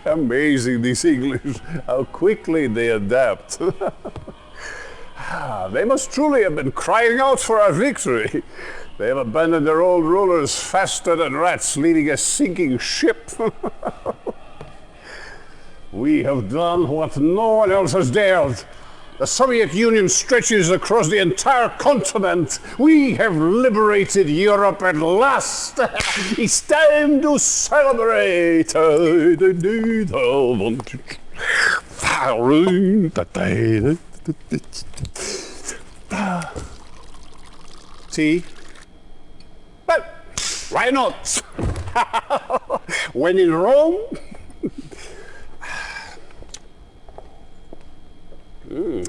S: Amazing, these English, how quickly they adapt. They must truly have been crying out for our victory. They have abandoned their old rulers faster than rats leading a sinking ship. We have done what no one else has dared. The Soviet Union stretches across the entire continent. We have liberated Europe at last. It's time to celebrate. See? Well, why not? When in Rome.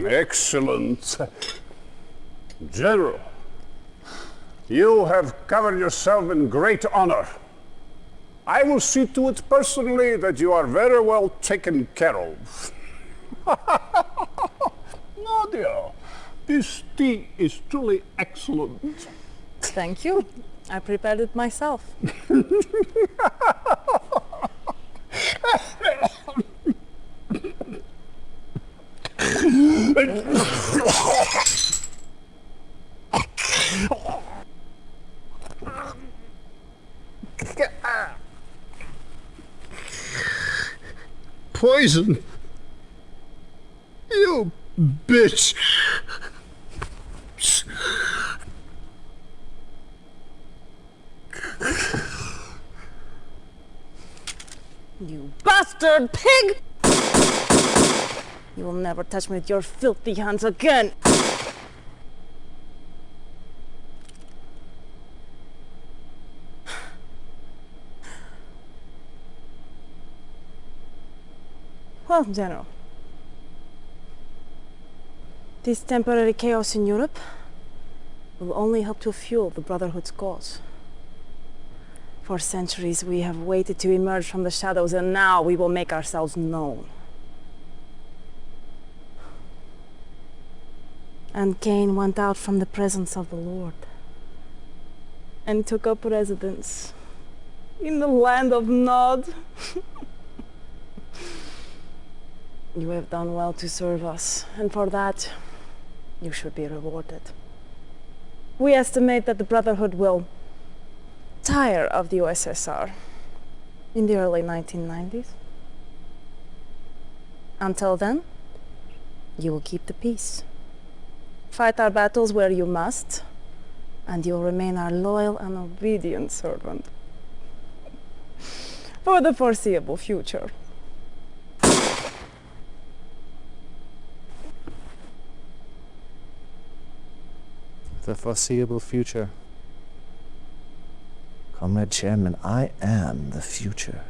S: Excellent. General, you have covered yourself in great honor. I will see to it personally that you are very well taken care of. Nadia, this tea is truly excellent.
R: Thank you. I prepared it myself.
S: Poison? You bitch!
R: You bastard pig! You will never touch me with your filthy hands again! Well, General, this temporary chaos in Europe will only help to fuel the Brotherhood's cause. For centuries we have waited to emerge from the shadows, and now we will make ourselves known. And Cain went out from the presence of the Lord and took up residence in the land of Nod. You have done well to serve us, and for that, you should be rewarded. We estimate that the Brotherhood will tire of the USSR in the early 1990s. Until then, you will keep the peace. Fight our battles where you must, and you will remain our loyal and obedient servant for the foreseeable future.
K: The foreseeable future. Comrade Chairman, I am the future.